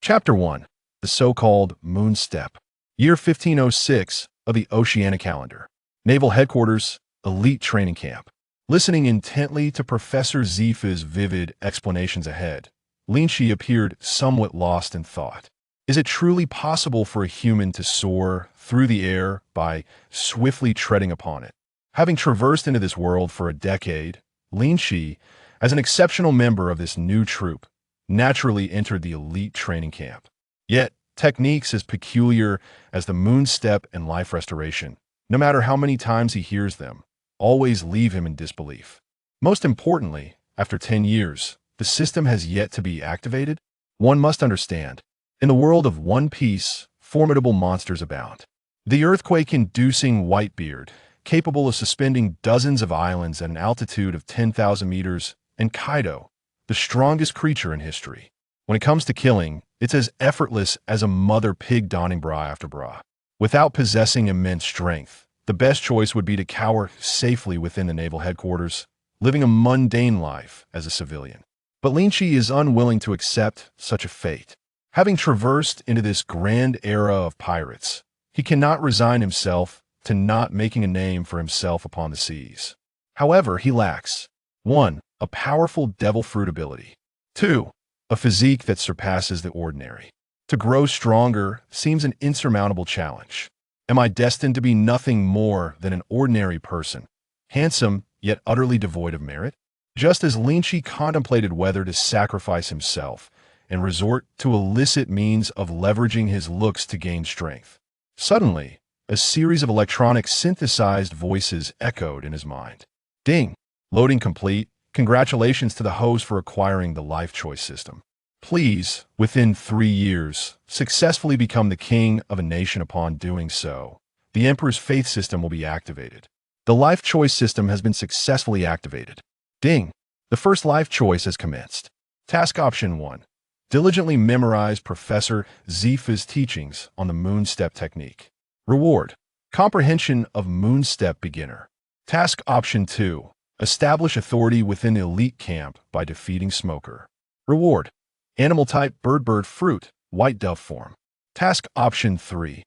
Chapter 1. The so-called Moon Step. Year 1506 of the Oceanic Calendar. Naval Headquarters, Elite Training Camp. Listening intently to Professor Zephyr's vivid explanations ahead, Linqi appeared somewhat lost in thought. Is it truly possible for a human to soar through the air by swiftly treading upon it? Having traversed into this world for a decade, Linqi, as an exceptional member of this new troop, naturally entered the elite training camp. Yet, techniques as peculiar as the moon step and life restoration, no matter how many times he hears them, always leave him in disbelief. Most importantly, after 10 years, the system has yet to be activated. One must understand, in the world of One Piece, formidable monsters abound. The earthquake-inducing Whitebeard, capable of suspending dozens of islands at an altitude of 10,000 meters, and Kaido, the strongest creature in history. When it comes to killing, it's as effortless as a mother pig donning bra after bra. Without possessing immense strength, the best choice would be to cower safely within the naval headquarters, living a mundane life as a civilian. But Linqi is unwilling to accept such a fate. Having traversed into this grand era of pirates, he cannot resign himself to not making a name for himself upon the seas. However, he lacks 1. A powerful devil fruit ability. 2. A physique that surpasses the ordinary. To grow stronger seems an insurmountable challenge. Am I destined to be nothing more than an ordinary person, handsome yet utterly devoid of merit? Just as Linqi contemplated whether to sacrifice himself and resort to illicit means of leveraging his looks to gain strength, suddenly, a series of electronic synthesized voices echoed in his mind. Ding! Loading complete. Congratulations to the host for acquiring the life choice system. Please, within 3 years, successfully become the king of a nation. Upon doing so, the Emperor's faith system will be activated. The life choice system has been successfully activated. Ding! The first life choice has commenced. Task Option 1. Diligently memorize Professor Zephyr's teachings on the moon step technique. Reward: comprehension of moon step beginner. Task Option 2. Establish authority within the elite camp by defeating Smoker. Reward: animal type bird fruit, white dove form. Task Option 3.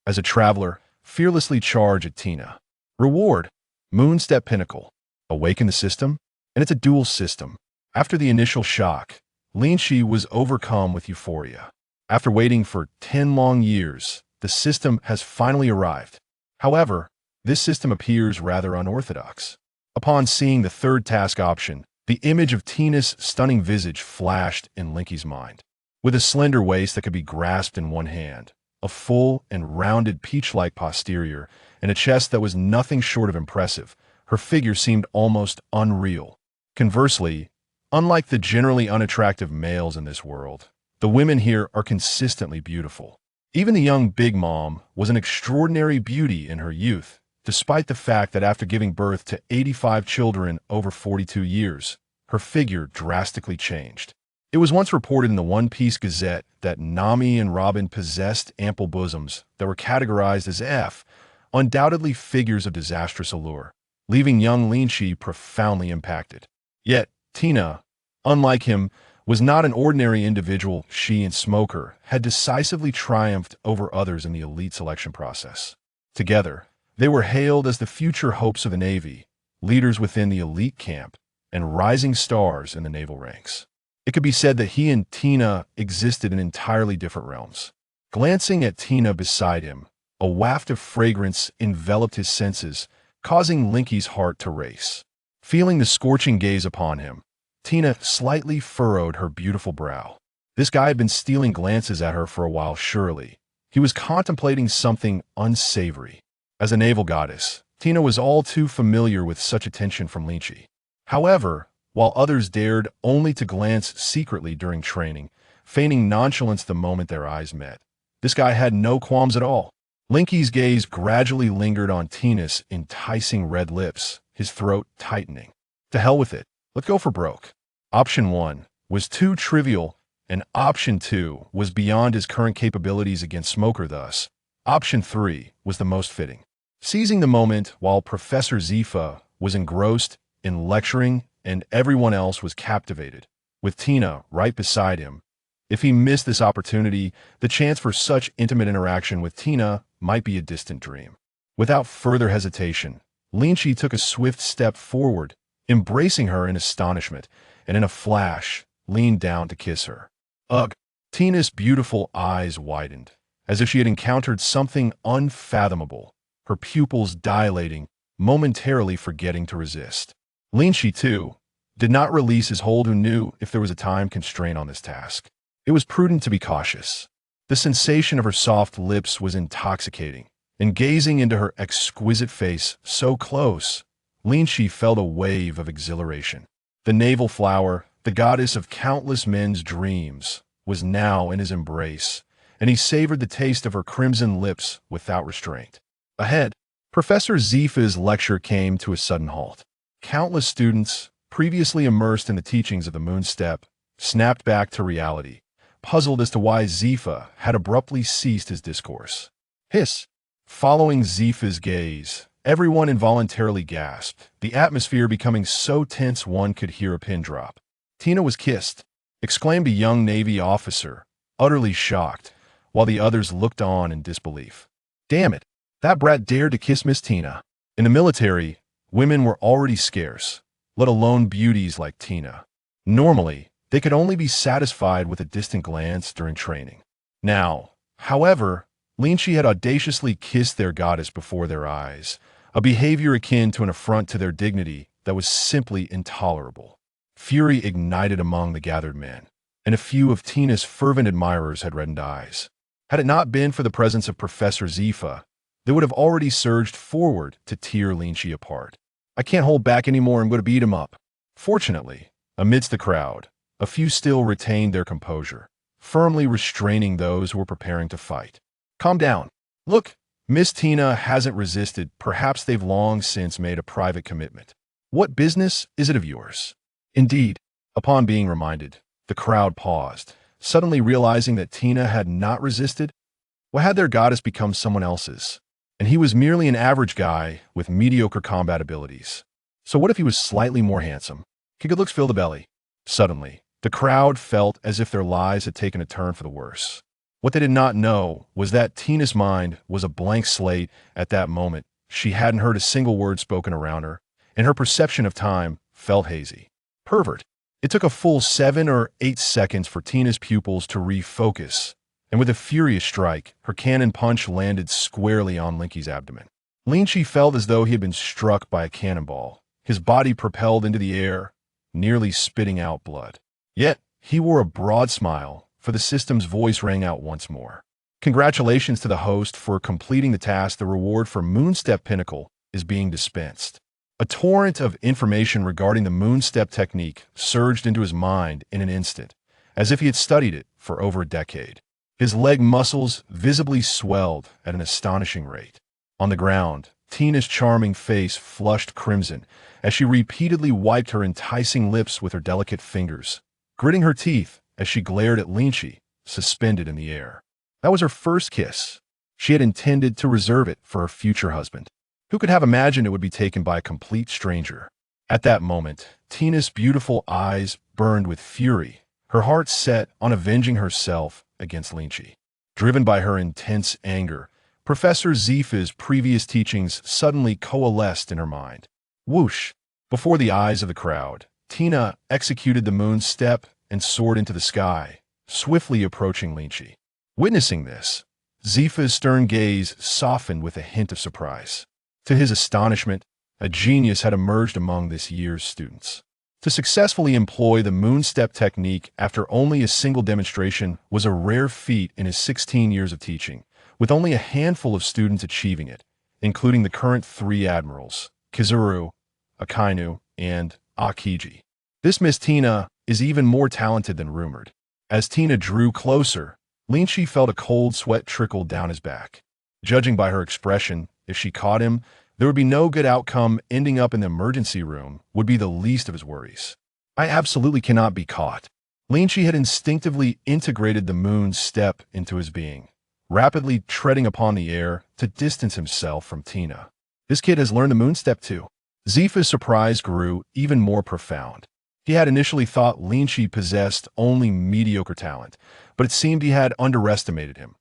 As a traveler, fearlessly charge at Tina. Reward: moon step pinnacle. Awaken the system, and it's a dual system. After the initial shock, Linqi was overcome with euphoria. After waiting for 10 long years, the system has finally arrived. However, this system appears rather unorthodox. Upon seeing the third task option, the image of Tina's stunning visage flashed in Linqi's mind. With a slender waist that could be grasped in one hand, a full and rounded peach-like posterior, and a chest that was nothing short of impressive, her figure seemed almost unreal. Conversely, unlike the generally unattractive males in this world, the women here are consistently beautiful. Even the young Big Mom was an extraordinary beauty in her youth, despite the fact that after giving birth to 85 children over 42 years, her figure drastically changed. It was once reported in the One Piece Gazette that Nami and Robin possessed ample bosoms that were categorized as F, undoubtedly figures of disastrous allure, leaving young Linqi profoundly impacted. Yet, Tina, unlike him, was not an ordinary individual. She and Smoker had decisively triumphed over others in the elite selection process. Together, they were hailed as the future hopes of the Navy, leaders within the elite camp, and rising stars in the naval ranks. It could be said that he and Tina existed in entirely different realms. Glancing at Tina beside him, a waft of fragrance enveloped his senses, causing Linqi's heart to race. Feeling the scorching gaze upon him, Tina slightly furrowed her beautiful brow. This guy had been stealing glances at her for a while, surely. He was contemplating something unsavory. As a naval goddess, Tina was all too familiar with such attention from Linqi. However, while others dared only to glance secretly during training, feigning nonchalance the moment their eyes met, this guy had no qualms at all. Linqi's gaze gradually lingered on Tina's enticing red lips, his throat tightening. To hell with it, let's go for broke. Option 1 was too trivial, and Option 2 was beyond his current capabilities against Smoker. Thus, Option 3 was the most fitting. Seizing the moment while Professor Zephyr was engrossed in lecturing and everyone else was captivated, with Tina right beside him, If he missed this opportunity, the chance for such intimate interaction with Tina might be a distant dream. Without further hesitation, Linqi took a swift step forward, embracing her in astonishment, and in a flash, leaned down to kiss her. Ugh! Tina's beautiful eyes widened, as if she had encountered something unfathomable, her pupils dilating, momentarily forgetting to resist. Linqi, too, did not release his hold, who knew if there was a time constraint on this task. It was prudent to be cautious. The sensation of her soft lips was intoxicating, and gazing into her exquisite face so close, Linqi felt a wave of exhilaration. The navel flower, the goddess of countless men's dreams, was now in his embrace, and he savored the taste of her crimson lips without restraint. Ahead, Professor Zephyr's lecture came to a sudden halt. Countless students, previously immersed in the teachings of the moon step, snapped back to reality, puzzled as to why Zephyr had abruptly ceased his discourse. Hiss! Following Zephyr's gaze, everyone involuntarily gasped, the atmosphere becoming so tense one could hear a pin drop. "Tina was kissed," exclaimed a young Navy officer, utterly shocked, while the others looked on in disbelief. "Damn it! That brat dared to kiss Miss Tina." In the military, women were already scarce, let alone beauties like Tina. Normally, they could only be satisfied with a distant glance during training. Now, however, Linqi had audaciously kissed their goddess before their eyes, a behavior akin to an affront to their dignity that was simply intolerable. Fury ignited among the gathered men, and a few of Tina's fervent admirers had reddened eyes. Had it not been for the presence of Professor Zephyr, they would have already surged forward to tear Linqi apart. "I can't hold back anymore, I'm going to beat him up." Fortunately, amidst the crowd, a few still retained their composure, firmly restraining those who were preparing to fight. "Calm down. Look, Miss Tina hasn't resisted. Perhaps they've long since made a private commitment. What business is it of yours?" Indeed, upon being reminded, the crowd paused, suddenly realizing that Tina had not resisted. Why had their goddess become someone else's? And he was merely an average guy with mediocre combat abilities. So what if he was slightly more handsome? Could good looks fill the belly? Suddenly, the crowd felt as if their lives had taken a turn for the worse. What they did not know was that Tina's mind was a blank slate at that moment. She hadn't heard a single word spoken around her, and her perception of time felt hazy. Pervert. It took a full 7 or 8 seconds for Tina's pupils to refocus, and with a furious strike, her cannon punch landed squarely on Linqi's abdomen. Linqi felt as though he had been struck by a cannonball, his body propelled into the air, nearly spitting out blood. Yet, he wore a broad smile, for the system's voice rang out once more. "Congratulations to the host for completing the task. The reward for Moonstep Pinnacle is being dispensed." A torrent of information regarding the Moonstep technique surged into his mind in an instant, as if he had studied it for over a decade. His leg muscles visibly swelled at an astonishing rate. On the ground, Tina's charming face flushed crimson as she repeatedly wiped her enticing lips with her delicate fingers, gritting her teeth as she glared at Linqi, suspended in the air. That was her first kiss. She had intended to reserve it for her future husband. Who could have imagined it would be taken by a complete stranger? At that moment, Tina's beautiful eyes burned with fury, her heart set on avenging herself against Linqi. Driven by her intense anger, Professor Zephyr's previous teachings suddenly coalesced in her mind. Whoosh! Before the eyes of the crowd, Tina executed the moon step and soared into the sky, swiftly approaching Linqi. Witnessing this, Zephyr's stern gaze softened with a hint of surprise. To his astonishment, a genius had emerged among this year's students. To successfully employ the moon step technique after only a single demonstration was a rare feat in his 16 years of teaching, with only a handful of students achieving it, including the current 3 admirals, Kizaru, Akainu, and Akiji. This Miss Tina is even more talented than rumored. As Tina drew closer, Linqi felt a cold sweat trickle down his back. Judging by her expression, if she caught him, there would be no good outcome. Ending up in the emergency room would be the least of his worries. "I absolutely cannot be caught." Linqi had instinctively integrated the moon step into his being, rapidly treading upon the air to distance himself from Tina. This kid has learned the moon step too. Zephyr's surprise grew even more profound. He had initially thought Linqi possessed only mediocre talent, but it seemed he had underestimated him.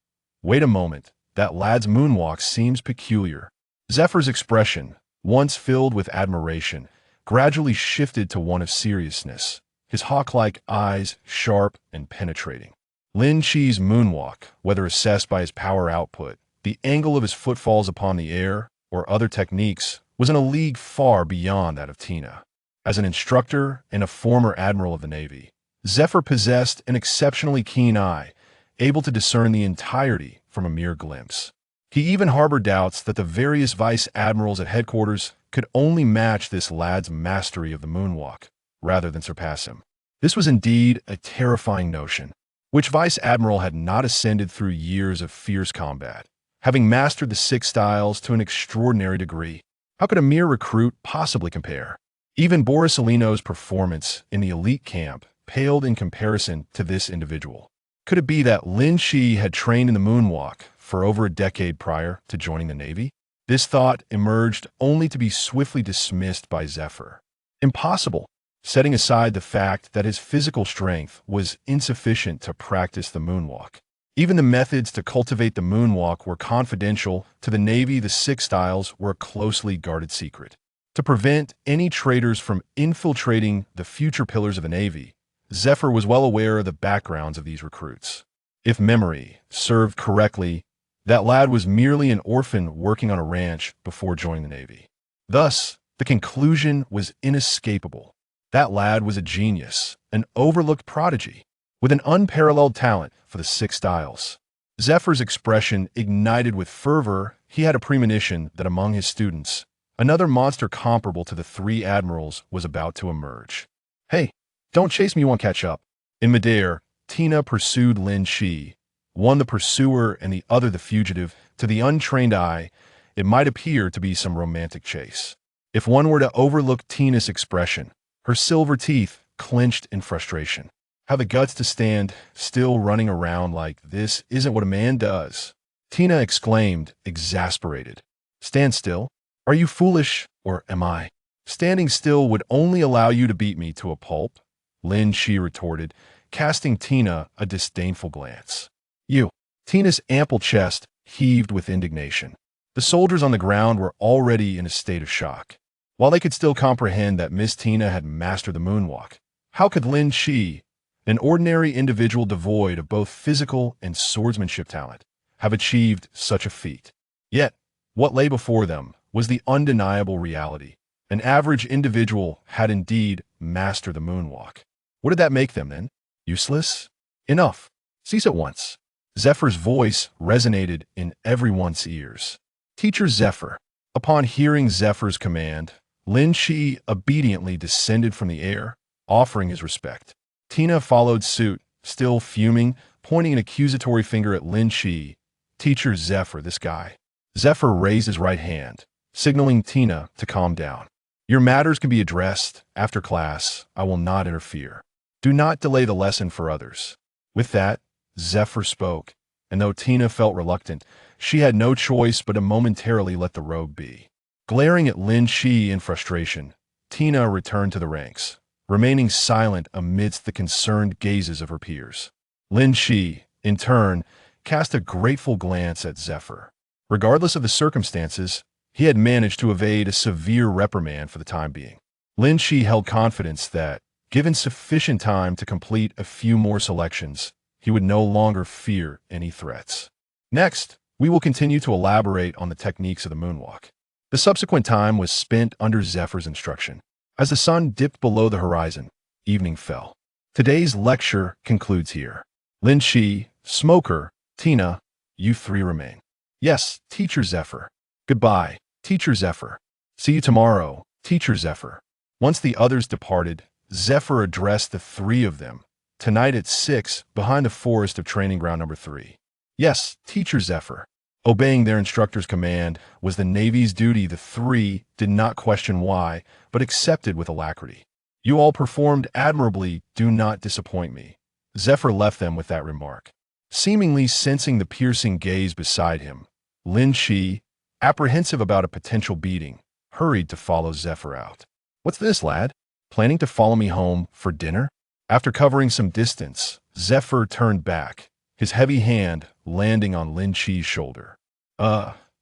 Wait a moment, that lad's moonwalk seems peculiar. Zephyr's expression, once filled with admiration, gradually shifted to one of seriousness, his hawk-like eyes sharp and penetrating. Linqi's moonwalk, whether assessed by his power output, the angle of his footfalls upon the air, or other techniques, was in a league far beyond that of Tina. As an instructor and a former admiral of the Navy, Zephyr possessed an exceptionally keen eye, able to discern the entirety from a mere glimpse. He even harbored doubts that the various vice admirals at headquarters could only match this lad's mastery of the moonwalk, rather than surpass him. This was indeed a terrifying notion, which vice admiral had not ascended through years of fierce combat, having mastered the 6 styles to an extraordinary degree. How could a mere recruit possibly compare? Even Borisolino's performance in the elite camp paled in comparison to this individual. Could it be that Linqi had trained in the moonwalk for over a decade prior to joining the Navy? This thought emerged only to be swiftly dismissed by Zephyr. Impossible, setting aside the fact that his physical strength was insufficient to practice the moonwalk. Even the methods to cultivate the moonwalk were confidential to the Navy. The 6 styles were a closely guarded secret. To prevent any traitors from infiltrating the future pillars of the Navy, Zephyr was well aware of the backgrounds of these recruits. If memory served correctly, that lad was merely an orphan working on a ranch before joining the Navy. Thus, the conclusion was inescapable. That lad was a genius, an overlooked prodigy, with an unparalleled talent for the 6 styles. Zephyr's expression ignited with fervor. He had a premonition that among his students, another monster comparable to the 3 admirals was about to emerge. Hey, don't chase me, you won't catch up. In midair, Tina pursued Linqi, one the pursuer and the other the fugitive. To the untrained eye, it might appear to be some romantic chase. If one were to overlook Tina's expression, her silver teeth clenched in frustration. How the guts to stand still running around like this isn't what a man does. Tina exclaimed, exasperated. Stand still? Are you foolish, or am I? Standing still would only allow you to beat me to a pulp, Linqi retorted, casting Tina a disdainful glance. You. Tina's ample chest heaved with indignation. The soldiers on the ground were already in a state of shock. While they could still comprehend that Miss Tina had mastered the moonwalk, how could Linqi, an ordinary individual devoid of both physical and swordsmanship talent, have achieved such a feat? Yet, what lay before them was the undeniable reality. An average individual had indeed mastered the moonwalk. What did that make them, then? Useless? Enough. Cease at once. Zephyr's voice resonated in everyone's ears. Teacher Zephyr. Upon hearing Zephyr's command, Linqi obediently descended from the air, offering his respect. Tina followed suit, still fuming, pointing an accusatory finger at Linqi. Teacher Zephyr, this guy. Zephyr raised his right hand, signaling Tina to calm down. Your matters can be addressed after class. I will not interfere. Do not delay the lesson for others. With that, Zephyr spoke, and though Tina felt reluctant, she had no choice but to momentarily let the rogue be. Glaring at Linqi in frustration, Tina returned to the ranks, remaining silent amidst the concerned gazes of her peers. Linqi, in turn, cast a grateful glance at Zephyr. Regardless of the circumstances, he had managed to evade a severe reprimand for the time being. Linqi held confidence that, given sufficient time to complete a few more selections, he would no longer fear any threats. Next, we will continue to elaborate on the techniques of the moonwalk. The subsequent time was spent under Zephyr's instruction. As the sun dipped below the horizon, evening fell. Today's lecture concludes here. Linqi, Smoker, Tina, you 3 remain. Yes, Teacher Zephyr. Goodbye, Teacher Zephyr. See you tomorrow, Teacher Zephyr. Once the others departed, Zephyr addressed the 3 of them. Tonight at 6, behind the forest of training ground number 3. Yes, Teacher Zephyr. Obeying their instructor's command was the Navy's duty. The 3 did not question why, but accepted with alacrity. You all performed admirably. Do not disappoint me. Zephyr left them with that remark. Seemingly sensing the piercing gaze beside him, Linqi, apprehensive about a potential beating, hurried to follow Zephyr out. What's this, lad? Planning to follow me home for dinner? After covering some distance, Zephyr turned back, his heavy hand landing on Linqi's shoulder.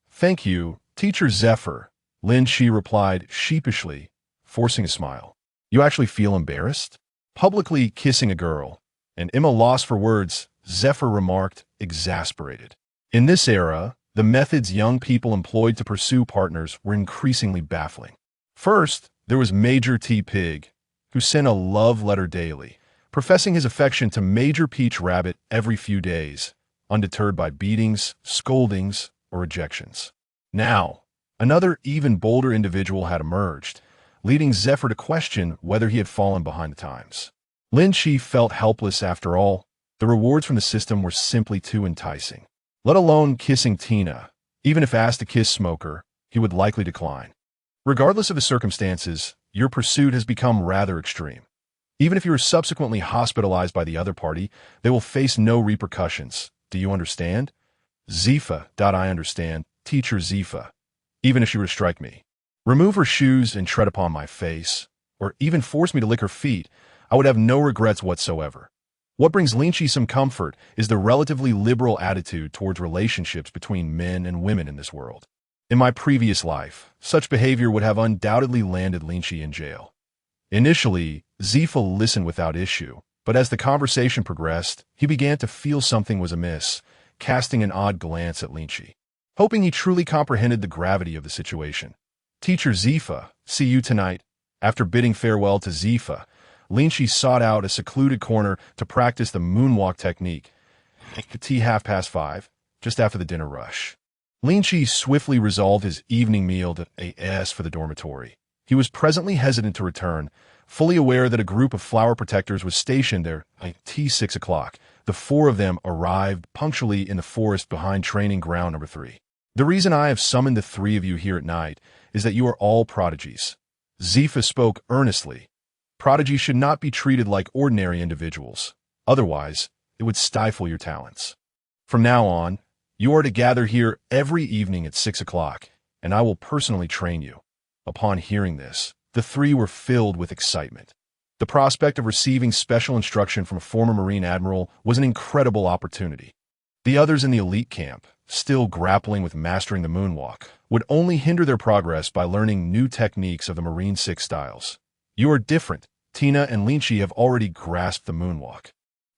Thank you, Teacher Zephyr, Linqi replied sheepishly, forcing a smile. You actually feel embarrassed? Publicly kissing a girl, and Emma lost for words, Zephyr remarked, exasperated. In this era, the methods young people employed to pursue partners were increasingly baffling. First, there was Major T. Pig, who sent a love letter daily, professing his affection to Major Peach Rabbit every few days, undeterred by beatings, scoldings, or rejections. Now, another even bolder individual had emerged, leading Zephyr to question whether he had fallen behind the times. Linqi felt helpless after all. The rewards from the system were simply too enticing. Let alone kissing Tina. Even if asked to kiss Smoker, he would likely decline. Regardless of the circumstances, your pursuit has become rather extreme. Even if you are subsequently hospitalized by the other party, they will face no repercussions. Do you understand? Zephyr. I understand, Teacher Zephyr. Even if she were to strike me, remove her shoes and tread upon my face, or even force me to lick her feet, I would have no regrets whatsoever. What brings Linqi some comfort is the relatively liberal attitude towards relationships between men and women in this world. In my previous life, such behavior would have undoubtedly landed Linqi in jail. Initially, Zephyr listened without issue, but as the conversation progressed, he began to feel something was amiss, casting an odd glance at Linqi, hoping he truly comprehended the gravity of the situation. Teacher Zephyr, see you tonight. After bidding farewell to Zephyr, Linqi sought out a secluded corner to practice the moonwalk technique. Tea 5:30, just after the dinner rush. Linqi swiftly resolved his evening meal to AS for the dormitory. He was presently hesitant to return, fully aware that a group of flower protectors was stationed there at 6 o'clock. The four of them arrived punctually in the forest behind training ground number 3. The reason I have summoned the three of you here at night is that you are all prodigies. Zephyr spoke earnestly. Prodigies should not be treated like ordinary individuals. Otherwise, it would stifle your talents. From now on, you are to gather here every evening at 6 o'clock, and I will personally train you. Upon hearing this, the three were filled with excitement. The prospect of receiving special instruction from a former Marine Admiral was an incredible opportunity. The others in the elite camp, still grappling with mastering the moonwalk, would only hinder their progress by learning new techniques of the Marine 6 styles. You are different. Tina and Linqi have already grasped the moonwalk,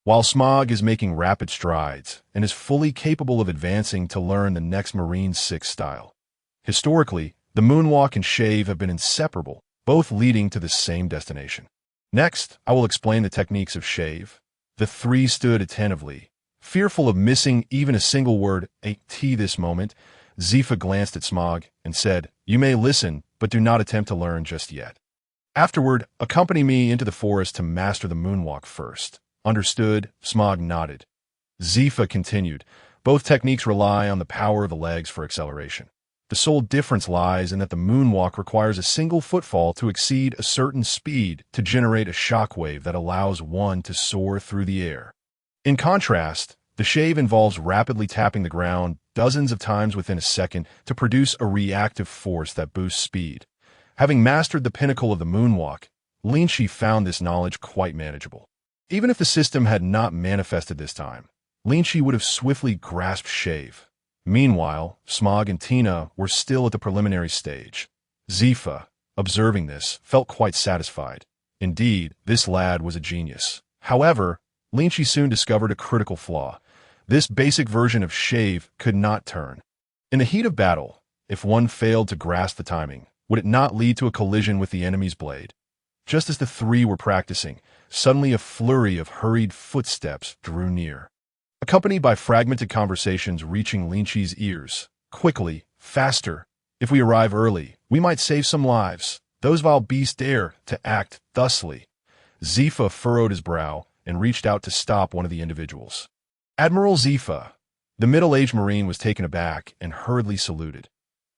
while Smog is making rapid strides and is fully capable of advancing to learn the next Marine 6 style. Historically, the moonwalk and shave have been inseparable, both leading to the same destination. Next, I will explain the techniques of shave. The three stood attentively, fearful of missing even a single word. This moment, Zephyr glanced at Smog and said, "You may listen, but do not attempt to learn just yet. Afterward, accompany me into the forest to master the moonwalk first." Understood, Smog nodded. Zephyr continued, "Both techniques rely on the power of the legs for acceleration. The sole difference lies in that the moonwalk requires a single footfall to exceed a certain speed to generate a shockwave that allows one to soar through the air. In contrast, the shave involves rapidly tapping the ground dozens of times within a second to produce a reactive force that boosts speed. Having mastered the pinnacle of the moonwalk, Linqi found this knowledge quite manageable. Even if the system had not manifested this time, Linqi would have swiftly grasped shave. Meanwhile, Smog and Tina were still at the preliminary stage. Zephyr, observing this, felt quite satisfied. Indeed, this lad was a genius. However, Linqi soon discovered a critical flaw. This basic version of shave could not turn. In the heat of battle, if one failed to grasp the timing, would it not lead to a collision with the enemy's blade? Just as the three were practicing, suddenly a flurry of hurried footsteps drew near, accompanied by fragmented conversations reaching Linqi's ears. "Quickly, faster. If we arrive early, we might save some lives. Those vile beasts dare to act thusly." Zephyr furrowed his brow and reached out to stop one of the individuals. "Admiral Zephyr." The middle-aged Marine was taken aback and hurriedly saluted.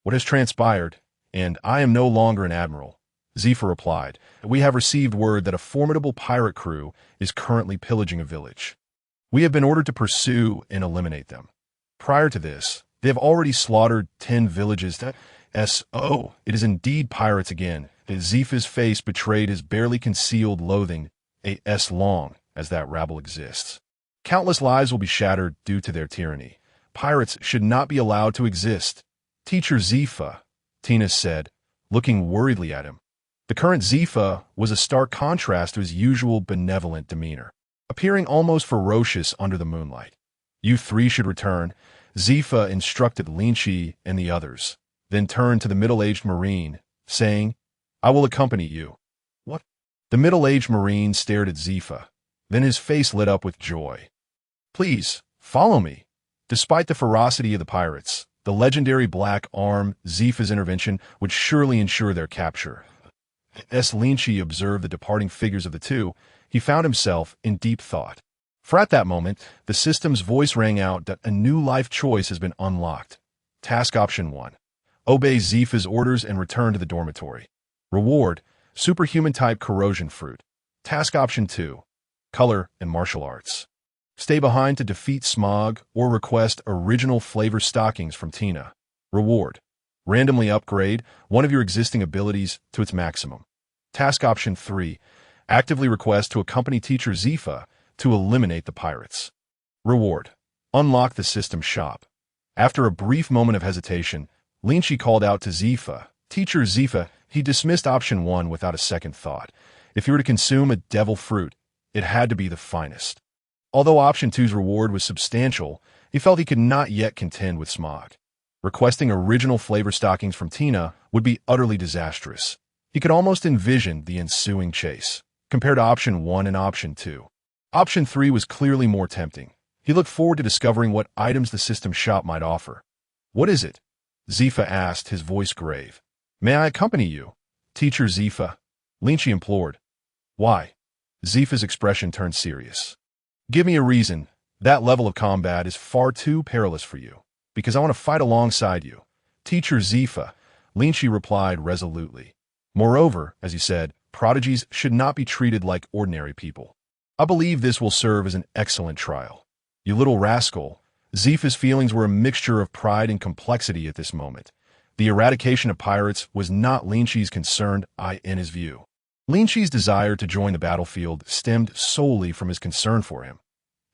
"What has transpired? And I am no longer an admiral." Zephyr replied, "We have received word that a formidable pirate crew is currently pillaging a village. We have been ordered to pursue and eliminate them. Prior to this, they have already slaughtered 10 villages. It is indeed pirates again." Zephyr's face betrayed his barely concealed loathing. As long as that rabble exists, Countless lives will be shattered due to their tyranny. Pirates should not be allowed to exist. Teacher Zephyr, Tina said, looking worriedly at him. The current Zephyr was a stark contrast to his usual benevolent demeanor, appearing almost ferocious under the moonlight. You three should return, Zephyr instructed Linqi and the others, then turned to the middle-aged Marine, saying, I will accompany you. What? The middle-aged Marine stared at Zephyr, then his face lit up with joy. Please, follow me. Despite the ferocity of the pirates, the legendary black arm, Zephyr's intervention, would surely ensure their capture. As Linqi observed the departing figures of the two, he found himself in deep thought. For at that moment, the system's voice rang out that a new life choice has been unlocked. Task Option 1. Obey Zephyr's orders and return to the dormitory. Reward, superhuman-type corrosion fruit. Task Option 2. Color and martial arts. Stay behind to defeat Smog or request original flavor stockings from Tina. Reward. Randomly upgrade one of your existing abilities to its maximum. Task Option 3. Actively request to accompany Teacher Zephyr to eliminate the pirates. Reward. Unlock the system shop. After a brief moment of hesitation, Linqi called out to Zephyr. Teacher Zephyr, he dismissed Option 1 without a second thought. If he were to consume a devil fruit, it had to be the finest. Although Option 2's reward was substantial, he felt he could not yet contend with Smog. Requesting original flavor stockings from Tina would be utterly disastrous. He could almost envision the ensuing chase, compared to Option 1 and Option 2. Option 3 was clearly more tempting. He looked forward to discovering what items the system shop might offer. What is it? Zephyr asked, his voice grave. May I accompany you? Teacher Zephyr, Linqi implored. Why? Zephyr's expression turned serious. Give me a reason. That level of combat is far too perilous for you. Because I want to fight alongside you. Teacher Zephyr, Linqi replied resolutely. Moreover, as he said, prodigies should not be treated like ordinary people. I believe this will serve as an excellent trial. You little rascal. Zephyr's feelings were a mixture of pride and complexity at this moment. The eradication of pirates was not Linqi's concerned eye in his view. Linqi's desire to join the battlefield stemmed solely from his concern for him.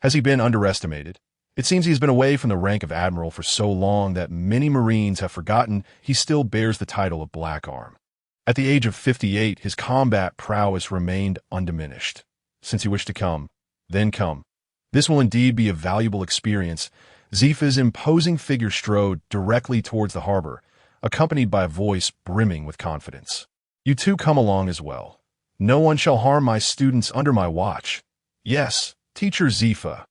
Has he been underestimated? It seems he has been away from the rank of admiral for so long that many Marines have forgotten he still bears the title of Black Arm. At the age of 58, his combat prowess remained undiminished. Since he wished to come, then come. This will indeed be a valuable experience. Zephyr's imposing figure strode directly towards the harbor, accompanied by a voice brimming with confidence. You two come along as well. No one shall harm my students under my watch. Yes, Teacher Zephyr.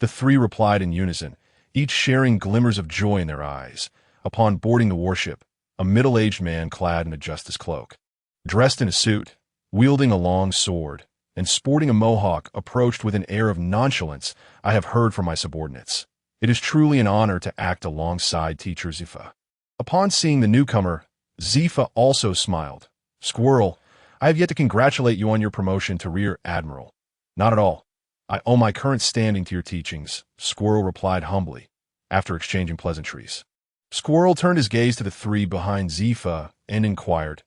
The three replied in unison, each sharing glimmers of joy in their eyes. Upon boarding the warship, a middle-aged man clad in a justice cloak, dressed in a suit, wielding a long sword, and sporting a mohawk approached with an air of nonchalance I have heard from my subordinates. It is truly an honor to act alongside Teacher Zephyr. Upon seeing the newcomer, Zephyr also smiled. Squirrel, I have yet to congratulate you on your promotion to Rear Admiral. Not at all. I owe my current standing to your teachings, Squirrel replied humbly, after exchanging pleasantries. Squirrel turned his gaze to the three behind Zephyr and inquired,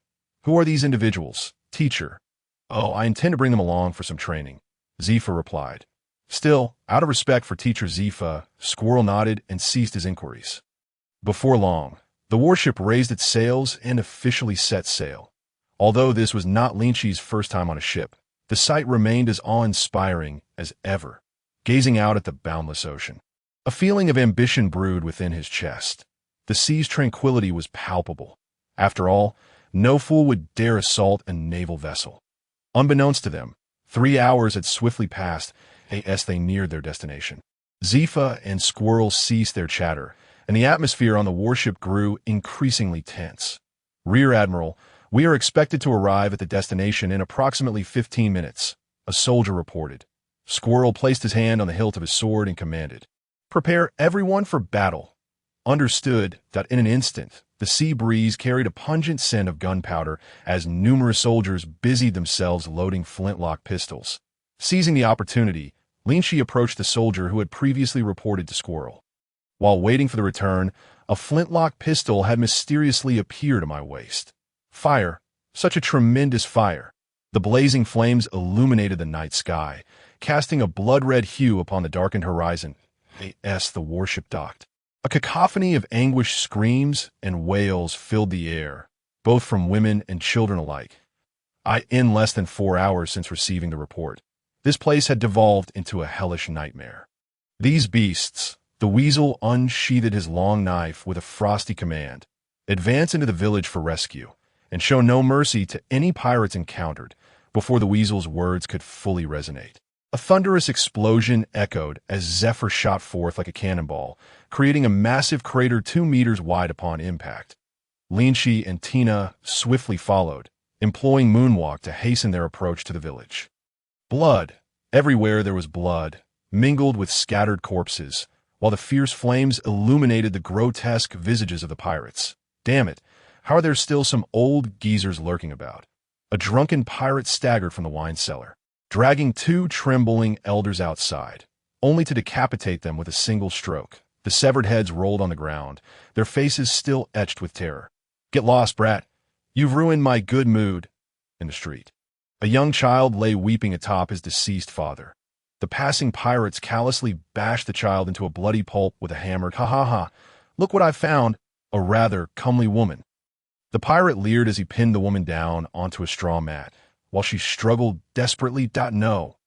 Who are these individuals, teacher? Oh, I intend to bring them along for some training, Zephyr replied. Still, out of respect for Teacher Zephyr, Squirrel nodded and ceased his inquiries. Before long, the warship raised its sails and officially set sail. Although this was not Linqi's first time on a ship, the sight remained as awe-inspiring as ever, gazing out at the boundless ocean. A feeling of ambition brewed within his chest. The sea's tranquility was palpable. After all, no fool would dare assault a naval vessel. Unbeknownst to them, 3 hours had swiftly passed as they neared their destination. Zephyr and Squirrel ceased their chatter, and the atmosphere on the warship grew increasingly tense. Rear Admiral, we are expected to arrive at the destination in approximately 15 minutes, a soldier reported. Squirrel placed his hand on the hilt of his sword and commanded, Prepare everyone for battle. Understood that in an instant, the sea breeze carried a pungent scent of gunpowder as numerous soldiers busied themselves loading flintlock pistols. Seizing the opportunity, Linqi approached the soldier who had previously reported to Squirrel. While waiting for the return, a flintlock pistol had mysteriously appeared at my waist. Fire, such a tremendous fire. The blazing flames illuminated the night sky, casting a blood-red hue upon the darkened horizon. The warship docked. A cacophony of anguished screams and wails filled the air, both from women and children alike. In less than 4 hours since receiving the report, this place had devolved into a hellish nightmare. These beasts, the weasel unsheathed his long knife with a frosty command, advance into the village for rescue, and show no mercy to any pirates encountered before the weasel's words could fully resonate. A thunderous explosion echoed as Zephyr shot forth like a cannonball, creating a massive crater 2 meters wide upon impact. Linqi and Tina swiftly followed, employing Moonwalk to hasten their approach to the village. Blood. Everywhere there was blood, mingled with scattered corpses, while the fierce flames illuminated the grotesque visages of the pirates. Damn it, how are there still some old geezers lurking about? A drunken pirate staggered from the wine cellar, dragging 2 trembling elders outside, only to decapitate them with a single stroke. The severed heads rolled on the ground, their faces still etched with terror. "Get lost, brat. You've ruined my good mood." In the street, a young child lay weeping atop his deceased father. The passing pirates callously bashed the child into a bloody pulp with a hammer. "Ha ha ha, look what I found, a rather comely woman." The pirate leered as he pinned the woman down onto a straw mat, while she struggled desperately. "No.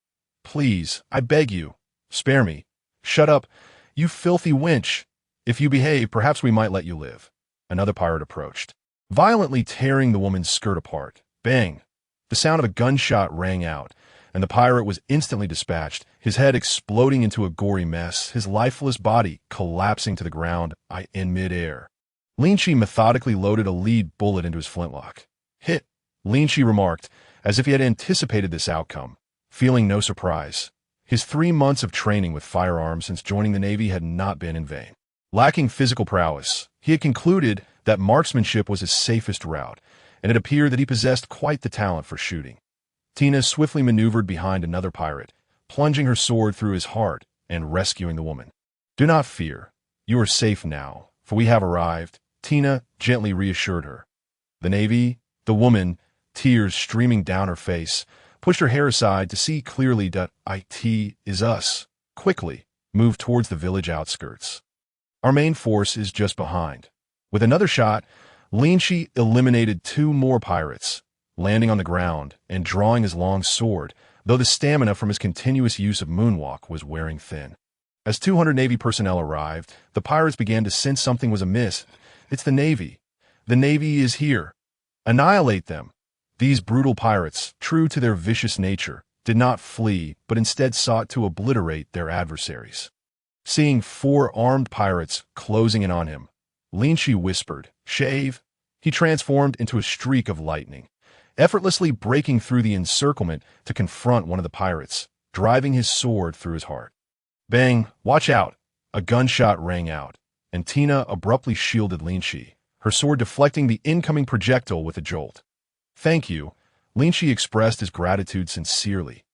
Please, I beg you. Spare me. Shut up, you filthy wench. If you behave, perhaps we might let you live." Another pirate approached, violently tearing the woman's skirt apart. Bang! The sound of a gunshot rang out, and the pirate was instantly dispatched, his head exploding into a gory mess, his lifeless body collapsing to the ground in midair. Linqi methodically loaded a lead bullet into his flintlock. "Hit," Linqi remarked, as if he had anticipated this outcome, feeling no surprise. His 3 months of training with firearms since joining the Navy had not been in vain. Lacking physical prowess, he had concluded that marksmanship was his safest route, and it appeared that he possessed quite the talent for shooting. Tina swiftly maneuvered behind another pirate, plunging her sword through his heart and rescuing the woman. "Do not fear. You are safe now, for we have arrived," Tina gently reassured her. The Navy, the woman, tears streaming down her face, pushed her hair aside to see clearly that "It is us." Quickly moved towards the village outskirts. "Our main force is just behind." With another shot, Linqi eliminated 2 more pirates, landing on the ground and drawing his long sword, though the stamina from his continuous use of Moonwalk was wearing thin. As 200 Navy personnel arrived, the pirates began to sense something was amiss. "It's the Navy. The Navy is here. Annihilate them." These brutal pirates, true to their vicious nature, did not flee, but instead sought to obliterate their adversaries. Seeing 4 armed pirates closing in on him, Linqi whispered, "Shave." He transformed into a streak of lightning, effortlessly breaking through the encirclement to confront one of the pirates, driving his sword through his heart. Bang! "Watch out!" A gunshot rang out, and Tina abruptly shielded Linqi, her sword deflecting the incoming projectile with a jolt. "Thank you." Linqi expressed his gratitude sincerely.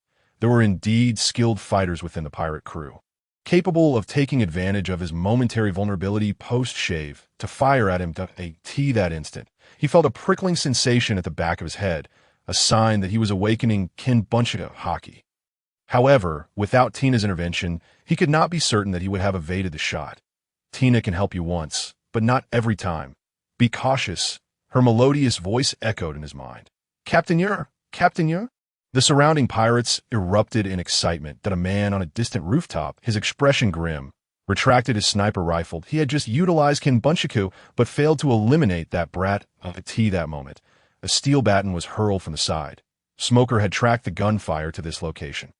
There were indeed skilled fighters within the pirate crew, capable of taking advantage of his momentary vulnerability post-shave to fire at him that instant. He felt a prickling sensation at the back of his head, a sign that he was awakening Kinbunchika Haki. However, without Tina's intervention, he could not be certain that he would have evaded the shot. "Tina can help you once, but not every time. Be cautious." Her melodious voice echoed in his mind. Captain Yer?" The surrounding pirates erupted in excitement that a man on a distant rooftop, his expression grim, retracted his sniper rifle. He had just utilized Kinbunchiku, but failed to eliminate that brat of T that moment. A steel baton was hurled from the side. Smoker had tracked the gunfire to this location.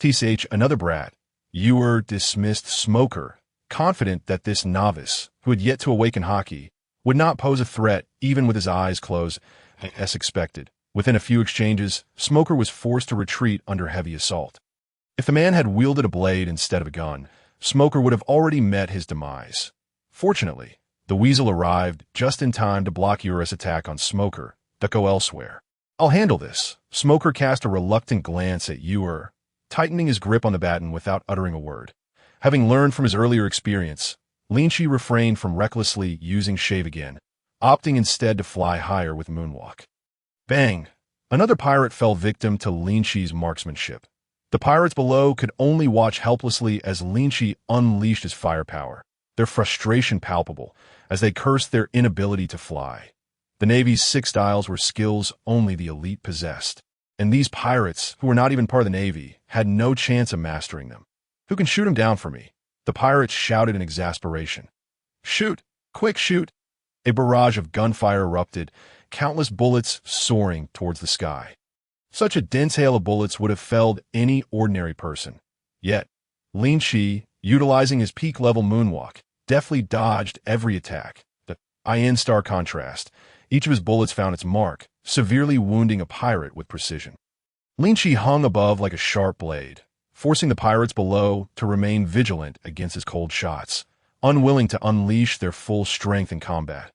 "TCH, another brat." Ewer dismissed Smoker, confident that this novice, who had yet to awaken Haki, would not pose a threat even with his eyes closed, as expected. Within a few exchanges, Smoker was forced to retreat under heavy assault. If the man had wielded a blade instead of a gun, Smoker would have already met his demise. Fortunately, the weasel arrived just in time to block Ura's attack on Smoker, to go elsewhere. "I'll handle this." Smoker cast a reluctant glance at Ura, tightening his grip on the baton without uttering a word. Having learned from his earlier experience, Linqi refrained from recklessly using shave again, opting instead to fly higher with Moonwalk. Bang! Another pirate fell victim to Linqi's marksmanship. The pirates below could only watch helplessly as Linqi unleashed his firepower, their frustration palpable as they cursed their inability to fly. The Navy's 6 styles were skills only the elite possessed, and these pirates, who were not even part of the Navy, had no chance of mastering them. "Who can shoot him down for me?" the pirates shouted in exasperation. "Shoot! Quick, shoot!" A barrage of gunfire erupted, countless bullets soaring towards the sky. Such a dense hail of bullets would have felled any ordinary person. Yet, Linqi, utilizing his peak-level moonwalk, deftly dodged every attack. In stark contrast, each of his bullets found its mark, severely wounding a pirate with precision. Linqi hung above like a sharp blade, forcing the pirates below to remain vigilant against his cold shots, unwilling to unleash their full strength in combat.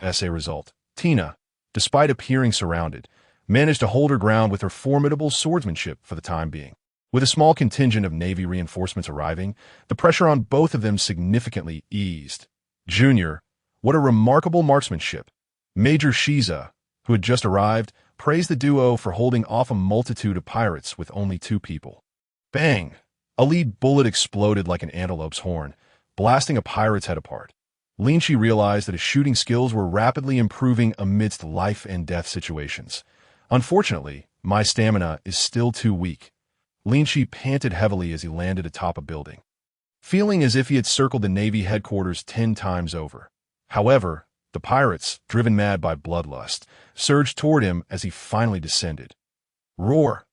As a result, Tina, despite appearing surrounded, managed to hold her ground with her formidable swordsmanship for the time being. With a small contingent of Navy reinforcements arriving, the pressure on both of them significantly eased. "Junior, what a remarkable marksmanship." Major Shiza, who had just arrived, praised the duo for holding off a multitude of pirates with only 2 people. Bang! A lead bullet exploded like an antelope's horn, blasting a pirate's head apart. Linqi realized that his shooting skills were rapidly improving amidst life-and-death situations. "Unfortunately, my stamina is still too weak." Linqi panted heavily as he landed atop a building, feeling as if he had circled the Navy headquarters 10 times over. However, the pirates, driven mad by bloodlust, surged toward him as he finally descended. "Roar!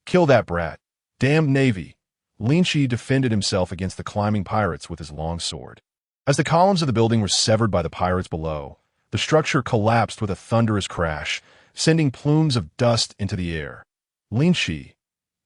Kill that brat! Damned Navy!" Linqi defended himself against the climbing pirates with his long sword. As the columns of the building were severed by the pirates below, the structure collapsed with a thunderous crash, sending plumes of dust into the air.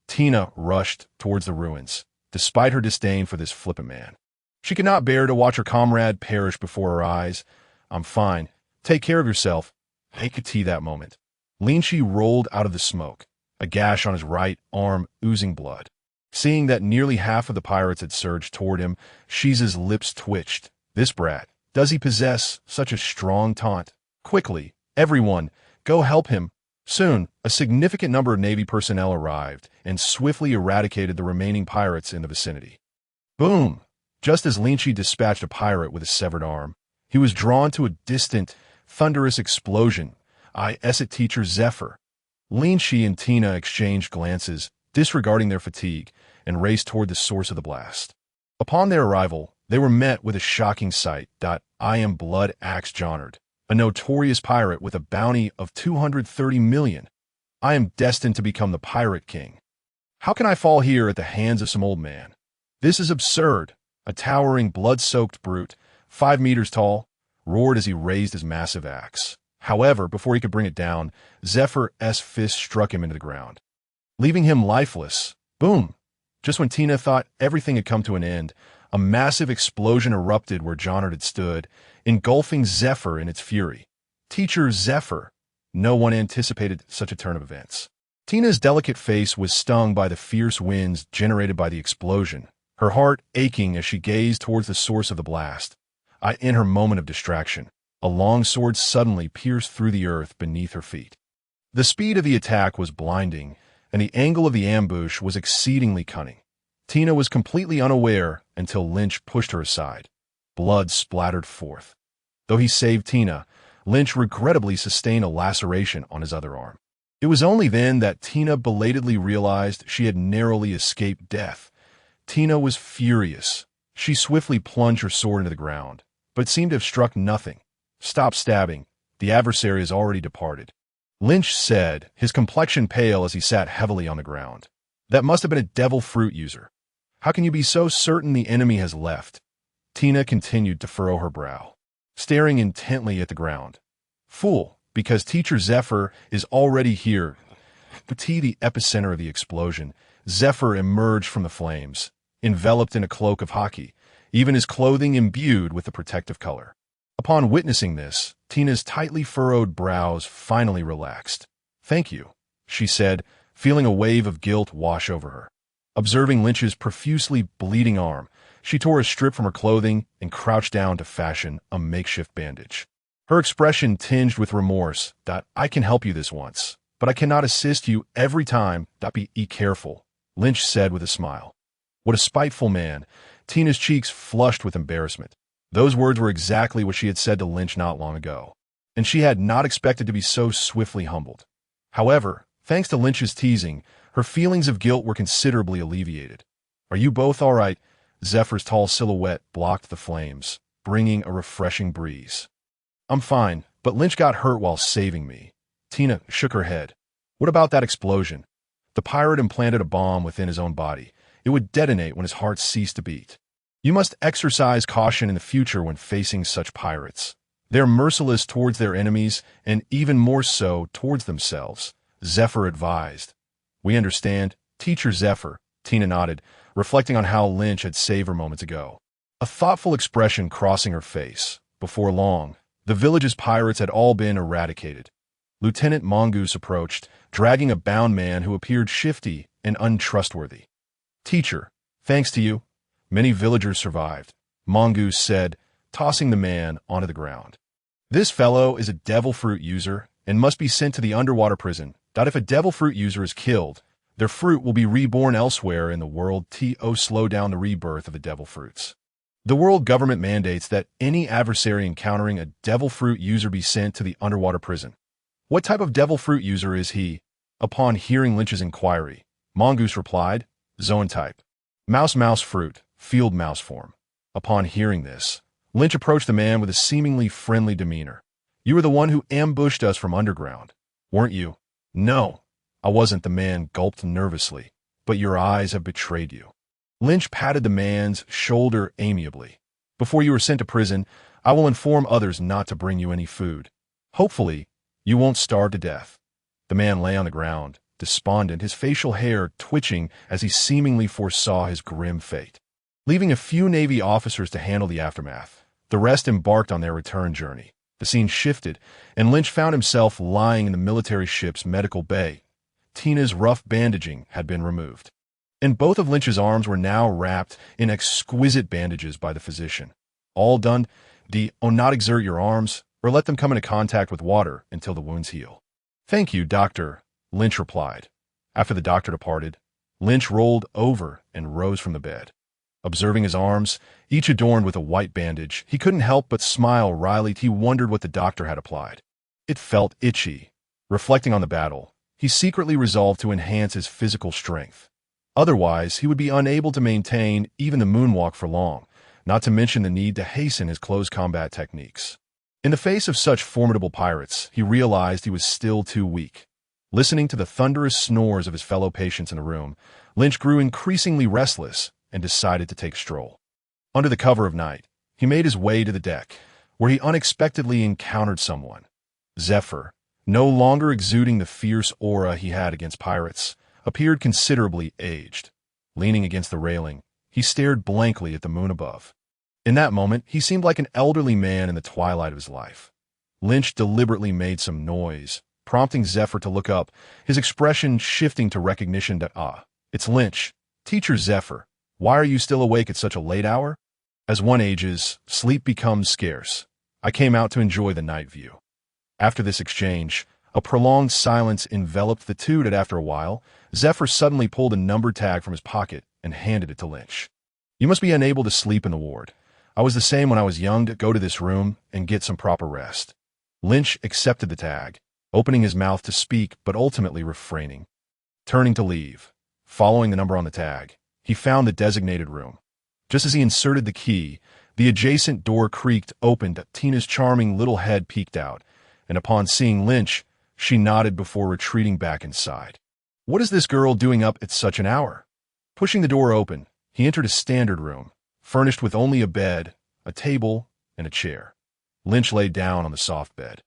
Tina rushed towards the ruins, despite her disdain for this flippant man. She could not bear to watch her comrade perish before her eyes. "I'm fine. Take care of yourself." I could see that moment. Linqi rolled out of the smoke, a gash on his right arm oozing blood. Seeing that nearly half of the pirates had surged toward him, Shiza's lips twitched. This brat, does he possess such a strong taunt? "Quickly, everyone, go help him." Soon, a significant number of Navy personnel arrived and swiftly eradicated the remaining pirates in the vicinity. Boom! Just as Linqi dispatched a pirate with a severed arm, he was drawn to a distant, thunderous explosion. Teacher Zephyr. Linqi and Tina exchanged glances, disregarding their fatigue, and raced toward the source of the blast. Upon their arrival, they were met with a shocking sight. I am Blood Axe Jonard, a notorious pirate with a bounty of 230 million. I am destined to become the Pirate King. How can I fall here at the hands of some old man? This is absurd. A towering, blood-soaked brute, 5 meters tall, roared as he raised his massive axe. However, before he could bring it down, Zephyr's fist struck him into the ground, leaving him lifeless. Boom! Just when Tina thought everything had come to an end, a massive explosion erupted where Jonard had stood, engulfing Zephyr in its fury. Teacher Zephyr. No one anticipated such a turn of events. Tina's delicate face was stung by the fierce winds generated by the explosion, her heart aching as she gazed towards the source of the blast. In her moment of distraction, a long sword suddenly pierced through the earth beneath her feet. The speed of the attack was blinding, and the angle of the ambush was exceedingly cunning. Tina was completely unaware until Lynch pushed her aside. Blood splattered forth. Though he saved Tina, Lynch regrettably sustained a laceration on his other arm. It was only then that Tina belatedly realized she had narrowly escaped death. Tina was furious. She swiftly plunged her sword into the ground, but it seemed to have struck nothing. "Stop stabbing. The adversary has already departed," Lynch said, his complexion pale as he sat heavily on the ground. "That must have been a devil fruit user. How can you be so certain the enemy has left?" Tina continued to furrow her brow, staring intently at the ground. "Fool, because Teacher Zephyr is already here." The epicenter of the explosion, Zephyr emerged from the flames, enveloped in a cloak of Haki, even his clothing imbued with the protective color. Upon witnessing this, Tina's tightly furrowed brows finally relaxed. "Thank you," she said, feeling a wave of guilt wash over her. Observing Lynch's profusely bleeding arm, she tore a strip from her clothing and crouched down to fashion a makeshift bandage. Her expression tinged with remorse. "I can help you this once, but I cannot assist you every time. Be careful." Lynch said with a smile. What a spiteful man. Tina's cheeks flushed with embarrassment. Those words were exactly what she had said to Lynch not long ago, and she had not expected to be so swiftly humbled. However, thanks to Lynch's teasing, her feelings of guilt were considerably alleviated. Are you both all right? Zephyr's tall silhouette blocked the flames, bringing a refreshing breeze. I'm fine, but Lynch got hurt while saving me. Tina shook her head. What about that explosion? The pirate implanted a bomb within his own body. It would detonate when his heart ceased to beat. You must exercise caution in the future when facing such pirates. They're merciless towards their enemies and even more so towards themselves, Zephyr advised. We understand, Teacher Zephyr, Tina nodded, reflecting on how Lynch had saved her moments ago. A thoughtful expression crossing her face. Before long, the village's pirates had all been eradicated. Lieutenant Mongoose approached, dragging a bound man who appeared shifty and untrustworthy. Teacher, thanks to you, many villagers survived, Mongoose said, tossing the man onto the ground. This fellow is a devil fruit user and must be sent to the underwater prison. If a devil fruit user is killed, their fruit will be reborn elsewhere in the world to slow down the rebirth of the devil fruits. The world government mandates that any adversary encountering a devil fruit user be sent to the underwater prison. What type of devil fruit user is he? Upon hearing Lynch's inquiry, Mongoose replied, Zone type. Mouse fruit, field mouse form. Upon hearing this, Lynch approached the man with a seemingly friendly demeanor. You were the one who ambushed us from underground, weren't you? No, I wasn't, the man gulped nervously, but your eyes have betrayed you. Lynch patted the man's shoulder amiably. Before you were sent to prison, I will inform others not to bring you any food. Hopefully, you won't starve to death. The man lay on the ground, despondent, his facial hair twitching as he seemingly foresaw his grim fate. Leaving a few Navy officers to handle the aftermath, the rest embarked on their return journey. The scene shifted, and Lynch found himself lying in the military ship's medical bay. Tina's rough bandaging had been removed, and both of Lynch's arms were now wrapped in exquisite bandages by the physician. All done. Do not exert your arms, or let them come into contact with water until the wounds heal. Thank you, Doctor, Lynch replied. After the doctor departed, Lynch rolled over and rose from the bed. Observing his arms, each adorned with a white bandage, he couldn't help but smile wryly. He wondered what the doctor had applied. It felt itchy. Reflecting on the battle, he secretly resolved to enhance his physical strength. Otherwise, he would be unable to maintain even the moonwalk for long, not to mention the need to hasten his close combat techniques. In the face of such formidable pirates, he realized he was still too weak. Listening to the thunderous snores of his fellow patients in the room, Lynch grew increasingly restless and decided to take a stroll. Under the cover of night, he made his way to the deck, where he unexpectedly encountered someone. Zephyr, no longer exuding the fierce aura he had against pirates, appeared considerably aged. Leaning against the railing, he stared blankly at the moon above. In that moment, he seemed like an elderly man in the twilight of his life. Lynch deliberately made some noise, prompting Zephyr to look up, his expression shifting to recognition that, it's Lynch. Teacher Zephyr, why are you still awake at such a late hour? As one ages, sleep becomes scarce. I came out to enjoy the night view. After this exchange, a prolonged silence enveloped the two, and after a while, Zephyr suddenly pulled a number tag from his pocket and handed it to Lynch. You must be unable to sleep in the ward. I was the same when I was young. To go to this room and get some proper rest. Lynch accepted the tag, opening his mouth to speak but ultimately refraining. Turning to leave, following the number on the tag, he found the designated room. Just as he inserted the key, the adjacent door creaked open. Tina's charming little head peeked out, and upon seeing Lynch, she nodded before retreating back inside. What is this girl doing up at such an hour? Pushing the door open, he entered a standard room, furnished with only a bed, a table, and a chair. Lynch lay down on the soft bed,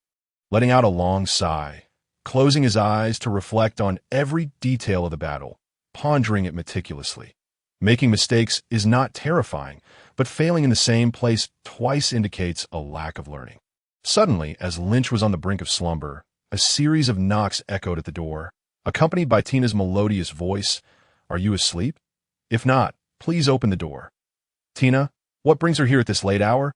letting out a long sigh, closing his eyes to reflect on every detail of the battle, pondering it meticulously. Making mistakes is not terrifying, but failing in the same place twice indicates a lack of learning. Suddenly, as Lynch was on the brink of slumber, a series of knocks echoed at the door, accompanied by Tina's melodious voice. Are you asleep? If not, please open the door. Tina, what brings her here at this late hour?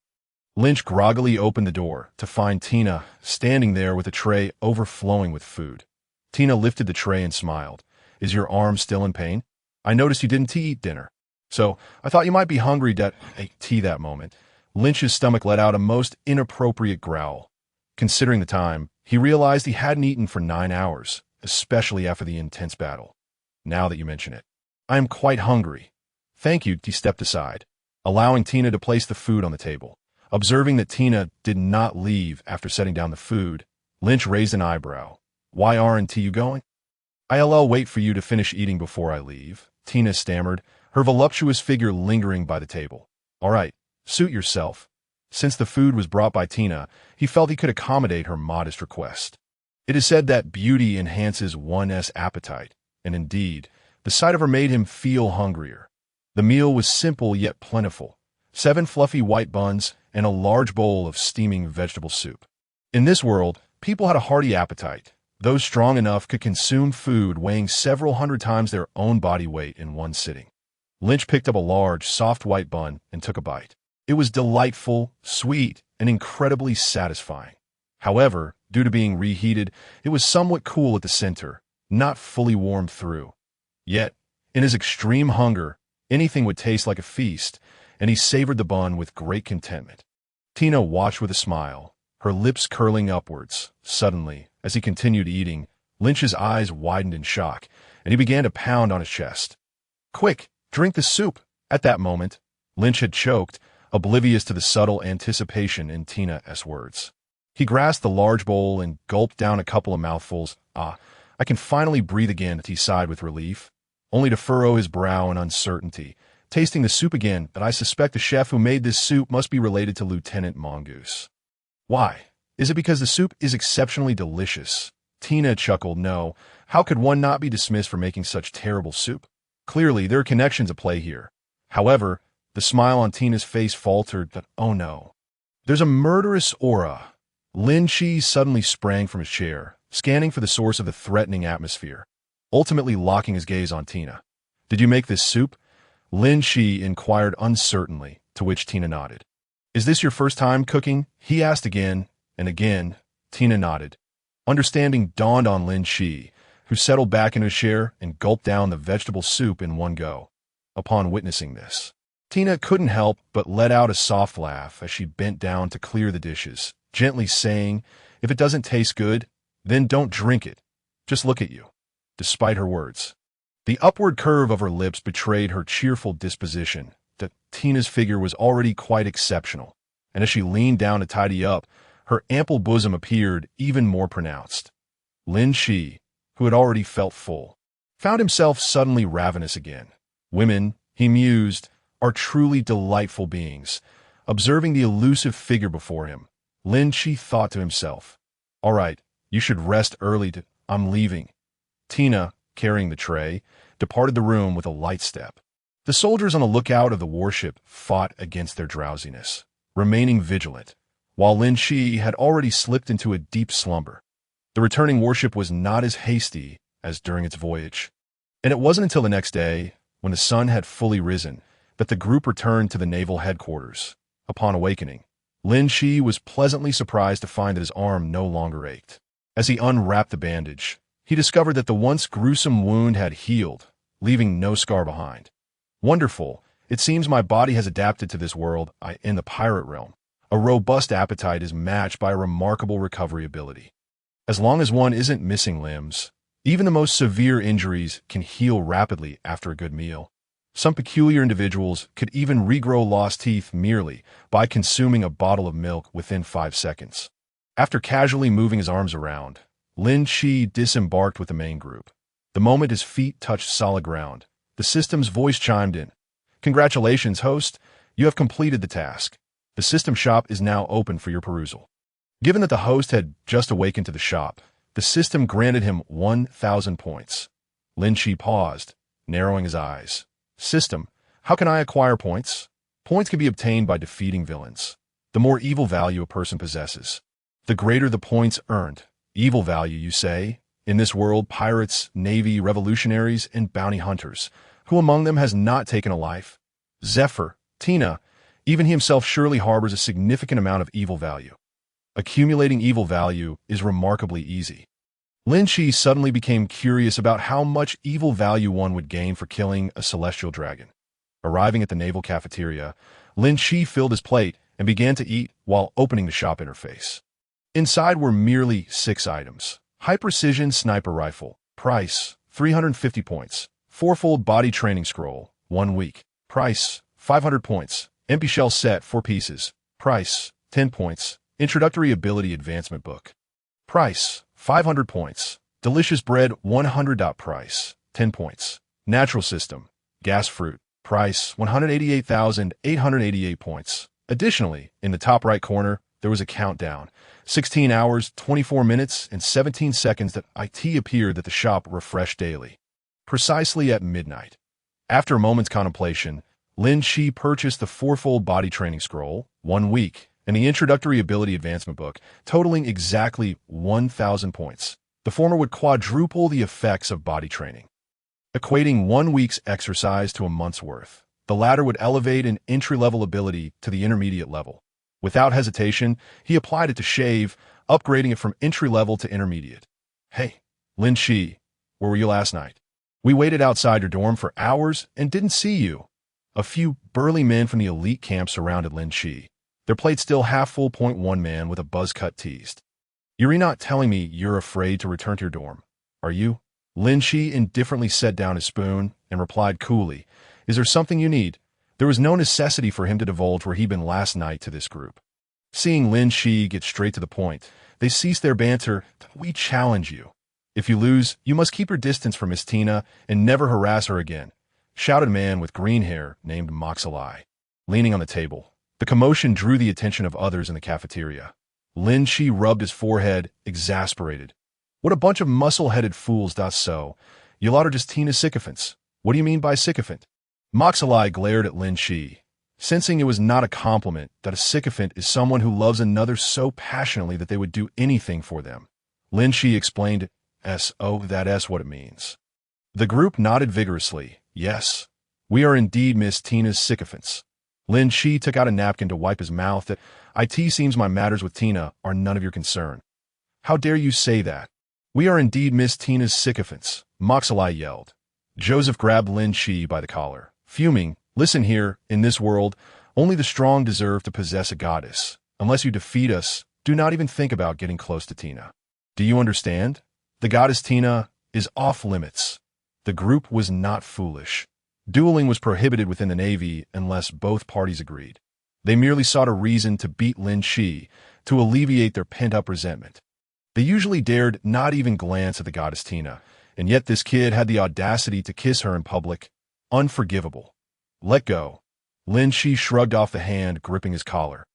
Lynch groggily opened the door to find Tina standing there with a tray overflowing with food. Tina lifted the tray and smiled. Is your arm still in pain? I noticed you didn't eat dinner, so I thought you might be hungry at tea that moment. Lynch's stomach let out a most inappropriate growl. Considering the time, he realized he hadn't eaten for 9 hours, especially after the intense battle. Now that you mention it, I am quite hungry. Thank you. He stepped aside, allowing Tina to place the food on the table. Observing that Tina did not leave after setting down the food, Lynch raised an eyebrow. Why aren't you going? I'll wait for you to finish eating before I leave, Tina stammered, her voluptuous figure lingering by the table. All right, suit yourself. Since the food was brought by Tina, he felt he could accommodate her modest request. It is said that beauty enhances one's appetite, and indeed, the sight of her made him feel hungrier. The meal was simple yet plentiful. 7 fluffy white buns and a large bowl of steaming vegetable soup. In this world, people had a hearty appetite. Those strong enough could consume food weighing several hundred times their own body weight in one sitting. Lynch picked up a large, soft white bun and took a bite. It was delightful, sweet, and incredibly satisfying. However, due to being reheated, it was somewhat cool at the center, not fully warmed through. Yet, in his extreme hunger, anything would taste like a feast, and he savored the bun with great contentment. Tina watched with a smile, her lips curling upwards. Suddenly, as he continued eating, Lynch's eyes widened in shock, and he began to pound on his chest. Quick, drink the soup! At that moment, Lynch had choked, oblivious to the subtle anticipation in Tina's words. He grasped the large bowl and gulped down a couple of mouthfuls. I can finally breathe again, he sighed with relief, only to furrow his brow in uncertainty, tasting the soup again, that I suspect the chef who made this soup must be related to Lieutenant Mongoose. Why? Is it because the soup is exceptionally delicious? Tina chuckled. No, how could one not be dismissed for making such terrible soup? Clearly, there are connections at play here. However, the smile on Tina's face faltered that, oh no. There's a murderous aura. Linqi suddenly sprang from his chair, scanning for the source of the threatening atmosphere, ultimately locking his gaze on Tina. Did you make this soup? Linqi inquired uncertainly, to which Tina nodded. Is this your first time cooking? He asked again, and again. Tina nodded. Understanding dawned on Linqi, who settled back into his chair and gulped down the vegetable soup in one go. Upon witnessing this, Tina couldn't help but let out a soft laugh as she bent down to clear the dishes, gently saying, if it doesn't taste good, then don't drink it. Just look at you. Despite her words, the upward curve of her lips betrayed her cheerful disposition. That Tina's figure was already quite exceptional, and as she leaned down to tidy up, her ample bosom appeared even more pronounced. Linqi, who had already felt full, found himself suddenly ravenous again. Women, he mused, are truly delightful beings. Observing the elusive figure before him, Linqi thought to himself, all right, you should rest early. I'm leaving. Tina, carrying the tray, departed the room with a light step. The soldiers on the lookout of the warship fought against their drowsiness, remaining vigilant, while Linqi had already slipped into a deep slumber. The returning warship was not as hasty as during its voyage, and it wasn't until the next day, when the sun had fully risen, that the group returned to the naval headquarters. Upon awakening, Linqi was pleasantly surprised to find that his arm no longer ached. As he unwrapped the bandage, he discovered that the once gruesome wound had healed, leaving no scar behind. Wonderful. It seems my body has adapted to this world in the pirate realm. A robust appetite is matched by a remarkable recovery ability. As long as one isn't missing limbs, even the most severe injuries can heal rapidly after a good meal. Some peculiar individuals could even regrow lost teeth merely by consuming a bottle of milk within 5 seconds. After casually moving his arms around, Linqi disembarked with the main group. The moment his feet touched solid ground, the system's voice chimed in. Congratulations, host. You have completed the task. The system shop is now open for your perusal. Given that the host had just awakened to the shop, the system granted him 1,000 points. Linqi paused, narrowing his eyes. System, how can I acquire points? Points can be obtained by defeating villains. The more evil value a person possesses, the greater the points earned. Evil value, you say? In this world, pirates, navy, revolutionaries, and bounty hunters. Who among them has not taken a life? Zephyr, Tina, even he himself surely harbors a significant amount of evil value. Accumulating evil value is remarkably easy. Linqi suddenly became curious about how much evil value one would gain for killing a celestial dragon. Arriving at the naval cafeteria, Linqi filled his plate and began to eat while opening the shop interface. Inside were merely 6 items. High-precision sniper rifle. Price, 350 points. 4-fold body training scroll. 1 week. Price, 500 points. Empty shell set, 4 pieces. Price, 10 points. Introductory ability advancement book. Price, 500 points. Delicious bread, 100. Price, 10 points. Natural system. Gas fruit. Price, 188,888 points. Additionally, in the top right corner, there was a countdown. 16 hours, 24 minutes, and 17 seconds that IT appeared that the shop refreshed daily. Precisely at midnight. After a moment's contemplation, Linqi purchased the 4-fold body training scroll, 1 week, and the introductory ability advancement book, totaling exactly 1,000 points. The former would quadruple the effects of body training, equating 1 week's exercise to a month's worth. The latter would elevate an entry-level ability to the intermediate level. Without hesitation, he applied it to shave, upgrading it from entry-level to intermediate. Hey, Linqi, where were you last night? We waited outside your dorm for hours and didn't see you. A few burly men from the elite camp surrounded Linqi, their plate still half full. One man with a buzz cut teased. You're not telling me you're afraid to return to your dorm, are you? Linqi indifferently set down his spoon and replied coolly, Is there something you need? There was no necessity for him to divulge where he'd been last night to this group. Seeing Linqi get straight to the point, they ceased their banter. We challenge you. If you lose, you must keep your distance from Miss Tina and never harass her again, shouted a man with green hair named Moxalai. Leaning on the table, the commotion drew the attention of others in the cafeteria. Linqi rubbed his forehead, exasperated. What a bunch of muscle-headed fools. So, you lot are just Tina's sycophants. What do you mean by sycophant? Moxalai glared at Linqi, sensing it was not a compliment that a sycophant is someone who loves another so passionately that they would do anything for them. Linqi explained, "Oh, that's what it means." The group nodded vigorously. Yes, we are indeed Miss Tina's sycophants. Linqi took out a napkin to wipe his mouth. It seems my matters with Tina are none of your concern. How dare you say that? We are indeed Miss Tina's sycophants, Moxalai yelled. Joseph grabbed Linqi by the collar, fuming. Listen here, in this world, only the strong deserve to possess a goddess. Unless you defeat us, do not even think about getting close to Tina. Do you understand? The goddess Tina is off limits. The group was not foolish. Dueling was prohibited within the Navy unless both parties agreed. They merely sought a reason to beat Linqi to alleviate their pent-up resentment. They usually dared not even glance at the goddess Tina, and yet this kid had the audacity to kiss her in public. Unforgivable. Let go. Linqi shrugged off the hand gripping his collar.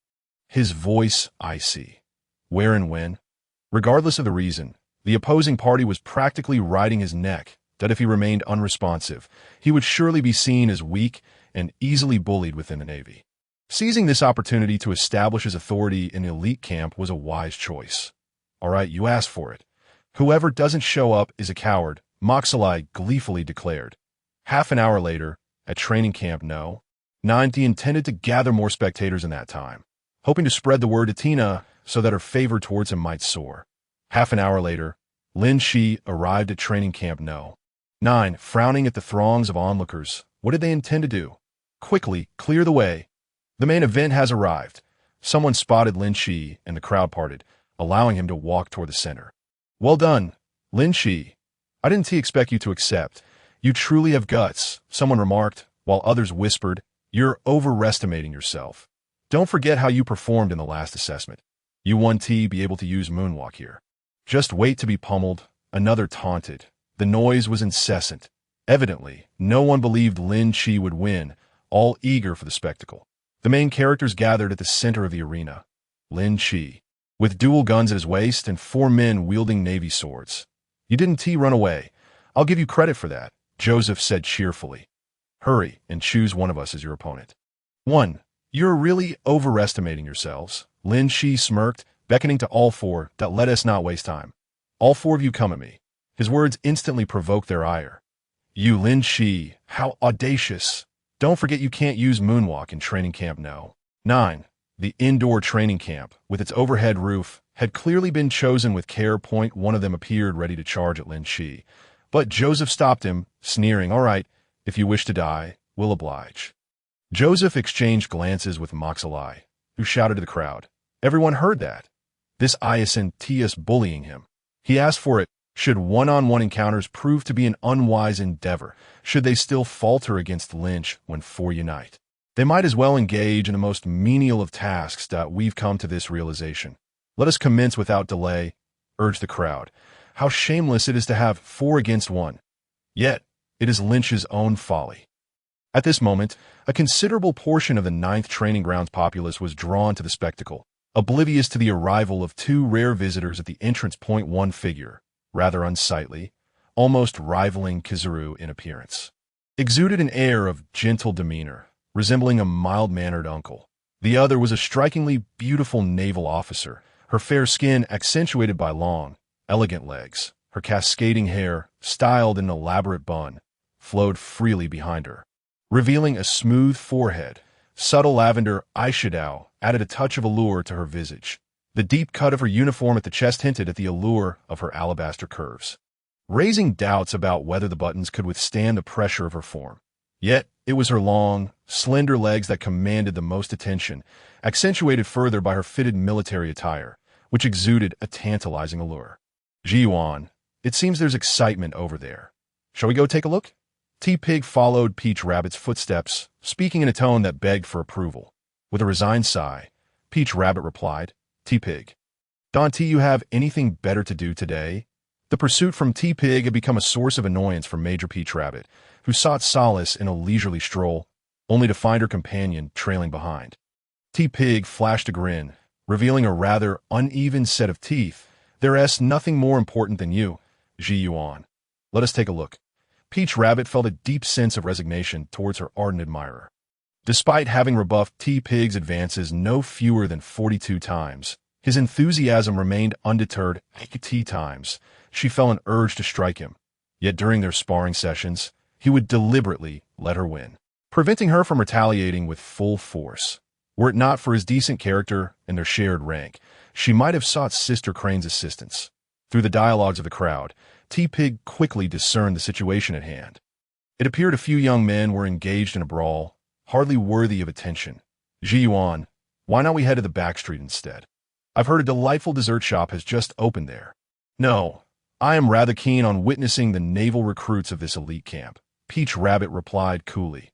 His voice icy. Where and when? Regardless of the reason, the opposing party was practically riding his neck that if he remained unresponsive, he would surely be seen as weak and easily bullied within the Navy. Seizing this opportunity to establish his authority in the elite camp was a wise choice. All right, you asked for it. Whoever doesn't show up is a coward, Moxalai gleefully declared. Half an hour later, at training camp No. 90 intended to gather more spectators in that time, hoping to spread the word to Tina so that her favor towards him might soar. Half an hour later, Linqi arrived at training camp No. 9, frowning at the throngs of onlookers. What did they intend to do? Quickly, clear the way. The main event has arrived. Someone spotted Linqi and the crowd parted, allowing him to walk toward the center. Well done, Linqi. I didn't expect you to accept. You truly have guts, someone remarked, while others whispered, you're overestimating yourself. Don't forget how you performed in the last assessment. You won't be able to use moonwalk here. Just wait to be pummeled, another taunted. The noise was incessant. Evidently, no one believed Linqi would win, all eager for the spectacle. The main characters gathered at the center of the arena. Linqi, with dual guns at his waist and 4 men wielding Navy swords. You didn't run away. I'll give you credit for that, Joseph said cheerfully. Hurry and choose one of us as your opponent. 1. You're really overestimating yourselves. Linqi smirked, beckoning to all 4 that let us not waste time. All 4 of you come at me. His words instantly provoked their ire. You Linqi, how audacious. Don't forget you can't use moonwalk in training camp No. 9. The indoor training camp, with its overhead roof, had clearly been chosen with care. One of them appeared ready to charge at Linqi, but Joseph stopped him, sneering, "All right, if you wish to die, we'll oblige." Joseph exchanged glances with Moxalai, who shouted to the crowd. Everyone heard that. This isn't bullying him. He asked for it. Should one-on-one encounters prove to be an unwise endeavor, should they still falter against Lynch when four unite, they might as well engage in the most menial of tasks. We've come to this realization. Let us commence without delay, urged the crowd. How shameless it is to have 4 against 1. Yet, it is Lynch's own folly. At this moment, a considerable portion of the 9th Training Grounds populace was drawn to the spectacle, oblivious to the arrival of 2 rare visitors at the entrance. One figure, rather unsightly, almost rivaling Kizaru in appearance, exuded an air of gentle demeanor, resembling a mild-mannered uncle. The other was a strikingly beautiful naval officer, her fair skin accentuated by long, elegant legs. Her cascading hair, styled in an elaborate bun, flowed freely behind her, revealing a smooth forehead. Subtle lavender eyeshadow added a touch of allure to her visage. The deep cut of her uniform at the chest hinted at the allure of her alabaster curves, raising doubts about whether the buttons could withstand the pressure of her form. Yet, it was her long, slender legs that commanded the most attention, accentuated further by her fitted military attire, which exuded a tantalizing allure. Ji-Yuan, it seems there's excitement over there. Shall we go take a look? T-Pig followed Peach Rabbit's footsteps, speaking in a tone that begged for approval. With a resigned sigh, Peach Rabbit replied, T-Pig, don't you have anything better to do today? The pursuit from T-Pig had become a source of annoyance for Major Peach Rabbit, who sought solace in a leisurely stroll, only to find her companion trailing behind. T-Pig flashed a grin, revealing a rather uneven set of teeth. There's nothing more important than you, Ji-Yuan. Let us take a look. Peach Rabbit felt a deep sense of resignation towards her ardent admirer. Despite having rebuffed T-Pig's advances no fewer than 42 times, his enthusiasm remained undeterred. 80 times, she felt an urge to strike him. Yet during their sparring sessions, he would deliberately let her win, preventing her from retaliating with full force. Were it not for his decent character and their shared rank, she might have sought Sister Crane's assistance. Through the dialogues of the crowd, T-Pig quickly discerned the situation at hand. It appeared a few young men were engaged in a brawl, hardly worthy of attention. Ji-Yuan, why not we head to the back street instead? I've heard a delightful dessert shop has just opened there. No, I am rather keen on witnessing the naval recruits of this elite camp, Peach Rabbit replied coolly.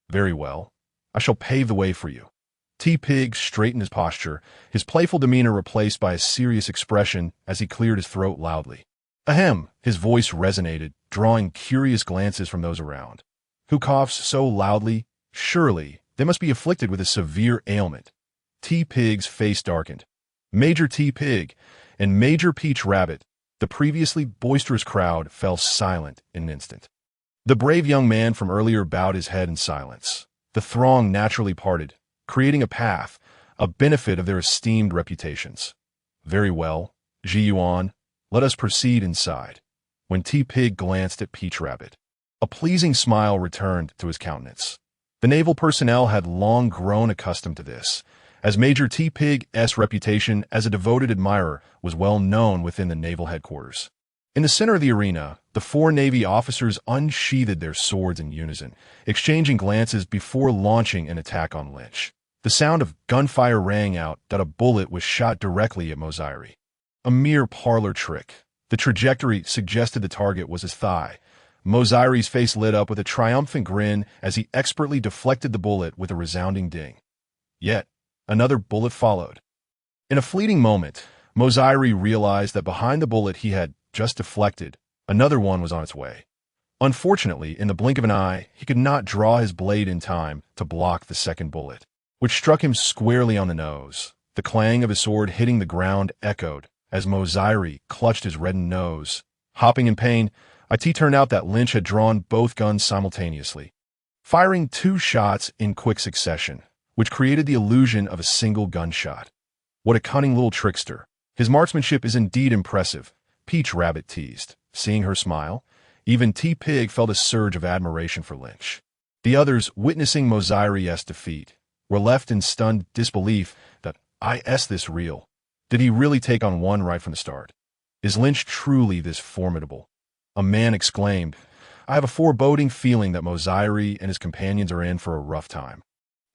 Very well, I shall pave the way for you. T-Pig straightened his posture, his playful demeanor replaced by a serious expression as he cleared his throat loudly. Ahem, his voice resonated, drawing curious glances from those around. Who coughs so loudly? Surely, they must be afflicted with a severe ailment. T-Pig's face darkened. Major T-Pig and Major Peach Rabbit, the previously boisterous crowd, fell silent in an instant. The brave young man from earlier bowed his head in silence. The throng naturally parted, creating a path, a benefit of their esteemed reputations. Very well, Ji-Yuan, let us proceed inside. When T-Pig glanced at Peach Rabbit, a pleasing smile returned to his countenance. The naval personnel had long grown accustomed to this, as Major T-Pig's reputation as a devoted admirer was well known within the naval headquarters. In the center of the arena, the 4 Navy officers unsheathed their swords in unison, exchanging glances before launching an attack on Lynch. The sound of gunfire rang out that a bullet was shot directly at Mozairi. A mere parlor trick. The trajectory suggested the target was his thigh. Mozairi's face lit up with a triumphant grin as he expertly deflected the bullet with a resounding ding. Yet, another bullet followed. In a fleeting moment, Mozairi realized that behind the bullet he had just deflected, another one was on its way. Unfortunately, in the blink of an eye, he could not draw his blade in time to block the second bullet, which struck him squarely on the nose. The clang of his sword hitting the ground echoed as Mozairi clutched his reddened nose. Hopping in pain, it turned out that Lynch had drawn both guns simultaneously, firing 2 shots in quick succession, which created the illusion of a single gunshot. What a cunning little trickster. His marksmanship is indeed impressive, Peach Rabbit teased. Seeing her smile, even T-Pig felt a surge of admiration for Lynch. The others, witnessing Mozairi's defeat, were left in stunned disbelief Is this real? Did he really take on one right from the start? Is Lynch truly this formidable? A man exclaimed, I have a foreboding feeling that Mozairi and his companions are in for a rough time.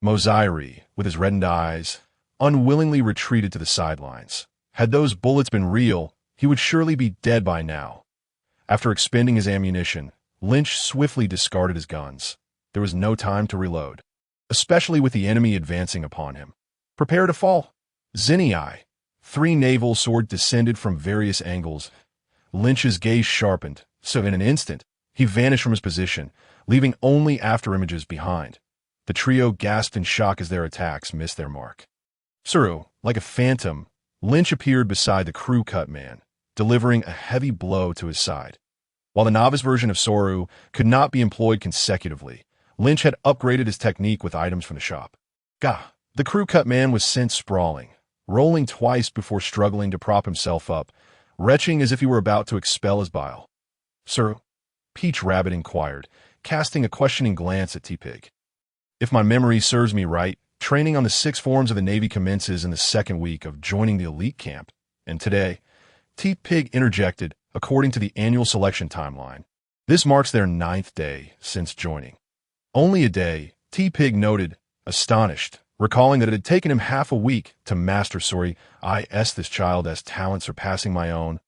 Mozairi, with his reddened eyes, unwillingly retreated to the sidelines. Had those bullets been real, he would surely be dead by now. After expending his ammunition, Lynch swiftly discarded his guns. There was no time to reload, especially with the enemy advancing upon him. Prepare to fall. Zinni. 3 naval swords descended from various angles. Lynch's gaze sharpened, so in an instant, he vanished from his position, leaving only afterimages behind. The trio gasped in shock as their attacks missed their mark. Suru, like a phantom, Lynch appeared beside the crew cut man, delivering a heavy blow to his side. While the novice version of Soru could not be employed consecutively, Lynch had upgraded his technique with items from the shop. Gah! The crew cut man was sent sprawling, rolling twice before struggling to prop himself up, retching as if he were about to expel his bile. Suru? Peach Rabbit inquired, casting a questioning glance at T-Pig. If my memory serves me right, training on the 6 forms of the Navy commences in the 2nd week of joining the elite camp, and today, T-Pig interjected, according to the annual selection timeline. This marks their 9th day since joining. Only a day, T-Pig noted, astonished, recalling that it had taken him half a week to master this child has talent surpassing my own.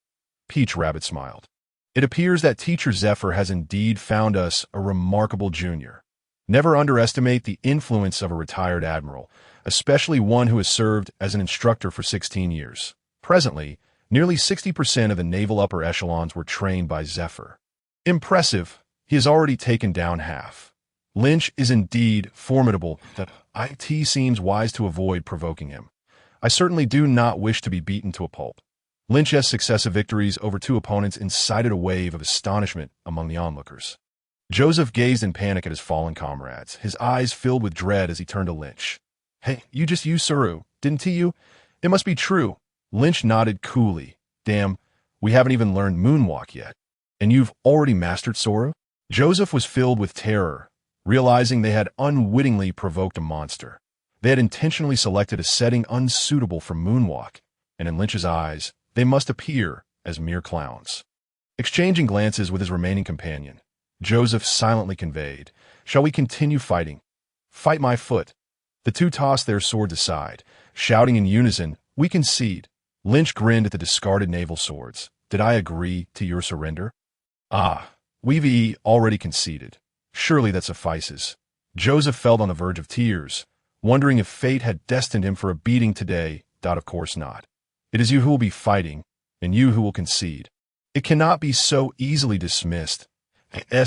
Peach Rabbit smiled. It appears that Teacher Zephyr has indeed found us a remarkable junior. Never underestimate the influence of a retired admiral, especially one who has served as an instructor for 16 years. Presently, nearly 60% of the naval upper echelons were trained by Zephyr. Impressive, he has already taken down half. Lynch is indeed formidable, that it seems wise to avoid provoking him. I certainly do not wish to be beaten to a pulp. Lynch's successive victories over 2 opponents incited a wave of astonishment among the onlookers. Joseph gazed in panic at his fallen comrades, his eyes filled with dread as he turned to Lynch. Hey, you just used Suru, didn't you? It must be true. Lynch nodded coolly. Damn, we haven't even learned Moonwalk yet. And you've already mastered Suru? Joseph was filled with terror, realizing they had unwittingly provoked a monster. They had intentionally selected a setting unsuitable for Moonwalk, and in Lynch's eyes, they must appear as mere clowns. Exchanging glances with his remaining companion, Joseph silently conveyed, Shall we continue fighting? Fight my foot. The 2 tossed their swords aside, shouting in unison, We concede. Lynch grinned at the discarded naval swords. Did I agree to your surrender? We've already conceded. Surely that suffices. Joseph felt on the verge of tears, wondering if fate had destined him for a beating today. Of course not. It is you who will be fighting, and you who will concede. It cannot be so easily dismissed.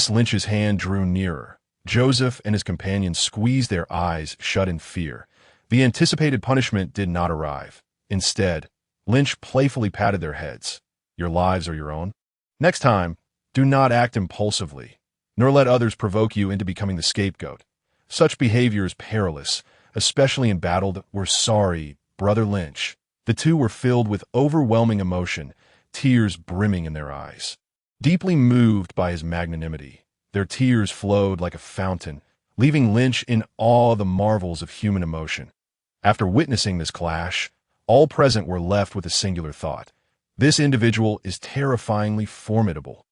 Lynch's hand drew nearer. Joseph and his companions squeezed their eyes shut in fear. The anticipated punishment did not arrive. Instead, Lynch playfully patted their heads. Your lives are your own. Next time, do not act impulsively, nor let others provoke you into becoming the scapegoat. Such behavior is perilous, especially in battle. We're sorry, Brother Lynch. The 2 were filled with overwhelming emotion, tears brimming in their eyes. Deeply moved by his magnanimity, their tears flowed like a fountain, leaving Lynch in awe of the marvels of human emotion. After witnessing this clash, all present were left with a singular thought. This individual is terrifyingly formidable.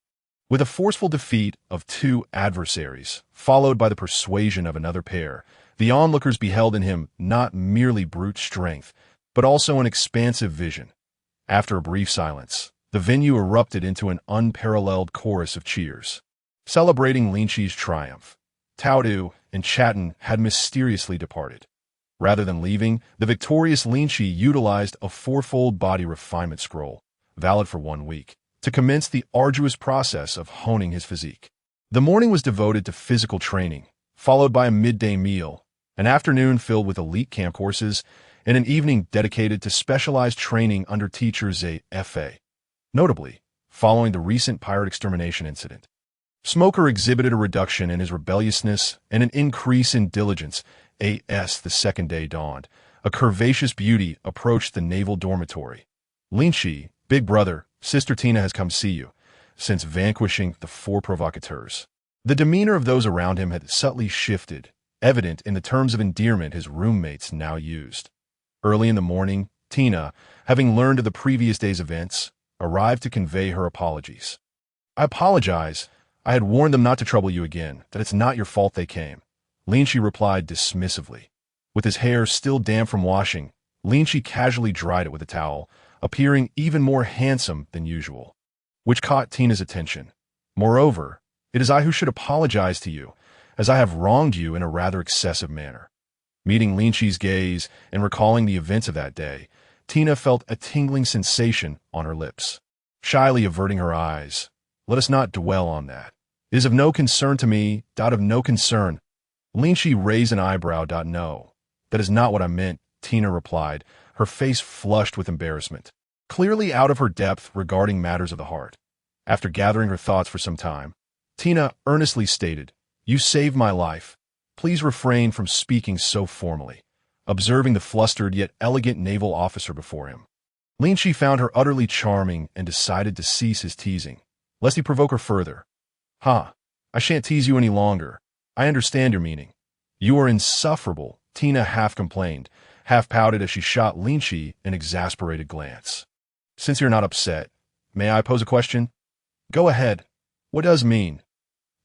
With a forceful defeat of 2 adversaries, followed by the persuasion of another pair, the onlookers beheld in him not merely brute strength, but also an expansive vision. After a brief silence, the venue erupted into an unparalleled chorus of cheers. Celebrating Linqi's triumph, Taudu and Chatten had mysteriously departed. Rather than leaving, the victorious Linqi utilized a 4-fold body refinement scroll, valid for 1 week, to commence the arduous process of honing his physique. The morning was devoted to physical training, followed by a midday meal, an afternoon filled with elite camp courses, and an evening dedicated to specialized training under Teacher Zephyr. Notably, following the recent pirate extermination incident, Smoker exhibited a reduction in his rebelliousness and an increase in diligence. The 2nd day dawned. A curvaceous beauty approached the naval dormitory. Linqi, big brother, Sister Tina has come see you, since vanquishing the 4 provocateurs. The demeanor of those around him had subtly shifted, evident in the terms of endearment his roommates now used. Early in the morning, Tina, having learned of the previous day's events, arrived to convey her apologies. I apologize. I had warned them not to trouble you again, that it's not your fault they came. Linqi replied dismissively. With his hair still damp from washing, Linqi casually dried it with a towel, appearing even more handsome than usual, which caught Tina's attention. Moreover, it is I who should apologize to you, as I have wronged you in a rather excessive manner. Meeting Linqi's gaze and recalling the events of that day, Tina felt a tingling sensation on her lips. Shyly averting her eyes, let us not dwell on that. It is of no concern to me, of no concern. Linqi raised an eyebrow. No, that is not what I meant, Tina replied, her face flushed with embarrassment, clearly out of her depth regarding matters of the heart. After gathering her thoughts for some time, Tina earnestly stated, You saved my life. Please refrain from speaking so formally, observing the flustered yet elegant naval officer before him. Linqi found her utterly charming and decided to cease his teasing, lest he provoke her further. I shan't tease you any longer. I understand your meaning. You are insufferable, Tina half complained, half pouted as she shot Linqi an exasperated glance. Since you're not upset, may I pose a question? Go ahead. What does mean?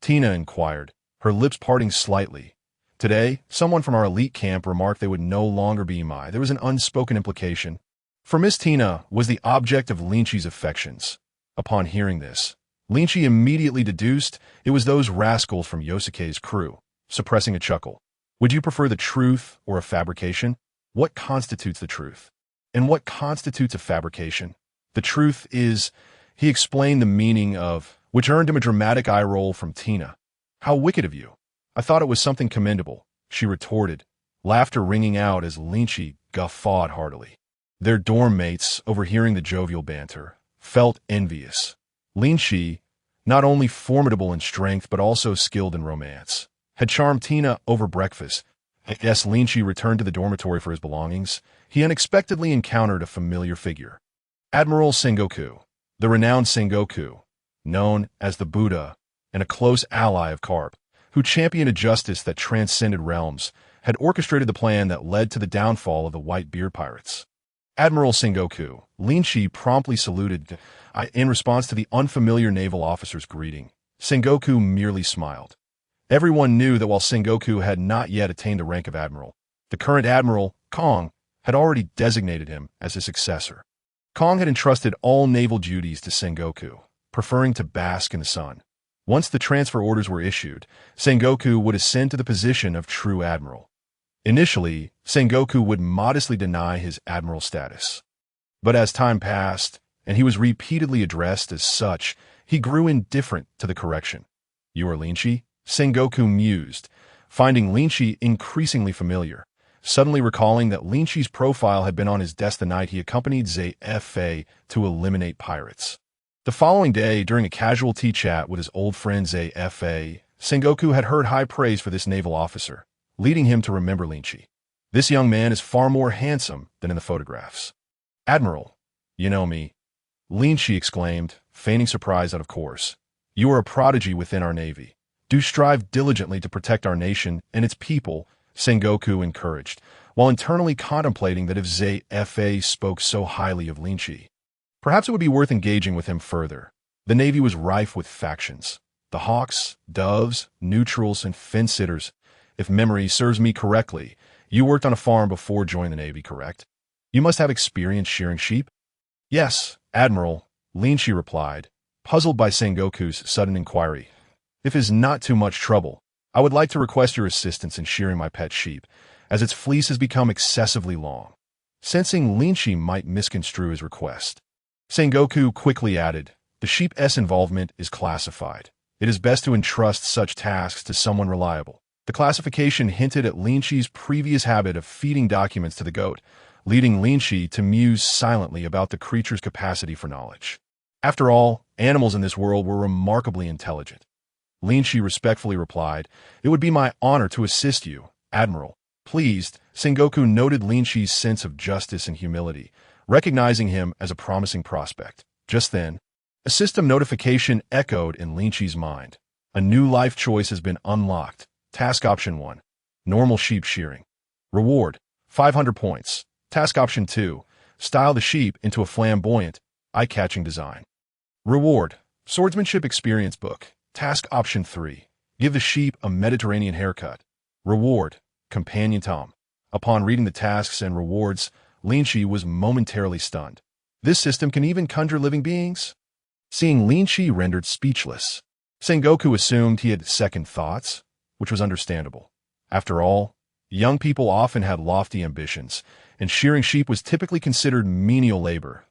Tina inquired, her lips parting slightly. Today, someone from our elite camp remarked they would no longer be my. There was an unspoken implication. For Miss Tina was the object of Linqi's affections. Upon hearing this, Linqi immediately deduced it was those rascals from Yosuke's crew, suppressing a chuckle. Would you prefer the truth or a fabrication? What constitutes the truth? And what constitutes a fabrication? The truth is, he explained the meaning of, which earned him a dramatic eye roll from Tina. How wicked of you. I thought it was something commendable, she retorted, laughter ringing out as Linqi guffawed heartily. Their dorm mates, overhearing the jovial banter, felt envious. Linqi, not only formidable in strength but also skilled in romance, had charmed Tina over breakfast. As Linqi returned to the dormitory for his belongings, he unexpectedly encountered a familiar figure. Admiral Sengoku, the renowned Sengoku, known as the Buddha and a close ally of Carp, who championed a justice that transcended realms, had orchestrated the plan that led to the downfall of the Whitebeard pirates. Admiral Sengoku, Linqi promptly saluted. In response to the unfamiliar naval officer's greeting, Sengoku merely smiled. Everyone knew that while Sengoku had not yet attained the rank of admiral, the current admiral, Kong, had already designated him as his successor. Kong had entrusted all naval duties to Sengoku, preferring to bask in the sun. Once the transfer orders were issued, Sengoku would ascend to the position of true admiral. Initially, Sengoku would modestly deny his admiral status. But as time passed, and he was repeatedly addressed as such, he grew indifferent to the correction. You are Linqi? Sengoku mused, finding Linqi increasingly familiar, suddenly recalling that Linqi's profile had been on his desk the night he accompanied Zephyr to eliminate pirates. The following day, during a casual tea chat with his old friend Zephyr, Sengoku had heard high praise for this naval officer, leading him to remember Linqi. This young man is far more handsome than in the photographs. Admiral, you know me. Linqi exclaimed, feigning surprise out of course. You are a prodigy within our navy. Do strive diligently to protect our nation and its people, Sengoku encouraged, while internally contemplating that if Zephyr spoke so highly of Linqi, perhaps it would be worth engaging with him further. The navy was rife with factions. The hawks, doves, neutrals, and fence-sitters. If memory serves me correctly, you worked on a farm before joining the navy, correct? You must have experience shearing sheep? Yes, Admiral, Linqi replied, puzzled by Sengoku's sudden inquiry. If it is not too much trouble, I would like to request your assistance in shearing my pet sheep, as its fleece has become excessively long. Sensing Linqi might misconstrue his request, Sengoku quickly added, the sheep's involvement is classified. It is best to entrust such tasks to someone reliable. The classification hinted at Linqi's previous habit of feeding documents to the goat, leading Linqi to muse silently about the creature's capacity for knowledge. After all, animals in this world were remarkably intelligent. Linqi respectfully replied, it would be my honor to assist you, Admiral. Pleased, Sengoku noted Linqi's sense of justice and humility, recognizing him as a promising prospect. Just then, a system notification echoed in Linqi's mind. A new life choice has been unlocked. Task Option 1. Normal sheep shearing. Reward, 500 points. Task Option 2. Style the sheep into a flamboyant, eye-catching design. Reward. Swordsmanship Experience Book. Task Option 3. Give the sheep a Mediterranean haircut. Reward. Companion Tom. Upon reading the tasks and rewards, Linqi was momentarily stunned. This system can even conjure living beings? Seeing Linqi rendered speechless, Sengoku assumed he had second thoughts, which was understandable. After all, young people often had lofty ambitions, and shearing sheep was typically considered menial labor.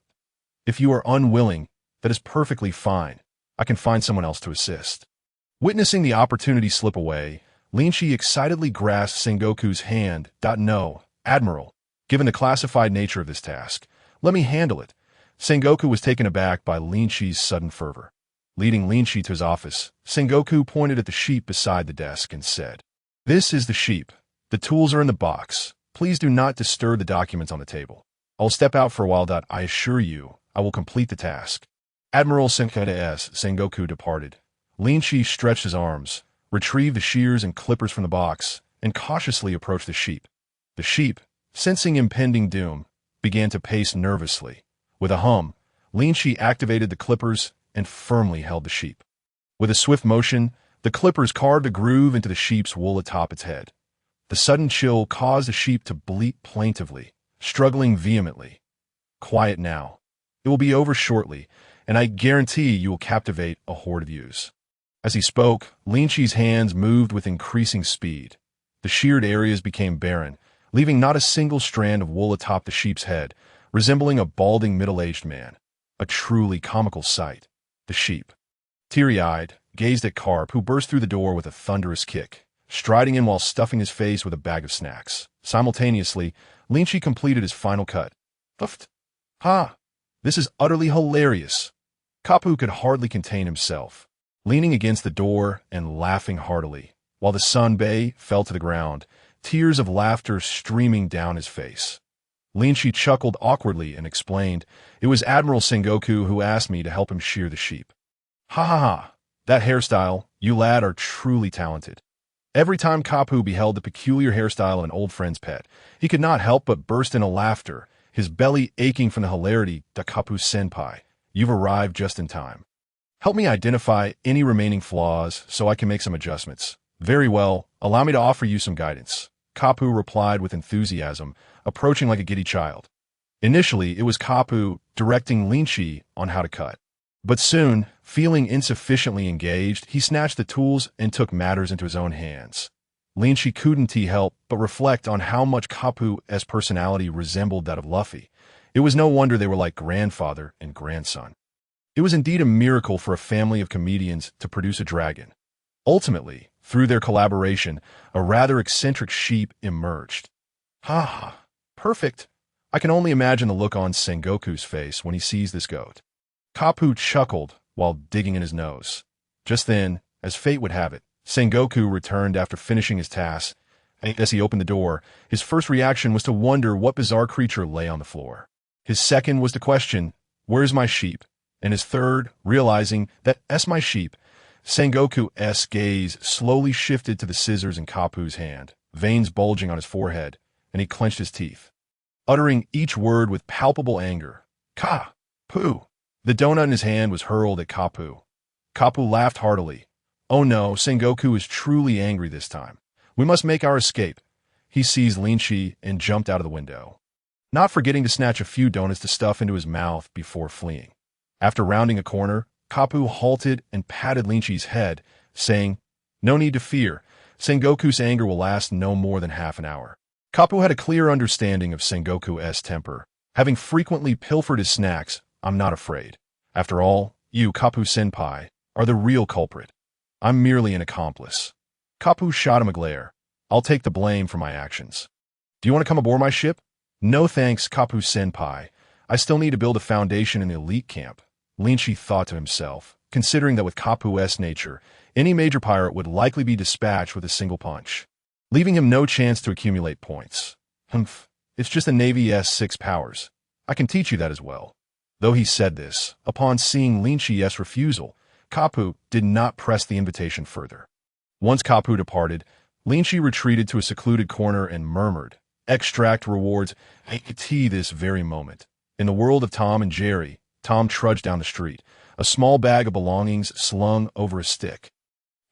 If you are unwilling, that is perfectly fine. I can find someone else to assist. Witnessing the opportunity slip away, Linqi excitedly grasped Sengoku's hand. No, Admiral, given the classified nature of this task, let me handle it. Sengoku was taken aback by Linqi's sudden fervor. Leading Linqi to his office, Sengoku pointed at the sheep beside the desk and said, "This is the sheep. The tools are in the box. Please do not disturb the documents on the table. I'll step out for a while. I assure you, I will complete the task." Admiral Sengoku departed. Linqi stretched his arms, retrieved the shears and clippers from the box, and cautiously approached the sheep. The sheep, sensing impending doom, began to pace nervously. With a hum, Linqi activated the clippers and firmly held the sheep. With a swift motion, the clippers carved a groove into the sheep's wool atop its head. The sudden chill caused the sheep to bleat plaintively, struggling vehemently. "Quiet now. It will be over shortly, and I guarantee you will captivate a horde of ewes." As he spoke, Linqi's hands moved with increasing speed. The sheared areas became barren, leaving not a single strand of wool atop the sheep's head, resembling a balding middle-aged man. A truly comical sight. The sheep, teary-eyed, gazed at Carp, who burst through the door with a thunderous kick, striding in while stuffing his face with a bag of snacks. Simultaneously, Linqi completed his final cut. "Uffed. Ha! This is utterly hilarious." Kapu could hardly contain himself, leaning against the door and laughing heartily, while the sunbae fell to the ground, tears of laughter streaming down his face. Linqi chuckled awkwardly and explained, "It was Admiral Sengoku who asked me to help him shear the sheep." "Ha ha ha! That hairstyle, you lad are truly talented." Every time Kapu beheld the peculiar hairstyle of an old friend's pet, he could not help but burst into laughter, his belly aching from the hilarity. "Kapu-senpai, you've arrived just in time. Help me identify any remaining flaws so I can make some adjustments." "Very well, allow me to offer you some guidance," Kapu replied with enthusiasm, approaching like a giddy child. Initially, it was Kapu directing Linqi on how to cut. But soon, feeling insufficiently engaged, he snatched the tools and took matters into his own hands. Linqi couldn't help but reflect on how much Kapu's personality resembled that of Luffy. It was no wonder they were like grandfather and grandson. It was indeed a miracle for a family of comedians to produce a dragon. Ultimately, through their collaboration, a rather eccentric sheep emerged. "Ha! Perfect! I can only imagine the look on Sengoku's face when he sees this goat." Kapu chuckled while digging in his nose. Just then, as fate would have it, Sengoku returned after finishing his task. As he opened the door, his first reaction was to wonder what bizarre creature lay on the floor. His second was to question, "Where's my sheep?" And his third, realizing that "S my sheep," Sengoku's gaze slowly shifted to the scissors in Kapu's hand, veins bulging on his forehead, and he clenched his teeth, uttering each word with palpable anger. "Ka-pu!" The donut in his hand was hurled at Kapu. Kapu laughed heartily. "Oh no, Sengoku is truly angry this time. We must make our escape." He seized Linqi and jumped out of the window, not forgetting to snatch a few donuts to stuff into his mouth before fleeing. After rounding a corner, Kapu halted and patted Linqi's head, saying, "No need to fear. Sengoku's anger will last no more than half an hour." Kapu had a clear understanding of Sengoku's temper. Having frequently pilfered his snacks, "I'm not afraid. After all, you, Kapu-senpai, are the real culprit. I'm merely an accomplice." Kapu shot him a glare. "I'll take the blame for my actions. Do you want to come aboard my ship?" "No thanks, Kapu-senpai. I still need to build a foundation in the elite camp," Linqi thought to himself, considering that with Kapu's nature, any major pirate would likely be dispatched with a single punch, leaving him no chance to accumulate points. It's just the Navy's 6 powers. I can teach you that as well." Though he said this, upon seeing Linqi's refusal, Kapu did not press the invitation further. Once Kapu departed, Linqi retreated to a secluded corner and murmured, Extract rewards AT this very moment. In the world of Tom and Jerry, Tom trudged down the street, a small bag of belongings slung over a stick.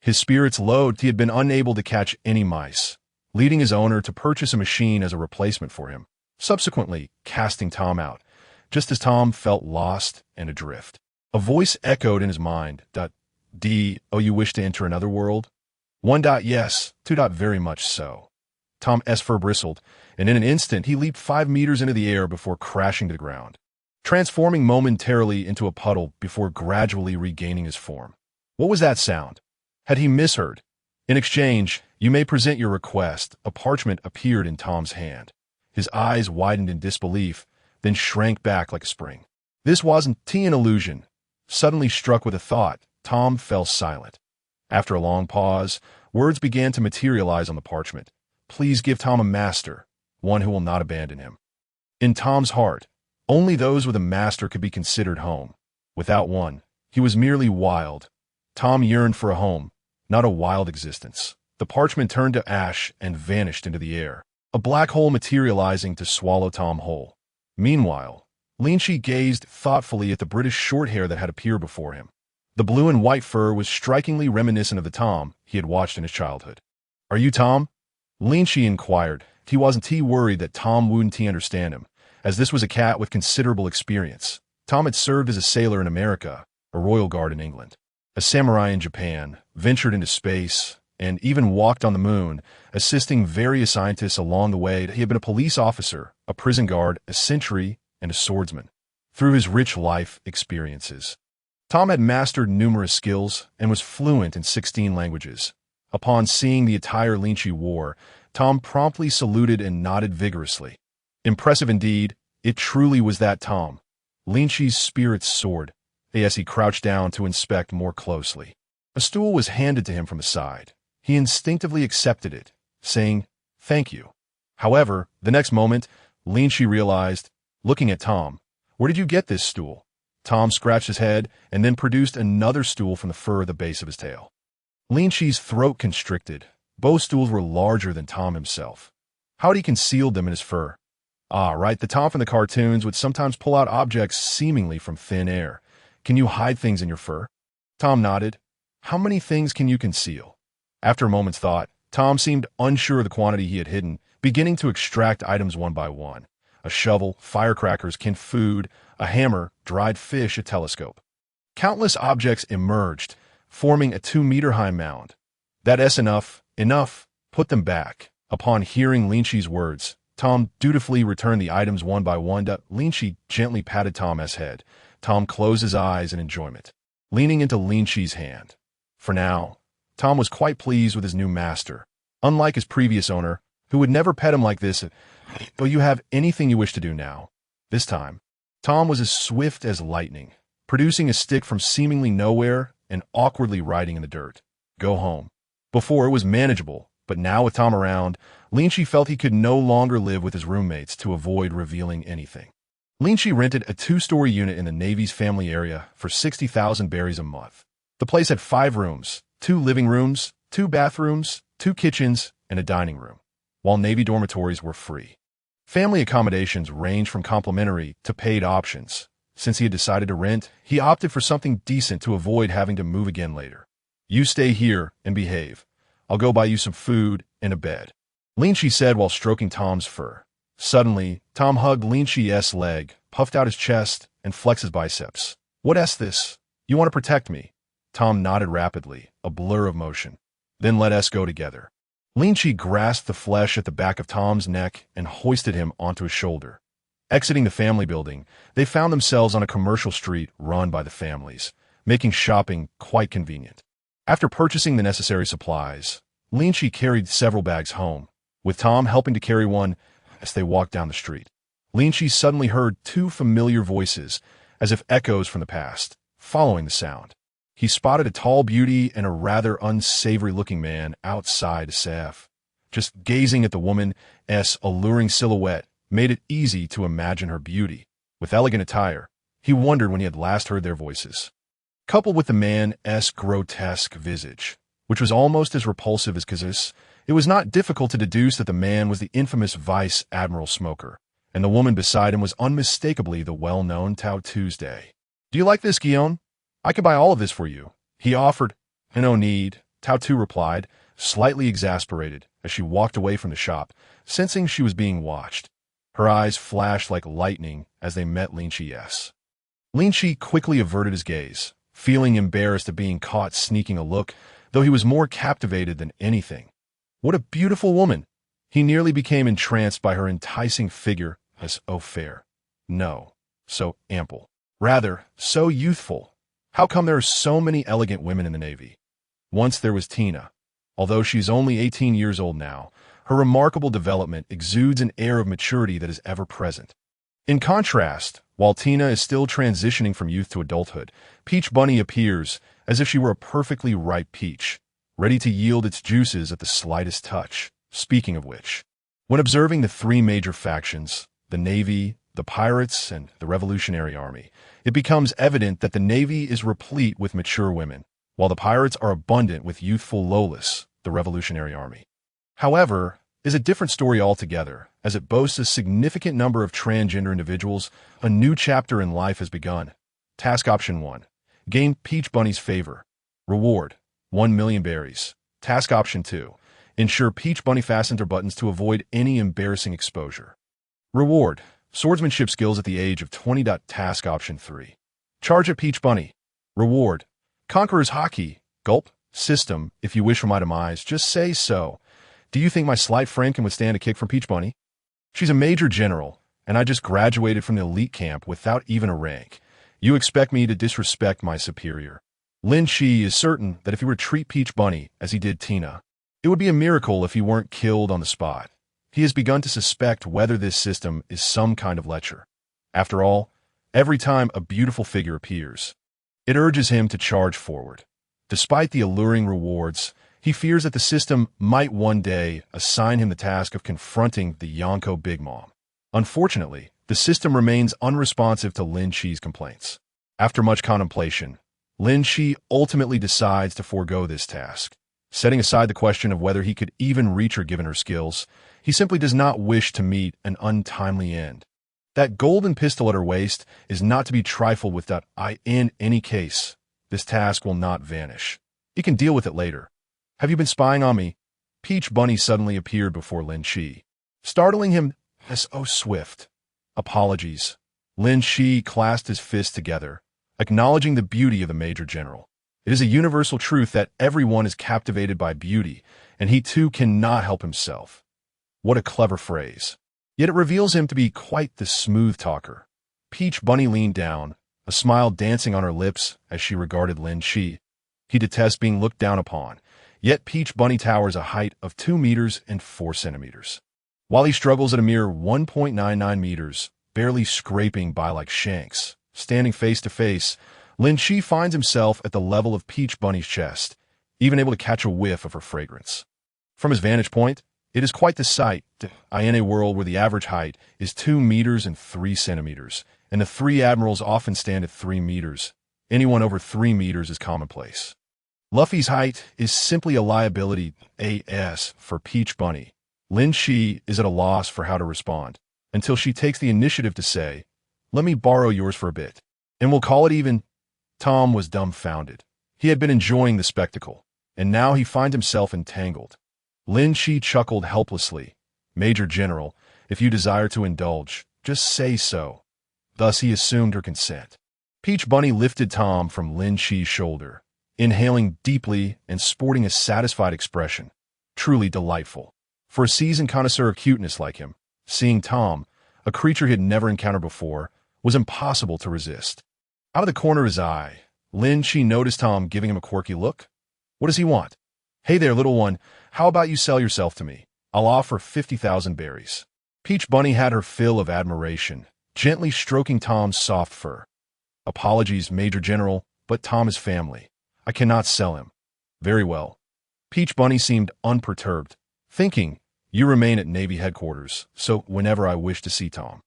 His spirits low, he had been unable to catch any mice, leading his owner to purchase a machine as a replacement for him, subsequently casting Tom out, just as Tom felt lost and adrift. A voice echoed in his mind. D, oh, you wish to enter another world? 1. Yes, 2. Very much so. Tom's fur bristled, and in an instant he leaped 5 meters into the air before crashing to the ground, transforming momentarily into a puddle before gradually regaining his form. What was that sound? Had he misheard? In exchange, you may present your request. A parchment appeared in Tom's hand. His eyes widened in disbelief, then shrank back like a spring. This wasn't an illusion. Suddenly struck with a thought, Tom fell silent. After a long pause, words began to materialize on the parchment. Please give Tom a master, one who will not abandon him. In Tom's heart, only those with a master could be considered home. Without one, he was merely wild. Tom yearned for a home, not a wild existence. The parchment turned to ash and vanished into the air, a black hole materializing to swallow Tom whole. Meanwhile, Linqi gazed thoughtfully at the British short hair that had appeared before him. The blue and white fur was strikingly reminiscent of the Tom he had watched in his childhood. Are you Tom? Linqi inquired. He wasn't worried that Tom wouldn't understand him, as this was a cat with considerable experience. Tom had served as a sailor in America, a royal guard in England, a samurai in Japan, ventured into space, and even walked on the moon, assisting various scientists along the way. He had been a police officer, a prison guard, a sentry, and a swordsman. Through his rich life experiences, Tom had mastered numerous skills and was fluent in 16 languages. Upon seeing the attire Linqi wore, Tom promptly saluted and nodded vigorously. Impressive indeed, it truly was that Tom. Linqi's spirits soared, as he crouched down to inspect more closely. A stool was handed to him from the side. He instinctively accepted it, saying, "Thank you." However, the next moment, Linqi realized, looking at Tom, "Where did you get this stool?" Tom scratched his head and then produced another stool from the fur at the base of his tail. Linqi's throat constricted. Both stools were larger than Tom himself. How had he concealed them in his fur? Ah, right, the Tom from the cartoons would sometimes pull out objects seemingly from thin air. Can you hide things in your fur? Tom nodded. How many things can you conceal? After a moment's thought, Tom seemed unsure of the quantity he had hidden, beginning to extract items one by one. A shovel, firecrackers, canned food, a hammer, dried fish, a telescope. Countless objects emerged, forming a 2-meter-high mound. That's enough, put them back. Upon hearing Linqi's words, Tom dutifully returned the items one by one. Linqi gently patted Tom's head. Tom closed his eyes in enjoyment, leaning into Linqi's hand. For now, Tom was quite pleased with his new master. Unlike his previous owner, who would never pet him like this, "Oh, you have anything you wish to do now?" This time, Tom was as swift as lightning, producing a stick from seemingly nowhere and awkwardly riding in the dirt. Go home. Before, it was manageable, but now with Tom around, Linqi felt he could no longer live with his roommates to avoid revealing anything. Linqi rented a 2-story unit in the Navy's family area for 60,000 berries a month. The place had 5 rooms, 2 living rooms, 2 bathrooms, 2 kitchens, and a dining room, while Navy dormitories were free. Family accommodations ranged from complimentary to paid options. Since he had decided to rent, he opted for something decent to avoid having to move again later. You stay here and behave. I'll go buy you some food and a bed, Linqi said while stroking Tom's fur. Suddenly, Tom hugged Linqi's leg, puffed out his chest, and flexed his biceps. What's this? You want to protect me? Tom nodded rapidly, a blur of motion. Then let us go together. Linqi grasped the flesh at the back of Tom's neck and hoisted him onto his shoulder. Exiting the family building, they found themselves on a commercial street run by the families, making shopping quite convenient. After purchasing the necessary supplies, Linqi carried several bags home, with Tom helping to carry one as they walked down the street. Linqi suddenly heard 2 familiar voices, as if echoes from the past, following the sound. He spotted a tall beauty and a rather unsavory-looking man outside a Zephyr. Just gazing at the woman's alluring silhouette made it easy to imagine her beauty. With elegant attire, he wondered when he had last heard their voices. Coupled with the man's grotesque visage, which was almost as repulsive as Kaz's, It was not difficult to deduce that the man was the infamous Vice Admiral Smoker, and the woman beside him was unmistakably the well-known Tao Tuesday. "Do you like this, Guillaume? I could buy all of this for you," he offered. "No need," Tao Tu replied, slightly exasperated as she walked away from the shop, sensing she was being watched. Her eyes flashed like lightning as they met Linqi's. Linqi quickly averted his gaze, feeling embarrassed at being caught sneaking a look, though he was more captivated than anything. What a beautiful woman! He nearly became entranced by her enticing figure as fair. No, so ample. Rather, so youthful. How come there are so many elegant women in the Navy? Once there was Tina. Although she's only 18 years old now, her remarkable development exudes an air of maturity that is ever present. In contrast, while Tina is still transitioning from youth to adulthood, Peach Bunny appears as if she were a perfectly ripe peach, ready to yield its juices at the slightest touch. Speaking of which, when observing the three major factions, the Navy, the Pirates, and the Revolutionary Army, it becomes evident that the Navy is replete with mature women, while the Pirates are abundant with youthful Lolas, the Revolutionary Army. However, is a different story altogether, as it boasts a significant number of transgender individuals. A new chapter in life has begun. Task Option 1. Gain Peach Bunny's favor. Reward: 1 million berries. Task Option 2. Ensure Peach Bunny fastens her buttons to avoid any embarrassing exposure. Reward: swordsmanship skills at the age of 20. Task Option 3. Charge at Peach Bunny. Reward: Conqueror's Haki. Gulp. System: if you wish for my demise, just say so. Do you think my slight friend can withstand a kick from Peach Bunny? She's a major general, and I just graduated from the elite camp without even a rank. You expect me to disrespect my superior? Linqi is certain that if he were to treat Peach Bunny as he did Tina, it would be a miracle if he weren't killed on the spot. He has begun to suspect whether this system is some kind of lecher. After all, every time a beautiful figure appears, it urges him to charge forward. Despite the alluring rewards, he fears that the system might one day assign him the task of confronting the Yonko Big Mom. Unfortunately, the system remains unresponsive to Linqi's complaints. After much contemplation, Linqi ultimately decides to forego this task. Setting aside the question of whether he could even reach her given her skills, he simply does not wish to meet an untimely end. That golden pistol at her waist is not to be trifled with. In any case, this task will not vanish. He can deal with it later. Have you been spying on me? Peach Bunny suddenly appeared before Linqi, startling him as swift. Apologies. Linqi clasped his fists together, acknowledging the beauty of the Major General. It is a universal truth that everyone is captivated by beauty, and he too cannot help himself. What a clever phrase. Yet it reveals him to be quite the smooth talker. Peach Bunny leaned down, a smile dancing on her lips as she regarded Linqi. He detests being looked down upon, yet Peach Bunny towers a height of 2 meters and 4 centimeters. While he struggles at a mere 1.99 meters, barely scraping by like shanks, standing face to face, Linqi finds himself at the level of Peach Bunny's chest, even able to catch a whiff of her fragrance. From his vantage point, it is quite the sight in a world where the average height is 2 meters and 3 centimeters, and the three admirals often stand at 3 meters. Anyone over 3 meters is commonplace. Luffy's height is simply a liability for Peach Bunny. Linqi is at a loss for how to respond, until she takes the initiative to say, "Let me borrow yours for a bit, and we'll call it even." Tom was dumbfounded. He had been enjoying the spectacle, and now he finds himself entangled. Linqi chuckled helplessly. "Major General, if you desire to indulge, just say so." Thus he assumed her consent. Peach Bunny lifted Tom from Linqi's shoulder, inhaling deeply and sporting a satisfied expression. Truly delightful. For a seasoned connoisseur of cuteness like him, seeing Tom, a creature he had never encountered before, was impossible to resist. Out of the corner of his eye, Linqi noticed Tom giving him a quirky look. What does he want? "Hey there, little one, how about you sell yourself to me? I'll offer 50,000 berries. Peach Bunny had her fill of admiration, gently stroking Tom's soft fur. "Apologies, Major General, but Tom is family. I cannot sell him." "Very well." Peach Bunny seemed unperturbed, thinking, "You remain at Navy headquarters, so whenever I wish to see Tom,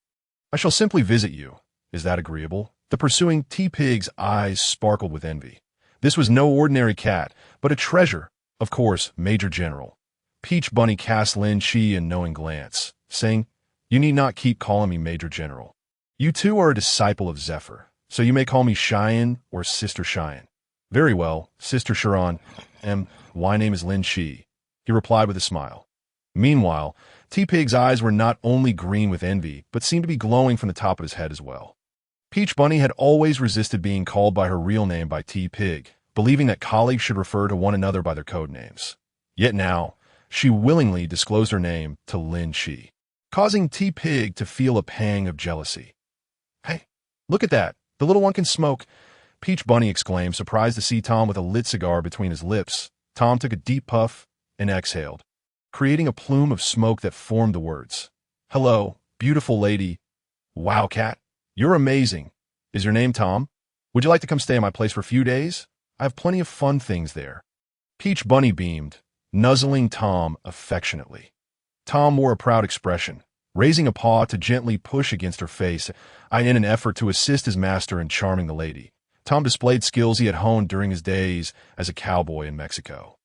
I shall simply visit you. Is that agreeable?" The pursuing T-Pig's eyes sparkled with envy. This was no ordinary cat, but a treasure. "Of course, Major General." Peach Bunny cast Linqi a knowing glance, saying, "You need not keep calling me Major General. You too are a disciple of Zephyr, so you may call me Cheyenne or Sister Cheyenne." "Very well, Sister Sharon, my name is Linqi," he replied with a smile. Meanwhile, T-Pig's eyes were not only green with envy, but seemed to be glowing from the top of his head as well. Peach Bunny had always resisted being called by her real name by T-Pig, believing that colleagues should refer to one another by their code names. Yet now, she willingly disclosed her name to Linqi, causing T-Pig to feel a pang of jealousy. "Hey, look at that. The little one can smoke," Peach Bunny exclaimed, surprised to see Tom with a lit cigar between his lips. Tom took a deep puff and exhaled, creating a plume of smoke that formed the words, "Hello, beautiful lady. Wow, cat. You're amazing. Is your name Tom? Would you like to come stay at my place for a few days? I have plenty of fun things there." Peach Bunny beamed, nuzzling Tom affectionately. Tom wore a proud expression, raising a paw to gently push against her face, in an effort to assist his master in charming the lady. Tom displayed skills he had honed during his days as a cowboy in Mexico,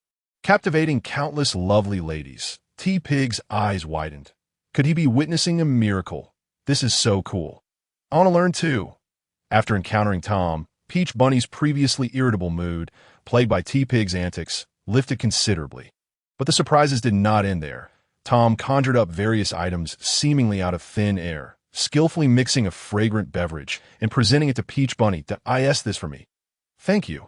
captivating countless lovely ladies. T-Pig's eyes widened. Could he be witnessing a miracle? This is so cool. I want to learn too. After encountering Tom, Peach Bunny's previously irritable mood, plagued by T-Pig's antics, lifted considerably. But the surprises did not end there. Tom conjured up various items seemingly out of thin air, skillfully mixing a fragrant beverage and presenting it to Peach Bunny. "I asked this for me." "Thank you."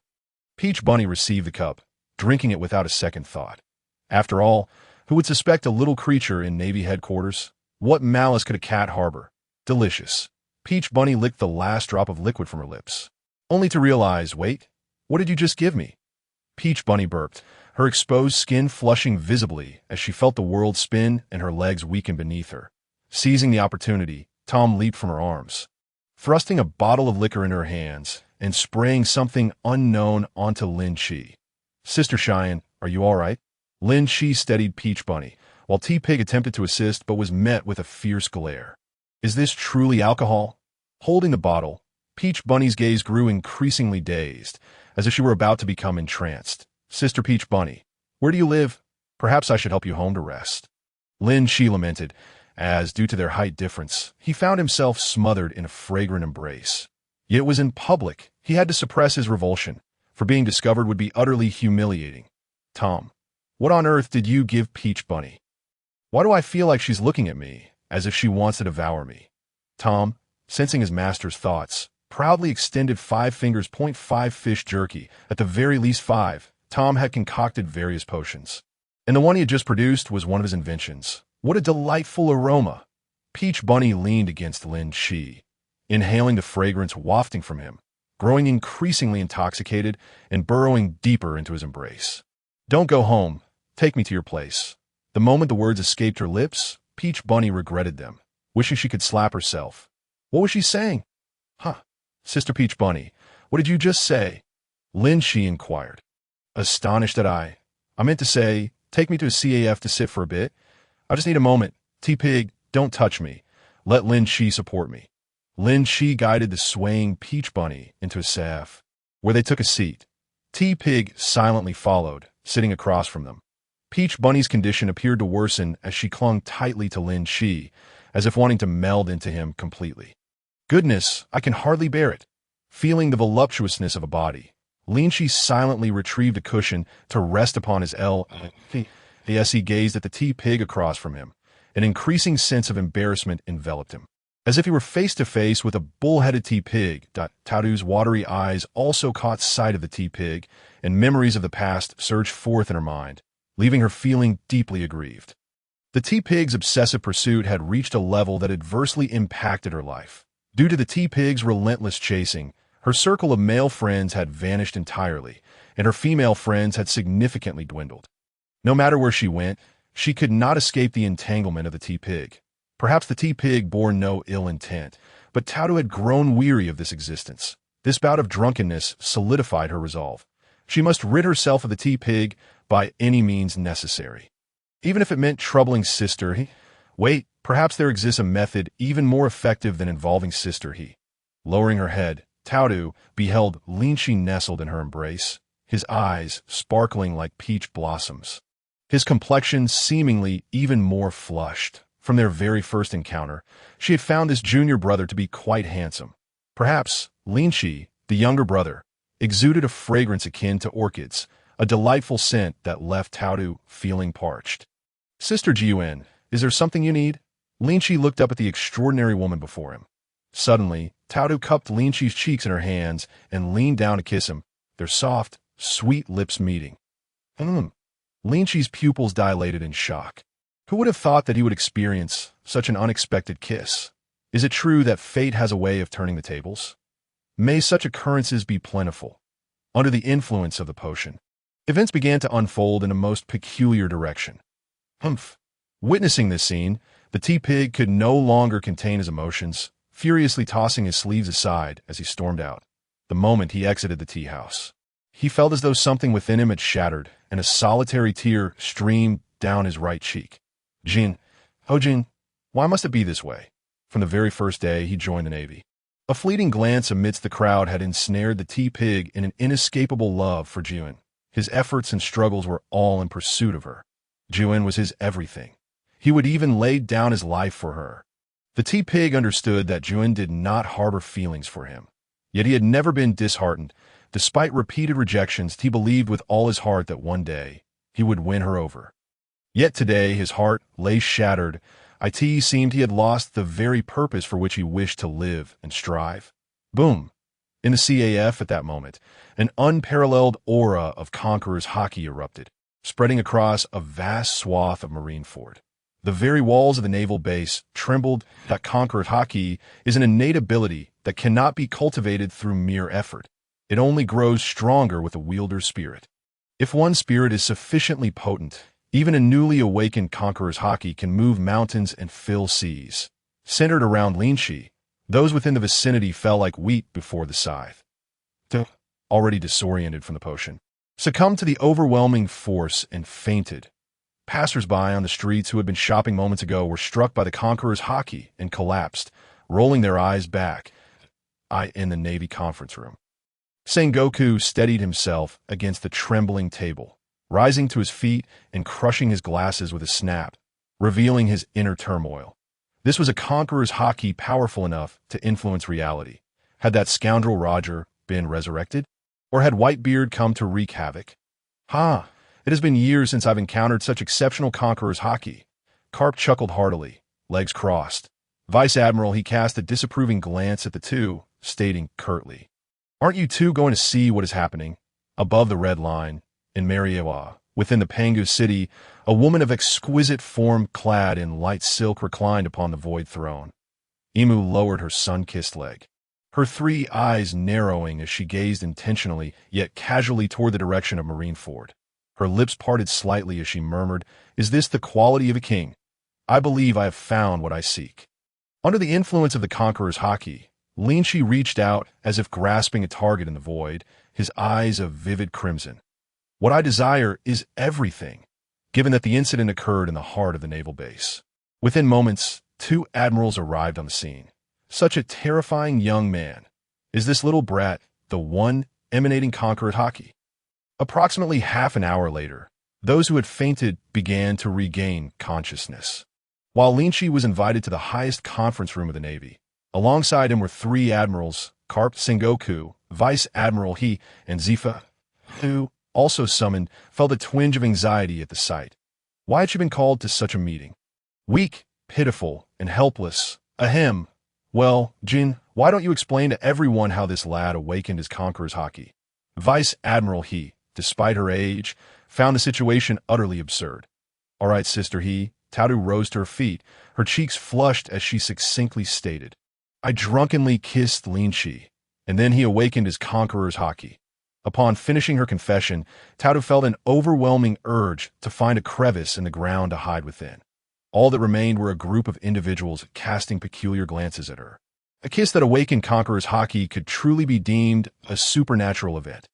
Peach Bunny received the cup, drinking it without a second thought. After all, who would suspect a little creature in Navy headquarters? What malice could a cat harbor? Delicious. Peach Bunny licked the last drop of liquid from her lips, only to realize, wait, what did you just give me? Peach Bunny burped, her exposed skin flushing visibly as she felt the world spin and her legs weaken beneath her. Seizing the opportunity, Tom leaped from her arms, thrusting a bottle of liquor into her hands and spraying something unknown onto Linqi. "Sister Cheyenne, are you all right?" Linqi steadied Peach Bunny, while T-Pig attempted to assist but was met with a fierce glare. "Is this truly alcohol?" Holding the bottle, Peach Bunny's gaze grew increasingly dazed, as if she were about to become entranced. "Sister Peach Bunny, where do you live? Perhaps I should help you home to rest." Linqi lamented, as, due to their height difference, he found himself smothered in a fragrant embrace. Yet it was in public. He had to suppress his revulsion, for being discovered would be utterly humiliating. "Tom, what on earth did you give Peach Bunny? Why do I feel like she's looking at me, as if she wants to devour me?" Tom, sensing his master's thoughts, proudly extended 5 fingers. 5 fish jerky, at the very least 5. Tom had concocted various potions, and the one he had just produced was one of his inventions. What a delightful aroma! Peach Bunny leaned against Linqi, inhaling the fragrance wafting from him, growing increasingly intoxicated and burrowing deeper into his embrace. "Don't go home. Take me to your place." The moment the words escaped her lips, Peach Bunny regretted them, wishing she could slap herself. What was she saying? "Huh, Sister Peach Bunny, what did you just say?" Linqi inquired, astonished that I meant to say, take me to a CAF to sit for a bit. I just need a moment. T-Pig, don't touch me. Let Linqi support me. Linqi guided the swaying Peach Bunny into a CAF, where they took a seat. T-Pig silently followed, sitting across from them. Peach Bunny's condition appeared to worsen as she clung tightly to Linqi, as if wanting to meld into him completely. "Goodness, I can hardly bear it." Feeling the voluptuousness of a body, Linqi silently retrieved a cushion to rest upon his as he gazed at the T-Pig across from him. An increasing sense of embarrassment enveloped him, as if he were face to face with a bull-headed T-Pig. Tadu's watery eyes also caught sight of the T-Pig, and memories of the past surged forth in her mind, leaving her feeling deeply aggrieved. The T-Pig's obsessive pursuit had reached a level that adversely impacted her life. Due to the T-Pig's relentless chasing, her circle of male friends had vanished entirely, and her female friends had significantly dwindled. No matter where she went, she could not escape the entanglement of the T-Pig. Perhaps the T-Pig bore no ill intent, but Tadu had grown weary of this existence. This bout of drunkenness solidified her resolve. She must rid herself of the T-Pig by any means necessary, even if it meant troubling Sister He. Wait, perhaps there exists a method even more effective than involving Sister He. Lowering her head, Tadu beheld Linqi nestled in her embrace, his eyes sparkling like peach blossoms. his complexion seemingly even more flushed. From their very first encounter, she had found this junior brother to be quite handsome. Perhaps Linqi, the younger brother, exuded a fragrance akin to orchids, a delightful scent that left Taoru feeling parched. "Sister Jiuan, is there something you need?" Linqi looked up at the extraordinary woman before him. Suddenly, Taoru cupped Linqi's cheeks in her hands and leaned down to kiss him, their soft, sweet lips meeting. Linqi's pupils dilated in shock. Who would have thought that he would experience such an unexpected kiss? Is it true that fate has a way of turning the tables? May such occurrences be plentiful. Under the influence of the potion, events began to unfold in a most peculiar direction. Witnessing this scene, the tea-pig could no longer contain his emotions, furiously tossing his sleeves aside as he stormed out. The moment he exited the tea-house, he felt as though something within him had shattered, and a solitary tear streamed down his right cheek. Jin, oh Jin, why must it be this way? From the very first day he joined the Navy, a fleeting glance amidst the crowd had ensnared the tea-pig in an inescapable love for Jiuan. His efforts and struggles were all in pursuit of her. Jiuan was his everything. He would even lay down his life for her. The tea-pig understood that Jiuan did not harbor feelings for him. Yet he had never been disheartened. Despite repeated rejections, he believed with all his heart that one day he would win her over. Yet today his heart lay shattered. It seemed he had lost the very purpose for which he wished to live and strive. Boom! In the CAF at that moment, an unparalleled aura of Conqueror's Haki erupted, spreading across a vast swath of Marineford. The very walls of the naval base trembled. That Conqueror's Haki is an innate ability that cannot be cultivated through mere effort. It only grows stronger with the wielder's spirit. If one's spirit is sufficiently potent, even a newly awakened Conqueror's Haki can move mountains and fill seas. Centered around Linqi, those within the vicinity fell like wheat before the scythe. Already disoriented from the potion, succumbed to the overwhelming force and fainted. Passers-by on the streets who had been shopping moments ago were struck by the Conqueror's Haki and collapsed, rolling their eyes back. In the Navy conference room, Sengoku steadied himself against the trembling table, rising to his feet and crushing his glasses with a snap, revealing his inner turmoil. This was a Conqueror's Haki powerful enough to influence reality. Had that scoundrel Roger been resurrected? Or had Whitebeard come to wreak havoc? It has been years since I've encountered such exceptional Conqueror's Haki. Carp chuckled heartily, legs crossed. Vice Admiral, he cast a disapproving glance at the two, stating curtly, "Aren't you two going to see what is happening?" Above the red line, in Mariejois, within the Pangu city, a woman of exquisite form clad in light silk reclined upon the void throne. Imu lowered her sun-kissed leg, her three eyes narrowing as she gazed intentionally yet casually toward the direction of Marineford. Her lips parted slightly as she murmured, "Is this the quality of a king? I believe I have found what I seek." Under the influence of the Conqueror's Haki, Linqi reached out as if grasping a target in the void, his eyes of vivid crimson. "What I desire is everything," given that the incident occurred in the heart of the naval base. Within moments, two admirals arrived on the scene. Such a terrifying young man. Is this little brat the one emanating Conqueror's Haki? Approximately half an hour later, those who had fainted began to regain consciousness. While Linqi was invited to the highest conference room of the Navy, alongside him were three admirals, Carp Sengoku, Vice Admiral He, and Zephyr, who, also summoned, felt a twinge of anxiety at the sight. Why had she been called to such a meeting? Weak, pitiful, and helpless. Ahem. Well, Jin, why don't you explain to everyone how this lad awakened his Conqueror's Haki? Vice Admiral He, despite her age, found the situation utterly absurd. All right, Sister He. Taoru rose to her feet, her cheeks flushed as she succinctly stated, "I drunkenly kissed Linqi, and then he awakened his Conqueror's Haki." Upon finishing her confession, Taoru felt an overwhelming urge to find a crevice in the ground to hide within. All that remained were a group of individuals casting peculiar glances at her. A kiss that awakened Conqueror's Haki could truly be deemed a supernatural event.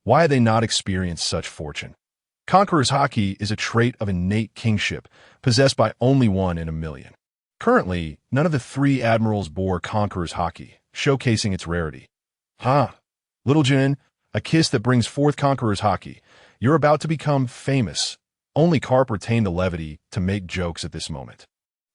Why had they not experienced such fortune? Conqueror's Haki is a trait of innate kingship, possessed by only one in a million. Currently, none of the three admirals bore Conqueror's Haki, showcasing its rarity. Little Jin, a kiss that brings forth Conqueror's Haki. You're about to become famous. Only Carp retained the levity to make jokes at this moment.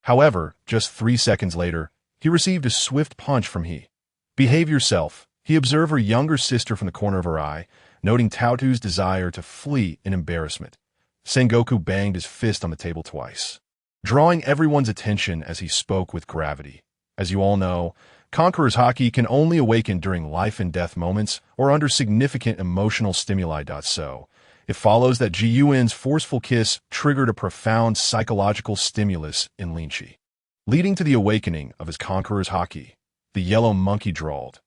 However, just 3 seconds later, he received a swift punch from He. "Behave yourself," he observed her younger sister from the corner of her eye, noting Taotu's desire to flee in embarrassment. Sengoku banged his fist on the table twice, drawing everyone's attention as he spoke with gravity. As you all know, Conqueror's Haki can only awaken during life-and-death moments or under significant emotional stimuli. So, it follows that Jiyuan's forceful kiss triggered a profound psychological stimulus in Linqi, leading to the awakening of his Conqueror's Haki. The yellow monkey drawled.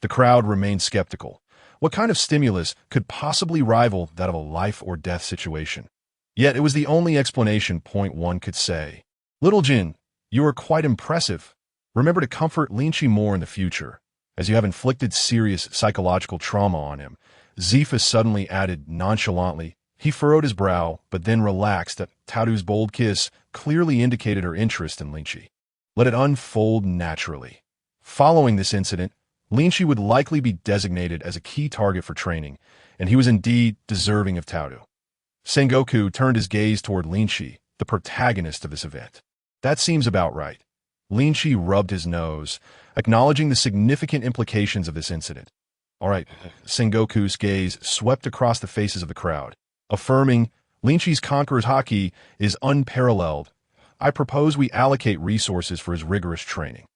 The crowd remained skeptical. What kind of stimulus could possibly rival that of a life-or-death situation? Yet it was the only explanation. Point one could say. "Little Jin, you are quite impressive. Remember to comfort Linqi more in the future, as you have inflicted serious psychological trauma on him." Zephyr suddenly added nonchalantly. He furrowed his brow, but then relaxed that Taotu's bold kiss clearly indicated her interest in Linqi. Let it unfold naturally. Following this incident, Linqi would likely be designated as a key target for training, and he was indeed deserving of Taotu. Sengoku turned his gaze toward Linqi, the protagonist of this event. "That seems about right." Linqi rubbed his nose, acknowledging the significant implications of this incident. "All right." Sengoku's gaze swept across the faces of the crowd, affirming, "Linqi's Conqueror's Haki is unparalleled. I propose we allocate resources for his rigorous training."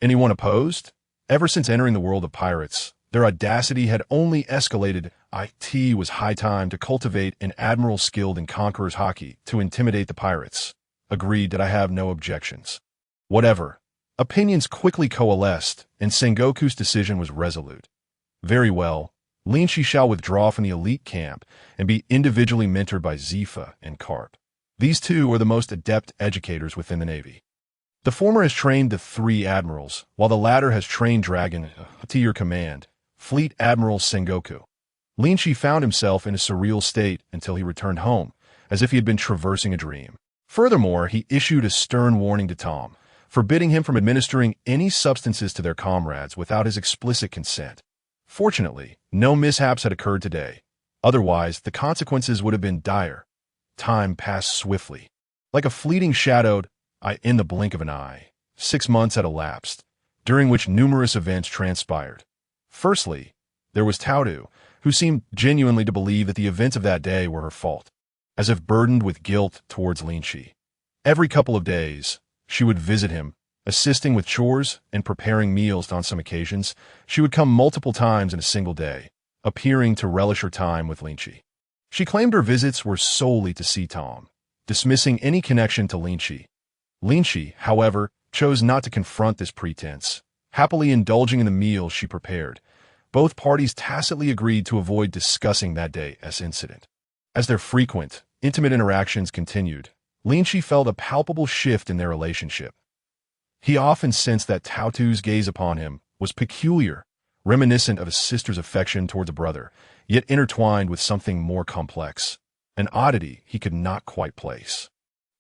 Anyone opposed? Ever since entering the world of pirates, their audacity had only escalated. It was high time to cultivate an admiral skilled in Conqueror's Haki to intimidate the pirates. Agreed that I have no objections. Whatever. Opinions quickly coalesced, and Sengoku's decision was resolute. Very well, Linqi shall withdraw from the elite camp and be individually mentored by Zephyr and Carp. These two are the most adept educators within the Navy. The former has trained the 3 admirals, while the latter has trained Dragon, to your command, Fleet Admiral Sengoku. Linqi found himself in a surreal state until he returned home, as if he had been traversing a dream. Furthermore, he issued a stern warning to Tom, forbidding him from administering any substances to their comrades without his explicit consent. Fortunately, no mishaps had occurred today. Otherwise, the consequences would have been dire. Time passed swiftly. Like a fleeting shadow, in the blink of an eye, 6 months had elapsed, during which numerous events transpired. Firstly, there was Taotu, who seemed genuinely to believe that the events of that day were her fault, as if burdened with guilt towards Linqi. Every couple of days, she would visit him, assisting with chores and preparing meals. On some occasions, she would come multiple times in a single day, appearing to relish her time with Linqi. She claimed her visits were solely to see Tom, dismissing any connection to Linqi. Linqi, however, chose not to confront this pretense, happily indulging in the meals she prepared. Both parties tacitly agreed to avoid discussing that day's incident. As their frequent, intimate interactions continued, Linqi felt a palpable shift in their relationship. He often sensed that Taotu's gaze upon him was peculiar, reminiscent of a sister's affection towards a brother, yet intertwined with something more complex, an oddity he could not quite place.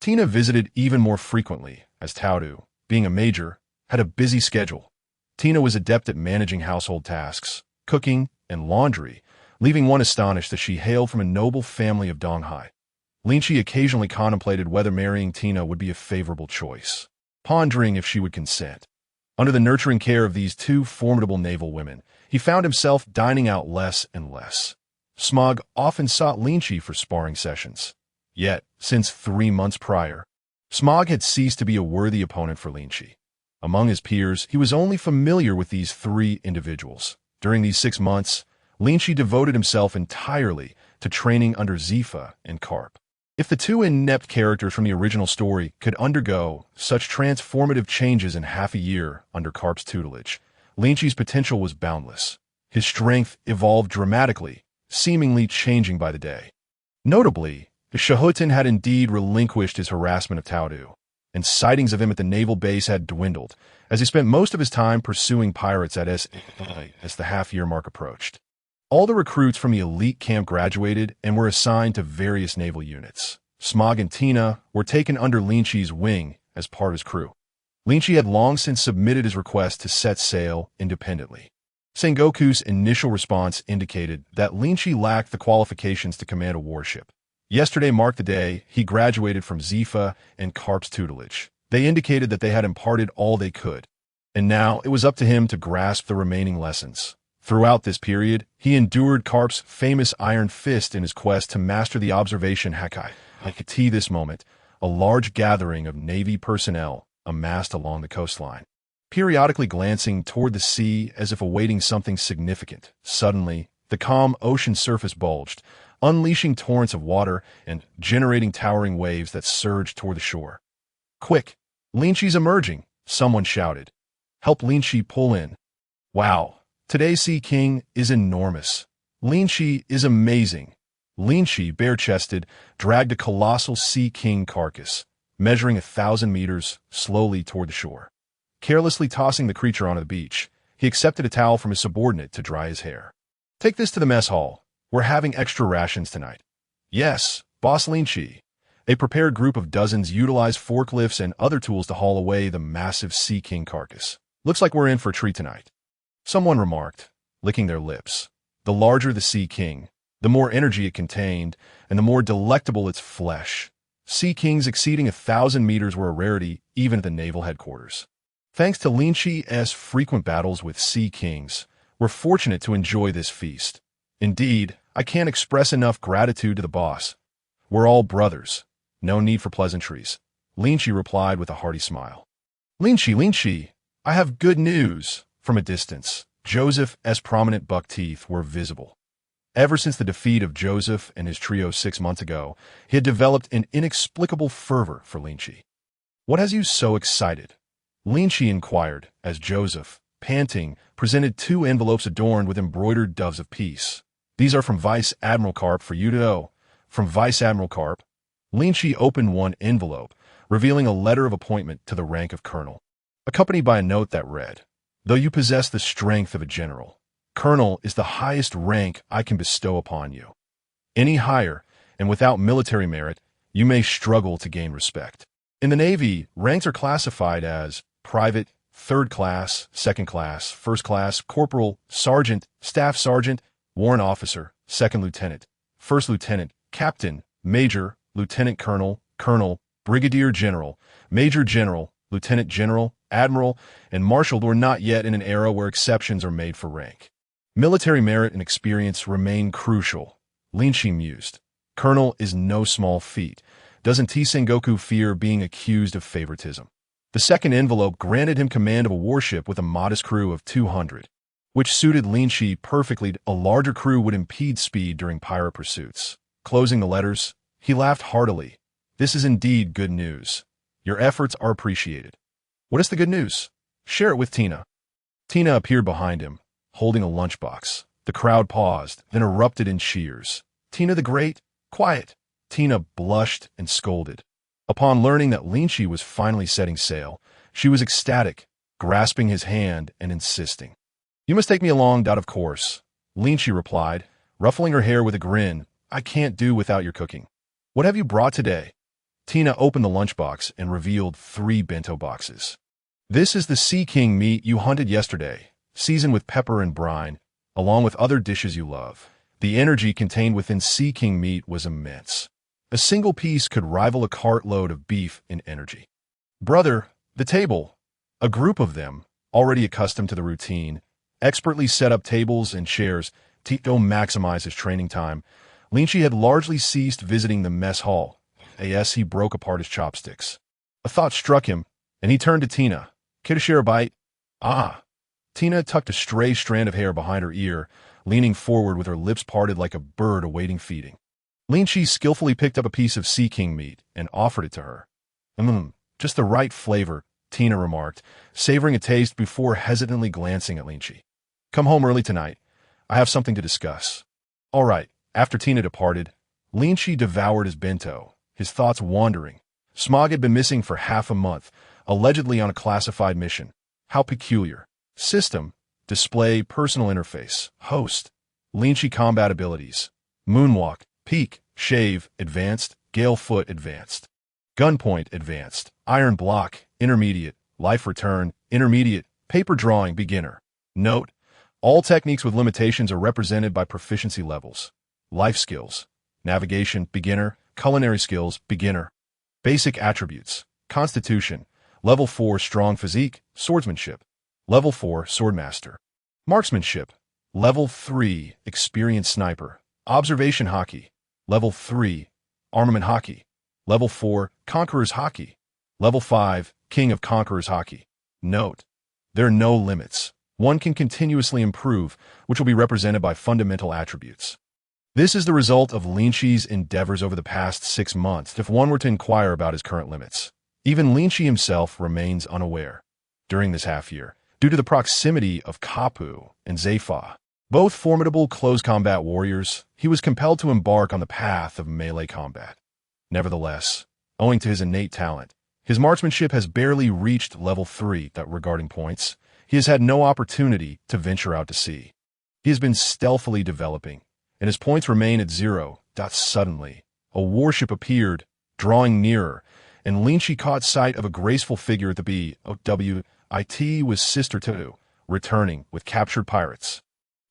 Tina visited even more frequently, as Taotu, being a major, had a busy schedule. Tina was adept at managing household tasks, cooking, and laundry, leaving one astonished that she hailed from a noble family of Donghai. Linqi occasionally contemplated whether marrying Tina would be a favorable choice, pondering if she would consent. Under the nurturing care of these 2 formidable naval women, he found himself dining out less and less. Smog often sought Linqi for sparring sessions. Yet, since 3 months prior, Smog had ceased to be a worthy opponent for Linqi. Among his peers, he was only familiar with these 3 individuals. During these 6 months, Linqi devoted himself entirely to training under Zephyr and Carp. If the 2 inept characters from the original story could undergo such transformative changes in half a year under Carp's tutelage, Linqi's potential was boundless. His strength evolved dramatically, seemingly changing by the day. Notably, the Shahutin had indeed relinquished his harassment of Taotu, and sightings of him at the naval base had dwindled, as he spent most of his time pursuing pirates as the half-year mark approached. All the recruits from the elite camp graduated and were assigned to various naval units. Smog and Tina were taken under Linqi's wing as part of his crew. Linqi had long since submitted his request to set sail independently. Sengoku's initial response indicated that Linqi lacked the qualifications to command a warship. Yesterday marked the day he graduated from Zephyr and Carp's tutelage. They indicated that they had imparted all they could, and now it was up to him to grasp the remaining lessons. Throughout this period, he endured Carp's famous iron fist in his quest to master the observation Haki. I could see this moment, a large gathering of Navy personnel amassed along the coastline, periodically glancing toward the sea as if awaiting something significant. Suddenly, the calm ocean surface bulged, unleashing torrents of water and generating towering waves that surged toward the shore. "Quick! Linqi's emerging!" someone shouted. "Help Linqi pull in." Wow! Today's Sea King is enormous. Linqi is amazing. Linqi, bare-chested, dragged a colossal Sea King carcass, measuring 1,000 meters, slowly toward the shore. Carelessly tossing the creature onto the beach, he accepted a towel from his subordinate to dry his hair. "Take this to the mess hall. We're having extra rations tonight." "Yes, Boss Linqi." A prepared group of dozens utilized forklifts and other tools to haul away the massive Sea King carcass. "Looks like we're in for a treat tonight," someone remarked, licking their lips. The larger the Sea King, the more energy it contained, and the more delectable its flesh. Sea Kings exceeding 1,000 meters were a rarity even at the naval headquarters. Thanks to Linqi's frequent battles with Sea Kings, we're fortunate to enjoy this feast. Indeed, I can't express enough gratitude to the boss. We're all brothers. No need for pleasantries, Linqi replied with a hearty smile. Linqi, I have good news." From a distance, Joseph's prominent buck teeth were visible. Ever since the defeat of Joseph and his trio 6 months ago, he had developed an inexplicable fervor for Linqi. "What has you so excited?" Linqi inquired as Joseph, panting, presented 2 envelopes adorned with embroidered doves of peace. "These are from Vice Admiral Carp for you to know." "From Vice Admiral Carp?" Linqi opened one envelope, revealing a letter of appointment to the rank of colonel, accompanied by a note that read, "Though you possess the strength of a general, colonel is the highest rank I can bestow upon you. Any higher, and without military merit, you may struggle to gain respect. In the Navy, ranks are classified as private, 3rd class, 2nd class, 1st class, corporal, sergeant, staff sergeant, warrant officer, 2nd lieutenant, 1st lieutenant, captain, major, lieutenant colonel, colonel, brigadier general, major general, lieutenant general, admiral, and marshal. We're not yet in an era where exceptions are made for rank. Military merit and experience remain crucial," Linqi mused. "Colonel is no small feat. Doesn't Sengoku fear being accused of favoritism?" The second envelope granted him command of a warship with a modest crew of 200, which suited Linqi perfectly. A larger crew would impede speed during pirate pursuits. Closing the letters, he laughed heartily. "This is indeed good news. Your efforts are appreciated." "What is the good news? Share it with Tina." Tina appeared behind him, holding a lunchbox. The crowd paused, then erupted in cheers. "Tina the Great? Quiet!" Tina blushed and scolded. Upon learning that Linqi was finally setting sail, she was ecstatic, grasping his hand and insisting. "You must take me along, of course," Linqi replied, ruffling her hair with a grin. "I can't do without your cooking." "What have you brought today?" Tina opened the lunchbox and revealed 3 bento boxes. "This is the Sea King meat you hunted yesterday, seasoned with pepper and brine, along with other dishes you love." The energy contained within Sea King meat was immense. A single piece could rival a cartload of beef in energy. "Brother, the table." A group of them, already accustomed to the routine, expertly set up tables and chairs to maximize his training time. Linqi had largely ceased visiting the mess hall. As he broke apart his chopsticks, a thought struck him, and he turned to Tina. "Care to share a bite?" "Ah." Tina tucked a stray strand of hair behind her ear, leaning forward with her lips parted like a bird awaiting feeding. Linqi skillfully picked up a piece of Sea King meat and offered it to her. Just the right flavor," Tina remarked, savoring a taste before hesitantly glancing at Linqi. "Come home early tonight. I have something to discuss." "All right." After Tina departed, Linqi devoured his bento, his thoughts wandering. Smog had been missing for half a month, allegedly on a classified mission. How peculiar. System, display, personal interface, host, Linqi combat abilities, moonwalk, peek, shave, advanced, gale foot, advanced, gunpoint, advanced, iron block, intermediate, life return, intermediate, paper drawing, beginner. Note, all techniques with limitations are represented by proficiency levels. Life skills, Navigation, beginner. Culinary skills, beginner. Basic attributes. Constitution. Level 4, strong physique, swordsmanship. Level 4, swordmaster. Marksmanship. Level 3, experienced sniper. Observation Haki. Level 3, armament Haki. Level 4, conqueror's Haki. Level 5, king of conqueror's Haki. Note: there are no limits. One can continuously improve, which will be represented by fundamental attributes. This is the result of Linqi's endeavors over the past 6 months, if one were to inquire about his current limits. Even Linqi himself remains unaware. During this half-year, due to the proximity of Kapu and Zephyr, both formidable close-combat warriors, he was compelled to embark on the path of melee combat. Nevertheless, owing to his innate talent, his marksmanship has barely reached level 3. Regarding points, he has had no opportunity to venture out to sea. He has been stealthily developing, and his points remain at 0. Suddenly, a warship appeared, drawing nearer, and Linqi caught sight of a graceful figure at the BOWIT with Sister Tatu, returning with captured pirates.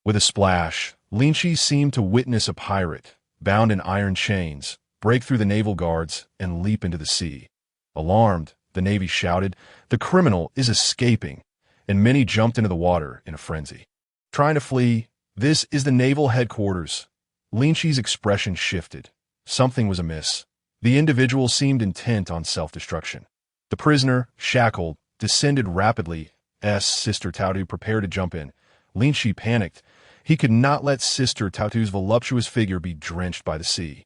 With a splash, Linqi seemed to witness a pirate, bound in iron chains, break through the naval guards and leap into the sea. Alarmed, the Navy shouted, "The criminal is escaping," and many jumped into the water in a frenzy. Trying to flee, this is the naval headquarters. Linqi's expression shifted. Something was amiss. The individual seemed intent on self-destruction. The prisoner, shackled, descended rapidly. Sister Tatu prepared to jump in. Linqi panicked. He could not let Sister Tatu's voluptuous figure be drenched by the sea.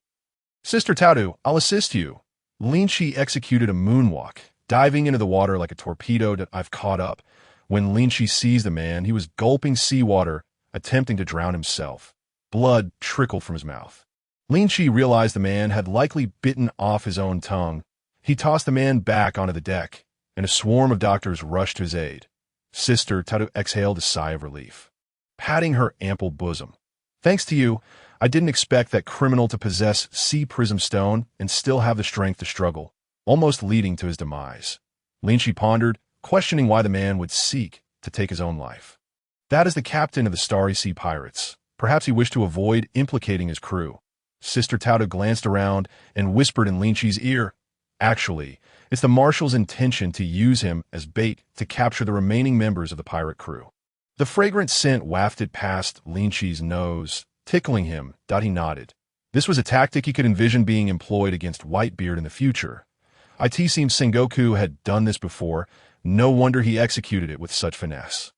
"Sister Tatu, I'll assist you." Linqi executed a moonwalk, diving into the water like a torpedo. "I've caught up." When Linqi seized the man, he was gulping seawater, attempting to drown himself. Blood trickled from his mouth. Linqi realized the man had likely bitten off his own tongue. He tossed the man back onto the deck, and a swarm of doctors rushed to his aid. Sister Tatu exhaled a sigh of relief, patting her ample bosom. "Thanks to you, I didn't expect that criminal to possess sea prism stone and still have the strength to struggle, almost leading to his demise." Linqi pondered, questioning why the man would seek to take his own life. That is the captain of the Starry Sea Pirates. Perhaps he wished to avoid implicating his crew. Sister Tatu glanced around and whispered in Linqi's ear, "Actually, it's the Marshal's intention to use him as bait to capture the remaining members of the pirate crew." The fragrant scent wafted past Linqi's nose, tickling him. He nodded. This was a tactic he could envision being employed against Whitebeard in the future. It seems Sengoku had done this before. No wonder he executed it with such finesse.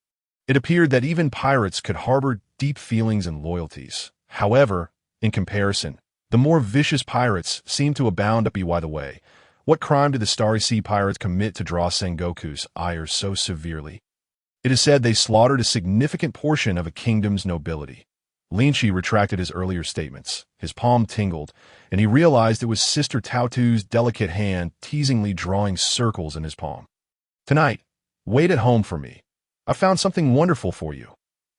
It appeared that even pirates could harbor deep feelings and loyalties. However, in comparison, the more vicious pirates seemed to abound. By the way, what crime did the Starry Sea Pirates commit to draw Sengoku's ire so severely? It is said they slaughtered a significant portion of a kingdom's nobility. Linqi retracted his earlier statements. His palm tingled, and he realized it was Sister Tatu's delicate hand teasingly drawing circles in his palm. "Tonight, wait at home for me. I found something wonderful for you."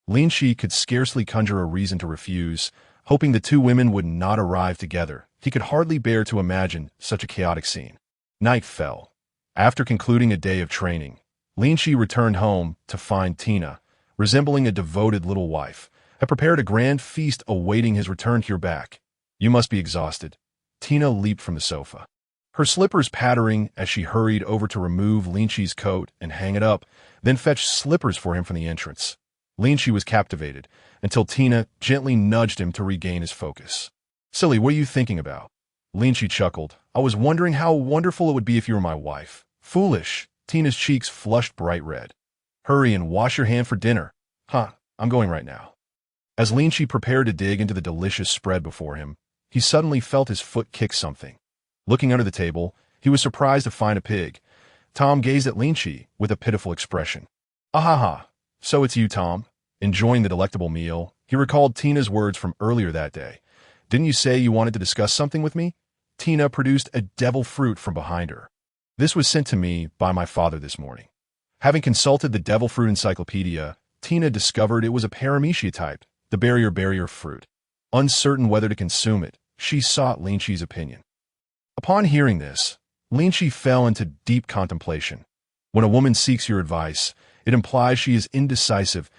Linqi could scarcely conjure a reason to refuse, hoping the two women would not arrive together. He could hardly bear to imagine such a chaotic scene. Night fell. After concluding a day of training, Linqi returned home to find Tina, resembling a devoted little wife, had prepared a grand feast awaiting his return here back. "You must be exhausted." Tina leaped from the sofa, her slippers pattering as she hurried over to remove Linqi's coat and hang it up, then fetch slippers for him from the entrance. Linqi was captivated, until Tina gently nudged him to regain his focus. "Silly, what are you thinking about?" Linqi chuckled. "I was wondering how wonderful it would be if you were my wife." "Foolish." Tina's cheeks flushed bright red. "Hurry and wash your hand for dinner." I'm going right now." As Linqi prepared to dig into the delicious spread before him, he suddenly felt his foot kick something. Looking under the table, he was surprised to find a pig. Tom gazed at Linqi with a pitiful expression. "Ahaha, so it's you, Tom." Enjoying the delectable meal, he recalled Tina's words from earlier that day. "Didn't you say you wanted to discuss something with me?" Tina produced a devil fruit from behind her. "This was sent to me by my father this morning." Having consulted the devil fruit encyclopedia, Tina discovered it was a paramecia type, the barrier fruit. Uncertain whether to consume it, she sought Linqi's opinion. Upon hearing this, Linqi fell into deep contemplation. When a woman seeks your advice, it implies she is indecisive.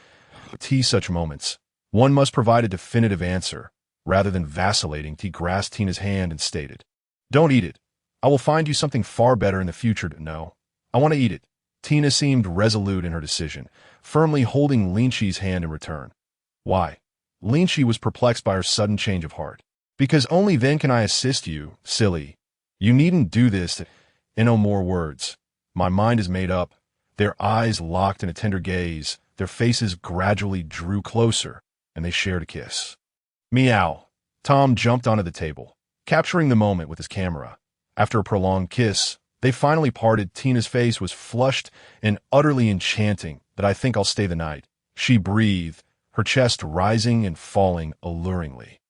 Such moments, one must provide a definitive answer. Rather than vacillating, he grasped Tina's hand and stated, "Don't eat it. I will find you something far better in the future to know. I want to eat it." Tina seemed resolute in her decision, firmly holding Linqi's hand in return. "Why?" Linqi was perplexed by her sudden change of heart. "Because only then can I assist you, silly. You needn't do this. In no more words. My mind is made up." Their eyes locked in a tender gaze, their faces gradually drew closer, and they shared a kiss. Meow. Tom jumped onto the table, capturing the moment with his camera. After a prolonged kiss, they finally parted. Tina's face was flushed and utterly enchanting. "That I think I'll stay the night," she breathed, her chest rising and falling alluringly.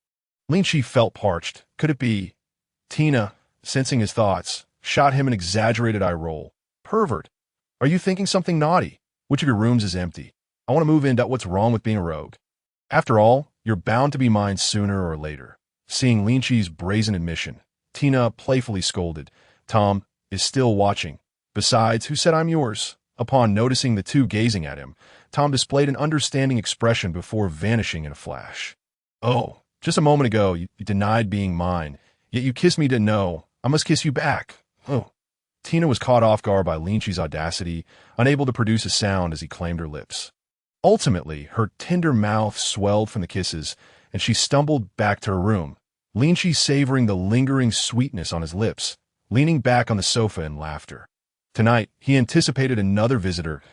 Linqi felt parched. Could it be? Tina, sensing his thoughts, shot him an exaggerated eye roll. "Pervert. Are you thinking something naughty? Which of your rooms is empty? I want to move in. What's wrong with being a rogue? After all, you're bound to be mine sooner or later." Seeing Linqi's brazen admission, Tina playfully scolded, "Tom is still watching. Besides, who said I'm yours?" Upon noticing the two gazing at him, Tom displayed an understanding expression before vanishing in a flash. "Oh, just a moment ago you denied being mine, yet you kissed me to know. I must kiss you back. Oh." Tina was caught off guard by Linqi's audacity, unable to produce a sound as he claimed her lips. Ultimately, her tender mouth swelled from the kisses, and she stumbled back to her room, Linqi savoring the lingering sweetness on his lips, leaning back on the sofa in laughter. Tonight, he anticipated another visitor.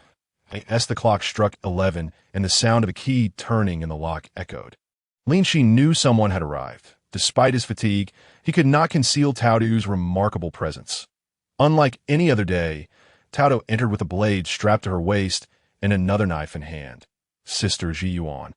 As the clock struck 11, and the sound of a key turning in the lock echoed. Linqi knew someone had arrived. Despite his fatigue, he could not conceal Taodu's remarkable presence. Unlike any other day, Taodu entered with a blade strapped to her waist and another knife in hand. "Sister Ji Yuan."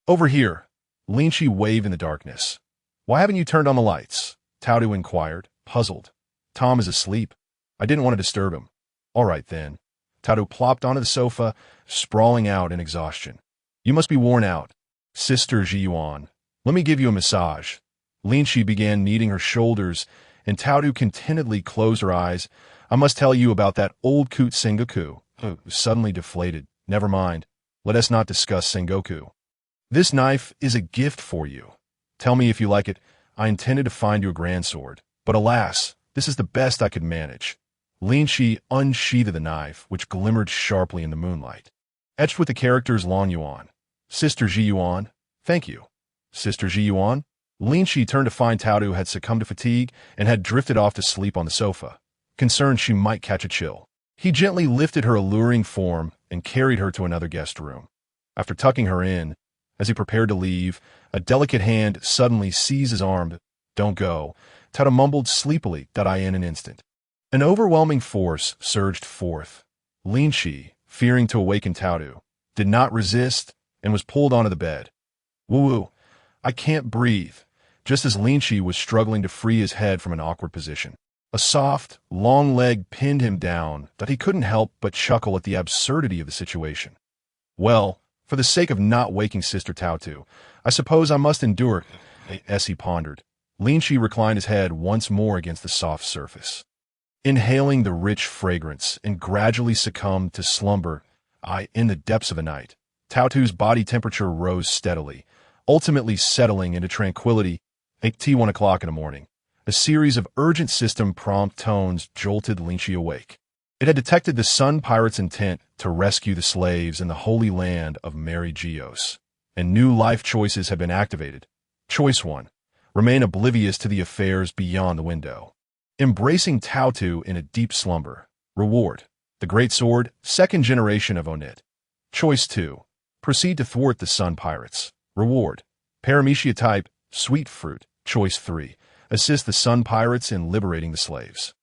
"Over here." Linqi waved in the darkness. "Why haven't you turned on the lights?" Taodu inquired, puzzled. "Tom is asleep. I didn't want to disturb him." "All right, then." Taodu plopped onto the sofa, sprawling out in exhaustion. "You must be worn out. Sister Ji Yuan, let me give you a massage." Linqi began kneading her shoulders, and Taodu contentedly closed her eyes. "I must tell you about that old coot Sengoku." Suddenly deflated. "Never mind. Let us not discuss Sengoku. This knife is a gift for you. Tell me if you like it. I intended to find you a grand sword, but alas, this is the best I could manage." Linqi unsheathed the knife, which glimmered sharply in the moonlight. Etched with the characters Long Yuan. "Sister Ji Yuan." "Thank you." "Sister Ji Yuan." Linqi turned to find Taodu had succumbed to fatigue and had drifted off to sleep on the sofa, concerned she might catch a chill. He gently lifted her alluring form and carried her to another guest room. After tucking her in, as he prepared to leave, a delicate hand suddenly seized his arm. "Don't go." Taodu mumbled sleepily, "That I in an instant." An overwhelming force surged forth. Linqi, fearing to awaken Taodu, did not resist and was pulled onto the bed. "Woo-woo, I can't breathe," just as Linqi was struggling to free his head from an awkward position. A soft, long leg pinned him down that he couldn't help but chuckle at the absurdity of the situation. "Well, for the sake of not waking Sister Taotu, I suppose I must endure," as he pondered. Linqi reclined his head once more against the soft surface, inhaling the rich fragrance, and gradually succumbed to slumber. In the depths of the night, Taotu's body temperature rose steadily, ultimately settling into tranquility. At 1 o'clock in the morning, a series of urgent system prompt tones jolted Linqi awake. It had detected the Sun Pirates' intent to rescue the slaves in the holy land of Mariejois, and new life choices had been activated. Choice 1. Remain oblivious to the affairs beyond the window. Embracing Taotu in a deep slumber. Reward: the Great Sword, 2nd generation of Onit. Choice 2. Proceed to thwart the Sun Pirates. Reward: Paramecia type, Sweet Fruit. Choice 3. Assist the Sun Pirates in liberating the slaves.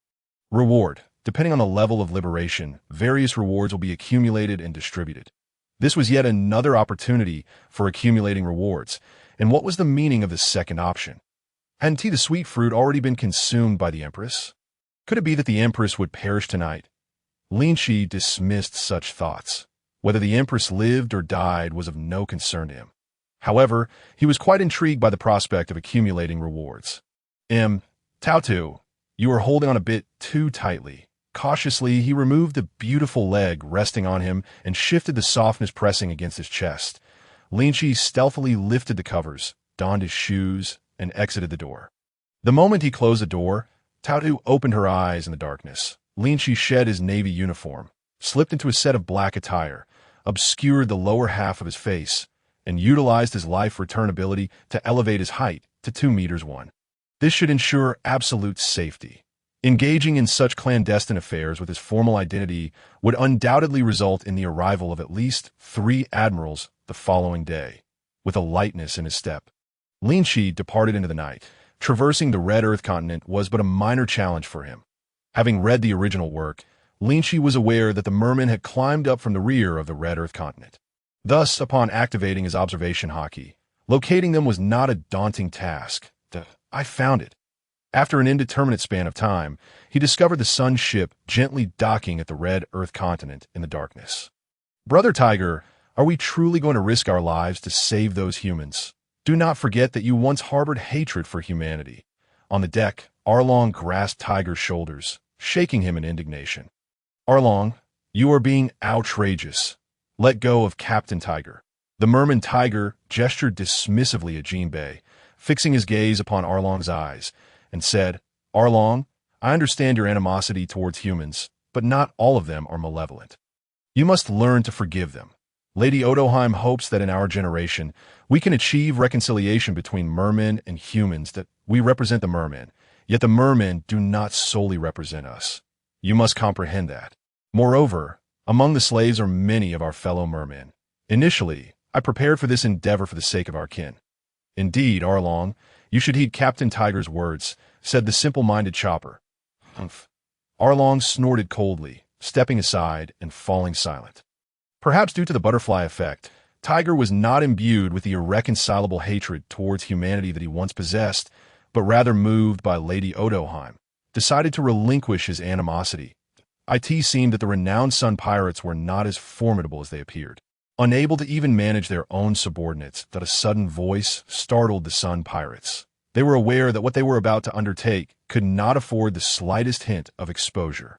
Reward: depending on the level of liberation, various rewards will be accumulated and distributed. This was yet another opportunity for accumulating rewards, and what was the meaning of the second option? Hadn't the Sweet Fruit already been consumed by the Empress? Could it be that the Empress would perish tonight? Linqi dismissed such thoughts. Whether the Empress lived or died was of no concern to him. However, he was quite intrigued by the prospect of accumulating rewards. Taotu, you are holding on a bit too tightly." Cautiously, he removed the beautiful leg resting on him and shifted the softness pressing against his chest. Linqi stealthily lifted the covers, donned his shoes, and exited the door. The moment he closed the door, Tautu opened her eyes in the darkness. Linqi shed his navy uniform, slipped into a set of black attire, obscured the lower half of his face, and utilized his life return ability to elevate his height to 2 meters 1. This should ensure absolute safety. Engaging in such clandestine affairs with his formal identity would undoubtedly result in the arrival of at least 3 admirals the following day, with a lightness in his step. Linqi departed into the night. Traversing the Red Earth continent was but a minor challenge for him. Having read the original work, Linqi was aware that the merman had climbed up from the rear of the Red Earth continent. Thus, upon activating his observation Haki, locating them was not a daunting task. I found it. After an indeterminate span of time, he discovered the sun's ship gently docking at the Red Earth continent in the darkness. Brother Tiger, are we truly going to risk our lives to save those humans? Do not forget that you once harbored hatred for humanity. On the deck, Arlong grasped Tiger's shoulders, shaking him in indignation. Arlong, you are being outrageous. Let go of Captain Tiger. The merman Tiger gestured dismissively at Jinbei, fixing his gaze upon Arlong's eyes, and said, Arlong, I understand your animosity towards humans, but not all of them are malevolent. You must learn to forgive them. Lady Odoheim hopes that in our generation, we can achieve reconciliation between mermen and humans, that we represent the mermen, yet the mermen do not solely represent us. You must comprehend that. Moreover, among the slaves are many of our fellow mermen. Initially, I prepared for this endeavor for the sake of our kin. Indeed, Arlong, you should heed Captain Tiger's words, said the simple-minded chopper. Humph. Arlong snorted coldly, stepping aside and falling silent. Perhaps due to the butterfly effect, Tiger was not imbued with the irreconcilable hatred towards humanity that he once possessed, but rather moved by Lady Odoheim, decided to relinquish his animosity. It seemed that the renowned Sun Pirates were not as formidable as they appeared. Unable to even manage their own subordinates, that a sudden voice startled the Sun Pirates. They were aware that what they were about to undertake could not afford the slightest hint of exposure.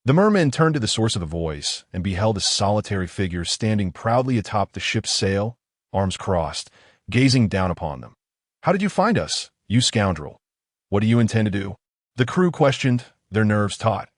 The mermen turned to the source of the voice and beheld a solitary figure standing proudly atop the ship's sail, arms crossed, gazing down upon them. How did you find us, you scoundrel? What do you intend to do? The crew questioned, their nerves taut.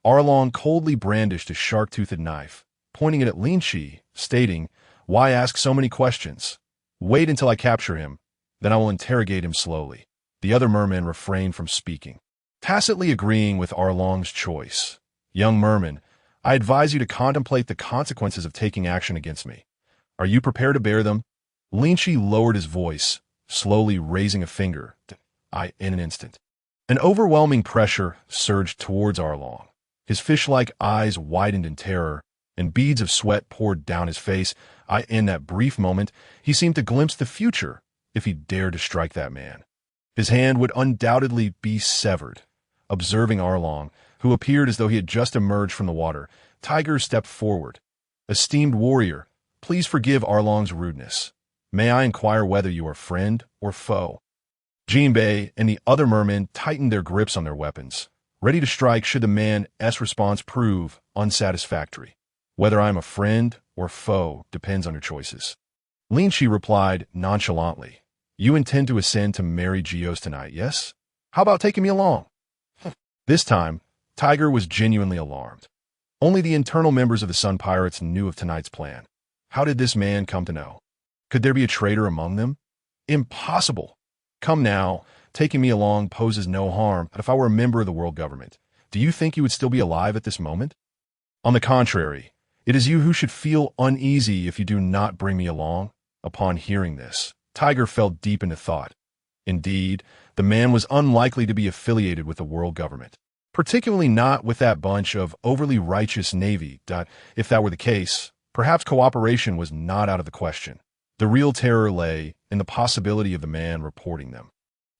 Arlong coldly brandished a shark-toothed knife, pointing it at Linqi, stating, Why ask so many questions? Wait until I capture him, then I will interrogate him slowly. The other mermen refrained from speaking, tacitly agreeing with Arlong's choice. Young merman, I advise you to contemplate the consequences of taking action against me. Are you prepared to bear them? Linqi lowered his voice, slowly raising a finger. In an instant. An overwhelming pressure surged towards Arlong. His fish-like eyes widened in terror, and beads of sweat poured down his face. In that brief moment, he seemed to glimpse the future if he dared to strike that man. His hand would undoubtedly be severed. Observing Arlong, who appeared as though he had just emerged from the water, Tiger stepped forward. Esteemed warrior, please forgive Arlong's rudeness. May I inquire whether you are friend or foe? Jinbei and the other mermen tightened their grips on their weapons, ready to strike should the man's response prove unsatisfactory. Whether I am a friend or foe depends on your choices. Linqi replied nonchalantly, You intend to ascend to Mariejois tonight, yes? How about taking me along? This time, Tiger was genuinely alarmed. Only the internal members of the Sun Pirates knew of tonight's plan. How did this man come to know? Could there be a traitor among them? Impossible. Come now, taking me along poses no harm, but if I were a member of the world government, do you think you would still be alive at this moment? On the contrary, it is you who should feel uneasy if you do not bring me along. Upon hearing this, Tiger fell deep into thought. Indeed, the man was unlikely to be affiliated with the world government, particularly not with that bunch of overly righteous navy. If that were the case, perhaps cooperation was not out of the question. The real terror lay in the possibility of the man reporting them.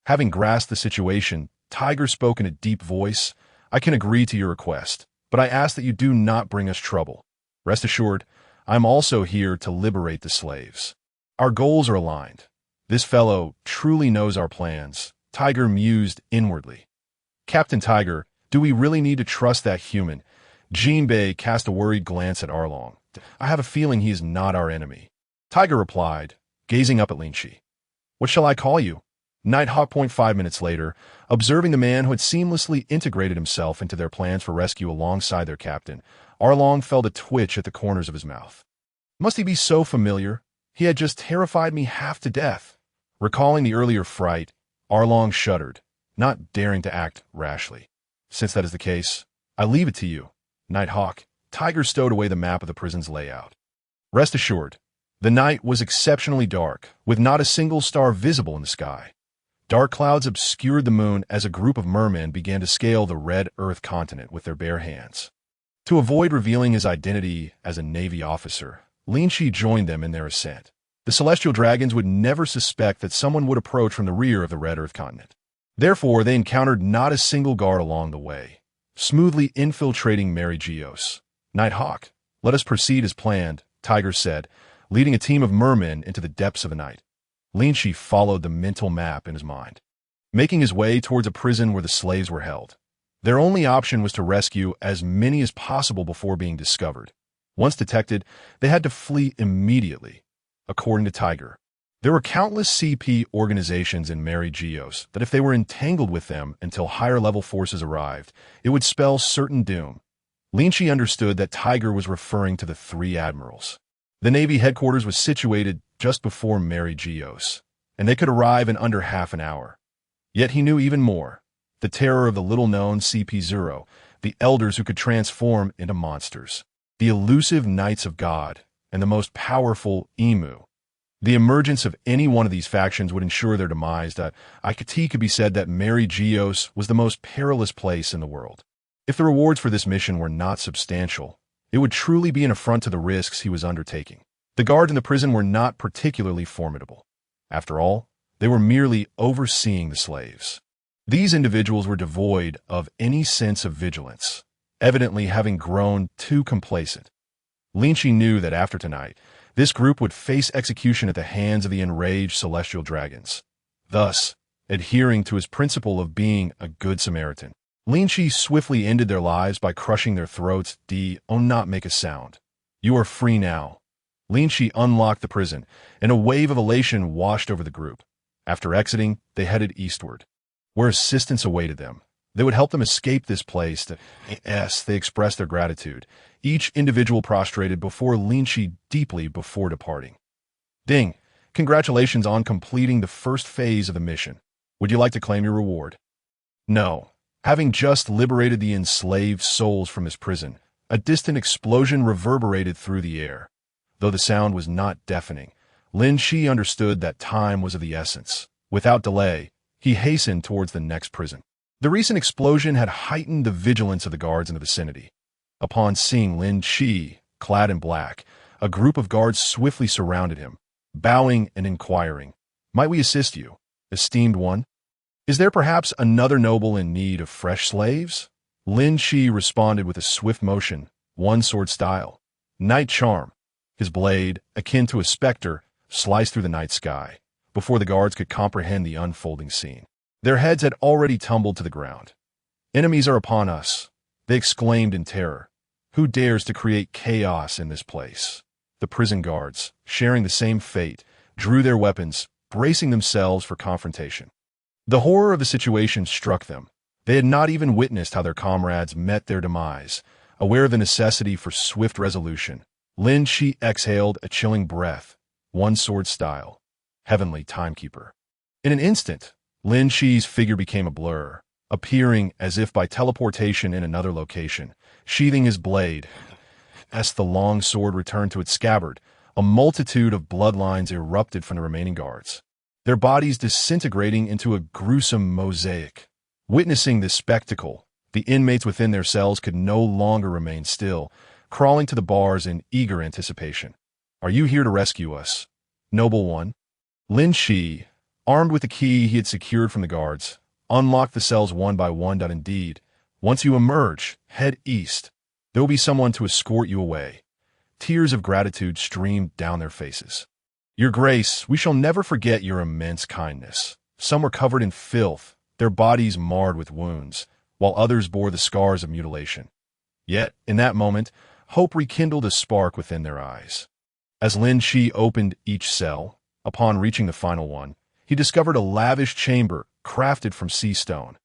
Having grasped the situation, Tiger spoke in a deep voice, I can agree to your request, but I ask that you do not bring us trouble. Rest assured, I am also here to liberate the slaves. Our goals are aligned. This fellow truly knows our plans, Tiger mused inwardly. Captain Tiger, do we really need to trust that human? Jinbei cast a worried glance at Arlong. I have a feeling he is not our enemy. Tiger replied, gazing up at Linqi. What shall I call you? Nighthawk. 5 minutes later, observing the man who had seamlessly integrated himself into their plans for rescue alongside their captain, Arlong felt a twitch at the corners of his mouth. Must he be so familiar? He had just terrified me half to death. Recalling the earlier fright, Arlong shuddered, not daring to act rashly. Since that is the case, I leave it to you. Nighthawk. Tiger stowed away the map of the prison's layout. Rest assured, the night was exceptionally dark, with not a single star visible in the sky. Dark clouds obscured the moon as a group of mermen began to scale the red Earth continent with their bare hands. To avoid revealing his identity as a Navy officer, Linqi joined them in their ascent. The celestial dragons would never suspect that someone would approach from the rear of the red Earth continent. Therefore, they encountered not a single guard along the way, smoothly infiltrating Mariejois. Nighthawk, let us proceed as planned, Tiger said, leading a team of mermen into the depths of the night. Linqi followed the mental map in his mind, making his way towards a prison where the slaves were held. Their only option was to rescue as many as possible before being discovered. Once detected, they had to flee immediately. According to Tiger, there were countless CP organizations in Mariejois that if they were entangled with them until higher-level forces arrived, it would spell certain doom. Linqi understood that Tiger was referring to the three admirals. The Navy headquarters was situated just before Mariejois, and they could arrive in under half an hour. Yet he knew even more. The terror of the little-known CP0, the elders who could transform into monsters, the elusive Knights of God, and the most powerful Emu. The emergence of any one of these factions would ensure their demise. It could be said that Mariejois was the most perilous place in the world. If the rewards for this mission were not substantial, it would truly be an affront to the risks he was undertaking. The guards in the prison were not particularly formidable. After all, they were merely overseeing the slaves. These individuals were devoid of any sense of vigilance, evidently having grown too complacent. Linqi knew that after tonight, this group would face execution at the hands of the enraged celestial dragons. Thus, adhering to his principle of being a good Samaritan, Linqi swiftly ended their lives by crushing their throats. Not make a sound. You are free now. Linqi unlocked the prison, and a wave of elation washed over the group. After exiting, they headed eastward, where assistance awaited them. They would help them escape this place. They expressed their gratitude, each individual prostrated before Linqi deeply before departing. Ding! Congratulations on completing the first phase of the mission. Would you like to claim your reward? No. Having just liberated the enslaved souls from his prison, a distant explosion reverberated through the air. Though the sound was not deafening, Linqi understood that time was of the essence. Without delay, he hastened towards the next prison. The recent explosion had heightened the vigilance of the guards in the vicinity. Upon seeing Linqi, clad in black, a group of guards swiftly surrounded him, bowing and inquiring, "Might we assist you, esteemed one? Is there perhaps another noble in need of fresh slaves?" Linqi responded with a swift motion, one-sword style. Night charm. His blade, akin to a specter, sliced through the night sky, before the guards could comprehend the unfolding scene. Their heads had already tumbled to the ground. "Enemies are upon us," they exclaimed in terror. "Who dares to create chaos in this place?" The prison guards, sharing the same fate, drew their weapons, bracing themselves for confrontation. The horror of the situation struck them. They had not even witnessed how their comrades met their demise. Aware of the necessity for swift resolution, Linqi exhaled a chilling breath, one-sword style, heavenly timekeeper. In an instant, Linqi's figure became a blur, appearing as if by teleportation in another location, sheathing his blade. As the long sword returned to its scabbard, a multitude of bloodlines erupted from the remaining guards, their bodies disintegrating into a gruesome mosaic. Witnessing this spectacle, the inmates within their cells could no longer remain still, crawling to the bars in eager anticipation. "Are you here to rescue us, noble one?" Linqi, armed with the key he had secured from the guards, unlocked the cells one by one. Indeed, once you emerge, head east. There will be someone to escort you away. Tears of gratitude streamed down their faces. "Your Grace, we shall never forget your immense kindness." Some were covered in filth, their bodies marred with wounds, while others bore the scars of mutilation. Yet, in that moment, hope rekindled a spark within their eyes. As Linqi opened each cell, upon reaching the final one, he discovered a lavish chamber crafted from sea stone.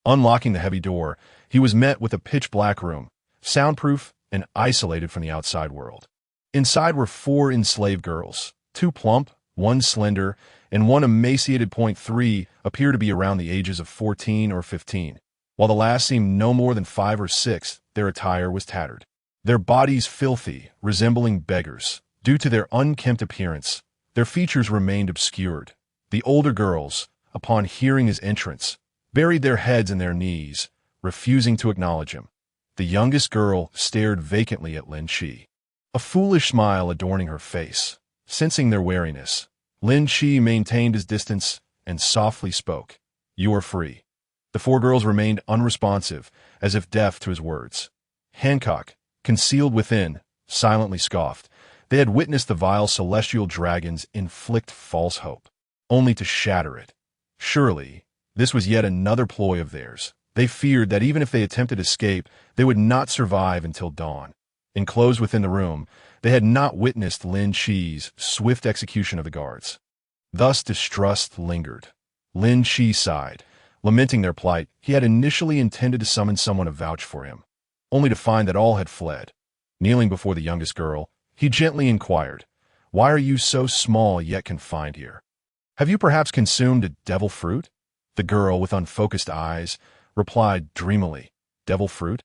Unlocking the heavy door, he was met with a pitch-black room, soundproof and isolated from the outside world. Inside were 4 enslaved girls, 2 plump, 1 slender, and 1 emaciated. 3 appear to be around the ages of 14 or 15. While the last seemed no more than 5 or 6, their attire was tattered. Their bodies filthy, resembling beggars. Due to their unkempt appearance, their features remained obscured. The older girls, upon hearing his entrance, buried their heads in their knees, refusing to acknowledge him. The youngest girl stared vacantly at Linqi, a foolish smile adorning her face. Sensing their wariness, Linqi maintained his distance and softly spoke. "You are free." The 4 girls remained unresponsive, as if deaf to his words. Hancock, concealed within, silently scoffed. They had witnessed the vile celestial dragons inflict false hope, only to shatter it. Surely, this was yet another ploy of theirs. They feared that even if they attempted escape, they would not survive until dawn. Enclosed within the room, they had not witnessed Linqi's swift execution of the guards. Thus distrust lingered. Linqi sighed, lamenting their plight. He had initially intended to summon someone to vouch for him, only to find that all had fled. Kneeling before the youngest girl, he gently inquired, "Why are you so small yet confined here? Have you perhaps consumed a devil fruit?" The girl, with unfocused eyes, replied dreamily, "Devil fruit?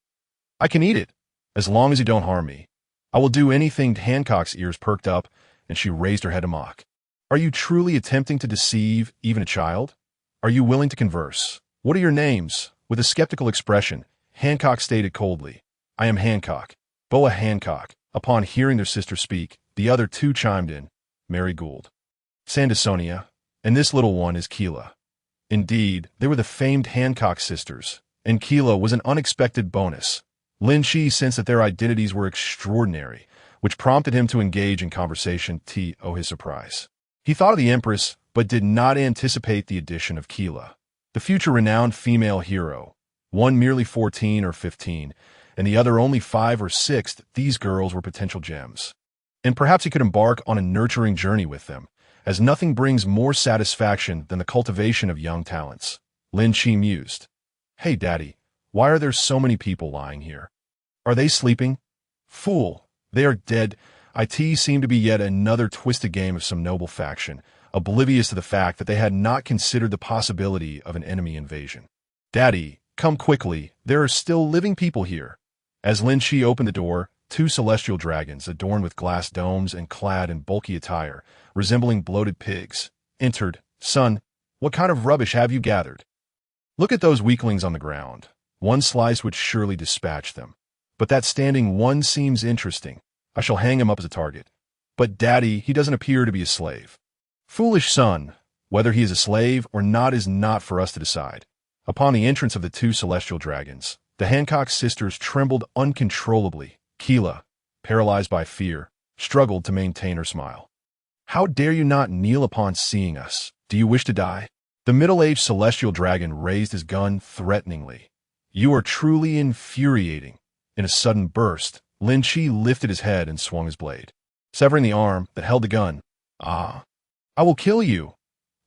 I can eat it, as long as you don't harm me. I will do anything." Hancock's ears perked up, and she raised her head to mock. "Are you truly attempting to deceive even a child? Are you willing to converse? What are your names?" With a skeptical expression, Hancock stated coldly, "I am Hancock, Boa Hancock." Upon hearing their sister speak, the other 2 chimed in, "Mary Gould, Sandersonia, and this little one is Keela." Indeed, they were the famed Hancock sisters, and Keela was an unexpected bonus. Linqi sensed that their identities were extraordinary, which prompted him to engage in conversation to his surprise. He thought of the Empress, but did not anticipate the addition of Keela, the future renowned female hero, one merely 14 or 15, and the other only 5 or 6. These girls were potential gems, and perhaps he could embark on a nurturing journey with them, as nothing brings more satisfaction than the cultivation of young talents. Linqi mused, "Hey, Daddy, why are there so many people lying here? Are they sleeping?" "Fool, they are dead." It seemed to be yet another twisted game of some noble faction, oblivious to the fact that they had not considered the possibility of an enemy invasion. "Daddy, come quickly, there are still living people here." As Linqi opened the door, 2 celestial dragons, adorned with glass domes and clad in bulky attire, resembling bloated pigs, entered. "Son, what kind of rubbish have you gathered? Look at those weaklings on the ground. One slice would surely dispatch them. But that standing one seems interesting. I shall hang him up as a target. But Daddy, he doesn't appear to be a slave." "Foolish son, whether he is a slave or not is not for us to decide." Upon the entrance of the 2 celestial dragons, the Hancock sisters trembled uncontrollably. Keela, paralyzed by fear, struggled to maintain her smile. "How dare you not kneel upon seeing us? Do you wish to die?" The middle-aged celestial dragon raised his gun threateningly. "You are truly infuriating." In a sudden burst, Linqi lifted his head and swung his blade, severing the arm that held the gun. "Ah, I will kill you."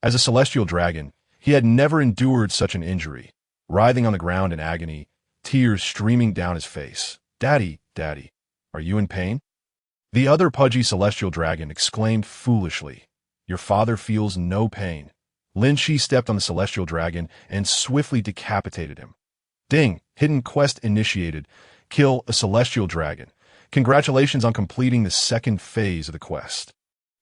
As a celestial dragon, he had never endured such an injury. Writhing on the ground in agony, tears streaming down his face. "Daddy, Daddy, are you in pain?" The other pudgy celestial dragon exclaimed foolishly, "Your father feels no pain." Linqi stepped on the celestial dragon and swiftly decapitated him. Ding! Hidden quest initiated. Kill a celestial dragon. Congratulations on completing the 2nd phase of the quest.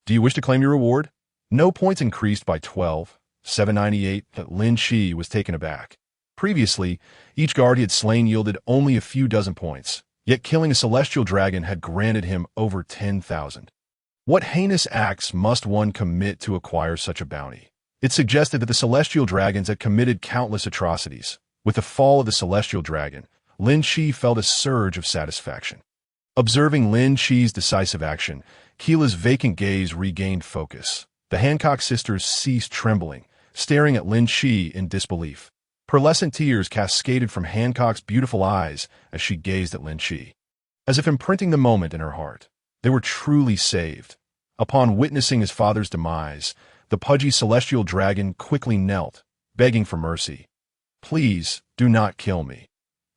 Do you wish to claim your reward? No points increased by 12. 798. Linqi was taken aback. Previously, each guard he had slain yielded only a few dozen points, yet killing a celestial dragon had granted him over 10,000. What heinous acts must one commit to acquire such a bounty? It suggested that the celestial dragons had committed countless atrocities. With the fall of the celestial dragon, Linqi felt a surge of satisfaction. Observing Linqi's decisive action, Keela's vacant gaze regained focus. The Hancock sisters ceased trembling, staring at Linqi in disbelief. Pearlescent tears cascaded from Hancock's beautiful eyes as she gazed at Linqi, as if imprinting the moment in her heart. They were truly saved. Upon witnessing his father's demise, The pudgy celestial dragon quickly knelt, begging for mercy. "Please, do not kill me.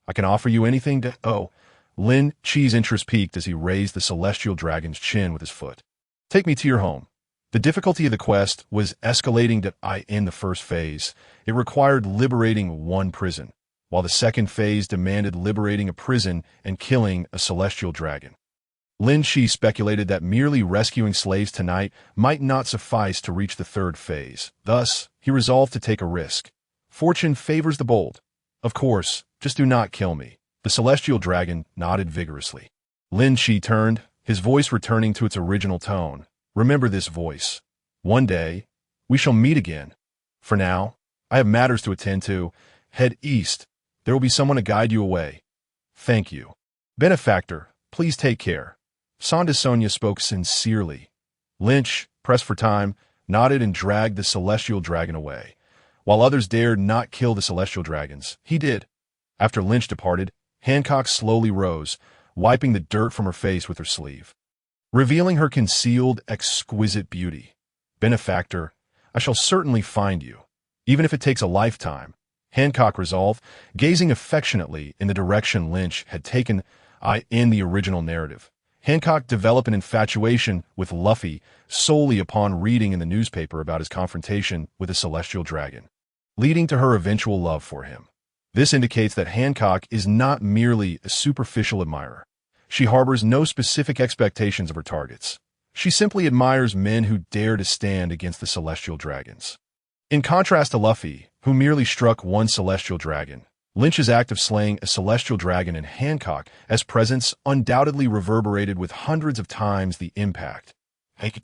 I can offer you anything to—" "Oh." Linqi's interest peaked as he raised the celestial dragon's chin with his foot. "Take me to your home." The difficulty of the quest was escalating in the first phase. It required liberating one prison, while the second phase demanded liberating a prison and killing a celestial dragon. Linqi speculated that merely rescuing slaves tonight might not suffice to reach the third phase. Thus, he resolved to take a risk. Fortune favors the bold. "Of course, just do not kill me." The celestial dragon nodded vigorously. Linqi turned, his voice returning to its original tone. "Remember this voice. One day, we shall meet again. For now, I have matters to attend to. Head east. There will be someone to guide you away. Thank you. Benefactor, please take care." Sonia spoke sincerely. Linqi, pressed for time, nodded and dragged the celestial dragon away. While others dared not kill the celestial dragons, he did. After Linqi departed, Hancock slowly rose, wiping the dirt from her face with her sleeve, revealing her concealed, exquisite beauty. "Benefactor, I shall certainly find you, even if it takes a lifetime," Hancock resolved, gazing affectionately in the direction Linqi had taken in the original narrative. Hancock developed an infatuation with Luffy solely upon reading in the newspaper about his confrontation with a celestial dragon, leading to her eventual love for him. This indicates that Hancock is not merely a superficial admirer. She harbors no specific expectations of her targets. She simply admires men who dare to stand against the celestial dragons. In contrast to Luffy, who merely struck one celestial dragon, Linqi's act of slaying a celestial dragon in Hancock as presence undoubtedly reverberated with hundreds of times the impact.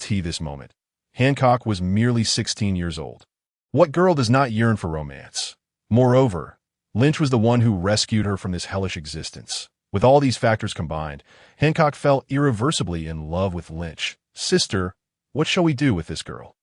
This moment. Hancock was merely 16 years old. What girl does not yearn for romance? Moreover, Linqi was the one who rescued her from this hellish existence. With all these factors combined, Hancock fell irreversibly in love with Linqi. "Sister, what shall we do with this girl?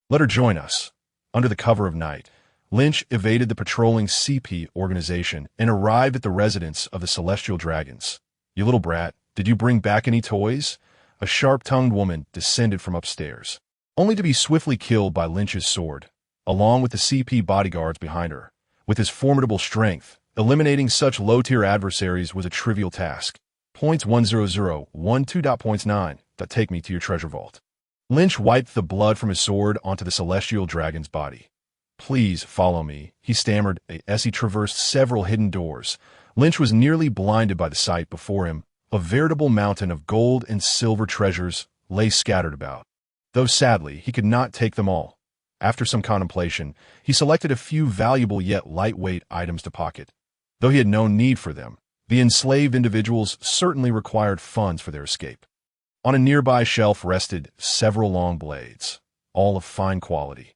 Let her join us." Under the cover of night, Linqi evaded the patrolling CP organization and arrived at the residence of the celestial dragons. "You little brat, did you bring back any toys?" A sharp-tongued woman descended from upstairs, only to be swiftly killed by Linqi's sword, along with the CP bodyguards behind her. With his formidable strength, eliminating such low-tier adversaries was a trivial task. Points 10012.9. Take me to your treasure vault. Linqi wiped the blood from his sword onto the celestial dragon's body. "Please follow me," he stammered as he traversed several hidden doors. Linqi was nearly blinded by the sight before him. A veritable mountain of gold and silver treasures lay scattered about, though sadly he could not take them all. After some contemplation, he selected a few valuable yet lightweight items to pocket. Though he had no need for them, the enslaved individuals certainly required funds for their escape. On a nearby shelf rested several long blades, all of fine quality.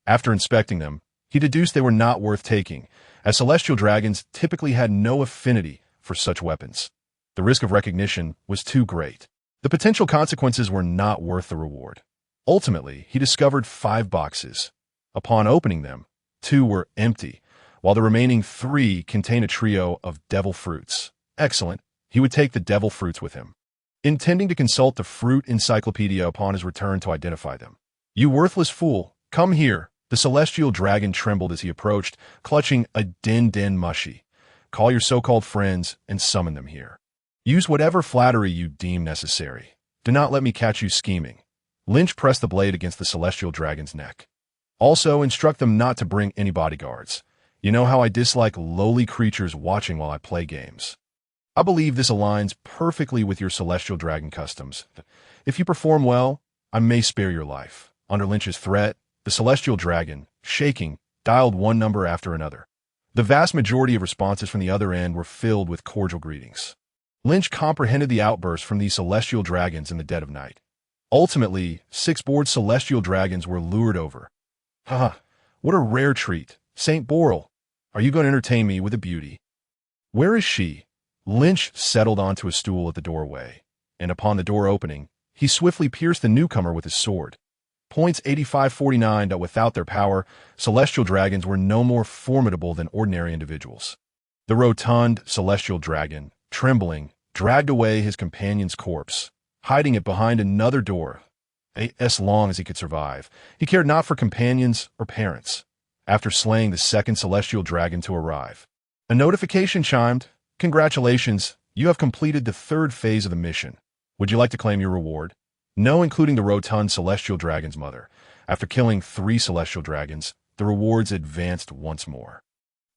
After inspecting them, he deduced they were not worth taking, as celestial dragons typically had no affinity for such weapons. The risk of recognition was too great. The potential consequences were not worth the reward. Ultimately, he discovered 5 boxes. Upon opening them, 2 were empty, while the remaining 3 contained a trio of devil fruits. Excellent. He would take the devil fruits with him, intending to consult the fruit encyclopedia upon his return to identify them. "You worthless fool, come here." The celestial dragon trembled as he approached, clutching a den mushi. "Call your so-called friends and summon them here. Use whatever flattery you deem necessary. Do not let me catch you scheming." Linqi pressed the blade against the celestial dragon's neck. "Also, instruct them not to bring any bodyguards. You know how I dislike lowly creatures watching while I play games. I believe this aligns perfectly with your celestial dragon customs. If you perform well, I may spare your life." Under Linqi's threat, the celestial dragon, shaking, dialed one number after another. The vast majority of responses from the other end were filled with cordial greetings. Linqi comprehended the outburst from these celestial dragons in the dead of night. Ultimately, 6 bored celestial dragons were lured over. "Haha, what a rare treat. Saint Boral, are you going to entertain me with a beauty?" "Where is she?" Linqi settled onto a stool at the doorway, and upon the door opening, he swiftly pierced the newcomer with his sword. Points 8549. Without their power, celestial dragons were no more formidable than ordinary individuals. The rotund celestial dragon, trembling, dragged away his companion's corpse, hiding it behind another door. as long as he could survive. He cared not for companions or parents. After slaying the second celestial dragon to arrive, a notification chimed. Congratulations, you have completed the third phase of the mission. Would you like to claim your reward? No, including the rotund celestial dragon's mother. After killing 3 celestial dragons, the rewards advanced once more.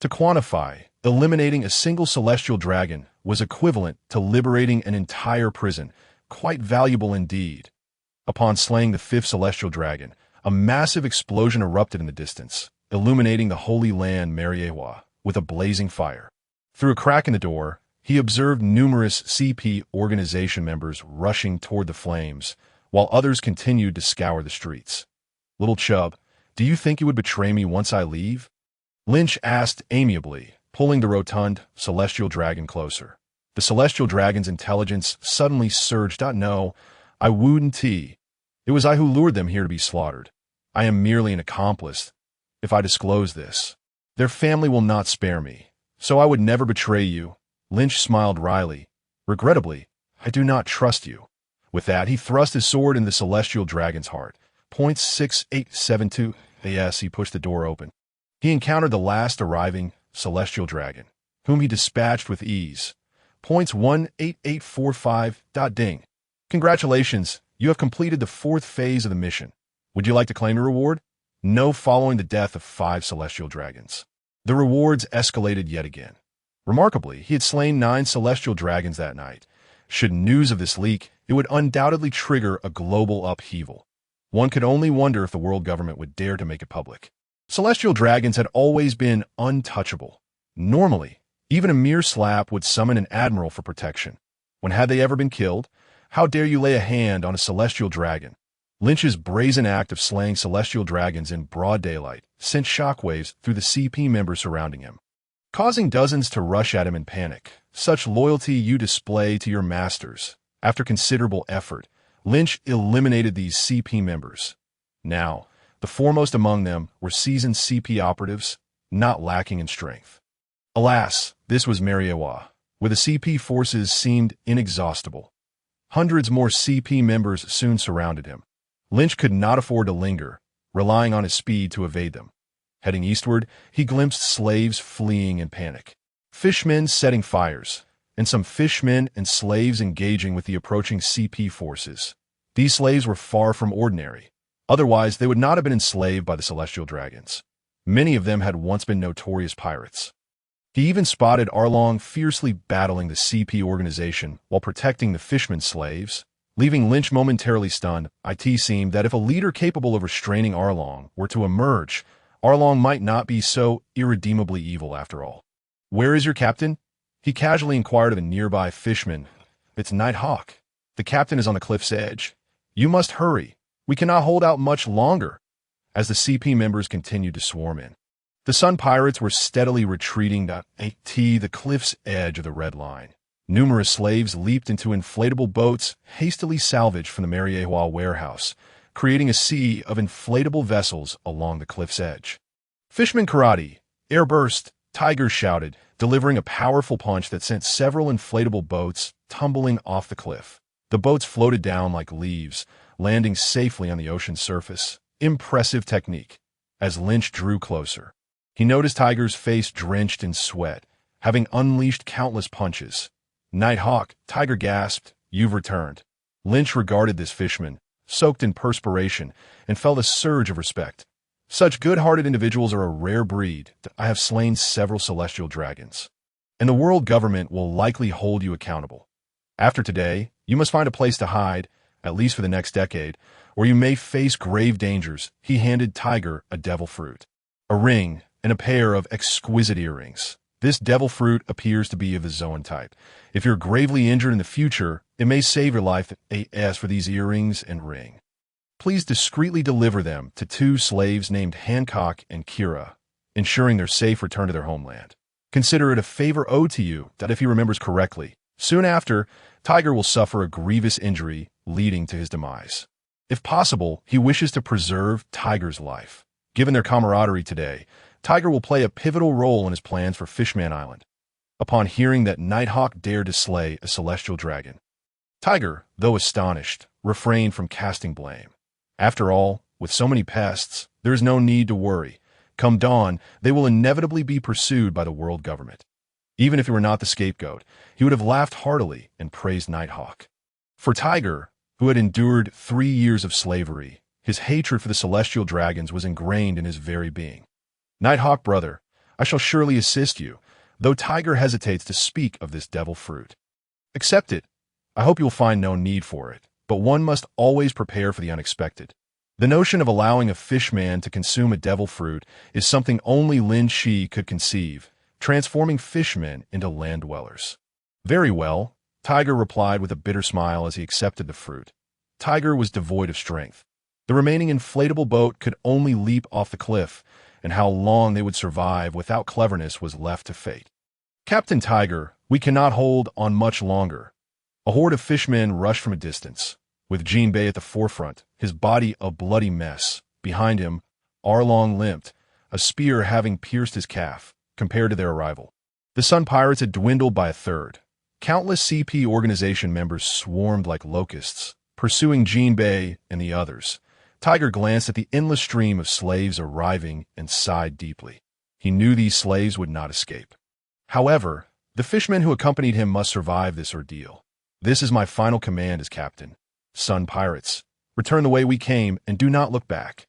To quantify, eliminating a single celestial dragon was equivalent to liberating an entire prison, quite valuable indeed. Upon slaying the 5th celestial dragon, a massive explosion erupted in the distance, illuminating the holy land Mariejois with a blazing fire. Through a crack in the door, he observed numerous CP organization members rushing toward the flames, while others continued to scour the streets. Little Chub, do you think you would betray me once I leave? Lynch asked amiably, pulling the rotund celestial dragon closer. The celestial dragon's intelligence suddenly surged. No, I wouldn't. It was I who lured them here to be slaughtered. I am merely an accomplice. If I disclose this, their family will not spare me, so I would never betray you. Lynch smiled wryly. Regrettably, I do not trust you. With that, he thrust his sword into the celestial dragon's heart. 0.6872 as he pushed the door open. He encountered the last arriving celestial dragon, whom he dispatched with ease. 0.18845. Ding. Congratulations, you have completed the 4th phase of the mission. Would you like to claim your reward? No, following the death of 5 celestial dragons. The rewards escalated yet again. Remarkably, he had slain 9 celestial dragons that night. Should news of this leak, it would undoubtedly trigger a global upheaval. One could only wonder if the world government would dare to make it public. Celestial dragons had always been untouchable. Normally, even a mere slap would summon an admiral for protection. When had they ever been killed? How dare you lay a hand on a celestial dragon? Lynch's brazen act of slaying celestial dragons in broad daylight sent shockwaves through the CP members surrounding him, causing dozens to rush at him in panic. Such loyalty you display to your masters. After considerable effort, Lynch eliminated these CP members. Now, the foremost among them were seasoned CP operatives, not lacking in strength. Alas, this was Mariejois, where the CP forces seemed inexhaustible. Hundreds more CP members soon surrounded him. Lynch could not afford to linger, relying on his speed to evade them. Heading eastward, he glimpsed slaves fleeing in panic, fishmen setting fires, and some fishmen and slaves engaging with the approaching CP forces. These slaves were far from ordinary. Otherwise, they would not have been enslaved by the celestial dragons. Many of them had once been notorious pirates. He even spotted Arlong fiercely battling the CP organization while protecting the fishermen slaves. Leaving Lynch momentarily stunned, it seemed that if a leader capable of restraining Arlong were to emerge, Arlong might not be so irredeemably evil after all. Where is your captain? He casually inquired of a nearby fisherman. It's Nighthawk. The captain is on the cliff's edge. You must hurry. We cannot hold out much longer. As the CP members continued to swarm in, the Sun Pirates were steadily retreating to the cliff's edge of the Red Line. Numerous slaves leaped into inflatable boats hastily salvaged from the Mariejois warehouse, creating a sea of inflatable vessels along the cliff's edge. Fishman karate, airburst, Tigers shouted, delivering a powerful punch that sent several inflatable boats tumbling off the cliff. The boats floated down like leaves, landing safely on the ocean's surface. Impressive technique. As Lynch drew closer, he noticed Tiger's face drenched in sweat, having unleashed countless punches. Nighthawk, Tiger gasped, you've returned. Lynch regarded this fisherman, soaked in perspiration, and felt a surge of respect. Such good-hearted individuals are a rare breed. I have slain several celestial dragons, and the world government will likely hold you accountable. After today, you must find a place to hide, at least for the next decade, or you may face grave dangers. He handed Tiger a devil fruit, a ring, and a pair of exquisite earrings. This devil fruit appears to be of the Zoan type. If you're gravely injured in the future, it may save your life. As for these earrings and ring, please discreetly deliver them to 2 slaves named Hancock and Kira, ensuring their safe return to their homeland. Consider it a favor owed to you that if he remembers correctly, soon after, Tiger will suffer a grievous injury leading to his demise. If possible, he wishes to preserve Tiger's life. Given their camaraderie today, Tiger will play a pivotal role in his plans for Fishman Island. Upon hearing that Nighthawk dared to slay a celestial dragon, Tiger, though astonished, refrained from casting blame. After all, with so many pests, there is no need to worry. Come dawn, they will inevitably be pursued by the world government. Even if he were not the scapegoat, he would have laughed heartily and praised Nighthawk. For Tiger, who had endured 3 years of slavery, his hatred for the celestial dragons was ingrained in his very being. Nighthawk, brother, I shall surely assist you, though Tiger hesitates to speak of this devil fruit. Accept it. I hope you'll find no need for it, but one must always prepare for the unexpected. The notion of allowing a fishman to consume a devil fruit is something only Linqi could conceive, transforming fishmen into land dwellers. Very well, Tiger replied with a bitter smile as he accepted the fruit. Tiger was devoid of strength. The remaining inflatable boat could only leap off the cliff, and how long they would survive without cleverness was left to fate. Captain Tiger, we cannot hold on much longer. A horde of fishmen rushed from a distance, with Jinbei at the forefront, his body a bloody mess. Behind him, Arlong limped, a spear having pierced his calf, compared to their arrival. The Sun Pirates had dwindled by a third. Countless CP organization members swarmed like locusts, pursuing Jinbei and the others. Tiger glanced at the endless stream of slaves arriving and sighed deeply. He knew these slaves would not escape. However, the fishmen who accompanied him must survive this ordeal. This is my final command as captain. Sun Pirates, return the way we came and do not look back.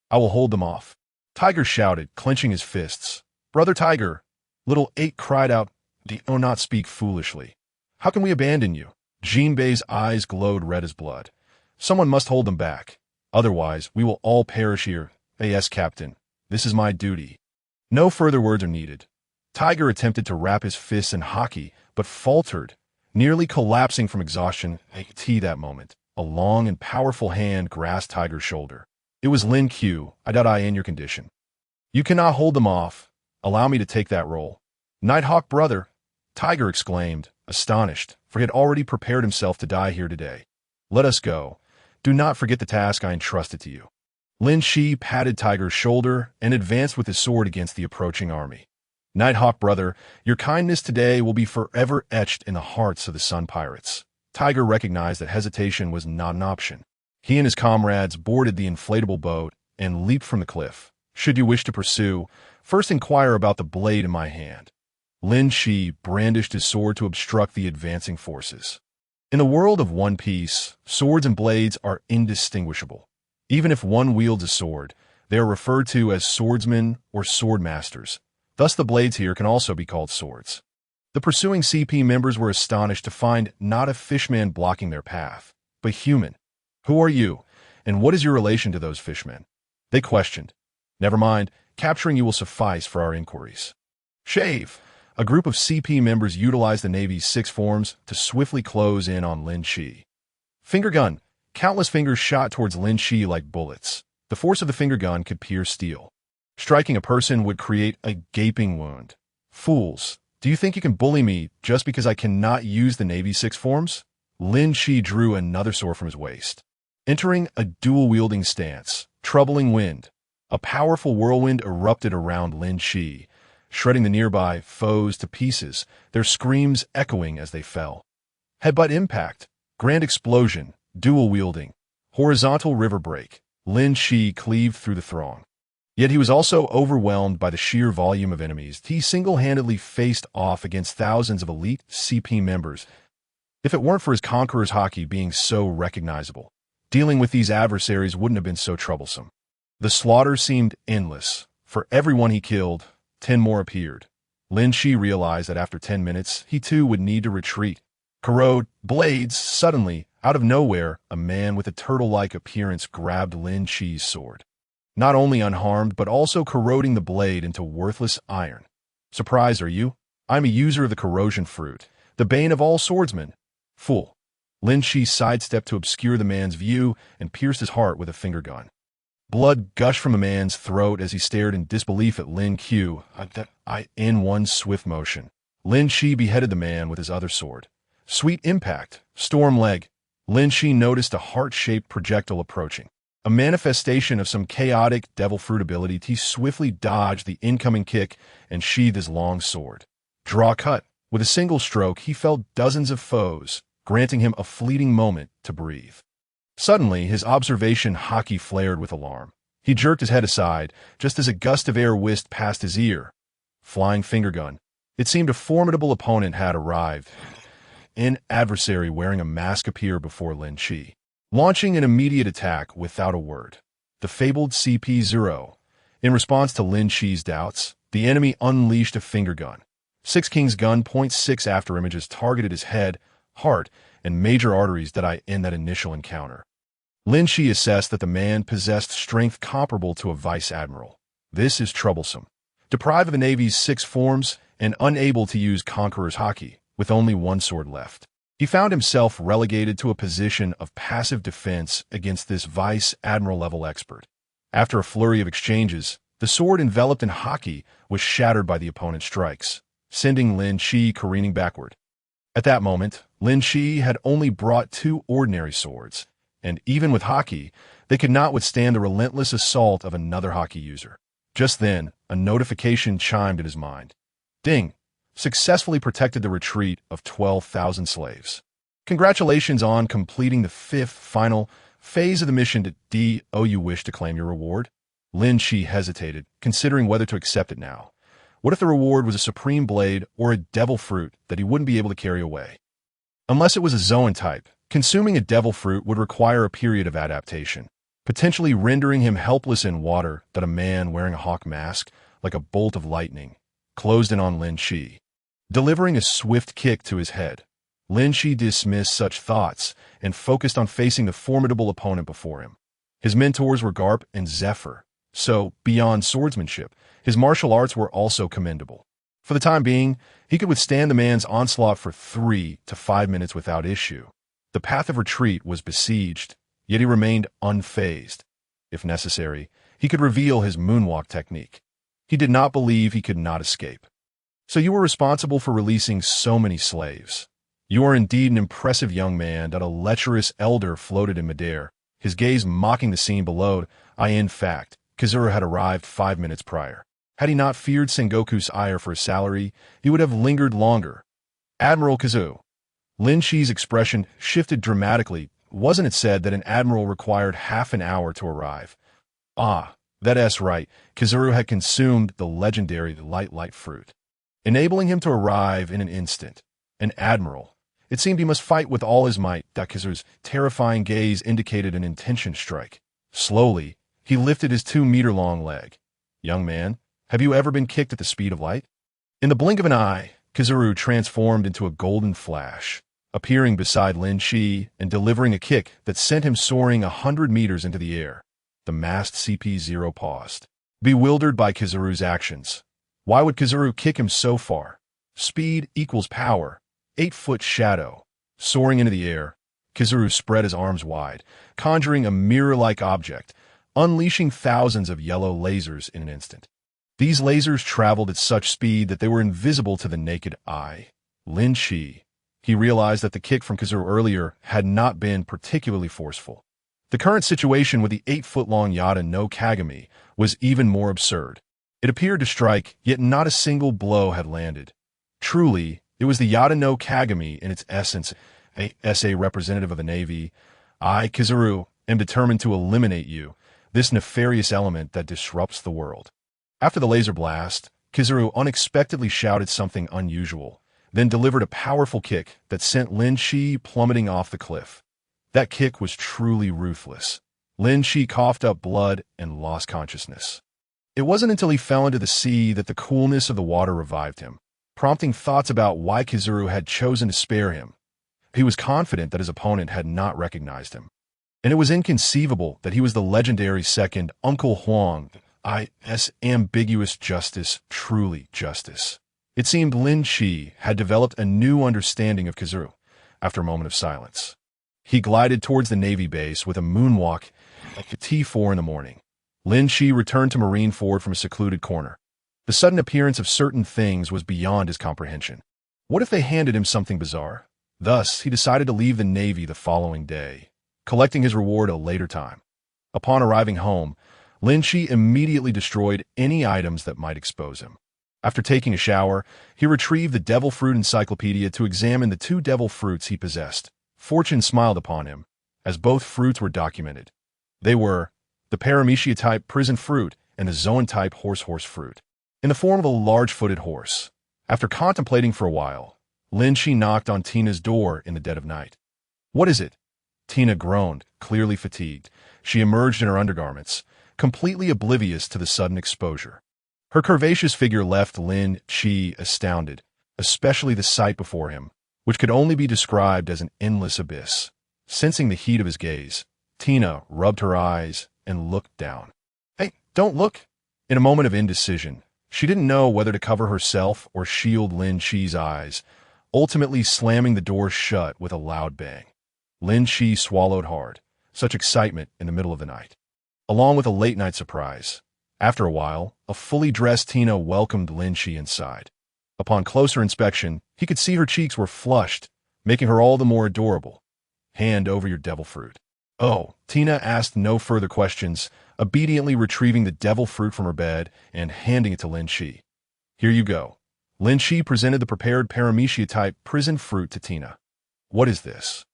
I will hold them off. Tiger shouted, clenching his fists. Brother Tiger, Little 8 cried out, do not speak foolishly. How can we abandon you? Jinbei's eyes glowed red as blood. Someone must hold them back. Otherwise, we will all perish here. Yes, Captain. This is my duty. No further words are needed. Tiger attempted to wrap his fists in Haki, but faltered, nearly collapsing from exhaustion. At that moment, a long and powerful hand grasped Tiger's shoulder. It was Linqi. I in your condition. You cannot hold them off. Allow me to take that role. Nighthawk, brother, Tiger exclaimed, astonished, for he had already prepared himself to die here today. Let us go. Do not forget the task I entrusted to you. Linqi patted Tiger's shoulder and advanced with his sword against the approaching army. Nighthawk, brother, your kindness today will be forever etched in the hearts of the Sun Pirates. Tiger recognized that hesitation was not an option. He and his comrades boarded the inflatable boat and leaped from the cliff. Should you wish to pursue, first inquire about the blade in my hand. Linqi brandished his sword to obstruct the advancing forces. In the world of One Piece, swords and blades are indistinguishable. Even if one wields a sword, they are referred to as swordsmen or sword masters. Thus the blades here can also be called swords. The pursuing CP members were astonished to find not a fishman blocking their path, but human. Who are you, and what is your relation to those fishmen? They questioned. Never mind, capturing you will suffice for our inquiries. Shave! A group of CP members utilized the Navy's 6 forms to swiftly close in on Linqi. Finger gun. Countless fingers shot towards Linqi like bullets. The force of the finger gun could pierce steel. Striking a person would create a gaping wound. Fools, do you think you can bully me just because I cannot use the Navy's 6 forms? Linqi drew another sword from his waist. Entering a dual-wielding stance, troubling wind. A powerful whirlwind erupted around Linqi, shredding the nearby foes to pieces, their screams echoing as they fell. Headbutt impact, grand explosion, dual wielding, horizontal river break. Linqi cleaved through the throng. Yet he was also overwhelmed by the sheer volume of enemies he single-handedly faced off against thousands of elite CP members. If it weren't for his conqueror's Haki being so recognizable, dealing with these adversaries wouldn't have been so troublesome. The slaughter seemed endless. For everyone he killed, 10 more appeared. Linqi realized that after 10 minutes, he too would need to retreat. Corrode, blades, suddenly, out of nowhere, a man with a turtle-like appearance grabbed Linqi's sword. Not only unharmed, but also corroding the blade into worthless iron. Surprised, are you? I'm a user of the corrosion fruit, the bane of all swordsmen. Fool. Linqi sidestepped to obscure the man's view and pierced his heart with a finger gun. Blood gushed from the man's throat as he stared in disbelief at Linqi. In one swift motion, Linqi beheaded the man with his other sword. Sweet impact, storm leg. Linqi noticed a heart-shaped projectile approaching. A manifestation of some chaotic devil fruit ability, he swiftly dodged the incoming kick and sheathed his long sword. Draw cut. With a single stroke, he felled dozens of foes, granting him a fleeting moment to breathe. Suddenly, his observation Haki flared with alarm. He jerked his head aside, just as a gust of air whisked past his ear. Flying finger gun. It seemed a formidable opponent had arrived. An adversary wearing a mask appeared before Linqi, launching an immediate attack without a word. The fabled CP0. In response to Linqi's doubts, the enemy unleashed a finger gun. Six King's gun .6 afterimages targeted his head, heart, and major arteries that in that initial encounter. Linqi assessed that the man possessed strength comparable to a vice admiral. This is troublesome. Deprived of the Navy's 6 forms and unable to use Conqueror's Haki, with only one sword left, he found himself relegated to a position of passive defense against this vice admiral-level expert. After a flurry of exchanges, the sword enveloped in Haki was shattered by the opponent's strikes, sending Linqi careening backward. At that moment, Linqi had only brought 2 ordinary swords, and even with Haki, they could not withstand the relentless assault of another Haki user. Just then, a notification chimed in his mind. Ding! Successfully protected the retreat of 12,000 slaves. Congratulations on completing the 5th final phase of the mission. Do you wish to claim your reward? Linqi hesitated, considering whether to accept it now. What if the reward was a supreme blade or a devil fruit that he wouldn't be able to carry away? Unless it was a Zoan type, consuming a devil fruit would require a period of adaptation, potentially rendering him helpless in water that a man wearing a hawk mask, like a bolt of lightning, closed in on Linqi. Delivering a swift kick to his head, Linqi dismissed such thoughts and focused on facing the formidable opponent before him. His mentors were Garp and Zephyr, so, beyond swordsmanship, his martial arts were also commendable. For the time being, he could withstand the man's onslaught for 3 to 5 minutes without issue. The path of retreat was besieged, yet he remained unfazed. If necessary, he could reveal his moonwalk technique. He did not believe he could not escape. So you were responsible for releasing so many slaves. You are indeed an impressive young man. That a lecherous elder floated in midair, his gaze mocking the scene below. In fact, Kizuru had arrived 5 minutes prior. Had he not feared Sengoku's ire for his salary, he would have lingered longer. Admiral Kizuru. Linqi's expression shifted dramatically. Wasn't it said that an admiral required half an hour to arrive? That's right. Kizuru had consumed the legendary light fruit, enabling him to arrive in an instant. An admiral. It seemed he must fight with all his might. Kizuru's terrifying gaze indicated an intention strike. Slowly, he lifted his 2-meter-long leg. Young man, have you ever been kicked at the speed of light? In the blink of an eye, Kizuru transformed into a golden flash, appearing beside Linqi and delivering a kick that sent him soaring 100 meters into the air. The masked CP0 paused, bewildered by Kizuru's actions. Why would Kizuru kick him so far? Speed equals power. 8-foot shadow. Soaring into the air, Kizuru spread his arms wide, conjuring a mirror-like object, unleashing thousands of yellow lasers in an instant. These lasers traveled at such speed that they were invisible to the naked eye. Linqi. He realized that the kick from Kizuru earlier had not been particularly forceful. The current situation with the 8-foot-long Yada no Kagami was even more absurd. It appeared to strike, yet not a single blow had landed. Truly, it was the Yada no Kagami in its essence, a SA representative of the Navy. I, Kizuru, am determined to eliminate you, this nefarious element that disrupts the world. After the laser blast, Kizuru unexpectedly shouted something unusual, then delivered a powerful kick that sent Linqi plummeting off the cliff. That kick was truly ruthless. Linqi coughed up blood and lost consciousness. It wasn't until he fell into the sea that the coolness of the water revived him, prompting thoughts about why Kizuru had chosen to spare him. He was confident that his opponent had not recognized him, and it was inconceivable that he was the legendary second Uncle Huang. Ambiguous justice, truly justice. It seemed Linqi had developed a new understanding of Kizuru. After a moment of silence, he glided towards the Navy base with a moonwalk at T4 in the morning. Linqi returned to Marineford from a secluded corner. The sudden appearance of certain things was beyond his comprehension. What if they handed him something bizarre? Thus, he decided to leave the Navy the following day, collecting his reward a later time. Upon arriving home, Linqi immediately destroyed any items that might expose him. After taking a shower, he retrieved the Devil Fruit Encyclopedia to examine the 2 devil fruits he possessed. Fortune smiled upon him, as both fruits were documented. They were the paramecia-type prison fruit and the zoan-type horse fruit, in the form of a large-footed horse. After contemplating for a while, Linqi knocked on Tina's door in the dead of night. "What is it?" Tina groaned, clearly fatigued. She emerged in her undergarments, completely oblivious to the sudden exposure. Her curvaceous figure left Linqi astounded, especially the sight before him, which could only be described as an endless abyss. Sensing the heat of his gaze, Tina rubbed her eyes and looked down. "Hey, don't look!" In a moment of indecision, she didn't know whether to cover herself or shield Linqi's eyes, ultimately slamming the door shut with a loud bang. Linqi swallowed hard, such excitement in the middle of the night, along with a late-night surprise. After a while, a fully dressed Tina welcomed Linqi inside. Upon closer inspection, he could see her cheeks were flushed, making her all the more adorable. "Hand over your devil fruit." "Oh," Tina asked no further questions, obediently retrieving the devil fruit from her bed and handing it to Linqi. "Here you go." Linqi presented the prepared paramecia-type prison fruit to Tina. "What is this?"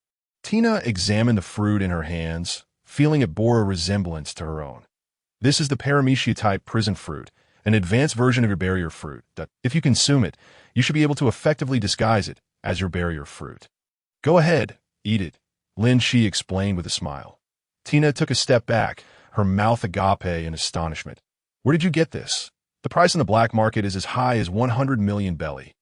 Tina examined the fruit in her hands, feeling it bore a resemblance to her own. "This is the paramecia-type prison fruit, an advanced version of your barrier fruit. If you consume it, you should be able to effectively disguise it as your barrier fruit." "Go ahead, eat it," Linqi explained with a smile. Tina took a step back, her mouth agape in astonishment. "Where did you get this?" "The price on the black market is as high as 100 million belly,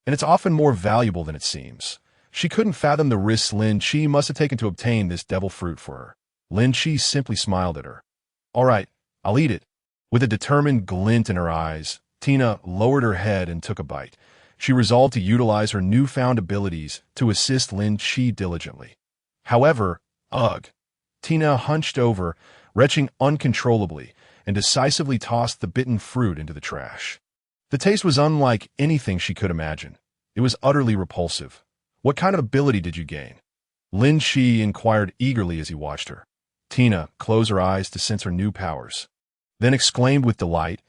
and it's often more valuable than it seems." She couldn't fathom the risks Linqi must have taken to obtain this devil fruit for her. Linqi simply smiled at her. "All right, I'll eat it." With a determined glint in her eyes, Tina lowered her head and took a bite. She resolved to utilize her newfound abilities to assist Linqi diligently. However, Tina hunched over, retching uncontrollably, and decisively tossed the bitten fruit into the trash. The taste was unlike anything she could imagine. It was utterly repulsive. "What kind of ability did you gain?" Linqi inquired eagerly as he watched her. Tina closed her eyes to sense her new powers, then exclaimed with delight,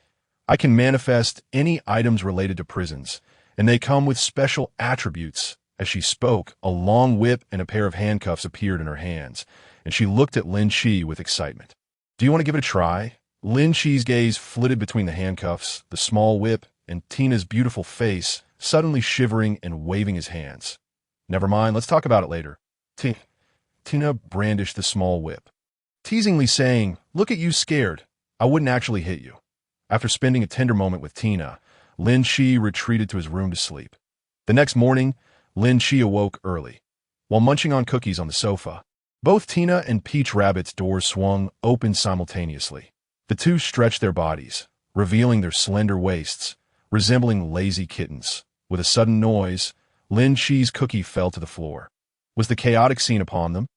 "I can manifest any items related to prisons, and they come with special attributes." As she spoke, a long whip and a pair of handcuffs appeared in her hands, and she looked at Linqi with excitement. "Do you want to give it a try?" Linqi's gaze flitted between the handcuffs, the small whip, and Tina's beautiful face, suddenly shivering and waving his hands. "Never mind, let's talk about it later." Tina brandished the small whip, teasingly saying, "Look at you scared. I wouldn't actually hit you." After spending a tender moment with Tina, Linqi retreated to his room to sleep. The next morning, Linqi awoke early. While munching on cookies on the sofa, both Tina and Peach Rabbit's doors swung open simultaneously. The two stretched their bodies, revealing their slender waists, resembling lazy kittens. With a sudden noise, Linqi's cookie fell to the floor. Was the chaotic scene upon them?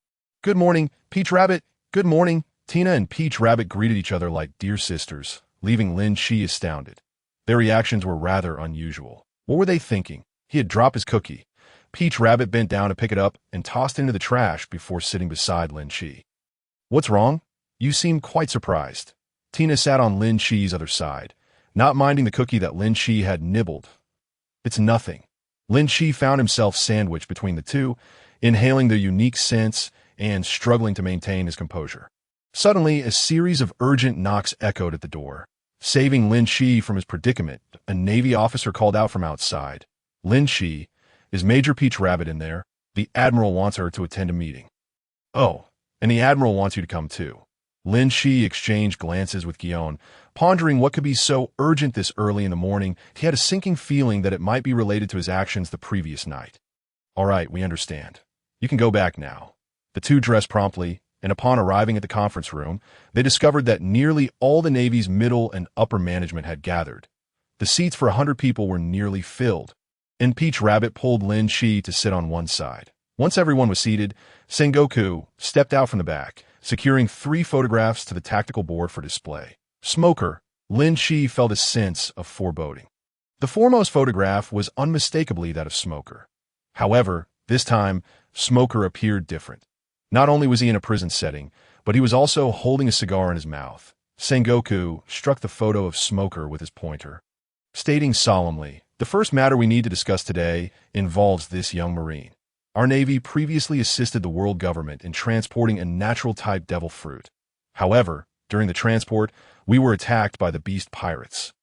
"Good morning, Peach Rabbit. Good morning." Tina and Peach Rabbit greeted each other like dear sisters, leaving Linqi astounded. Their reactions were rather unusual. What were they thinking? He had dropped his cookie. Peach Rabbit bent down to pick it up and tossed it into the trash before sitting beside Linqi. "What's wrong? You seem quite surprised." Tina sat on Linqi's other side, not minding the cookie that Linqi had nibbled. "It's nothing." Linqi found himself sandwiched between the two, inhaling their unique scents and struggling to maintain his composure. Suddenly, a series of urgent knocks echoed at the door. Saving Linqi from his predicament, a Navy officer called out from outside. "Linqi, is Major Peach Rabbit in there? The Admiral wants her to attend a meeting." "Oh, and the Admiral wants you to come too." Linqi exchanged glances with Guion, pondering what could be so urgent this early in the morning. He had a sinking feeling that it might be related to his actions the previous night. "All right, we understand. You can go back now." The two dressed promptly, and upon arriving at the conference room, they discovered that nearly all the Navy's middle and upper management had gathered. The seats for 100 people were nearly filled, and Peach Rabbit pulled Linqi to sit on one side. Once everyone was seated, Sengoku stepped out from the back, securing 3 photographs to the tactical board for display. Smoker, Linqi felt a sense of foreboding. The foremost photograph was unmistakably that of Smoker. However, this time, Smoker appeared different. Not only was he in a prison setting, but he was also holding a cigar in his mouth. Sengoku struck the photo of Smoker with his pointer, stating solemnly, "The first matter we need to discuss today involves this young Marine." Our Navy previously assisted the world government in transporting a natural-type devil fruit. However, during the transport, we were attacked by the beast pirates.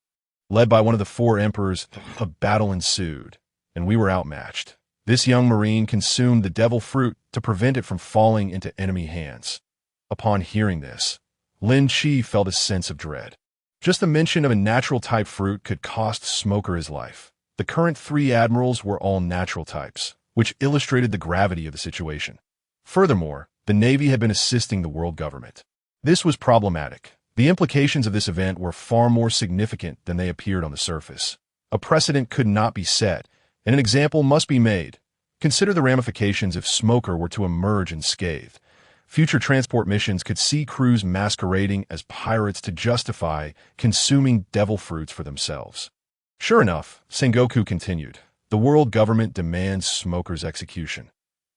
Led by one of the four emperors, a battle ensued, and we were outmatched. This young marine consumed the devil fruit to prevent it from falling into enemy hands. Upon hearing this, Linqi felt a sense of dread. Just the mention of a natural-type fruit could cost Smoker his life. The current 3 admirals were all natural types, which illustrated the gravity of the situation. Furthermore, the Navy had been assisting the world government. This was problematic. The implications of this event were far more significant than they appeared on the surface. A precedent could not be set, and an example must be made. Consider the ramifications if Smoker were to emerge unscathed. Future transport missions could see crews masquerading as pirates to justify consuming devil fruits for themselves. Sure enough, Sengoku continued, the world government demands Smoker's execution.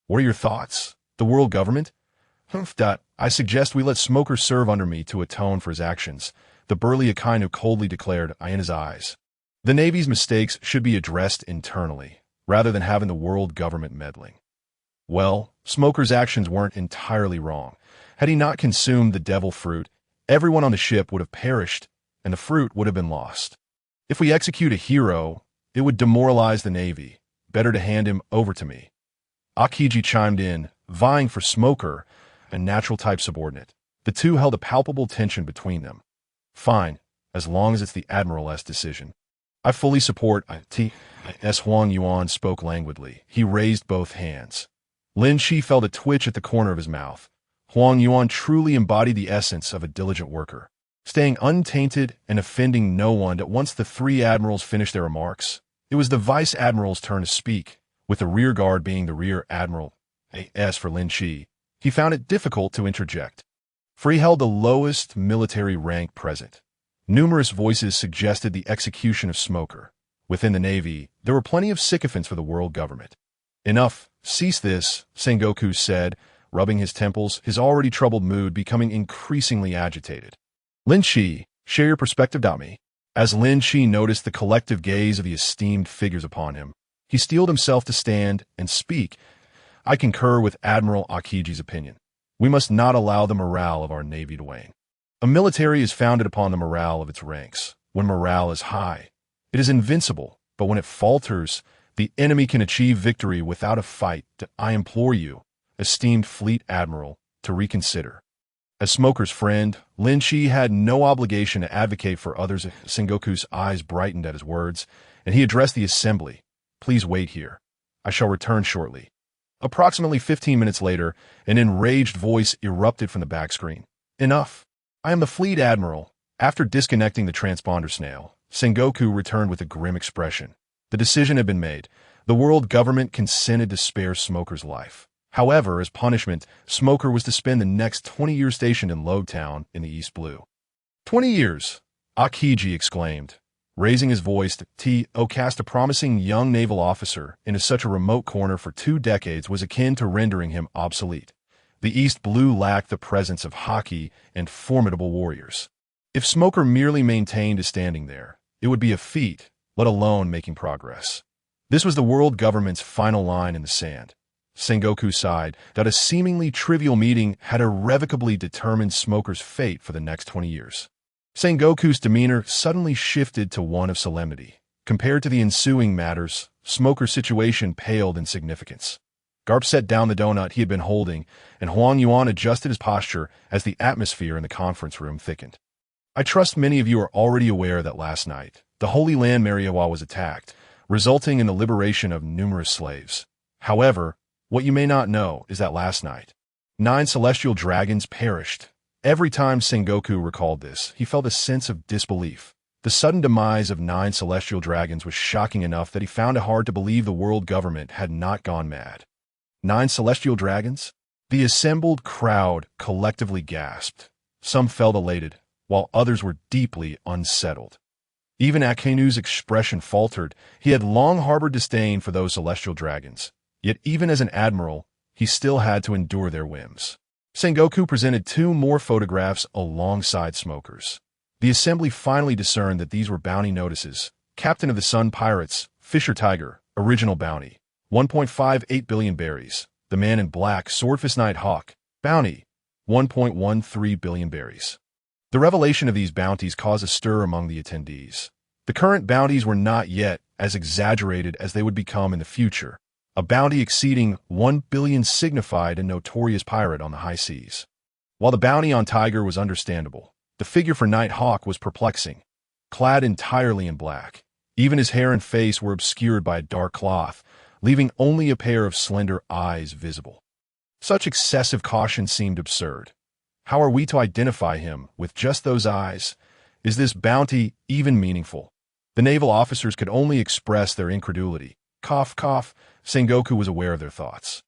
What are your thoughts? The world government? I suggest we let Smoker serve under me to atone for his actions, the burly Akainu coldly declared, eye in his eyes. The Navy's mistakes should be addressed internally, rather than having the world government meddling. Well, Smoker's actions weren't entirely wrong. Had he not consumed the devil fruit, everyone on the ship would have perished, and the fruit would have been lost. If we execute a hero, it would demoralize the Navy. Better to hand him over to me. Akiji chimed in, vying for Smoker, a natural-type subordinate. The two held a palpable tension between them. Fine, as long as it's the Admiral's decision. I fully support T.S. Huang Yuan spoke languidly. He raised both hands. Linqi felt a twitch at the corner of his mouth. Huang Yuan truly embodied the essence of a diligent worker, staying untainted and offending no one. At once the 3 admirals finished their remarks, it was the vice admiral's turn to speak, with the rear guard being the rear admiral. As for Linqi, he found it difficult to interject, for he held the lowest military rank present. Numerous voices suggested the execution of Smoker. Within the Navy, there were plenty of sycophants for the world government. Enough, cease this, Sengoku said, rubbing his temples, his already troubled mood becoming increasingly agitated. Linqi, share your perspective, me. As Linqi noticed the collective gaze of the esteemed figures upon him, he steeled himself to stand and speak. I concur with Admiral Akiji's opinion. We must not allow the morale of our Navy to wane. A military is founded upon the morale of its ranks. When morale is high, it is invincible, but when it falters, the enemy can achieve victory without a fight. I implore you, esteemed Fleet Admiral, to reconsider. As Smoker's friend, Linqi had no obligation to advocate for others. Sengoku's eyes brightened at his words, and he addressed the assembly. Please wait here. I shall return shortly. Approximately 15 minutes later, an enraged voice erupted from the back screen. Enough. I am the Fleet Admiral. After disconnecting the transponder snail, Sengoku returned with a grim expression. The decision had been made. The world government consented to spare Smoker's life. However, as punishment, Smoker was to spend the next 20 years stationed in Logtown in the East Blue. 20 years, Akiji exclaimed, raising his voice. To cast a promising young naval officer into such a remote corner for 2 decades was akin to rendering him obsolete. The East Blue lacked the presence of Haki and formidable warriors. If Smoker merely maintained his standing there, it would be a feat, let alone making progress. This was the world government's final line in the sand. Sengoku sighed that a seemingly trivial meeting had irrevocably determined Smoker's fate for the next 20 years. Sengoku's demeanor suddenly shifted to one of solemnity. Compared to the ensuing matters, Smoker's situation paled in significance. Garp set down the donut he had been holding, and Huang Yuan adjusted his posture as the atmosphere in the conference room thickened. I trust many of you are already aware that last night, the Holy Land Mariejois was attacked, resulting in the liberation of numerous slaves. However, what you may not know is that last night, 9 celestial dragons perished. Every time Sengoku recalled this, he felt a sense of disbelief. The sudden demise of 9 celestial dragons was shocking enough that he found it hard to believe the world government had not gone mad. 9 celestial dragons? The assembled crowd collectively gasped. Some felt elated, while others were deeply unsettled. Even Akainu's expression faltered. He had long harbored disdain for those celestial dragons. Yet even as an admiral, he still had to endure their whims. Sengoku presented 2 more photographs alongside Smoker's. The assembly finally discerned that these were bounty notices. Captain of the Sun Pirates, Fisher Tiger, original bounty. 1.58 billion berries. The Man in Black, Swordfish Night Hawk, bounty, 1.13 billion berries. The revelation of these bounties caused a stir among the attendees. The current bounties were not yet as exaggerated as they would become in the future. A bounty exceeding 1 billion signified a notorious pirate on the high seas. While the bounty on Tiger was understandable, the figure for Night Hawk was perplexing. Clad entirely in black, even his hair and face were obscured by a dark cloth, leaving only a pair of slender eyes visible. Such excessive caution seemed absurd. How are we to identify him with just those eyes? Is this bounty even meaningful? The naval officers could only express their incredulity. Cough, cough. Sengoku was aware of their thoughts.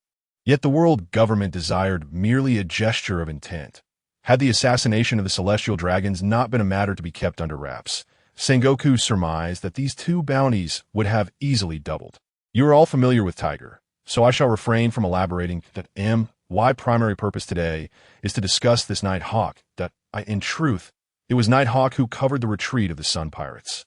Yet the world government desired merely a gesture of intent. Had the assassination of the celestial dragons not been a matter to be kept under wraps, Sengoku surmised that these two bounties would have easily doubled. You are all familiar with Tiger, so I shall refrain from elaborating that my primary purpose today is to discuss this Night Hawk, in truth, it was Night Hawk who covered the retreat of the Sun Pirates,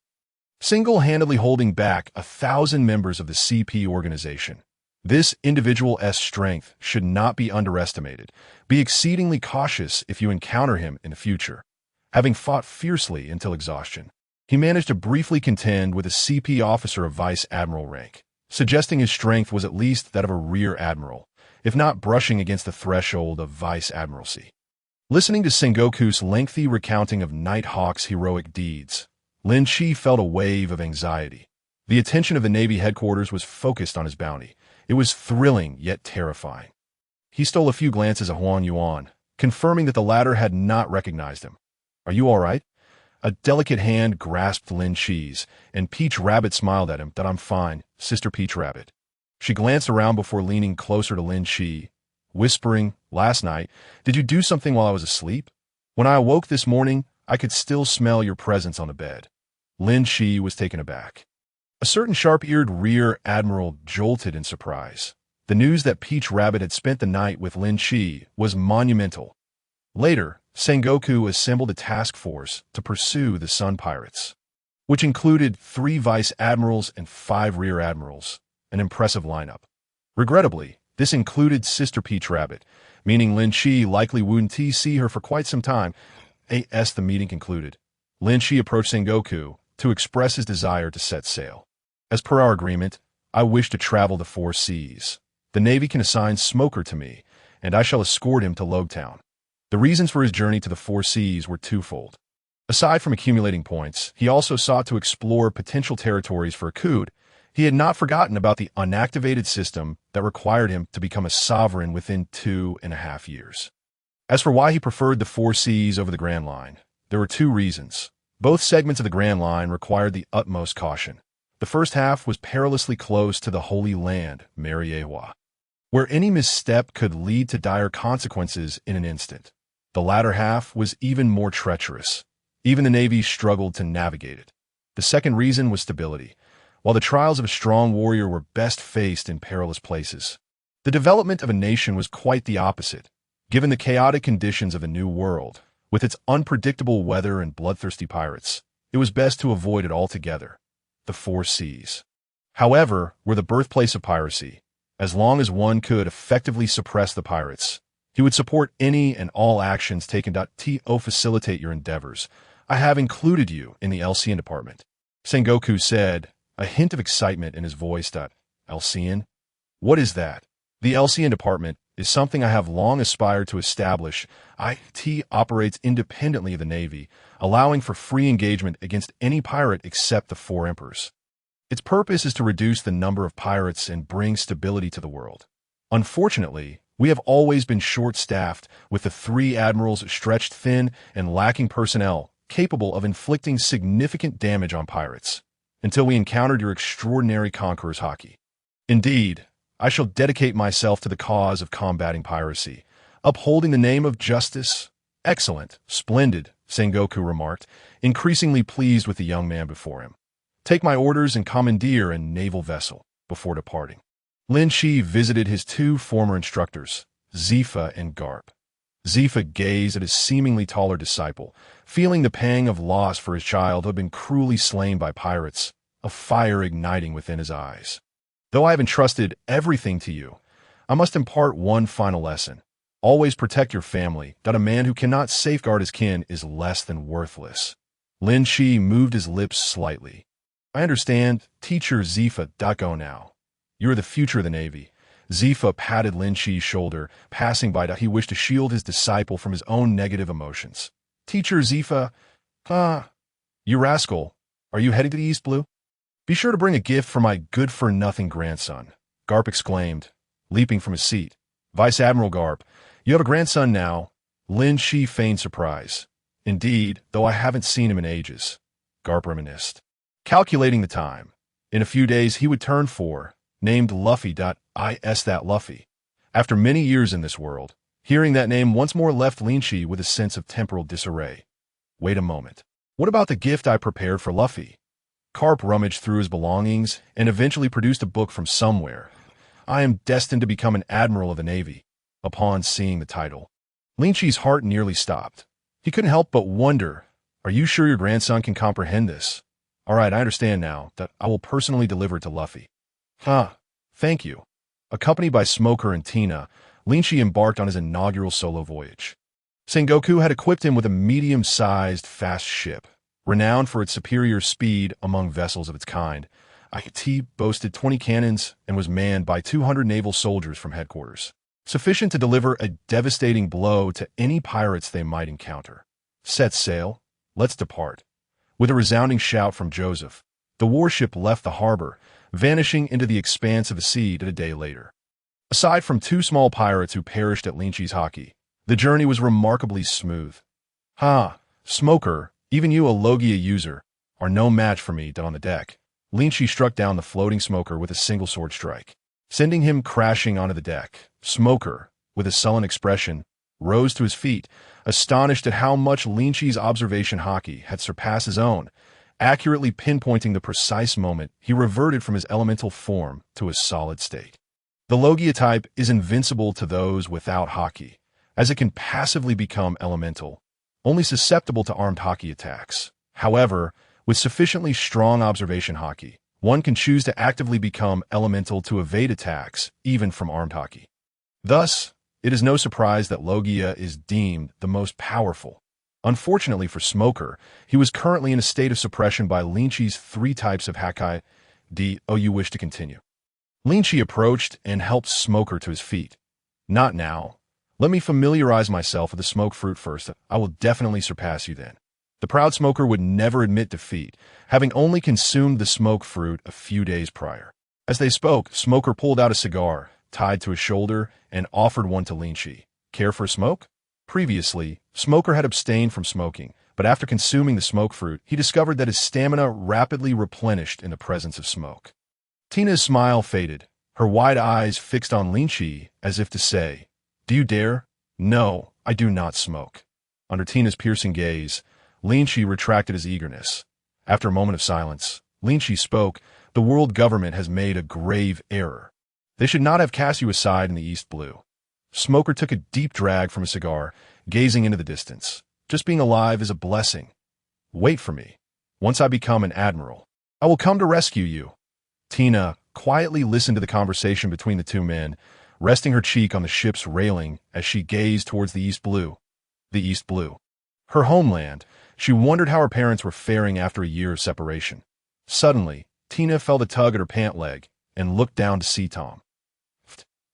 single-handedly holding back 1,000 members of the CP organization. This individual's strength should not be underestimated. Be exceedingly cautious if you encounter him in the future. Having fought fiercely until exhaustion, he managed to briefly contend with a CP officer of vice admiral rank, suggesting his strength was at least that of a rear admiral, if not brushing against the threshold of vice admiralty. Listening to Sengoku's lengthy recounting of Night Hawk's heroic deeds, Linqi felt a wave of anxiety. The attention of the Navy headquarters was focused on his bounty. It was thrilling yet terrifying. He stole a few glances at Huan Yuan, confirming that the latter had not recognized him. "Are you all right?" A delicate hand grasped Linqi's, and Peach Rabbit smiled at him. "That I'm fine, Sister Peach Rabbit." She glanced around before leaning closer to Linqi, whispering, "Last night, did you do something while I was asleep? When I awoke this morning, I could still smell your presence on the bed." Linqi was taken aback. A certain sharp-eared rear admiral jolted in surprise. The news that Peach Rabbit had spent the night with Linqi was monumental. Later, Sengoku assembled a task force to pursue the Sun Pirates, which included 3 vice admirals and 5 rear admirals, an impressive lineup. Regrettably, this included Sister Peach Rabbit, meaning Linqi likely wouldn't see her for quite some time. As the meeting concluded, Linqi approached Sengoku to express his desire to set sail. "As per our agreement, I wish to travel the 4 seas. The Navy can assign Smoker to me, and I shall escort him to Logtown." The reasons for his journey to the 4 seas were twofold. Aside from accumulating points, he also sought to explore potential territories for a coup. He had not forgotten about the unactivated system that required him to become a sovereign within 2.5 years. As for why he preferred the 4 seas over the Grand Line, there were 2 reasons. Both segments of the Grand Line required the utmost caution. The first half was perilously close to the Holy Land, Mariejois, where any misstep could lead to dire consequences in an instant. The latter half was even more treacherous. Even the Navy struggled to navigate it. The second reason was stability. While the trials of a strong warrior were best faced in perilous places, the development of a nation was quite the opposite. Given the chaotic conditions of a new world, with its unpredictable weather and bloodthirsty pirates, it was best to avoid it altogether. The 4 seas, however, were the birthplace of piracy. As long as one could effectively suppress the pirates, he would support any and all actions taken to facilitate your endeavors. "I have included you in the LCN department," Sengoku said, a hint of excitement in his voice. "LCN? What is that?" "The LCN department is something I have long aspired to establish. IT operates independently of the Navy, allowing for free engagement against any pirate except the 4 emperors. Its purpose is to reduce the number of pirates and bring stability to the world. Unfortunately, we have always been short-staffed, with the 3 admirals stretched thin and lacking personnel capable of inflicting significant damage on pirates, until we encountered your extraordinary conquerors Haki. Indeed, I shall dedicate myself to the cause of combating piracy, upholding the name of justice." "Excellent, splendid," Sengoku remarked, increasingly pleased with the young man before him. "Take my orders and commandeer a naval vessel." Before departing, Linqi visited his 2 former instructors, Zephyr and Garp. Zephyr gazed at his seemingly taller disciple, feeling the pang of loss for his child who had been cruelly slain by pirates, a fire igniting within his eyes. Though I have entrusted everything to you, I must impart one final lesson. Always protect your family, that a man who cannot safeguard his kin is less than worthless. Linqi moved his lips slightly. I understand, teacher Zephyr. Go now. You are the future of the Navy. Zephyr patted Linqi's shoulder, passing by. He wished to shield his disciple from his own negative emotions. Teacher Zephyr, you rascal, are you heading to the East Blue? Be sure to bring a gift for my good-for-nothing grandson, Garp exclaimed, leaping from his seat. Vice Admiral Garp, you have a grandson now. Linqi feigned surprise. Indeed, though I haven't seen him in ages, Garp reminisced. Calculating the time. In a few days he would turn 4, named Luffy. Is that Luffy? After many years in this world, hearing that name once more left Linqi with a sense of temporal disarray. Wait a moment. What about the gift I prepared for Luffy? Garp rummaged through his belongings and eventually produced a book from somewhere. I am destined to become an admiral of the Navy. Upon seeing the title, Linqi's heart nearly stopped. He couldn't help but wonder, are you sure your grandson can comprehend this? All right, I understand now that I will personally deliver it to Luffy. Thank you. Accompanied by Smoker and Tina, Linqi embarked on his inaugural solo voyage. Sengoku had equipped him with a medium-sized, fast ship, renowned for its superior speed among vessels of its kind. It boasted 20 cannons and was manned by 200 naval soldiers from headquarters, sufficient to deliver a devastating blow to any pirates they might encounter. Set sail, let's depart. With a resounding shout from Joseph, the warship left the harbor, vanishing into the expanse of the sea a day later. Aside from 2 small pirates who perished at Linqi's Haki, the journey was remarkably smooth. Smoker, even you a Logia user, are no match for me on the deck. Linqi struck down the floating Smoker with a single sword strike, sending him crashing onto the deck. Smoker, with a sullen expression, rose to his feet, astonished at how much Linqi's observation Haki had surpassed his own, accurately pinpointing the precise moment he reverted from his elemental form to a solid state. The Logia type is invincible to those without Haki, as it can passively become elemental, only susceptible to armed Haki attacks. However, with sufficiently strong observation Haki, one can choose to actively become elemental to evade attacks, even from armed Haki. Thus, it is no surprise that Logia is deemed the most powerful. Unfortunately for Smoker, he was currently in a state of suppression by Linqi's 3 types of Haki. You wish to continue? Linqi approached and helped Smoker to his feet. Not now. Let me familiarize myself with the smoke fruit first. I will definitely surpass you then. The proud Smoker would never admit defeat, having only consumed the smoke fruit a few days prior. As they spoke, Smoker pulled out a cigar, tied to his shoulder, and offered one to Linqi. Care for a smoke? Previously, Smoker had abstained from smoking, but after consuming the smoke fruit, he discovered that his stamina rapidly replenished in the presence of smoke. Tina's smile faded, her wide eyes fixed on Linqi as if to say, "Do you dare?" "No, I do not smoke." Under Tina's piercing gaze, Linqi retracted his eagerness. After a moment of silence, Linqi spoke, "The world government has made a grave error. They should not have cast you aside in the East Blue." Smoker took a deep drag from a cigar, gazing into the distance. "Just being alive is a blessing. Wait for me. Once I become an admiral, I will come to rescue you." Tina quietly listened to the conversation between the 2 men, resting her cheek on the ship's railing as she gazed towards the East Blue. The East Blue. Her homeland. She wondered how her parents were faring after a year of separation. Suddenly, Tina felt a tug at her pant leg and looked down to see Tom.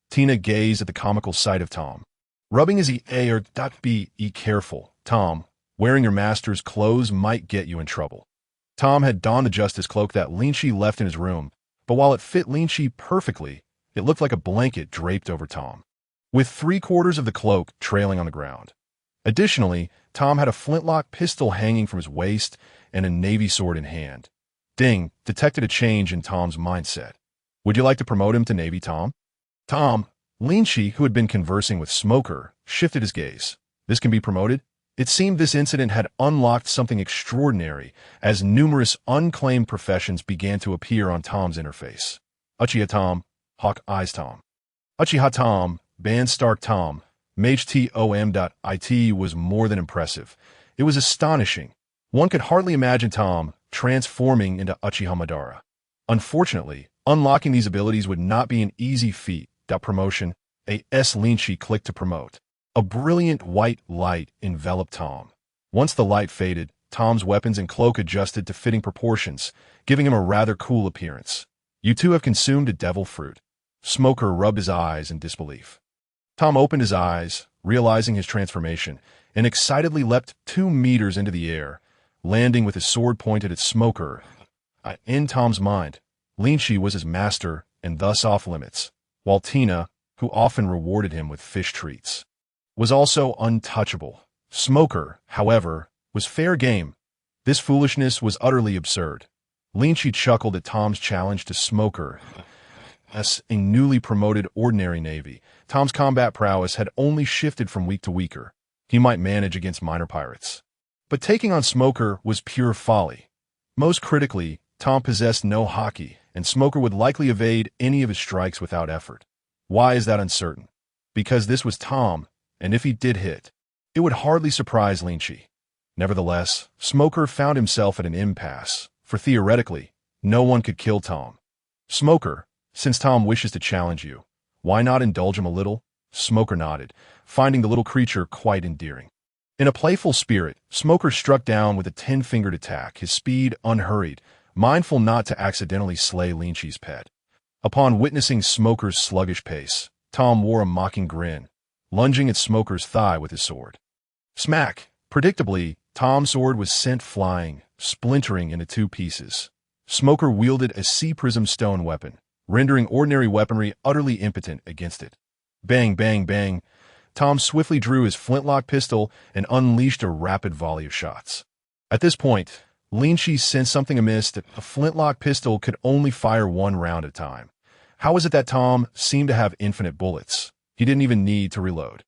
Tina gazed at the comical sight of Tom, rubbing his ear. Be careful, Tom. Wearing your master's clothes might get you in trouble. Tom had donned the justice cloak that Linqi left in his room, but while it fit Linqi perfectly, it looked like a blanket draped over Tom, with 3/4 of the cloak trailing on the ground. Additionally, Tom had a flintlock pistol hanging from his waist and a navy sword in hand. Ding detected a change in Tom's mindset. "Would you like to promote him to Navy, Tom?" Tom, Linqi, who had been conversing with Smoker, shifted his gaze. "This can be promoted?" It seemed this incident had unlocked something extraordinary, as numerous unclaimed professions began to appear on Tom's interface. Uchiha Tom, Hawk Eyes Tom. Uchiha Tom, Band Stark Tom, Mage Tom.it was more than impressive. It was astonishing. One could hardly imagine Tom transforming into Uchiha Madara. Unfortunately, Unlocking these abilities would not be an easy feat. That promotion, a Linqi clicked to promote. A brilliant white light enveloped Tom. Once the light faded, Tom's weapons and cloak adjusted to fitting proportions, giving him a rather cool appearance. You two have consumed a devil fruit. Smoker rubbed his eyes in disbelief. Tom opened his eyes, realizing his transformation, and excitedly leapt 2 meters into the air, landing with his sword pointed at Smoker. In Tom's mind, Linqi was his master and thus off limits, while Tina, who often rewarded him with fish treats, was also untouchable. Smoker, however, was fair game. This foolishness was utterly absurd. Linqi chuckled at Tom's challenge to Smoker. As a newly promoted ordinary navy, Tom's combat prowess had only shifted from weak to weaker. He might manage against minor pirates. But taking on Smoker was pure folly. Most critically, Tom possessed no Haki, and Smoker would likely evade any of his strikes without effort. Why is that uncertain? Because this was Tom, and if he did hit, it would hardly surprise Linqi. Nevertheless, Smoker found himself at an impasse, for theoretically, no one could kill Tom. Smoker, since Tom wishes to challenge you, why not indulge him a little? Smoker nodded, finding the little creature quite endearing. In a playful spirit, Smoker struck down with a 10-fingered attack, his speed unhurried, mindful not to accidentally slay Linqi's pet. Upon witnessing Smoker's sluggish pace, Tom wore a mocking grin, lunging at Smoker's thigh with his sword. Smack! Predictably, Tom's sword was sent flying, splintering into 2 pieces. Smoker wielded a sea prism stone weapon, rendering ordinary weaponry utterly impotent against it. Bang, bang, bang. Tom swiftly drew his flintlock pistol and unleashed a rapid volley of shots. At this point, Linqi sensed something amiss that a flintlock pistol could only fire 1 round at a time. How was it that Tom seemed to have infinite bullets? He didn't even need to reload.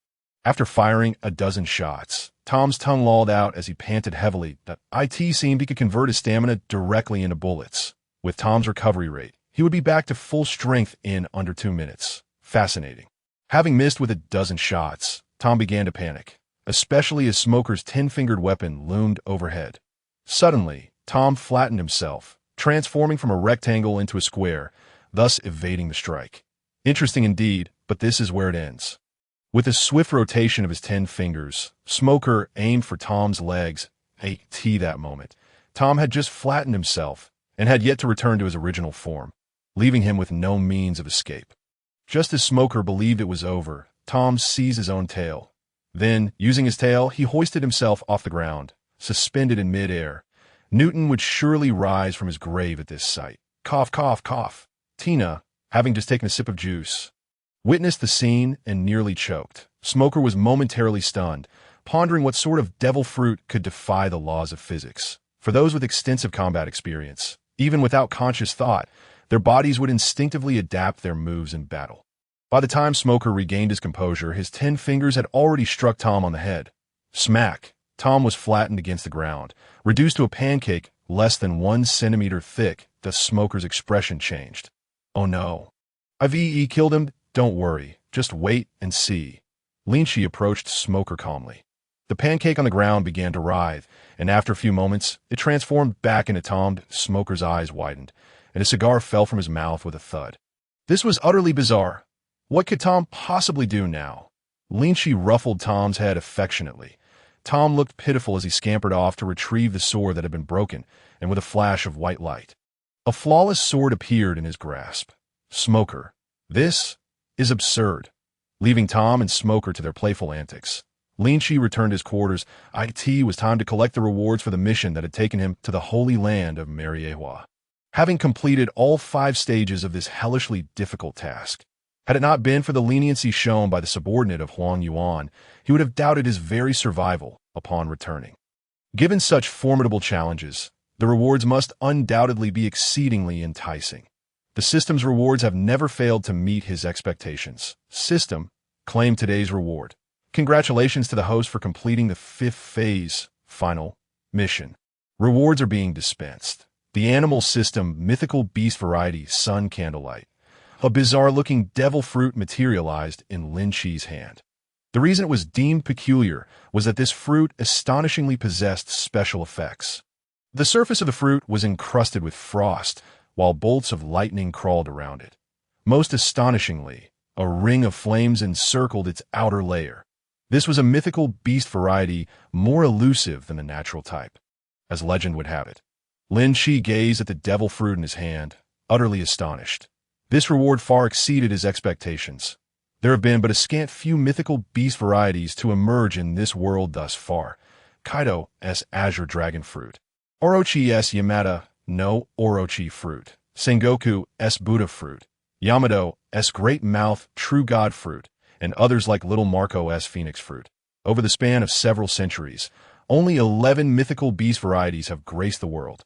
After firing a dozen shots, Tom's tongue lolled out as he panted heavily. That it seemed he could convert his stamina directly into bullets. With Tom's recovery rate, he would be back to full strength in under 2 minutes. Fascinating. Having missed with a dozen shots, Tom began to panic, especially as Smoker's 10-fingered weapon loomed overhead. Suddenly, Tom flattened himself, transforming from a rectangle into a square, thus evading the strike. Interesting indeed, but this is where it ends. With a swift rotation of his 10 fingers, Smoker aimed for Tom's legs. That moment, Tom had just flattened himself and had yet to return to his original form, leaving him with no means of escape. Just as Smoker believed it was over, Tom seized his own tail. Then, using his tail, he hoisted himself off the ground, suspended in mid-air. Newton would surely rise from his grave at this sight. Cough, cough, cough. Tina, having just taken a sip of juice, witnessed the scene and nearly choked. Smoker was momentarily stunned, pondering what sort of devil fruit could defy the laws of physics. For those with extensive combat experience, even without conscious thought, their bodies would instinctively adapt their moves in battle. By the time Smoker regained his composure, his 10 fingers had already struck Tom on the head. Smack! Tom was flattened against the ground, reduced to a pancake less than 1 centimeter thick. The Smoker's expression changed. Oh no. I've killed him. Don't worry. Just wait and see. Linqi approached Smoker calmly. The pancake on the ground began to writhe, and after a few moments, it transformed back into Tom. Smoker's eyes widened, and a cigar fell from his mouth with a thud. This was utterly bizarre. What could Tom possibly do now? Linqi ruffled Tom's head affectionately. Tom looked pitiful as he scampered off to retrieve the sword that had been broken, and with a flash of white light, a flawless sword appeared in his grasp. Smoker. This is absurd. Leaving Tom and Smoker to their playful antics, Linqi returned to his quarters. It was time to collect the rewards for the mission that had taken him to the holy land of Mariejois. Having completed all 5 stages of this hellishly difficult task, had it not been for the leniency shown by the subordinate of Huang Yuan, he would have doubted his very survival upon returning. Given such formidable challenges, the rewards must undoubtedly be exceedingly enticing. The system's rewards have never failed to meet his expectations. System, claim today's reward. Congratulations to the host for completing the 5th phase, final mission. Rewards are being dispensed. The animal system, mythical beast variety, sun candlelight. A bizarre-looking devil fruit materialized in Linqi's hand. The reason it was deemed peculiar was that this fruit astonishingly possessed special effects. The surface of the fruit was encrusted with frost, while bolts of lightning crawled around it. Most astonishingly, a ring of flames encircled its outer layer. This was a mythical beast variety more elusive than the natural type. As legend would have it, Linqi gazed at the devil fruit in his hand, utterly astonished. This reward far exceeded his expectations. There have been but a scant few mythical beast varieties to emerge in this world thus far. Kaido's azure dragon fruit, Orochi's Yamada no Orochi fruit, Sengoku's Buddha fruit, Yamado's great mouth true god fruit, and others like little Marco's phoenix fruit. Over the span of several centuries, only 11 mythical beast varieties have graced the world,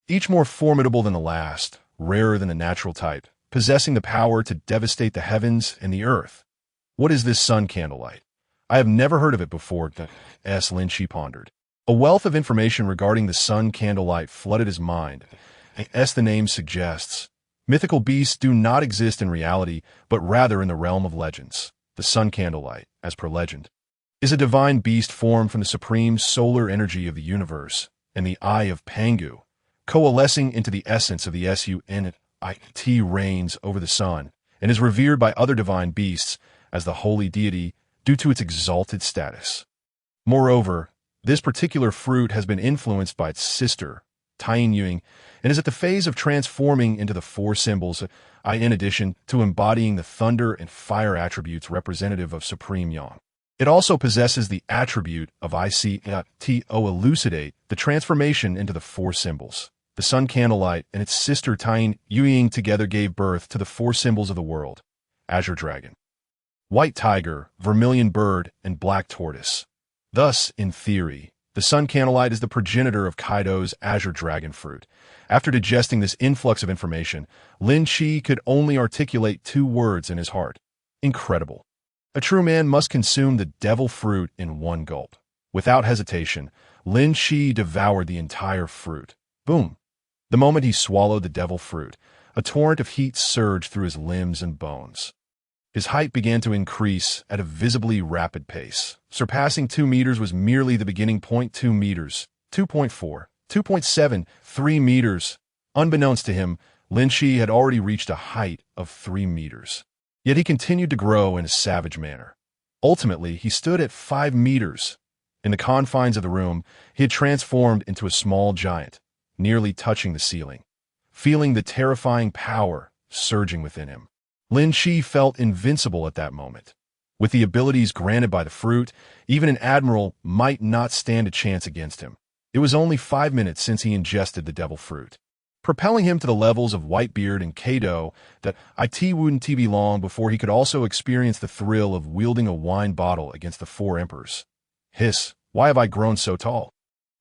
each more formidable than the last, rarer than the natural type, possessing the power to devastate the heavens and the earth. What is this sun candlelight? I have never heard of it before, Linqi pondered. A wealth of information regarding the sun candlelight flooded his mind. As the name suggests, mythical beasts do not exist in reality, but rather in the realm of legends. The sun candlelight, as per legend, is a divine beast formed from the supreme solar energy of the universe and the eye of Pangu, coalescing into the essence of the Sunit reigns over the sun, and is revered by other divine beasts as the holy deity due to its exalted status. Moreover, this particular fruit has been influenced by its sister, Taiyuan, and is at the phase of transforming into the four symbols, in addition to embodying the thunder and fire attributes representative of Supreme Yang. It also possesses the attribute of to elucidate the transformation into the four symbols. The sun candlelight and its sister Taiyuan together gave birth to the four symbols of the world: azure dragon, white tiger, vermilion bird, and black tortoise. Thus, in theory, the sun candlelight is the progenitor of Kaido's azure dragon fruit. After digesting this influx of information, Linqi could only articulate two words in his heart: incredible. A true man must consume the devil fruit in one gulp. Without hesitation, Linqi devoured the entire fruit. Boom! The moment he swallowed the devil fruit, a torrent of heat surged through his limbs and bones. His height began to increase at a visibly rapid pace. Surpassing 2 meters was merely the beginning. 2 meters, 2.4, 2.7, 3 meters. Unbeknownst to him, Linqi had already reached a height of 3 meters. Yet he continued to grow in a savage manner. Ultimately, he stood at 5 meters. In the confines of the room, he had transformed into a small giant, nearly touching the ceiling. Feeling the terrifying power surging within him, Linqi felt invincible at that moment. With the abilities granted by the fruit, even an admiral might not stand a chance against him. It was only 5 minutes since he ingested the devil fruit, propelling him to the levels of Whitebeard and Kaido that it wouldn't be long before he could also experience the thrill of wielding a wine bottle against the four emperors. Hiss, why have I grown so tall?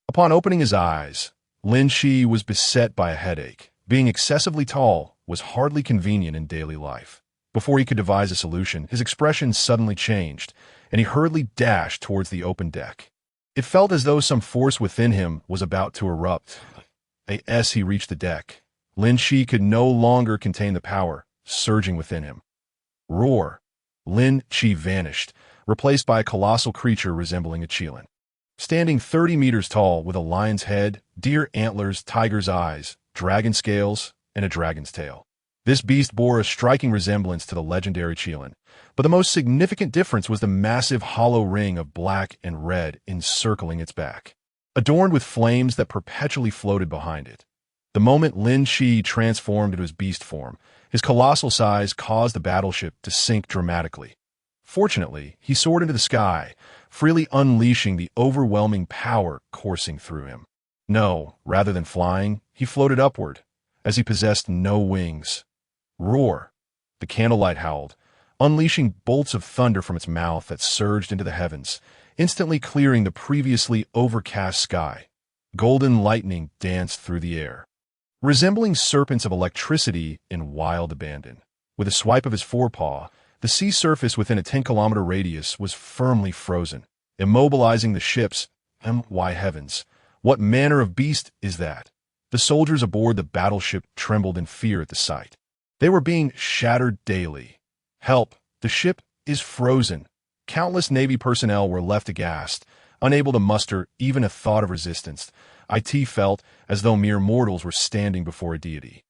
Upon opening his eyes, Linqi was beset by a headache. Being excessively tall was hardly convenient in daily life. Before he could devise a solution, his expression suddenly changed, and he hurriedly dashed towards the open deck. It felt as though some force within him was about to erupt. As he reached the deck, Linqi could no longer contain the power surging within him. Roar! Linqi vanished, replaced by a colossal creature resembling a Qilin. Standing 30 meters tall with a lion's head, deer antlers, tiger's eyes, dragon scales, and a dragon's tail. This beast bore a striking resemblance to the legendary Qilin, but the most significant difference was the massive hollow ring of black and red encircling its back, adorned with flames that perpetually floated behind it. The moment Linqi transformed into his beast form, his colossal size caused the battleship to sink dramatically. Fortunately, he soared into the sky, freely unleashing the overwhelming power coursing through him. No, rather than flying, he floated upward, as he possessed no wings. Roar! The candlelight howled, unleashing bolts of thunder from its mouth that surged into the heavens, instantly clearing the previously overcast sky. Golden lightning danced through the air, resembling serpents of electricity in wild abandon. With a swipe of his forepaw, the sea surface within a 10-kilometer radius was firmly frozen, immobilizing the ships. Why heavens, what manner of beast is that? The soldiers aboard the battleship trembled in fear at the sight. They were being shattered daily. Help, the ship is frozen. Countless Navy personnel were left aghast, unable to muster even a thought of resistance. It felt as though mere mortals were standing before a deity.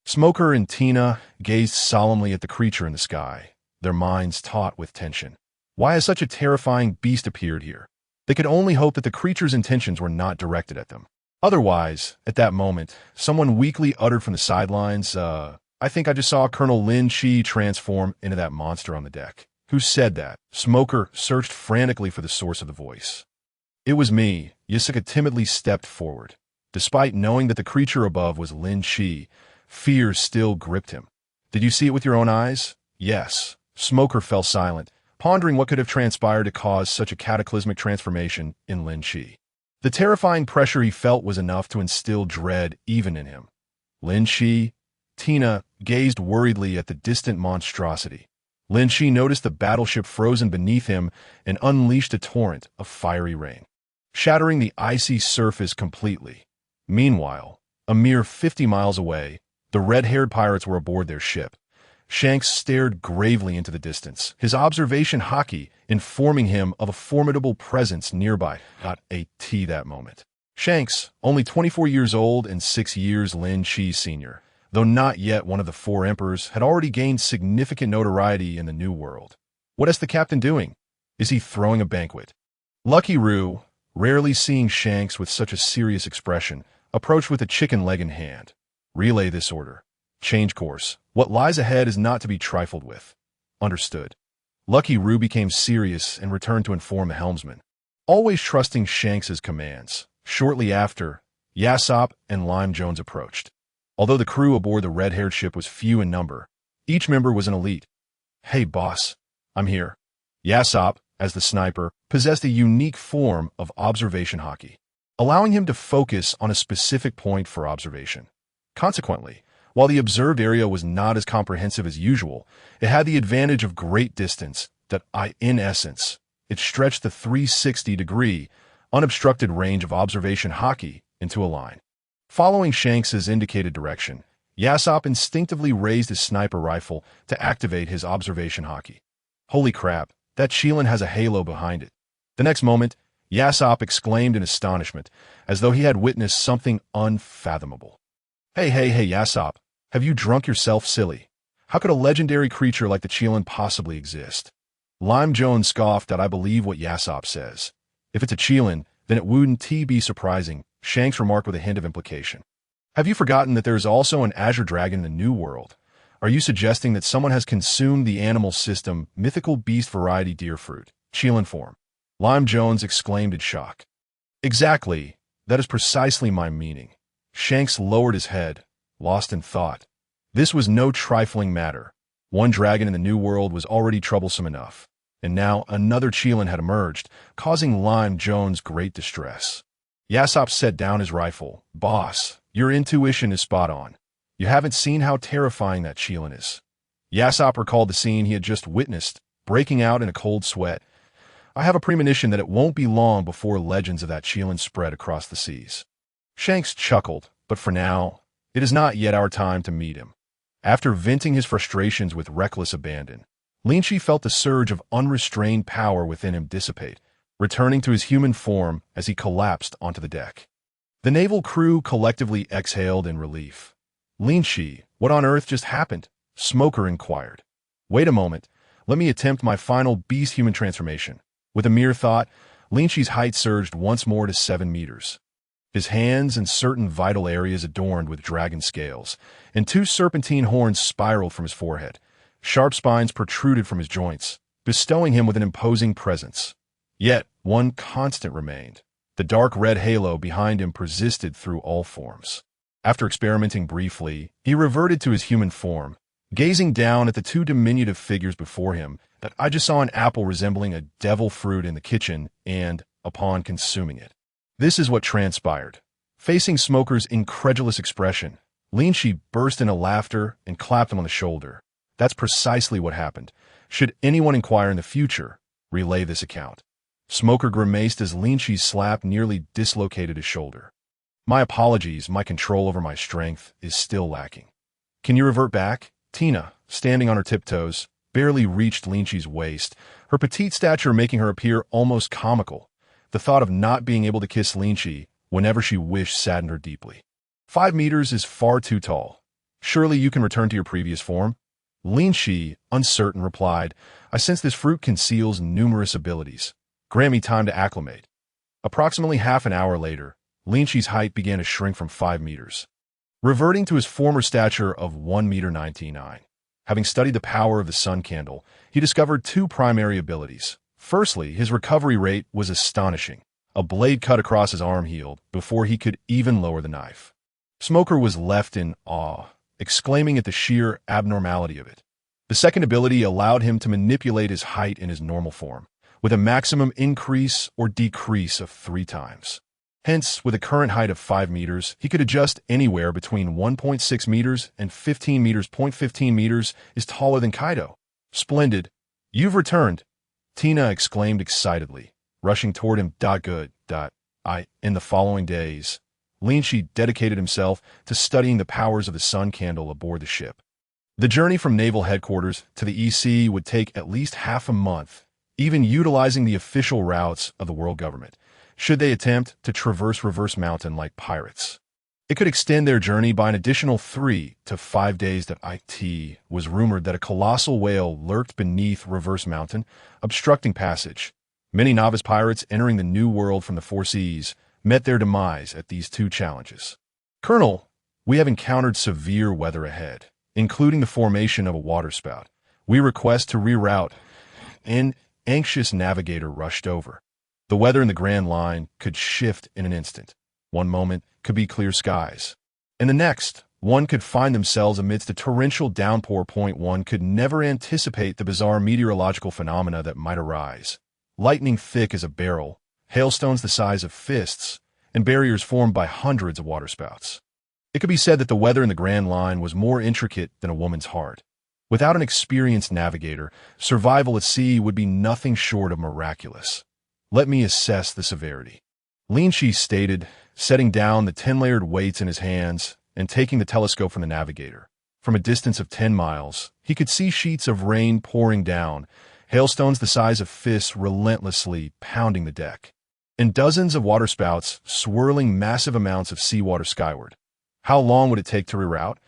Smoker and Tina gazed solemnly at the creature in the sky, their minds taut with tension. Why has such a terrifying beast appeared here? They could only hope that the creature's intentions were not directed at them. Otherwise, at that moment, someone weakly uttered from the sidelines, I think I just saw Colonel Linqi transform into that monster on the deck. Who said that? Smoker searched frantically for the source of the voice. It was me. Yasuka timidly stepped forward. Despite knowing that the creature above was Linqi, fear still gripped him. Did you see it with your own eyes? Yes. Smoker fell silent, pondering what could have transpired to cause such a cataclysmic transformation in Linqi. The terrifying pressure he felt was enough to instill dread even in him. Linqi? Tina gazed worriedly at the distant monstrosity. Linqi noticed the battleship frozen beneath him and unleashed a torrent of fiery rain, shattering the icy surface completely. Meanwhile, a mere 50 miles away, the red-haired pirates were aboard their ship. Shanks stared gravely into the distance, his observation Haki informing him of a formidable presence nearby. Not a T that moment. Shanks, only 24 years old and 6 years Linqi's senior, though not yet one of the 4 emperors, had already gained significant notoriety in the New World. What is the captain doing? Is he throwing a banquet? Lucky Roo, rarely seeing Shanks with such a serious expression, approached with a chicken leg in hand. Relay this order. Change course. What lies ahead is not to be trifled with. Understood. Lucky Roo became serious and returned to inform the helmsman, always trusting Shanks's commands. Shortly after, Yasopp and Lime Jones approached. Although the crew aboard the red-haired ship was few in number, each member was an elite. Hey, boss. I'm here. Yasopp, as the sniper, possessed a unique form of observation Haki, allowing him to focus on a specific point for observation. Consequently, while the observed area was not as comprehensive as usual, it had the advantage of great distance that in essence, it stretched the 360-degree, unobstructed range of observation Haki into a line. Following Shanks's indicated direction, Yasopp instinctively raised his sniper rifle to activate his observation Haki. Holy crap, that Cheelin has a halo behind it. The next moment, Yasopp exclaimed in astonishment, as though he had witnessed something unfathomable. Hey, Yasopp, have you drunk yourself silly? How could a legendary creature like the Cheelin possibly exist? Lime Jones scoffed at I believe what Yasopp says. If it's a Cheelin, then it wouldn't be surprising, Shanks remarked with a hint of implication. Have you forgotten that there is also an Azure Dragon in the New World? Are you suggesting that someone has consumed the animal system, mythical beast variety deer fruit, Cheelin form? Lime Jones exclaimed in shock. Exactly, that is precisely my meaning. Shanks lowered his head, lost in thought. This was no trifling matter. One dragon in the New World was already troublesome enough, and now another Cheelin had emerged, causing Lime Jones great distress. Yasopp set down his rifle. Boss, your intuition is spot on. You haven't seen how terrifying that Cheelin is. Yasopp recalled the scene he had just witnessed, breaking out in a cold sweat. I have a premonition that it won't be long before legends of that Cheelin spread across the seas. Shanks chuckled, but for now, it is not yet our time to meet him. After venting his frustrations with reckless abandon, Linqi felt the surge of unrestrained power within him dissipate, returning to his human form as he collapsed onto the deck. The naval crew collectively exhaled in relief. Linqi, what on earth just happened? Smoker inquired. Wait a moment, let me attempt my final beast-human transformation. With a mere thought, Linqi's height surged once more to 7 meters. His hands and certain vital areas adorned with dragon scales, and 2 serpentine horns spiraled from his forehead. Sharp spines protruded from his joints, bestowing him with an imposing presence. Yet, one constant remained. The dark red halo behind him persisted through all forms. After experimenting briefly, he reverted to his human form, gazing down at the 2 diminutive figures before him. That I just saw an apple resembling a devil fruit in the kitchen and, upon consuming it. This is what transpired. Facing Smoker's incredulous expression, Linqi burst into laughter and clapped him on the shoulder. That's precisely what happened. Should anyone inquire in the future, relay this account. Smoker grimaced as Linqi's slap nearly dislocated his shoulder. My apologies, my control over my strength is still lacking. Can you revert back? Tina, standing on her tiptoes, barely reached Linqi's waist, her petite stature making her appear almost comical. The thought of not being able to kiss Linqi whenever she wished saddened her deeply. 5 meters is far too tall. Surely you can return to your previous form? Linqi, uncertain, replied, I sense this fruit conceals numerous abilities. Grant me time to acclimate. Approximately half an hour later, Linqi's height began to shrink from 5 meters, reverting to his former stature of 1 meter 99. Having studied the power of the sun candle, he discovered 2 primary abilities. Firstly, his recovery rate was astonishing. A blade cut across his arm healed before he could even lower the knife. Smoker was left in awe, exclaiming at the sheer abnormality of it. The second ability allowed him to manipulate his height in his normal form, with a maximum increase or decrease of 3 times. Hence, with a current height of 5 meters, he could adjust anywhere between 1.6 meters and 15 meters. 15 meters is taller than Kaido. Splendid. You've returned, Tina exclaimed excitedly, rushing toward him. Good. In the following days, Linqi dedicated himself to studying the powers of the sun candle aboard the ship. The journey from Naval headquarters to the EC would take at least half a month, even utilizing the official routes of the world government, should they attempt to traverse Reverse Mountain like pirates. It could extend their journey by an additional 3 to 5 days. It was rumored that a colossal whale lurked beneath Reverse Mountain, obstructing passage. Many novice pirates entering the new world from the 4 seas met their demise at these 2 challenges. Colonel, we have encountered severe weather ahead, including the formation of a waterspout. We request to reroute. An anxious navigator rushed over. The weather in the Grand Line could shift in an instant. One moment could be clear skies, and the next, one could find themselves amidst a torrential downpour. One could never anticipate the bizarre meteorological phenomena that might arise. Lightning thick as a barrel, hailstones the size of fists, and barriers formed by hundreds of waterspouts. It could be said that the weather in the Grand Line was more intricate than a woman's heart. Without an experienced navigator, survival at sea would be nothing short of miraculous. Let me assess the severity, Linqi stated, setting down the 10-layered weights in his hands and taking the telescope from the navigator. From a distance of 10 miles, he could see sheets of rain pouring down, hailstones the size of fists relentlessly pounding the deck, and dozens of waterspouts swirling massive amounts of seawater skyward. How long would it take to reroute?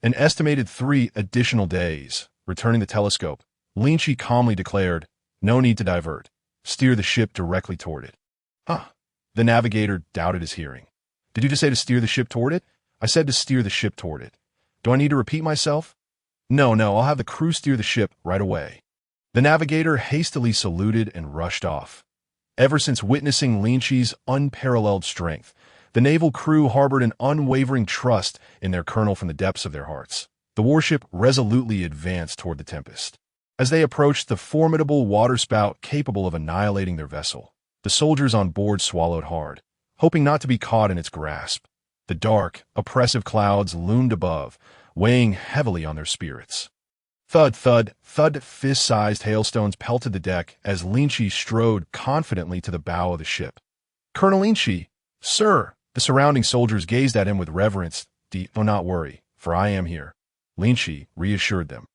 An estimated 3 additional days. Returning the telescope, Linqi calmly declared, no need to divert. Steer the ship directly toward it. The navigator doubted his hearing. Did you just say to steer the ship toward it? I said to steer the ship toward it. Do I need to repeat myself? No, I'll have the crew steer the ship right away. The navigator hastily saluted and rushed off. Ever since witnessing Linqi's unparalleled strength, the naval crew harbored an unwavering trust in their colonel from the depths of their hearts. The warship resolutely advanced toward the Tempest. As they approached the formidable waterspout capable of annihilating their vessel, the soldiers on board swallowed hard, hoping not to be caught in its grasp. The dark, oppressive clouds loomed above, weighing heavily on their spirits. Thud, thud, thud, fist-sized hailstones pelted the deck as Linqi strode confidently to the bow of the ship. Colonel Linqi, sir! The surrounding soldiers gazed at him with reverence. Do not worry, for I am here, Linqi reassured them.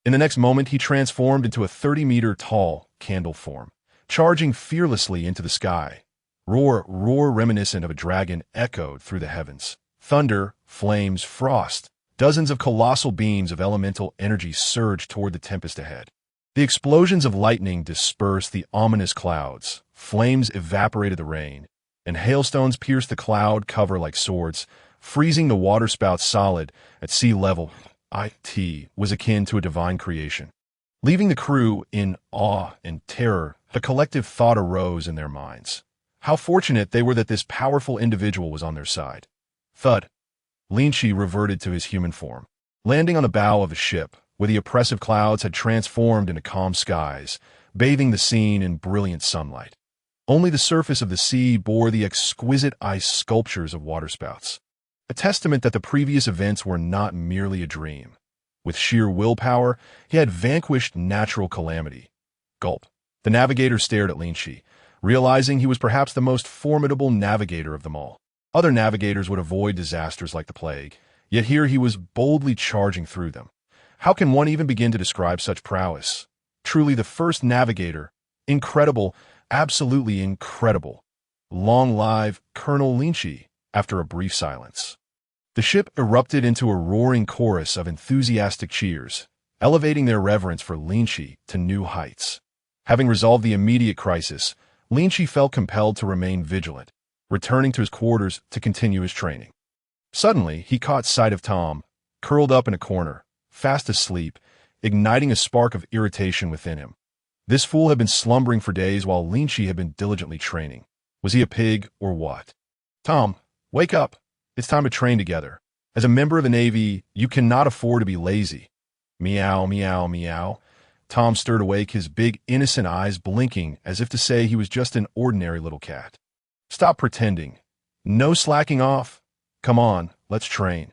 In the next moment, he transformed into a 30-meter tall candle form, charging fearlessly into the sky. Roar reminiscent of a dragon echoed through the heavens. Thunder, flames, frost, dozens of colossal beams of elemental energy surged toward the Tempest ahead. The explosions of lightning dispersed the ominous clouds, flames evaporated the rain, and hailstones pierced the cloud cover like swords, freezing the waterspout solid at sea level. It was akin to a divine creation. Leaving the crew in awe and terror, the collective thought arose in their minds. How fortunate they were that this powerful individual was on their side. Thud. Linqi reverted to his human form, landing on the bow of the ship, where the oppressive clouds had transformed into calm skies, bathing the scene in brilliant sunlight. Only the surface of the sea bore the exquisite ice sculptures of waterspouts, a testament that the previous events were not merely a dream. With sheer willpower, he had vanquished natural calamity. Gulp. The navigator stared at Linqi, realizing he was perhaps the most formidable navigator of them all. Other navigators would avoid disasters like the plague, yet here he was boldly charging through them. How can one even begin to describe such prowess? Truly the first navigator. Incredible, absolutely incredible. Long live Colonel Linqi, after a brief silence. The ship erupted into a roaring chorus of enthusiastic cheers, elevating their reverence for Linqi to new heights. Having resolved the immediate crisis, Linqi felt compelled to remain vigilant, returning to his quarters to continue his training. Suddenly, he caught sight of Tom, curled up in a corner, fast asleep, igniting a spark of irritation within him. This fool had been slumbering for days while Linqi had been diligently training. Was he a pig or what? Tom, wake up. It's time to train together. As a member of the Navy, you cannot afford to be lazy. Meow, meow, meow. Tom stirred awake, his big, innocent eyes blinking as if to say he was just an ordinary little cat. Stop pretending. No slacking off. Come on, let's train.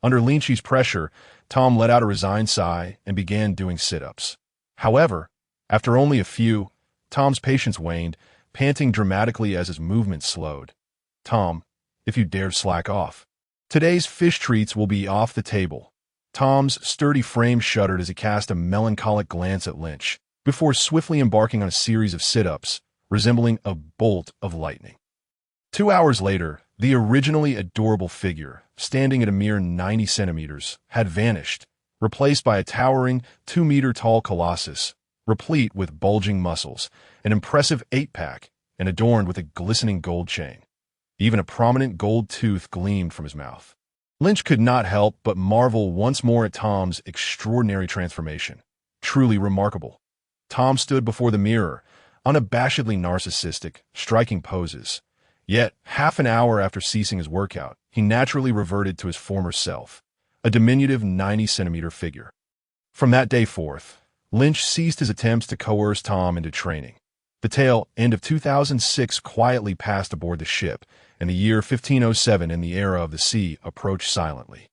Under Linqi's pressure, Tom let out a resigned sigh and began doing sit-ups. However, after only a few, Tom's patience waned, panting dramatically as his movements slowed. Tom, if you dare slack off. Today's fish treats will be off the table. Tom's sturdy frame shuddered as he cast a melancholic glance at Lynch, before swiftly embarking on a series of sit-ups, resembling a bolt of lightning. 2 hours later, the originally adorable figure, standing at a mere 90 centimeters, had vanished, replaced by a towering 2-meter-tall colossus, replete with bulging muscles, an impressive 8-pack, and adorned with a glistening gold chain. Even a prominent gold tooth gleamed from his mouth. Lynch could not help but marvel once more at Tom's extraordinary transformation. Truly remarkable. Tom stood before the mirror, unabashedly narcissistic, striking poses. Yet, half an hour after ceasing his workout, he naturally reverted to his former self, a diminutive 90-centimeter figure. From that day forth, Lynch ceased his attempts to coerce Tom into training. The tail end of 2006 quietly passed aboard the ship, and the year 1507 in the era of the sea approached silently.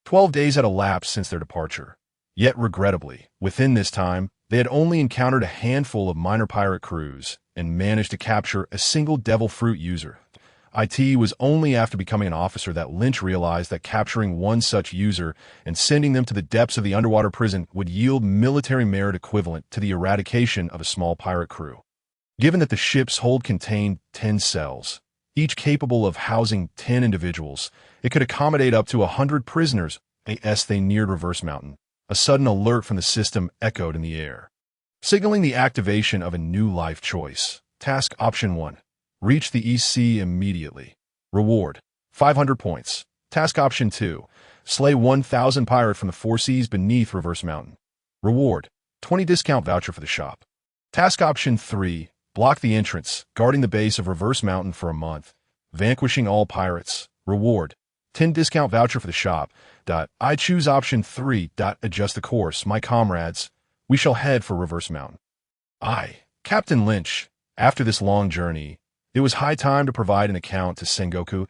12 days had elapsed since their departure. Yet regrettably, within this time, they had only encountered a handful of minor pirate crews and managed to capture a single devil fruit user. It was only after becoming an officer that Lynch realized that capturing one such user and sending them to the depths of the underwater prison would yield military merit equivalent to the eradication of a small pirate crew. Given that the ship's hold contained 10 cells, each capable of housing 10 individuals, it could accommodate up to 100 prisoners as they neared Reverse Mountain. A sudden alert from the system echoed in the air, signaling the activation of a new life choice. Task Option 1. Reach the East Sea immediately. Reward: 500 points. Task Option 2. Slay 1,000 pirate from the 4 seas beneath Reverse Mountain. Reward: 20 discount voucher for the shop. Task Option 3. Block the entrance, guarding the base of Reverse Mountain for a month. Vanquishing all pirates. Reward: 10 discount voucher for the shop. I choose Option 3. Adjust the course, my comrades. We shall head for Reverse Mountain. Captain Lynch. After this long journey, it was high time to provide an account to Sengoku,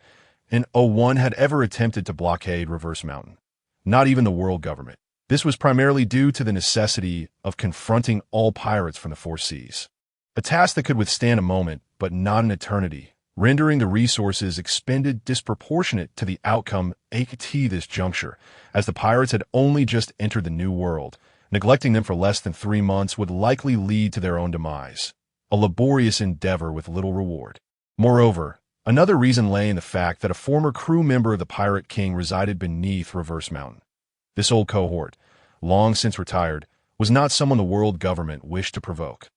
and no one had ever attempted to blockade Reverse Mountain. Not even the world government. This was primarily due to the necessity of confronting all pirates from the 4 seas. A task that could withstand a moment, but not an eternity, rendering the resources expended disproportionate to the outcome at this juncture, as the pirates had only just entered the New World. Neglecting them for less than 3 months would likely lead to their own demise. A laborious endeavor with little reward. Moreover, another reason lay in the fact that a former crew member of the Pirate King resided beneath Reverse Mountain. This old cohort, long since retired, was not someone the world government wished to provoke.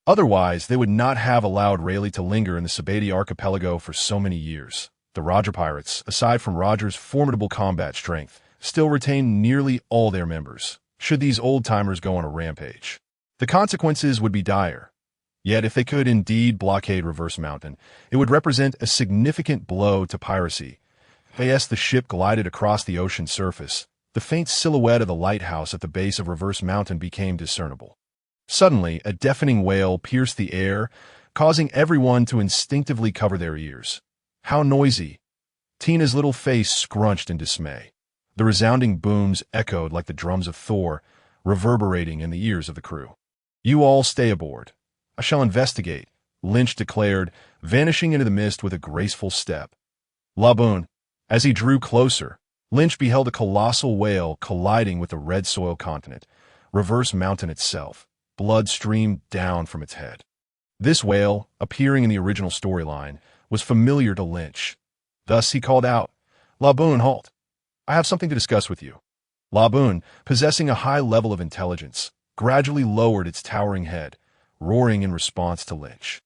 Otherwise, they would not have allowed Rayleigh to linger in the Sabati archipelago for so many years. The Roger Pirates, aside from Roger's formidable combat strength, still retained nearly all their members, should these old-timers go on a rampage. The consequences would be dire. Yet if they could indeed blockade Reverse Mountain, it would represent a significant blow to piracy. As the ship glided across the ocean surface, the faint silhouette of the lighthouse at the base of Reverse Mountain became discernible. Suddenly, a deafening wail pierced the air, causing everyone to instinctively cover their ears. How noisy! Tina's little face scrunched in dismay. The resounding booms echoed like the drums of Thor, reverberating in the ears of the crew. You all stay aboard. I shall investigate, Lynch declared, vanishing into the mist with a graceful step. Laboon. As he drew closer, Lynch beheld a colossal whale colliding with the red soil continent, Reverse Mountain itself. Blood streamed down from its head. This whale, appearing in the original storyline, was familiar to Lynch. Thus he called out, Laboon, halt. I have something to discuss with you. Laboon, possessing a high level of intelligence, gradually lowered its towering head, roaring in response to Lynch.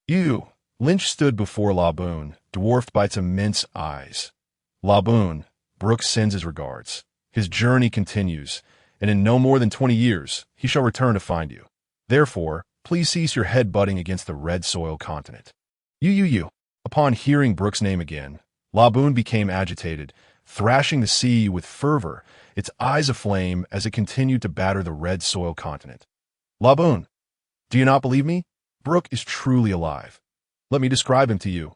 You! Lynch stood before Laboon, dwarfed by its immense eyes. Laboon, Brooks sends his regards. His journey continues, and in no more than 20 years, he shall return to find you. Therefore, please cease your head-butting against the red soil continent. You. Upon hearing Brooks' name again, Laboon became agitated, thrashing the sea with fervor, its eyes aflame as it continued to batter the red soil continent. Laboon, do you not believe me? Brook is truly alive. Let me describe him to you.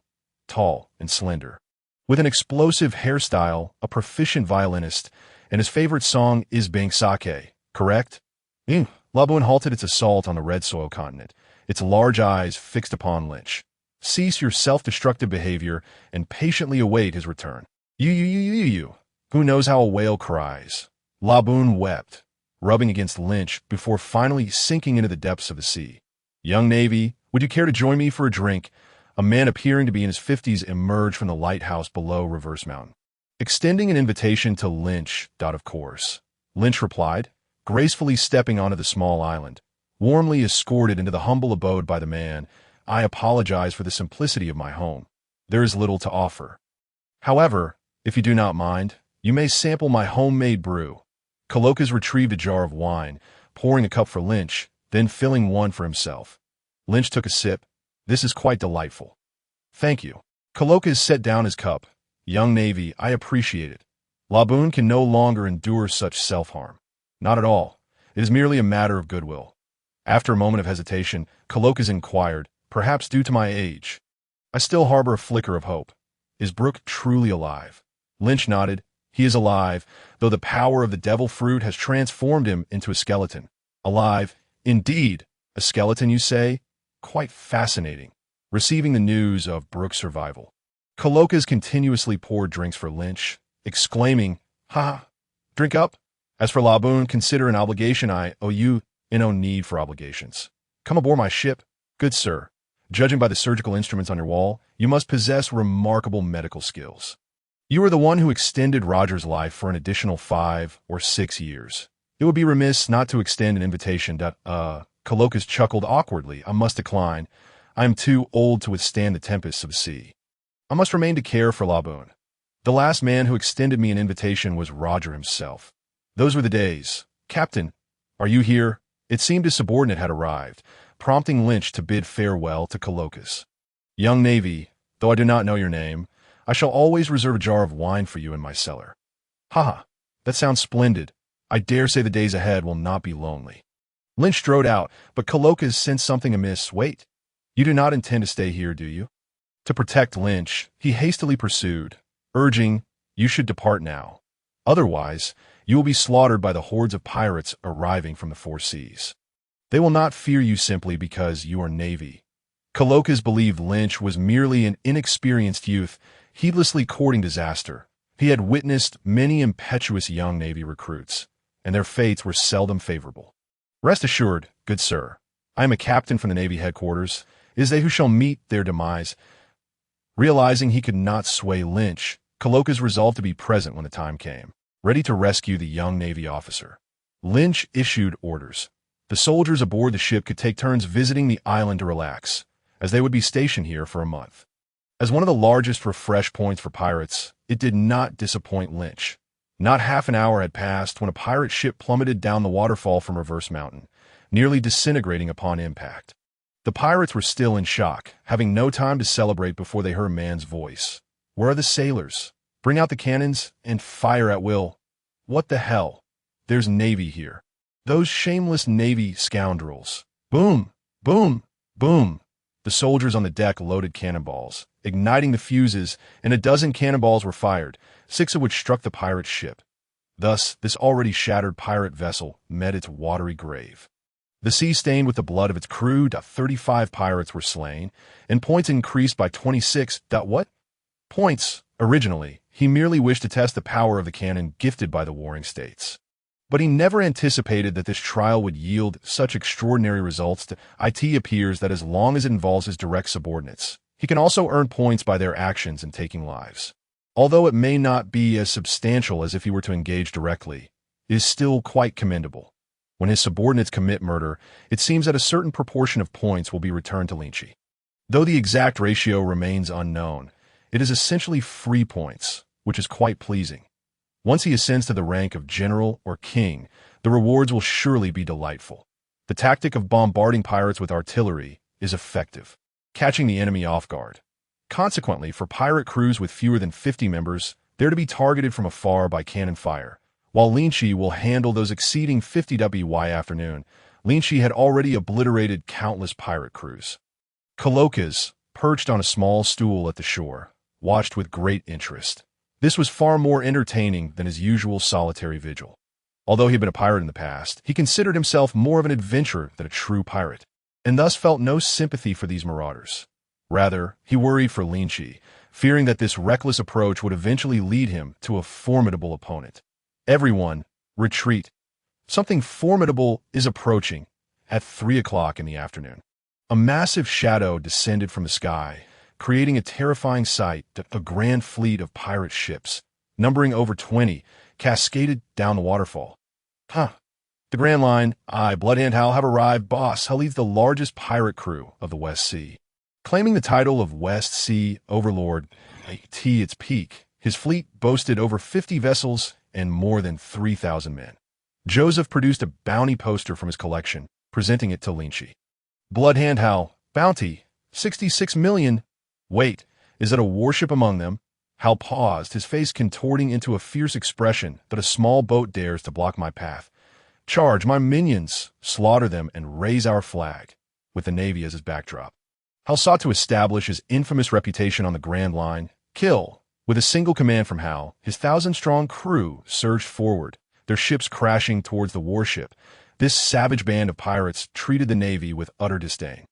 Tall and slender, with an explosive hairstyle, a proficient violinist, and his favorite song is Bang Sake, correct? Laboon halted its assault on the red soil continent, its large eyes fixed upon Lynch. Cease your self-destructive behavior and patiently await his return. You. Who knows how a whale cries? Laboon wept, rubbing against Lynch before finally sinking into the depths of the sea. Young Navy, would you care to join me for a drink? A man appearing to be in his 50s emerged from the lighthouse below Reverse Mountain, extending an invitation to Lynch. Of course. Lynch replied, gracefully stepping onto the small island, warmly escorted into the humble abode by the man. I apologize for the simplicity of my home. There is little to offer. However, if you do not mind, you may sample my homemade brew. Colokas retrieved a jar of wine, pouring a cup for Lynch, then filling one for himself. Lynch took a sip. This is quite delightful. Thank you. Colokas set down his cup. Young Navy, I appreciate it. Laboon can no longer endure such self-harm. Not at all. It is merely a matter of goodwill. After a moment of hesitation, Colokas inquired, perhaps due to my age. I still harbor a flicker of hope. Is Brook truly alive? Lynch nodded. He is alive, though the power of the devil fruit has transformed him into a skeleton. Alive, indeed. A skeleton, you say? Quite fascinating. Receiving the news of Brook's survival. Colokas continuously poured drinks for Lynch, exclaiming, ha! Drink up? As for Laboon, consider an obligation I owe you, and no need for obligations. Come aboard my ship, good sir. Judging by the surgical instruments on your wall, you must possess remarkable medical skills. You are the one who extended Roger's life for an additional 5 or 6 years. It would be remiss not to extend an invitation. Colokas chuckled awkwardly. I must decline. I am too old to withstand the tempests of the sea. I must remain to care for Laboon. The last man who extended me an invitation was Roger himself. Those were the days. Captain, are you here? It seemed his subordinate had arrived, prompting Lynch to bid farewell to Colokas. Young Navy, though I do not know your name, I shall always reserve a jar of wine for you in my cellar. Ha! That sounds splendid. I dare say the days ahead will not be lonely. Lynch strode out, but Colokas sensed something amiss. Wait, you do not intend to stay here, do you? To protect Lynch, he hastily pursued, urging, you should depart now. Otherwise, you will be slaughtered by the hordes of pirates arriving from the 4 seas. They will not fear you simply because you are Navy. Colokas believed Lynch was merely an inexperienced youth, heedlessly courting disaster. He had witnessed many impetuous young Navy recruits, and their fates were seldom favorable. Rest assured, good sir, I am a captain from the Navy headquarters. It is they who shall meet their demise. Realizing he could not sway Lynch, Colokas resolved to be present when the time came, ready to rescue the young Navy officer. Lynch issued orders. The soldiers aboard the ship could take turns visiting the island to relax, as they would be stationed here for a month. As one of the largest refresh points for pirates, it did not disappoint Lynch. Not half an hour had passed when a pirate ship plummeted down the waterfall from Reverse Mountain, nearly disintegrating upon impact. The pirates were still in shock, having no time to celebrate before they heard a man's voice. Where are the sailors? Bring out the cannons and fire at will. What the hell? There's Navy here. Those shameless Navy scoundrels. Boom! Boom! Boom! The soldiers on the deck loaded cannonballs, igniting the fuses, and a dozen cannonballs were fired, 6 of which struck the pirate ship. Thus, this already shattered pirate vessel met its watery grave. The sea stained with the blood of its crew. 35 pirates were slain, and points increased by 26. What? Points. Originally, he merely wished to test the power of the cannon gifted by the warring states. But he never anticipated that this trial would yield such extraordinary results. It appears that as long as it involves his direct subordinates, he can also earn points by their actions in taking lives. Although it may not be as substantial as if he were to engage directly, it is still quite commendable. When his subordinates commit murder, it seems that a certain proportion of points will be returned to Linqi. Though the exact ratio remains unknown, it is essentially free points, which is quite pleasing. Once he ascends to the rank of general or king, the rewards will surely be delightful. The tactic of bombarding pirates with artillery is effective, catching the enemy off guard. Consequently, for pirate crews with fewer than 50 members, they're to be targeted from afar by cannon fire, while Linqi will handle those exceeding 50 WY afternoon. Linqi had already obliterated countless pirate crews. Kalokas, perched on a small stool at the shore, watched with great interest. This was far more entertaining than his usual solitary vigil. Although he had been a pirate in the past, he considered himself more of an adventurer than a true pirate, and thus felt no sympathy for these marauders. Rather, he worried for Linqi, fearing that this reckless approach would eventually lead him to a formidable opponent. Everyone, retreat. Something formidable is approaching at 3 o'clock in the afternoon. A massive shadow descended from the sky, creating a terrifying sight. A grand fleet of pirate ships, numbering over 20, cascaded down the waterfall. The Grand Line, Bloodhand Hal, have arrived. Boss Hal leads the largest pirate crew of the West Sea. Claiming the title of West Sea Overlord at its peak, his fleet boasted over 50 vessels and more than 3,000 men. Joseph produced a bounty poster from his collection, presenting it to Linqi. Bloodhand Hal, bounty, 66 million. Wait, is it a warship among them? Hal paused, his face contorting into a fierce expression that a small boat dares to block my path. Charge my minions, slaughter them, and raise our flag, with the Navy as his backdrop. Hal sought to establish his infamous reputation on the Grand Line. Kill. With a single command from Hal, his 1,000-strong crew surged forward, their ships crashing towards the warship. This savage band of pirates treated the Navy with utter disdain.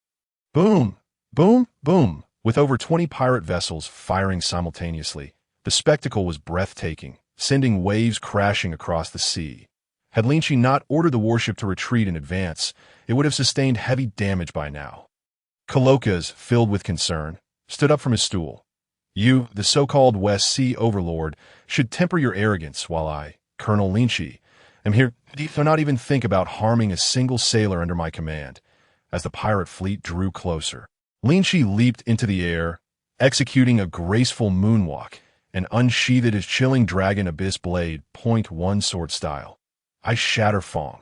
Boom! Boom! Boom! With over 20 pirate vessels firing simultaneously, the spectacle was breathtaking, sending waves crashing across the sea. Had Linqi not ordered the warship to retreat in advance, it would have sustained heavy damage by now. Kalokas, filled with concern, stood up from his stool. You, the so-called West Sea Overlord, should temper your arrogance while I, Colonel Linqi, am here to not even think about harming a single sailor under my command. As the pirate fleet drew closer, Linqi leaped into the air, executing a graceful moonwalk, and unsheathed his chilling dragon abyss blade, .1 sword style. I shatter Fong.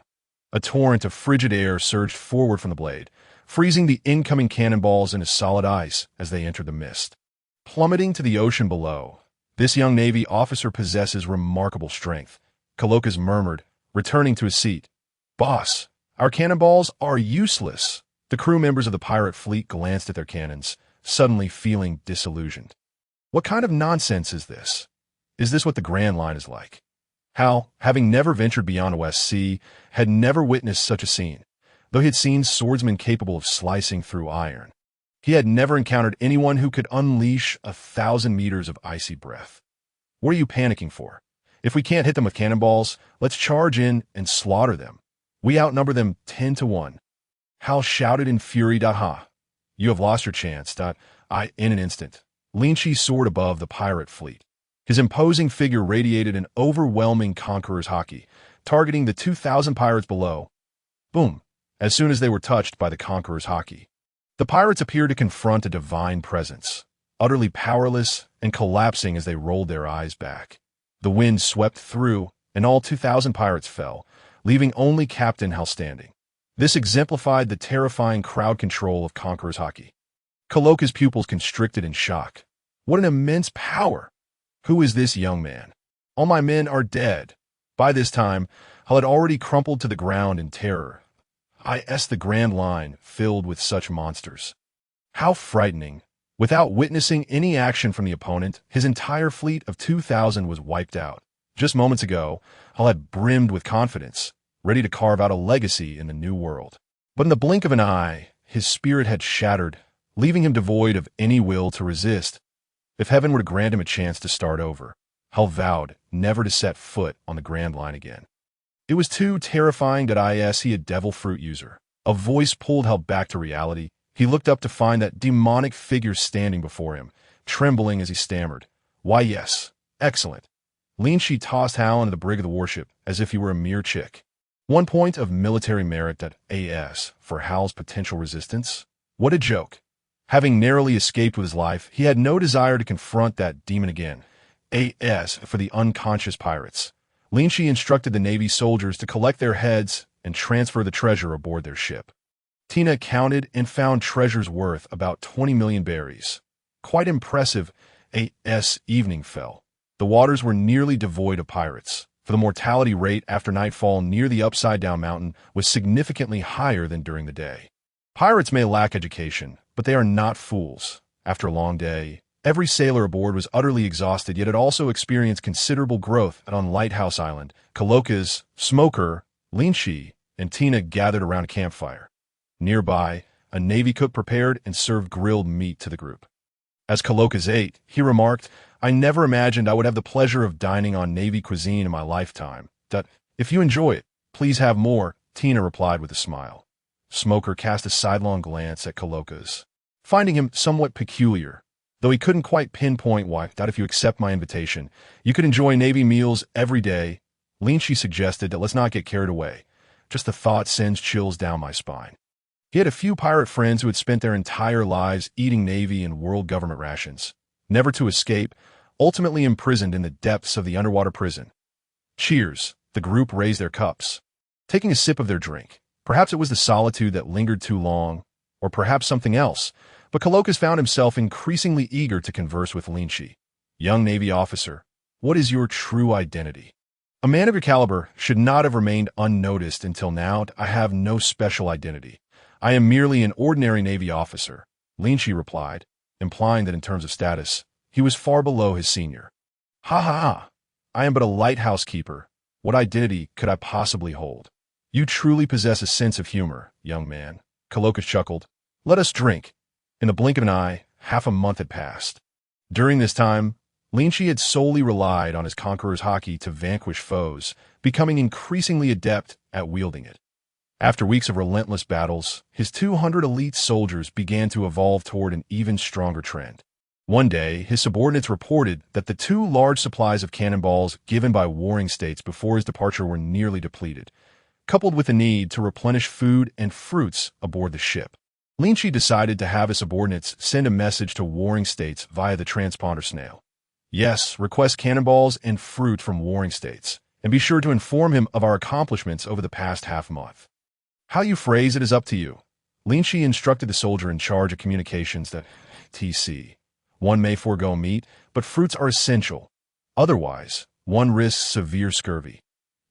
A torrent of frigid air surged forward from the blade, freezing the incoming cannonballs into solid ice as they entered the mist. Plummeting to the ocean below, this young Navy officer possesses remarkable strength, Kalokas murmured, returning to his seat. Boss, our cannonballs are useless. The crew members of the pirate fleet glanced at their cannons, suddenly feeling disillusioned. What kind of nonsense is this? Is this what the Grand Line is like? Hal, having never ventured beyond the West Sea, had never witnessed such a scene, though he had seen swordsmen capable of slicing through iron. He had never encountered anyone who could unleash 1,000 meters of icy breath. What are you panicking for? If we can't hit them with cannonballs, let's charge in and slaughter them. We outnumber them 10-1. Hal shouted in fury. You have lost your chance. In an instant, Linqi soared above the pirate fleet. His imposing figure radiated an overwhelming conqueror's Haki, targeting the 2,000 pirates below. Boom! As soon as they were touched by the conqueror's Haki, the pirates appeared to confront a divine presence, utterly powerless and collapsing as they rolled their eyes back. The wind swept through, and all 2,000 pirates fell, leaving only Captain Hal standing. This exemplified the terrifying crowd control of Conqueror's Haki. Kaloka's pupils constricted in shock. What an immense power! Who is this young man? All my men are dead. By this time, Hal had already crumpled to the ground in terror. The Grand Line filled with such monsters. How frightening! Without witnessing any action from the opponent, his entire fleet of 2,000 was wiped out. Just moments ago, Hal had brimmed with confidence, ready to carve out a legacy in the new world. But in the blink of an eye, his spirit had shattered, leaving him devoid of any will to resist. If heaven were to grant him a chance to start over, Hal vowed never to set foot on the Grand Line again. It was too terrifying that he a devil fruit user. A voice pulled Hal back to reality. He looked up to find that demonic figure standing before him, trembling as he stammered. Why yes, Excellent. Linqi tossed Hal into the brig of the warship as if he were a mere chick. 1 point of military merit at AS for Hal's potential resistance? What a joke. Having narrowly escaped with his life, he had no desire to confront that demon again. AS for the unconscious pirates. Linqi instructed the Navy soldiers to collect their heads and transfer the treasure aboard their ship. Tina counted and found treasures worth about 20 million berries. Quite impressive. AS evening fell. The waters were nearly devoid of pirates, for the mortality rate after nightfall near the upside-down mountain was significantly higher than during the day. Pirates may lack education, but they are not fools. After a long day, every sailor aboard was utterly exhausted, yet it also experienced considerable growth on Lighthouse Island. Kalokas, Smoker, Linqi, and Tina gathered around a campfire. Nearby, a Navy cook prepared and served grilled meat to the group. As Kalokas ate, he remarked, "I never imagined I would have the pleasure of dining on Navy cuisine in my lifetime. If you enjoy it, please have more," Tina replied with a smile. Smoker cast a sidelong glance at Kalokas, finding him somewhat peculiar, though he couldn't quite pinpoint why. "If you accept my invitation, you could enjoy Navy meals every day." Linqi suggested that let's not get carried away. Just the thought sends chills down my spine. He had a few pirate friends who had spent their entire lives eating Navy and world government rations, never to escape, ultimately imprisoned in the depths of the underwater prison. Cheers. The group raised their cups, taking a sip of their drink. Perhaps it was the solitude that lingered too long, or perhaps something else, but Kalokas found himself increasingly eager to converse with Linqi. "Young Navy officer, what is your true identity?" "A man of your caliber should not have remained unnoticed until now. I have no special identity. I am merely an ordinary Navy officer," Linqi replied, implying that in terms of status, he was far below his senior. "Ha ha ha! I am but a lighthouse keeper. What identity could I possibly hold?" "You truly possess a sense of humor, young man," Kalokas chuckled. "Let us drink." In the blink of an eye, half a month had passed. During this time, Linqi had solely relied on his conqueror's Haki to vanquish foes, becoming increasingly adept at wielding it. After weeks of relentless battles, his 200 elite soldiers began to evolve toward an even stronger trend. One day, his subordinates reported that the 2 large supplies of cannonballs given by warring states before his departure were nearly depleted, coupled with the need to replenish food and fruits aboard the ship. Linqi decided to have his subordinates send a message to warring states via the transponder snail. "Yes, request cannonballs and fruit from warring states, and be sure to inform him of our accomplishments over the past half-month. How you phrase it is up to you." Linqi instructed the soldier in charge of communications that, "TC, one may forego meat, but fruits are essential. Otherwise, one risks severe scurvy."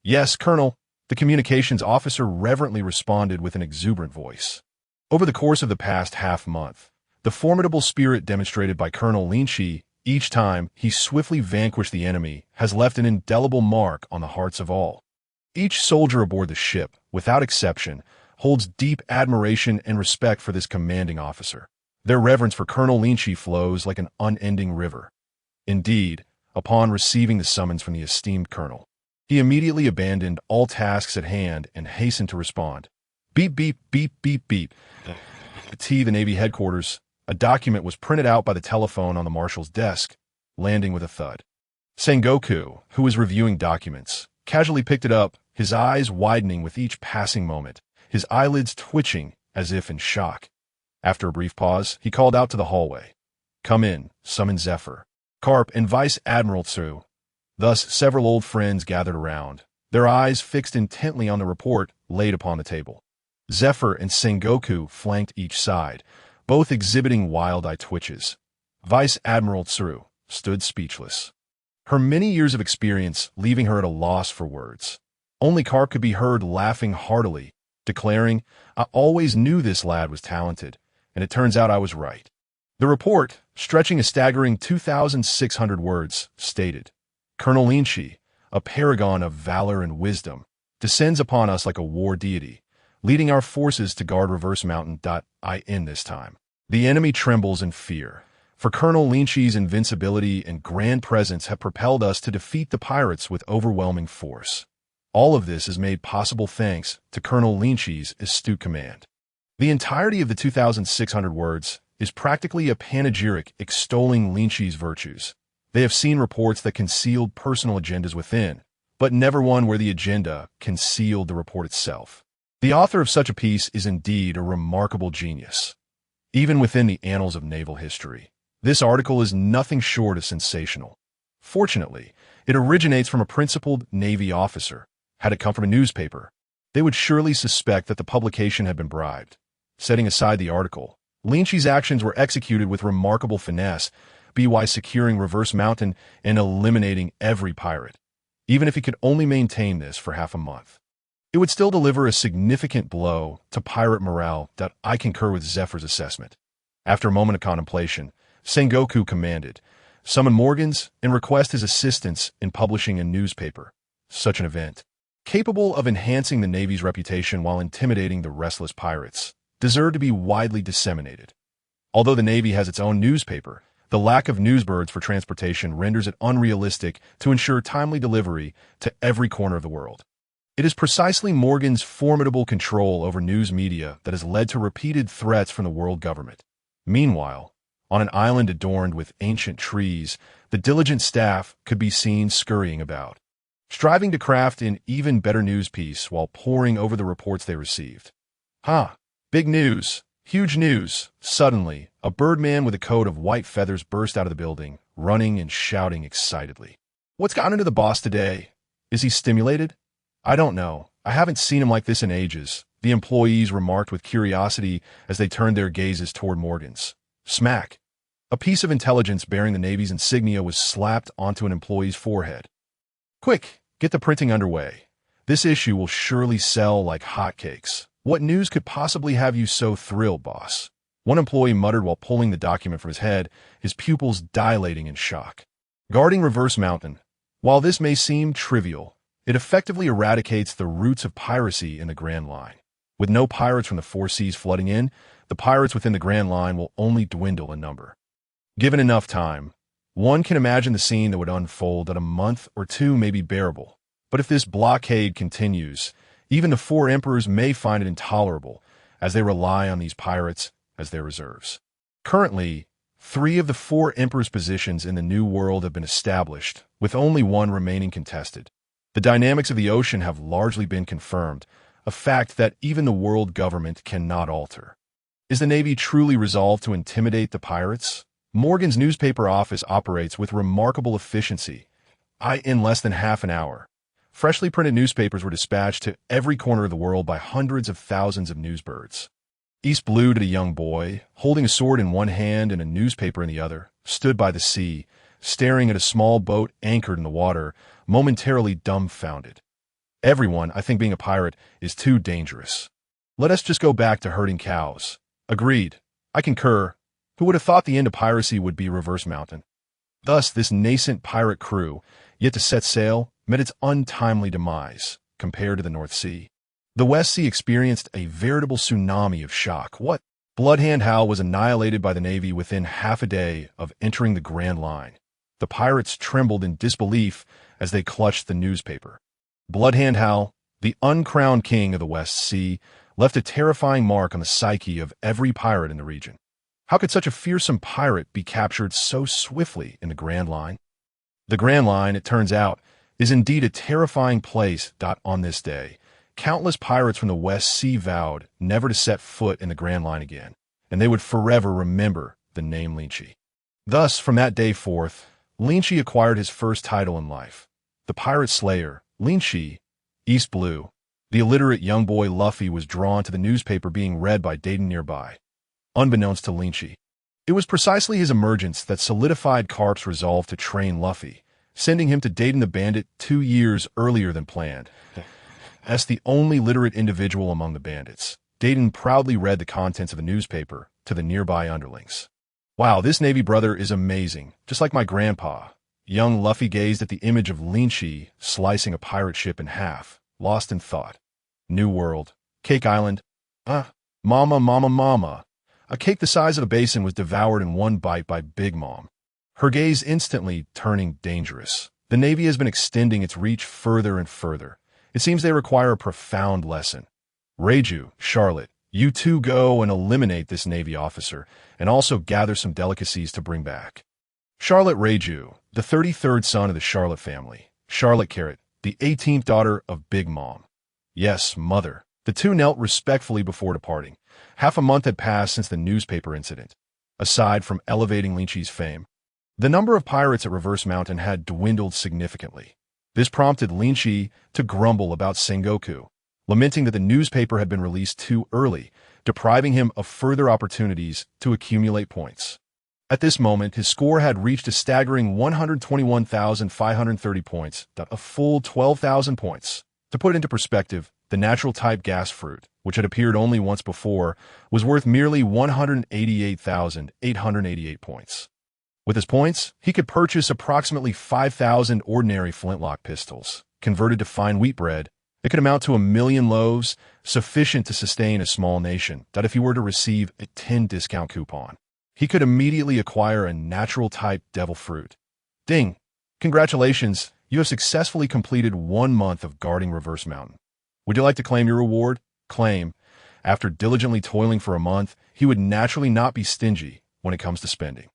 "Yes, Colonel," the communications officer reverently responded with an exuberant voice. Over the course of the past half-month, the formidable spirit demonstrated by Colonel Linqi each time he swiftly vanquished the enemy has left an indelible mark on the hearts of all. Each soldier aboard the ship, without exception, holds deep admiration and respect for this commanding officer. Their reverence for Colonel Linqi flows like an unending river. Indeed, upon receiving the summons from the esteemed colonel, he immediately abandoned all tasks at hand and hastened to respond. Beep, beep, beep, beep, beep. The Navy headquarters, a document was printed out by the telephone on the marshal's desk, landing with a thud. Sengoku, who was reviewing documents, casually picked it up, his eyes widening with each passing moment, his eyelids twitching as if in shock. After a brief pause, he called out to the hallway. "Come in," summoned Zephyr, Carp, and Vice Admiral Tsu. Thus several old friends gathered around, their eyes fixed intently on the report laid upon the table. Zephyr and Sengoku flanked each side, both exhibiting wild-eye twitches. Vice Admiral Tsu stood speechless, her many years of experience leaving her at a loss for words. Only Carp could be heard laughing heartily, declaring, "I always knew this lad was talented, and it turns out I was right." The report, stretching a staggering 2,600 words, stated, "Colonel Linqi, a paragon of valor and wisdom, descends upon us like a war deity, leading our forces to guard Reverse Mountain. In this time, the enemy trembles in fear, for Colonel Linqi's invincibility and grand presence have propelled us to defeat the pirates with overwhelming force. All of this is made possible thanks to Colonel Linqi's astute command." The entirety of the 2,600 words is practically a panegyric extolling Linqi's virtues. They have seen reports that concealed personal agendas within, but never one where the agenda concealed the report itself. The author of such a piece is indeed a remarkable genius. Even within the annals of naval history, this article is nothing short of sensational. Fortunately, it originates from a principled Navy officer. Had it come from a newspaper, they would surely suspect that the publication had been bribed. Setting aside the article, Linqi's actions were executed with remarkable finesse, by securing Reverse Mountain and eliminating every pirate. Even if he could only maintain this for half a month, it would still deliver a significant blow to pirate morale. That I concur with Zephyr's assessment. After a moment of contemplation, Sengoku commanded, "Summon Morgans and request his assistance in publishing a newspaper." Such an event, capable of enhancing the Navy's reputation while intimidating the restless pirates, deserved to be widely disseminated. Although the Navy has its own newspaper, the lack of newsbirds for transportation renders it unrealistic to ensure timely delivery to every corner of the world. It is precisely Morgan's formidable control over news media that has led to repeated threats from the world government. Meanwhile, on an island adorned with ancient trees, the diligent staff could be seen scurrying about, striving to craft an even better news piece while poring over the reports they received. Big news! Huge news! Suddenly, a birdman with a coat of white feathers burst out of the building, running and shouting excitedly. "What's gotten into the boss today? Is he stimulated?" "I don't know. I haven't seen him like this in ages," the employees remarked with curiosity as they turned their gazes toward Morgan's. Smack! A piece of intelligence bearing the Navy's insignia was slapped onto an employee's forehead. "Quick, get the printing underway. This issue will surely sell like hotcakes. What news could possibly have you so thrilled, boss?" One employee muttered while pulling the document from his head, his pupils dilating in shock. Guarding Reverse Mountain. While this may seem trivial, it effectively eradicates the roots of piracy in the Grand Line. With no pirates from the four seas flooding in, the pirates within the Grand Line will only dwindle in number. Given enough time, one can imagine the scene that would unfold. That a month or two may be bearable. But if this blockade continues, even the four emperors may find it intolerable, as they rely on these pirates as their reserves. Currently, 3 of the 4 emperors' positions in the New World have been established, with only one remaining contested. The dynamics of the ocean have largely been confirmed, a fact that even the world government cannot alter. Is the Navy truly resolved to intimidate the pirates? Morgan's newspaper office operates with remarkable efficiency. In less than half an hour, freshly printed newspapers were dispatched to every corner of the world by hundreds of thousands of newsbirds. East Blue, to a young boy, holding a sword in one hand and a newspaper in the other, stood by the sea, staring at a small boat anchored in the water, momentarily dumbfounded. Everyone, I think being a pirate is too dangerous. Let us just go back to herding cows. Agreed. I concur. Who would have thought the end of piracy would be Reverse Mountain? Thus, this nascent pirate crew, yet to set sail, met its untimely demise, compared to the North Sea. The West Sea experienced a veritable tsunami of shock. What? Bloodhand Hal was annihilated by the Navy within half a day of entering the Grand Line. The pirates trembled in disbelief as they clutched the newspaper. Bloodhand Hal, the uncrowned king of the West Sea, left a terrifying mark on the psyche of every pirate in the region. How could such a fearsome pirate be captured so swiftly in the Grand Line? The Grand Line, it turns out, is indeed a terrifying place. On this day, countless pirates from the West Sea vowed never to set foot in the Grand Line again, and they would forever remember the name Linqi. Thus, from that day forth, Linqi acquired his first title in life. The pirate slayer, Linqi, East Blue. The illiterate young boy Luffy was drawn to the newspaper being read by Dayton nearby. Unbeknownst to Linqi, it was precisely his emergence that solidified Carp's resolve to train Luffy, sending him to Dayton the Bandit 2 years earlier than planned. As the only literate individual among the bandits, Dayton proudly read the contents of a newspaper to the nearby underlings. "Wow, this Navy brother is amazing, just like my grandpa." Young Luffy gazed at the image of Linqi slicing a pirate ship in half, lost in thought. New World. Cake Island. Mama, mama, mama. A cake the size of a basin was devoured in one bite by Big Mom, her gaze instantly turning dangerous. The Navy has been extending its reach further and further. It seems they require a profound lesson. Reiju, Charlotte, you two go and eliminate this Navy officer, and also gather some delicacies to bring back. Charlotte Reiju, the 33rd son of the Charlotte family, Charlotte Carrot, the 18th daughter of Big Mom. Yes, mother. The two knelt respectfully before departing. Half a month had passed since the newspaper incident. Aside from elevating Linqi's fame, the number of pirates at Reverse Mountain had dwindled significantly. This prompted Linqi to grumble about Sengoku, lamenting that the newspaper had been released too early, depriving him of further opportunities to accumulate points. At this moment, his score had reached a staggering 121,530 points, a full 12,000 points. To put it into perspective, the natural-type gas fruit, which had appeared only once before, was worth merely 188,888 points. With his points, he could purchase approximately 5,000 ordinary flintlock pistols. Converted to fine wheat bread, it could amount to 1,000,000 loaves, sufficient to sustain a small nation, that if he were to receive a 10 discount coupon, he could immediately acquire a natural-type devil fruit. Ding! Congratulations, you have successfully completed 1 month of guarding Reverse Mountain. Would you like to claim your reward? Claim. After diligently toiling for a month, he would naturally not be stingy when it comes to spending.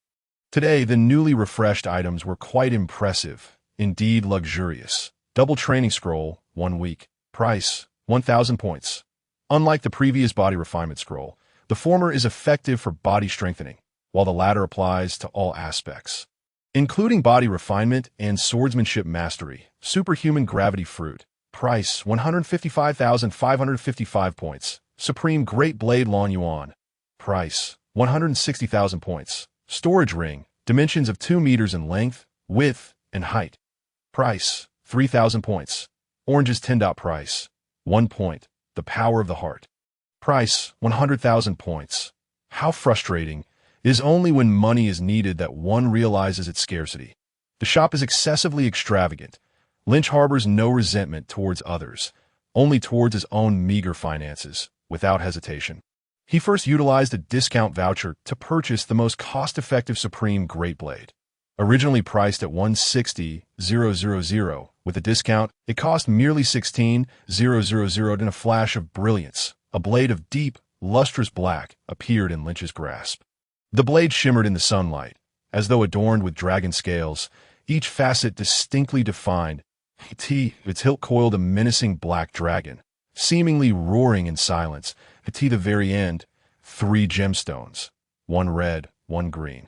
Today, the newly refreshed items were quite impressive, indeed luxurious. Double training scroll, 1 week. Price, 1,000 points. Unlike the previous body refinement scroll, the former is effective for body strengthening, while the latter applies to all aspects, including body refinement and swordsmanship mastery. Superhuman gravity fruit. Price, 155,555 points. Supreme Great Blade Lon Yuan. Price, 160,000 points. Storage ring. Dimensions of 2 meters in length, width, and height. Price, 3,000 points. Orange's 10. Price, 1 point. The power of the heart. Price, 100,000 points. How frustrating. It is only when money is needed that one realizes its scarcity. The shop is excessively extravagant. Lynch harbors no resentment towards others, only towards his own meager finances, without hesitation. He first utilized a discount voucher to purchase the most cost-effective Supreme Great Blade. Originally priced at 160,000, with a discount, it cost merely 16,000. In a flash of brilliance, a blade of deep, lustrous black appeared in Lynch's grasp. The blade shimmered in the sunlight, as though adorned with dragon scales, each facet distinctly defined. Its hilt coiled a menacing black dragon, seemingly roaring in silence. At the very end, 3 gemstones, 1 red, 1 green,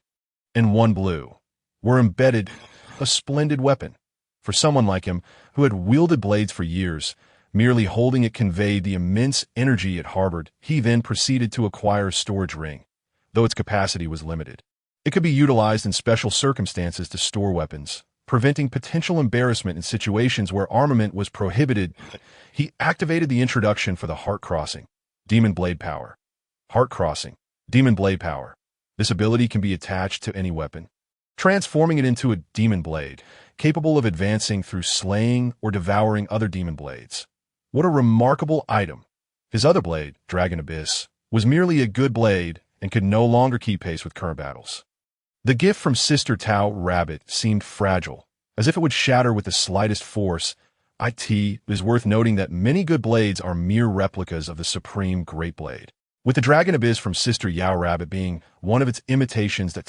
and 1 blue, were embedded, a splendid weapon. For someone like him, who had wielded blades for years, merely holding it conveyed the immense energy it harbored. He then proceeded to acquire a storage ring, though its capacity was limited. It could be utilized in special circumstances to store weapons, preventing potential embarrassment in situations where armament was prohibited. He activated the introduction for the Heart Crossing, Demon Blade Power. Heart Crossing, Demon Blade Power. This ability can be attached to any weapon, transforming it into a demon blade, capable of advancing through slaying or devouring other demon blades. What a remarkable item! His other blade, Dragon Abyss, was merely a good blade and could no longer keep pace with current battles. The gift from Sister Tao Rabbit seemed fragile, as if it would shatter with the slightest force. It is worth noting that many good blades are mere replicas of the Supreme Great Blade, with the Dragon Abyss from Sister Yao Rabbit being one of its imitations that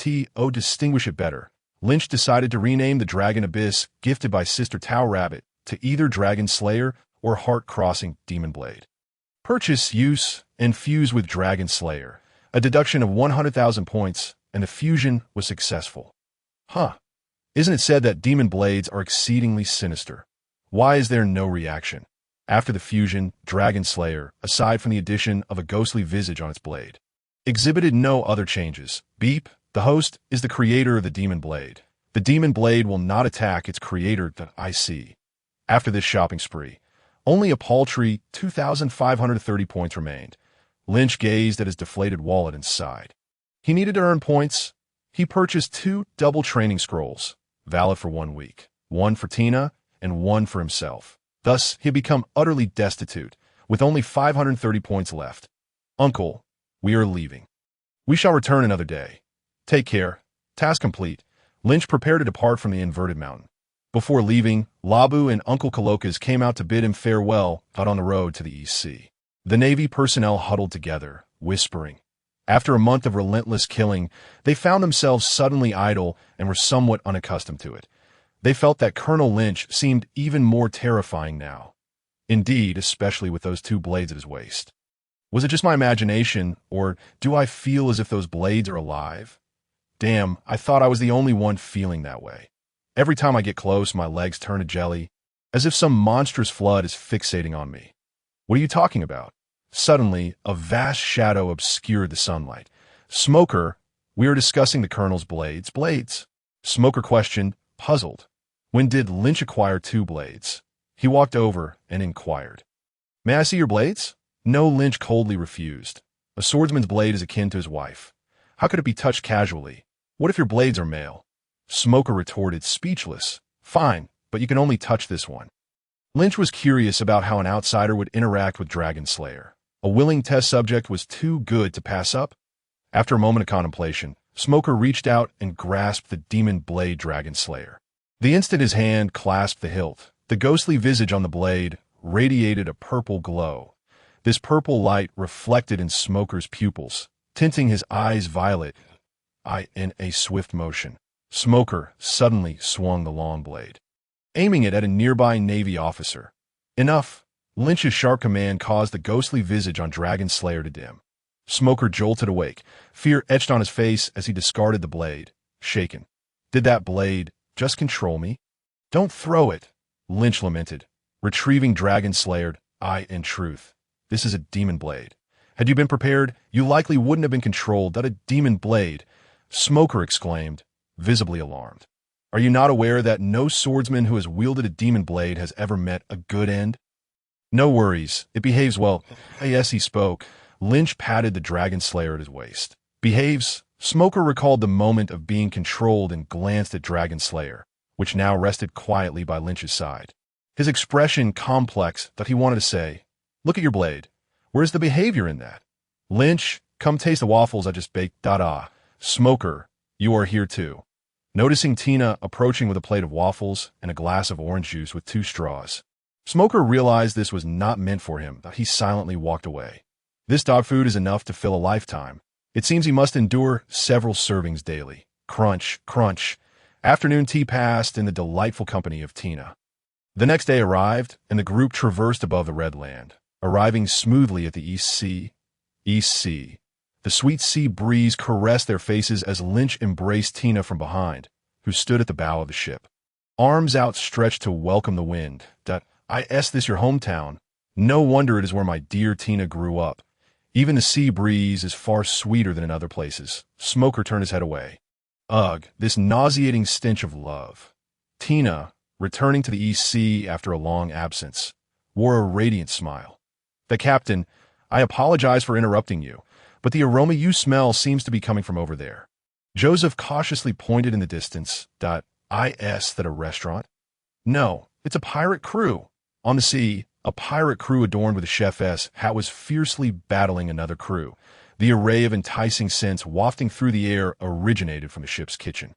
distinguish it better. Lynch decided to rename the Dragon Abyss gifted by Sister Tao Rabbit to either Dragon Slayer or Heart Crossing Demon Blade. Purchase, use, and fuse with Dragon Slayer. A deduction of 100,000 points, and the fusion was successful. Isn't it said that demon blades are exceedingly sinister? Why is there no reaction? After the fusion, Dragon Slayer, aside from the addition of a ghostly visage on its blade, exhibited no other changes. Beep, the host, is the creator of the demon blade. The demon blade will not attack its creator. After this shopping spree, only a paltry 2,530 points remained. Lynch gazed at his deflated wallet and sighed. He needed to earn points. He purchased 2 double training scrolls, valid for 1 week, 1 for Tina and 1 for himself. Thus, he had become utterly destitute, with only 530 points left. Uncle, we are leaving. We shall return another day. Take care. Task complete. Lynch prepared to depart from the inverted mountain. Before leaving, Labu and Uncle Kalokas came out to bid him farewell out on the road to the East Sea. The Navy personnel huddled together, whispering. After a month of relentless killing, they found themselves suddenly idle and were somewhat unaccustomed to it. They felt that Colonel Lynch seemed even more terrifying now. Indeed, especially with those 2 blades at his waist. Was it just my imagination, or do I feel as if those blades are alive? Damn, I thought I was the only one feeling that way. Every time I get close, my legs turn to jelly, as if some monstrous flood is fixating on me. What are you talking about? Suddenly, a vast shadow obscured the sunlight. Smoker, we are discussing the Colonel's blades. Blades? Smoker questioned, puzzled. When did Lynch acquire 2 blades? He walked over and inquired. May I see your blades? No, Lynch coldly refused. A swordsman's blade is akin to his wife. How could it be touched casually? What if your blades are male? Smoker retorted, speechless. Fine, but you can only touch this one. Lynch was curious about how an outsider would interact with Dragon Slayer. A willing test subject was too good to pass up. After a moment of contemplation, Smoker reached out and grasped the demon blade Dragon Slayer. The instant his hand clasped the hilt, the ghostly visage on the blade radiated a purple glow. This purple light reflected in Smoker's pupils, tinting his eyes violet. In a swift motion, Smoker suddenly swung the long blade, aiming it at a nearby Navy officer. Enough! Lynch's sharp command caused the ghostly visage on Dragon Slayer to dim. Smoker jolted awake, fear etched on his face as he discarded the blade, shaken. Did that blade just control me? Don't throw it, Lynch lamented, retrieving Dragon Slayer. In truth, this is a demon blade. Had you been prepared, you likely wouldn't have been controlled. That a demon blade, Smoker exclaimed, visibly alarmed. Are you not aware that no swordsman who has wielded a demon blade has ever met a good end? No worries, it behaves well. Yes, he spoke. Lynch patted the Dragon Slayer at his waist. Behaves? Smoker recalled the moment of being controlled and glanced at Dragon Slayer, which now rested quietly by Lynch's side. His expression complex that he wanted to say, look at your blade. Where's the behavior in that? Lynch, come taste the waffles I just baked. Smoker, you are here too. Noticing Tina approaching with a plate of waffles and a glass of orange juice with 2 straws, Smoker realized this was not meant for him, that he silently walked away. This dog food is enough to fill a lifetime. It seems he must endure several servings daily. Crunch, crunch. Afternoon tea passed in the delightful company of Tina. The next day arrived, and the group traversed above the red land, arriving smoothly at the East Sea. East Sea. The sweet sea breeze caressed their faces as Lynch embraced Tina from behind, who stood at the bow of the ship. Arms outstretched to welcome the wind. This your hometown. No wonder it is where my dear Tina grew up. Even the sea breeze is far sweeter than in other places. Smoker turned his head away. Ugh, this nauseating stench of love. Tina, returning to the East Sea after a long absence, wore a radiant smile. The captain, I apologize for interrupting you, but the aroma you smell seems to be coming from over there. Joseph cautiously pointed in the distance. That a restaurant? No, it's a pirate crew. On the sea, a pirate crew adorned with a chef's hat was fiercely battling another crew. The array of enticing scents wafting through the air originated from the ship's kitchen.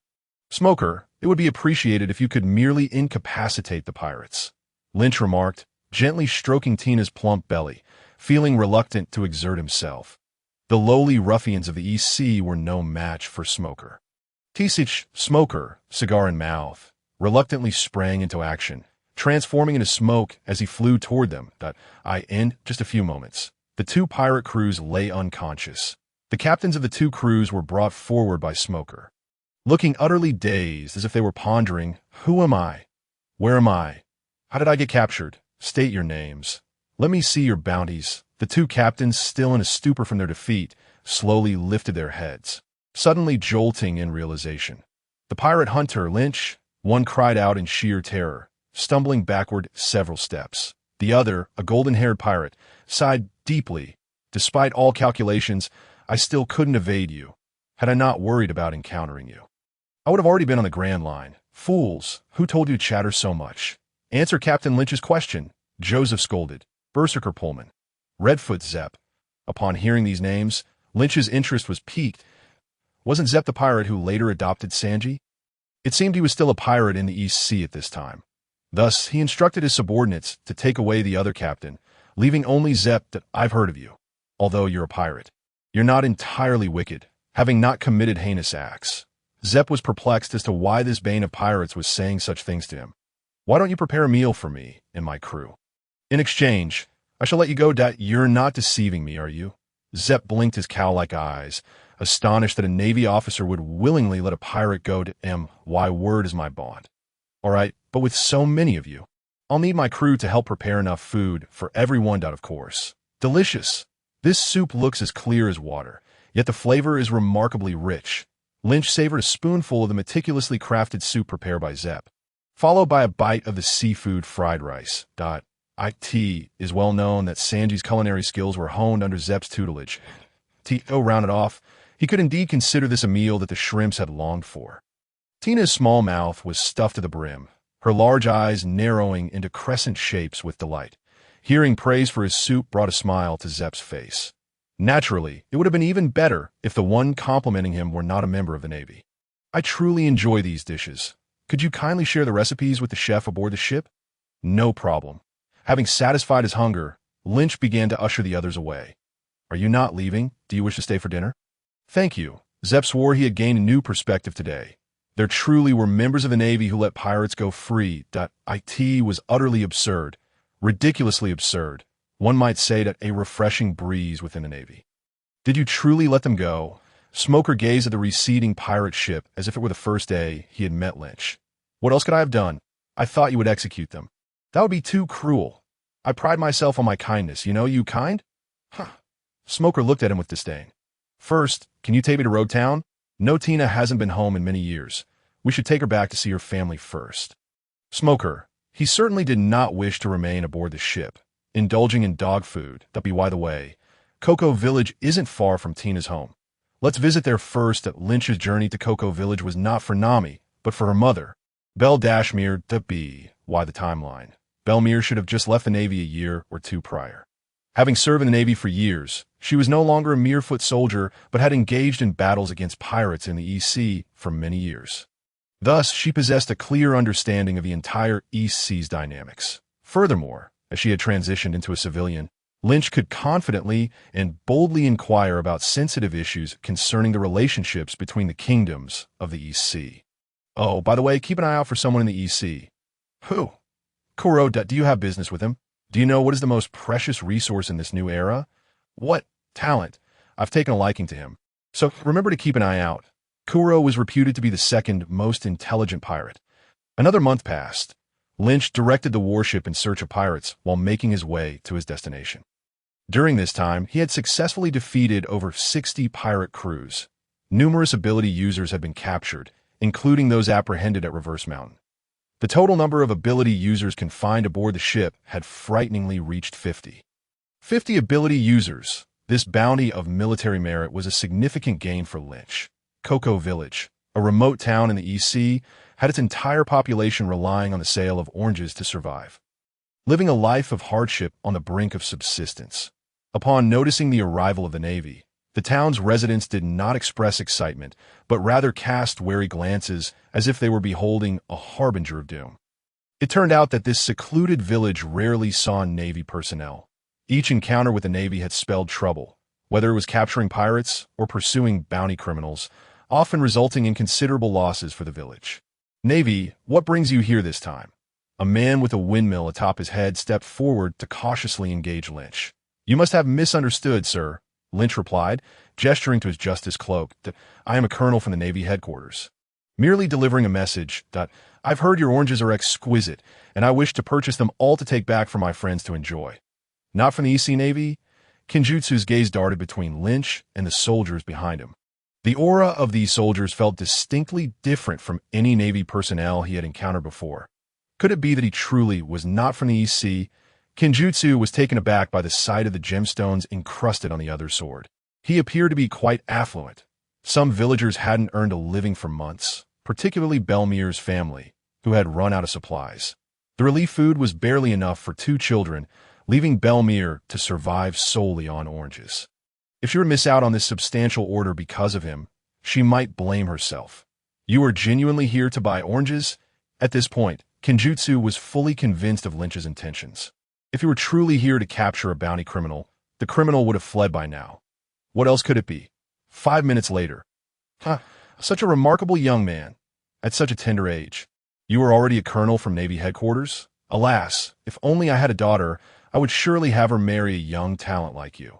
Smoker, it would be appreciated if you could merely incapacitate the pirates, Lynch remarked, gently stroking Tina's plump belly, feeling reluctant to exert himself. The lowly ruffians of the East Sea were no match for Smoker. Tisich, Smoker, cigar in mouth, reluctantly sprang into action, transforming into smoke as he flew toward them. In just a few moments, the 2 pirate crews lay unconscious. The captains of the 2 crews were brought forward by Smoker, looking utterly dazed as if they were pondering, who am I? Where am I? How did I get captured? State your names. Let me see your bounties. The 2 captains, still in a stupor from their defeat, slowly lifted their heads, suddenly jolting in realization. The pirate hunter, Lynch, one cried out in sheer terror, stumbling backward several steps. The other, a golden-haired pirate, sighed deeply. Despite all calculations, I still couldn't evade you, had I not worried about encountering you. I would have already been on the Grand Line. Fools, who told you to chatter so much? Answer Captain Lynch's question, Joseph scolded. Berserker Pullman. Redfoot Zep. Upon hearing these names, Lynch's interest was piqued. Wasn't Zep the pirate who later adopted Sanji? It seemed he was still a pirate in the East Sea at this time. Thus, he instructed his subordinates to take away the other captain, leaving only Zep. That I've heard of you, although you're a pirate. You're not entirely wicked, having not committed heinous acts. Zep was perplexed as to why this bane of pirates was saying such things to him. Why don't you prepare a meal for me and my crew? In exchange, I shall let you go. You're not deceiving me, are you? Zep blinked his cow-like eyes, astonished that a Navy officer would willingly let a pirate go to him. Why, word is my bond. All right, but with so many of you, I'll need my crew to help prepare enough food for everyone, of course. Delicious. This soup looks as clear as water, yet the flavor is remarkably rich. Lynch savored a spoonful of the meticulously crafted soup prepared by Zep, followed by a bite of the seafood fried rice. It is well known that Sanji's culinary skills were honed under Zep's tutelage. Tito rounded off. He could indeed consider this a meal that the shrimps had longed for. Tina's small mouth was stuffed to the brim, her large eyes narrowing into crescent shapes with delight. Hearing praise for his soup brought a smile to Zep's face. Naturally, it would have been even better if the one complimenting him were not a member of the Navy. I truly enjoy these dishes. Could you kindly share the recipes with the chef aboard the ship? No problem. Having satisfied his hunger, Lynch began to usher the others away. Are you not leaving? Do you wish to stay for dinner? Thank you. Zep swore he had gained a new perspective today. There truly were members of the Navy who let pirates go free. It was utterly absurd, ridiculously absurd. One might say that a refreshing breeze within the Navy. Did you truly let them go? Smoker gazed at the receding pirate ship as if it were the first day he had met Lynch. What else could I have done? I thought you would execute them. That would be too cruel. I pride myself on my kindness. You know, you kind? Huh. Smoker looked at him with disdain. First, can you take me to Road Town? No, Tina hasn't been home in many years. We should take her back to see her family first. Smoker, he certainly did not wish to remain aboard the ship, indulging in dog food. By the way, Cocoa Village isn't far from Tina's home. Let's visit there first. Lynch's journey to Cocoa Village was not for Nami, but for her mother. Belle Dashmere. Why the timeline? Belmere should have just left the Navy a year or two prior. Having served in the Navy for years, she was no longer a mere foot soldier, but had engaged in battles against pirates in the East Sea for many years. Thus, she possessed a clear understanding of the entire East Sea's dynamics. Furthermore, as she had transitioned into a civilian, Lynch could confidently and boldly inquire about sensitive issues concerning the relationships between the kingdoms of the East Sea. Oh, by the way, keep an eye out for someone in the East Sea. Who? Kuro, do you have business with him? Do you know what is the most precious resource in this new era? What? Talent. I've taken a liking to him. So remember to keep an eye out. Kuro was reputed to be the second most intelligent pirate. Another month passed. Lynch directed the warship in search of pirates while making his way to his destination. During this time, he had successfully defeated over 60 pirate crews. Numerous ability users had been captured, including those apprehended at Reverse Mountain. The total number of ability users confined aboard the ship had frighteningly reached 50. 50 ability users. This bounty of military merit was a significant gain for Lynch. Cocoa Village, a remote town in the East Sea, had its entire population relying on the sale of oranges to survive. Living a life of hardship on the brink of subsistence. Upon noticing the arrival of the Navy, the town's residents did not express excitement, but rather cast wary glances as if they were beholding a harbinger of doom. It turned out that this secluded village rarely saw Navy personnel. Each encounter with the Navy had spelled trouble, whether it was capturing pirates or pursuing bounty criminals, often resulting in considerable losses for the village. Navy, what brings you here this time? A man with a windmill atop his head stepped forward to cautiously engage Lynch. You must have misunderstood, sir, Lynch replied, gesturing to his justice cloak. I am a colonel from the Navy headquarters. Merely delivering a message. I've heard your oranges are exquisite, and I wish to purchase them all to take back for my friends to enjoy. Not from the EC Navy? Kinjutsu's gaze darted between Lynch and the soldiers behind him. The aura of these soldiers felt distinctly different from any Navy personnel he had encountered before. Could it be that he truly was not from the EC? Kinjutsu was taken aback by the sight of the gemstones encrusted on the other's sword. He appeared to be quite affluent. Some villagers hadn't earned a living for months, particularly Belmere's family, who had run out of supplies. The relief food was barely enough for 2 children, leaving Belmere to survive solely on oranges. If she were to miss out on this substantial order because of him, she might blame herself. You are genuinely here to buy oranges? At this point, Kinjutsu was fully convinced of Lynch's intentions. If he were truly here to capture a bounty criminal, the criminal would have fled by now. What else could it be? 5 minutes later. Huh, such a remarkable young man, at such a tender age. You are already a colonel from Navy headquarters? Alas, if only I had a daughter, I would surely have her marry a young talent like you.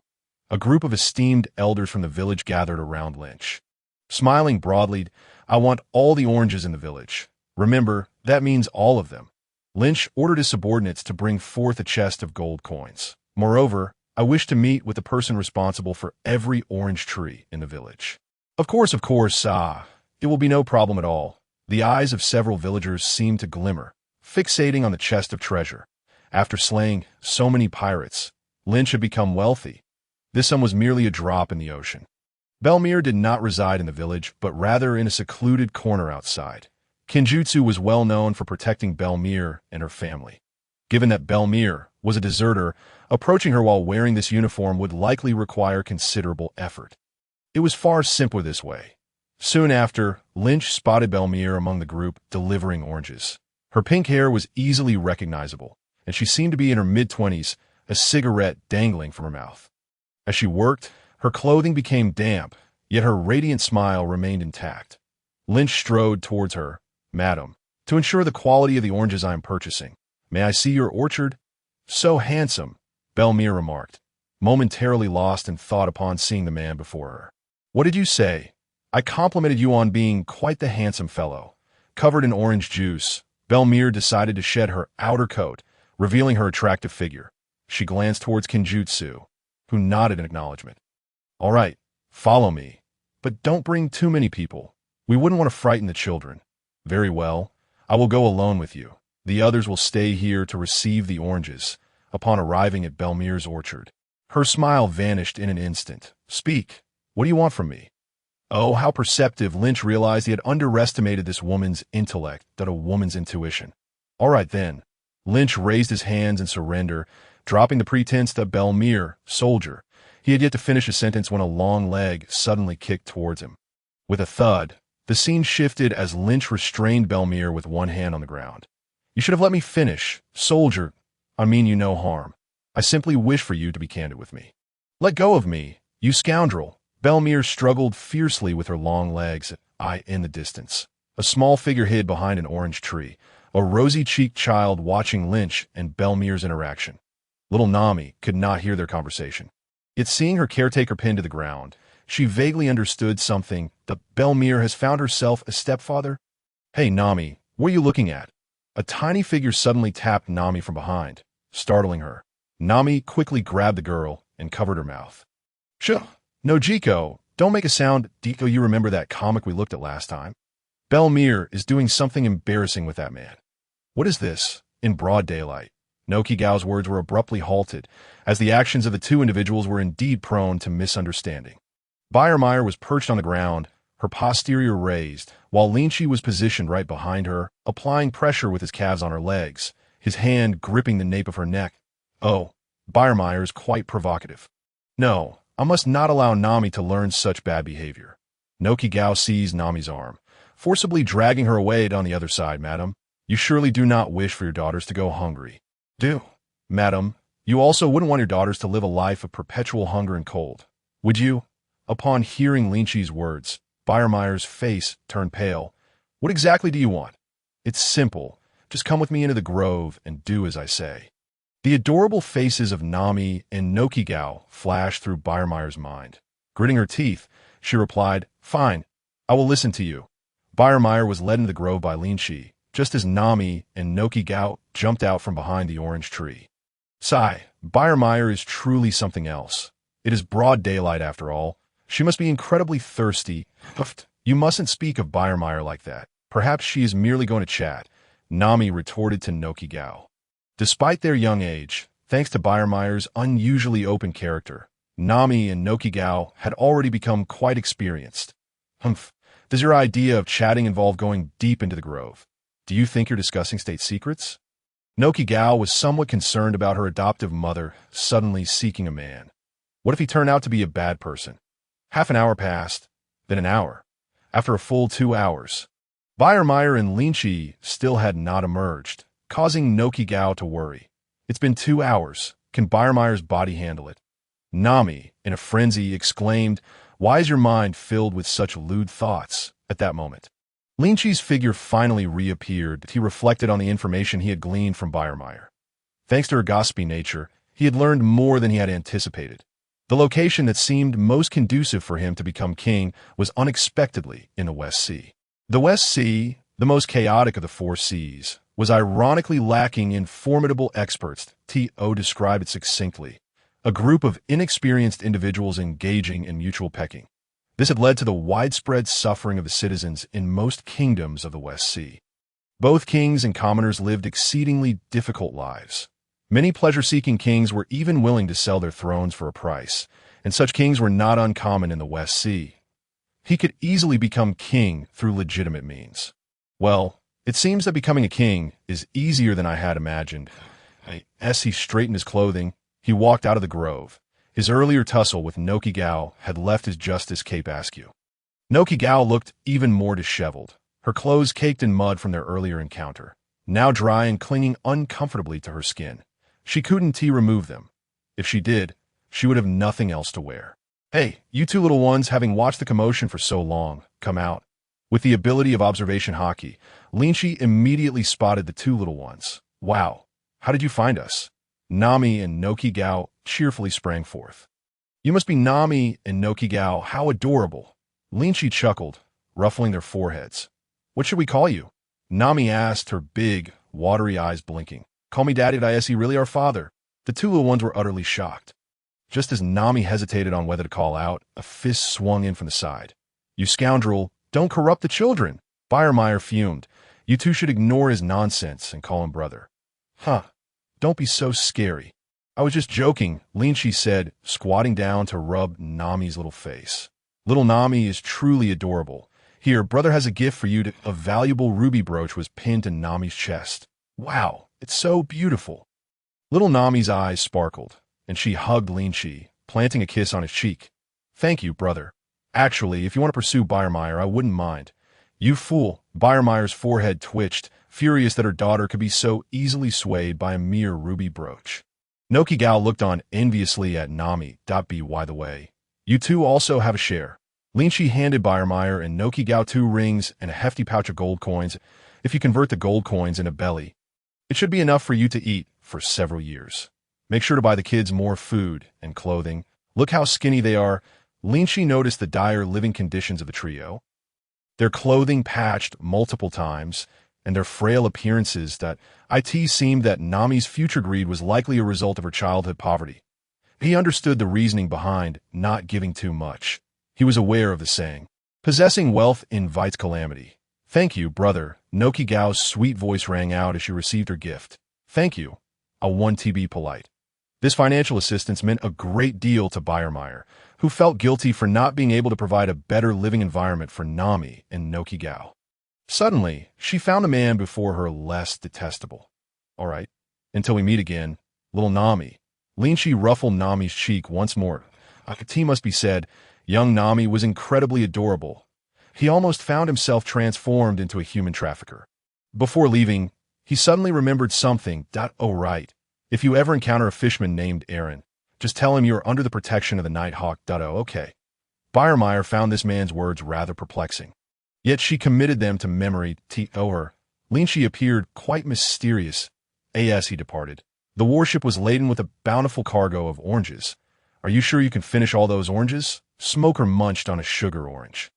A group of esteemed elders from the village gathered around Lynch. Smiling broadly, I want all the oranges in the village. Remember, that means all of them. Lynch ordered his subordinates to bring forth a chest of gold coins. Moreover, I wish to meet with the person responsible for every orange tree in the village. Of course, it will be no problem at all. The eyes of several villagers seemed to glimmer, fixating on the chest of treasure. After slaying so many pirates, Lynch had become wealthy. This sum was merely a drop in the ocean. Belmere did not reside in the village, but rather in a secluded corner outside. Kinjutsu was well known for protecting Belmere and her family. Given that Belmere was a deserter, approaching her while wearing this uniform would likely require considerable effort. It was far simpler this way. Soon after, Lynch spotted Belmere among the group delivering oranges. Her pink hair was easily recognizable, and she seemed to be in her mid-20s, a cigarette dangling from her mouth. As she worked, her clothing became damp, yet her radiant smile remained intact. Lynch strode towards her. Madam, to ensure the quality of the oranges I am purchasing, may I see your orchard? So handsome, Belmere remarked, momentarily lost in thought upon seeing the man before her. What did you say? I complimented you on being quite the handsome fellow. Covered in orange juice, Belmere decided to shed her outer coat, revealing her attractive figure. She glanced towards Kinjutsu, who nodded in acknowledgement. All right, follow me. But don't bring too many people. We wouldn't want to frighten the children. Very well. I will go alone with you. The others will stay here to receive the oranges upon arriving at Belmere's orchard. Her smile vanished in an instant. Speak. What do you want from me? Oh, how perceptive. Lynch realized he had underestimated this woman's intellect, a woman's intuition. All right then. Lynch raised his hands in surrender, dropping the pretense that Belmere, soldier. He had yet to finish a sentence when a long leg suddenly kicked towards him. With a thud, the scene shifted as Lynch restrained Belmere with one hand on the ground. You should have let me finish. Soldier, I mean you no harm. I simply wish for you to be candid with me. Let go of me, you scoundrel. Belmere struggled fiercely with her long legs, eye in the distance. A small figure hid behind an orange tree, a rosy-cheeked child watching Lynch and Belmere's interaction. Little Nami could not hear their conversation. Yet seeing her caretaker pinned to the ground, she vaguely understood something. That Belmere has found herself a stepfather? Hey, Nami, what are you looking at? A tiny figure suddenly tapped Nami from behind, startling her. Nami quickly grabbed the girl and covered her mouth. Shh! No, Jiko, don't make a sound. Diko, you remember that comic we looked at last time? Belmere is doing something embarrassing with that man. What is this? In broad daylight. Nokigao's words were abruptly halted, as the actions of the two individuals were indeed prone to misunderstanding. Beyermeyer was perched on the ground, her posterior raised, while Linqi was positioned right behind her, applying pressure with his calves on her legs, his hand gripping the nape of her neck. Oh, Beyermeyer is quite provocative. No, I must not allow Nami to learn such bad behavior. Nokigao seized Nami's arm, forcibly dragging her away on the other side. Madam, you surely do not wish for your daughters to go hungry. Do. Madam, you also wouldn't want your daughters to live a life of perpetual hunger and cold, would you? Upon hearing Linqi's words, Beyermeyer's face turned pale. What exactly do you want? It's simple. Just come with me into the grove and do as I say. The adorable faces of Nami and Nokigao flashed through Beyermeyer's mind. Gritting her teeth, she replied, Fine, I will listen to you. Beyermeyer was led into the grove by Linqi, just as Nami and Nokigao jumped out from behind the orange tree. Sigh, Beyermeyer is truly something else. It is broad daylight after all. She must be incredibly thirsty. You mustn't speak of Beyermeyer like that. Perhaps she is merely going to chat, Nami retorted to Nokigao. Despite their young age, thanks to Beyermeyer's unusually open character, Nami and Nokigao had already become quite experienced. Does your idea of chatting involve going deep into the grove? Do you think you're discussing state secrets? Nokigao was somewhat concerned about her adoptive mother suddenly seeking a man. What if he turned out to be a bad person? Half an hour passed, then an hour. After a full 2 hours, Beyermeyer and Linqi still had not emerged, causing Nokigao to worry. It's been 2 hours. Can Beyermeyer's body handle it? Nami, in a frenzy, exclaimed, "Why is your mind filled with such lewd thoughts?" At that moment, Linqi's figure finally reappeared. He reflected on the information he had gleaned from Biermeyer. Thanks to her gossipy nature, he had learned more than he had anticipated. The location that seemed most conducive for him to become king was unexpectedly in the West Sea. The West Sea, the most chaotic of the four seas, was ironically lacking in formidable experts. T.O. described it succinctly: a group of inexperienced individuals engaging in mutual pecking. This had led to the widespread suffering of the citizens in most kingdoms of the West Sea. Both kings and commoners lived exceedingly difficult lives. Many pleasure-seeking kings were even willing to sell their thrones for a price, and such kings were not uncommon in the West Sea. He could easily become king through legitimate means. Well, it seems that becoming a king is easier than I had imagined. As he straightened his clothing, he walked out of the grove. His earlier tussle with Nokigao had left his justice cape askew. Nokigao looked even more disheveled, her clothes caked in mud from their earlier encounter, now dry and clinging uncomfortably to her skin. She couldn't remove them. If she did, she would have nothing else to wear. "Hey, you two little ones, having watched the commotion for so long, come out." With the ability of observation Haki, Linqi immediately spotted the two little ones. "Wow, how did you find us?" Nami and Nokigao cheerfully sprang forth. "You must be Nami and Nokigao, how adorable." Linqi chuckled, ruffling their foreheads. "What should we call you?" Nami asked, her big, watery eyes blinking. "Call me Daddy, is he really our father?" The two little ones were utterly shocked. Just as Nami hesitated on whether to call out, a fist swung in from the side. "You scoundrel, don't corrupt the children!" Biermeyer fumed. "You two should ignore his nonsense and call him brother." "Huh, don't be so scary." "I was just joking," Linqi said, squatting down to rub Nami's little face. "Little Nami is truly adorable. Here, brother has a gift for you." A valuable ruby brooch was pinned to Nami's chest. "Wow, it's so beautiful." Little Nami's eyes sparkled, and she hugged Linqi, planting a kiss on his cheek. "Thank you, brother. Actually, if you want to pursue Biermeyer, I wouldn't mind." "You fool." Biermeyer's forehead twitched, furious that her daughter could be so easily swayed by a mere ruby brooch. Nokigao looked on enviously at Nami. By the way, you two also have a share." Linqi handed Biermeyer and Nokigao 2 rings and a hefty pouch of gold coins. "If you convert the gold coins into belly, it should be enough for you to eat for several years. Make sure to buy the kids more food and clothing. Look how skinny they are." Linqi noticed the dire living conditions of the trio. Their clothing patched multiple times, and their frail appearances. It seemed that Nami's future greed was likely a result of her childhood poverty. He understood the reasoning behind not giving too much. He was aware of the saying, "Possessing wealth invites calamity." "Thank you, brother." Nokigao's sweet voice rang out as she received her gift. "Thank you. I want to be polite." This financial assistance meant a great deal to Biermeyer, who felt guilty for not being able to provide a better living environment for Nami and Nokigao. Suddenly, she found a man before her less detestable. "All right, until we meet again, little Nami." Linqi ruffled Nami's cheek once more. It must be said, young Nami was incredibly adorable. He almost found himself transformed into a human trafficker. Before leaving, he suddenly remembered something. "Oh right, if you ever encounter a fisherman named Aaron, just tell him you are under the protection of the Nighthawk. Oh okay." Biermeyer found this man's words rather perplexing. Yet she committed them to memory. Her. Linqi appeared quite mysterious. As he departed, the warship was laden with a bountiful cargo of oranges. "Are you sure you can finish all those oranges?" Smoker munched on a sugar orange.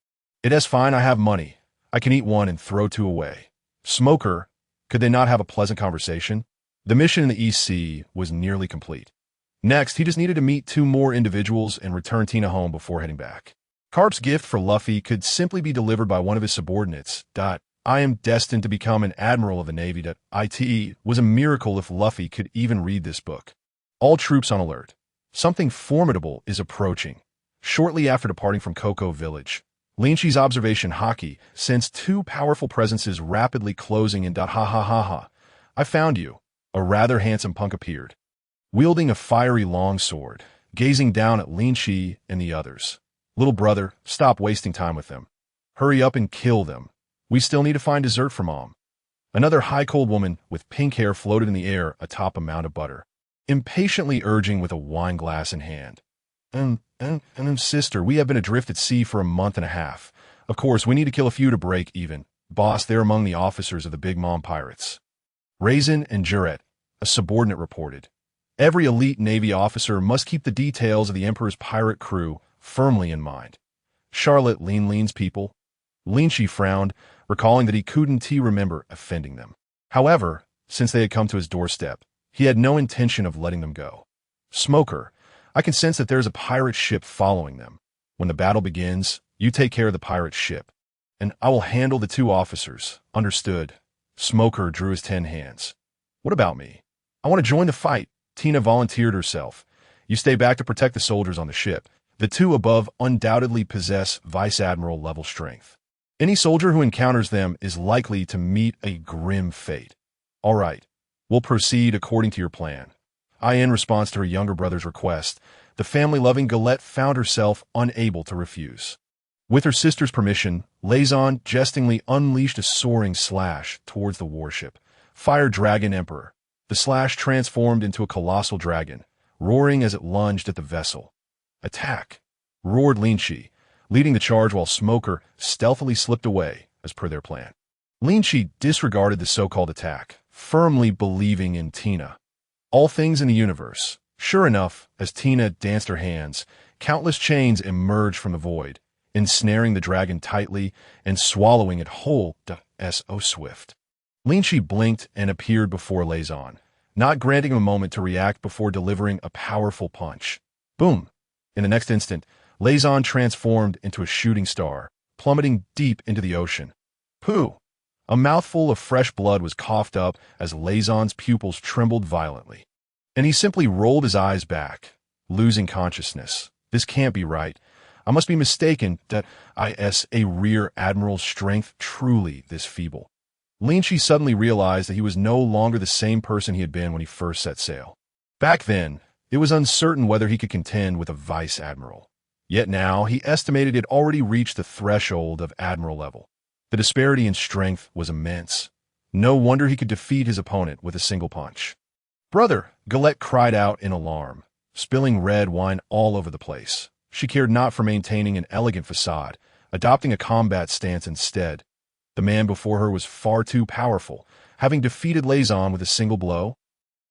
"It's fine, I have money. I can eat one and throw 2 away." Smoker, could they not have a pleasant conversation? The mission in the East Sea was nearly complete. Next, he just needed to meet 2 more individuals and return Tina home before heading back. Carp's gift for Luffy could simply be delivered by one of his subordinates. "I am destined to become an admiral of the Navy." It was a miracle if Luffy could even read this book. All troops on alert. Something formidable is approaching. Shortly after departing from Cocoa Village, Linqi's observation Haki sensed 2 powerful presences rapidly closing in. "I found you." A rather handsome punk appeared, wielding a fiery longsword, gazing down at Linqi and the others. "Little brother, stop wasting time with them. Hurry up and kill them. We still need to find dessert for Mom." Another high-cold woman with pink hair floated in the air atop a mound of butter, impatiently urging with a wine glass in hand. Sister, we have been adrift at sea for a month and a half. Of course, we need to kill a few to break even. Boss, they're among the officers of the Big Mom pirates. Raisin and Juret, a subordinate, reported. Every elite Navy officer must keep the details of the Emperor's pirate crew firmly in mind. Charlotte Lean's people. Linqi frowned, recalling that he couldn't remember offending them. However, since they had come to his doorstep, he had no intention of letting them go. Smoker, I can sense that there's a pirate ship following them. When the battle begins, you take care of the pirate ship, and I will handle the 2 officers. Understood. Smoker drew his 10 hands. What about me? I want to join the fight. Tina volunteered herself. You stay back to protect the soldiers on the ship. The 2 above undoubtedly possess Vice Admiral level strength. Any soldier who encounters them is likely to meet a grim fate. All right, we'll proceed according to your plan. In response to her younger brother's request, the family-loving Galette found herself unable to refuse. With her sister's permission, Lazon jestingly unleashed a soaring slash towards the warship. Fire Dragon Emperor. The slash transformed into a colossal dragon, roaring as it lunged at the vessel. Attack! Roared Linqi, leading the charge while Smoker stealthily slipped away, as per their plan. Linqi disregarded the so-called attack, firmly believing in Tina. All things in the universe. Sure enough, as Tina danced her hands, countless chains emerged from the void, ensnaring the dragon tightly and swallowing it whole. So swift. Linqi blinked and appeared before Lazon, not granting him a moment to react before delivering a powerful punch. Boom! In the next instant, Lazon transformed into a shooting star, plummeting deep into the ocean. Pooh! A mouthful of fresh blood was coughed up as Lazon's pupils trembled violently. And he simply rolled his eyes back, losing consciousness. This can't be right. I must be mistaken that a rear admiral's strength truly this feeble. Linqi suddenly realized that he was no longer the same person he had been when he first set sail. Back then, it was uncertain whether he could contend with a vice admiral. Yet now, he estimated it already reached the threshold of admiral level. The disparity in strength was immense. No wonder he could defeat his opponent with a single punch. Brother, Galette cried out in alarm, spilling red wine all over the place. She cared not for maintaining an elegant facade, adopting a combat stance instead. The man before her was far too powerful, having defeated Lazon with a single blow.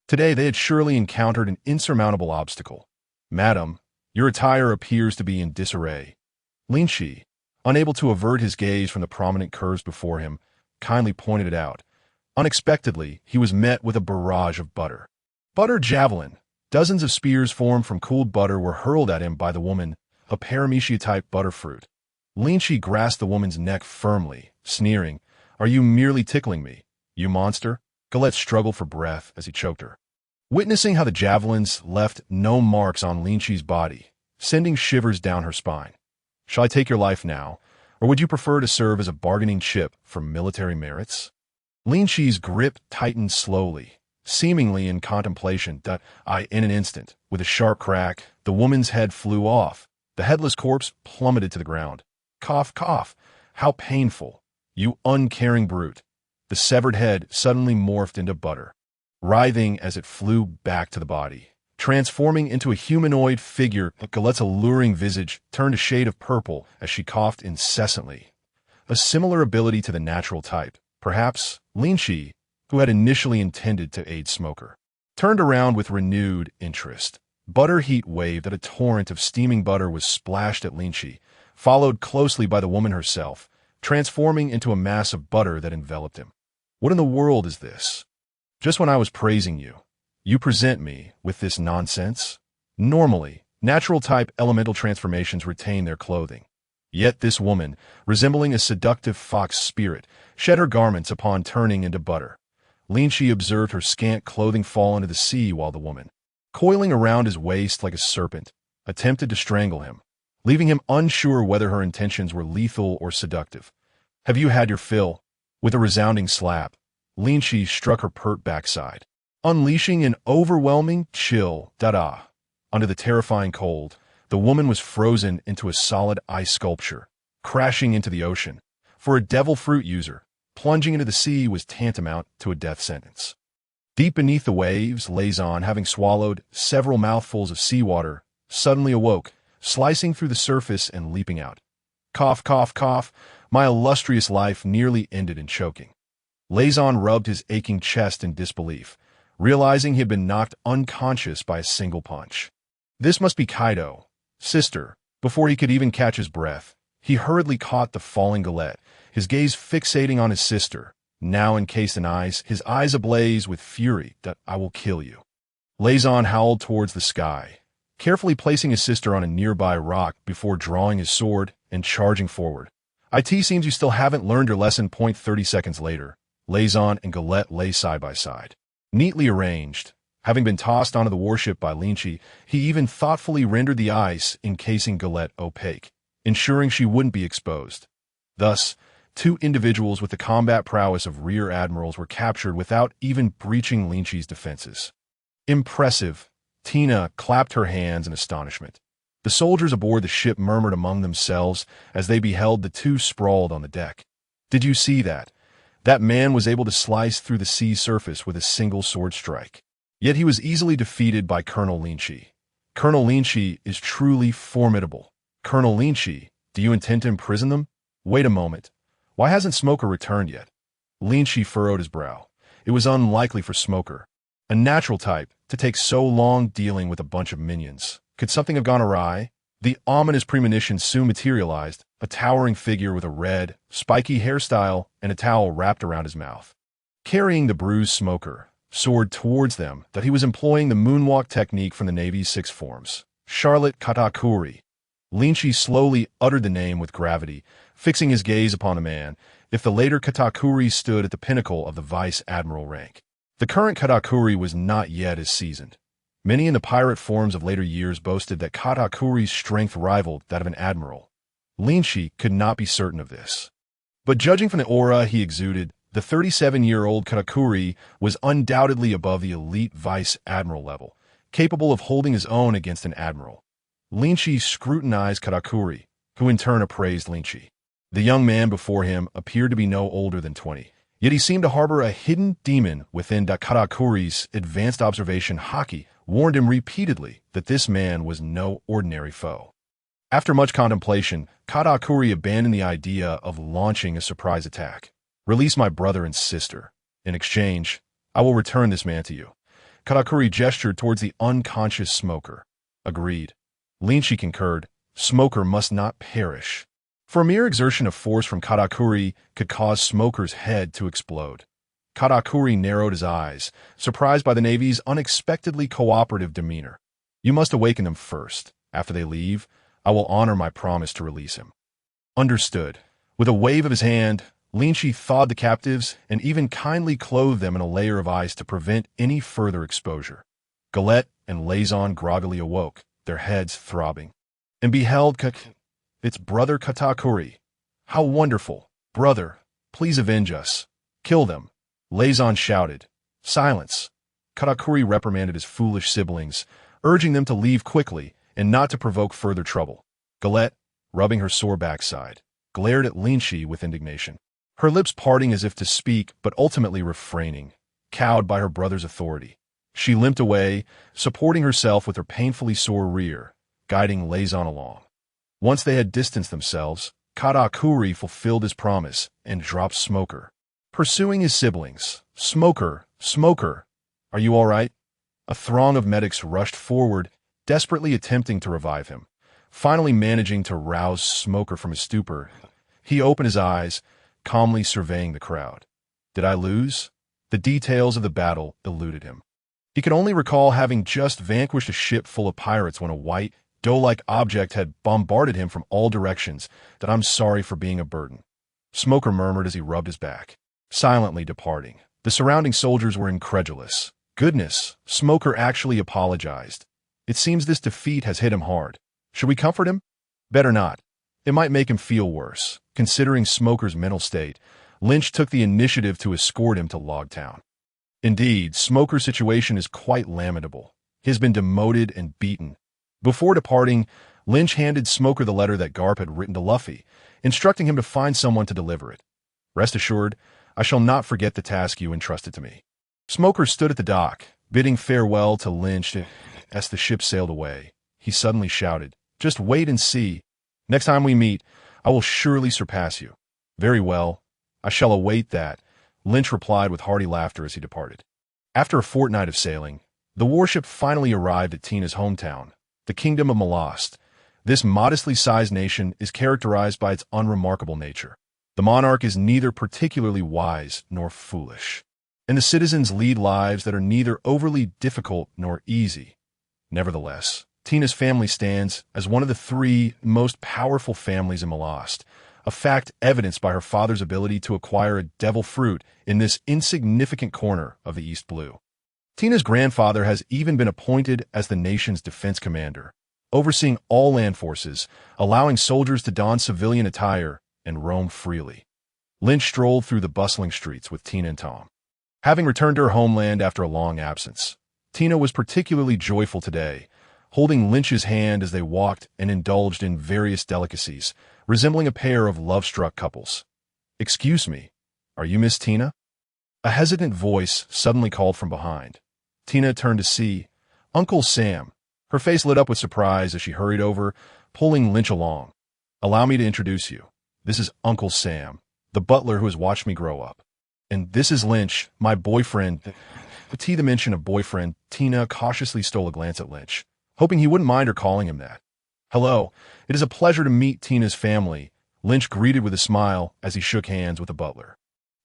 Today they had surely encountered an insurmountable obstacle. Madam, your attire appears to be in disarray. Linqi, unable to avert his gaze from the prominent curves before him, kindly pointed it out. Unexpectedly, he was met with a barrage of butter. Butter javelin. Dozens of spears formed from cooled butter were hurled at him by the woman, a paramecia-type butterfruit. Linqi grasped the woman's neck firmly, sneering, "Are you merely tickling me, you monster?" Galette struggled for breath as he choked her. Witnessing how the javelins left no marks on Linqi's body, sending shivers down her spine. "Shall I take your life now, or would you prefer to serve as a bargaining chip for military merits?" Linqi's grip tightened slowly, seemingly in contemplation. In an instant, with a sharp crack, the woman's head flew off. The headless corpse plummeted to the ground. Cough, cough. How painful. You uncaring brute. The severed head suddenly morphed into butter, writhing as it flew back to the body. Transforming into a humanoid figure, Galette's alluring visage turned a shade of purple as she coughed incessantly. A similar ability to the natural type. Perhaps Linqi, who had initially intended to aid Smoker, turned around with renewed interest. Butter heat waved that a torrent of steaming butter was splashed at Linqi, followed closely by the woman herself, transforming into a mass of butter that enveloped him. What in the world is this? Just when I was praising you, you present me with this nonsense? Normally, natural-type elemental transformations retain their clothing. Yet this woman, resembling a seductive fox spirit, shed her garments upon turning into butter. Linqi observed her scant clothing fall into the sea while the woman, coiling around his waist like a serpent, attempted to strangle him, leaving him unsure whether her intentions were lethal or seductive. "Have you had your fill?" With a resounding slap, Linqi struck her pert backside, unleashing an overwhelming chill. Under the terrifying cold, the woman was frozen into a solid ice sculpture, crashing into the ocean. For a devil fruit user, plunging into the sea was tantamount to a death sentence. Deep beneath the waves, Lazon, having swallowed several mouthfuls of seawater, suddenly awoke, slicing through the surface and leaping out. Cough, cough, cough. My illustrious life nearly ended in choking. Lazon rubbed his aching chest in disbelief, realizing he had been knocked unconscious by a single punch. This must be Kaido, sister. Before he could even catch his breath, he hurriedly caught the falling Galette, his gaze fixating on his sister, now encased in ice, his eyes ablaze with fury. I will kill you. Lazon howled towards the sky, carefully placing his sister on a nearby rock before drawing his sword and charging forward. It seems you still haven't learned your lesson. 30 seconds later, Lazon and Galette lay side by side, neatly arranged. Having been tossed onto the warship by Linqi, he even thoughtfully rendered the ice encasing Galette opaque, ensuring she wouldn't be exposed. Thus, two individuals with the combat prowess of rear admirals were captured without even breaching Linqi's defenses. Impressive. Tina clapped her hands in astonishment. The soldiers aboard the ship murmured among themselves as they beheld the two sprawled on the deck. Did you see that? That man was able to slice through the sea surface with a single sword strike. Yet he was easily defeated by Colonel Linqi. Colonel Linqi is truly formidable. Colonel Linqi, do you intend to imprison them? Wait a moment. Why hasn't Smoker returned yet? Linqi furrowed his brow. It was unlikely for Smoker, a natural type, to take so long dealing with a bunch of minions. Could something have gone awry? The ominous premonition soon materialized, a towering figure with a red, spiky hairstyle and a towel wrapped around his mouth. Carrying the bruised Smoker, soared towards them that he was employing the moonwalk technique from the Navy's 6 forms. Charlotte Katakuri. Linqi slowly uttered the name with gravity, fixing his gaze upon the man, if the later Katakuri stood at the pinnacle of the vice admiral rank. The current Katakuri was not yet as seasoned. Many in the pirate forms of later years boasted that Katakuri's strength rivaled that of an admiral. Linqi could not be certain of this. But judging from the aura he exuded, the 37-year-old Katakuri was undoubtedly above the elite vice admiral level, capable of holding his own against an admiral. Linqi scrutinized Katakuri, who in turn appraised Linqi. The young man before him appeared to be no older than 20, yet he seemed to harbor a hidden demon within that Katakuri's advanced observation Haki warned him repeatedly that this man was no ordinary foe. After much contemplation, Katakuri abandoned the idea of launching a surprise attack. Release my brother and sister. In exchange, I will return this man to you. Katakuri gestured towards the unconscious Smoker. Agreed. Linqi concurred. Smoker must not perish. For a mere exertion of force from Katakuri could cause Smoker's head to explode. Katakuri narrowed his eyes, surprised by the Navy's unexpectedly cooperative demeanor. You must awaken them first. After they leave, I will honor my promise to release him. Understood. With a wave of his hand, Linqi thawed the captives and even kindly clothed them in a layer of ice to prevent any further exposure. Galette and Lazon groggily awoke, their heads throbbing, and beheld its brother Katakuri. How wonderful! Brother, please avenge us. Kill them. Lazon shouted. Silence. Katakuri reprimanded his foolish siblings, urging them to leave quickly and not to provoke further trouble. Galette, rubbing her sore backside, glared at Linqi with indignation, her lips parting as if to speak but ultimately refraining, cowed by her brother's authority. She limped away, supporting herself with her painfully sore rear, guiding Lazon along. Once they had distanced themselves, Katakuri fulfilled his promise and dropped Smoker, pursuing his siblings. Smoker, Smoker, are you all right? A throng of medics rushed forward, desperately attempting to revive him. Finally managing to rouse Smoker from his stupor, he opened his eyes, calmly surveying the crowd. Did I lose? The details of the battle eluded him. He could only recall having just vanquished a ship full of pirates when a white, dough-like object had bombarded him from all directions. That I'm sorry for being a burden. Smoker murmured as he rubbed his back, silently departing. The surrounding soldiers were incredulous. Goodness, Smoker actually apologized. It seems this defeat has hit him hard. Should we comfort him? Better not. It might make him feel worse. Considering Smoker's mental state, Lynch took the initiative to escort him to Logtown. Indeed, Smoker's situation is quite lamentable. He has been demoted and beaten. Before departing, Lynch handed Smoker the letter that Garp had written to Luffy, instructing him to find someone to deliver it. Rest assured, I shall not forget the task you entrusted to me. Smoker stood at the dock, bidding farewell to Lynch as the ship sailed away. he suddenly shouted. "Just wait and see. Next time we meet, I will surely surpass you." "Very well. I shall await that," Lynch replied with hearty laughter as he departed. After a fortnight of sailing, the warship finally arrived at Tina's hometown, the Kingdom of Malost. This modestly sized nation is characterized by its unremarkable nature. The monarch is neither particularly wise nor foolish, and the citizens lead lives that are neither overly difficult nor easy. Nevertheless, Tina's family stands as one of the three most powerful families in Malost, a fact evidenced by her father's ability to acquire a devil fruit in this insignificant corner of the East Blue. Tina's grandfather has even been appointed as the nation's defense commander, overseeing all land forces, allowing soldiers to don civilian attire and roam freely. Lynch strolled through the bustling streets with Tina and Tom. Having returned to her homeland after a long absence, Tina was particularly joyful today, holding Lynch's hand as they walked and indulged in various delicacies, resembling a pair of love-struck couples. "Excuse me, are you Miss Tina?" A hesitant voice suddenly called from behind. Tina turned to see Uncle Sam. Her face lit up with surprise as she hurried over, pulling Lynch along. "Allow me to introduce you. This is Uncle Sam, the butler who has watched me grow up. And this is Lynch, my boyfriend." To the mention of boyfriend, Tina cautiously stole a glance at Lynch, hoping he wouldn't mind her calling him that. "Hello, it is a pleasure to meet Tina's family," Lynch greeted with a smile as he shook hands with the butler.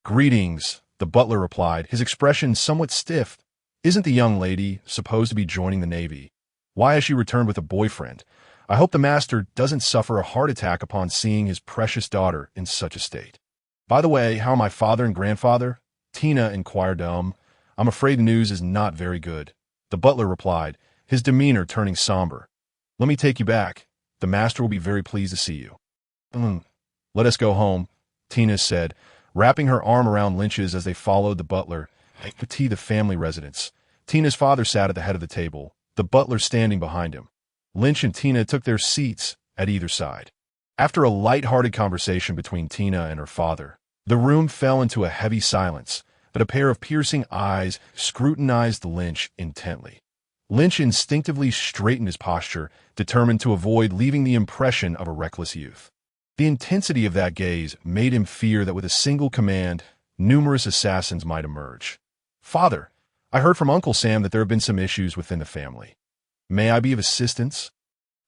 "Greetings," the butler replied, his expression somewhat stiff. "Isn't the young lady supposed to be joining the Navy? Why has she returned with a boyfriend? I hope the master doesn't suffer a heart attack upon seeing his precious daughter in such a state. By the way, how are my father and grandfather?" Tina inquired. "I'm afraid the news is not very good," the butler replied, his demeanor turning somber. "Let me take you back. The master will be very pleased to see you." Let us go home," Tina said, wrapping her arm around Lynch's as they followed the butler to the family residence. Tina's father sat at the head of the table, the butler standing behind him. Lynch and Tina took their seats at either side. After a light-hearted conversation between Tina and her father, the room fell into a heavy silence, but a pair of piercing eyes scrutinized Lynch intently. Lynch instinctively straightened his posture, determined to avoid leaving the impression of a reckless youth. The intensity of that gaze made him fear that with a single command, numerous assassins might emerge. "Father, I heard from Uncle Sam that there have been some issues within the family. May I be of assistance?"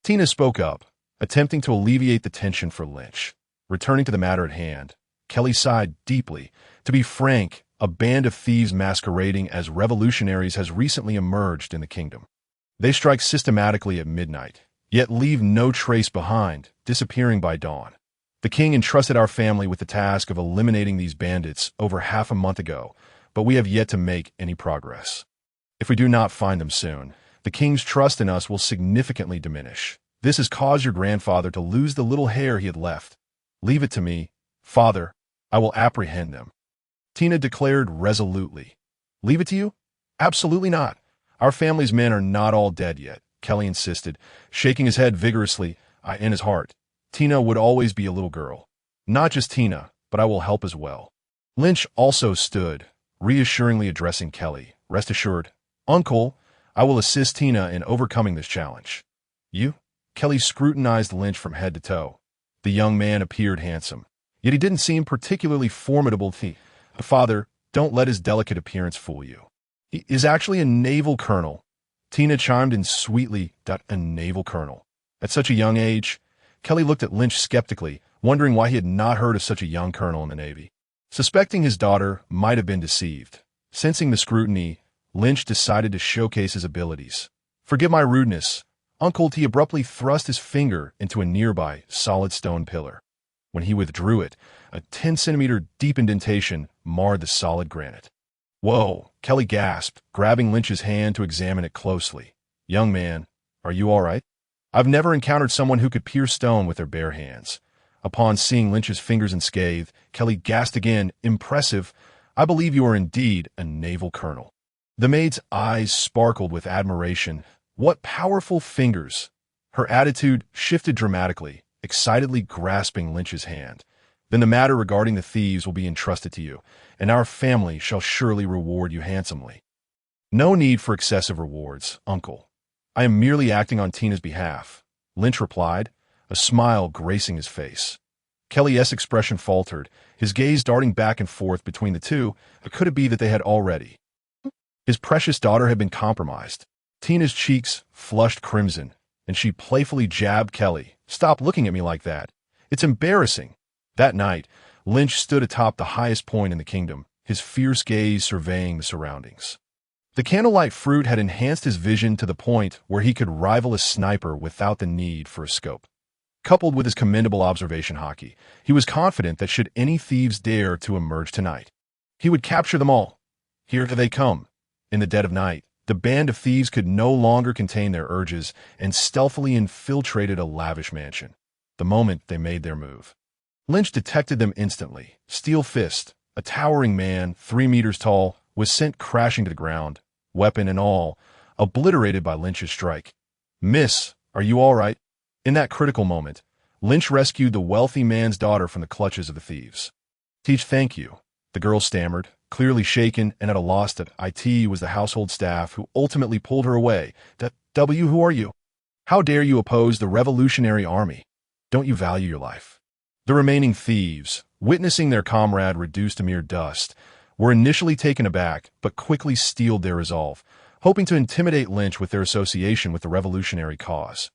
Tina spoke up, attempting to alleviate the tension for Lynch. Returning to the matter at hand, Kelly sighed deeply. "To be frank, a band of thieves masquerading as revolutionaries has recently emerged in the kingdom. They strike systematically at midnight, yet leave no trace behind, disappearing by dawn. The king entrusted our family with the task of eliminating these bandits over half a month ago, but we have yet to make any progress. If we do not find them soon, the king's trust in us will significantly diminish. This has caused your grandfather to lose the little hair he had left. Leave it to me, father. I will apprehend them." Tina declared resolutely. "Leave it to you? Absolutely not. Our family's men are not all dead yet," Kelly insisted, shaking his head vigorously. In his heart, Tina would always be a little girl. "Not just Tina, but I will help as well." Lynch also stood, reassuringly addressing Kelly. "Rest assured, Uncle, I will assist Tina in overcoming this challenge." "You?" Kelly scrutinized Lynch from head to toe. The young man appeared handsome, yet he didn't seem particularly formidable. "Father, don't let his delicate appearance fool you. He is actually a naval colonel." Tina chimed in sweetly. "A naval colonel? At such a young age?" Kelly looked at Lynch skeptically, wondering why he had not heard of such a young colonel in the Navy. Suspecting his daughter might have been deceived, sensing the scrutiny, Lynch decided to showcase his abilities. "Forgive my rudeness, Uncle." He abruptly thrust his finger into a nearby solid stone pillar. When he withdrew it, a 10-centimeter deep indentation marred the solid granite. "Whoa," Kelly gasped, grabbing Lynch's hand to examine it closely. "Young man, are you all right?" "I've never encountered someone who could pierce stone with their bare hands." Upon seeing Lynch's fingers unscathed, Kelly gasped again. "Impressive. I believe you are indeed a naval colonel." The maid's eyes sparkled with admiration. "What powerful fingers!" Her attitude shifted dramatically, excitedly grasping Lynch's hand. "Then the matter regarding the thieves will be entrusted to you, and our family shall surely reward you handsomely." "No need for excessive rewards, Uncle. I am merely acting on Tina's behalf, Lynch replied, a smile gracing his face. Kelly's expression faltered, his gaze darting back and forth between the two. Could it be that they had already? His precious daughter had been compromised. Tina's cheeks flushed crimson, and she playfully jabbed Kelly. Stop looking at me like that. It's embarrassing. That night, Lynch stood atop the highest point in the kingdom, his fierce gaze surveying the surroundings. The candlelight fruit had enhanced his vision to the point where he could rival a sniper without the need for a scope. Coupled with his commendable observation Haki, he was confident that should any thieves dare to emerge tonight, he would capture them all. Here they come. In the dead of night, the band of thieves could no longer contain their urges and stealthily infiltrated a lavish mansion. The moment they made their move, Lynch detected them instantly. Steel Fist, a towering man 3 meters tall, was sent crashing to the ground, weapon and all, obliterated by Lynch's strike. Miss, are you all right? In that critical moment, Lynch rescued the wealthy man's daughter from the clutches of the thieves. Thank you, the girl stammered, clearly shaken and at a loss. That it was the household staff who ultimately pulled her away. Who are you? How dare you oppose the Revolutionary Army? Don't you value your life? The remaining thieves, witnessing their comrade reduced to mere dust, were initially taken aback but quickly steeled their resolve, hoping to intimidate Lynch with their association with the revolutionary cause.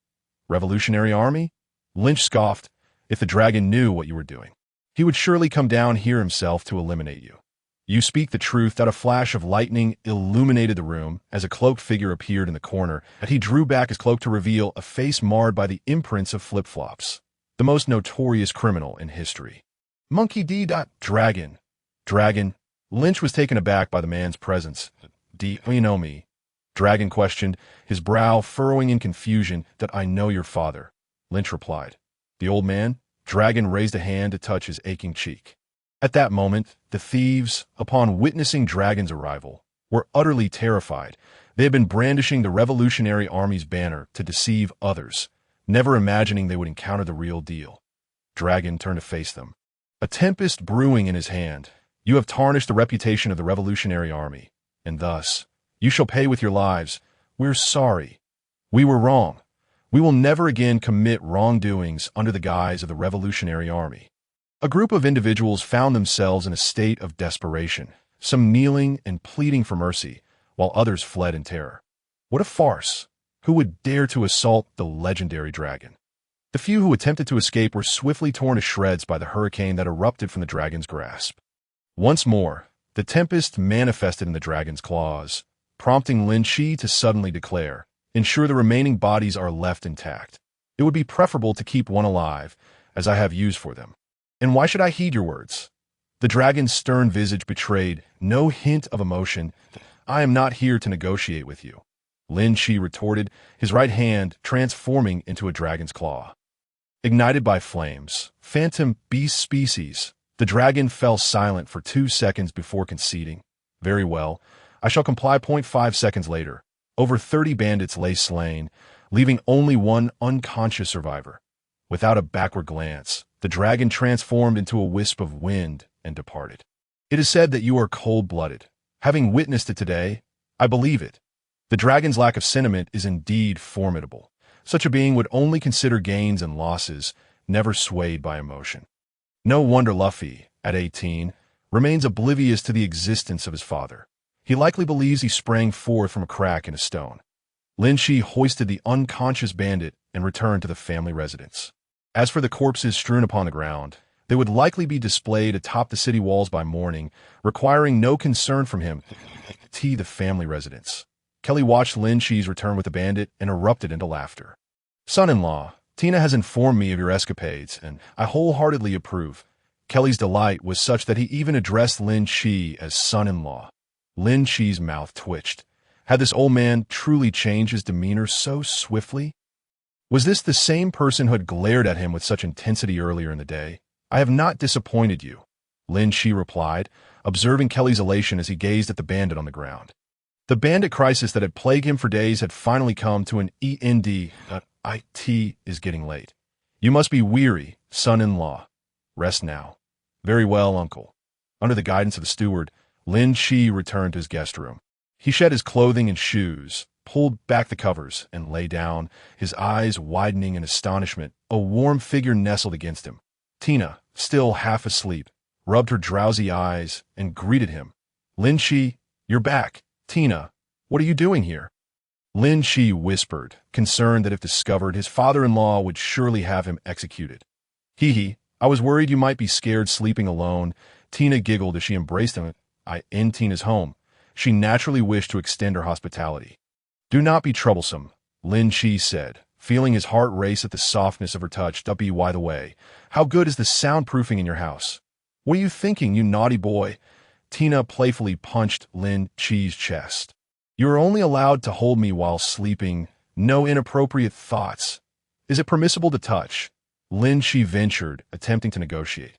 Revolutionary Army? Lynch scoffed. If the dragon knew what you were doing, he would surely come down here himself to eliminate you. You speak the truth. That a flash of lightning illuminated the room as a cloaked figure appeared in the corner, and he drew back his cloak to reveal a face marred by the imprints of flip-flops. The most notorious criminal in history. Monkey D. Dragon. Dragon. Lynch was taken aback by the man's presence. Do you know me? Dragon questioned, his brow furrowing in confusion. That I know your father, Lynch replied. The old man? Dragon raised a hand to touch his aching cheek. At that moment, the thieves, upon witnessing Dragon's arrival, were utterly terrified. They had been brandishing the Revolutionary Army's banner to deceive others, never imagining they would encounter the real deal. Dragon turned to face them, a tempest brewing in his hand. You have tarnished the reputation of the Revolutionary Army, and thus, you shall pay with your lives. We're sorry. We were wrong. We will never again commit wrongdoings under the guise of the Revolutionary Army. A group of individuals found themselves in a state of desperation, some kneeling and pleading for mercy, while others fled in terror. What a farce! Who would dare to assault the legendary dragon? The few who attempted to escape were swiftly torn to shreds by the hurricane that erupted from the dragon's grasp. Once more, the tempest manifested in the dragon's claws, prompting Linqi to suddenly declare, "Ensure the remaining bodies are left intact. It would be preferable to keep one alive, as I have use for them. And why should I heed your words?" The dragon's stern visage betrayed no hint of emotion. "I am not here to negotiate with you," Linqi retorted, his right hand transforming into a dragon's claw. Ignited by flames, phantom beast species, the dragon fell silent for 2 seconds before conceding. "Very well, I shall comply." 5 seconds later, over 30 bandits lay slain, leaving only one unconscious survivor. Without a backward glance, the dragon transformed into a wisp of wind and departed. "It is said that you are cold-blooded. Having witnessed it today, I believe it. The dragon's lack of sentiment is indeed formidable. Such a being would only consider gains and losses, never swayed by emotion. No wonder Luffy, at 18, remains oblivious to the existence of his father. He likely believes he sprang forth from a crack in a stone." Linqi hoisted the unconscious bandit and returned to the family residence. As for the corpses strewn upon the ground, they would likely be displayed atop the city walls by morning, requiring no concern from him. The family residence. Kelly watched Linqi's return with the bandit and erupted into laughter. "Son-in-law, Tina has informed me of your escapades, and I wholeheartedly approve." Kelly's delight was such that he even addressed Linqi as son-in-law. Linqi's mouth twitched. Had this old man truly changed his demeanor so swiftly? Was this the same person who had glared at him with such intensity earlier in the day? "I have not disappointed you," Linqi replied, observing Kelly's elation as he gazed at the bandit on the ground. The bandit crisis that had plagued him for days had finally come to an end. It is getting late. You must be weary, son-in-law. Rest now." "Very well, uncle." Under the guidance of the steward, Linqi returned to his guest room. He shed his clothing and shoes, pulled back the covers and lay down, his eyes widening in astonishment. A warm figure nestled against him. Tina, still half asleep, rubbed her drowsy eyes and greeted him. Linqi, you're back. Tina, what are you doing here? Linqi whispered, concerned that if discovered, his father-in-law would surely have him executed. Hee, I was worried you might be scared sleeping alone. Tina giggled as she embraced him. In Tina's home, she naturally wished to extend her hospitality. Do not be troublesome, Linqi said, feeling his heart race at the softness of her touch. By the way, how good is the soundproofing in your house? What are you thinking, you naughty boy? Tina playfully punched Linqi's chest. You are only allowed to hold me while sleeping. No inappropriate thoughts. Is it permissible to touch? Linqi ventured, attempting to negotiate.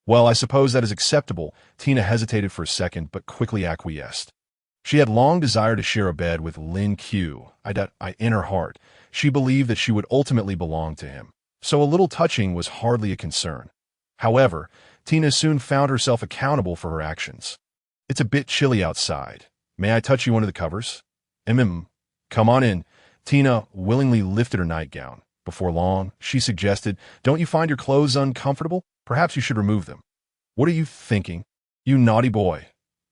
Well, I suppose that is acceptable. Tina hesitated for a second, but quickly acquiesced. She had long desired to share a bed with Linqi. In her heart, she believed that she would ultimately belong to him, so a little touching was hardly a concern. However, Tina soon found herself accountable for her actions. It's a bit chilly outside. May I touch you under the covers? Come on in. Tina willingly lifted her nightgown. Before long, she suggested, don't you find your clothes uncomfortable? Perhaps you should remove them. What are you thinking? You naughty boy.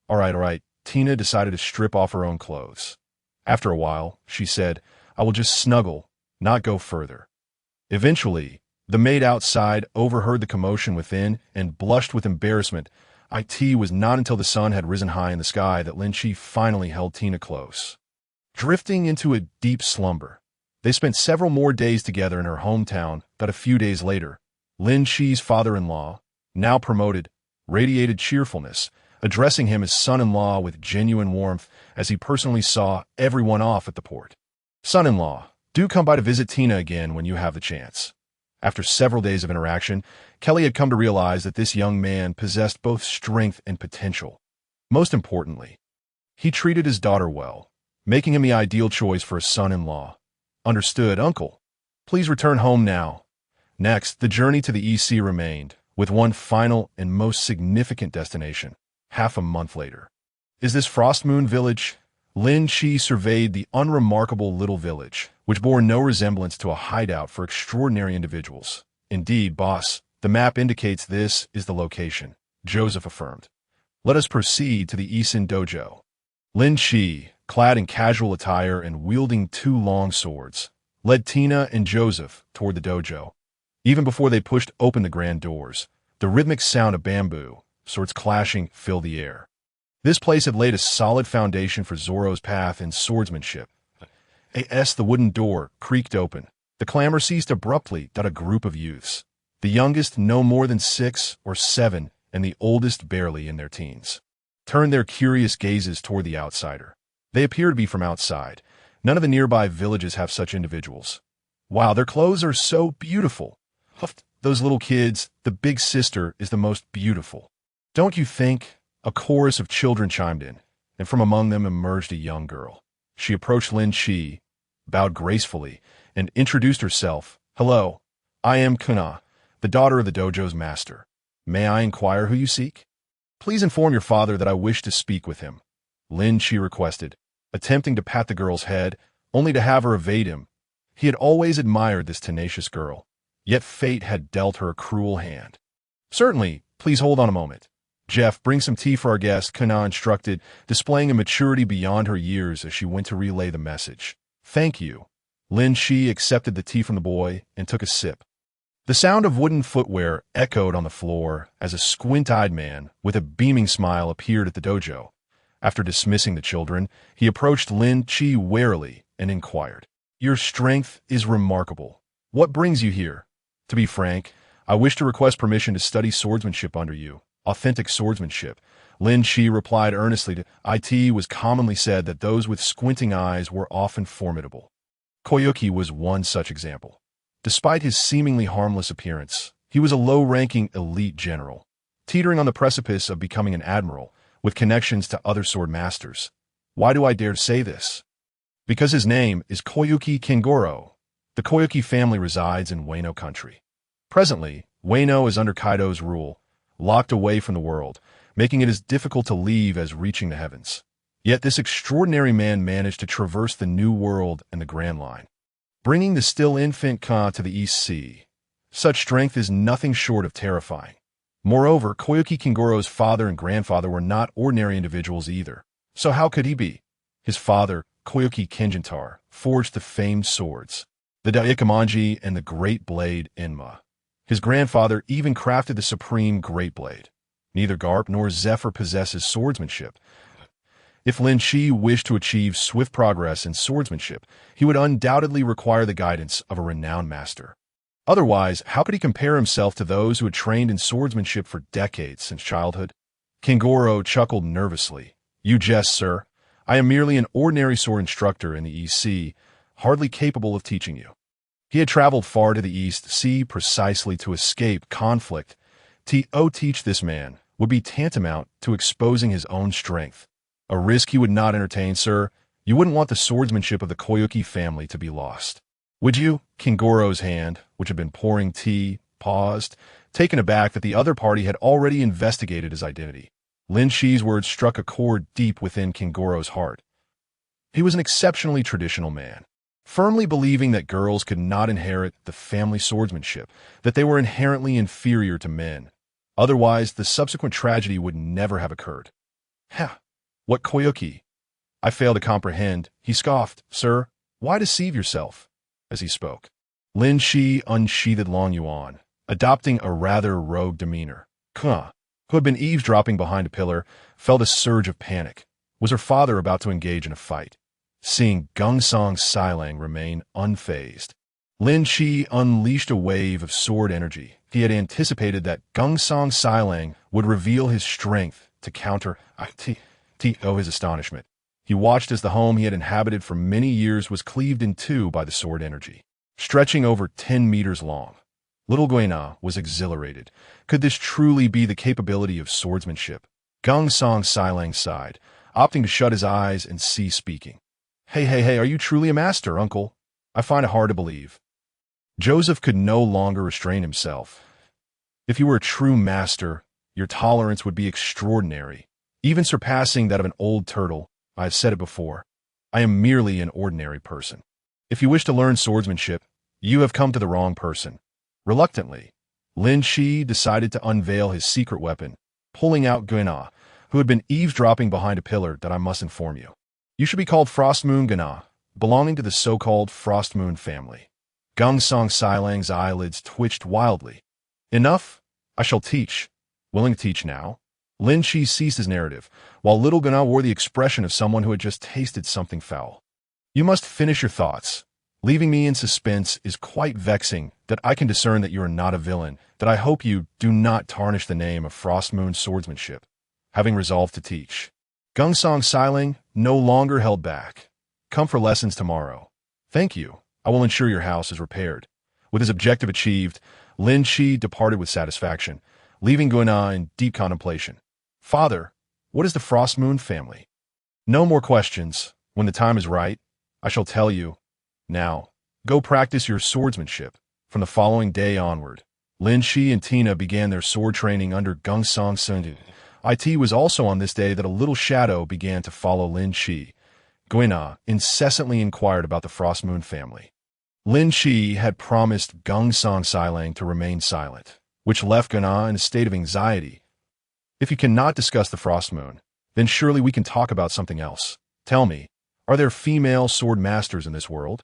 All right. Tina decided to strip off her own clothes. After a while, she said, I will just snuggle, not go further. Eventually, the maid outside overheard the commotion within and blushed with embarrassment. It was not until the sun had risen high in the sky that Linqi finally held Tina close. Drifting into a deep slumber, they spent several more days together in her hometown. But a few days later, Linqi's father-in-law, now promoted, radiated cheerfulness, addressing him as son-in-law with genuine warmth as he personally saw everyone off at the port. Son-in-law, do come by to visit Tina again when you have the chance. After several days of interaction, Kelly had come to realize that this young man possessed both strength and potential. Most importantly, he treated his daughter well, making him the ideal choice for a son-in-law. Understood, uncle. Please return home now. Next, the journey to the EC remained, with one final and most significant destination, half a month later. Is this Frost Moon Village? Linqi surveyed the unremarkable little village, which bore no resemblance to a hideout for extraordinary individuals. Indeed, boss, the map indicates this is the location, Joseph affirmed. Let us proceed to the Isin Dojo. Linqi, clad in casual attire and wielding two long swords, led Tina and Joseph toward the dojo. Even before they pushed open the grand doors, the rhythmic sound of bamboo, swords clashing, filled the air. This place had laid a solid foundation for Zoro's path in swordsmanship. The wooden door creaked open. The clamor ceased abruptly. A group of youths, the youngest no more than 6 or 7, and the oldest barely in their teens, turned their curious gazes toward the outsider. They appear to be from outside. None of the nearby villages have such individuals. Wow, their clothes are so beautiful. Those little kids, the big sister is the most beautiful. Don't you think? A chorus of children chimed in, and from among them emerged a young girl. She approached Linqi, bowed gracefully, and introduced herself. Hello, I am Kana, the daughter of the dojo's master. May I inquire who you seek? Please inform your father that I wish to speak with him, Linqi requested, attempting to pat the girl's head, only to have her evade him. He had always admired this tenacious girl, yet fate had dealt her a cruel hand. Certainly, please hold on a moment. Jeff, bring some tea for our guest, Kana instructed, displaying a maturity beyond her years as she went to relay the message. Thank you. Linqi accepted the tea from the boy and took a sip. The sound of wooden footwear echoed on the floor as a squint-eyed man with a beaming smile appeared at the dojo. After dismissing the children, he approached Linqi warily and inquired, Your strength is remarkable. What brings you here? To be frank, I wish to request permission to study swordsmanship under you. Authentic swordsmanship. Linqi replied earnestly. It was commonly said that those with squinting eyes were often formidable. Koyuki was one such example. Despite his seemingly harmless appearance, he was a low-ranking elite general, teetering on the precipice of becoming an admiral, with connections to other sword masters. Why do I dare to say this? Because his name is Koyuki Kengoro. The Koyuki family resides in Wano country. Presently, Wano is under Kaido's rule, locked away from the world, making it as difficult to leave as reaching the heavens. Yet this extraordinary man managed to traverse the New World and the Grand Line, bringing the still infant Ka to the East Sea. Such strength is nothing short of terrifying. Moreover, Koyuki Kengoro's father and grandfather were not ordinary individuals either. So how could he be? His father, Koyuki Kenjintar, forged the famed swords, the Daikamanji and the Great Blade Enma. His grandfather even crafted the supreme Great Blade. Neither Garp nor Zephyr possesses swordsmanship. If Linqi wished to achieve swift progress in swordsmanship, he would undoubtedly require the guidance of a renowned master. Otherwise, how could he compare himself to those who had trained in swordsmanship for decades since childhood? Kengoro chuckled nervously. You jest, sir. I am merely an ordinary sword instructor in the East Sea, hardly capable of teaching you. He had traveled far to the East Sea precisely to escape conflict. To teach this man would be tantamount to exposing his own strength. A risk he would not entertain, sir. You wouldn't want the swordsmanship of the Koyuki family to be lost. Would you? Kengoro's hand, which had been pouring tea, paused, taken aback that the other party had already investigated his identity. Linqi's words struck a chord deep within Kengoro's heart. He was an exceptionally traditional man, firmly believing that girls could not inherit the family swordsmanship, that they were inherently inferior to men. Otherwise, the subsequent tragedy would never have occurred. Ha! What Koyuki? I fail to comprehend. He scoffed. Sir, why deceive yourself? As he spoke, Linqi unsheathed Long Yuan, adopting a rather rogue demeanor. Ka, who had been eavesdropping behind a pillar, felt a surge of panic. Was her father about to engage in a fight? Seeing Gungsong Sailang remain unfazed, Linqi unleashed a wave of sword energy. He had anticipated that Gungsong Sailang would reveal his strength to counter his astonishment. He watched as the home he had inhabited for many years was cleaved in two by the sword energy, stretching over 10 meters long. Little Guina was exhilarated. Could this truly be the capability of swordsmanship? Gungsong Sailang sighed, opting to shut his eyes and cease speaking. Hey, are you truly a master, uncle? I find it hard to believe. Joseph could no longer restrain himself. If you were a true master, your tolerance would be extraordinary, even surpassing that of an old turtle. I have said it before. I am merely an ordinary person. If you wish to learn swordsmanship, you have come to the wrong person. Reluctantly, Linqi decided to unveil his secret weapon, pulling out Guina, who had been eavesdropping behind a pillar that I must inform you. You should be called Frostmoon Guina, belonging to the so-called Frostmoon family. Gungsong Sailang's eyelids twitched wildly. Enough? I shall teach. Willing to teach now? Linqi ceased his narrative, while little Guina wore the expression of someone who had just tasted something foul. You must finish your thoughts. Leaving me in suspense is quite vexing, that I can discern that you are not a villain, that I hope you do not tarnish the name of Frostmoon swordsmanship. Having resolved to teach, Gungsong Sailang no longer held back. Come for lessons tomorrow. Thank you. I will ensure your house is repaired. With his objective achieved, Linqi departed with satisfaction, leaving Guina in deep contemplation. Father, what is the Frostmoon family? No more questions. When the time is right, I shall tell you. Now, go practice your swordsmanship. From the following day onward, Linqi and Tina began their sword training under Gungsong Sailang. It was also on this day that a little shadow began to follow Linqi. Guina incessantly inquired about the Frostmoon family. Linqi had promised Gungsong Sailang to remain silent, which left Guina in a state of anxiety. If you cannot discuss the Frostmoon, then surely we can talk about something else. Tell me, are there female sword masters in this world?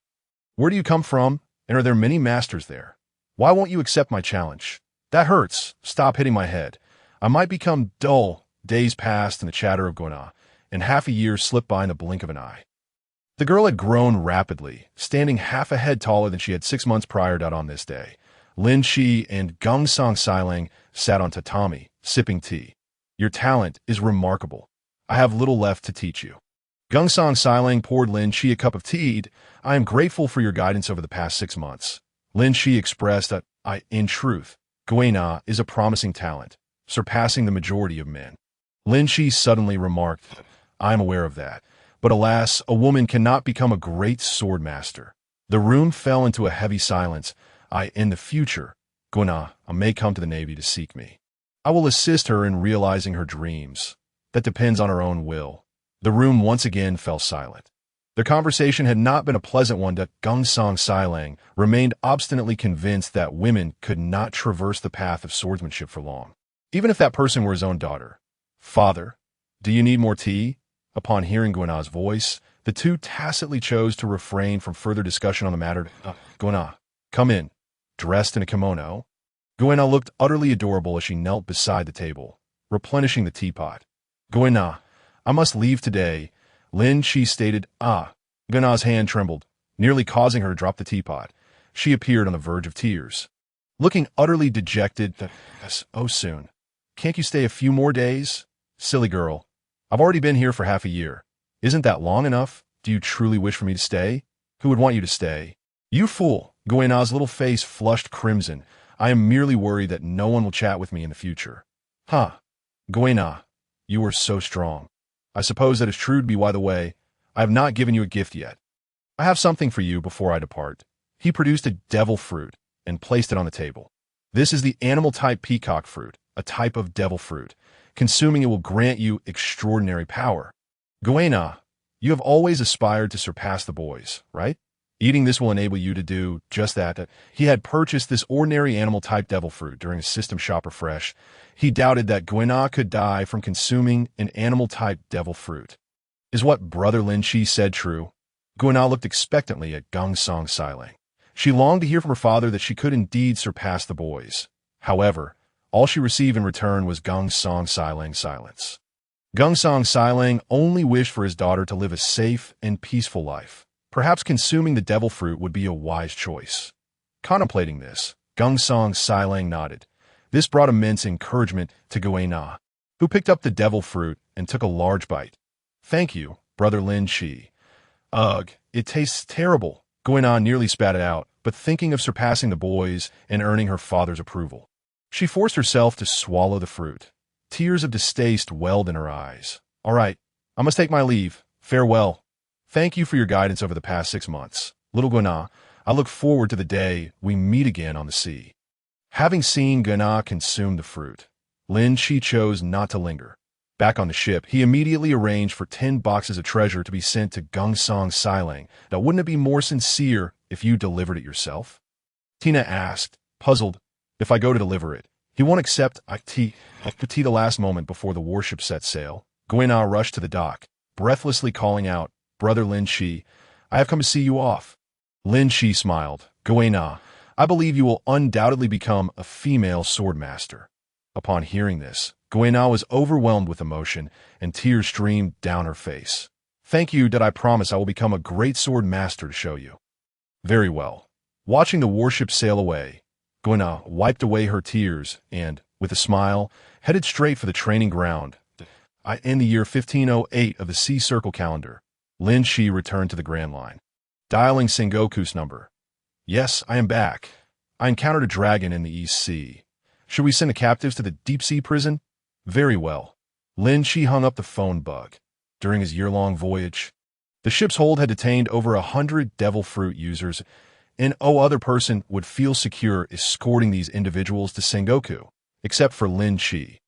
Where do you come from, and are there many masters there? Why won't you accept my challenge? That hurts. Stop hitting my head. I might become dull. Days passed in the chatter of Guina, and half a year slipped by in the blink of an eye. The girl had grown rapidly, standing half a head taller than she had 6 months prior to on this day. Linqi and Gungsong Sailang sat on tatami, sipping tea. Your talent is remarkable. I have little left to teach you. Gungsong Sailang poured Linqi a cup of tea. I am grateful for your guidance over the past 6 months. Linqi expressed that, in truth, Guina is a promising talent, surpassing the majority of men. Linqi suddenly remarked, I am aware of that, but alas, a woman cannot become a great sword master. The room fell into a heavy silence. In the future, Guina may come to the Navy to seek me. I will assist her in realizing her dreams. That depends on her own will. The room once again fell silent. Their conversation had not been a pleasant one. Gongsun Sailang remained obstinately convinced that women could not traverse the path of swordsmanship for long, even if that person were his own daughter. Father, do you need more tea? Upon hearing Guana's voice, the two tacitly chose to refrain from further discussion on the matter. Guana, come in. Dressed in a kimono, Guana looked utterly adorable as she knelt beside the table, replenishing the teapot. Guana, I must leave today, Linqi stated. Guana's hand trembled, nearly causing her to drop the teapot. She appeared on the verge of tears. Looking utterly dejected. Yes, oh soon. Can't you stay a few more days? Silly girl. I've already been here for half a year. Isn't that long enough? Do you truly wish for me to stay? Who would want you to stay? You fool. Guana's little face flushed crimson. I am merely worried that no one will chat with me in the future. Guana, you are so strong. I suppose that is true to be. By the way, I have not given you a gift yet. I have something for you before I depart. He produced a devil fruit and placed it on the table. This is the animal-type peacock fruit, a type of devil fruit. Consuming it will grant you extraordinary power. Guana, you have always aspired to surpass the boys, right? Eating this will enable you to do just that. He had purchased this ordinary animal-type devil fruit during a system shop refresh. He doubted that Guana could die from consuming an animal-type devil fruit. Is what Brother Linqi said true? Guana looked expectantly at Gongsun Sailang. She longed to hear from her father that she could indeed surpass the boys. However, all she received in return was Gongsun Sailang's silence. Gongsun Sailang only wished for his daughter to live a safe and peaceful life. Perhaps consuming the devil fruit would be a wise choice. Contemplating this, Gongsun Sailang nodded. This brought immense encouragement to Guana, who picked up the devil fruit and took a large bite. Thank you, Brother Linqi. Ugh, it tastes terrible. Guana nearly spat it out, but thinking of surpassing the boys and earning her father's approval, she forced herself to swallow the fruit. Tears of distaste welled in her eyes. All right, I must take my leave. Farewell. Thank you for your guidance over the past 6 months. Little Guana, I look forward to the day we meet again on the sea. Having seen Guana consume the fruit, Linqi chose not to linger. Back on the ship, he immediately arranged for 10 boxes of treasure to be sent to Gongsun Sailang. Now, wouldn't it be more sincere if you delivered it yourself? Tina asked, puzzled. If I go to deliver it, he won't accept the last moment before the warship set sail. Guana rushed to the dock, breathlessly calling out, Brother Linqi, I have come to see you off. Linqi smiled. Guana, I believe you will undoubtedly become a female swordmaster. Upon hearing this, Guana was overwhelmed with emotion, and tears streamed down her face. Thank you, that I promise I will become a great sword master to show you. Very well. Watching the warship sail away, Guana wiped away her tears and, with a smile, headed straight for the training ground. In the year 1508 of the Sea Circle calendar, Linqi returned to the Grand Line. Dialing Sengoku's number. Yes, I am back. I encountered a dragon in the East Sea. Should we send the captives to the deep-sea prison? Very well. Linqi hung up the phone bug. During his year-long voyage, the ship's hold had detained over 100 devil fruit users, and no other person would feel secure escorting these individuals to Sengoku, except for Linqi.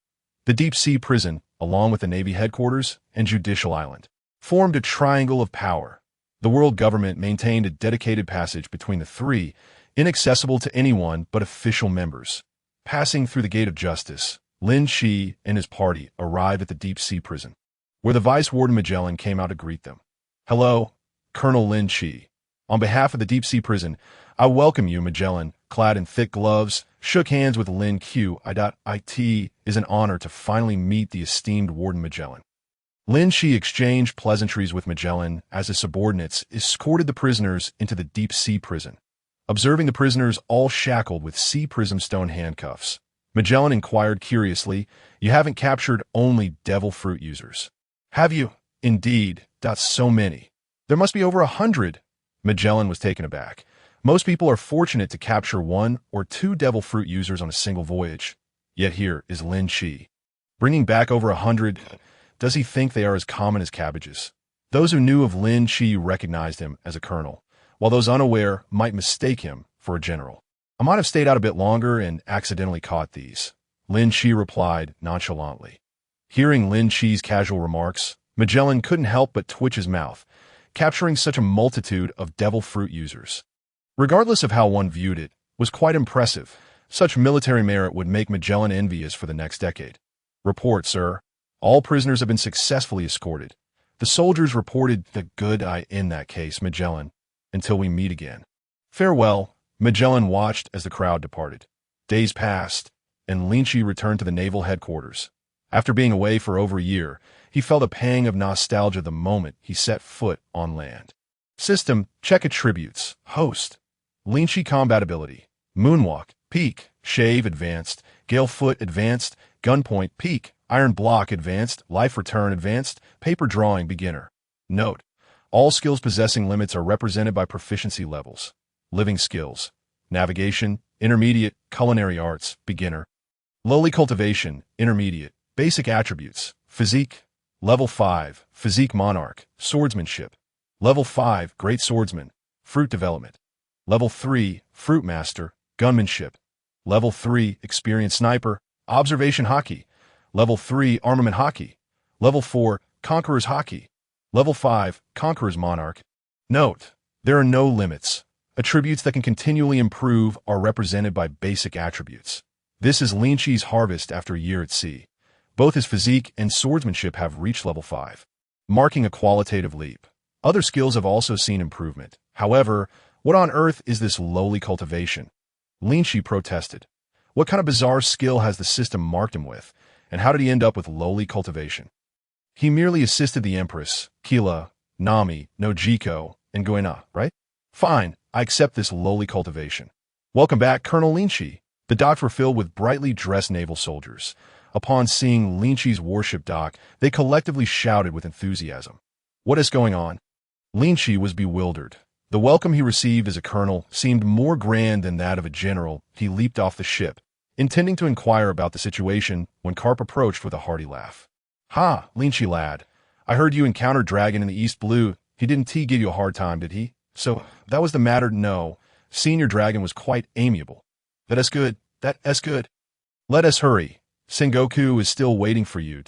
The deep-sea prison, along with the Navy headquarters and Judicial Island, formed a triangle of power. The world government maintained a dedicated passage between the three, inaccessible to anyone but official members. Passing through the gate of justice, Linqi and his party arrived at the deep-sea prison, where the Vice Warden Magellan came out to greet them. Hello, Colonel Linqi. On behalf of the deep-sea prison, I welcome you. Magellan, clad in thick gloves, shook hands with Linqi. It is an honor to finally meet the esteemed Warden Magellan. Linqi exchanged pleasantries with Magellan as his subordinates escorted the prisoners into the deep-sea prison. Observing the prisoners all shackled with sea prism stone handcuffs, Magellan inquired curiously, You haven't captured only devil fruit users, have you? Indeed, that's so many. There must be over 100. Magellan was taken aback. Most people are fortunate to capture 1 or 2 devil fruit users on a single voyage. Yet here is Linqi, bringing back over 100. Does he think they are as common as cabbages? Those who knew of Linqi recognized him as a colonel, while those unaware might mistake him for a general. I might have stayed out a bit longer and accidentally caught these, Linqi replied nonchalantly. Hearing Linqi's casual remarks, Magellan couldn't help but twitch his mouth, capturing such a multitude of devil fruit users. Regardless of how one viewed it, was quite impressive. Such military merit would make Magellan envious for the next decade. Report, sir. All prisoners have been successfully escorted. The soldiers reported the good eye in that case, Magellan, until we meet again. Farewell. Magellan watched as the crowd departed. Days passed, and Linqi returned to the naval headquarters. After being away for over a year, he felt a pang of nostalgia the moment he set foot on land. System, check attributes. Host. Linqi combatability. Moonwalk, peak. Shave, advanced. Gale foot, advanced. Gunpoint, peak. Iron block, advanced. Life return, advanced. Paper drawing, beginner. Note: all skills possessing limits are represented by proficiency levels. Living skills. Navigation, intermediate. Culinary arts, beginner. Lowly cultivation, intermediate. Basic attributes. Physique. Level 5, physique monarch. Swordsmanship. Level 5, great swordsman. Fruit development. Level 3, fruit master. Gunmanship. Level 3, experienced sniper. Observation Haki. Level 3, armament Haki. Level 4, conqueror's Haki. Level 5, conqueror's monarch. Note: there are no limits. Attributes that can continually improve are represented by basic attributes. This is Linqi's harvest after a year at sea. Both his physique and swordsmanship have reached level 5, marking a qualitative leap. Other skills have also seen improvement. However, what on earth is this lowly cultivation? Linqi protested. What kind of bizarre skill has the system marked him with, and how did he end up with lowly cultivation? He merely assisted the Empress, Kila, Nami, Nojiko, and Goina, right? Fine, I accept this lowly cultivation. Welcome back, Colonel Linqi. The docks were filled with brightly dressed naval soldiers. Upon seeing Linqi's warship dock, they collectively shouted with enthusiasm. What is going on? Linqi was bewildered. The welcome he received as a colonel seemed more grand than that of a general. He leaped off the ship, intending to inquire about the situation when Karp approached with a hearty laugh. Ha, Linqi lad. I heard you encountered Dragon in the East Blue. He didn't give you a hard time, did he? So, that was the matter? No. Senior Dragon was quite amiable. That's good. Let us hurry. Sengoku is still waiting for you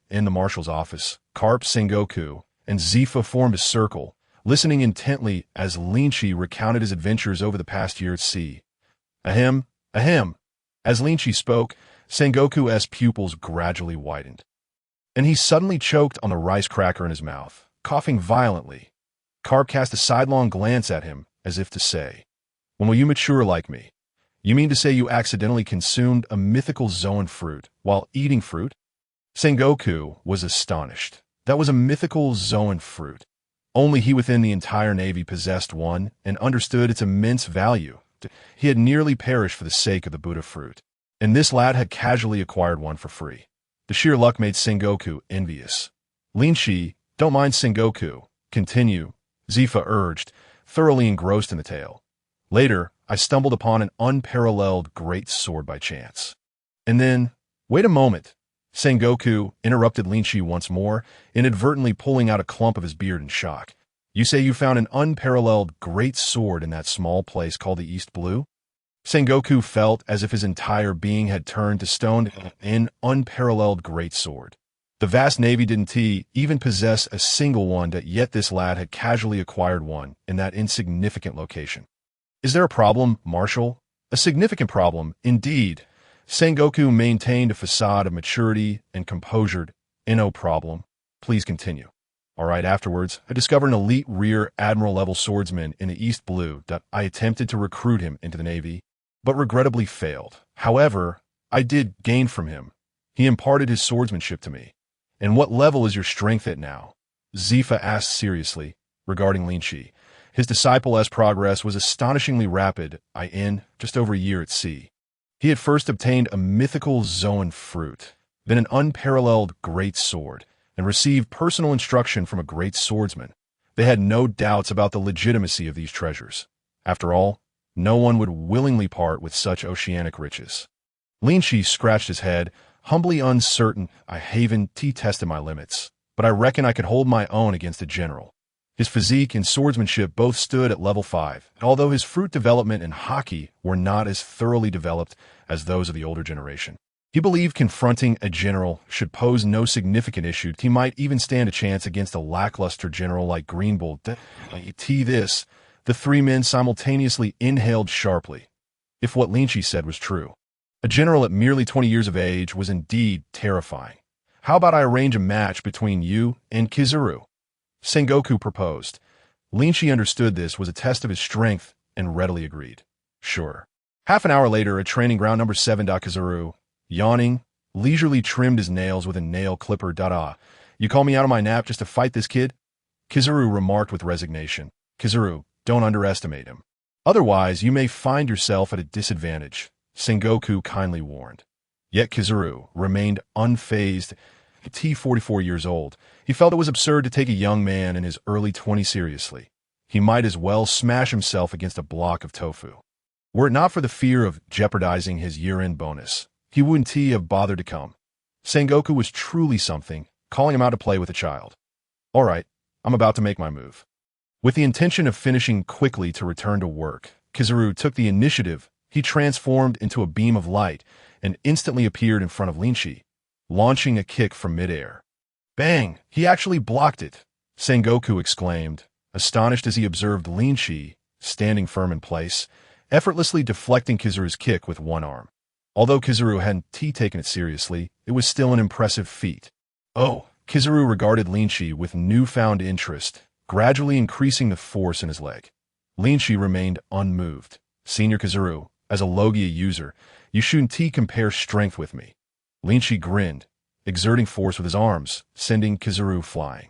in the marshal's office. Karp, Sengoku, and Zephyr formed a circle, listening intently as Linqi recounted his adventures over the past year at sea. Ahem, ahem. As Linqi spoke, Sengoku's pupils gradually widened, and he suddenly choked on the rice cracker in his mouth, coughing violently. Karp cast a sidelong glance at him, as if to say, "When will you mature like me? You mean to say you accidentally consumed a mythical Zoan fruit while eating fruit?" Sengoku was astonished. That was a mythical Zoan fruit. Only he within the entire Navy possessed one and understood its immense value. He had nearly perished for the sake of the Buddha fruit, and this lad had casually acquired one for free. The sheer luck made Sengoku envious. Linqi, don't mind Sengoku. Continue, Zephyr urged, thoroughly engrossed in the tale. Later, I stumbled upon an unparalleled great sword by chance. And then, wait a moment. Sengoku interrupted Linqi once more, inadvertently pulling out a clump of his beard in shock. You say you found an unparalleled great sword in that small place called the East Blue? Sengoku felt as if his entire being had turned to stone. An unparalleled great sword. The vast Navy didn't even possess a single one, yet this lad had casually acquired one in that insignificant location. Is there a problem, Marshal? A significant problem, indeed. Sengoku maintained a facade of maturity and composure. No problem. Please continue. All right, afterwards, I discovered an elite rear admiral-level swordsman in the East Blue. I attempted to recruit him into the Navy, but regrettably failed. However, I did gain from him. He imparted his swordsmanship to me. And what level is your strength at now? Zephyr asked seriously, regarding Linqi. His disciple's progress was astonishingly rapid. In just over a year at sea. He had first obtained a mythical Zoan fruit, then an unparalleled great sword, and received personal instruction from a great swordsman. They had no doubts about the legitimacy of these treasures. After all, no one would willingly part with such oceanic riches. Linqi scratched his head, humbly uncertain. I haven't tested my limits, but I reckon I could hold my own against a general. His physique and swordsmanship both stood at level 5, although his fruit development and Haki were not as thoroughly developed as those of the older generation. He believed confronting a general should pose no significant issue. He might even stand a chance against a lackluster general like Greenbull. The three men simultaneously inhaled sharply. If what Linqi said was true, a general at merely 20 years of age was indeed terrifying. How about I arrange a match between you and Kizaru? Sengoku proposed. Linqi understood this was a test of his strength and readily agreed. Sure. Half an hour later, at training ground number 7, Kizaru, yawning, leisurely trimmed his nails with a nail clipper. You call me out of my nap just to fight this kid? Kizaru remarked with resignation. Kizaru, don't underestimate him. Otherwise, you may find yourself at a disadvantage, Sengoku kindly warned. Yet Kizaru remained unfazed. 44 years old, he felt it was absurd to take a young man in his early 20s seriously. He might as well smash himself against a block of tofu. Were it not for the fear of jeopardizing his year-end bonus, he wouldn't have bothered to come. Sengoku was truly something, calling him out to play with a child. All right, I'm about to make my move. With the intention of finishing quickly to return to work, Kizaru took the initiative. He transformed into a beam of light and instantly appeared in front of Linqi, launching a kick from midair. Bang! He actually blocked it, Sengoku exclaimed, astonished as he observed Linqi, standing firm in place, effortlessly deflecting Kizaru's kick with one arm. Although Kizaru hadn't taken it seriously, it was still an impressive feat. Oh, Kizaru regarded Linqi with newfound interest, gradually increasing the force in his leg. Linqi remained unmoved. Senior Kizaru, as a Logia user, you shouldn't compare strength with me. Linqi grinned, exerting force with his arms, sending Kizaru flying.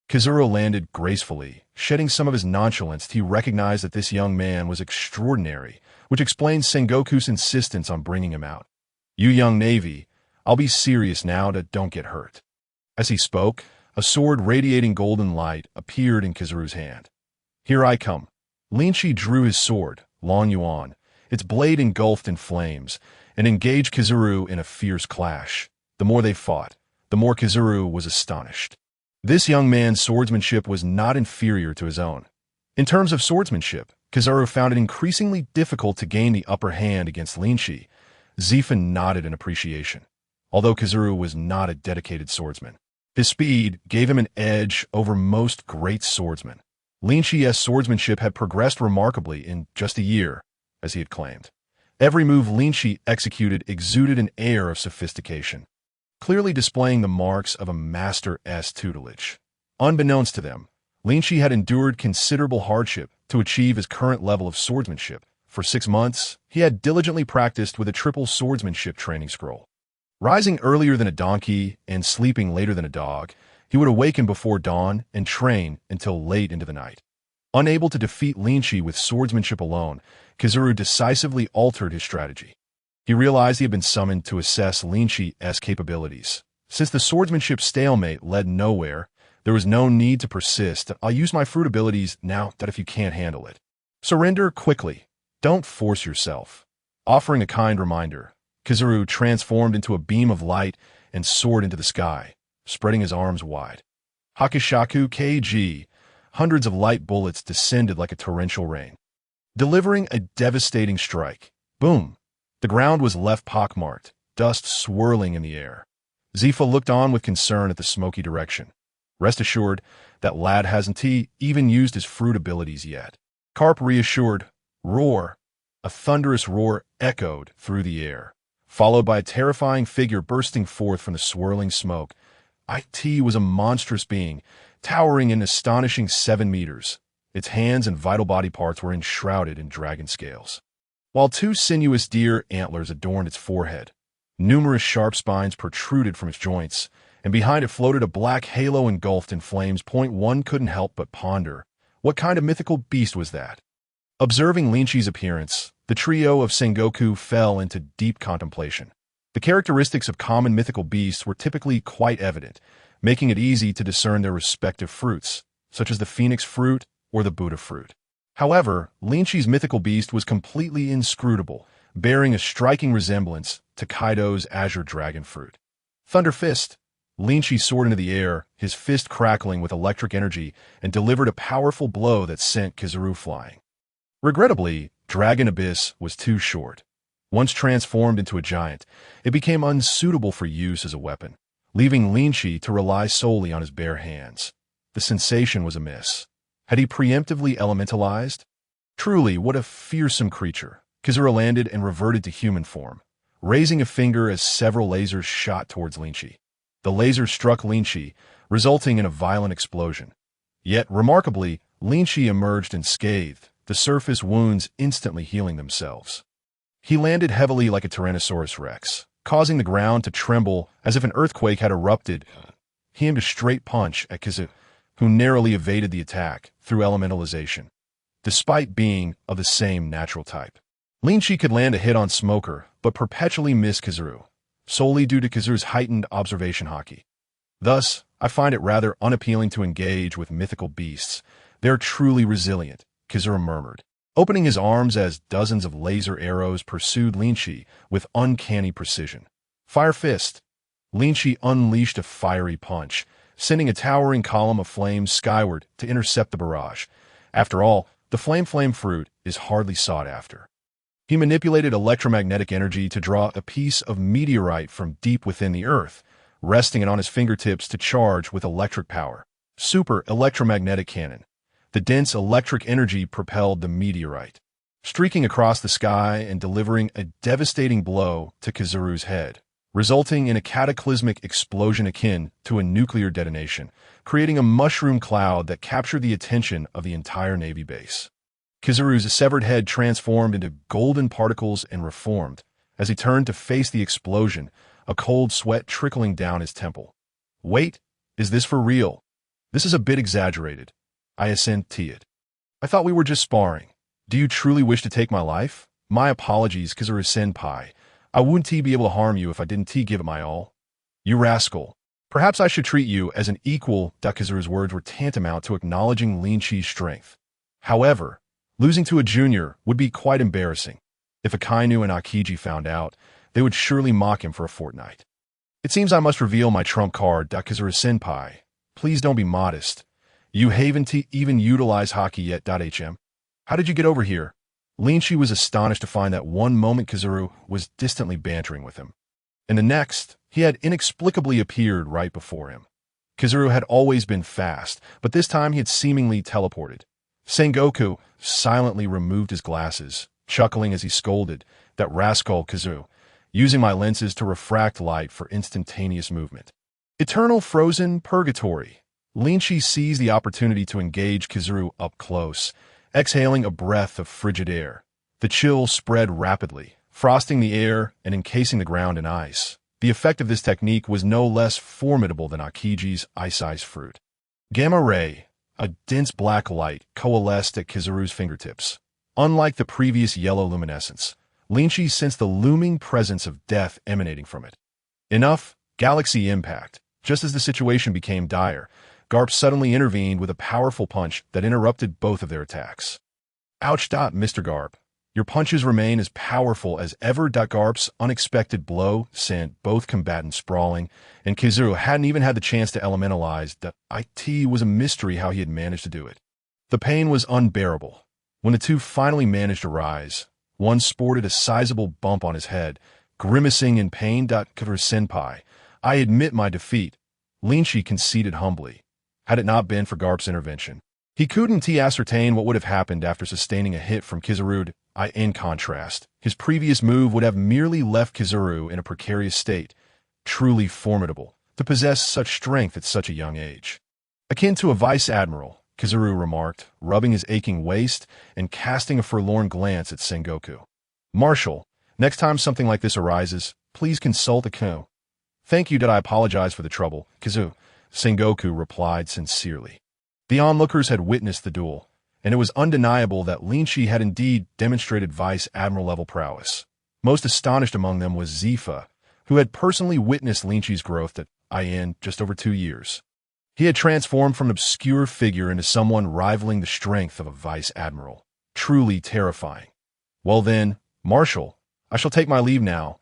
Kizaru landed gracefully, shedding some of his nonchalance. He recognized that this young man was extraordinary, which explains Sengoku's insistence on bringing him out. You young Navy, I'll be serious now, don't get hurt. As he spoke, a sword radiating golden light appeared in Kizaru's hand. Here I come. Linqi drew his sword, Long Yuan, its blade engulfed in flames, and engaged Kizaru in a fierce clash. The more they fought, the more Kizaru was astonished. This young man's swordsmanship was not inferior to his own. In terms of swordsmanship, Kizaru found it increasingly difficult to gain the upper hand against Linqi. Zephyr nodded in appreciation. Although Kizaru was not a dedicated swordsman, his speed gave him an edge over most great swordsmen. Linqi's swordsmanship had progressed remarkably in just a year, as he had claimed. Every move Linqi executed exuded an air of sophistication, clearly displaying the marks of a master's tutelage. Unbeknownst to them, Linqi had endured considerable hardship to achieve his current level of swordsmanship. For 6 months, he had diligently practiced with a triple swordsmanship training scroll. Rising earlier than a donkey and sleeping later than a dog, he would awaken before dawn and train until late into the night. Unable to defeat Linqi with swordsmanship alone, Kizaru decisively altered his strategy. He realized he had been summoned to assess Linqi's capabilities. Since the swordsmanship stalemate led nowhere, there was no need to persist. I'll use my fruit abilities now that if you can't handle it. Surrender quickly. Don't force yourself. Offering a kind reminder, Kizaru transformed into a beam of light and soared into the sky, spreading his arms wide. Hakishaku KG, hundreds of light bullets descended like a torrential rain, delivering a devastating strike. Boom! The ground was left pockmarked, dust swirling in the air. Zephyr looked on with concern at the smoky direction. Rest assured, that lad hasn't even used his fruit abilities yet. Carp reassured. Roar! A thunderous roar echoed through the air, followed by a terrifying figure bursting forth from the swirling smoke. It was a monstrous being, towering an astonishing 7 meters. Its hands and vital body parts were enshrouded in dragon scales, while 2 sinuous deer antlers adorned its forehead. Numerous sharp spines protruded from its joints, and behind it floated a black halo engulfed in flames. One couldn't help but ponder, what kind of mythical beast was that? Observing Linqi's appearance, the trio of Sengoku fell into deep contemplation. The characteristics of common mythical beasts were typically quite evident, making it easy to discern their respective fruits, such as the phoenix fruit or the Buddha fruit. However, Linqi's mythical beast was completely inscrutable, bearing a striking resemblance to Kaido's azure dragon fruit. Thunder Fist. Linqi soared into the air, his fist crackling with electric energy, and delivered a powerful blow that sent Kizaru flying. Regrettably, Dragon Abyss was too short. Once transformed into a giant, it became unsuitable for use as a weapon, leaving Linqi to rely solely on his bare hands. The sensation was amiss. Had he preemptively elementalized? Truly, what a fearsome creature. Kizaru landed and reverted to human form, raising a finger as several lasers shot towards Linqi. The laser struck Linqi, resulting in a violent explosion. Yet, remarkably, Linqi emerged unscathed, the surface wounds instantly healing themselves. He landed heavily like a Tyrannosaurus Rex, causing the ground to tremble as if an earthquake had erupted. He aimed a straight punch at Kizaru, who narrowly evaded the attack through elementalization, despite being of the same natural type. Linqi could land a hit on Smoker, but perpetually missed Kizaru, solely due to Kizaru's heightened observation haki. Thus, I find it rather unappealing to engage with mythical beasts. They are truly resilient, Kizaru murmured, opening his arms as dozens of laser arrows pursued Linqi with uncanny precision. Fire Fist! Linqi unleashed a fiery punch, sending a towering column of flames skyward to intercept the barrage. After all, the flame fruit is hardly sought after. He manipulated electromagnetic energy to draw a piece of meteorite from deep within the earth, resting it on his fingertips to charge with electric power. Super electromagnetic cannon. The dense electric energy propelled the meteorite, streaking across the sky and delivering a devastating blow to Kizaru's head, resulting in a cataclysmic explosion akin to a nuclear detonation, creating a mushroom cloud that captured the attention of the entire Navy base. Kizaru's severed head transformed into golden particles and reformed. As he turned to face the explosion, a cold sweat trickling down his temple. Wait, is this for real? This is a bit exaggerated. I assented. I thought we were just sparring. Do you truly wish to take my life? My apologies, Kizaru-senpai. I wouldn't be able to harm you if I didn't give it my all. You rascal. Perhaps I should treat you as an equal. Kizaru's words were tantamount to acknowledging Linqi's strength. However, losing to a junior would be quite embarrassing. If Akainu and Akiji found out, they would surely mock him for a fortnight. It seems I must reveal my trump card, Kizaru-senpai. Please don't be modest. You haven't even utilized Haki yet. How did you get over here? Linqi was astonished to find that one moment Kizaru was distantly bantering with him. In the next, he had inexplicably appeared right before him. Kizaru had always been fast, but this time he had seemingly teleported. Sengoku silently removed his glasses, chuckling as he scolded, "That rascal Kizaru, using my lenses to refract light for instantaneous movement." Eternal frozen purgatory. Linqi seized the opportunity to engage Kizaru up close, exhaling a breath of frigid air. The chill spread rapidly, frosting the air and encasing the ground in ice. The effect of this technique was no less formidable than Akiji's ice fruit. Gamma ray, a dense black light, coalesced at Kizaru's fingertips. Unlike the previous yellow luminescence, Linqi sensed the looming presence of death emanating from it. Enough, galaxy impact. Just as the situation became dire, Garp suddenly intervened with a powerful punch that interrupted both of their attacks. Ouch! Mr. Garp. Your punches remain as powerful as ever. Garp's unexpected blow sent both combatants sprawling, and Kizaru hadn't even had the chance to elementalize. It was a mystery how he had managed to do it. The pain was unbearable. When the two finally managed to rise, one sported a sizable bump on his head, grimacing in pain. Kizaru-senpai, I admit my defeat. Linqi conceded humbly. Had it not been for Garp's intervention, he couldn't ascertain what would have happened after sustaining a hit from Kizaru. In contrast, his previous move would have merely left Kizaru in a precarious state. Truly formidable to possess such strength at such a young age. Akin to a vice admiral, Kizaru remarked, rubbing his aching waist and casting a forlorn glance at Sengoku. Marshal, next time something like this arises, please consult a Ko. Thank you. I apologize for the trouble, Kizaru. Sengoku replied sincerely. The onlookers had witnessed the duel, and it was undeniable that Linqi had indeed demonstrated Vice Admiral-level prowess. Most astonished among them was Zephyr, who had personally witnessed Linqi's growth in just over 2 years. He had transformed from an obscure figure into someone rivaling the strength of a Vice Admiral. Truly terrifying. Well then, Marshal, I shall take my leave now.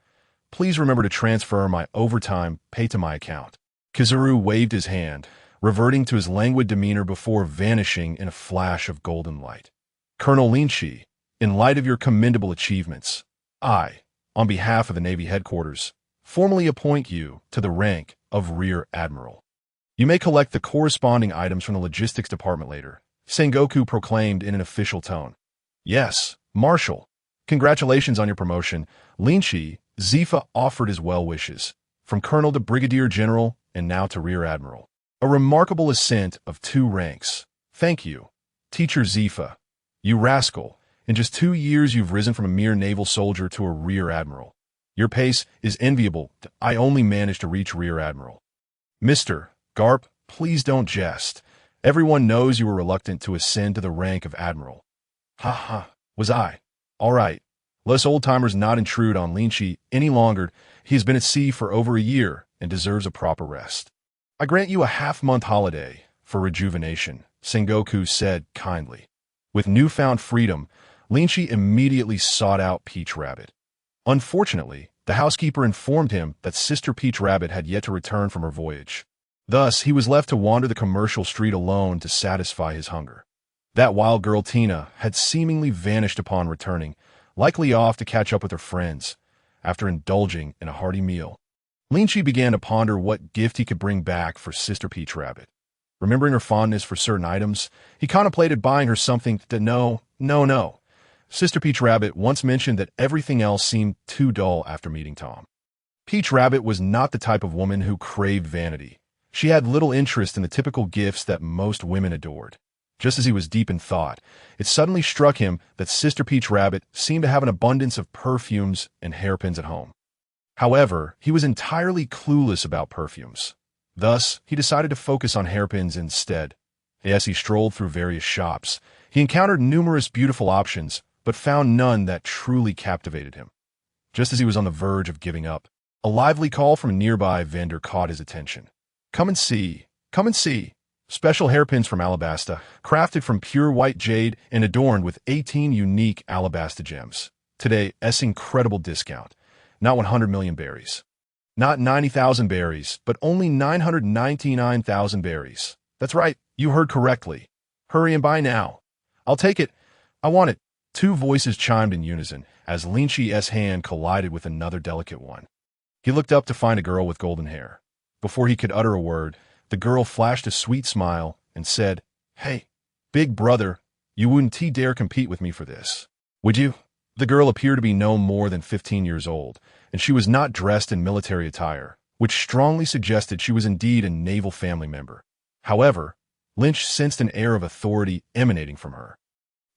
Please remember to transfer my overtime pay to my account. Kizaru waved his hand, reverting to his languid demeanor before vanishing in a flash of golden light. Colonel Linqi, in light of your commendable achievements, I, on behalf of the Navy headquarters, formally appoint you to the rank of Rear Admiral. You may collect the corresponding items from the logistics department later, Sengoku proclaimed in an official tone. Yes, Marshal. Congratulations on your promotion. Linqi, Zephyr offered his well wishes, from Colonel to Brigadier General and now to Rear Admiral. A remarkable ascent of 2 ranks. Thank you, Teacher Zephyr. You rascal. In just 2 years you've risen from a mere naval soldier to a Rear Admiral. Your pace is enviable. I only managed to reach Rear Admiral. Mr. Garp, please don't jest. Everyone knows you were reluctant to ascend to the rank of Admiral. Ha ha, was I? All right. Let's old-timers not intrude on Linqi any longer. He has been at sea for over a year and deserves a proper rest. I grant you a half-month holiday for rejuvenation, Sengoku said kindly. With newfound freedom, Linqi immediately sought out Peach Rabbit. Unfortunately, the housekeeper informed him that Sister Peach Rabbit had yet to return from her voyage. Thus, he was left to wander the commercial street alone to satisfy his hunger. That wild girl Tina had seemingly vanished upon returning, likely off to catch up with her friends. After indulging in a hearty meal, Linqi began to ponder what gift he could bring back for Sister Peach Rabbit. Remembering her fondness for certain items, he contemplated buying her something that no. Sister Peach Rabbit once mentioned that everything else seemed too dull after meeting Tom. Peach Rabbit was not the type of woman who craved vanity. She had little interest in the typical gifts that most women adored. Just as he was deep in thought, it suddenly struck him that Sister Peach Rabbit seemed to have an abundance of perfumes and hairpins at home. However, he was entirely clueless about perfumes. Thus, he decided to focus on hairpins instead. As he strolled through various shops, he encountered numerous beautiful options, but found none that truly captivated him. Just as he was on the verge of giving up, a lively call from a nearby vendor caught his attention. Come and see. Special hairpins from Alabasta, crafted from pure white jade and adorned with 18 unique Alabasta gems. Today, incredible discount. Not 100 million berries. Not 90,000 berries, but only 999,000 berries. That's right, you heard correctly. Hurry and buy now. I'll take it. I want it. 2 voices chimed in unison as Linqi's hand collided with another delicate one. He looked up to find a girl with golden hair. Before he could utter a word, the girl flashed a sweet smile and said, Hey, big brother, you wouldn't dare compete with me for this, would you? The girl appeared to be no more than 15 years old, and she was not dressed in military attire, which strongly suggested she was indeed a naval family member. However, Lynch sensed an air of authority emanating from her.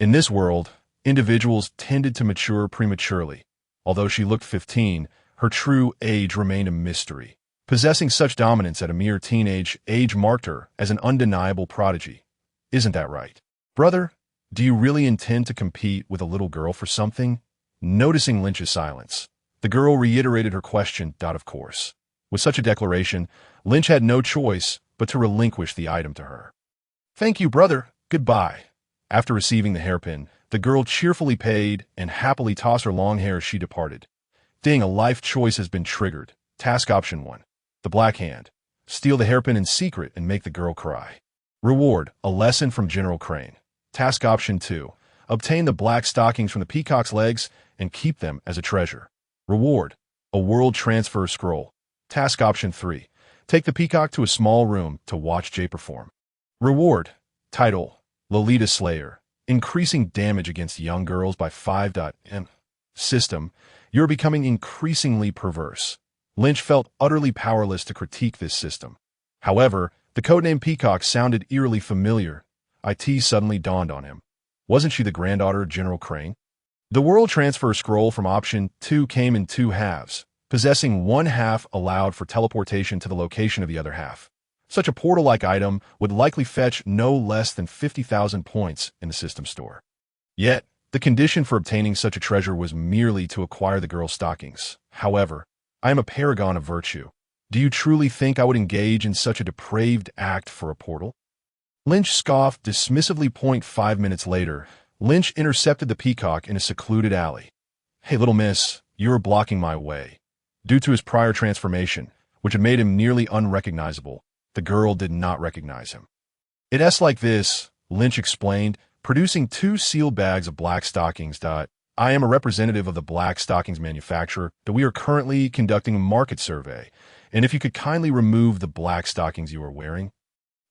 In this world, individuals tended to mature prematurely. Although she looked 15, her true age remained a mystery. Possessing such dominance at a mere teenage age marked her as an undeniable prodigy. Isn't that right? Brother, do you really intend to compete with a little girl for something? Noticing Lynch's silence, the girl reiterated her question. Of course. With such a declaration, Lynch had no choice but to relinquish the item to her. Thank you, brother. Goodbye. After receiving the hairpin, the girl cheerfully paid and happily tossed her long hair as she departed. Ding, a life choice has been triggered. Task option 1. The Black Hand. Steal the hairpin in secret and make the girl cry. Reward, a lesson from General Crane. Task option 2. Obtain the black stockings from the peacock's legs and keep them as a treasure. Reward, a world transfer scroll. Task option 3. Take the peacock to a small room to watch Jay perform. Reward, title, Lolita Slayer. Increasing damage against young girls by 5. System, you're becoming increasingly perverse. Lynch felt utterly powerless to critique this system. However, the codename Peacock sounded eerily familiar. It suddenly dawned on him. Wasn't she the granddaughter of General Crane? The World Transfer Scroll from Option 2 came in 2 halves. Possessing one half allowed for teleportation to the location of the other half. Such a portal-like item would likely fetch no less than 50,000 points in the system store. Yet, the condition for obtaining such a treasure was merely to acquire the girl's stockings. However, I am a paragon of virtue. Do you truly think I would engage in such a depraved act for a portal? Lynch scoffed dismissively. 5 minutes later, Lynch intercepted the peacock in a secluded alley. Hey, little miss, you are blocking my way. Due to his prior transformation, which had made him nearly unrecognizable, the girl did not recognize him. It's like this, Lynch explained, producing 2 sealed bags of black stockings. I am a representative of the black stockings manufacturer, but we are currently conducting a market survey, and if you could kindly remove the black stockings you are wearing,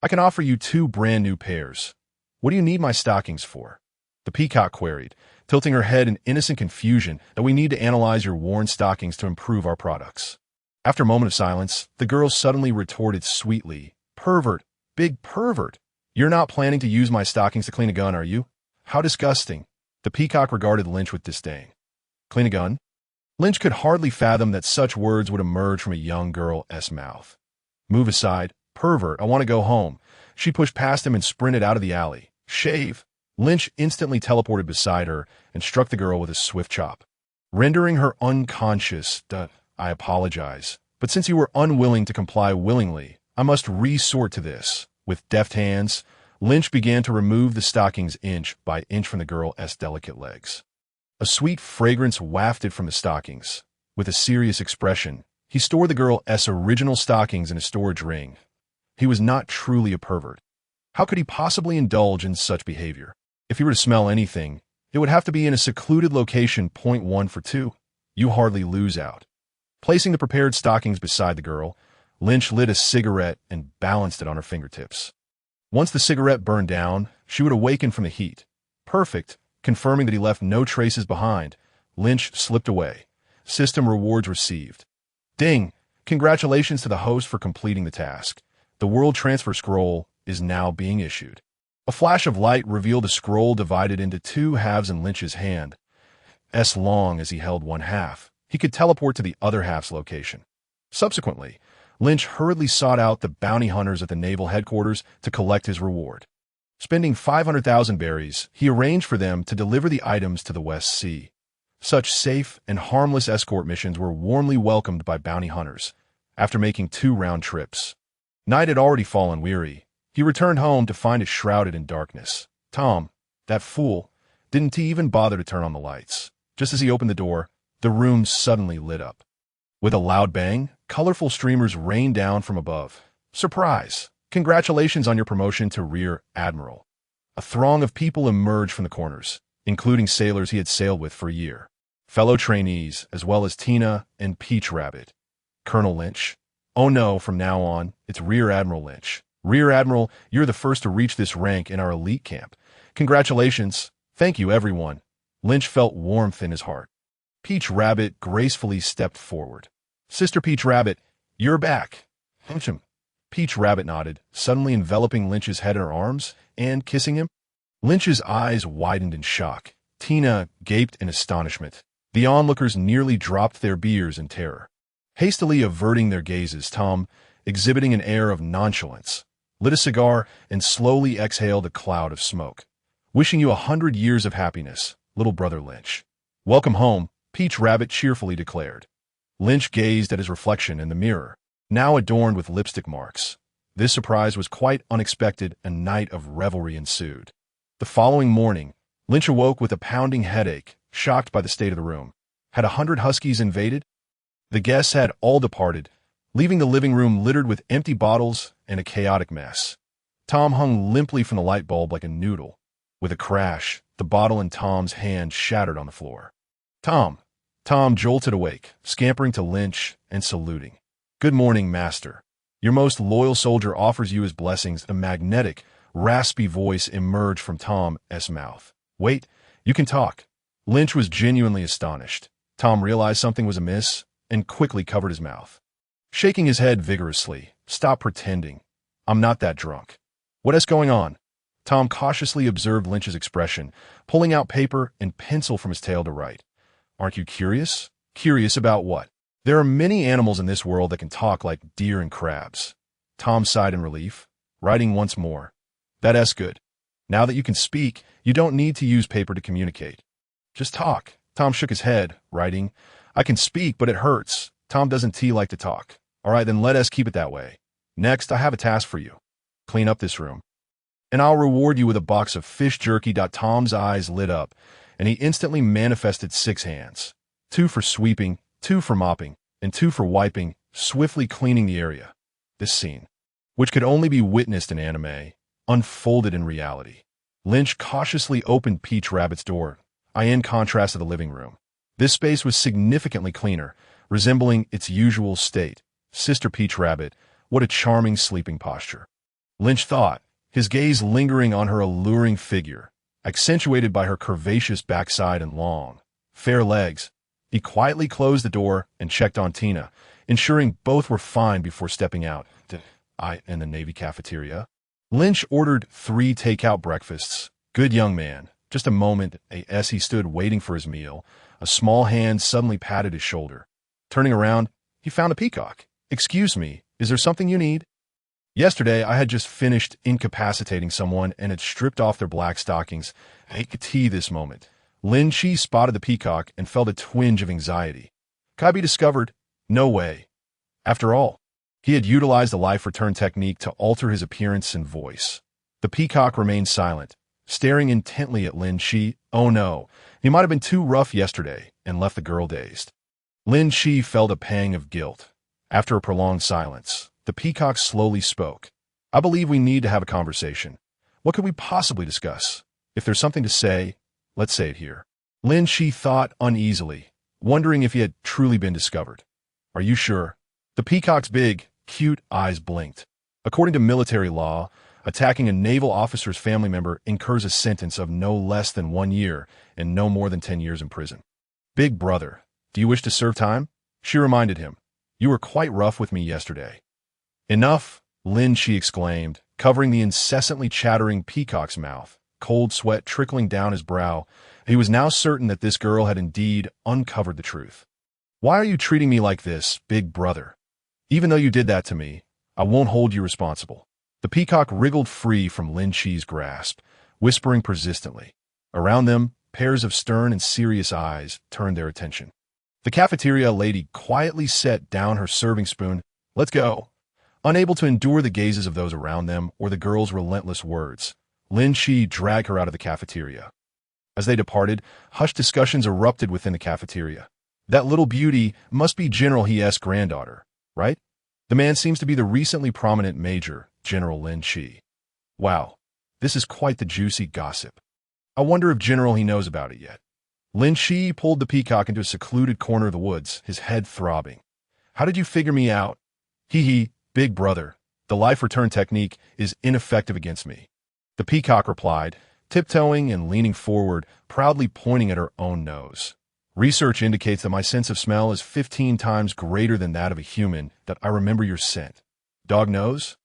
I can offer you 2 brand new pairs. What do you need my stockings for? The peacock queried, tilting her head in innocent confusion that we need to analyze your worn stockings to improve our products. After a moment of silence, the girl suddenly retorted sweetly, "Pervert, big pervert. You're not planning to use my stockings to clean a gun, are you? How disgusting." The peacock regarded Lynch with disdain. Clean a gun? Lynch could hardly fathom that such words would emerge from a young girl's mouth. Move aside. Pervert, I want to go home. She pushed past him and sprinted out of the alley. Shave. Lynch instantly teleported beside her and struck the girl with a swift chop. Rendering her unconscious, I apologize, but since you were unwilling to comply willingly, I must resort to this. With deft hands, Lynch began to remove the stockings inch by inch from the girl's delicate legs. A sweet fragrance wafted from the stockings. With a serious expression, he stored the girl's original stockings in a storage ring. He was not truly a pervert. How could he possibly indulge in such behavior? If he were to smell anything, it would have to be in a secluded location. Point 1 for 2. You hardly lose out. Placing the prepared stockings beside the girl, Lynch lit a cigarette and balanced it on her fingertips. Once the cigarette burned down, she would awaken from the heat. Perfect. Confirming that he left no traces behind, Lynch slipped away. System rewards received. Ding! Congratulations to the host for completing the task. The world transfer scroll is now being issued. A flash of light revealed a scroll divided into 2 halves in Lynch's hand. As long as he held one half, he could teleport to the other half's location. Subsequently, Lynch hurriedly sought out the bounty hunters at the Naval headquarters to collect his reward. Spending 500,000 berries, he arranged for them to deliver the items to the West Sea. Such safe and harmless escort missions were warmly welcomed by bounty hunters. After making 2 round trips, night had already fallen weary. He returned home to find it shrouded in darkness. Tom, that fool, didn't he even bother to turn on the lights? Just as he opened the door, the room suddenly lit up. With a loud bang, colorful streamers rained down from above. Surprise! Congratulations on your promotion to Rear Admiral. A throng of people emerged from the corners, including sailors he had sailed with for a year, fellow trainees, as well as Tina and Peach Rabbit. Colonel Lynch. Oh no, from now on, it's Rear Admiral Lynch. Rear Admiral, you're the first to reach this rank in our elite camp. Congratulations. Thank you, everyone. Lynch felt warmth in his heart. Peach Rabbit gracefully stepped forward. Sister Peach Rabbit, you're back. Peach Rabbit nodded, suddenly enveloping Lynch's head in her arms and kissing him. Lynch's eyes widened in shock. Tina gaped in astonishment. The onlookers nearly dropped their beers in terror. Hastily averting their gazes, Tom, exhibiting an air of nonchalance, lit a cigar and slowly exhaled a cloud of smoke. Wishing you 100 years of happiness, little brother Lynch. Welcome home, Peach Rabbit cheerfully declared. Lynch gazed at his reflection in the mirror, now adorned with lipstick marks. This surprise was quite unexpected. A night of revelry ensued. The following morning, Lynch awoke with a pounding headache, shocked by the state of the room. Had 100 huskies invaded? The guests had all departed, leaving the living room littered with empty bottles and a chaotic mess. Tom hung limply from the light bulb like a noodle. With a crash, the bottle in Tom's hand shattered on the floor. Tom jolted awake, scampering to Lynch and saluting. Good morning, master. Your most loyal soldier offers you his blessings. A magnetic, raspy voice emerged from Tom's mouth. Wait, you can talk. Lynch was genuinely astonished. Tom realized something was amiss and quickly covered his mouth. Shaking his head vigorously, stop pretending. I'm not that drunk. What is going on? Tom cautiously observed Lynch's expression, pulling out paper and pencil from his tail to write. Aren't you curious? Curious about what? There are many animals in this world that can talk like deer and crabs. Tom sighed in relief, writing once more. That's good. Now that you can speak, you don't need to use paper to communicate. Just talk. Tom shook his head, writing. I can speak, but it hurts. Tom doesn't like to talk. All right, then let us keep it that way. Next, I have a task for you. Clean up this room. And I'll reward you with a box of fish jerky. Tom's eyes lit up, and he instantly manifested 6 hands. 2 for sweeping, 2 for mopping, and 2 for wiping, swiftly cleaning the area. This scene, which could only be witnessed in anime, unfolded in reality. Lynch cautiously opened Peach Rabbit's door. in contrast to the living room. This space was significantly cleaner, resembling its usual state. Sister Peach Rabbit, what a charming sleeping posture. Lynch thought, his gaze lingering on her alluring figure, accentuated by her curvaceous backside and long, fair legs. He quietly closed the door and checked on Tina, ensuring both were fine before stepping out. In the Navy cafeteria. Lynch ordered 3 takeout breakfasts. Good young man. Just a moment, as he stood waiting for his meal, a small hand suddenly patted his shoulder. Turning around, he found a peacock. "Excuse me, is there something you need?" Yesterday, I had just finished incapacitating someone and had stripped off their black stockings. I could see this moment. Linqi spotted the peacock and felt a twinge of anxiety. Could I be discovered? No way. After all, he had utilized the life return technique to alter his appearance and voice. The peacock remained silent, staring intently at Linqi. Oh no, he might have been too rough yesterday and left the girl dazed. Linqi felt a pang of guilt. After a prolonged silence, the peacock slowly spoke. "I believe we need to have a conversation. What could we possibly discuss? If there's something to say, let's say it here." Linqi thought uneasily, wondering if he had truly been discovered. "Are you sure?" The peacock's big, cute eyes blinked. According to military law, attacking a naval officer's family member incurs a sentence of no less than 1 year and no more than 10 years in prison. "Big brother, do you wish to serve time?" She reminded him. "You were quite rough with me yesterday." "Enough," Linqi exclaimed, covering the incessantly chattering peacock's mouth, cold sweat trickling down his brow. He was now certain that this girl had indeed uncovered the truth. "Why are you treating me like this, big brother? Even though you did that to me, I won't hold you responsible." The peacock wriggled free from Linqi's grasp, whispering persistently. Around them, pairs of stern and serious eyes turned their attention. The cafeteria lady quietly set down her serving spoon. "Let's go." Unable to endure the gazes of those around them or the girl's relentless words, Linqi dragged her out of the cafeteria. As they departed, hushed discussions erupted within the cafeteria. "That little beauty must be General He's granddaughter, right? The man seems to be the recently prominent Major, General Linqi. Wow, this is quite the juicy gossip. I wonder if General He knows about it yet." Linqi pulled the peacock into a secluded corner of the woods, his head throbbing. "How did you figure me out?" Hee, big brother. The life return technique is ineffective against me." The peacock replied, tiptoeing and leaning forward, proudly pointing at her own nose. "Research indicates that my sense of smell is 15 times greater than that of a human, that I remember your scent." "Dog nose?"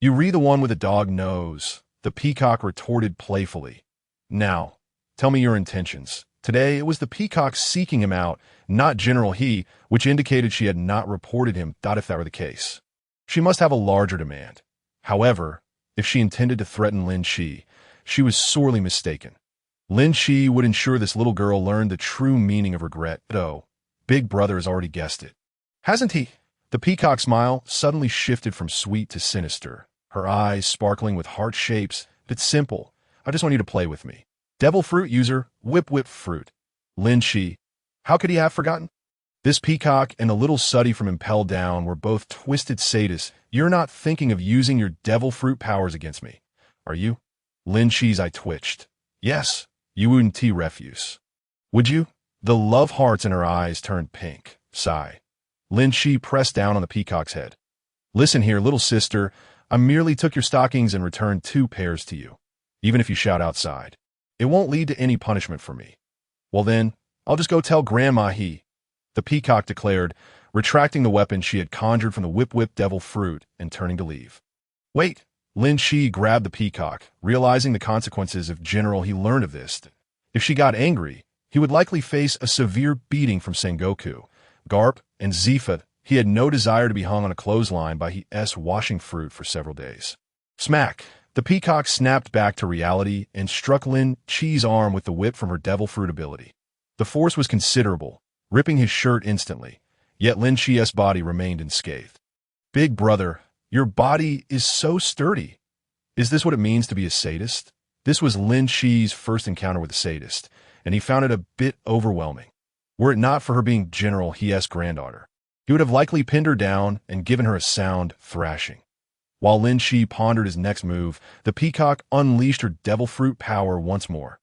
"You re the one with a dog nose," the peacock retorted playfully. "Now, tell me your intentions." Today, it was the peacock seeking him out, not General He, which indicated she had not reported him. If that were the case, she must have a larger demand. However, if she intended to threaten Linqi, she was sorely mistaken. Linqi would ensure this little girl learned the true meaning of regret. Though, big brother has already guessed it. Hasn't he? The peacock's smile suddenly shifted from sweet to sinister, her eyes sparkling with heart shapes. "It's simple. I just want you to play with me. Devil fruit user, whip fruit." Linqi. How could he have forgotten? This peacock and the little suddy from Impel Down were both twisted sadists. "You're not thinking of using your devil fruit powers against me, are you?" Linqi's eye twitched. "Yes, you wouldn't refuse. Would you?" The love hearts in her eyes turned pink. Sigh. Linqi pressed down on the peacock's head. "Listen here, little sister. I merely took your stockings and returned 2 pairs to you. Even if you shout outside, it won't lead to any punishment for me." "Well then, I'll just go tell Grandma He," the peacock declared, retracting the weapon she had conjured from the whip devil fruit and turning to leave. "Wait." Linqi grabbed the peacock, realizing the consequences if General He learned of this. If she got angry, he would likely face a severe beating from Sengoku, Garp, and Zephyr. He had no desire to be hung on a clothesline by He's washing fruit for several days. Smack! The peacock snapped back to reality and struck Linqi's arm with the whip from her devil fruit ability. The force was considerable, ripping his shirt instantly, yet Linqi's body remained unscathed. "Big brother, your body is so sturdy. Is this what it means to be a sadist?" This was Linqi's first encounter with a sadist, and he found it a bit overwhelming. Were it not for her being General He's granddaughter, he would have likely pinned her down and given her a sound thrashing. While Linqi pondered his next move, the peacock unleashed her devil fruit power once more.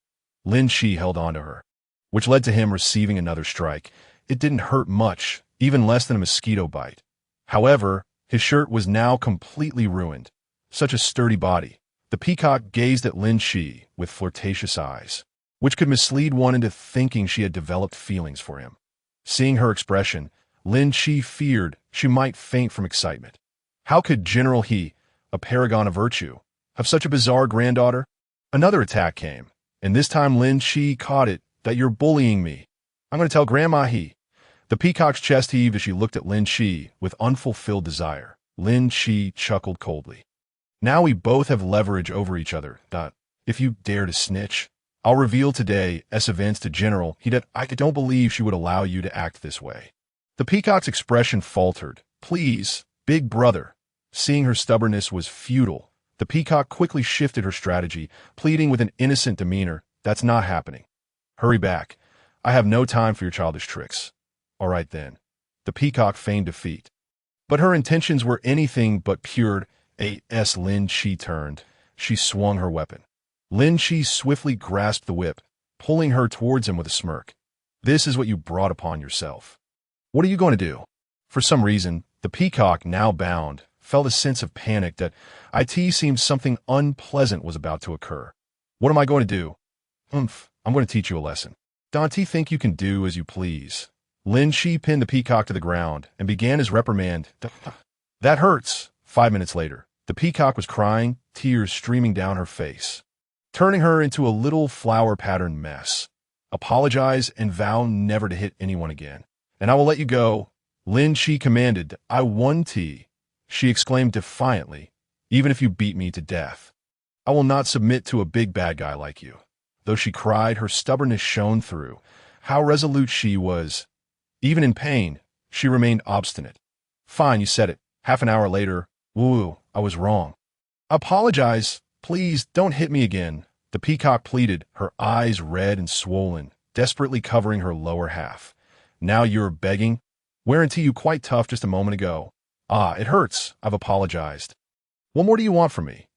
Linqi held on to her. which led to him receiving another strike. It didn't hurt much, even less than a mosquito bite. However, his shirt was now completely ruined. Such a sturdy body. The peacock gazed at Linqi with flirtatious eyes, which could mislead one into thinking she had developed feelings for him. Seeing her expression, Linqi feared she might faint from excitement. How could General He, a paragon of virtue, have such a bizarre granddaughter? Another attack came, and this time Linqi caught it. That you're bullying me. I'm going to tell Grandma He. The peacock's chest heaved as she looked at Linqi with unfulfilled desire. Linqi chuckled coldly. Now we both have leverage over each other. If you dare to snitch, I'll reveal today's events to General He that I don't believe she would allow you to act this way. The peacock's expression faltered. Please, big brother. Seeing her stubbornness was futile, the peacock quickly shifted her strategy, pleading with an innocent demeanor. That's not happening. Hurry back. I have no time for your childish tricks. All right then. The peacock feigned defeat. But her intentions were anything but pure. Linqi turned. She swung her weapon. Linqi swiftly grasped the whip, pulling her towards him with a smirk. This is what you brought upon yourself. What are you going to do? For some reason, the peacock, now bound, felt a sense of panic that it seemed something unpleasant was about to occur. What am I going to do? I'm going to teach you a lesson. Don't you think you can do as you please? Linqi pinned the peacock to the ground and began his reprimand. That hurts. 5 minutes later, the peacock was crying, tears streaming down her face, turning her into a little flower-patterned mess. Apologize and vow never to hit anyone again, and I will let you go. Linqi commanded. I won, she exclaimed defiantly. Even if you beat me to death, I will not submit to a big bad guy like you. Though she cried, her stubbornness shone through. How resolute she was. Even in pain, she remained obstinate. Fine, you said it. Half an hour later, woo, I was wrong. Apologize. Please, don't hit me again. The peacock pleaded, her eyes red and swollen, desperately covering her lower half. Now you're begging? Weren't you quite tough just a moment ago? It hurts. I've apologized. What more do you want from me?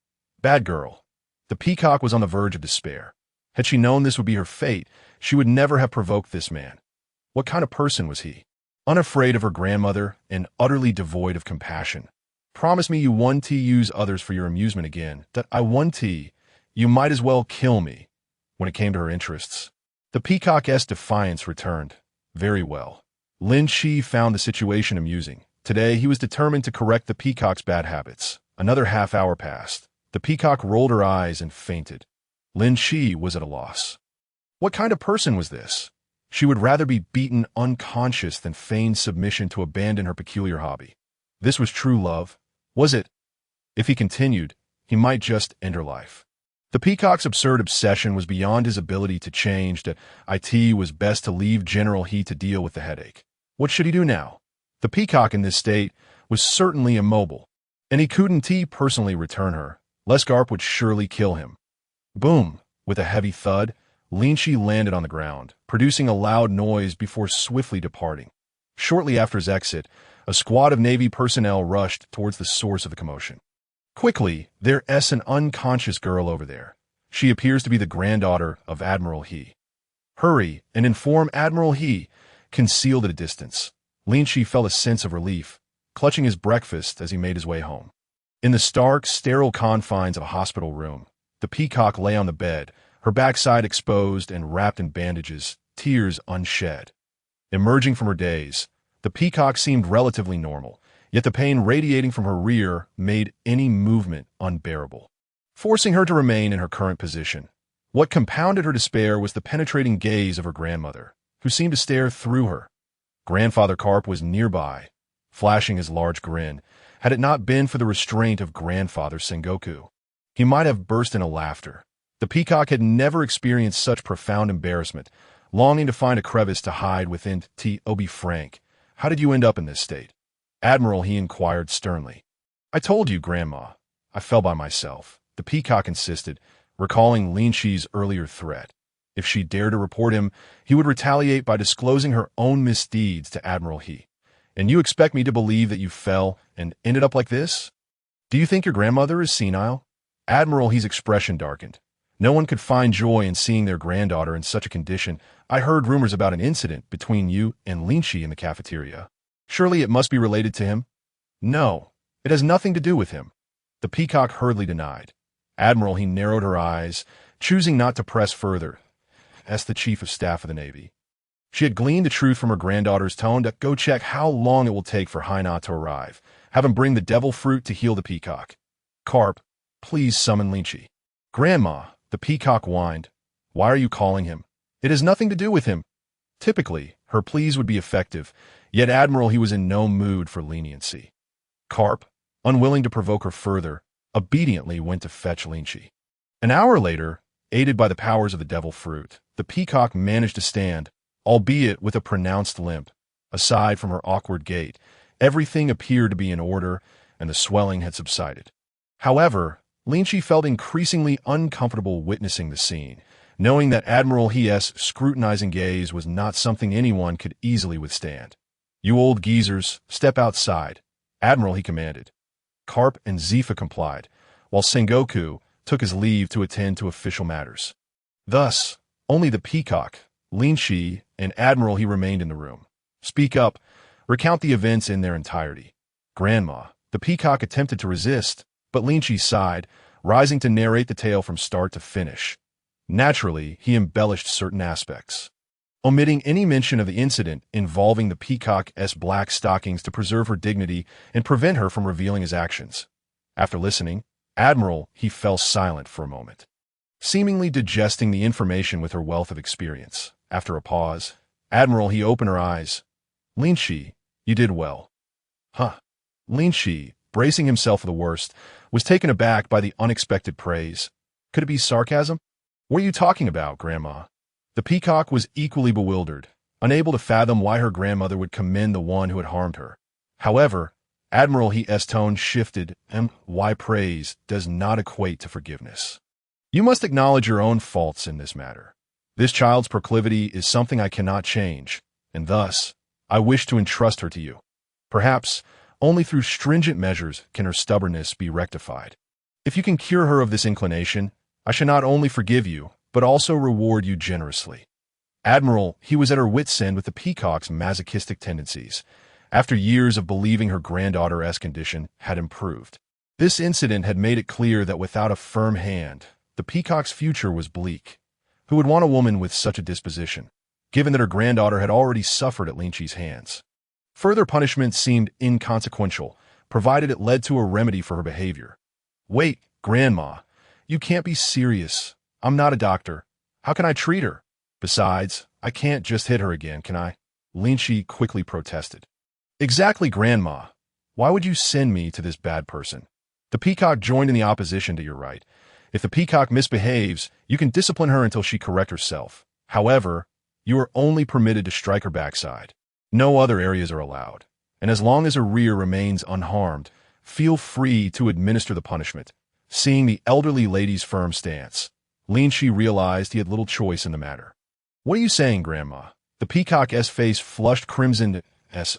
Bad girl. The peacock was on the verge of despair. Had she known this would be her fate, she would never have provoked this man. What kind of person was he? Unafraid of her grandmother and utterly devoid of compassion. Promise me you won't use others for your amusement again. That I won't. You might as well kill me. When it came to her interests, the peacock's defiance returned. Very well. Linqi found the situation amusing. Today he was determined to correct the peacock's bad habits. Another half hour passed. The peacock rolled her eyes and fainted. Linqi was at a loss. What kind of person was this? She would rather be beaten unconscious than feign submission to abandon her peculiar hobby. This was true love. Was it? If he continued, he might just end her life. The peacock's absurd obsession was beyond his ability to change. It was best to leave General He to deal with the headache. What should he do now? The peacock in this state was certainly immobile, and he couldn't personally return her. Lescarp would surely kill him. Boom! With a heavy thud, Linqi landed on the ground, producing a loud noise before swiftly departing. Shortly after his exit, a squad of Navy personnel rushed towards the source of the commotion. Quickly, there's an unconscious girl over there. She appears to be the granddaughter of Admiral He. Hurry and inform Admiral He, concealed at a distance. Linqi felt a sense of relief, clutching his breakfast as he made his way home. In the stark, sterile confines of a hospital room, the peacock lay on the bed, her backside exposed and wrapped in bandages, tears unshed. Emerging from her daze, the peacock seemed relatively normal, yet the pain radiating from her rear made any movement unbearable, forcing her to remain in her current position. What compounded her despair was the penetrating gaze of her grandmother, who seemed to stare through her. Grandfather Carp was nearby, flashing his large grin. Had it not been for the restraint of grandfather Sengoku, he might have burst into laughter. The peacock had never experienced such profound embarrassment, longing to find a crevice to hide within. Be frank. How did you end up in this state? Admiral, he inquired sternly. I told you, Grandma. I fell by myself, the peacock insisted, recalling Linqi's earlier threat. If she dared to report him, he would retaliate by disclosing her own misdeeds to Admiral He. And you expect me to believe that you fell and ended up like this? Do you think your grandmother is senile? Admiral He's expression darkened. No one could find joy in seeing their granddaughter in such a condition. I heard rumors about an incident between you and Linqi in the cafeteria. Surely it must be related to him? No, it has nothing to do with him. The peacock hurriedly denied. Admiral, he narrowed her eyes, choosing not to press further. As the Chief of Staff of the Navy. She had gleaned the truth from her granddaughter's tone to go check how long it will take for Haina to arrive. Have him bring the devil fruit to heal the peacock. Carp, please summon Linqi. Grandma, the peacock whined. Why are you calling him? It has nothing to do with him. Typically, her pleas would be effective, yet Admiral, he was in no mood for leniency. Carp, unwilling to provoke her further, obediently went to fetch Linqi. An hour later, aided by the powers of the devil fruit, the peacock managed to stand, albeit with a pronounced limp. Aside from her awkward gait, everything appeared to be in order, and the swelling had subsided. However, Linqi felt increasingly uncomfortable witnessing the scene, knowing that Admiral He's scrutinizing gaze was not something anyone could easily withstand. You old geezers, step outside, Admiral, he commanded. Carp and Zephyr complied, while Sengoku took his leave to attend to official matters. Thus, only the peacock, Linqi, and Admiral he remained in the room. Speak up, recount the events in their entirety. Grandma, the peacock attempted to resist, but Linqi sighed, rising to narrate the tale from start to finish. Naturally, he embellished certain aspects, omitting any mention of the incident involving the peacock's black stockings to preserve her dignity and prevent her from revealing his actions. After listening, Admiral, he fell silent for a moment, seemingly digesting the information with her wealth of experience. After a pause, Admiral, he opened her eyes. Linqi, you did well. Huh. Linqi, bracing himself for the worst, was taken aback by the unexpected praise. Could it be sarcasm? What are you talking about, Grandma? The peacock was equally bewildered, unable to fathom why her grandmother would commend the one who had harmed her. However, Admiral He's tone shifted, and why praise does not equate to forgiveness. You must acknowledge your own faults in this matter. This child's proclivity is something I cannot change, and thus, I wish to entrust her to you. Perhaps, only through stringent measures can her stubbornness be rectified. If you can cure her of this inclination, I shall not only forgive you, but also reward you generously. Admiral, he was at her wit's end with the peacock's masochistic tendencies, after years of believing her granddaughter's condition had improved. This incident had made it clear that without a firm hand, the peacock's future was bleak. Who would want a woman with such a disposition, given that her granddaughter had already suffered at Linqi's hands? Further punishment seemed inconsequential, provided it led to a remedy for her behavior. Wait, Grandma, you can't be serious. I'm not a doctor. How can I treat her? Besides, I can't just hit her again, can I? Linqi quickly protested. Exactly, Grandma. Why would you send me to this bad person? The peacock joined in the opposition to your right. If the peacock misbehaves, you can discipline her until she corrects herself. However, you are only permitted to strike her backside. No other areas are allowed. And as long as her rear remains unharmed, feel free to administer the punishment. Seeing the elderly lady's firm stance, Linqi realized he had little choice in the matter. What are you saying, Grandma? The peacock's face flushed crimson.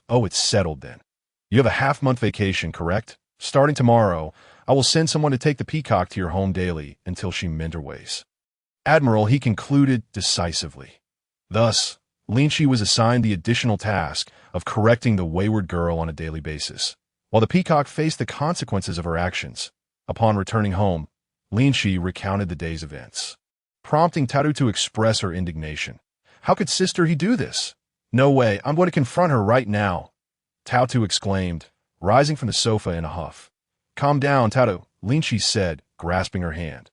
Oh, it's settled then. You have a half-month vacation, correct? Starting tomorrow, I will send someone to take the peacock to your home daily until she mends her ways. Admiral, he concluded decisively. Thus, Linqi was assigned the additional task of correcting the wayward girl on a daily basis, while the peacock faced the consequences of her actions. Upon returning home, Linqi recounted the day's events, prompting Taru to express her indignation. How could sister he do this? No way, I'm going to confront her right now, Taotu exclaimed, rising from the sofa in a huff. Calm down, Taotu, Linqi said, grasping her hand.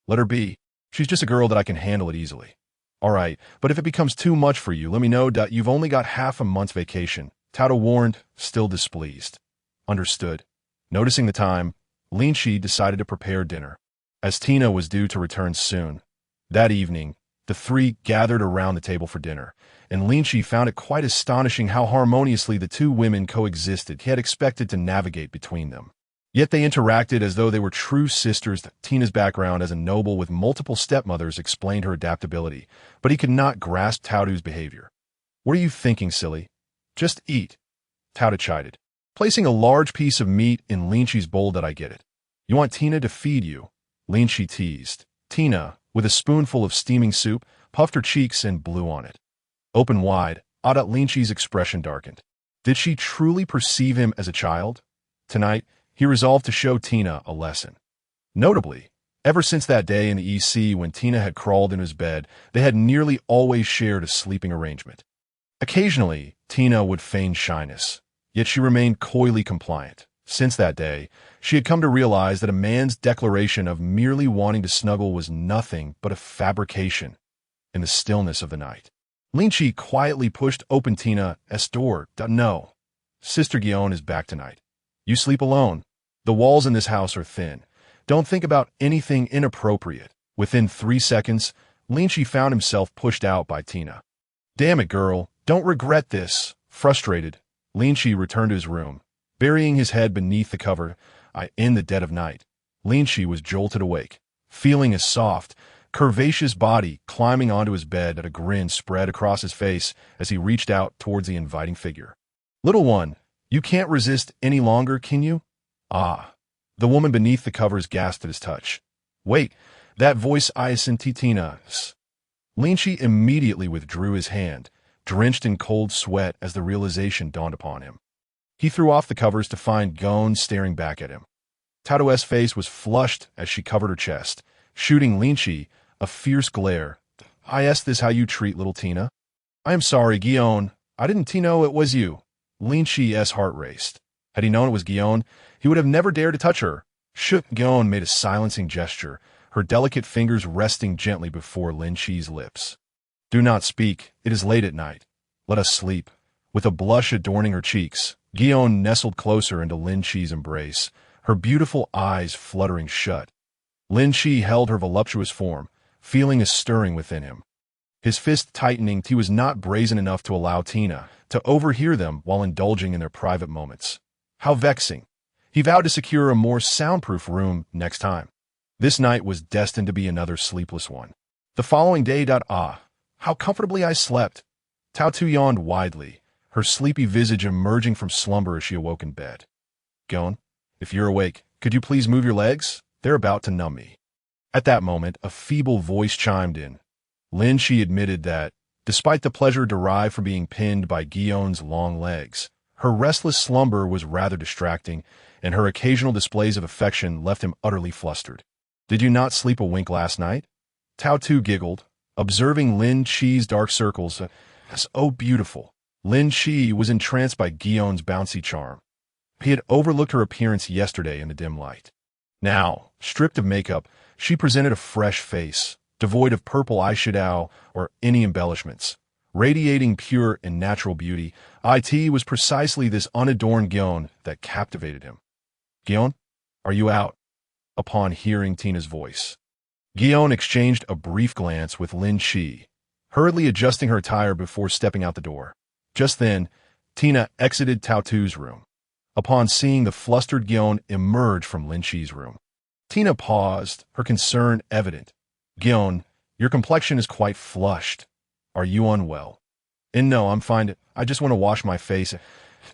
Let her be. She's just a girl that I can handle it easily. All right, but if it becomes too much for you, let me know. You've only got half a month's vacation, Taotu warned, still displeased. Understood. Noticing the time, Linqi decided to prepare dinner, as Tina was due to return soon. That evening, the three gathered around the table for dinner, and Linqi found it quite astonishing how harmoniously the two women coexisted. He had expected to navigate between them. Yet they interacted as though they were true sisters. Tina's background as a noble with multiple stepmothers explained her adaptability, but he could not grasp Taotu's behavior. What are you thinking, silly? Just eat, Taotu chided, placing a large piece of meat in Linqi's bowl. That I get it. You want Tina to feed you? Linqi teased. Tina, with a spoonful of steaming soup, puffed her cheeks and blew on it. Open wide, Linqi's expression darkened. Did she truly perceive him as a child? Tonight, he resolved to show Tina a lesson. Notably, ever since that day in the EC when Tina had crawled in his bed, they had nearly always shared a sleeping arrangement. Occasionally, Tina would feign shyness, yet she remained coyly compliant. Since that day, she had come to realize that a man's declaration of merely wanting to snuggle was nothing but a fabrication in the stillness of the night. Linqi quietly pushed open Tina's door. No, Sister Guillaume is back tonight. You sleep alone. The walls in this house are thin. Don't think about anything inappropriate. Within 3 seconds, Linqi found himself pushed out by Tina. Damn it, girl. Don't regret this. Frustrated, Linqi returned to his room, burying his head beneath the cover. In the dead of night, Linqi was jolted awake, feeling his soft, curvaceous body climbing onto his bed. A grin spread across his face as he reached out towards the inviting figure. Little one, you can't resist any longer, can you? Ah. The woman beneath the covers gasped at his touch. Wait, that voice isn't Tina's. Linqi immediately withdrew his hand, drenched in cold sweat as the realization dawned upon him. He threw off the covers to find Gon staring back at him. Tao's face was flushed as she covered her chest, shooting Linqi a fierce glare. Is this how you treat little Tina? I am sorry, Guillaume. I didn't know it was you. Linqi's heart raced. Had he known it was Guillaume, he would have never dared to touch her. Guillaume made a silencing gesture, her delicate fingers resting gently before Linqi's lips. Do not speak. It is late at night. Let us sleep. With a blush adorning her cheeks, Guillaume nestled closer into Linqi's embrace, her beautiful eyes fluttering shut. Linqi held her voluptuous form, feeling a stirring within him. His fist tightening, he was not brazen enough to allow Tina to overhear them while indulging in their private moments. How vexing. He vowed to secure a more soundproof room next time. This night was destined to be another sleepless one. The following day, how comfortably I slept. Tao yawned widely, her sleepy visage emerging from slumber as she awoke in bed. Gon, if you're awake, could you please move your legs? They're about to numb me. At that moment, a feeble voice chimed in. Linqi admitted that, despite the pleasure derived from being pinned by Guillaume's long legs, her restless slumber was rather distracting, and her occasional displays of affection left him utterly flustered. Did you not sleep a wink last night? Tao giggled, observing Linqi's dark circles. Oh, beautiful. Linqi was entranced by Guillaume's bouncy charm. He had overlooked her appearance yesterday in the dim light. Now, stripped of makeup, she presented a fresh face, devoid of purple eyeshadow or any embellishments. Radiating pure and natural beauty, it was precisely this unadorned Guillaume that captivated him. Guillaume, are you out? Upon hearing Tina's voice, Guillaume exchanged a brief glance with Linqi, hurriedly adjusting her attire before stepping out the door. Just then, Tina exited Tao's room. Upon seeing the flustered Guillaume emerge from Linqi's room, Tina paused, her concern evident. Guillaume, your complexion is quite flushed. Are you unwell? No, I'm fine. I just want to wash my face.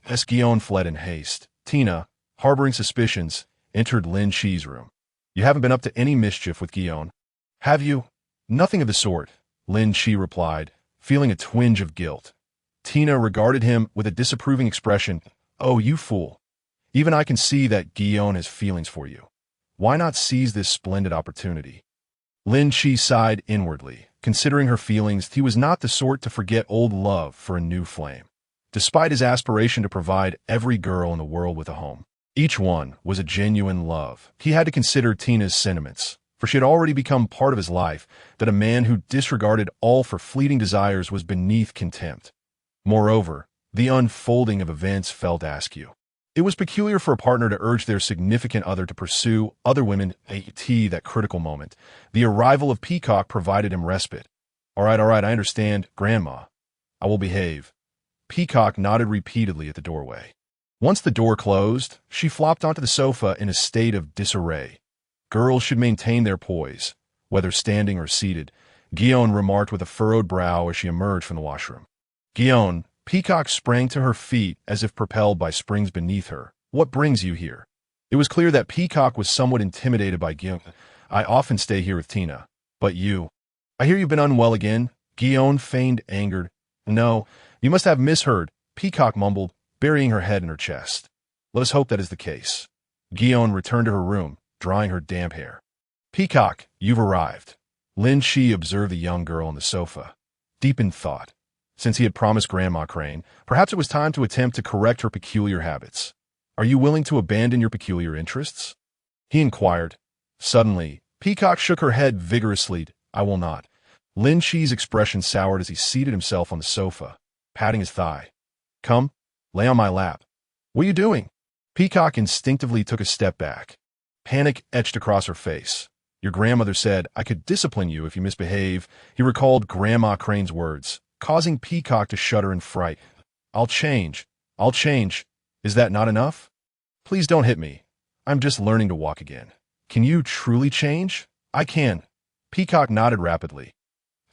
As Guillaume fled in haste, Tina, harboring suspicions, entered Linqi's room. You haven't been up to any mischief with Guillaume, have you? Nothing of the sort, Linqi replied, feeling a twinge of guilt. Tina regarded him with a disapproving expression. Oh, you fool. Even I can see that Guillaume has feelings for you. Why not seize this splendid opportunity? Linqi sighed inwardly. Considering her feelings, he was not the sort to forget old love for a new flame. Despite his aspiration to provide every girl in the world with a home, each one was a genuine love. He had to consider Tina's sentiments, for she had already become part of his life, that a man who disregarded all for fleeting desires was beneath contempt. Moreover, the unfolding of events felt askew. It was peculiar for a partner to urge their significant other to pursue other women at that critical moment. The arrival of Peacock provided him respite. All right, I understand, Grandma. I will behave. Peacock nodded repeatedly at the doorway. Once the door closed, she flopped onto the sofa in a state of disarray. Girls should maintain their poise, whether standing or seated, Guillaume remarked with a furrowed brow as she emerged from the washroom. Guillaume, Peacock sprang to her feet as if propelled by springs beneath her. What brings you here? It was clear that Peacock was somewhat intimidated by Guillaume. I often stay here with Tina. But you. I hear you've been unwell again. Guion feigned angered. No, you must have misheard, Peacock mumbled, burying her head in her chest. Let us hope that is the case. Guion returned to her room, drying her damp hair. Peacock, you've arrived. Linqi observed the young girl on the sofa, deep in thought. Since he had promised Grandma Crane, perhaps it was time to attempt to correct her peculiar habits. Are you willing to abandon your peculiar interests? He inquired. Suddenly, Peacock shook her head vigorously. I will not. Linqi's expression soured as he seated himself on the sofa, patting his thigh. Come, lay on my lap. What are you doing? Peacock instinctively took a step back. Panic etched across her face. Your grandmother said I could discipline you if you misbehave. He recalled Grandma Crane's words, causing Peacock to shudder in fright. I'll change. I'll change. Is that not enough? Please don't hit me. I'm just learning to walk again. Can you truly change? I can. Peacock nodded rapidly.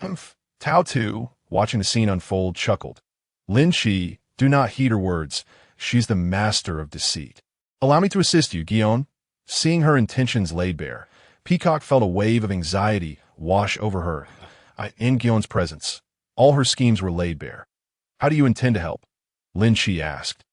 Humph. Tao Tu, watching the scene unfold, chuckled. Linqi, do not heed her words. She's the master of deceit. Allow me to assist you, Guion. Seeing her intentions laid bare, Peacock felt a wave of anxiety wash over her. In Guion's presence, all her schemes were laid bare. How do you intend to help? Linqi asked.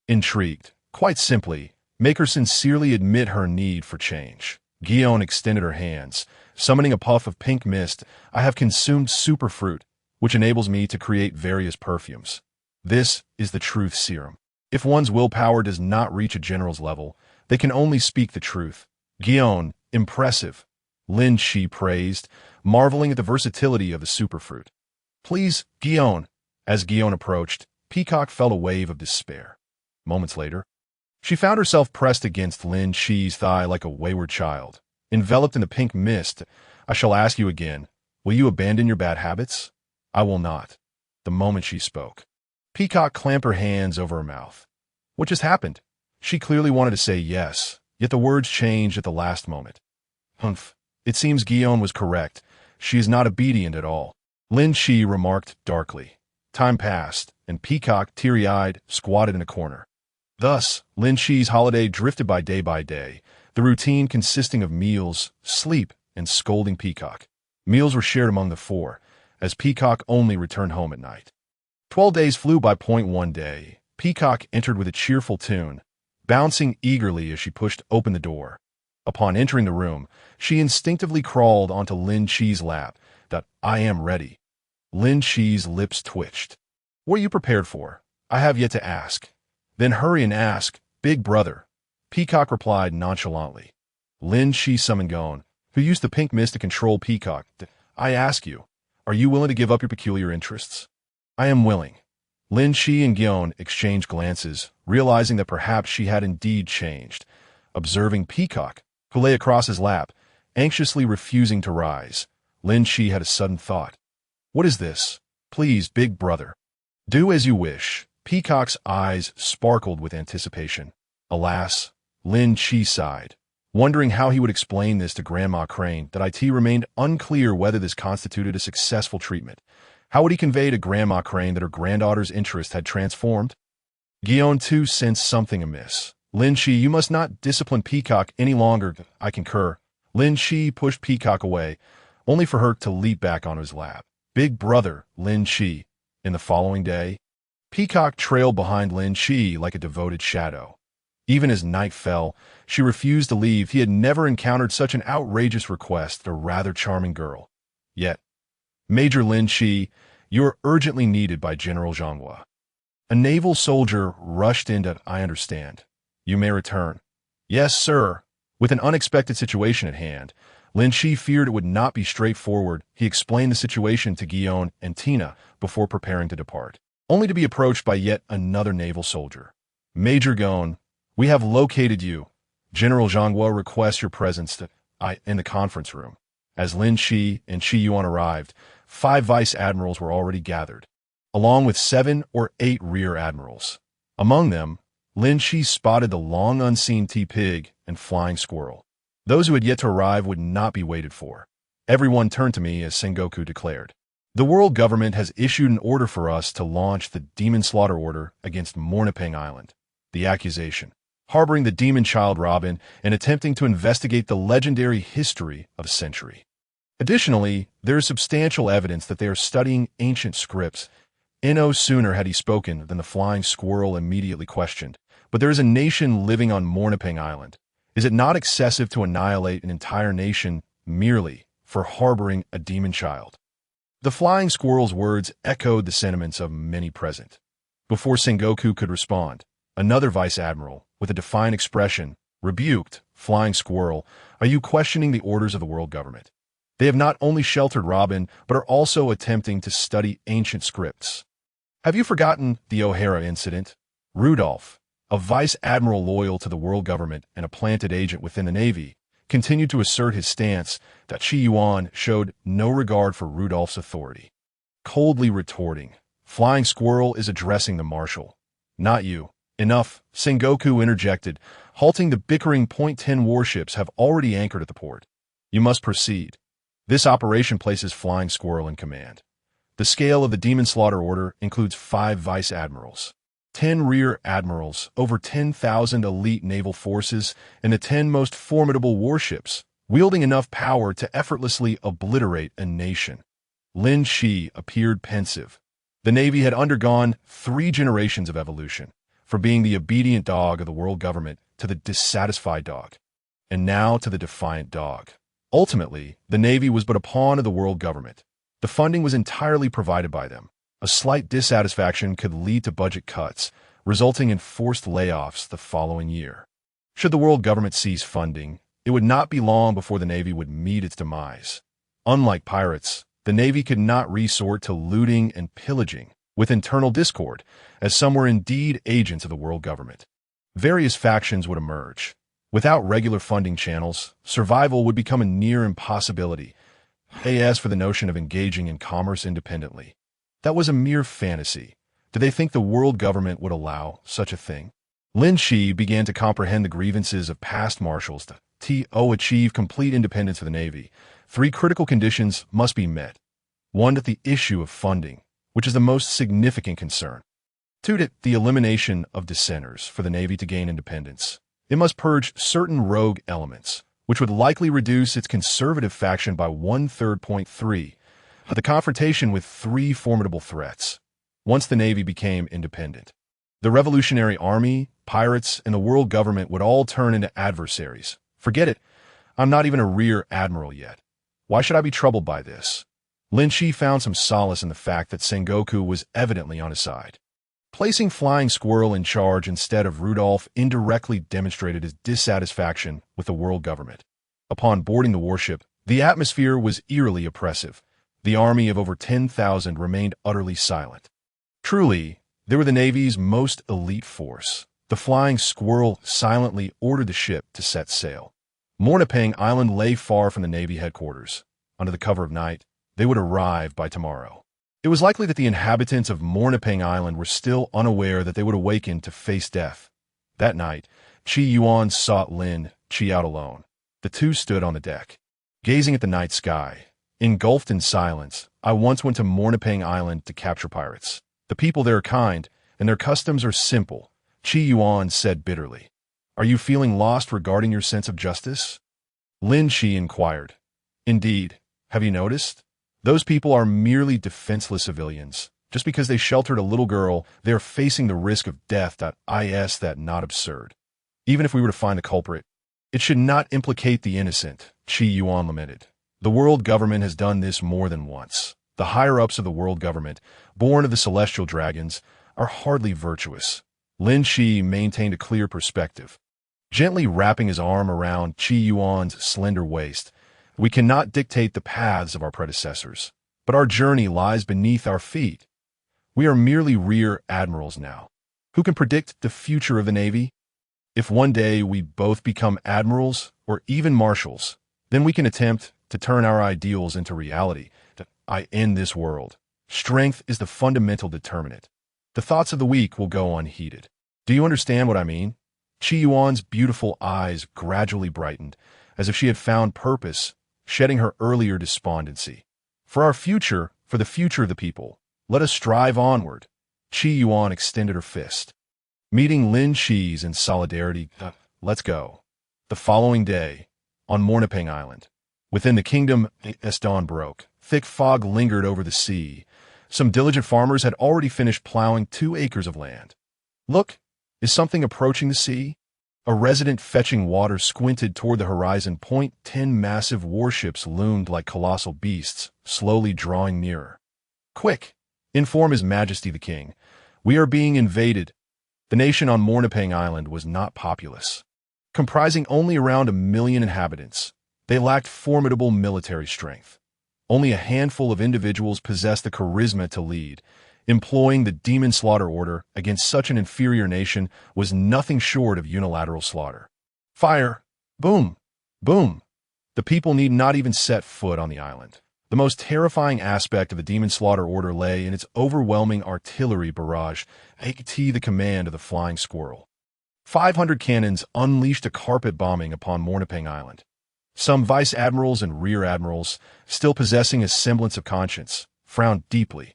Intrigued. Quite simply, make her sincerely admit her need for change. Guion extended her hands, summoning a puff of pink mist. I have consumed superfruit, which enables me to create various perfumes. This is the truth serum. If one's willpower does not reach a general's level, they can only speak the truth. Guion, impressive. Linqi praised, marveling at the versatility of the superfruit. Please, Guion. As Guion approached, Peacock felt a wave of despair. Moments later, she found herself pressed against Linqi's thigh like a wayward child. Enveloped in the pink mist, I shall ask you again, will you abandon your bad habits? I will not. The moment she spoke, Peacock clamped her hands over her mouth. What just happened? She clearly wanted to say yes, yet the words changed at the last moment. Humph. It seems Guion was correct. She is not obedient at all. Linqi remarked darkly. Time passed, and Peacock, teary-eyed, squatted in a corner. Thus, Linqi's holiday drifted by day, the routine consisting of meals, sleep, and scolding Peacock. Meals were shared among the four, as Peacock only returned home at night. 12 days flew by. One day, Peacock entered with a cheerful tune, bouncing eagerly as she pushed open the door. Upon entering the room, she instinctively crawled onto Linqi's lap. I am ready. Linqi's lips twitched. What are you prepared for? I have yet to ask. Then hurry and ask, big brother. Peacock replied nonchalantly. Linqi summoned Gon, who used the pink mist to control Peacock. I ask you, are you willing to give up your peculiar interests? I am willing. Linqi and Gon exchanged glances, realizing that perhaps she had indeed changed. Observing Peacock, who lay across his lap, anxiously refusing to rise, Linqi had a sudden thought. What is this? Please, big brother. Do as you wish. Peacock's eyes sparkled with anticipation. Alas, Linqi sighed, wondering how he would explain this to Grandma Crane. That it remained unclear whether this constituted a successful treatment. How would he convey to Grandma Crane that her granddaughter's interest had transformed? Guion too sensed something amiss. Linqi, you must not discipline Peacock any longer. I concur. Linqi pushed Peacock away, only for her to leap back onto his lap. Big brother, Linqi. In the following day, Peacock trailed behind Linqi like a devoted shadow. Even as night fell, she refused to leave. He had never encountered such an outrageous request, a rather charming girl. Yet, Major Linqi, you are urgently needed by General Zhanghua. A naval soldier rushed into, I understand. You may return. Yes, sir. With an unexpected situation at hand, Linqi feared it would not be straightforward. He explained the situation to Guion and Tina before preparing to depart, only to be approached by yet another naval soldier. Major Gon, we have located you. General Zhanghua requests your presence in the conference room. As Linqi and Qi Yuan arrived, 5 vice admirals were already gathered, along with 7 or 8 rear admirals. Among them, Linqi spotted the long unseen T-Pig and Flying Squirrel. Those who had yet to arrive would not be waited for. Everyone turned to me as Sengoku declared. The world government has issued an order for us to launch the Demon Slaughter Order against Mornipeng Island. The accusation, harboring the demon child Robin and attempting to investigate the legendary history of a century. Additionally, there is substantial evidence that they are studying ancient scripts. No sooner had he spoken than the flying squirrel immediately questioned, "But there is a nation living on Morniping Island. Is it not excessive to annihilate an entire nation merely for harboring a demon child?" The flying squirrel's words echoed the sentiments of many present. Before Sengoku could respond, another vice admiral, with a defiant expression, rebuked, "Flying squirrel, are you questioning the orders of the world government? They have not only sheltered Robin, but are also attempting to study ancient scripts. Have you forgotten the O'Hara incident?" Rudolph, a vice admiral loyal to the world government and a planted agent within the Navy, continued to assert his stance that Chi Yuan showed no regard for Rudolph's authority. Coldly retorting, "Flying Squirrel is addressing the Marshal, not you." "Enough," Sengoku interjected, halting the bickering Point 10 warships have already anchored at the port. "You must proceed. This operation places Flying Squirrel in command. The scale of the Demon Slaughter Order includes 5 vice admirals, 10 rear admirals, over 10,000 elite naval forces, and the 10 most formidable warships, wielding enough power to effortlessly obliterate a nation." Linqi appeared pensive. The Navy had undergone 3 generations of evolution, from being the obedient dog of the world government to the dissatisfied dog, and now to the defiant dog. Ultimately, the Navy was but a pawn of the world government. The funding was entirely provided by them. A slight dissatisfaction could lead to budget cuts, resulting in forced layoffs the following year. Should the world government cease funding, it would not be long before the Navy would meet its demise. Unlike pirates, the Navy could not resort to looting and pillaging with internal discord, as some were indeed agents of the world government. Various factions would emerge. Without regular funding channels, survival would become a near impossibility. As for the notion of engaging in commerce independently, that was a mere fantasy. Did they think the world government would allow such a thing? Linqi began to comprehend the grievances of past marshals to achieve complete independence of the Navy. 3 critical conditions must be met. 1, the issue of funding, which is the most significant concern. 2, the elimination of dissenters for the Navy to gain independence. It must purge certain rogue elements, which would likely reduce its conservative faction by 1/3. 3, the confrontation with 3 formidable threats. Once the Navy became independent, the Revolutionary Army, pirates, and the world government would all turn into adversaries. Forget it. I'm not even a rear admiral yet. Why should I be troubled by this? Linqi found some solace in the fact that Sengoku was evidently on his side. Placing Flying Squirrel in charge instead of Rudolph indirectly demonstrated his dissatisfaction with the world government. Upon boarding the warship, the atmosphere was eerily oppressive. The army of over 10,000 remained utterly silent. Truly, they were the Navy's most elite force. The Flying Squirrel silently ordered the ship to set sail. Morniping Island lay far from the Navy headquarters. Under the cover of night, they would arrive by tomorrow. It was likely that the inhabitants of Morniping Island were still unaware that they would awaken to face death. That night, Chi Yuan sought Linqi out alone. The two stood on the deck, gazing at the night sky. Engulfed in silence, "I once went to Morniping Island to capture pirates. The people there are kind, and their customs are simple," Chi Yuan said bitterly. "Are you feeling lost regarding your sense of justice?" Linqi inquired. "Indeed. Have you noticed? Those people are merely defenseless civilians. Just because they sheltered a little girl, they are facing the risk of death. Is that not absurd? Even if we were to find the culprit, it should not implicate the innocent," Chi Yuan lamented. "The world government has done this more than once. The higher-ups of the world government, born of the celestial dragons, are hardly virtuous." Linqi maintained a clear perspective, gently wrapping his arm around Chi Yuan's slender waist. "We cannot dictate the paths of our predecessors, but our journey lies beneath our feet. We are merely rear admirals now. Who can predict the future of the Navy? If one day we both become admirals or even marshals, then we can attempt to turn our ideals into reality. In this world, strength is the fundamental determinant. The thoughts of the weak will go unheeded. Do you understand what I mean?" Chi Yuan's beautiful eyes gradually brightened, as if she had found purpose, shedding her earlier despondency. "For our future, for the future of the people, let us strive onward." Chi Yuan extended her fist, meeting Linqi's in solidarity. "Let's go." The following day, on Morniping Island, Within the kingdom, as dawn broke, thick fog lingered over the sea. Some diligent farmers had already finished plowing 2 acres of land. Look, is something approaching the sea? A resident fetching water squinted toward the horizon. 10 massive warships loomed like colossal beasts, slowly drawing nearer. Quick! Inform His Majesty the King. We are being invaded. The nation on Mornipang Island was not populous. Comprising only around 1 million inhabitants, they lacked formidable military strength. Only a handful of individuals possessed the charisma to lead. Employing the demon slaughter order against such an inferior nation was nothing short of unilateral slaughter. Fire! Boom! Boom! The people need not even set foot on the island. The most terrifying aspect of the demon slaughter order lay in its overwhelming artillery barrage, the command of the flying squirrel. 500 cannons unleashed a carpet bombing upon Mornipang Island. Some vice admirals and rear admirals, still possessing a semblance of conscience, frowned deeply.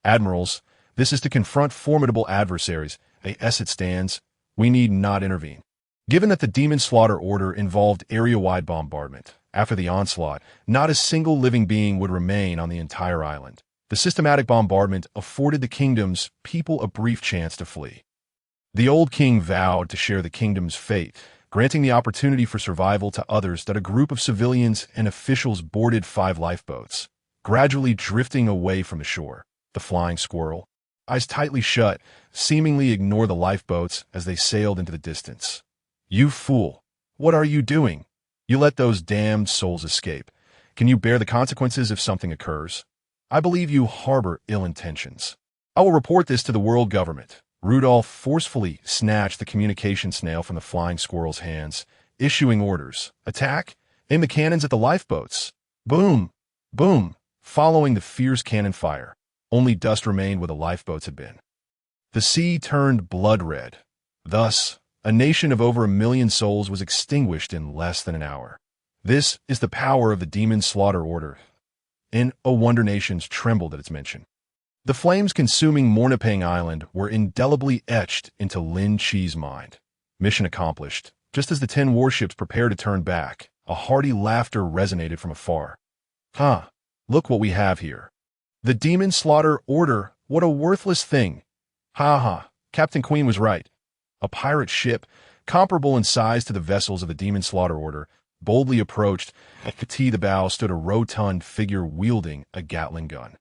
Admirals, this is to confront formidable adversaries. As it stands, we need not intervene. Given that the demon slaughter order involved area-wide bombardment, after the onslaught, not a single living being would remain on the entire island. The systematic bombardment afforded the kingdom's people a brief chance to flee. The old king vowed to share the kingdom's fate, granting the opportunity for survival to others. That a group of civilians and officials boarded 5 lifeboats, gradually drifting away from the shore. The flying squirrel, eyes tightly shut, seemingly ignore the lifeboats as they sailed into the distance. You fool! What are you doing? You let those damned souls escape. Can you bear the consequences if something occurs? I believe you harbor ill intentions. I will report this to the world government. Rudolph forcefully snatched the communication snail from the flying squirrel's hands, issuing orders. Attack! Aim the cannons at the lifeboats. Boom! Boom! Following the fierce cannon fire, only dust remained where the lifeboats had been. The sea turned blood red. Thus, a nation of over 1 million souls was extinguished in less than an hour. This is the power of the demon slaughter order. And wonder nations trembled at its mention. The flames consuming Mornipang Island were indelibly etched into Linqi's mind. Mission accomplished. Just as the 10 warships prepared to turn back, a hearty laughter resonated from afar. Look what we have here. The demon slaughter order, what a worthless thing. Captain Queen was right. A pirate ship, comparable in size to the vessels of the demon slaughter order, boldly approached. At the bow stood a rotund figure wielding a Gatling gun.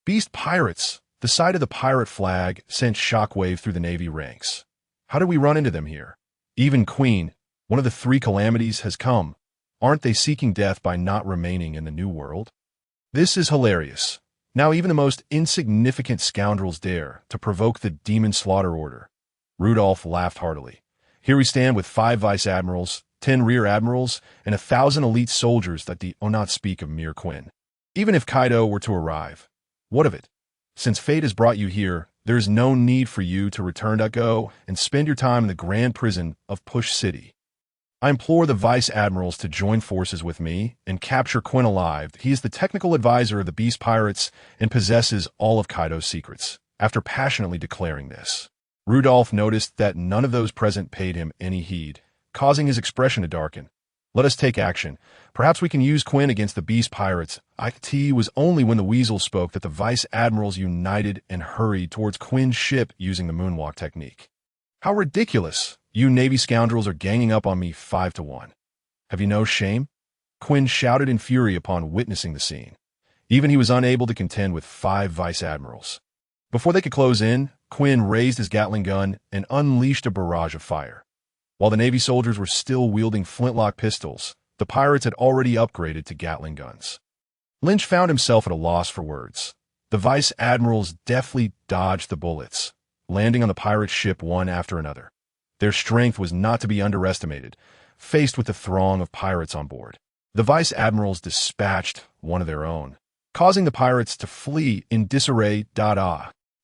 Beast pirates! The sight of the pirate flag sent shockwave through the Navy ranks. How did we run into them here? Even Queen, one of the 3 calamities, has come. Aren't they seeking death by not remaining in the New World? This is hilarious. Now even the most insignificant scoundrels dare to provoke the demon slaughter order. Rudolph laughed heartily. Here we stand with 5 vice admirals, 10 rear admirals, and 1,000 elite soldiers that not speak of mere Quinn. Even if Kaido were to arrive, what of it? Since fate has brought you here, there is no need for you to return to Go and spend your time in the grand prison of Push City. I implore the vice admirals to join forces with me and capture Quinn alive. He is the technical advisor of the Beast Pirates and possesses all of Kaido's secrets. After passionately declaring this, Rudolph noticed that none of those present paid him any heed, causing his expression to darken. Let us take action. Perhaps we can use Quinn against the Beast Pirates. It was only when the Weasel spoke that the vice admirals united and hurried towards Quinn's ship using the moonwalk technique. How ridiculous! You Navy scoundrels are ganging up on me 5-1. Have you no shame? Quinn shouted in fury upon witnessing the scene. Even he was unable to contend with 5 vice admirals. Before they could close in, Quinn raised his Gatling gun and unleashed a barrage of fire. While the Navy soldiers were still wielding flintlock pistols, the pirates had already upgraded to Gatling guns. Lynch found himself at a loss for words. The vice admirals deftly dodged the bullets, landing on the pirate ship one after another. Their strength was not to be underestimated, faced with the throng of pirates on board. The vice admirals dispatched one of their own, causing the pirates to flee in disarray.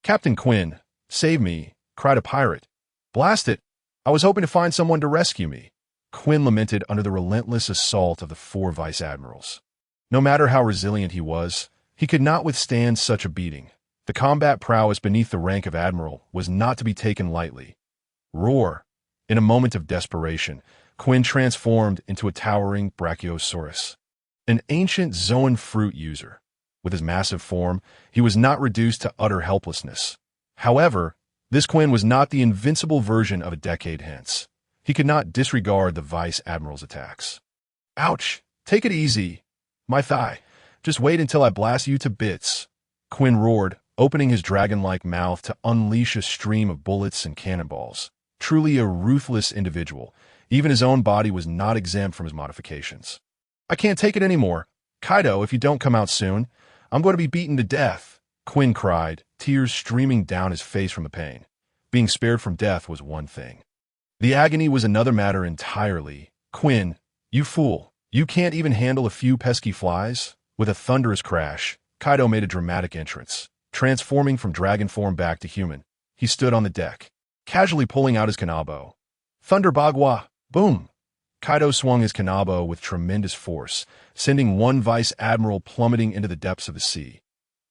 Captain Quinn, save me, cried a pirate. Blast it! I was hoping to find someone to rescue me. Quinn lamented under the relentless assault of the 4 vice admirals. No matter how resilient he was, he could not withstand such a beating. The combat prowess beneath the rank of admiral was not to be taken lightly. Roar! In a moment of desperation, Quinn transformed into a towering brachiosaurus. An ancient Zoan fruit user. With his massive form, he was not reduced to utter helplessness. However, this Quinn was not the invincible version of a decade hence. He could not disregard the Vice Admiral's attacks. Ouch! Take it easy. My thigh. Just wait until I blast you to bits. Quinn roared, opening his dragon-like mouth to unleash a stream of bullets and cannonballs. Truly a ruthless individual. Even his own body was not exempt from his modifications. I can't take it anymore. Kaido, if you don't come out soon, I'm going to be beaten to death, Quinn cried, tears streaming down his face from the pain. Being spared from death was one thing. The agony was another matter entirely. Quinn, you fool. You can't even handle a few pesky flies? With a thunderous crash, Kaido made a dramatic entrance. Transforming from dragon form back to human, he stood on the deck, casually pulling out his kanabo. Thunder Bagua! Boom! Kaido swung his kanabo with tremendous force, sending one Vice Admiral plummeting into the depths of the sea.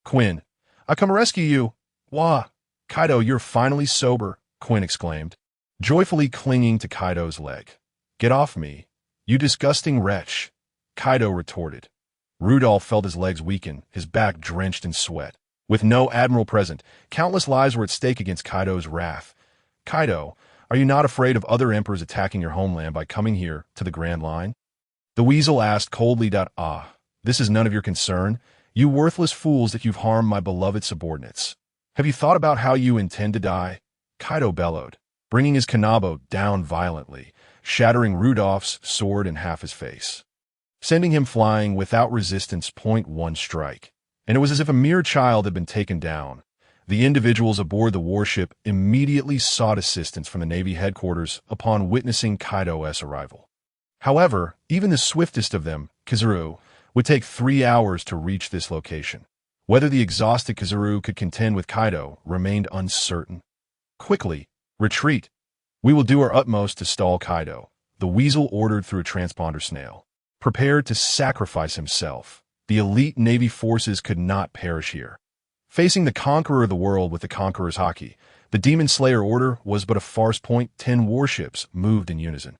Quinn, I come rescue you! Wah! Kaido, you're finally sober, Quinn exclaimed, joyfully clinging to Kaido's leg. Get off me, you disgusting wretch! Kaido retorted. Rudolph felt his legs weaken, his back drenched in sweat. With no admiral present, countless lives were at stake against Kaido's wrath. Kaido, are you not afraid of other emperors attacking your homeland by coming here to the Grand Line? The weasel asked coldly. This is none of your concern, you worthless fools that you've harmed my beloved subordinates. Have you thought about how you intend to die? Kaido bellowed, bringing his kanabo down violently, shattering Rudolph's sword in half his face, sending him flying without resistance. One strike. And it was as if a mere child had been taken down. The individuals aboard the warship immediately sought assistance from the Navy headquarters upon witnessing Kaido's arrival. However, even the swiftest of them, Kizaru, would take 3 hours to reach this location. Whether the exhausted Kizaru could contend with Kaido remained uncertain. Quickly, retreat. We will do our utmost to stall Kaido, the weasel ordered through a transponder snail. Prepared to sacrifice himself. The elite Navy forces could not perish here. Facing the conqueror of the world with the conqueror's Haki, the Demon Slayer order was but a farce. 10 warships moved in unison,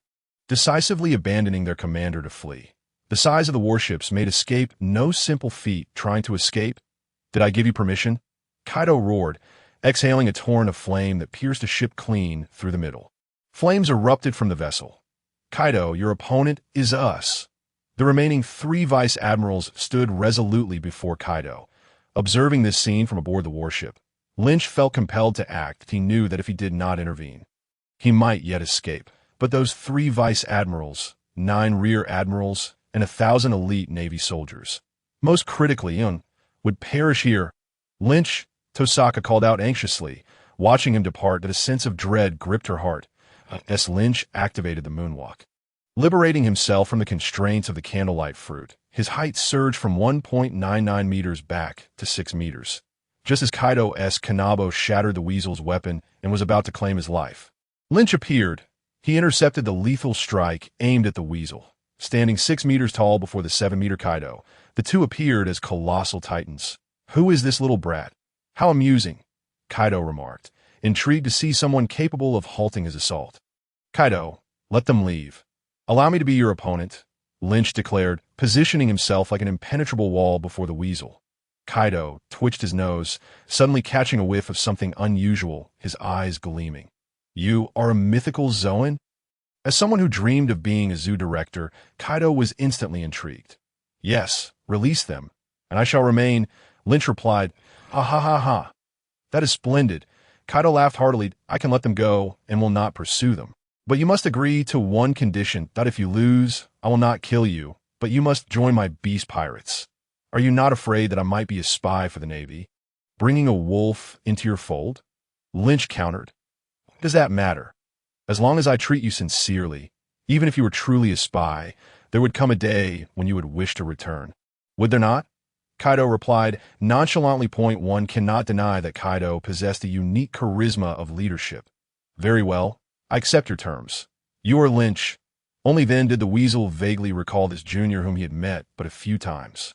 decisively abandoning their commander to flee. The size of the warships made escape no simple feat. Trying to escape? Did I give you permission? Kaido roared, exhaling a torrent of flame that pierced a ship clean through the middle. Flames erupted from the vessel. Kaido, your opponent is us. The remaining 3 Vice Admirals stood resolutely before Kaido. Observing this scene from aboard the warship, Lynch felt compelled to act. He knew that if he did not intervene, he might yet escape. But those 3 Vice Admirals, 9 Rear Admirals, and 1,000 elite Navy soldiers, most critically, would perish here. Lynch, Tosaka called out anxiously, watching him depart. That a sense of dread gripped her heart. As Lynch activated the moonwalk. Liberating himself from the constraints of the candlelight fruit, his height surged from 1.99 meters back to 6 meters. Just as Kaido's kanabo shattered the weasel's weapon and was about to claim his life, Lynch appeared. He intercepted the lethal strike aimed at the weasel. Standing 6 meters tall before the 7-meter Kaido, the two appeared as colossal titans. Who is this little brat? How amusing, Kaido remarked, intrigued to see someone capable of halting his assault. Kaido, let them leave. Allow me to be your opponent, Lynch declared, positioning himself like an impenetrable wall before the weasel. Kaido twitched his nose, suddenly catching a whiff of something unusual, his eyes gleaming. You are a mythical Zoan? As someone who dreamed of being a zoo director, Kaido was instantly intrigued. Yes, release them, and I shall remain, Lynch replied. Ha ha ha ha. That is splendid. Kaido laughed heartily. I can let them go and will not pursue them. But you must agree to one condition, that if you lose, I will not kill you, but you must join my beast pirates. Are you not afraid that I might be a spy for the Navy, bringing a wolf into your fold? Lynch countered. What does that matter? As long as I treat you sincerely, even if you were truly a spy, there would come a day when you would wish to return. Would there not? Kaido replied, nonchalantly. One cannot deny that Kaido possessed a unique charisma of leadership. Very well. I accept your terms. You are Lynch. Only then did the weasel vaguely recall this junior whom he had met but a few times.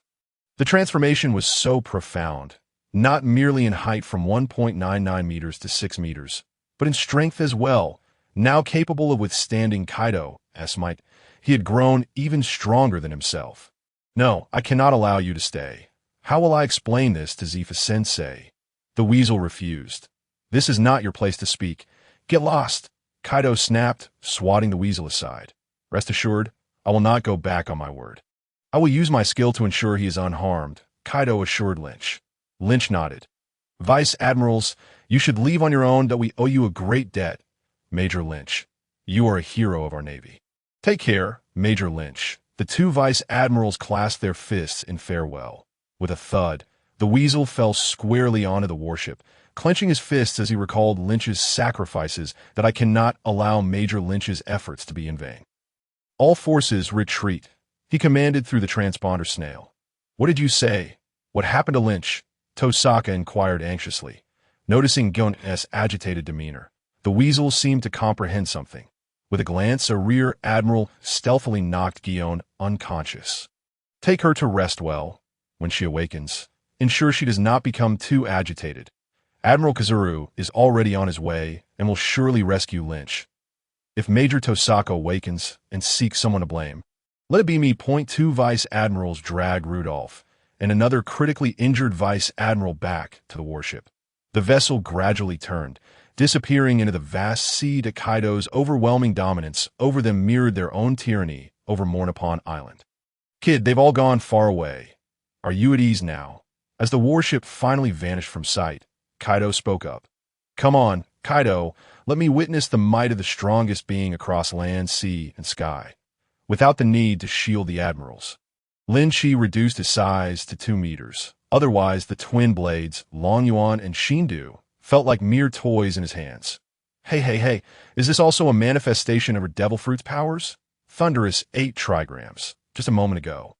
The transformation was so profound, not merely in height from 1.99 meters to 6 meters, but in strength as well. Now capable of withstanding Kaido's might, he had grown even stronger than himself. No, I cannot allow you to stay. How will I explain this to Zephyr-sensei? The weasel refused. This is not your place to speak. Get lost, Kaido snapped, swatting the weasel aside. Rest assured, I will not go back on my word. I will use my skill to ensure he is unharmed, Kaido assured Lynch. Lynch nodded. Vice Admirals, you should leave on your own, that we owe you a great debt. Major Lynch, you are a hero of our Navy. Take care, Major Lynch. The two Vice Admirals clasped their fists in farewell. With a thud, the weasel fell squarely onto the warship, clenching his fists as he recalled Lynch's sacrifices. That I cannot allow Major Lynch's efforts to be in vain. All forces retreat, he commanded through the transponder snail. What did you say? What happened to Lynch? Tosaka inquired anxiously. Noticing Gon's agitated demeanor, the weasel seemed to comprehend something. With a glance, a rear admiral stealthily knocked Gion unconscious. Take her to rest well. When she awakens, ensure she does not become too agitated. Admiral Kazuru is already on his way and will surely rescue Lynch. If Major Tosaka awakens and seeks someone to blame, let it be me. Two Vice Admirals dragged Rudolph and another critically injured Vice Admiral back to the warship. The vessel gradually turned, disappearing into the vast sea. To Kaido's overwhelming dominance over them mirrored their own tyranny over Mornipon Island. Kid, they've all gone far away. Are you at ease now? As the warship finally vanished from sight, Kaido spoke up. Come on, Kaido, let me witness the might of the strongest being across land, sea, and sky, without the need to shield the admirals. Linqi reduced his size to 2 meters. Otherwise, the twin blades, Long Yuan and Shindu, felt like mere toys in his hands. Hey, is this also a manifestation of her devil fruit's powers? Thunderous 8 trigrams, just a moment ago.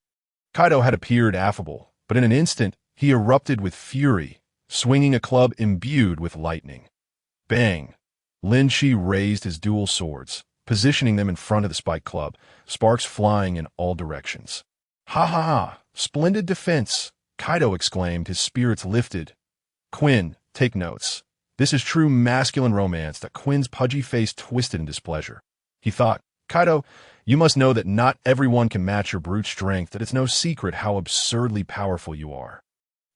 Kaido had appeared affable, but in an instant, he erupted with fury, swinging a club imbued with lightning. Bang! Linqi raised his dual swords, positioning them in front of the spike club, sparks flying in all directions. Ha! Splendid defense! Kaido exclaimed, his spirits lifted. Quinn, take notes. This is true masculine romance. That Quinn's pudgy face twisted in displeasure. He thought, Kaido, you must know that not everyone can match your brute strength, that it's no secret how absurdly powerful you are.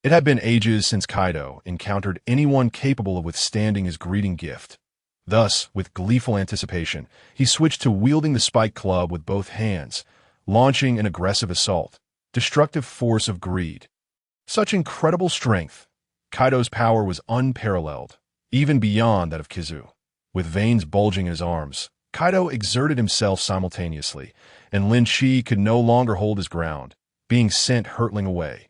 It had been ages since Kaido encountered anyone capable of withstanding his greeting gift. Thus, with gleeful anticipation, he switched to wielding the spike club with both hands, launching an aggressive assault, destructive force of greed. Such incredible strength! Kaido's power was unparalleled, even beyond that of Kizu. With veins bulging in his arms, Kaido exerted himself simultaneously, and Linqi could no longer hold his ground, being sent hurtling away.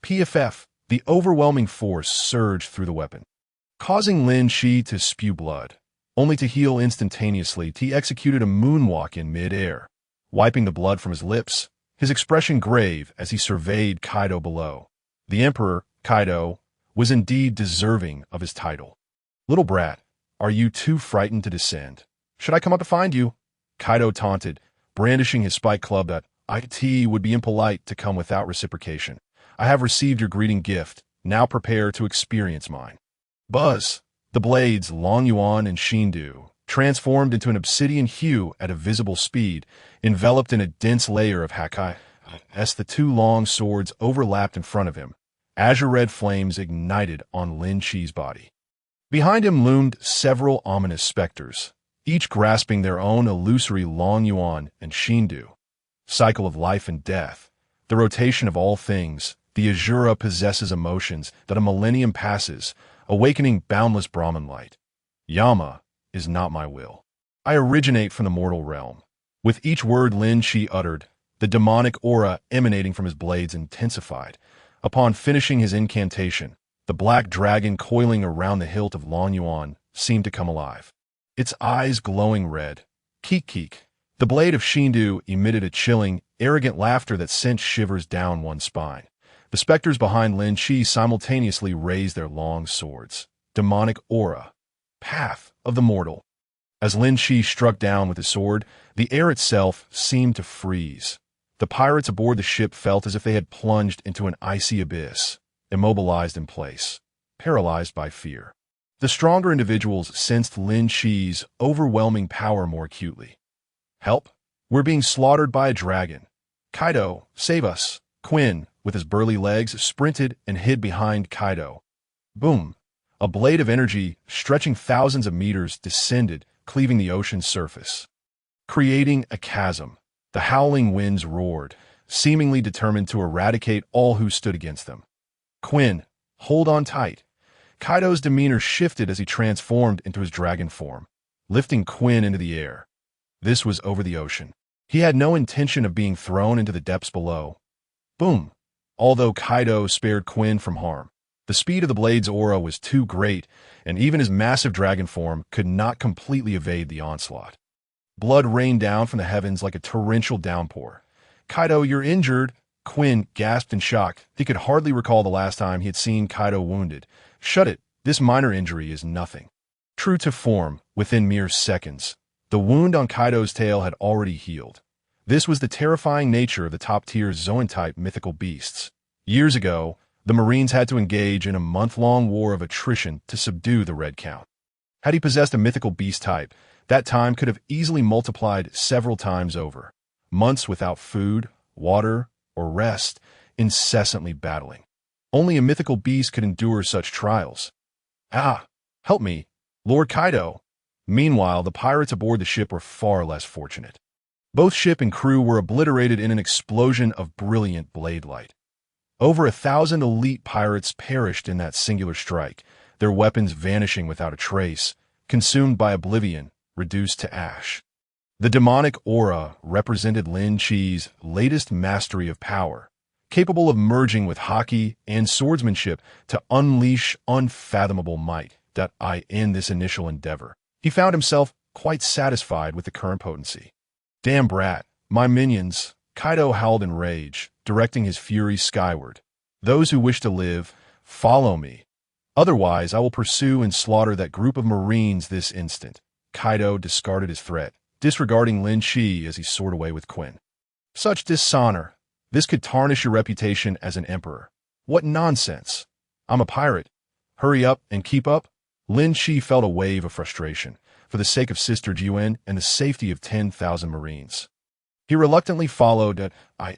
PFF, the overwhelming force surged through the weapon, causing Linqi to spew blood. Only to heal instantaneously, he executed a moonwalk in mid-air, wiping the blood from his lips, his expression grave as he surveyed Kaido below. The Emperor, Kaido, was indeed deserving of his title. Little brat, are you too frightened to descend? Should I come up to find you? Kaido taunted, brandishing his spike club. That it would be impolite to come without reciprocation. I have received your greeting gift, now prepare to experience mine. Buzz! The blades, Long Yuan and Shindu, transformed into an obsidian hue at a visible speed, enveloped in a dense layer of Haki. As the 2 long swords overlapped in front of him, azure-red flames ignited on Linqi's body. Behind him loomed several ominous specters, each grasping their own illusory Long Yuan and Shindu. Cycle of life and death, the rotation of all things, the Azura possesses emotions that a millennium passes, awakening boundless Brahman light. Yama is not my will. I originate from the mortal realm. With each word Linqi uttered, the demonic aura emanating from his blades intensified. Upon finishing his incantation, the black dragon coiling around the hilt of Long Yuan seemed to come alive, its eyes glowing red. Keek. The blade of Shindu emitted a chilling, arrogant laughter that sent shivers down one's spine. The specters behind Linqi simultaneously raised their long swords. Demonic aura. Path of the mortal. As Linqi struck down with his sword, the air itself seemed to freeze. The pirates aboard the ship felt as if they had plunged into an icy abyss, immobilized in place, paralyzed by fear. The stronger individuals sensed Linqi's overwhelming power more acutely. Help! We're being slaughtered by a dragon. Kaido, save us! Quinn, with his burly legs, sprinted and hid behind Kaido. Boom! A blade of energy, stretching thousands of meters, descended, cleaving the ocean's surface. Creating a chasm, the howling winds roared, seemingly determined to eradicate all who stood against them. Quinn, hold on tight. Kaido's demeanor shifted as he transformed into his dragon form, lifting Quinn into the air. This was over the ocean. He had no intention of being thrown into the depths below. Boom! Although Kaido spared Quinn from harm, the speed of the blade's aura was too great, and even his massive dragon form could not completely evade the onslaught. Blood rained down from the heavens like a torrential downpour. Kaido, you're injured! Quinn gasped in shock. He could hardly recall the last time he had seen Kaido wounded. Shut it, this minor injury is nothing. True to form, within mere seconds, the wound on Kaido's tail had already healed. This was the terrifying nature of the top-tier Zoan-type mythical beasts. Years ago, the Marines had to engage in a month-long war of attrition to subdue the Red Count. Had he possessed a mythical beast type, that time could have easily multiplied several times over. Months without food, water, or rest, incessantly battling. Only a mythical beast could endure such trials. Ah, help me, Lord Kaido. Meanwhile, the pirates aboard the ship were far less fortunate. Both ship and crew were obliterated in an explosion of brilliant blade light. Over 1,000 elite pirates perished in that singular strike, their weapons vanishing without a trace, consumed by oblivion, reduced to ash. The demonic aura represented Linqi's latest mastery of power, capable of merging with Haki and swordsmanship to unleash unfathomable might. In this initial endeavor, he found himself quite satisfied with the current potency. Damn brat, my minions, Kaido howled in rage, directing his fury skyward. Those who wish to live, follow me. Otherwise, I will pursue and slaughter that group of Marines this instant. Kaido discarded his threat, disregarding Linqi as he soared away with Quinn. Such dishonor. This could tarnish your reputation as an emperor. What nonsense. I'm a pirate. Hurry up and keep up. Linqi felt a wave of frustration, for the sake of Sister Jiwen and the safety of 10,000 Marines. He reluctantly followed.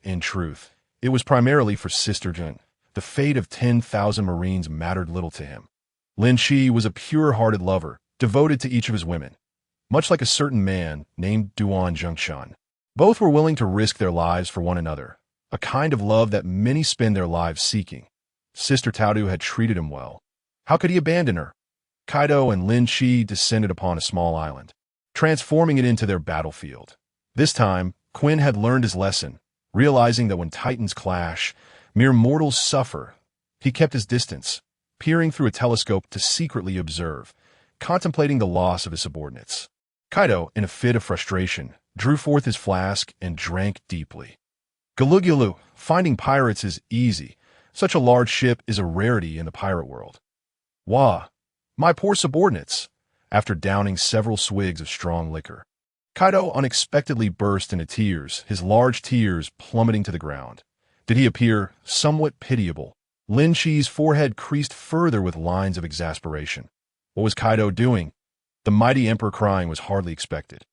In truth, it was primarily for Sister Jiwen. The fate of 10,000 Marines mattered little to him. Linqi was a pure-hearted lover, devoted to each of his women, much like a certain man named Duan Zhengshan. Both were willing to risk their lives for one another, a kind of love that many spend their lives seeking. Sister Taodu had treated him well. How could he abandon her? Kaido and Linqi descended upon a small island, transforming it into their battlefield. This time, Quinn had learned his lesson, realizing that when titans clash, mere mortals suffer. He kept his distance, peering through a telescope to secretly observe, contemplating the loss of his subordinates. Kaido, in a fit of frustration, drew forth his flask and drank deeply. Galugulu, finding pirates is easy. Such a large ship is a rarity in the pirate world. Wah! My poor subordinates! After downing several swigs of strong liquor, Kaido unexpectedly burst into tears, his large tears plummeting to the ground. Did he appear somewhat pitiable? Linqi's forehead creased further with lines of exasperation. What was Kaido doing? The mighty emperor crying was hardly expected.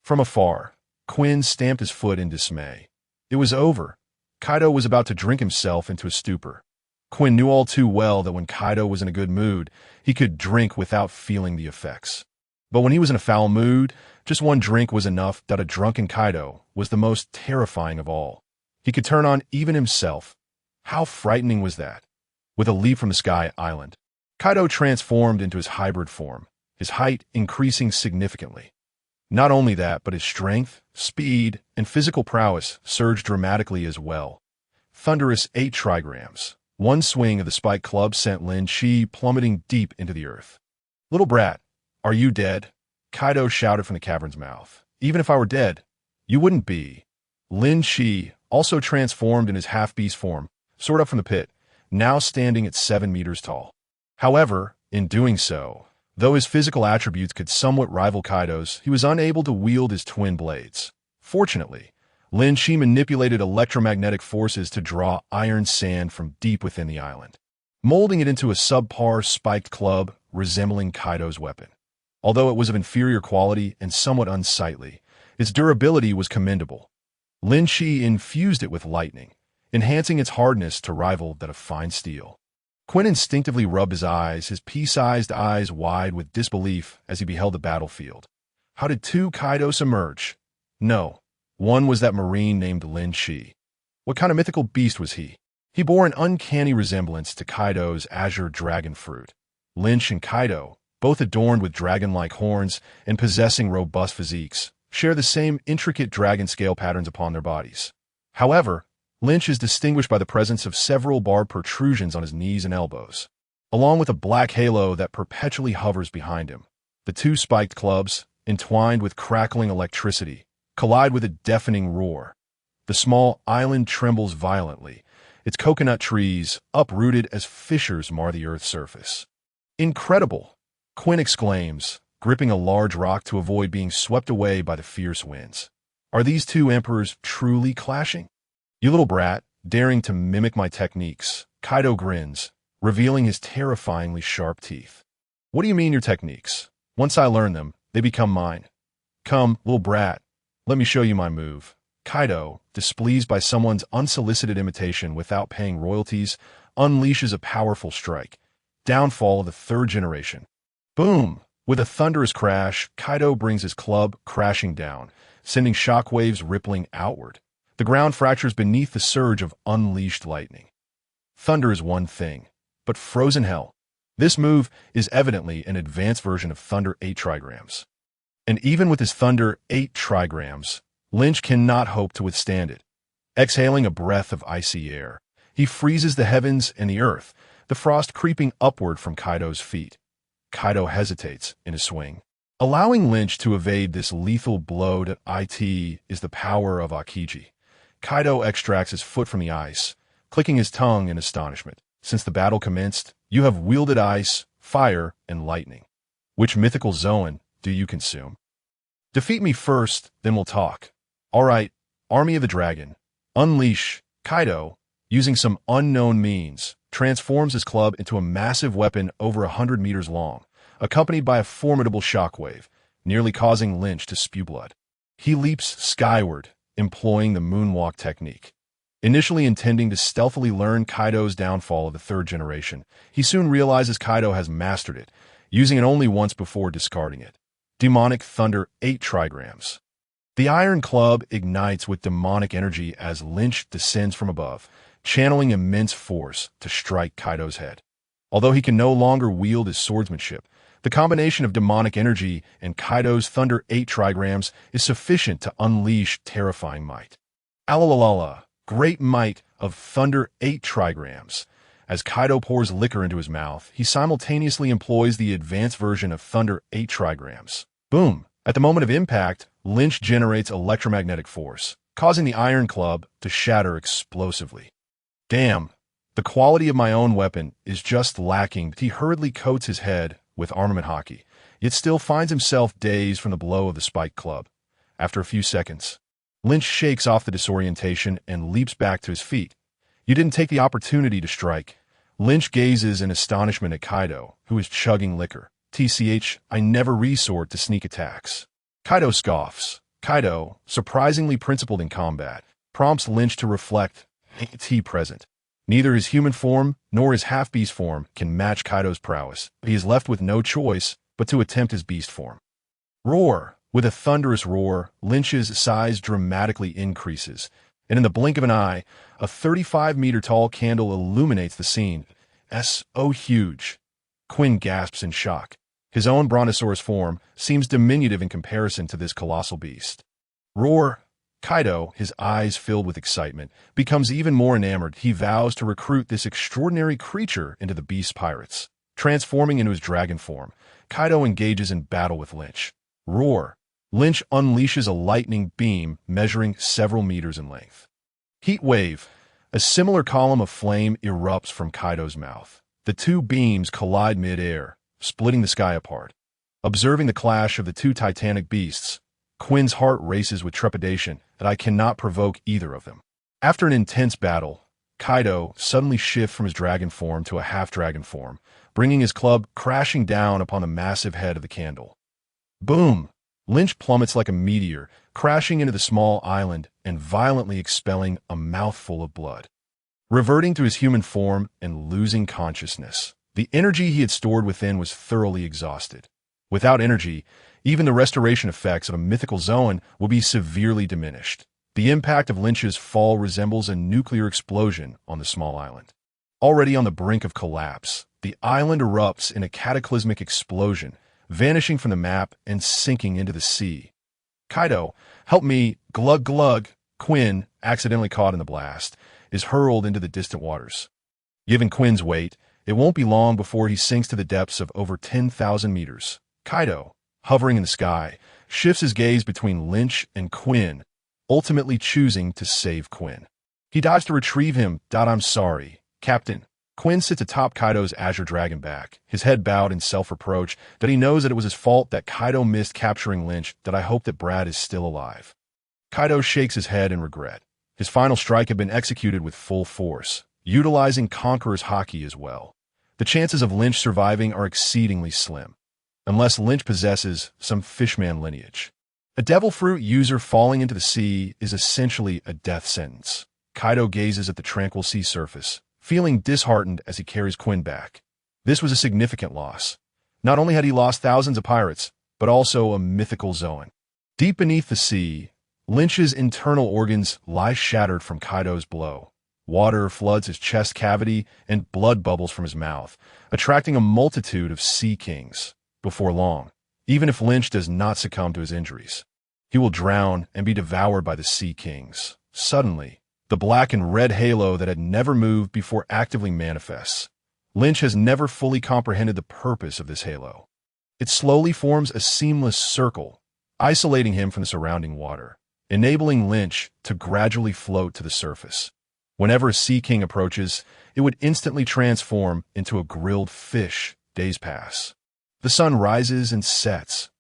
From afar, Quinn stamped his foot in dismay. It was over. Kaido was about to drink himself into a stupor. Quinn knew all too well that when Kaido was in a good mood, he could drink without feeling the effects. But when he was in a foul mood, just one drink was enough. A drunken Kaido was the most terrifying of all. He could turn on even himself. How frightening was that? With a leap from the sky island, Kaido transformed into his hybrid form, his height increasing significantly. Not only that, but his strength, speed, and physical prowess surged dramatically as well. Thunderous 8 trigrams. One swing of the spiked club sent Linqi plummeting deep into the earth. Little brat, are you dead? Kaido shouted from the cavern's mouth. Even if I were dead, you wouldn't be. Linqi, also transformed in his half-beast form, soared up from the pit, now standing at 7 meters tall. However, in doing so, though his physical attributes could somewhat rival Kaido's, he was unable to wield his twin blades. Fortunately, Linqi manipulated electromagnetic forces to draw iron sand from deep within the island, molding it into a subpar spiked club resembling Kaido's weapon. Although it was of inferior quality and somewhat unsightly, its durability was commendable. Linqi infused it with lightning, enhancing its hardness to rival that of fine steel. Quinn instinctively rubbed his eyes, his pea-sized eyes wide with disbelief as he beheld the battlefield. How did two Kaidos emerge? No. One was that marine named Linqi. What kind of mythical beast was he? He bore an uncanny resemblance to Kaido's azure dragon fruit. Linqi and Kaido, both adorned with dragon-like horns and possessing robust physiques, share the same intricate dragon scale patterns upon their bodies. However, Linqi is distinguished by the presence of several barbed protrusions on his knees and elbows, along with a black halo that perpetually hovers behind him. The two spiked clubs, entwined with crackling electricity, collide with a deafening roar. The small island trembles violently, its coconut trees uprooted as fissures mar the earth's surface. Incredible! Quinn exclaims, gripping a large rock to avoid being swept away by the fierce winds. Are these two emperors truly clashing? You little brat, daring to mimic my techniques, Kaido grins, revealing his terrifyingly sharp teeth. What do you mean your techniques? Once I learn them, they become mine. Come, little brat, let me show you my move. Kaido, displeased by someone's unsolicited imitation without paying royalties, unleashes a powerful strike. Downfall of the third generation. Boom! With a thunderous crash, Kaido brings his club crashing down, sending shockwaves rippling outward. The ground fractures beneath the surge of unleashed lightning. Thunder is one thing, but frozen hell. This move is evidently an advanced version of Thunder 8 trigrams. And even with his Thunder 8 trigrams, Linqi cannot hope to withstand it. Exhaling a breath of icy air, he freezes the heavens and the earth, the frost creeping upward from Kaido's feet. Kaido hesitates in his swing. Allowing Linqi to evade this lethal blow to it is the power of Akiji. Kaido extracts his foot from the ice, clicking his tongue in astonishment. Since the battle commenced, you have wielded ice, fire, and lightning. Which mythical Zoan do you consume? Defeat me first, then we'll talk. All right, Army of the Dragon. Unleash. Kaido, using some unknown means, transforms his club into a massive weapon over 100 meters long, accompanied by a formidable shockwave, nearly causing Linqi to spew blood. He leaps skyward, employing the moonwalk technique. Initially intending to stealthily learn Kaido's downfall of the third generation, he soon realizes Kaido has mastered it, using it only once before discarding it. Demonic Thunder 8 trigrams. The iron club ignites with demonic energy as Linqi descends from above, channeling immense force to strike Kaido's head. Although he can no longer wield his swordsmanship, the combination of demonic energy and Kaido's Thunder 8 trigrams is sufficient to unleash terrifying might. Alalala, great might of Thunder 8 trigrams. As Kaido pours liquor into his mouth, he simultaneously employs the advanced version of Thunder 8 trigrams. Boom! At the moment of impact, Linqi generates electromagnetic force, causing the iron club to shatter explosively. Damn, the quality of my own weapon is just lacking. He hurriedly coats his head with armament Haki, yet still finds himself dazed from the blow of the spiked club. After a few seconds, Linqi shakes off the disorientation and leaps back to his feet. You didn't take the opportunity to strike. Linqi gazes in astonishment at Kaido, who is chugging liquor. TCH, I never resort to sneak attacks. Kaido scoffs. Kaido, surprisingly principled in combat, prompts Linqi to reflect. He present. Neither his human form nor his half-beast form can match Kaido's prowess. He is left with no choice but to attempt his beast form. Roar! With a thunderous roar, Linqi's size dramatically increases, and in the blink of an eye, a 35-meter-tall candle illuminates the scene. So huge. Quinn gasps in shock. His own brontosaurus form seems diminutive in comparison to this colossal beast. Roar! Kaido, his eyes filled with excitement, becomes even more enamored. He vows to recruit this extraordinary creature into the beast pirates. Transforming into his dragon form, Kaido engages in battle with Linqi. Roar! Linqi unleashes a lightning beam measuring several meters in length. Heat wave! A similar column of flame erupts from Kaido's mouth. The two beams collide mid-air, splitting the sky apart. Observing the clash of the two titanic beasts, Quinn's heart races with trepidation that I cannot provoke either of them. After an intense battle, Kaido suddenly shifts from his dragon form to a half-dragon form, bringing his club crashing down upon the massive head of the candle. Boom! Linqi plummets like a meteor, crashing into the small island and violently expelling a mouthful of blood. reverting to his human form and losing consciousness. The energy he had stored within was thoroughly exhausted. Without energy, even the restoration effects of a mythical Zoan will be severely diminished. The impact of Linqi's fall resembles a nuclear explosion on the small island. Already on the brink of collapse, the island erupts in a cataclysmic explosion, vanishing from the map and sinking into the sea. Kaido, help me, glug glug. Quinn, accidentally caught in the blast, is hurled into the distant waters. Given Quinn's weight, it won't be long before he sinks to the depths of over 10,000 meters. Kaido, hovering in the sky, shifts his gaze between Linqi and Quinn, ultimately choosing to save Quinn. He dives to retrieve him. I'm sorry, Captain. Quinn sits atop Kaido's Azure Dragon back, his head bowed in self-reproach that he knows that it was his fault that Kaido missed capturing Linqi. I hope that Brad is still alive. Kaido shakes his head in regret. His final strike had been executed with full force, utilizing Conqueror's Haki as well. The chances of Linqi surviving are exceedingly slim, unless Linqi possesses some fishman lineage. A devil fruit user falling into the sea is essentially a death sentence. Kaido gazes at the tranquil sea surface, feeling disheartened as he carries Quinn back. This was a significant loss. Not only had he lost thousands of pirates, but also a mythical Zoan. Deep beneath the sea, Linqi's internal organs lie shattered from Kaido's blow. Water floods his chest cavity and blood bubbles from his mouth, attracting a multitude of sea kings. Before long, even if Linqi does not succumb to his injuries, he will drown and be devoured by the sea kings. Suddenly, the black and red halo that had never moved before actively manifests. Linqi has never fully comprehended the purpose of this halo. It slowly forms a seamless circle, isolating him from the surrounding water, enabling Linqi to gradually float to the surface. Whenever a sea king approaches, it would instantly transform into a grilled fish. Days pass. The sun rises and sets.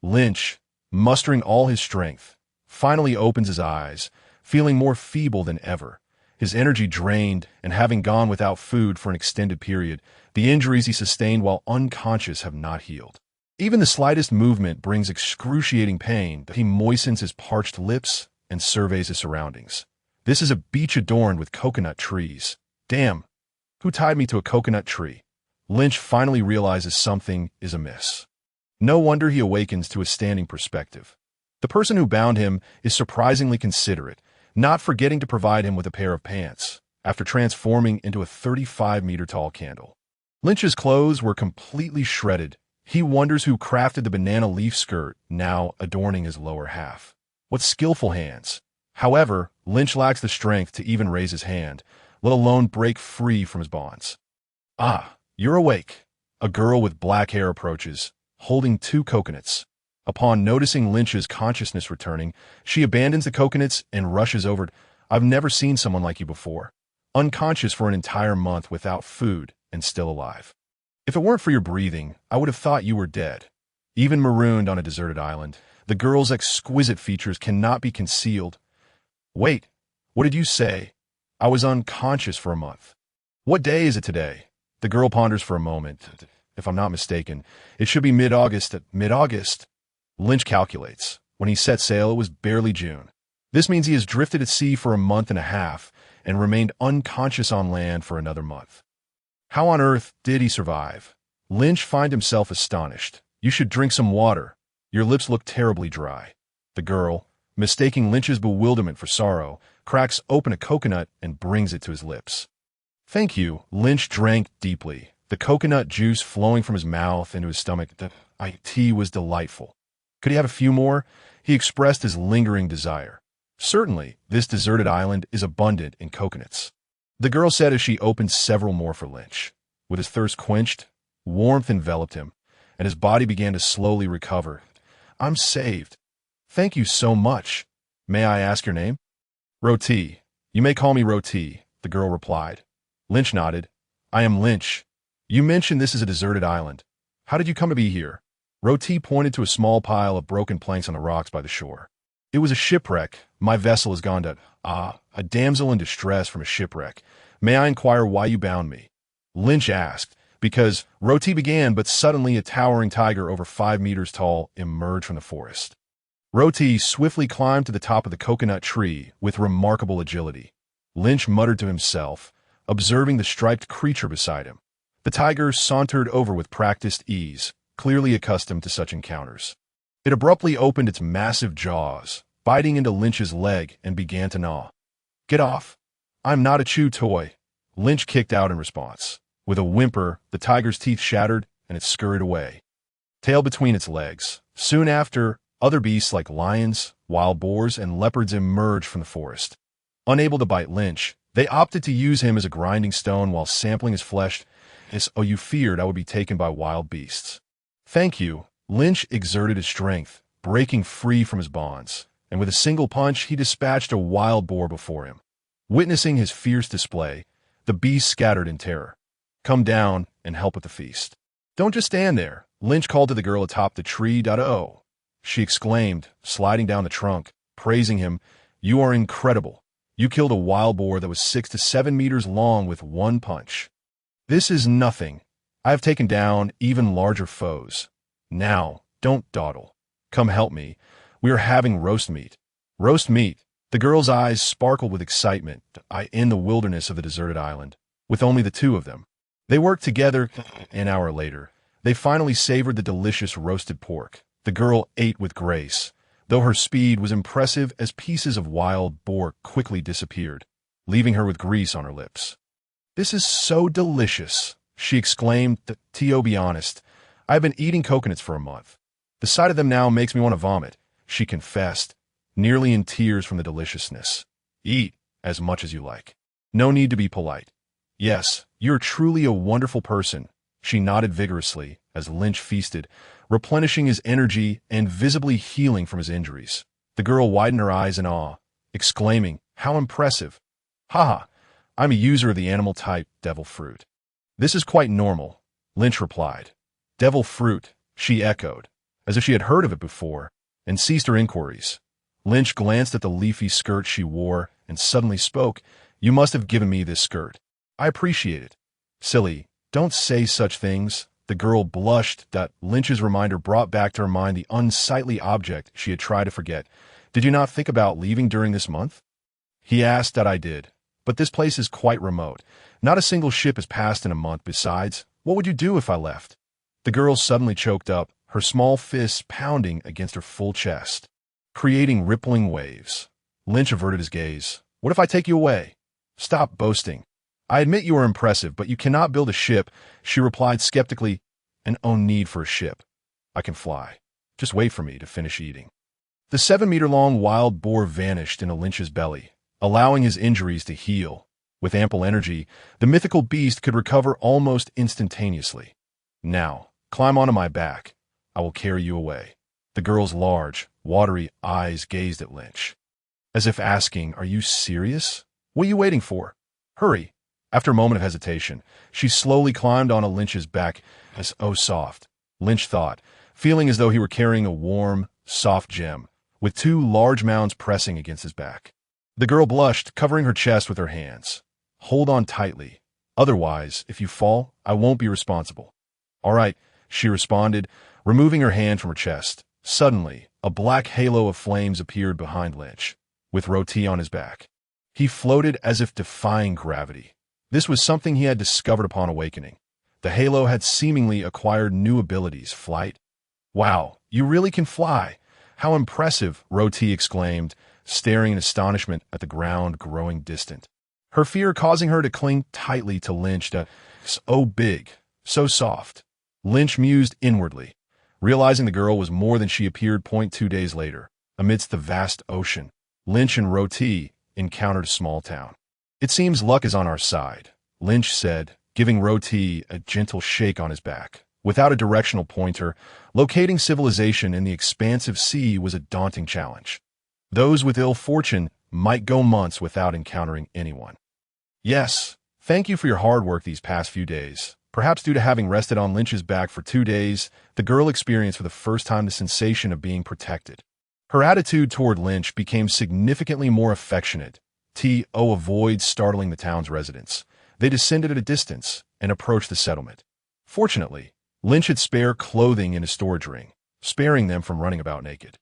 Linqi, mustering all his strength, finally opens his eyes, feeling more feeble than ever. His energy drained, and having gone without food for an extended period, the injuries he sustained while unconscious have not healed. Even the slightest movement brings excruciating pain. He moistens his parched lips and surveys his surroundings. This is a beach adorned with coconut trees. Damn, who tied me to a coconut tree? Linqi finally realizes something is amiss. No wonder he awakens to a standing perspective. The person who bound him is surprisingly considerate, not forgetting to provide him with a pair of pants, after transforming into a 35-meter-tall candle. Linqi's clothes were completely shredded. He wonders who crafted the banana leaf skirt, now adorning his lower half. What skillful hands! However, Linqi lacks the strength to even raise his hand, let alone break free from his bonds. Ah, you're awake. A girl with black hair approaches, holding 2 coconuts. Upon noticing Linqi's consciousness returning, she abandons the coconuts and rushes over. I've never seen someone like you before. Unconscious for an entire month without food and still alive. If it weren't for your breathing, I would have thought you were dead. Even marooned on a deserted island, the girl's exquisite features cannot be concealed. Wait, what did you say? I was unconscious for a month. What day is it today? The girl ponders for a moment. If I'm not mistaken, it should be mid-August. Mid-August? Linqi calculates. When he set sail, it was barely June. This means he has drifted at sea for a month and a half and remained unconscious on land for another month. How on earth did he survive? Linqi finds himself astonished. You should drink some water. Your lips look terribly dry. The girl, mistaking Linqi's bewilderment for sorrow, cracks open a coconut and brings it to his lips. Thank you. Linqi drank deeply, the coconut juice flowing from his mouth into his stomach. The tea was delightful. Could he have a few more? He expressed his lingering desire. Certainly, this deserted island is abundant in coconuts. The girl said as she opened several more for Linqi. With his thirst quenched, warmth enveloped him, and his body began to slowly recover. I'm saved. Thank you so much. May I ask your name? Roti. You may call me Roti, the girl replied. Linqi nodded. I am Linqi. You mentioned this is a deserted island. How did you come to be here? Roti pointed to a small pile of broken planks on the rocks by the shore. It was a shipwreck. My vessel has gone to... a damsel in distress from a shipwreck. May I inquire why you bound me? Linqi asked, because Roti began, but suddenly a towering tiger over 5 meters tall emerged from the forest. Roti swiftly climbed to the top of the coconut tree with remarkable agility. Linqi muttered to himself, observing the striped creature beside him. The tiger sauntered over with practiced ease, clearly accustomed to such encounters. It abruptly opened its massive jaws, biting into Lynch's leg, and began to gnaw. "Get off! I'm not a chew toy," Lynch kicked out in response. With a whimper, the tiger's teeth shattered, and it scurried away, tail between its legs. Soon after, other beasts like lions, wild boars, and leopards emerged from the forest. Unable to bite Lynch, they opted to use him as a grinding stone while sampling his flesh. "Oh, you feared I would be taken by wild beasts." "Thank you." Lynch exerted his strength, breaking free from his bonds, and with a single punch he dispatched a wild boar before him. Witnessing his fierce display, the beast scattered in terror. "Come down and help with the feast." "Don't just stand there," Lynch called to the girl atop the tree. "Oh," she exclaimed, sliding down the trunk, praising him. "You are incredible. You killed a wild boar that was 6 to 7 meters long with one punch." "This is nothing. I have taken down even larger foes. Now, don't dawdle. Come help me. We are having roast meat." "Roast meat?" The girl's eyes sparkled with excitement. In the wilderness of the deserted island, with only the two of them. They worked together. An hour later, they finally savored the delicious roasted pork. The girl ate with grace, though her speed was impressive as pieces of wild boar quickly disappeared, leaving her with grease on her lips. "This is so delicious," she exclaimed. "To be honest, I've been eating coconuts for a month. The sight of them now makes me want to vomit," she confessed, nearly in tears from the deliciousness. "Eat as much as you like. No need to be polite." "Yes, you're truly a wonderful person," she nodded vigorously as Lynch feasted, replenishing his energy and visibly healing from his injuries. The girl widened her eyes in awe, exclaiming, "How impressive!" "Haha, I'm a user of the animal type, devil fruit." "This is quite normal," Lynch replied. "Devil fruit," she echoed, as if she had heard of it before, and ceased her inquiries. Lynch glanced at the leafy skirt she wore and suddenly spoke. "You must have given me this skirt. I appreciate it." "Silly, don't say such things." The girl blushed. Lynch's reminder brought back to her mind the unsightly object she had tried to forget. "Did you not think about leaving during this month?" He asked. "I did. But this place is quite remote. Not a single ship has passed in a month. Besides, what would you do if I left?" The girl suddenly choked up, her small fists pounding against her full chest, creating rippling waves. Lynch averted his gaze. "What if I take you away?" "Stop boasting. I admit you are impressive, but you cannot build a ship," she replied skeptically. "And no need for a ship. I can fly. Just wait for me to finish eating." The 7-meter-long wild boar vanished into Lynch's belly, allowing his injuries to heal. With ample energy, the mythical beast could recover almost instantaneously. "Now, climb onto my back. I will carry you away." The girl's large, watery eyes gazed at Lynch, as if asking, "Are you serious? What are you waiting for? Hurry." After a moment of hesitation, she slowly climbed onto Lynch's back. "Oh, soft," Lynch thought, feeling as though he were carrying a warm, soft gem, with 2 large mounds pressing against his back. The girl blushed, covering her chest with her hands. "Hold on tightly. Otherwise, if you fall, I won't be responsible." "All right," she responded, removing her hand from her chest. Suddenly, a black halo of flames appeared behind Lynch, with Roti on his back. He floated as if defying gravity. This was something he had discovered upon awakening. The halo had seemingly acquired new abilities. Flight. "Wow, you really can fly. How impressive," Roti exclaimed, staring in astonishment at the ground growing distant. Her fear causing her to cling tightly to Lynch. "So big, so soft." Lynch mused inwardly, realizing the girl was more than she appeared. 2 days later, amidst the vast ocean, Lynch and Roti encountered a small town. "It seems luck is on our side," Lynch said, giving Roti a gentle shake on his back. Without a directional pointer, locating civilization in the expansive sea was a daunting challenge. Those with ill fortune might go months without encountering anyone. "Yes, thank you for your hard work these past few days." Perhaps due to having rested on Lynch's back for 2 days, the girl experienced for the first time the sensation of being protected. Her attitude toward Lynch became significantly more affectionate. Avoid startling the town's residents. They descended at a distance and approached the settlement. Fortunately, Lynch had spare clothing in his storage ring, sparing them from running about naked.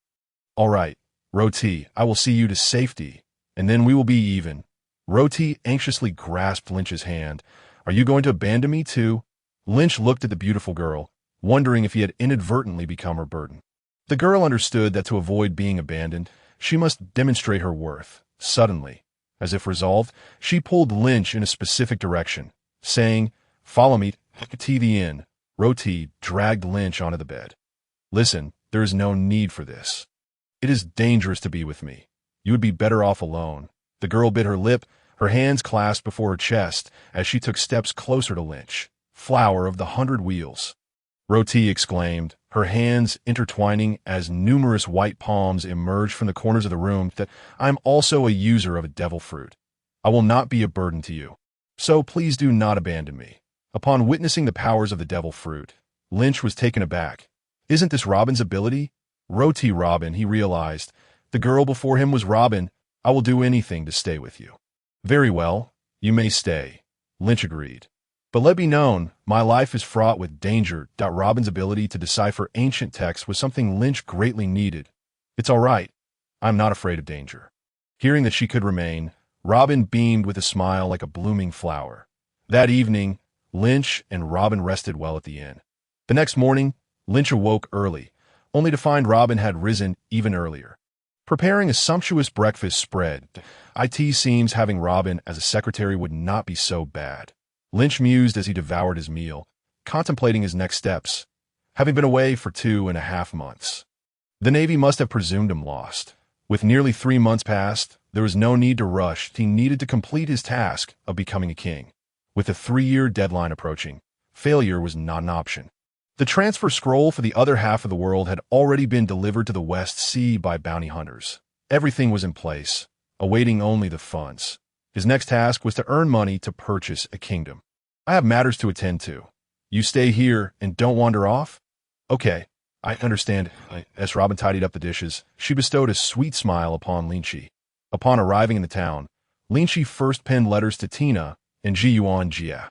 "All right, Roti, I will see you to safety, and then we will be even." Roti anxiously grasped Lynch's hand. Are you going to abandon me too? Lynch looked at the beautiful girl, wondering if he had inadvertently become her burden. The girl understood that to avoid being abandoned, she must demonstrate her worth. Suddenly, as if resolved, she pulled Lynch in a specific direction, saying, "Follow me to the inn." Roti dragged Lynch onto the bed. "Listen, there is no need for this. It is dangerous to be with me. You would be better off alone." The girl bit her lip, her hands clasped before her chest as she took steps closer to Lynch. "Flower of the 100 wheels." Roti exclaimed, her hands intertwining as numerous white palms emerged from the corners of the room. "That I'm also a user of a devil fruit. I will not be a burden to you. So please do not abandon me." Upon witnessing the powers of the devil fruit, Lynch was taken aback. Isn't this Robin's ability? Roti Robin, he realized. The girl before him was Robin. "I will do anything to stay with you." "Very well, you may stay," Lynch agreed. "But let be known, my life is fraught with danger." Robin's ability to decipher ancient texts was something Lynch greatly needed. "It's all right. I'm not afraid of danger." Hearing that she could remain, Robin beamed with a smile like a blooming flower. That evening, Lynch and Robin rested well at the inn. The next morning, Lynch awoke early, only to find Robin had risen even earlier, preparing a sumptuous breakfast spread. It seems having Robin as a secretary would not be so bad. Lynch mused as he devoured his meal, contemplating his next steps. Having been away for 2.5 months, the Navy must have presumed him lost. With nearly 3 months past, there was no need to rush. He needed to complete his task of becoming a king. With the 3-year deadline approaching, failure was not an option. The transfer scroll for the other half of the world had already been delivered to the West Sea by bounty hunters. Everything was in place, awaiting only the funds. His next task was to earn money to purchase a kingdom. "I have matters to attend to. You stay here and don't wander off?" "Okay, I understand." As Robin tidied up the dishes, she bestowed a sweet smile upon Linqi. Upon arriving in the town, Linqi first penned letters to Tina and Jiyuan Jia,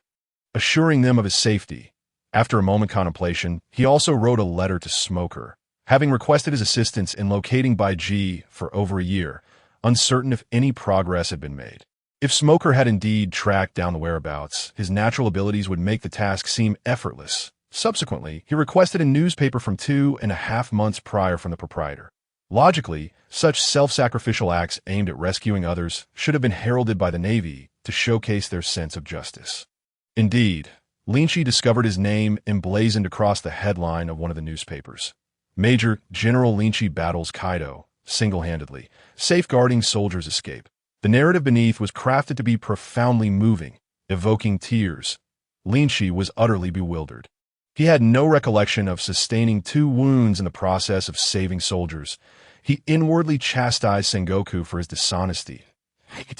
assuring them of his safety. After a moment's contemplation, he also wrote a letter to Smoker, having requested his assistance in locating Bai Ji for over a year, uncertain if any progress had been made. If Smoker had indeed tracked down the whereabouts, his natural abilities would make the task seem effortless. Subsequently, he requested a newspaper from 2.5 months prior from the proprietor. Logically, such self-sacrificial acts aimed at rescuing others should have been heralded by the Navy to showcase their sense of justice. Indeed, Linqi discovered his name emblazoned across the headline of one of the newspapers. Major General Linqi battles Kaido, single-handedly, safeguarding soldiers' escape. The narrative beneath was crafted to be profoundly moving, evoking tears. Linqi was utterly bewildered. He had no recollection of sustaining 2 wounds in the process of saving soldiers. He inwardly chastised Sengoku for his dishonesty.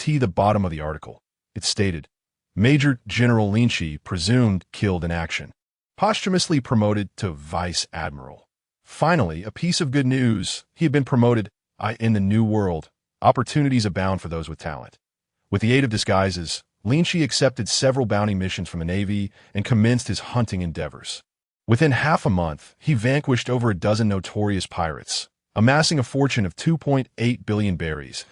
The bottom of the article. It stated, Major General Linqi presumed killed in action, posthumously promoted to Vice Admiral. Finally, a piece of good news. He had been promoted. In the New World, opportunities abound for those with talent. With the aid of disguises, Linqi accepted several bounty missions from the Navy and commenced his hunting endeavors. Within half a month, he vanquished over a dozen notorious pirates, amassing a fortune of 2.8 billion berries.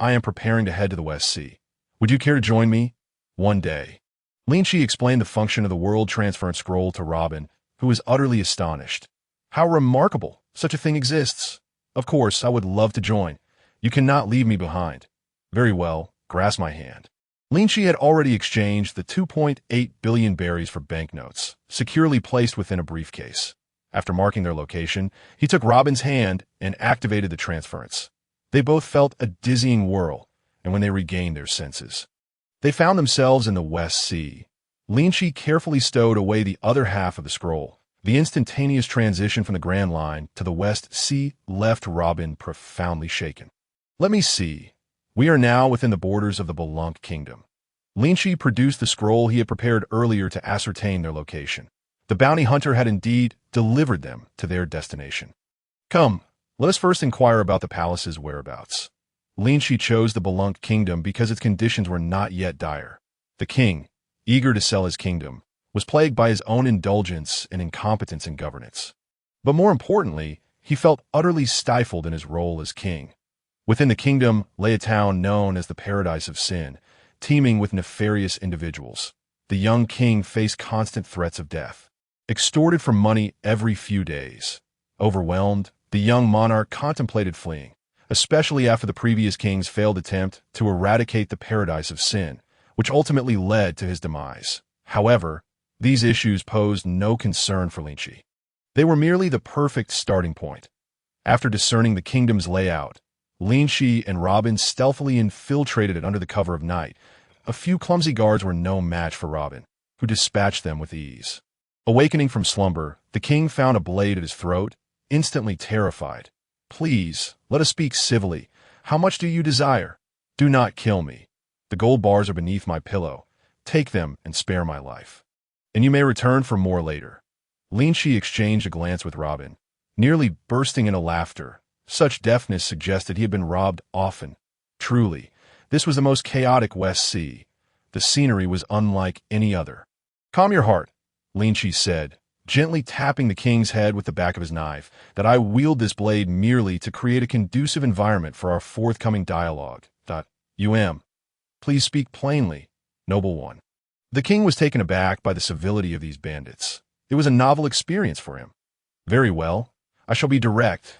"I am preparing to head to the West Sea. Would you care to join me?" One day, Linqi explained the function of the World Transference Scroll to Robin, who was utterly astonished. "How remarkable! Such a thing exists. Of course, I would love to join. You cannot leave me behind." "Very well, grasp my hand." Linqi had already exchanged the 2.8 billion berries for banknotes, securely placed within a briefcase. After marking their location, he took Robin's hand and activated the transference. They both felt a dizzying whirl, and when they regained their senses, they found themselves in the West Sea. Linqi carefully stowed away the other half of the scroll. The instantaneous transition from the Grand Line to the West Sea left Robin profoundly shaken. "Let me see. We are now within the borders of the Belunk Kingdom." Linqi produced the scroll he had prepared earlier to ascertain their location. The bounty hunter had indeed delivered them to their destination. "Come, let us first inquire about the palace's whereabouts." Linqi chose the Belunk Kingdom because its conditions were not yet dire. The king, eager to sell his kingdom, was plagued by his own indulgence and incompetence in governance. But more importantly, he felt utterly stifled in his role as king. Within the kingdom lay a town known as the Paradise of Sin, teeming with nefarious individuals. The young king faced constant threats of death, extorted for money every few days. Overwhelmed, the young monarch contemplated fleeing, especially after the previous king's failed attempt to eradicate the paradise of sin, which ultimately led to his demise. However, these issues posed no concern for Linqi. They were merely the perfect starting point. After discerning the kingdom's layout, Linqi and Robin stealthily infiltrated it under the cover of night. A few clumsy guards were no match for Robin, who dispatched them with ease. Awakening from slumber, the king found a blade at his throat, instantly terrified. "Please, let us speak civilly. How much do you desire? Do not kill me. The gold bars are beneath my pillow. Take them and spare my life. And you may return for more later." Linqi exchanged a glance with Robin, nearly bursting into laughter. Such deafness suggested he had been robbed often. Truly, this was the most chaotic West Sea. The scenery was unlike any other. "Calm your heart," Linqi said, gently tapping the king's head with the back of his knife, "that I wield this blade merely to create a conducive environment for our forthcoming dialogue. Please speak plainly, noble one." The king was taken aback by the civility of these bandits. It was a novel experience for him. "Very well, I shall be direct.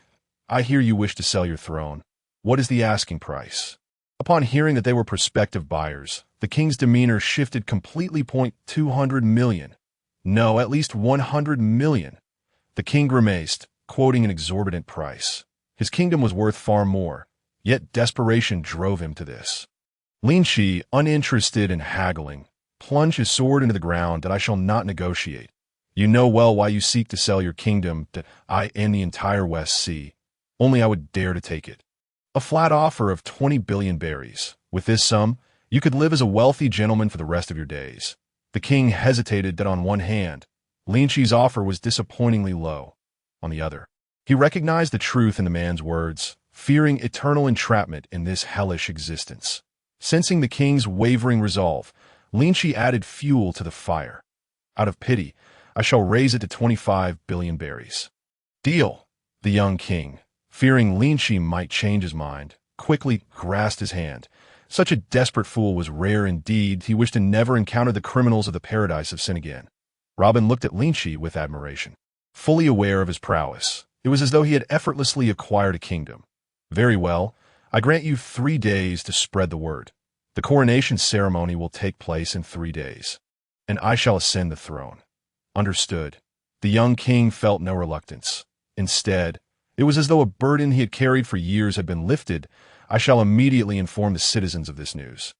I hear you wish to sell your throne. What is the asking price?" Upon hearing that they were prospective buyers, the king's demeanor shifted completely. 200 million. No, at least 100 million. The king grimaced, quoting an exorbitant price. His kingdom was worth far more, yet desperation drove him to this. Linqi, uninterested in haggling, plunged his sword into the ground. "That I shall not negotiate. You know well why you seek to sell your kingdom, that I and the entire West Sea. Only I would dare to take it. A flat offer of 20 billion berries. With this sum, you could live as a wealthy gentleman for the rest of your days." The king hesitated that on one hand, Linqi's offer was disappointingly low. On the other, he recognized the truth in the man's words, fearing eternal entrapment in this hellish existence. Sensing the king's wavering resolve, Linqi added fuel to the fire. "Out of pity, I shall raise it to 25 billion berries." "Deal." The young king, fearing Linqi might change his mind, quickly grasped his hand. Such a desperate fool was rare indeed. He wished to never encounter the criminals of the paradise of sin again. Robin looked at Linqi with admiration. Fully aware of his prowess, it was as though he had effortlessly acquired a kingdom. "Very well, I grant you 3 days to spread the word. The coronation ceremony will take place in 3 days, and I shall ascend the throne." "Understood." The young king felt no reluctance. Instead, it was as though a burden he had carried for years had been lifted. "I shall immediately inform the citizens of this news.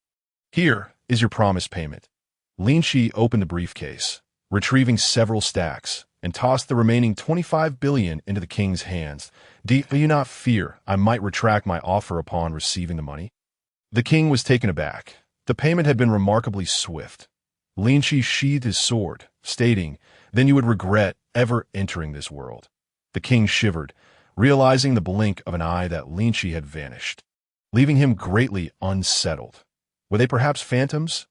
Here is your promised payment." Linqi opened the briefcase, retrieving several stacks, and tossed the remaining 25 billion into the king's hands. "Do you not fear I might retract my offer upon receiving the money?" The king was taken aback. The payment had been remarkably swift. Linqi sheathed his sword, stating, "Then you would regret ever entering this world." The king shivered, realizing the blink of an eye that Linqi had vanished, leaving him greatly unsettled. Were they perhaps phantoms?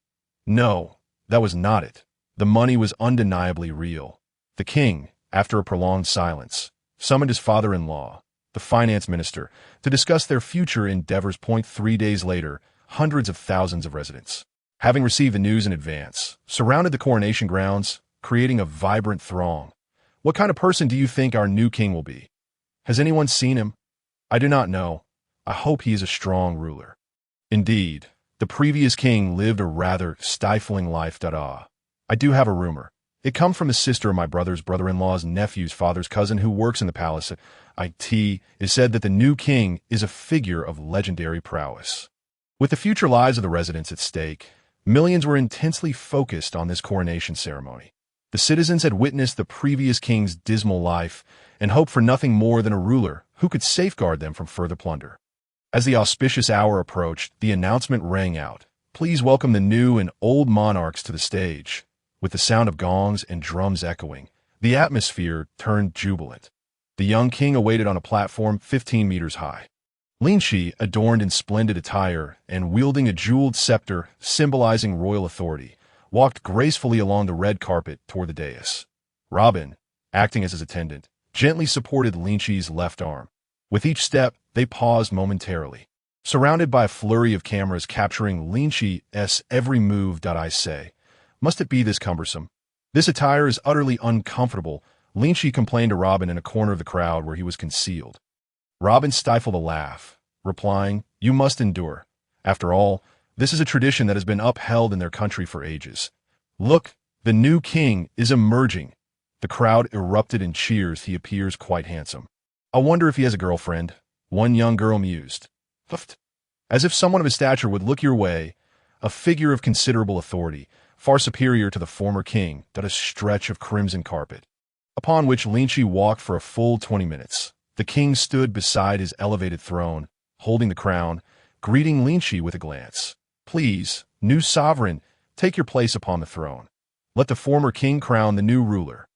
No, that was not it. The money was undeniably real. The king, after a prolonged silence, summoned his father-in-law, the finance minister, to discuss their future endeavors. 3 days later, hundreds of thousands of residents, having received the news in advance, surrounded the coronation grounds, creating a vibrant throng. "What kind of person do you think our new king will be? Has anyone seen him? I do not know. I hope he is a strong ruler." Indeed, the previous king lived a rather stifling life. "I do have a rumor. It comes from the sister of my brother's brother-in-law's nephew's father's cousin who works in the palace. It is said that the new king is a figure of legendary prowess." With the future lives of the residents at stake, millions were intensely focused on this coronation ceremony. The citizens had witnessed the previous king's dismal life and hoped for nothing more than a ruler who could safeguard them from further plunder. As the auspicious hour approached, the announcement rang out. "Please welcome the new and old monarchs to the stage." With the sound of gongs and drums echoing, the atmosphere turned jubilant. The young king awaited on a platform 15 meters high. Linqi, adorned in splendid attire and wielding a jeweled scepter symbolizing royal authority, walked gracefully along the red carpet toward the dais. Robin, acting as his attendant, gently supported Linqi's left arm. With each step, they paused momentarily, Surrounded by a flurry of cameras capturing Linqi's every move. I say, must it be this cumbersome? This attire is utterly uncomfortable, Linqi complained to Robin in a corner of the crowd where he was concealed. Robin stifled a laugh, replying, you must endure. After all, this is a tradition that has been upheld in their country for ages. Look, the new king is emerging. The crowd erupted in cheers. He appears quite handsome. I wonder if he has a girlfriend, one young girl mused. As if someone of his stature would look your way, a figure of considerable authority, far superior to the former king, did a stretch of crimson carpet, upon which Linqi walked for a full 20 minutes. The king stood beside his elevated throne, holding the crown, greeting Linqi with a glance. Please, new sovereign, take your place upon the throne. Let the former king crown the new ruler.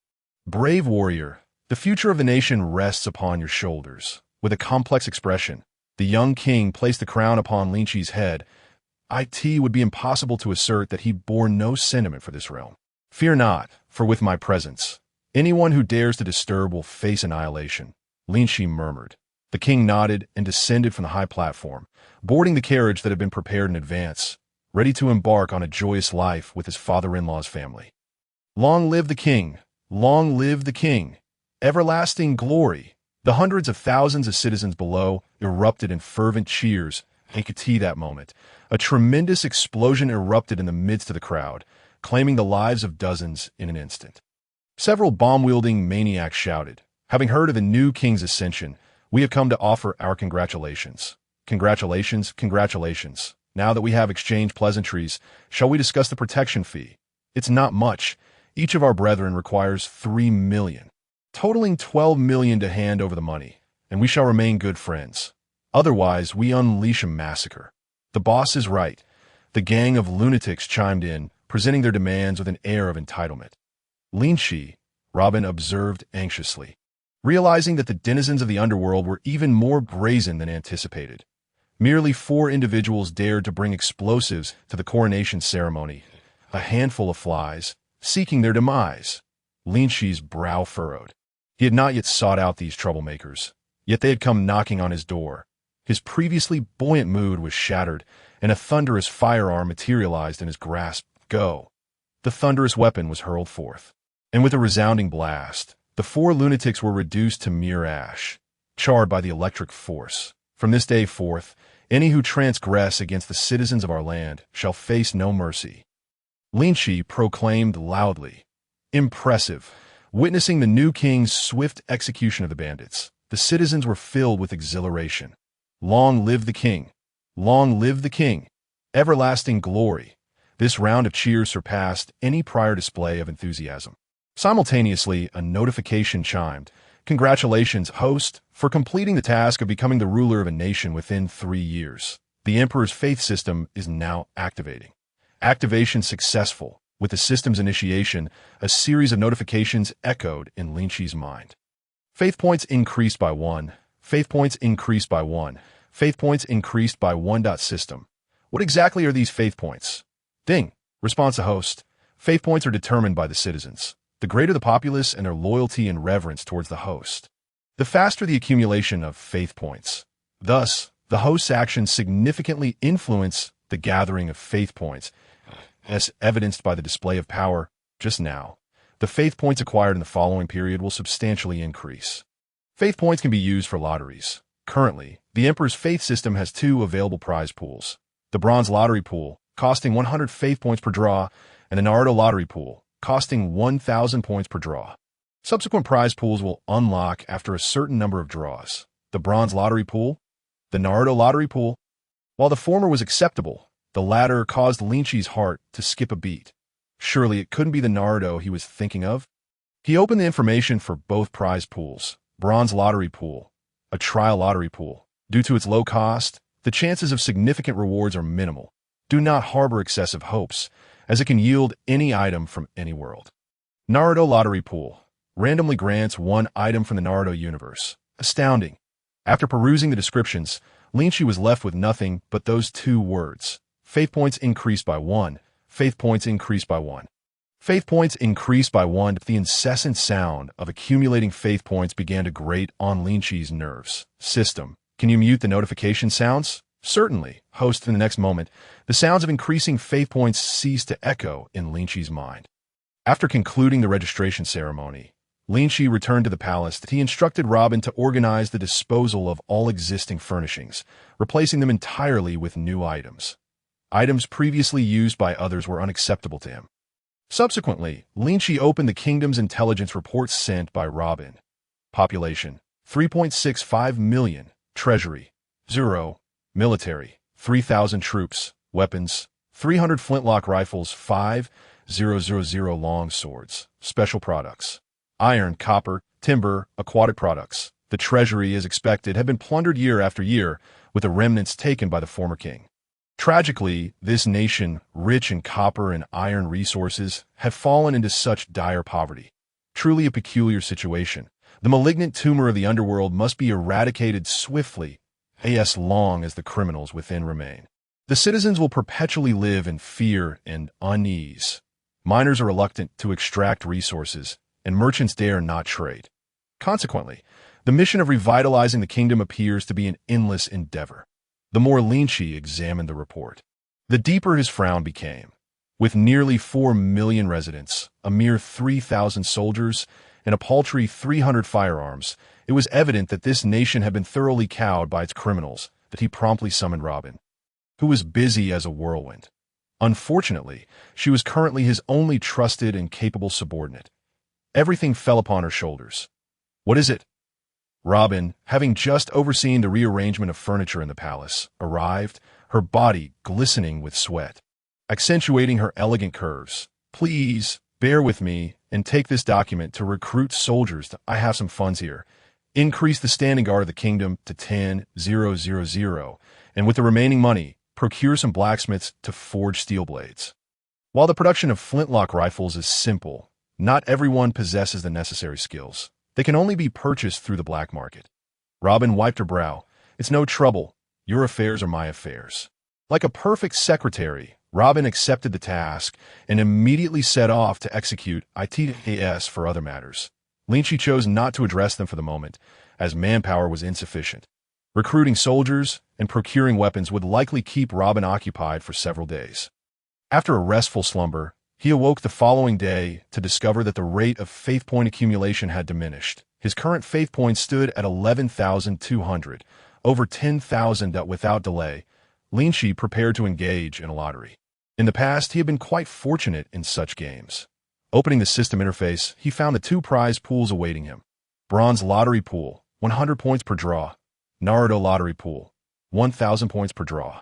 Brave warrior, the future of the nation rests upon your shoulders. With a complex expression, the young king placed the crown upon Linqi's head. It would be impossible to assert that he bore no sentiment for this realm. Fear not, for with my presence, anyone who dares to disturb will face annihilation, Linqi murmured. The king nodded and descended from the high platform, boarding the carriage that had been prepared in advance, ready to embark on a joyous life with his father-in-law's family. Long live the king! Long live the king! Everlasting glory! The hundreds of thousands of citizens below erupted in fervent cheers. That moment, a tremendous explosion erupted in the midst of the crowd, claiming the lives of dozens in an instant. Several bomb-wielding maniacs shouted, having heard of the new king's ascension, we have come to offer our congratulations. Congratulations, congratulations. Now that we have exchanged pleasantries, shall we discuss the protection fee? It's not much. Each of our brethren requires 3 million, totaling 12 million to hand over the money, and we shall remain good friends. Otherwise, we unleash a massacre. The boss is right. The gang of lunatics chimed in, presenting their demands with an air of entitlement. Linqi, Robin observed anxiously, realizing that the denizens of the underworld were even more brazen than anticipated. Merely 4 individuals dared to bring explosives to the coronation ceremony, a handful of flies, seeking their demise. Linqi's brow furrowed. He had not yet sought out these troublemakers, yet they had come knocking on his door. His previously buoyant mood was shattered, and a thunderous firearm materialized in his grasp. Go! The thunderous weapon was hurled forth, and with a resounding blast, the 4 lunatics were reduced to mere ash, charred by the electric force. From this day forth, any who transgress against the citizens of our land shall face no mercy. Linqi proclaimed loudly. Impressive. Witnessing the new king's swift execution of the bandits, the citizens were filled with exhilaration. Long live the king! Long live the king! Everlasting glory! This round of cheers surpassed any prior display of enthusiasm. Simultaneously, a notification chimed. Congratulations, host, for completing the task of becoming the ruler of a nation within 3 years. The Emperor's faith system is now activating. Activation successful. With the system's initiation, a series of notifications echoed in Linqi's mind. Faith points increased by 1. Faith points increased by 1. Faith points increased by 1. System. What exactly are these faith points? Ding. Response to host. Faith points are determined by the citizens. The greater the populace and their loyalty and reverence towards the host, the faster the accumulation of faith points. Thus, the host's actions significantly influence the gathering of faith points, as evidenced by the display of power just now. The faith points acquired in the following period will substantially increase. Faith points can be used for lotteries. Currently, the Emperor's faith system has 2 available prize pools. The Bronze Lottery Pool, costing 100 faith points per draw, and the Naruto Lottery Pool, costing 1,000 points per draw. Subsequent prize pools will unlock after a certain number of draws. The Bronze Lottery Pool, the Naruto Lottery Pool. While the former was acceptable, the latter caused Linqi's heart to skip a beat. Surely it couldn't be the Naruto he was thinking of? He opened the information for both prize pools. Bronze Lottery Pool, a trial lottery pool. Due to its low cost, the chances of significant rewards are minimal. Do not harbor excessive hopes, as it can yield any item from any world. Naruto Lottery Pool randomly grants 1 item from the Naruto universe. Astounding. After perusing the descriptions, Linqi was left with nothing but those 2 words. Faith points increased by 1. Faith points increased by 1. Faith points increased by 1. The incessant sound of accumulating faith points began to grate on Linqi's nerves. System, can you mute the notification sounds? Certainly, host. In the next moment, the sounds of increasing faith points ceased to echo in Linqi's mind. After concluding the registration ceremony, Linqi returned to the palace. He instructed Robin to organize the disposal of all existing furnishings, replacing them entirely with new items. Items previously used by others were unacceptable to him. Subsequently, Linqi opened the kingdom's intelligence reports sent by Robin. Population: 3.65 million. Treasury: 0. Military: 3,000 troops. Weapons: 300 flintlock rifles, 5,000 long swords. Special products: iron, copper, timber, aquatic products. The treasury, as expected, had been plundered year after year, with the remnants taken by the former king. Tragically, this nation, rich in copper and iron resources, had fallen into such dire poverty. Truly a peculiar situation. The malignant tumor of the underworld must be eradicated swiftly, as long as the criminals within remain. The citizens will perpetually live in fear and unease. Miners are reluctant to extract resources, and merchants dare not trade. Consequently, the mission of revitalizing the kingdom appears to be an endless endeavor. The more Linqi examined the report, the deeper his frown became. With nearly 4 million residents, a mere 3,000 soldiers, and a paltry 300 firearms, it was evident that this nation had been thoroughly cowed by its criminals. That he promptly summoned Robin, who was busy as a whirlwind. Unfortunately, she was currently his only trusted and capable subordinate. Everything fell upon her shoulders. What is it? Robin, having just overseen the rearrangement of furniture in the palace, arrived, her body glistening with sweat, accentuating her elegant curves. Please, bear with me, and take this document to recruit soldiers. I have some funds here. Increase the standing guard of the kingdom to 10,000, and with the remaining money, procure some blacksmiths to forge steel blades. While the production of flintlock rifles is simple, not everyone possesses the necessary skills. They can only be purchased through the black market. Robin wiped her brow. It's no trouble. Your affairs are my affairs. Like a perfect secretary, Robin accepted the task and immediately set off to execute its for other matters. Linqi chose not to address them for the moment, as manpower was insufficient. Recruiting soldiers and procuring weapons would likely keep Robin occupied for several days. After a restful slumber, he awoke the following day to discover that the rate of faith point accumulation had diminished. His current faith points stood at 11,200, over 10,000. Without delay, Linqi prepared to engage in a lottery. In the past, he had been quite fortunate in such games. Opening the system interface, he found the 2 prize pools awaiting him. Bronze lottery pool, 100 points per draw. Naruto lottery pool, 1,000 points per draw.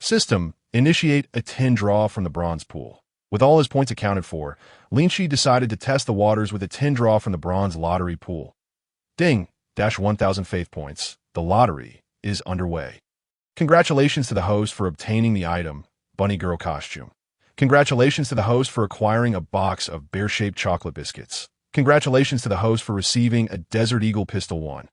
System: initiate a 10 draw from the bronze pool. With all his points accounted for, Linqi decided to test the waters with a 10 draw from the bronze lottery pool. Ding! 1,000 faith points. The lottery is underway. Congratulations to the host for obtaining the item, Bunny Girl Costume. Congratulations to the host for acquiring a box of bear-shaped chocolate biscuits. Congratulations to the host for receiving a Desert Eagle Pistol 1.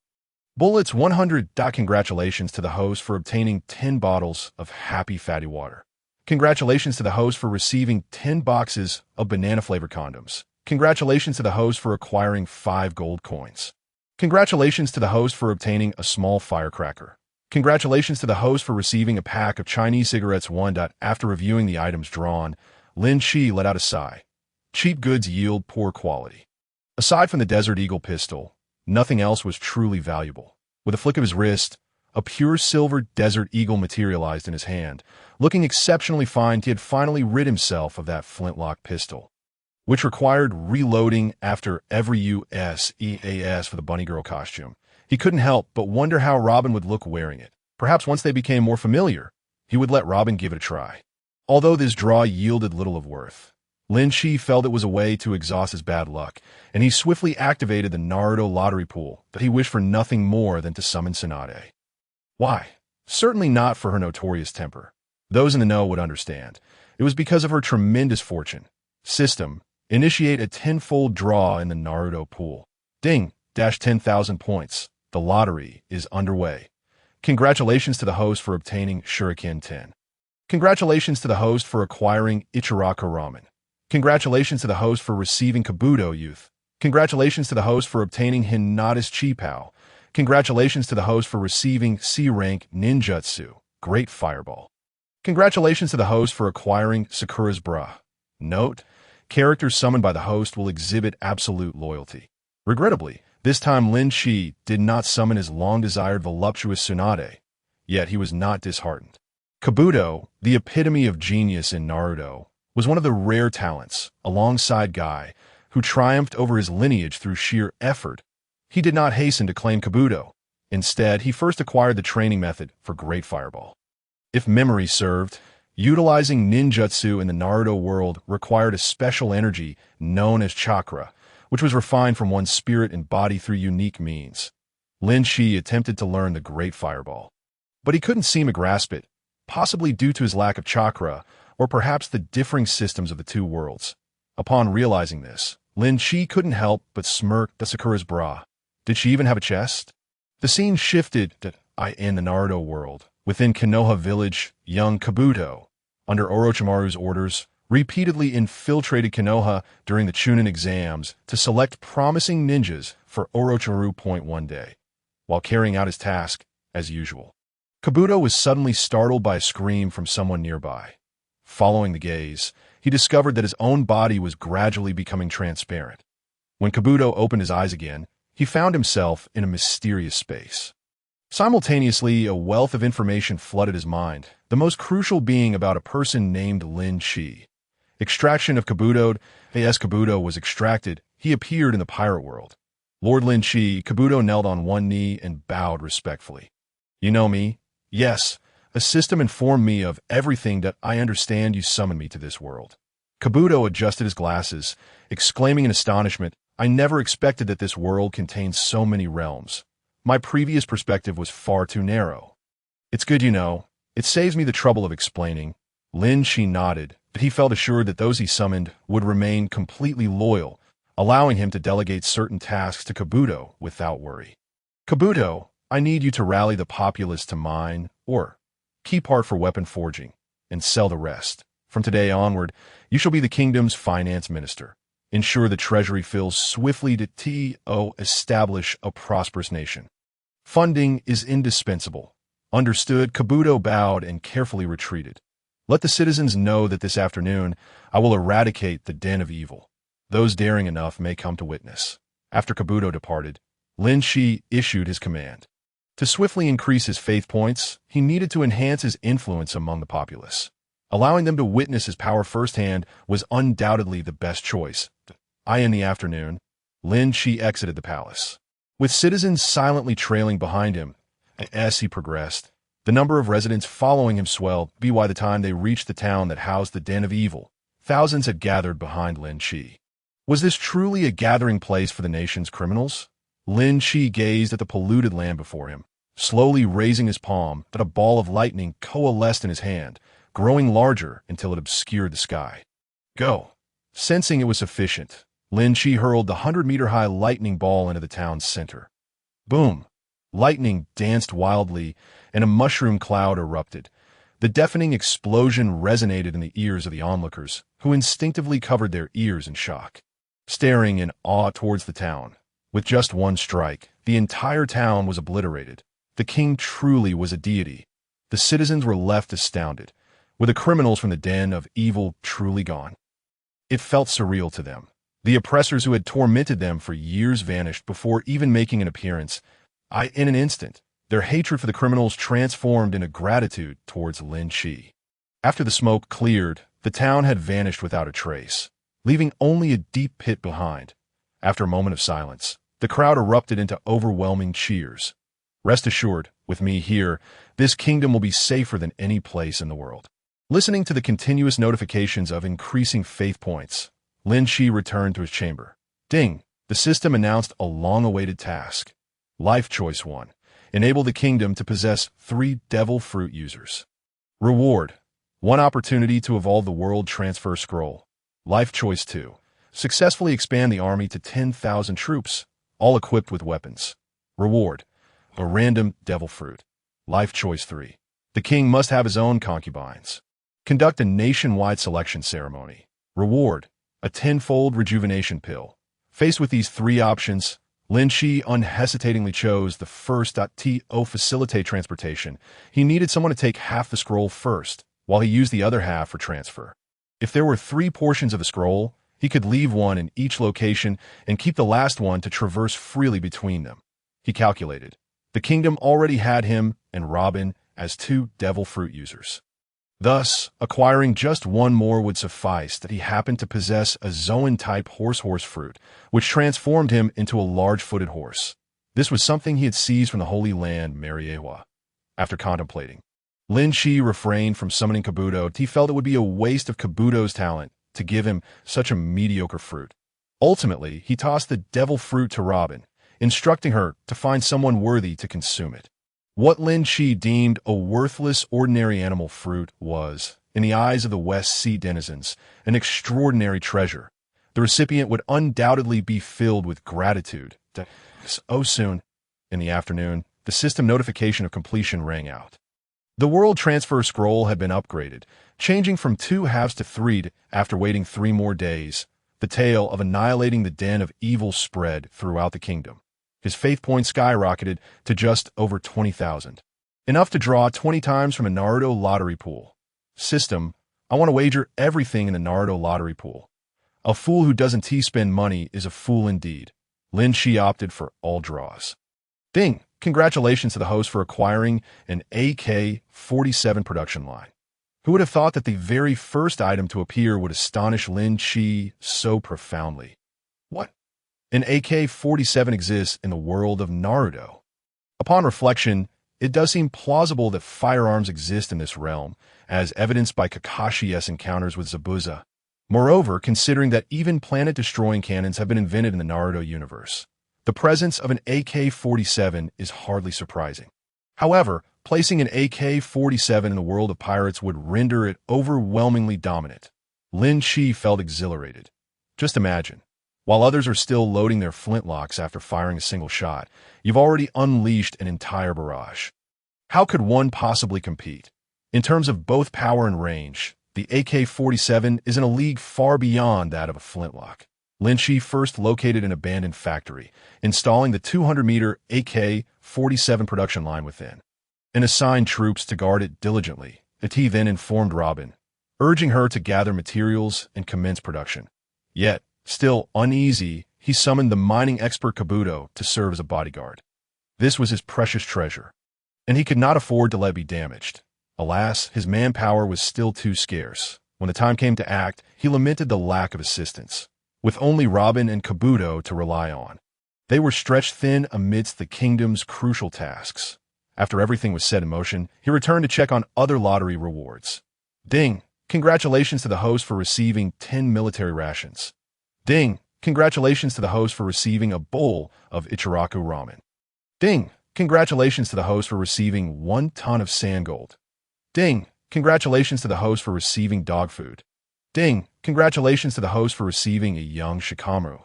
Bullets 100. Congratulations to the host for obtaining 10 bottles of Happy Fatty Water. Congratulations to the host for receiving 10 boxes of banana-flavored condoms. Congratulations to the host for acquiring 5 gold coins. Congratulations to the host for obtaining a small firecracker. Congratulations to the host for receiving a pack of Chinese cigarettes 1. After reviewing the items drawn, Linqi let out a sigh. Cheap goods yield poor quality. Aside from the Desert Eagle pistol, nothing else was truly valuable. With a flick of his wrist, a pure silver Desert Eagle materialized in his hand. Looking exceptionally fine, he had finally rid himself of that flintlock pistol, which required reloading after every USEAS for the bunny girl costume. He couldn't help but wonder how Robin would look wearing it. Perhaps once they became more familiar, he would let Robin give it a try. Although this draw yielded little of worth, Linqi felt it was a way to exhaust his bad luck, and he swiftly activated the Naruto lottery pool, but he wished for nothing more than to summon Tsunade. Why? Certainly not for her notorious temper. Those in the know would understand. It was because of her tremendous fortune. System: initiate a 10-fold draw in the Naruto pool. Ding! 10,000 points. The lottery is underway. Congratulations to the host for obtaining Shuriken 10. Congratulations to the host for acquiring Ichiraka Ramen. Congratulations to the host for receiving Kabuto Youth. Congratulations to the host for obtaining Hinata's Chi Pao. Congratulations to the host for receiving C-rank Ninjutsu. Great Fireball. Congratulations to the host for acquiring Sakura's bra. Note: characters summoned by the host will exhibit absolute loyalty. Regrettably, this time Linqi did not summon his long-desired voluptuous Tsunade, yet he was not disheartened. Kabuto, the epitome of genius in Naruto, was one of the rare talents, alongside Guy, who triumphed over his lineage through sheer effort. He did not hasten to claim Kabuto. Instead, he first acquired the training method for Great Fireball. If memory served, utilizing ninjutsu in the Naruto world required a special energy known as chakra, which was refined from one's spirit and body through unique means. Linqi attempted to learn the Great Fireball, but he couldn't seem to grasp it, possibly due to his lack of chakra, or perhaps the differing systems of the two worlds. Upon realizing this, Linqi couldn't help but smirk at Sakura's bra. Did she even have a chest? The scene shifted to in the Naruto world. Within Konoha village, young Kabuto, under Orochimaru's orders, repeatedly infiltrated Konoha during the Chunin exams to select promising ninjas for Orochimaru Point one day. While carrying out his task, as usual, Kabuto was suddenly startled by a scream from someone nearby. Following the gaze, he discovered that his own body was gradually becoming transparent. When Kabuto opened his eyes again, he found himself in a mysterious space. Simultaneously, a wealth of information flooded his mind, the most crucial being about a person named Linqi. Extraction of Kabuto. As Kabuto was extracted, he appeared in the pirate world. Lord Linqi, Kabuto knelt on one knee and bowed respectfully. You know me? Yes. A system informed me of everything that I understand. You summoned me to this world. Kabuto adjusted his glasses, exclaiming in astonishment, I never expected that this world contained so many realms. My previous perspective was far too narrow. It's good you know. It saves me the trouble of explaining. Linqi nodded, but he felt assured that those he summoned would remain completely loyal, allowing him to delegate certain tasks to Kabuto without worry. Kabuto, I need you to rally the populace to mine, or keep part for weapon forging, and sell the rest. From today onward, you shall be the kingdom's finance minister. Ensure the treasury fills swiftly to establish a prosperous nation. Funding is indispensable. Understood. Kabuto bowed and carefully retreated. Let the citizens know that this afternoon I will eradicate the den of evil. Those daring enough may come to witness. After Kabuto departed, Linqi issued his command. To swiftly increase his faith points, he needed to enhance his influence among the populace. Allowing them to witness his power firsthand was undoubtedly the best choice. In the afternoon, Linqi exited the palace. With citizens silently trailing behind him, as he progressed, the number of residents following him swelled. By the time they reached the town that housed the den of evil, thousands had gathered behind Linqi. Was this truly a gathering place for the nation's criminals? Linqi gazed at the polluted land before him, slowly raising his palm that a ball of lightning coalesced in his hand, growing larger until it obscured the sky. Go! Sensing it was sufficient, Linqi hurled the 100-meter-high lightning ball into the town's center. Boom! Lightning danced wildly, and a mushroom cloud erupted. The deafening explosion resonated in the ears of the onlookers, who instinctively covered their ears in shock, staring in awe towards the town. With just one strike, the entire town was obliterated. The king truly was a deity. The citizens were left astounded, with the criminals from the den of evil truly gone. It felt surreal to them. The oppressors who had tormented them for years vanished before even making an appearance. In an instant, their hatred for the criminals transformed into gratitude towards Linqi. After the smoke cleared, the town had vanished without a trace, leaving only a deep pit behind. After a moment of silence, the crowd erupted into overwhelming cheers. Rest assured, with me here, this kingdom will be safer than any place in the world. Listening to the continuous notifications of increasing faith points, Linqi returned to his chamber. Ding! The system announced a long-awaited task. Life Choice 1. Enable the kingdom to possess 3 devil fruit users. Reward. 1 opportunity to evolve the world transfer scroll. Life Choice 2. Successfully expand the army to 10,000 troops, all equipped with weapons. Reward. A random devil fruit. Life Choice 3. The king must have his own concubines. Conduct a nationwide selection ceremony. Reward. A 10-fold rejuvenation pill. Faced with these 3 options, Linqi unhesitatingly chose the first. To facilitate transportation, he needed someone to take half the scroll first, while he used the other half for transfer. If there were 3 portions of the scroll, he could leave one in each location and keep the last one to traverse freely between them. He calculated. The kingdom already had him and Robin as 2 devil fruit users. Thus, acquiring just one more would suffice. That he happened to possess a Zoan-type horse fruit, which transformed him into a large-footed horse. This was something he had seized from the Holy Land, Mariejois. After contemplating, Linqi refrained from summoning Kabuto. He felt it would be a waste of Kabuto's talent to give him such a mediocre fruit. Ultimately, he tossed the devil fruit to Robin, instructing her to find someone worthy to consume it. What Linqi deemed a worthless ordinary animal fruit was, in the eyes of the West Sea denizens, an extraordinary treasure. The recipient would undoubtedly be filled with gratitude. Oh, soon. In the afternoon, the system notification of completion rang out. The world transfer scroll had been upgraded, changing from 2 halves to 3 after waiting 3 more days. The tale of annihilating the den of evil spread throughout the kingdom. His faith point skyrocketed to just over 20,000. Enough to draw 20 times from a Naruto lottery pool. System, I want to wager everything in the Naruto lottery pool. A fool who doesn't spend money is a fool indeed. Linqi opted for all draws. Ding! Congratulations to the host for acquiring an AK-47 production line. Who would have thought that the very first item to appear would astonish Linqi so profoundly? What? An AK-47 exists in the world of Naruto. Upon reflection, it does seem plausible that firearms exist in this realm, as evidenced by Kakashi's encounters with Zabuza. Moreover, considering that even planet-destroying cannons have been invented in the Naruto universe, the presence of an AK-47 is hardly surprising. However, placing an AK-47 in the world of pirates would render it overwhelmingly dominant. Linqi felt exhilarated. Just imagine. While others are still loading their flintlocks after firing a single shot, you've already unleashed an entire barrage. How could one possibly compete? In terms of both power and range, the AK-47 is in a league far beyond that of a flintlock. Linqi first located an abandoned factory, installing the 200-meter AK-47 production line within, and assigned troops to guard it diligently. He then informed Robin, urging her to gather materials and commence production. Yet, still uneasy, he summoned the mining expert Kabuto to serve as a bodyguard. This was his precious treasure, and he could not afford to let it be damaged. Alas, his manpower was still too scarce. When the time came to act, he lamented the lack of assistance, with only Robin and Kabuto to rely on. They were stretched thin amidst the kingdom's crucial tasks. After everything was set in motion, he returned to check on other lottery rewards. Ding! Congratulations to the host for receiving 10 military rations. Ding! Congratulations to the host for receiving a bowl of Ichiraku ramen. Ding! Congratulations to the host for receiving 1 ton of sand gold. Ding! Congratulations to the host for receiving dog food. Ding! Congratulations to the host for receiving a young Shikamaru.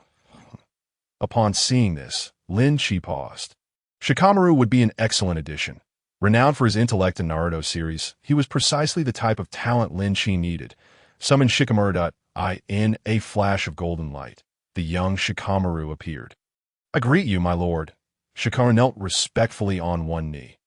Upon seeing this, Linqi paused. Shikamaru would be an excellent addition. Renowned for his intellect in Naruto series, he was precisely the type of talent Linqi needed. Summon Shikamaru. In a flash of golden light, the young Shikamaru appeared. I greet you, my lord. Shikamaru knelt respectfully on one knee.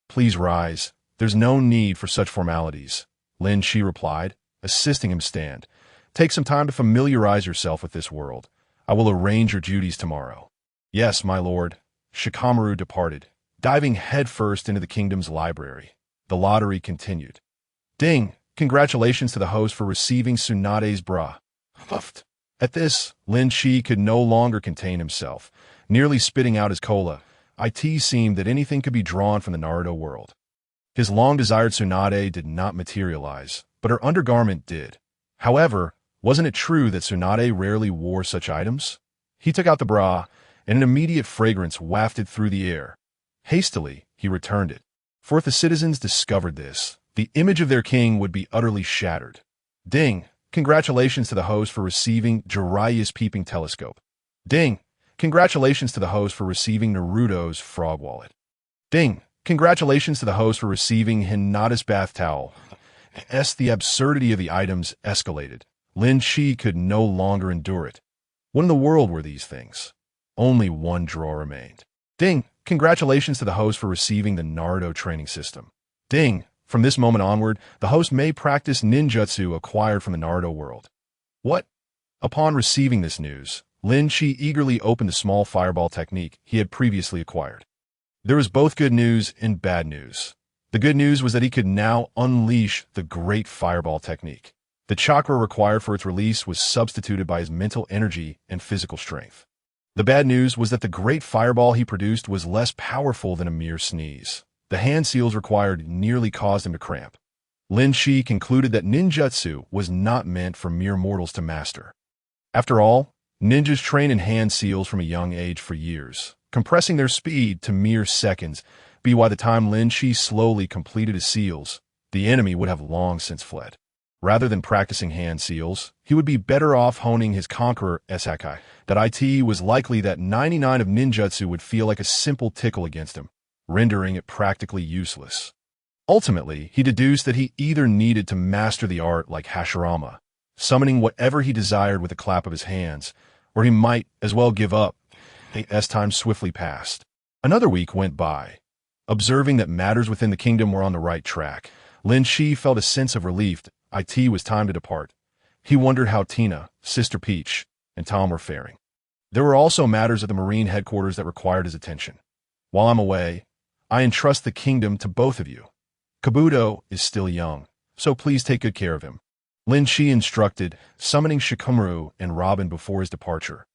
Please rise. There's no need for such formalities, Linqi replied, assisting him stand. Take some time to familiarize yourself with this world. I will arrange your duties tomorrow. Yes, my lord. Shikamaru departed, diving headfirst into the kingdom's library. The lottery continued. Ding! Congratulations to the host for receiving Tsunade's bra. Huffed. At this, Linqi could no longer contain himself, nearly spitting out his cola. It seemed that anything could be drawn from the Naruto world. His long-desired Tsunade did not materialize, but her undergarment did. However, wasn't it true that Tsunade rarely wore such items? He took out the bra, and an immediate fragrance wafted through the air. Hastily, he returned it. For if the citizens discovered this, the image of their king would be utterly shattered. Ding! Congratulations to the host for receiving Jiraiya's peeping telescope. Ding! Congratulations to the host for receiving Naruto's frog wallet. Ding! Congratulations to the host for receiving Hinata's bath towel. The absurdity of the items escalated. Linqi could no longer endure it. What in the world were these things? Only one drawer remained. Ding! Congratulations to the host for receiving the Naruto training system. Ding! From this moment onward, the host may practice ninjutsu acquired from the Naruto world. What? Upon receiving this news, Linqi eagerly opened the small fireball technique he had previously acquired. There was both good news and bad news. The good news was that he could now unleash the great fireball technique. The chakra required for its release was substituted by his mental energy and physical strength. The bad news was that the great fireball he produced was less powerful than a mere sneeze. The hand seals required nearly caused him to cramp. Linqi concluded that ninjutsu was not meant for mere mortals to master. After all, ninjas train in hand seals from a young age for years, compressing their speed to mere seconds. By the time Linqi slowly completed his seals, the enemy would have long since fled. Rather than practicing hand seals, he would be better off honing his conqueror Haki. That it was likely that 99 of ninjutsu would feel like a simple tickle against him, rendering it practically useless. Ultimately, he deduced that he either needed to master the art like Hashirama, summoning whatever he desired with a clap of his hands, or he might as well give up. As time swiftly passed, another week went by. Observing that matters within the kingdom were on the right track, Linqi felt a sense of relief. It was time to depart. He wondered how Tina, Sister Peach, and Tom were faring. There were also matters at the Marine headquarters that required his attention. While I'm away, I entrust the kingdom to both of you. Kabuto is still young, so please take good care of him. Linqi instructed, summoning Shikamaru and Robin before his departure.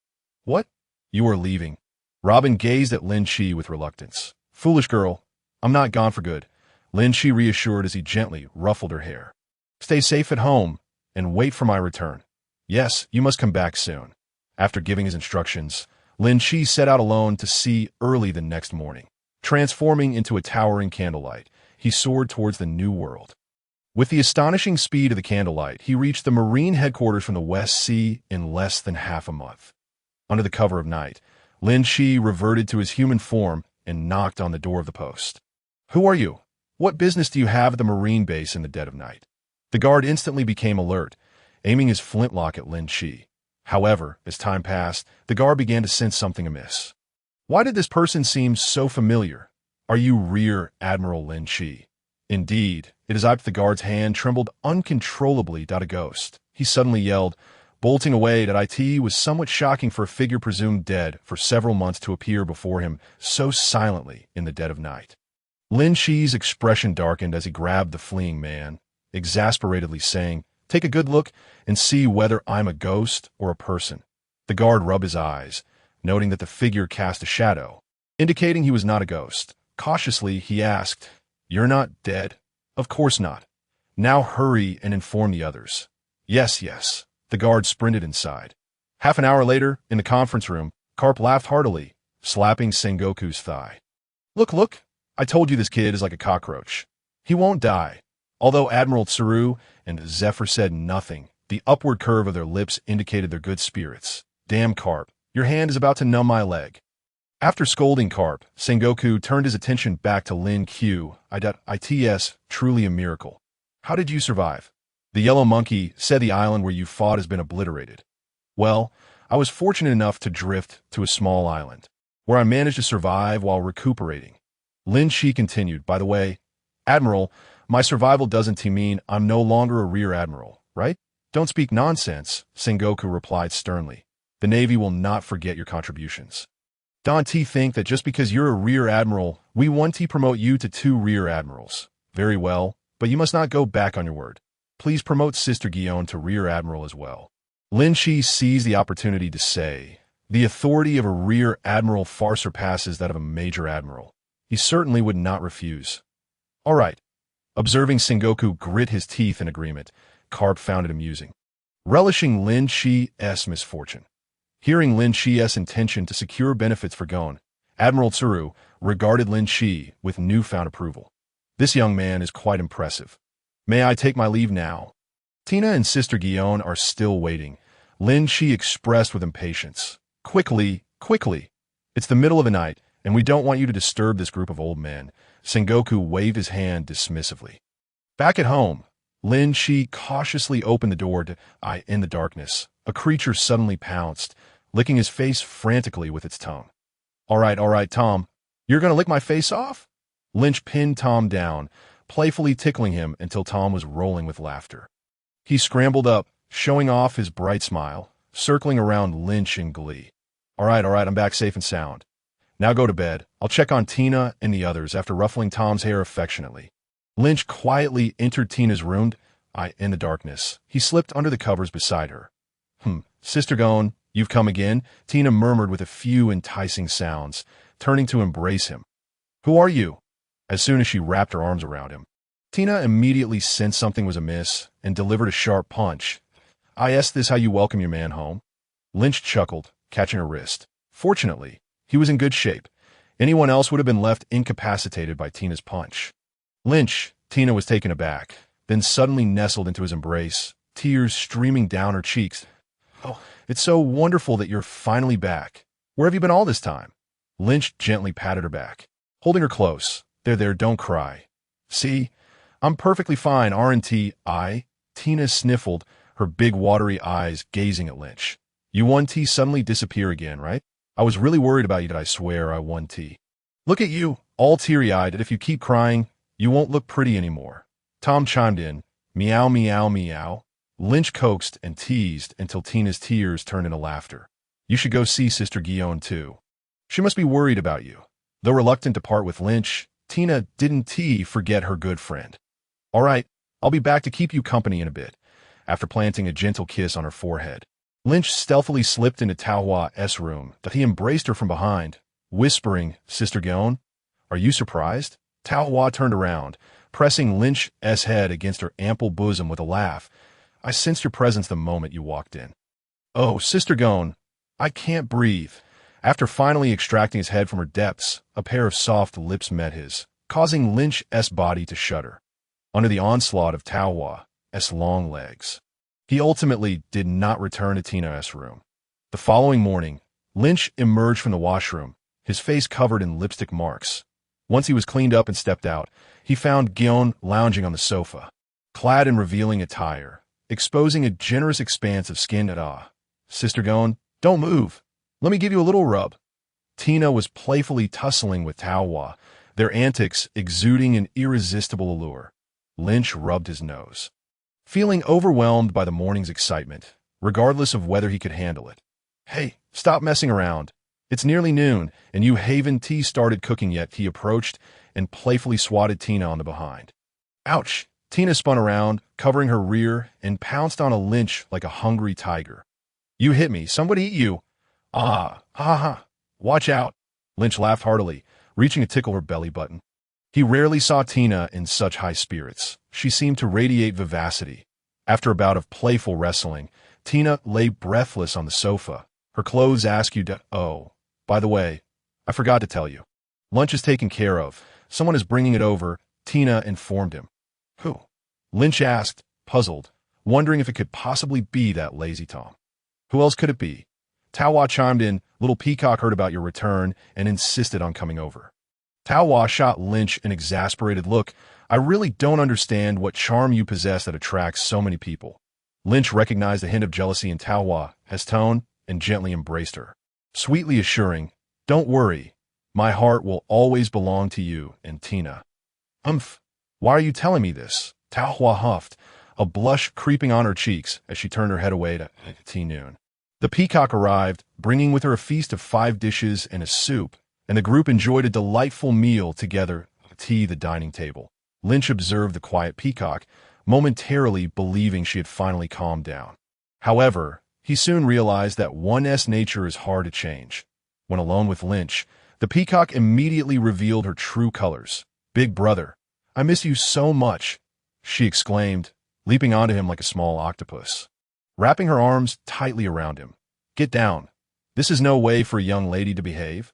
What? You are leaving? Robin gazed at Linqi with reluctance. Foolish girl, I'm not gone for good, Linqi reassured as he gently ruffled her hair. Stay safe at home and wait for my return. Yes, you must come back soon. After giving his instructions, Linqi set out alone to sea early the next morning. Transforming into a towering candlelight, he soared towards the new world. With the astonishing speed of the candlelight, he reached the Marine headquarters from the West Sea in less than half a month. Under the cover of night, Linqi reverted to his human form and knocked on the door of the post. Who are you? What business do you have at the Marine base in the dead of night? The guard instantly became alert, aiming his flintlock at Linqi. However, as time passed, the guard began to sense something amiss. Why did this person seem so familiar? Are you Rear Admiral Linqi? Indeed, it is the guard's hand trembled uncontrollably. A ghost, he suddenly yelled, bolting away. It was somewhat shocking for a figure presumed dead for several months to appear before him so silently in the dead of night. Linqi's expression darkened as he grabbed the fleeing man, exasperatedly saying, "Take a good look and see whether I'm a ghost or a person." The guard rubbed his eyes, noting that the figure cast a shadow, indicating he was not a ghost. Cautiously, he asked, "You're not dead?" "Of course not." "Now hurry and inform the others." "Yes, yes." The guard sprinted inside. Half an hour later, in the conference room, Carp laughed heartily, slapping Sengoku's thigh. Look, look, I told you this kid is like a cockroach. He won't die." Although Admiral Tsuru and Zephyr said nothing, the upward curve of their lips indicated their good spirits. "Damn, Carp, your hand is about to numb my leg." After scolding Carp, Sengoku turned his attention back to Linqi. "It's truly a miracle. How did you survive?" "The Yellow Monkey said the island where you fought has been obliterated." "Well, I was fortunate enough to drift to a small island, where I managed to survive while recuperating." Linqi continued, "By the way, Admiral, my survival doesn't mean I'm no longer a Rear Admiral, right?" "Don't speak nonsense," Sengoku replied sternly. "The Navy will not forget your contributions. Don't think that just because you're a Rear Admiral, we want to promote you to 2 Rear Admirals. Very well, but you must not go back on your word. Please promote Sister Guion to Rear Admiral as well." Linqi seized the opportunity to say, "The authority of a Rear Admiral far surpasses that of a Major Admiral." He certainly would not refuse. "All right." Observing Sengoku grit his teeth in agreement, Carp found it amusing. Relishing Linqi's misfortune. Hearing Linqi's intention to secure benefits for Gon, Admiral Tsuru regarded Linqi with newfound approval. "This young man is quite impressive. May I take my leave now?" "Tina and Sister Guion are still waiting," Linqi expressed with impatience. Quickly, quickly. It's the middle of the night, and we don't want you to disturb this group of old men." Sengoku waved his hand dismissively. Back at home, Linqi cautiously opened the door in the darkness. A creature suddenly pounced, licking his face frantically with its tongue. All right, Tom. You're gonna lick my face off? Lynch pinned Tom down, playfully tickling him until Tom was rolling with laughter. He scrambled up, showing off his bright smile, circling around Lynch in glee. All right, I'm back safe and sound. Now go to bed. I'll check on Tina and the others after ruffling Tom's hair affectionately. Lynch quietly entered Tina's room. In the darkness, he slipped under the covers beside her. Sister Gone, you've come again, Tina murmured with a few enticing sounds, turning to embrace him. Who are you? As soon as she wrapped her arms around him, Tina immediately sensed something was amiss and delivered a sharp punch. I asked this how you welcome your man home? Lynch chuckled, catching her wrist. Fortunately, he was in good shape. Anyone else would have been left incapacitated by Tina's punch. Lynch, Tina was taken aback, then suddenly nestled into his embrace, tears streaming down her cheeks. Oh, it's so wonderful that you're finally back. Where have you been all this time? Lynch gently patted her back, holding her close. There, don't cry. See, I'm perfectly fine, aren't I? Tina sniffled, her big watery eyes gazing at Lynch. You won T suddenly disappear again, right? I was really worried about you, I swear I won T. Look at you, all teary-eyed, and if you keep crying, you won't look pretty anymore. Tom chimed in, meow, meow, meow. Lynch coaxed and teased until Tina's tears turned into laughter. You should go see Sister Guillaume too. She must be worried about you. Though reluctant to part with Lynch, Tina didn't forget her good friend. All right, I'll be back to keep you company in a bit, after planting a gentle kiss on her forehead. Lynch stealthily slipped into Taohua's room, but he embraced her from behind, whispering, Sister Guillaume, are you surprised? Taohua turned around, pressing Lynch's head against her ample bosom with a laugh. I sensed your presence the moment you walked in. Oh, Sister Guillaume, I can't breathe. After finally extracting his head from her depths, a pair of soft lips met his, causing Lynch's body to shudder. Under the onslaught of Taohua's long legs, he ultimately did not return to Tina's room. The following morning, Lynch emerged from the washroom, his face covered in lipstick marks. Once he was cleaned up and stepped out, he found Guillaume lounging on the sofa, clad in revealing attire, exposing a generous expanse of skin. Sister Guillaume, don't move. Let me give you a little rub. Tina was playfully tussling with Taohua, their antics exuding an irresistible allure. Lynch rubbed his nose, feeling overwhelmed by the morning's excitement, regardless of whether he could handle it. Hey, stop messing around. It's nearly noon, and you haven't started cooking yet, he approached and playfully swatted Tina on the behind. Ouch! Tina spun around, covering her rear, and pounced on a Lynch like a hungry tiger. You hit me. Somebody eat you. Watch out. Lynch laughed heartily, reaching to tickle her belly button. He rarely saw Tina in such high spirits. She seemed to radiate vivacity. After a bout of playful wrestling, Tina lay breathless on the sofa, her clothes askew. Oh, by the way, I forgot to tell you. Lunch is taken care of. Someone is bringing it over, Tina informed him. Who? Lynch asked, puzzled, wondering if it could possibly be that lazy Tom. Who else could it be? Taohua chimed in, Little Peacock heard about your return and insisted on coming over. Taohua shot Lynch an exasperated look. I really don't understand what charm you possess that attracts so many people. Lynch recognized a hint of jealousy in Taohua's tone and gently embraced her, sweetly assuring, Don't worry, my heart will always belong to you and Tina. Why are you telling me this? Taohua huffed, a blush creeping on her cheeks as she turned her head away to T-Noon. The peacock arrived, bringing with her a feast of 5 dishes and a soup, and the group enjoyed a delightful meal together at the dining table. Lynch observed the quiet peacock, momentarily believing she had finally calmed down. However, he soon realized that one's nature is hard to change. When alone with Lynch, the peacock immediately revealed her true colors. Big brother, I miss you so much, she exclaimed, leaping onto him like a small octopus, wrapping her arms tightly around him. Get down. This is no way for a young lady to behave.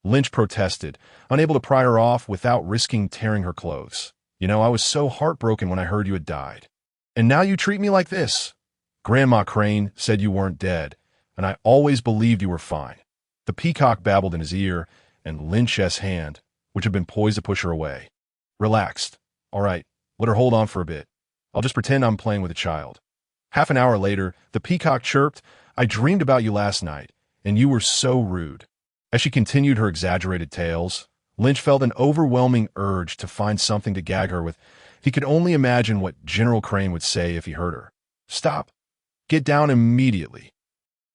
Lynch protested, unable to pry her off without risking tearing her clothes. You know, I was so heartbroken when I heard you had died. And now you treat me like this. Grandma Crane said you weren't dead, and I always believed you were fine. The peacock babbled in his ear, and Lynch's hand, which had been poised to push her away, relaxed. All right, let her hold on for a bit. I'll just pretend I'm playing with a child. Half an hour later, the peacock chirped, I dreamed about you last night, and you were so rude." As she continued her exaggerated tales, Lynch felt an overwhelming urge to find something to gag her with. He could only imagine what General Crane would say if he heard her. "Stop. Get down immediately."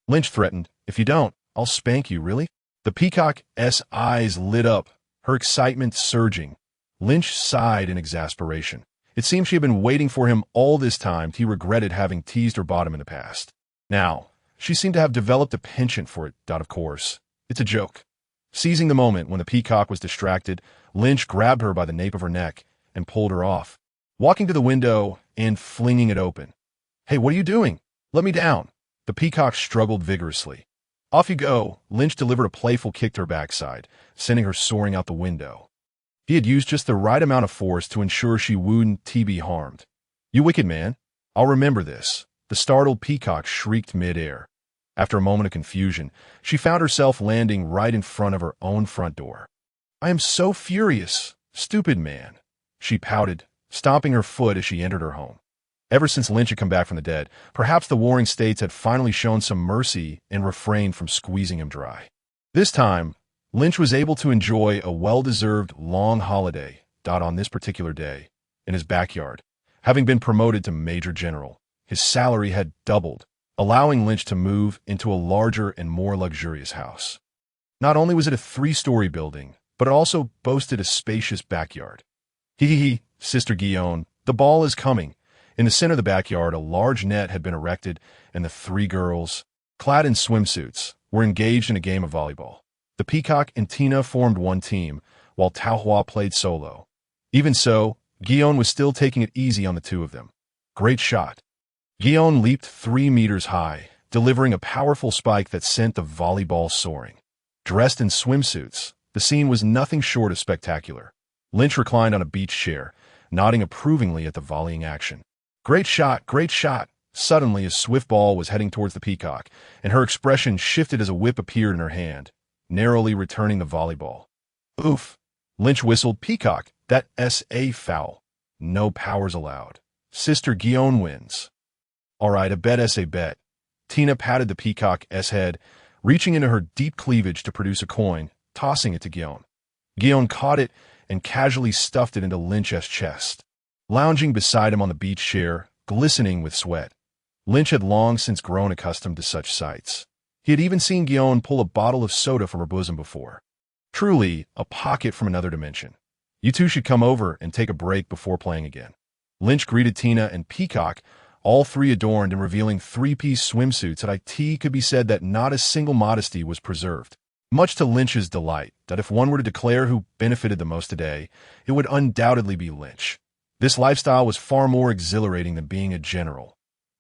Lynch threatened, "If you don't, I'll spank you, really?" The peacock's eyes lit up, her excitement surging. Lynch sighed in exasperation. It seemed she had been waiting for him all this time. He regretted having teased her bottom in the past. Now, she seemed to have developed a penchant for it. Of course, it's a joke. Seizing the moment when the peacock was distracted, Lynch grabbed her by the nape of her neck and pulled her off, walking to the window and flinging it open. "Hey, what are you doing? Let me down." The peacock struggled vigorously. "Off you go." Lynch delivered a playful kick to her backside, sending her soaring out the window. He had used just the right amount of force to ensure she wouldn't be harmed. "You wicked man. I'll remember this." The startled peacock shrieked mid-air. After a moment of confusion, she found herself landing right in front of her own front door. "I am so furious, stupid man," she pouted, stomping her foot as she entered her home. Ever since Lynch had come back from the dead, perhaps the warring states had finally shown some mercy and refrained from squeezing him dry. This time, Lynch was able to enjoy a well-deserved long holiday, on this particular day, in his backyard. Having been promoted to Major General, his salary had doubled, allowing Lynch to move into a larger and more luxurious house. Not only was it a 3-story building, but it also boasted a spacious backyard. Hee, Sister Guillaume, the ball is coming. In the center of the backyard, a large net had been erected, and the 3 girls, clad in swimsuits, were engaged in a game of volleyball. The Peacock and Tina formed one team, while Taohua played solo. Even so, Guillaume was still taking it easy on the two of them. Great shot. Guillaume leaped 3 meters high, delivering a powerful spike that sent the volleyball soaring. Dressed in swimsuits, the scene was nothing short of spectacular. Lynch reclined on a beach chair, nodding approvingly at the volleying action. Great shot, great shot. Suddenly, a swift ball was heading towards the peacock, and her expression shifted as a whip appeared in her hand, narrowly returning the volleyball. "Oof." Lynch whistled. "Peacock, that's a foul. No powers allowed. Sister Guillaume wins." "All right, a bet's a bet." Tina patted the peacock's head, reaching into her deep cleavage to produce a coin, tossing it to Guillaume. Guillaume caught it and casually stuffed it into Lynch's chest. Lounging beside him on the beach chair, glistening with sweat, Lynch had long since grown accustomed to such sights. He had even seen Guillaume pull a bottle of soda from her bosom before. Truly, a pocket from another dimension. "You two should come over and take a break before playing again." Lynch greeted Tina and Peacock, all 3 adorned and revealing 3-piece swimsuits. At it could be said that not a single modesty was preserved. Much to Lynch's delight, that if one were to declare who benefited the most today, it would undoubtedly be Lynch. This lifestyle was far more exhilarating than being a general.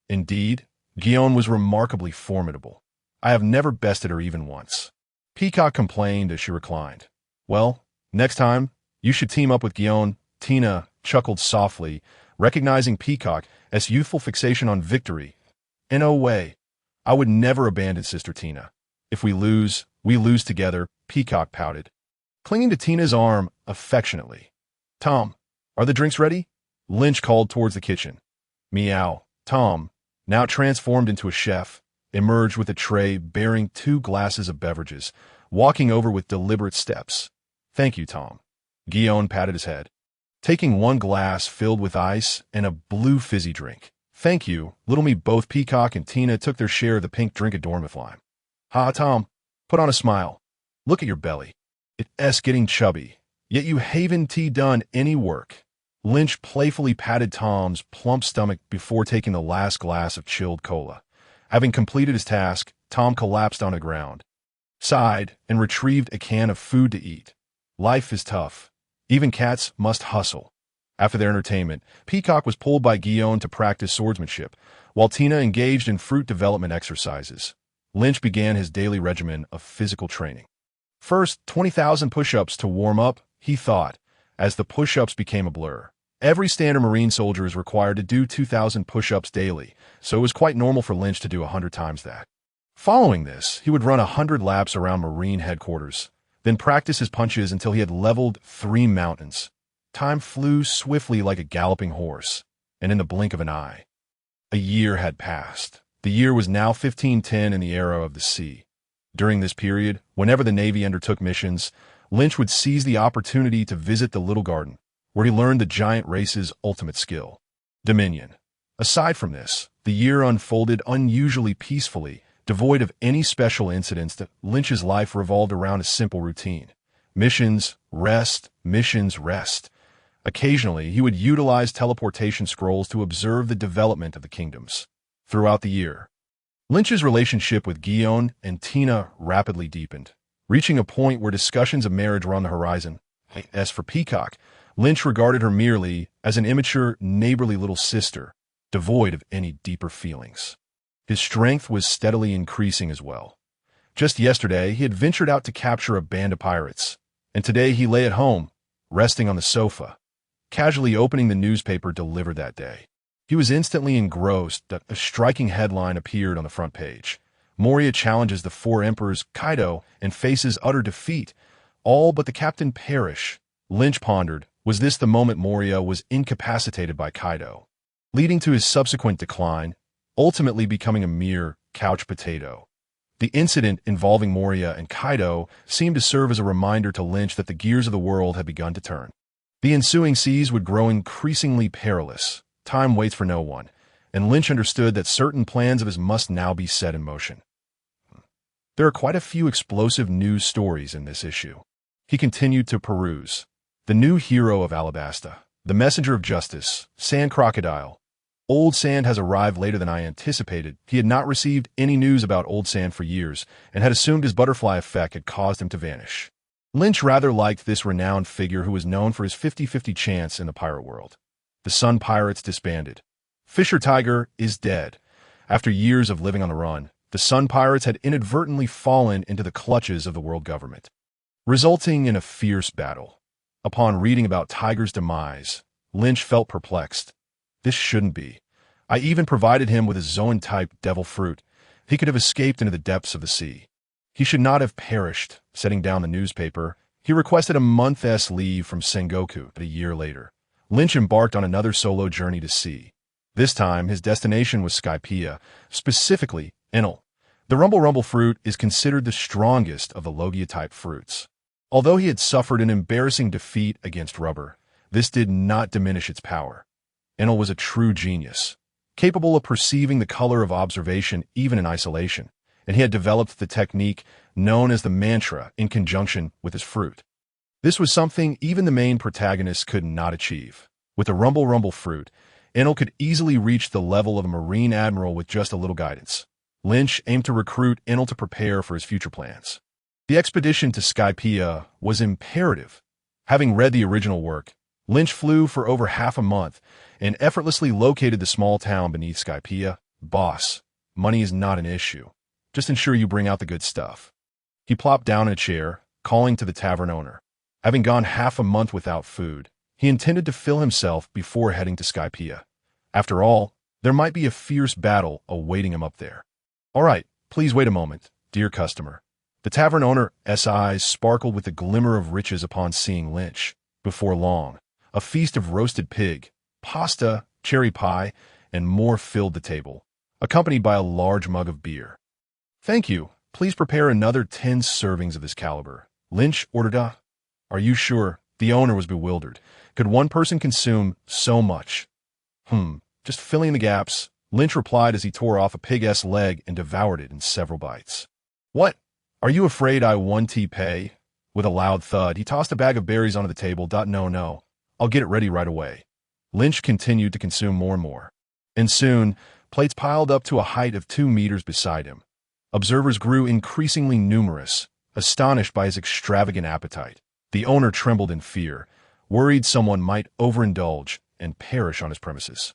Indeed, Guillaume was remarkably formidable. "I have never bested her even once." Peacock complained as she reclined. "Well, next time, you should team up with Guillaume." Tina chuckled softly, recognizing Peacock's youthful fixation on victory. "No way. I would never abandon Sister Tina. If we lose together," Peacock pouted, clinging to Tina's arm affectionately. "Tom, are the drinks ready?" Lynch called towards the kitchen. Meow. Tom, now transformed into a chef, emerged with a tray bearing 2 glasses of beverages, walking over with deliberate steps. "Thank you, Tom." Guillaume patted his head, taking 1 glass filled with ice and a blue fizzy drink. "Thank you, little me." Both Peacock and Tina took their share of the pink drink adorned with lime. "Ha, Tom, put on a smile. Look at your belly. It's getting chubby, yet you haven't done any work." Lynch playfully patted Tom's plump stomach before taking the last glass of chilled cola. Having completed his task, Tom collapsed on the ground, sighed, and retrieved a can of food to eat. Life is tough. Even cats must hustle. After their entertainment, Peacock was pulled by Guillaume to practice swordsmanship, while Tina engaged in fruit development exercises. Lynch began his daily regimen of physical training. First, 20,000 push-ups to warm up, he thought, as the push-ups became a blur. Every standard Marine soldier is required to do 2,000 push-ups daily, so it was quite normal for Lynch to do 100 times that. Following this, he would run 100 laps around Marine headquarters, then practice his punches until he had leveled 3 mountains. Time flew swiftly like a galloping horse, and in the blink of an eye, a year had passed. The year was now 1510 in the era of the sea. During this period, whenever the Navy undertook missions, Lynch would seize the opportunity to visit the Little Garden, where he learned the giant race's ultimate skill, Dominion. Aside from this, the year unfolded unusually peacefully, devoid of any special incidents. That Lynch's life revolved around a simple routine. Missions, rest, missions, rest. Occasionally, he would utilize teleportation scrolls to observe the development of the kingdoms. Throughout the year, Lynch's relationship with Guion and Tina rapidly deepened, reaching a point where discussions of marriage were on the horizon. As for Peacock, Lynch regarded her merely as an immature, neighborly little sister, devoid of any deeper feelings. His strength was steadily increasing as well. Just yesterday, he had ventured out to capture a band of pirates, and today he lay at home, resting on the sofa, casually opening the newspaper delivered that day. He was instantly engrossed that a striking headline appeared on the front page. Moria challenges the four emperors, Kaido, and faces utter defeat. All but the captain perish. Lynch pondered, was this the moment Moria was incapacitated by Kaido, leading to his subsequent decline, ultimately becoming a mere couch potato? The incident involving Moria and Kaido seemed to serve as a reminder to Lynch that the gears of the world had begun to turn. The ensuing seas would grow increasingly perilous. Time waits for no one, and Lynch understood that certain plans of his must now be set in motion. There are quite a few explosive news stories in this issue. He continued to peruse. The new hero of Alabasta, the messenger of justice, Sand Crocodile. Old Sand has arrived later than I anticipated. He had not received any news about Old Sand for years, and had assumed his butterfly effect had caused him to vanish. Lynch rather liked this renowned figure who was known for his 50-50 chance in the pirate world. The Sun Pirates disbanded. Fisher Tiger is dead. After years of living on the run, the Sun Pirates had inadvertently fallen into the clutches of the world government, resulting in a fierce battle. Upon reading about Tiger's demise, Lynch felt perplexed. This shouldn't be. I even provided him with a Zoan-type devil fruit. He could have escaped into the depths of the sea. He should not have perished. Setting down the newspaper, he requested a month's leave from Sengoku. But a year later, Lynch embarked on another solo journey to sea. This time, his destination was Skypiea, specifically Enel. The Rumble fruit is considered the strongest of the Logia-type fruits. Although he had suffered an embarrassing defeat against Rubber, this did not diminish its power. Enel was a true genius, capable of perceiving the color of observation even in isolation, and he had developed the technique known as the mantra in conjunction with his fruit. This was something even the main protagonist could not achieve. With the Rumble fruit, Enel could easily reach the level of a Marine Admiral with just a little guidance. Lynch aimed to recruit Enel to prepare for his future plans. The expedition to Skypiea was imperative. Having read the original work, Lynch flew for over half a month and effortlessly located the small town beneath Skypiea. Boss, money is not an issue. Just ensure you bring out the good stuff. He plopped down in a chair, calling to the tavern owner. Having gone half a month without food, he intended to fill himself before heading to Skypiea. After all, there might be a fierce battle awaiting him up there. All right, please wait a moment, dear customer. The tavern owner's eyes sparkled with the glimmer of riches upon seeing Lynch. Before long, a feast of roasted pig, pasta, cherry pie, and more filled the table, accompanied by a large mug of beer. Thank you. Please prepare another 10 servings of this caliber. Lynch ordered. Are you sure? The owner was bewildered. Could one person consume so much? Just filling the gaps, Lynch replied as he tore off a pig's leg and devoured it in several bites. What? Are you afraid I want to pay? With a loud thud, he tossed a bag of berries onto the table. No. I'll get it ready right away. Lynch continued to consume more and more. And soon, plates piled up to a height of 2 meters beside him. Observers grew increasingly numerous, astonished by his extravagant appetite. The owner trembled in fear, worried someone might overindulge and perish on his premises.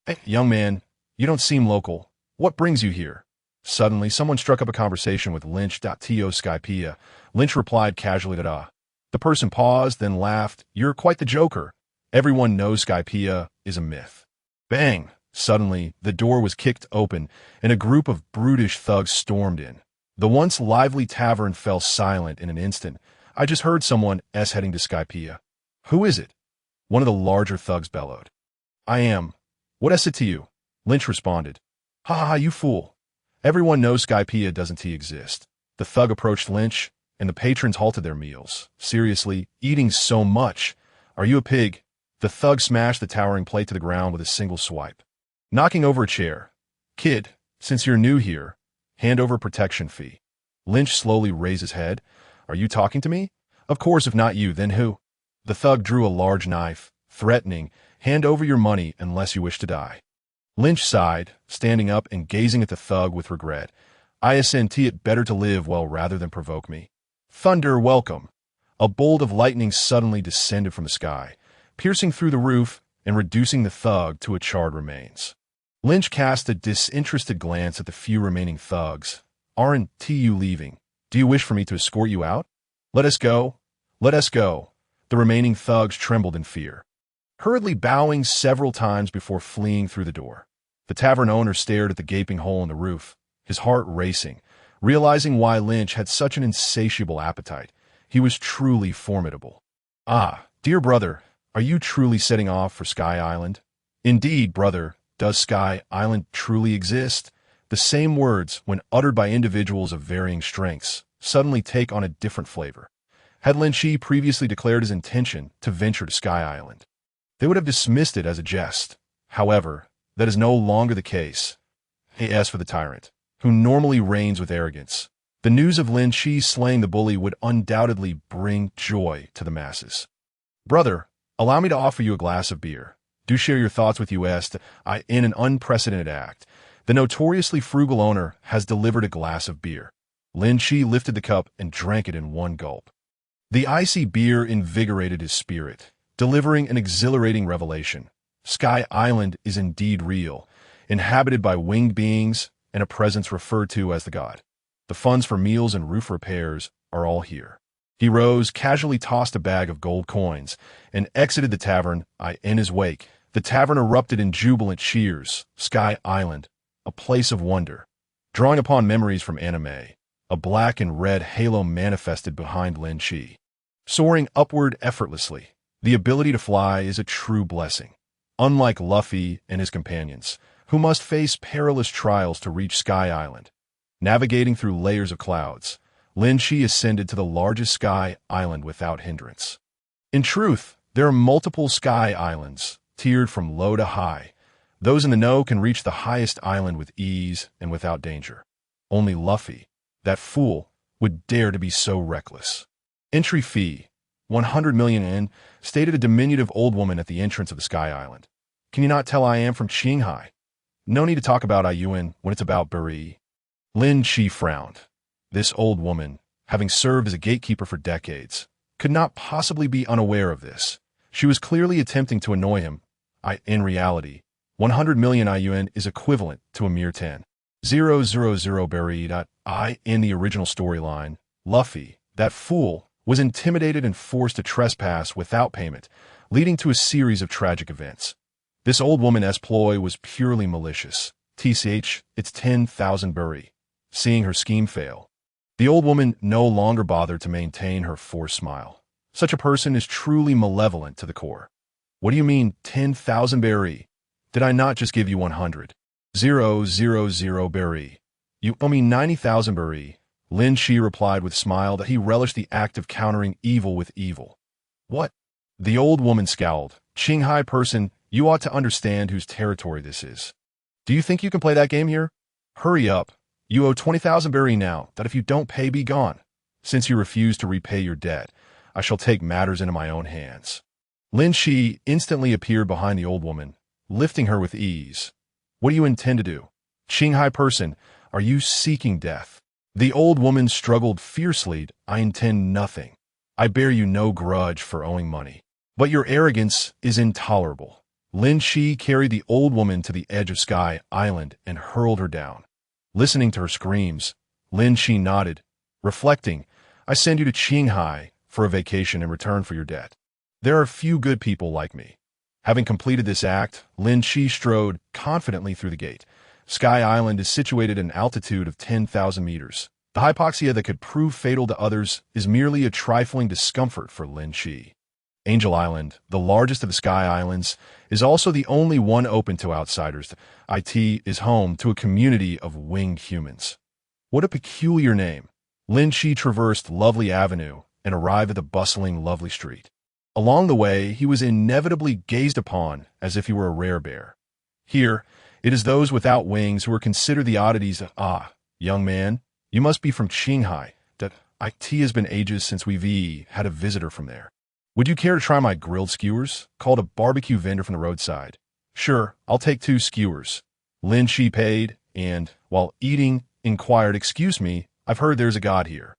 Hey, young man, you don't seem local. What brings you here? Suddenly, someone struck up a conversation with Lynch. To Skypiea. Lynch replied casually to The person paused, then laughed. You're quite the joker. Everyone knows Skypiea is a myth. Bang! Suddenly, the door was kicked open, and a group of brutish thugs stormed in. The once lively tavern fell silent in an instant. I just heard someone heading to Skypiea. Who is it? One of the larger thugs bellowed. I am. What is it to you? Lynch responded. Ha, you fool. Everyone knows Skypiea doesn't exist. The thug approached Lynch, and the patrons halted their meals. Seriously, eating so much? Are you a pig? The thug smashed the towering plate to the ground with a single swipe, knocking over a chair. Kid, since you're new here, hand over protection fee. Lynch slowly raised his head. Are you talking to me? Of course, if not you, then who? The thug drew a large knife, threatening, hand over your money unless you wish to die. Lynch sighed, standing up and gazing at the thug with regret. I sent it better to live well rather than provoke me. Thunder, welcome. A bolt of lightning suddenly descended from the sky, piercing through the roof and reducing the thug to a charred remains. Lynch cast a disinterested glance at the few remaining thugs. Aren't you leaving? Do you wish for me to escort you out? Let us go. Let us go. The remaining thugs trembled in fear, hurriedly bowing several times before fleeing through the door. The tavern owner stared at the gaping hole in the roof, his heart racing, realizing why Lynch had such an insatiable appetite. He was truly formidable. Ah, dear brother, are you truly setting off for Sky Island? Indeed, brother, does Sky Island truly exist? The same words, when uttered by individuals of varying strengths, suddenly take on a different flavor. Had Linqi previously declared his intention to venture to Sky Island, they would have dismissed it as a jest. However, that is no longer the case. As for the tyrant, who normally reigns with arrogance, the news of Linqi slaying the bully would undoubtedly bring joy to the masses. Brother, allow me to offer you a glass of beer. Do share your thoughts with us. In an unprecedented act, the notoriously frugal owner has delivered a glass of beer. Linqi lifted the cup and drank it in one gulp. The icy beer invigorated his spirit, delivering an exhilarating revelation. Sky Island is indeed real, inhabited by winged beings and a presence referred to as the god. The funds for meals and roof repairs are all here. He rose, casually tossed a bag of gold coins, and exited the tavern. In his wake, the tavern erupted in jubilant cheers. Sky Island, a place of wonder. Drawing upon memories from anime, a black and red halo manifested behind Linqi. Soaring upward effortlessly, the ability to fly is a true blessing. Unlike Luffy and his companions, who must face perilous trials to reach Sky Island. Navigating through layers of clouds, Linqi ascended to the largest Sky Island without hindrance. In truth, there are multiple Sky Islands, tiered from low to high. Those in the know can reach the highest island with ease and without danger. Only Luffy, that fool, would dare to be so reckless. Entry fee, 100 million yen, stated a diminutive old woman at the entrance of the Sky Island. Can you not tell I am from Qinghai? No need to talk about Ayuan when it's about Buri. Linqi frowned. This old woman, having served as a gatekeeper for decades, could not possibly be unaware of this. She was clearly attempting to annoy him. In reality, 100 million Ayuan is equivalent to a mere 10,000 Buri. In the original storyline, Luffy, that fool, was intimidated and forced to trespass without payment, leading to a series of tragic events. This old woman's ploy was purely malicious. It's 10,000 Buri. Seeing her scheme fail, the old woman no longer bothered to maintain her forced smile. Such a person is truly malevolent to the core. What do you mean, 10,000 Buri? Did I not just give you 100,000 Buri? You owe me 90,000 Buri. Linqi replied with a smile that he relished the act of countering evil with evil. What? The old woman scowled. Qinghai person, you ought to understand whose territory this is. Do you think you can play that game here? Hurry up. You owe 20,000 Buri now, that if you don't pay, be gone. Since you refuse to repay your debt, I shall take matters into my own hands. Linqi instantly appeared behind the old woman, lifting her with ease. What do you intend to do? Qinghai person, are you seeking death? The old woman struggled fiercely. I intend nothing. I bear you no grudge for owing money. But your arrogance is intolerable. Linqi carried the old woman to the edge of Sky Island and hurled her down. Listening to her screams, Linqi nodded, reflecting, I send you to Qinghai for a vacation in return for your debt. There are few good people like me. Having completed this act, Linqi strode confidently through the gate. Sky Island is situated at an altitude of 10,000 meters. The hypoxia that could prove fatal to others is merely a trifling discomfort for Linqi. Angel Island, the largest of the Sky Islands, is also the only one open to outsiders. It is home to a community of winged humans. What a peculiar name. Linqi traversed Lovely Avenue and arrived at the bustling Lovely Street. Along the way, he was inevitably gazed upon as if he were a rare bear. Here, it is those without wings who are considered the oddities of, young man, you must be from Qinghai. That it has been ages since we've had a visitor from there. Would you care to try my grilled skewers? Called a barbecue vendor from the roadside. Sure, I'll take 2 skewers. Linqi paid, and, while eating, inquired, excuse me, I've heard there's a god here.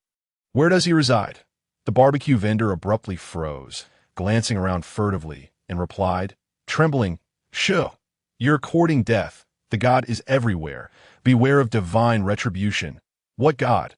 Where does he reside? The barbecue vendor abruptly froze, glancing around furtively, and replied, trembling, Shoo, you're courting death. The god is everywhere. Beware of divine retribution. What god?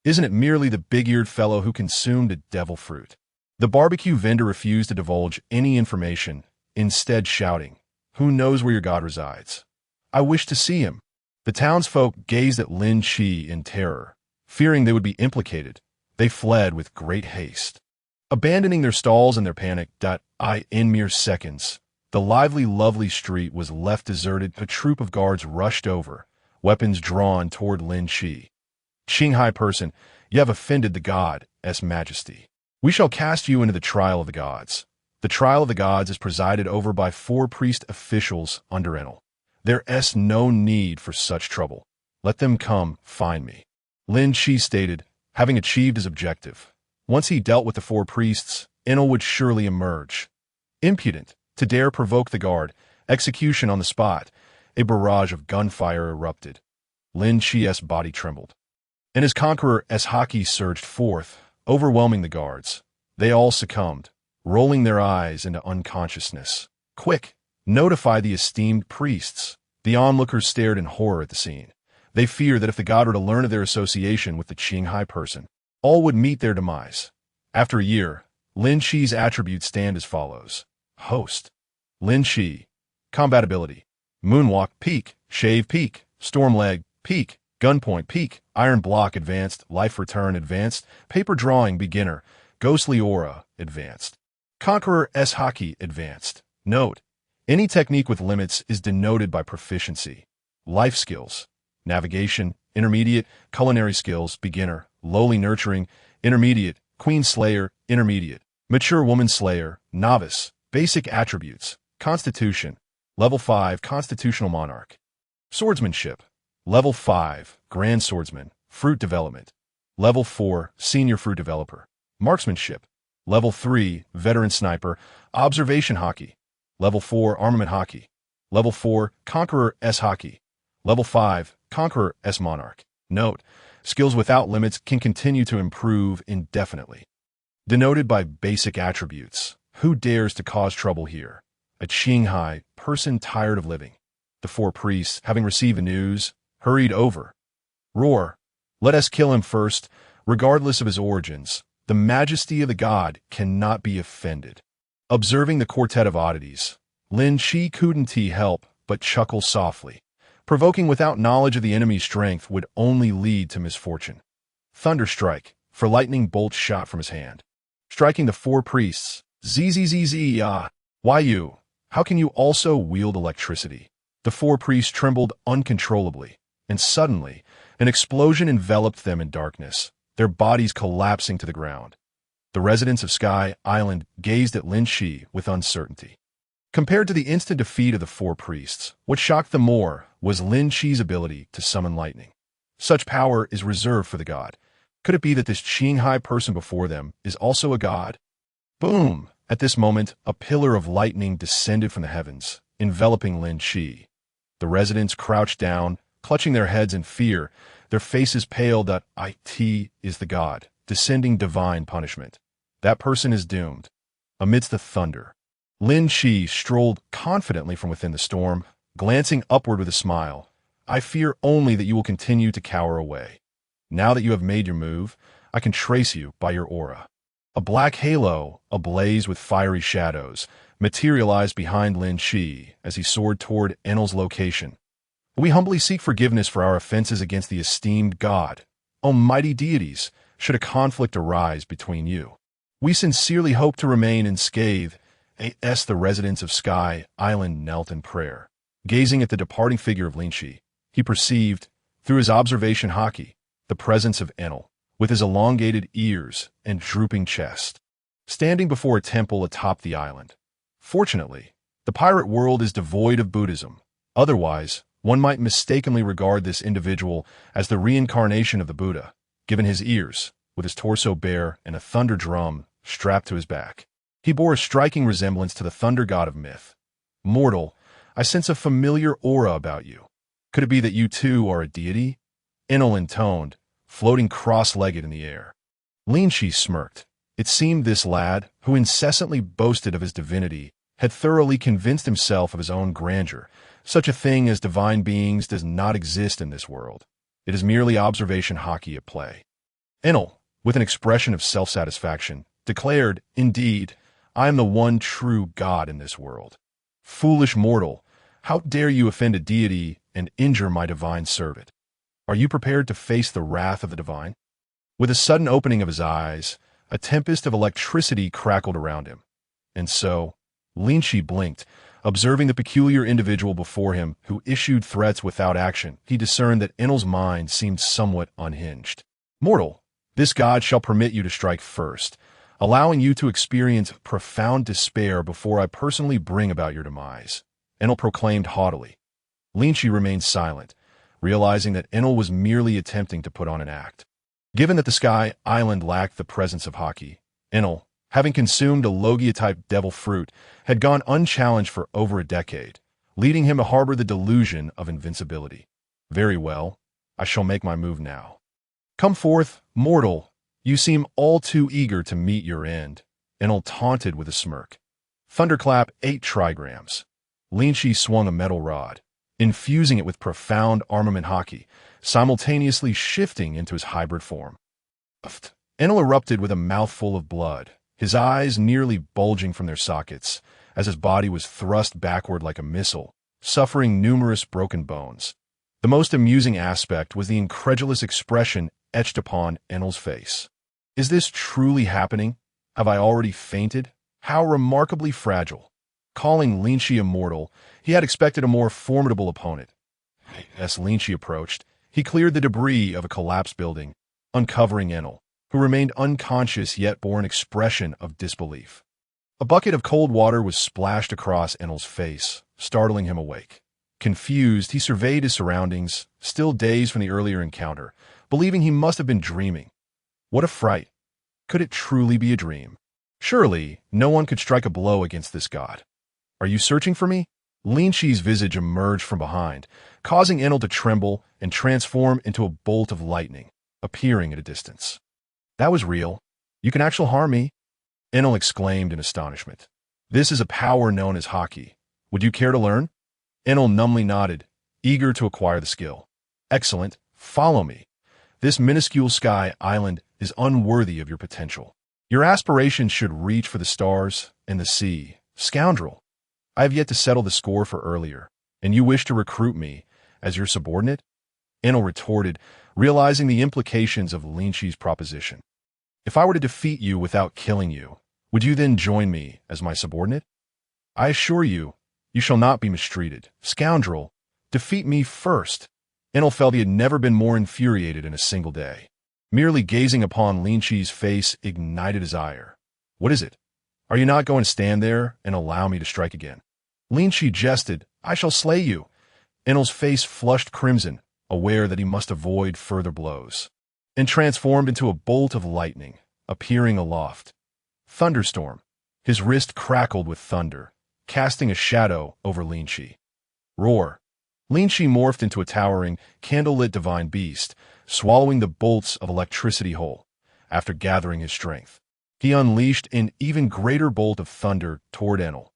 Isn't it merely the big-eared fellow who consumed a devil fruit? The barbecue vendor refused to divulge any information, instead shouting, Who knows where your god resides? I wish to see him. The townsfolk gazed at Linqi in terror. Fearing they would be implicated, they fled with great haste. Abandoning their stalls in their panic, in mere seconds, the lively, lovely street was left deserted. A troop of guards rushed over, weapons drawn toward Linqi. Qinghai person, you have offended the god's majesty. We shall cast you into the trial of the gods. The trial of the gods is presided over by 4 priest officials under Enel. There is no need for such trouble. Let them come find me. Linqi stated, having achieved his objective. Once he dealt with the 4 priests, Enel would surely emerge. Impudent, to dare provoke the guard, execution on the spot, a barrage of gunfire erupted. Linqi's body trembled. And his conqueror Haki surged forth, overwhelming the guards. They all succumbed, rolling their eyes into unconsciousness. Quick, notify the esteemed priests. The onlookers stared in horror at the scene. They feared that if the god were to learn of their association with the Qinghai person, all would meet their demise. After a year, Linqi's attributes stand as follows. Host. Linqi. Combatability. Moonwalk peak, shave peak, storm leg peak, gunpoint peak, iron block advanced, life return advanced, paper drawing beginner, ghostly aura advanced. Conqueror Haki advanced. Note: any technique with limits is denoted by proficiency. Life skills. Navigation, intermediate, culinary skills, beginner, lowly nurturing, intermediate, queen slayer, intermediate, mature woman slayer, novice, basic attributes, constitution, level 5, constitutional monarch. Swordsmanship, level 5, grand swordsman, fruit development. Level 4, senior fruit developer. Marksmanship, level 3, veteran sniper, observation Haki. Level 4, armament Haki. Level 4, conqueror Haki. Level 5, Conqueror Monarch. Note: skills without limits can continue to improve indefinitely. Denoted by basic attributes. Who dares to cause trouble here? A Qinghai person tired of living. The 4 priests, having received the news, hurried over. Roar! Let us kill him first, regardless of his origins. The majesty of the god cannot be offended. Observing the quartet of oddities, Linqi couldn't help but chuckle softly. Provoking without knowledge of the enemy's strength would only lead to misfortune. Thunderstrike, for lightning bolt shot from his hand. Striking the 4 priests. Why you? How can you also wield electricity? The 4 priests trembled uncontrollably, and suddenly, an explosion enveloped them in darkness, their bodies collapsing to the ground. The residents of Sky Island gazed at Linqi with uncertainty. Compared to the instant defeat of the 4 priests, what shocked them more was Linqi's ability to summon lightning. Such power is reserved for the god. Could it be that this Qinghai person before them is also a god? Boom! At this moment, a pillar of lightning descended from the heavens, enveloping Linqi. The residents crouched down, clutching their heads in fear, their faces pale. It is the god, descending divine punishment. That person is doomed. Amidst the thunder, Linqi strolled confidently from within the storm, glancing upward with a smile. I fear only that you will continue to cower away. Now that you have made your move, I can trace you by your aura. A black halo, ablaze with fiery shadows, materialized behind Linqi as he soared toward Enel's location. We humbly seek forgiveness for our offenses against the esteemed god. Almighty deities, should a conflict arise between you, we sincerely hope to remain unscathed. The residents of Sky Island knelt in prayer. Gazing at the departing figure of Linqi, he perceived, through his observation Haki, the presence of Enel. with his elongated ears and drooping chest, standing before a temple atop the island. Fortunately, the pirate world is devoid of Buddhism. Otherwise, one might mistakenly regard this individual as the reincarnation of the Buddha, given his ears, with his torso bare and a thunder drum strapped to his back. He bore a striking resemblance to the thunder god of myth. "Mortal, I sense a familiar aura about you. Could it be that you too are a deity?" Enel intoned, floating cross-legged in the air. Linqi smirked. It seemed this lad, who incessantly boasted of his divinity, had thoroughly convinced himself of his own grandeur. Such a thing as divine beings does not exist in this world. It is merely observation Haki at play. Enel, with an expression of self-satisfaction, declared, "Indeed, I am the one true God in this world. Foolish mortal, how dare you offend a deity and injure my divine servant? Are you prepared to face the wrath of the divine?" With a sudden opening of his eyes, a tempest of electricity crackled around him. And so, Linqi blinked. Observing the peculiar individual before him who issued threats without action, he discerned that Enel's mind seemed somewhat unhinged. "Mortal, this god shall permit you to strike first, allowing you to experience profound despair before I personally bring about your demise," Enel proclaimed haughtily. Linqi remained silent, realizing that Enel was merely attempting to put on an act. Given that the Sky Island lacked the presence of Haki, Enel, having consumed a Logia-type devil fruit, had gone unchallenged for over a decade, leading him to harbor the delusion of invincibility. "Very well, I shall make my move now. Come forth, mortal. You seem all too eager to meet your end," Enel taunted with a smirk. Thunderclap 8 trigrams. Linqi swung a metal rod, infusing it with profound armament Haki, simultaneously shifting into his hybrid form. Enel erupted with a mouthful of blood, his eyes nearly bulging from their sockets, as his body was thrust backward like a missile, suffering numerous broken bones. The most amusing aspect was the incredulous expression etched upon Enel's face. "Is this truly happening? Have I already fainted? How remarkably fragile." Calling Linqi immortal, he had expected a more formidable opponent. As Linqi approached, he cleared the debris of a collapsed building, uncovering Enel, who remained unconscious yet bore an expression of disbelief. A bucket of cold water was splashed across Enel's face, startling him awake. Confused, he surveyed his surroundings, still dazed from the earlier encounter, believing he must have been dreaming. What a fright! Could it truly be a dream? Surely, no one could strike a blow against this god. "Are you searching for me?" Linqi's visage emerged from behind, causing Enel to tremble and transform into a bolt of lightning, appearing at a distance. "That was real. You can actually harm me," Enel exclaimed in astonishment. "This is a power known as Haki. Would you care to learn?" Enel numbly nodded, eager to acquire the skill. "Excellent. Follow me. This minuscule Sky Island is unworthy of your potential. Your aspirations should reach for the stars and the sea. Scoundrel, I have yet to settle the score for earlier, and you wish to recruit me as your subordinate?" Enel retorted, realizing the implications of Linqi's proposition. "If I were to defeat you without killing you, would you then join me as my subordinate? I assure you, you shall not be mistreated. Scoundrel, defeat me first." Enel felt he had never been more infuriated in a single day. Merely gazing upon Linqi's face ignited his ire. "What is it? Are you not going to stand there and allow me to strike again?" Linqi jested, "I shall slay you." Enel's face flushed crimson, aware that he must avoid further blows, and transformed into a bolt of lightning, appearing aloft. Thunderstorm. His wrist crackled with thunder, casting a shadow over Linqi. Roar. Linqi morphed into a towering, candlelit divine beast, swallowing the bolts of electricity whole. After gathering his strength, he unleashed an even greater bolt of thunder toward Enel.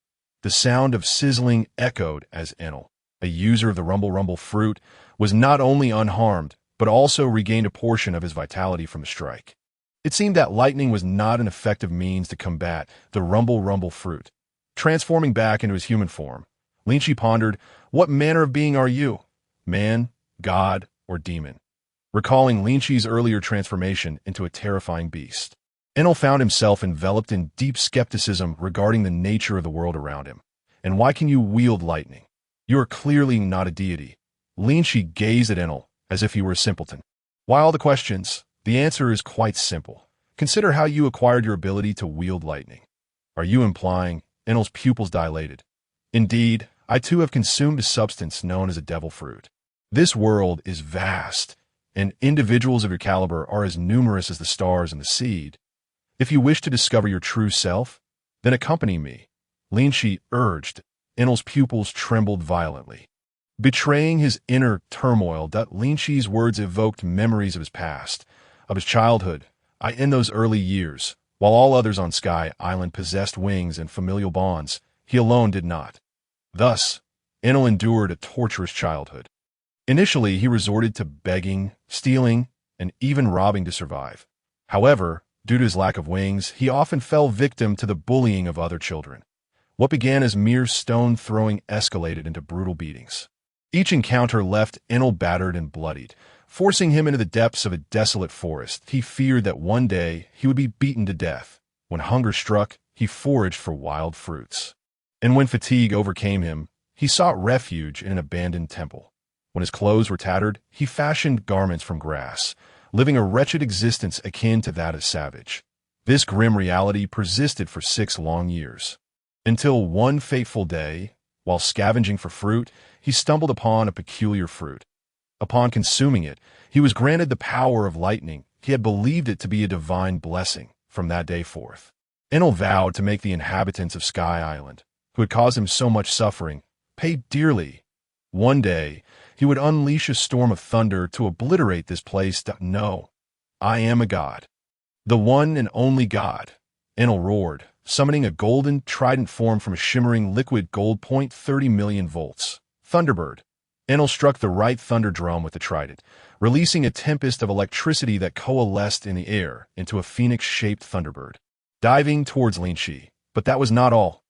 The sound of sizzling echoed as Enel, a user of the rumble fruit, was not only unharmed, but also regained a portion of his vitality from the strike. It seemed that lightning was not an effective means to combat the rumble fruit. Transforming back into his human form, Linqi pondered, "What manner of being are you? Man, god, or demon?" Recalling Linqi's earlier transformation into a terrifying beast, Enel found himself enveloped in deep skepticism regarding the nature of the world around him. "And why can you wield lightning? You are clearly not a deity." Linqi gazed at Enel as if he were a simpleton. "Why all the questions? The answer is quite simple. Consider how you acquired your ability to wield lightning. Are you implying Enel's pupils dilated? Indeed, I too have consumed a substance known as a devil fruit. This world is vast, and individuals of your caliber are as numerous as the stars in the seed. If you wish to discover your true self, then accompany me, Linqi urged. Enel's pupils trembled violently. Betraying his inner turmoil, Linqi's words evoked memories of his past, of his childhood. In those early years, while all others on Sky Island possessed wings and familial bonds, he alone did not. Thus, Enel endured a torturous childhood. Initially, he resorted to begging, stealing, and even robbing to survive. However, due to his lack of wings, he often fell victim to the bullying of other children. What began as mere stone-throwing escalated into brutal beatings. Each encounter left Enel battered and bloodied, forcing him into the depths of a desolate forest. He feared that one day he would be beaten to death. When hunger struck, he foraged for wild fruits. And when fatigue overcame him, he sought refuge in an abandoned temple. When his clothes were tattered, he fashioned garments from grass, living a wretched existence akin to that of savage. This grim reality persisted for 6 long years. Until one fateful day, while scavenging for fruit, he stumbled upon a peculiar fruit. Upon consuming it, he was granted the power of lightning. He had believed it to be a divine blessing. From that day forth, Enel vowed to make the inhabitants of Sky Island, who had caused him so much suffering, pay dearly. One day, he would unleash a storm of thunder to obliterate this place. No, I am a god. The one and only god, Enel roared, summoning a golden trident form from a shimmering liquid gold. 30 million volts. Thunderbird. Enel struck the right thunder drum with the trident, releasing a tempest of electricity that coalesced in the air into a phoenix-shaped thunderbird, diving towards Linqi. But that was not all.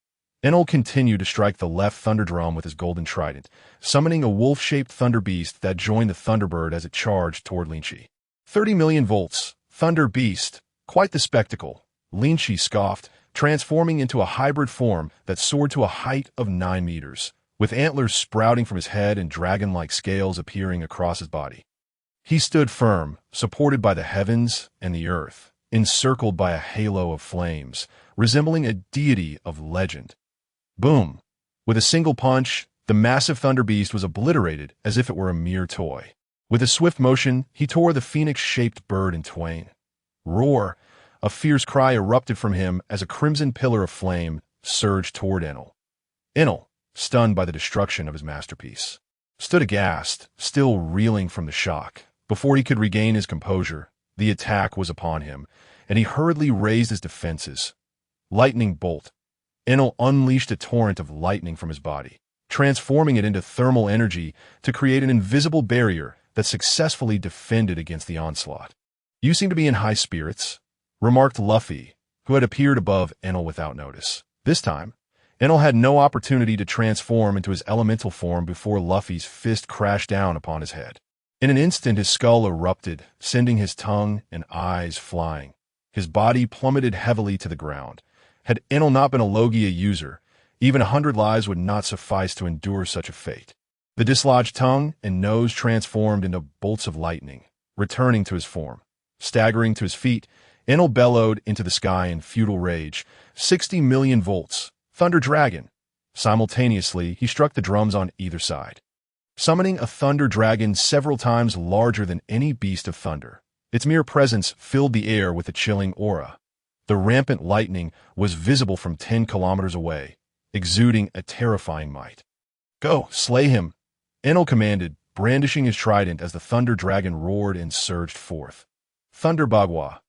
Enel continued to strike the left thunder drum with his golden trident, summoning a wolf-shaped thunder beast that joined the thunderbird as it charged toward Linqi. 30 million volts. Thunder beast. Quite the spectacle. Linqi scoffed, transforming into a hybrid form that soared to a height of 9 meters, with antlers sprouting from his head and dragon-like scales appearing across his body. He stood firm, supported by the heavens and the earth, encircled by a halo of flames, resembling a deity of legend. Boom! With a single punch, the massive thunder beast was obliterated as if it were a mere toy. With a swift motion, he tore the phoenix-shaped bird in twain. Roar! A fierce cry erupted from him as a crimson pillar of flame surged toward Enel. Enel, stunned by the destruction of his masterpiece, stood aghast, still reeling from the shock. Before he could regain his composure, the attack was upon him, and he hurriedly raised his defenses. Lightning bolt. Enel unleashed a torrent of lightning from his body, transforming it into thermal energy to create an invisible barrier that successfully defended against the onslaught. "You seem to be in high spirits," remarked Luffy, who had appeared above Enel without notice. This time, Enel had no opportunity to transform into his elemental form before Luffy's fist crashed down upon his head. In an instant, his skull erupted, sending his tongue and eyes flying. His body plummeted heavily to the ground. Had Enel not been a Logia user, even 100 lives would not suffice to endure such a fate. The dislodged tongue and nose transformed into bolts of lightning, returning to his form. Staggering to his feet, Enel bellowed into the sky in futile rage. 60 million volts. Thunder Dragon. Simultaneously, he struck the drums on either side, summoning a thunder dragon several times larger than any beast of thunder. Its mere presence filled the air with a chilling aura. The rampant lightning was visible from 10 kilometers away, exuding a terrifying might. "Go, slay him," Enel commanded, brandishing his trident as the thunder dragon roared and surged forth. "Thunder Bagua,"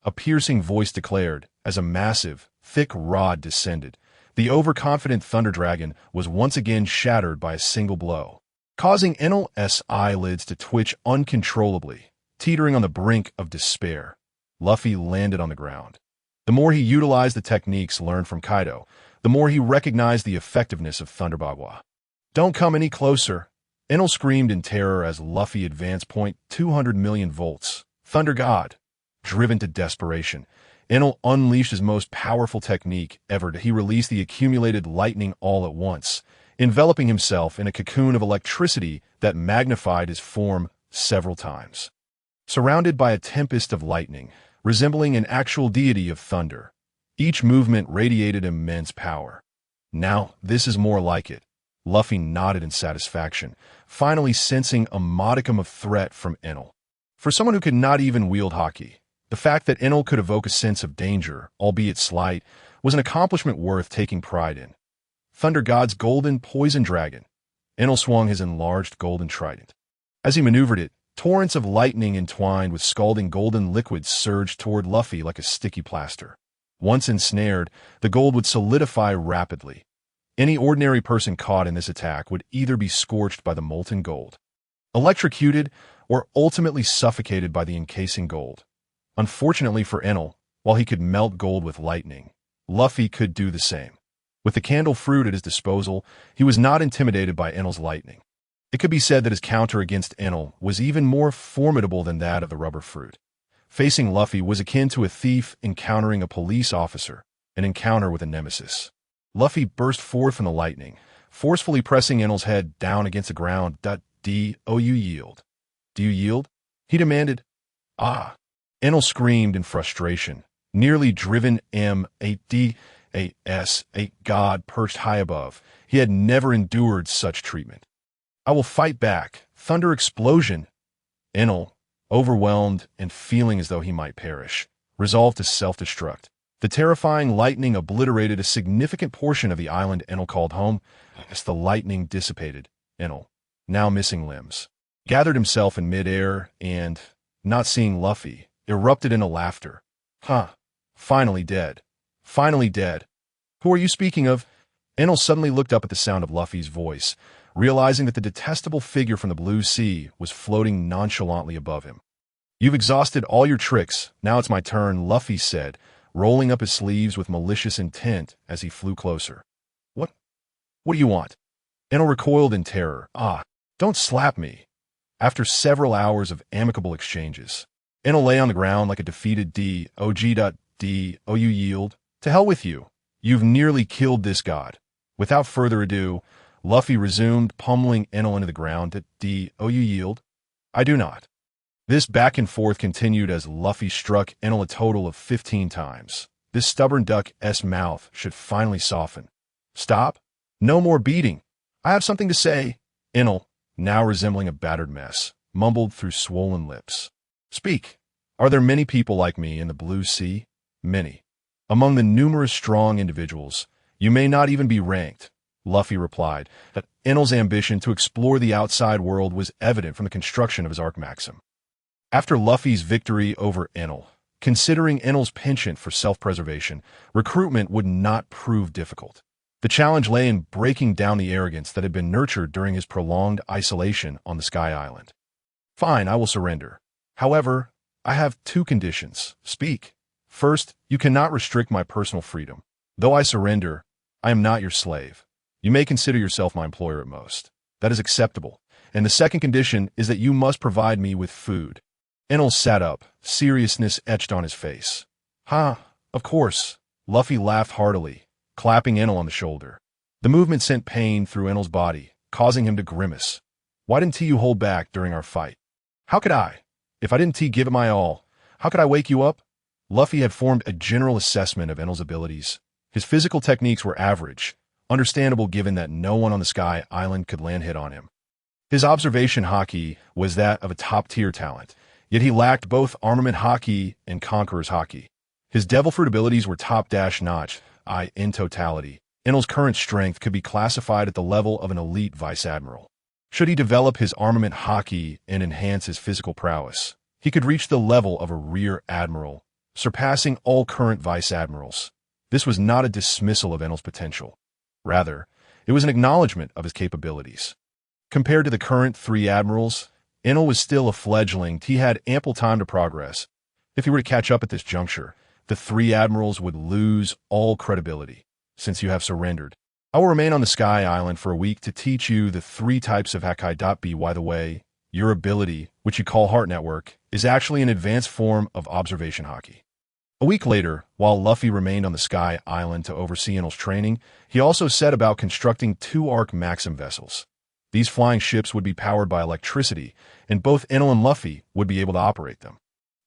a piercing voice declared, as a massive, thick rod descended. The overconfident thunder dragon was once again shattered by a single blow, causing Enel's eyelids to twitch uncontrollably. Teetering on the brink of despair, Luffy landed on the ground. The more he utilized the techniques learned from Kaido, the more he recognized the effectiveness of Thunder Bagua. "Don't come any closer," Enel screamed in terror as Luffy advanced. 200 million volts. Thunder God. Driven to desperation, Enel unleashed his most powerful technique ever. He released the accumulated lightning all at once, enveloping himself in a cocoon of electricity that magnified his form several times. surrounded by a tempest of lightning, resembling an actual deity of thunder. Each movement radiated immense power. Now, this is more like it. Luffy nodded in satisfaction, finally sensing a modicum of threat from Enel. For someone who could not even wield Haki, the fact that Enel could evoke a sense of danger, albeit slight, was an accomplishment worth taking pride in. Thunder God's golden poison dragon. Enel swung his enlarged golden trident. As he maneuvered it, torrents of lightning entwined with scalding golden liquids surged toward Luffy like a sticky plaster. Once ensnared, the gold would solidify rapidly. Any ordinary person caught in this attack would either be scorched by the molten gold, electrocuted, or ultimately suffocated by the encasing gold. Unfortunately for Enel, while he could melt gold with lightning, Luffy could do the same. With the candle fruit at his disposal, he was not intimidated by Enel's lightning. It could be said that his counter against Enel was even more formidable than that of the rubber fruit. Facing Luffy was akin to a thief encountering a police officer, an encounter with a nemesis. Luffy burst forth from the lightning, forcefully pressing Enel's head down against the ground. "Do you yield? Do you yield?" he demanded. "Ah!" Enel screamed in frustration, nearly driven. A god perched high above. He had never endured such treatment. "I will fight back." Thunder explosion. Enel, overwhelmed and feeling as though he might perish, resolved to self-destruct. The terrifying lightning obliterated a significant portion of the island Enel called home. As the lightning dissipated, Enel, now missing limbs, gathered himself in midair and, not seeing Luffy, erupted into laughter. Finally dead. Finally dead. Who are you speaking of?" Enel suddenly looked up at the sound of Luffy's voice, realizing that the detestable figure from the blue sea was floating nonchalantly above him. "You've exhausted all your tricks. Now it's my turn," Luffy said, rolling up his sleeves with malicious intent as he flew closer. What do you want?" Enel recoiled in terror. Don't slap me." After several hours of amicable exchanges, Enel lay on the ground like a defeated Dojo. "You yield? To hell with you. You've nearly killed this god." Without further ado, Luffy resumed, pummeling Enel into the ground. "You yield?" "I do not." This back and forth continued as Luffy struck Enel a total of 15 times. This stubborn duck's mouth should finally soften. "Stop. No more beating. I have something to say." Enel, now resembling a battered mess, mumbled through swollen lips. "Speak. Are there many people like me in the blue sea?" "Many. Among the numerous strong individuals, you may not even be ranked," Luffy replied. That Enel's ambition to explore the outside world was evident from the construction of his arc maxim. After Luffy's victory over Enel, considering Enel's penchant for self-preservation, recruitment would not prove difficult. The challenge lay in breaking down the arrogance that had been nurtured during his prolonged isolation on the Sky Island. "Fine, I will surrender. However, I have 2 conditions." "Speak." "First, you cannot restrict my personal freedom. Though I surrender, I am not your slave. You may consider yourself my employer at most. That is acceptable. And the second condition is that you must provide me with food." Enel sat up, seriousness etched on his face. Of course." Luffy laughed heartily, clapping Enel on the shoulder. The movement sent pain through Enel's body, causing him to grimace. "Why didn't you hold back during our fight?" "How could I? If I didn't give it my all, how could I wake you up?" Luffy had formed a general assessment of Enel's abilities. His physical techniques were average, understandable given that no one on the Sky Island could land hit on him. His observation Haki was that of a top-tier talent, yet he lacked both armament Haki and conqueror's Haki. His devil fruit abilities were top-notch. In totality, Enel's current strength could be classified at the level of an elite vice-admiral. Should he develop his armament Haki and enhance his physical prowess, he could reach the level of a rear admiral, surpassing all current vice-admirals. This was not a dismissal of Enel's potential. Rather, it was an acknowledgement of his capabilities. Compared to the current 3 admirals, Enel was still a fledgling. He had ample time to progress. If he were to catch up at this juncture, the 3 admirals would lose all credibility. "Since you have surrendered, I will remain on the Sky Island for a week to teach you the 3 types of Haki. By the way, your ability, which you call Heart Network, is actually an advanced form of observation Haki." A week later, while Luffy remained on the Sky Island to oversee Enel's training, he also set about constructing 2 arc maxim vessels. These flying ships would be powered by electricity, and both Enel and Luffy would be able to operate them.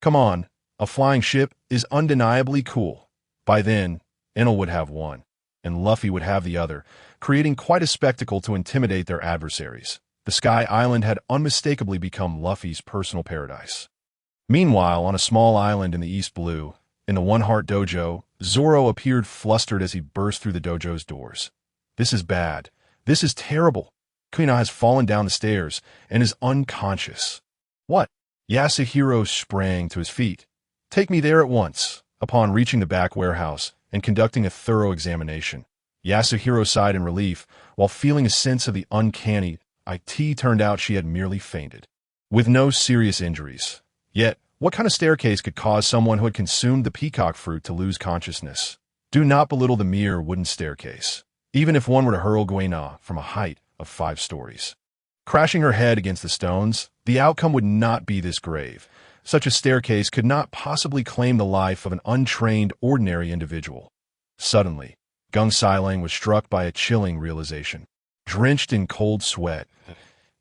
Come on, a flying ship is undeniably cool. By then, Enel would have one, and Luffy would have the other, creating quite a spectacle to intimidate their adversaries. The Sky Island had unmistakably become Luffy's personal paradise. Meanwhile, on a small island in the East Blue, in the One Heart Dojo, Zoro appeared flustered as he burst through the dojo's doors. This is bad. This is terrible. Kuina has fallen down the stairs and is unconscious. What? Yasuhiro sprang to his feet. Take me there at once. Upon reaching the back warehouse and conducting a thorough examination, Yasuhiro sighed in relief while feeling a sense of the uncanny. It turned out she had merely fainted, with no serious injuries. Yet, what kind of staircase could cause someone who had consumed the peacock fruit to lose consciousness? Do not belittle the mere wooden staircase, even if one were to hurl Guina from a height of 5 stories. Crashing her head against the stones, the outcome would not be this grave. Such a staircase could not possibly claim the life of an untrained, ordinary individual. Suddenly, Gung Sailang was struck by a chilling realization. Drenched in cold sweat,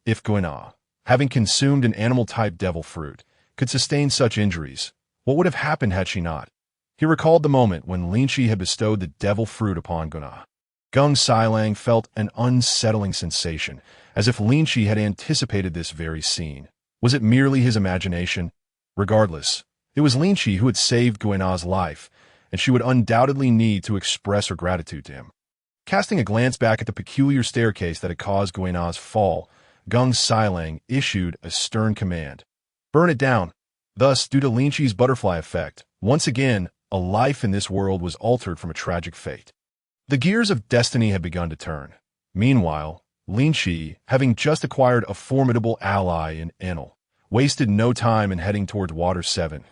if Guina, having consumed an animal-type devil fruit, could sustain such injuries, what would have happened had she not? He recalled the moment when Linqi had bestowed the devil fruit upon Guina. Gung Sailang felt an unsettling sensation, as if Linqi had anticipated this very scene. Was it merely his imagination? Regardless, it was Linqi who had saved Guina's life, and she would undoubtedly need to express her gratitude to him. Casting a glance back at the peculiar staircase that had caused Guina's fall, Gung Sailang issued a stern command. Burn it down. Thus, due to Linqi's butterfly effect, once again, a life in this world was altered from a tragic fate. The gears of destiny had begun to turn. Meanwhile, Linqi, having just acquired a formidable ally in Enel, wasted no time in heading towards Water 7.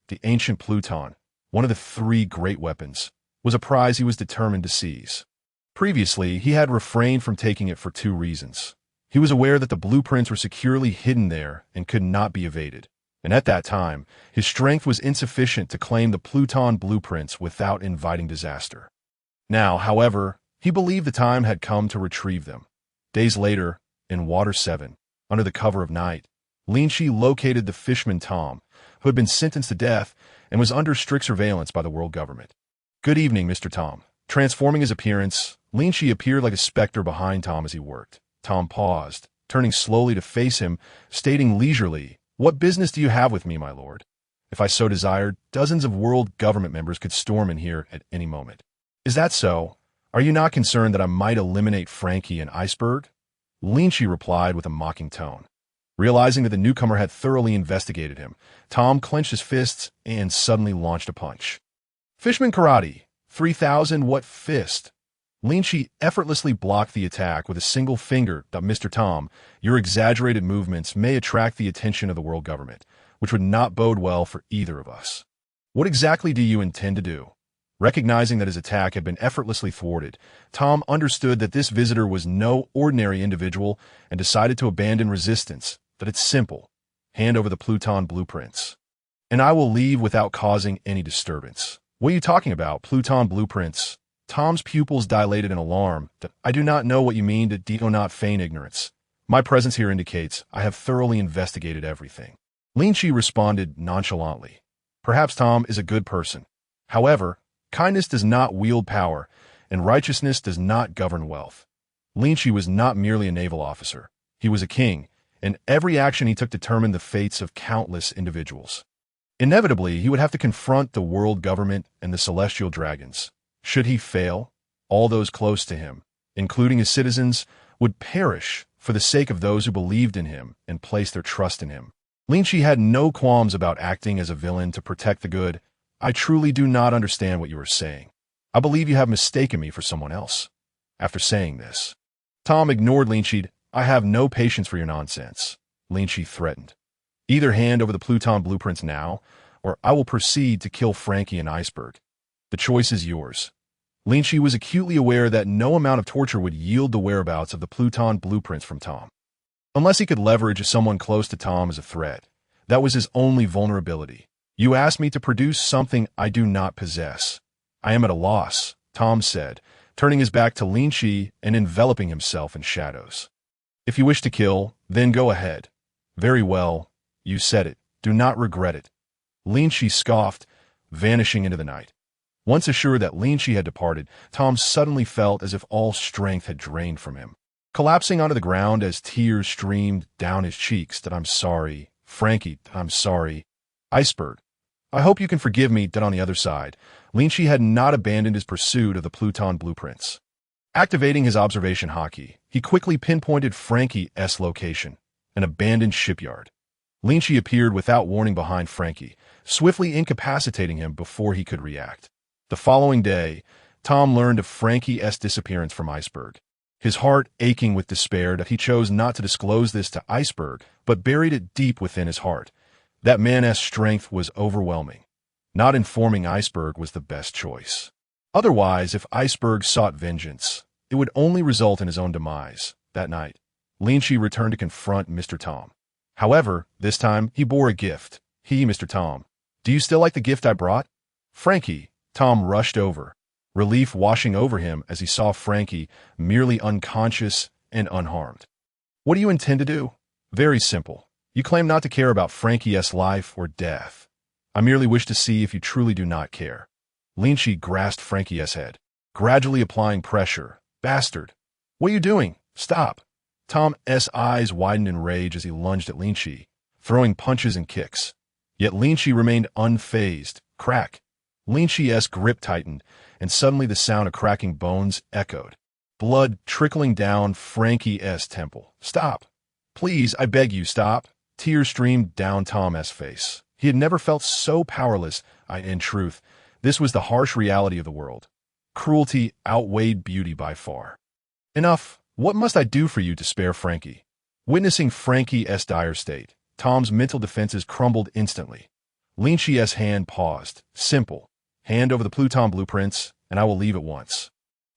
The ancient Pluton, one of the 3 great weapons, was a prize he was determined to seize. Previously, he had refrained from taking it for 2 reasons. He was aware that the blueprints were securely hidden there and could not be evaded. And at that time, his strength was insufficient to claim the Pluton blueprints without inviting disaster. Now, however, he believed the time had come to retrieve them. Days later, in Water 7, under the cover of night, Linqi located the fisherman Tom, who had been sentenced to death and was under strict surveillance by the world government. Good evening, Mr. Tom. Transforming his appearance, Linqi appeared like a specter behind Tom as he worked. Tom paused, turning slowly to face him, stating leisurely, "What business do you have with me, my lord? If I so desired, dozens of world government members could storm in here at any moment." "Is that so? Are you not concerned that I might eliminate Frankie and Iceberg?" Linqi replied with a mocking tone. Realizing that the newcomer had thoroughly investigated him, Tom clenched his fists and suddenly launched a punch. "Fishman Karate, 3,000 what fist?" Linqi effortlessly blocked the attack with a single finger. "Mr. Tom, your exaggerated movements may attract the attention of the world government, which would not bode well for either of us. What exactly do you intend to do?" Recognizing that his attack had been effortlessly thwarted, Tom understood that this visitor was no ordinary individual and decided to abandon resistance. That it's simple. Hand over the Pluton blueprints, and I will leave without causing any disturbance. "What are you talking about, Pluton blueprints?" Tom's pupils dilated in alarm. "I do not know what you mean. Do not feign ignorance. My presence here indicates I have thoroughly investigated everything." Linqi responded nonchalantly. Perhaps Tom is a good person. However, kindness does not wield power, and righteousness does not govern wealth. Linqi was not merely a naval officer. He was a king, and every action he took determined the fates of countless individuals. Inevitably, he would have to confront the world government and the celestial dragons. Should he fail, all those close to him, including his citizens, would perish for the sake of those who believed in him and placed their trust in him. Linqi had no qualms about acting as a villain to protect the good. "I truly do not understand what you are saying. I believe you have mistaken me for someone else." After saying this, Tom ignored Linqi. "I have no patience for your nonsense," Linqi threatened. "Either hand over the Pluton blueprints now, or I will proceed to kill Frankie and Iceberg. The choice is yours." Linqi was acutely aware that no amount of torture would yield the whereabouts of the Pluton blueprints from Tom. Unless he could leverage someone close to Tom as a threat, that was his only vulnerability. "You asked me to produce something I do not possess. I am at a loss," Tom said, turning his back to Linqi and enveloping himself in shadows. If you wish to kill, then go ahead. Very well, you said it. Do not regret it. Linqi scoffed, vanishing into the night. Once assured that Linqi had departed, Tom suddenly felt as if all strength had drained from him. Collapsing onto the ground as tears streamed down his cheeks, that I'm sorry, Frankie, I'm sorry. Iceberg, I hope you can forgive me, that on the other side, Linqi had not abandoned his pursuit of the Pluton blueprints. Activating his observation Haki, he quickly pinpointed Frankie's location, an abandoned shipyard. Linqi appeared without warning behind Frankie, swiftly incapacitating him before he could react. The following day, Tom learned of Frankie's disappearance from Iceberg. His heart aching with despair that he chose not to disclose this to Iceberg, but buried it deep within his heart. That man's strength was overwhelming. Not informing Iceberg was the best choice. Otherwise, if Iceberg sought vengeance, it would only result in his own demise. That night, Linqi returned to confront Mr. Tom. However, this time he bore a gift. Mr. Tom, do you still like the gift I brought? Frankie, Tom rushed over, relief washing over him as he saw Frankie merely unconscious and unharmed. What do you intend to do? Very simple. You claim not to care about Frankie's life or death. I merely wish to see if you truly do not care. Linqi grasped Frankie's head, gradually applying pressure. Bastard! What are you doing? Stop! Tom's eyes widened in rage as he lunged at Linqi, throwing punches and kicks. Yet Linqi remained unfazed. Crack! Linqi's grip tightened, and suddenly the sound of cracking bones echoed. Blood trickling down Frankie's temple. Stop! Please, I beg you, stop! Tears streamed down Tom's face. He had never felt so powerless. In truth, this was the harsh reality of the world. Cruelty outweighed beauty by far. Enough! What must I do for you to spare Frankie? Witnessing Frankie's dire state, Tom's mental defenses crumbled instantly. Linqi's hand paused. Simple. Hand over the Pluton blueprints, and I will leave at once,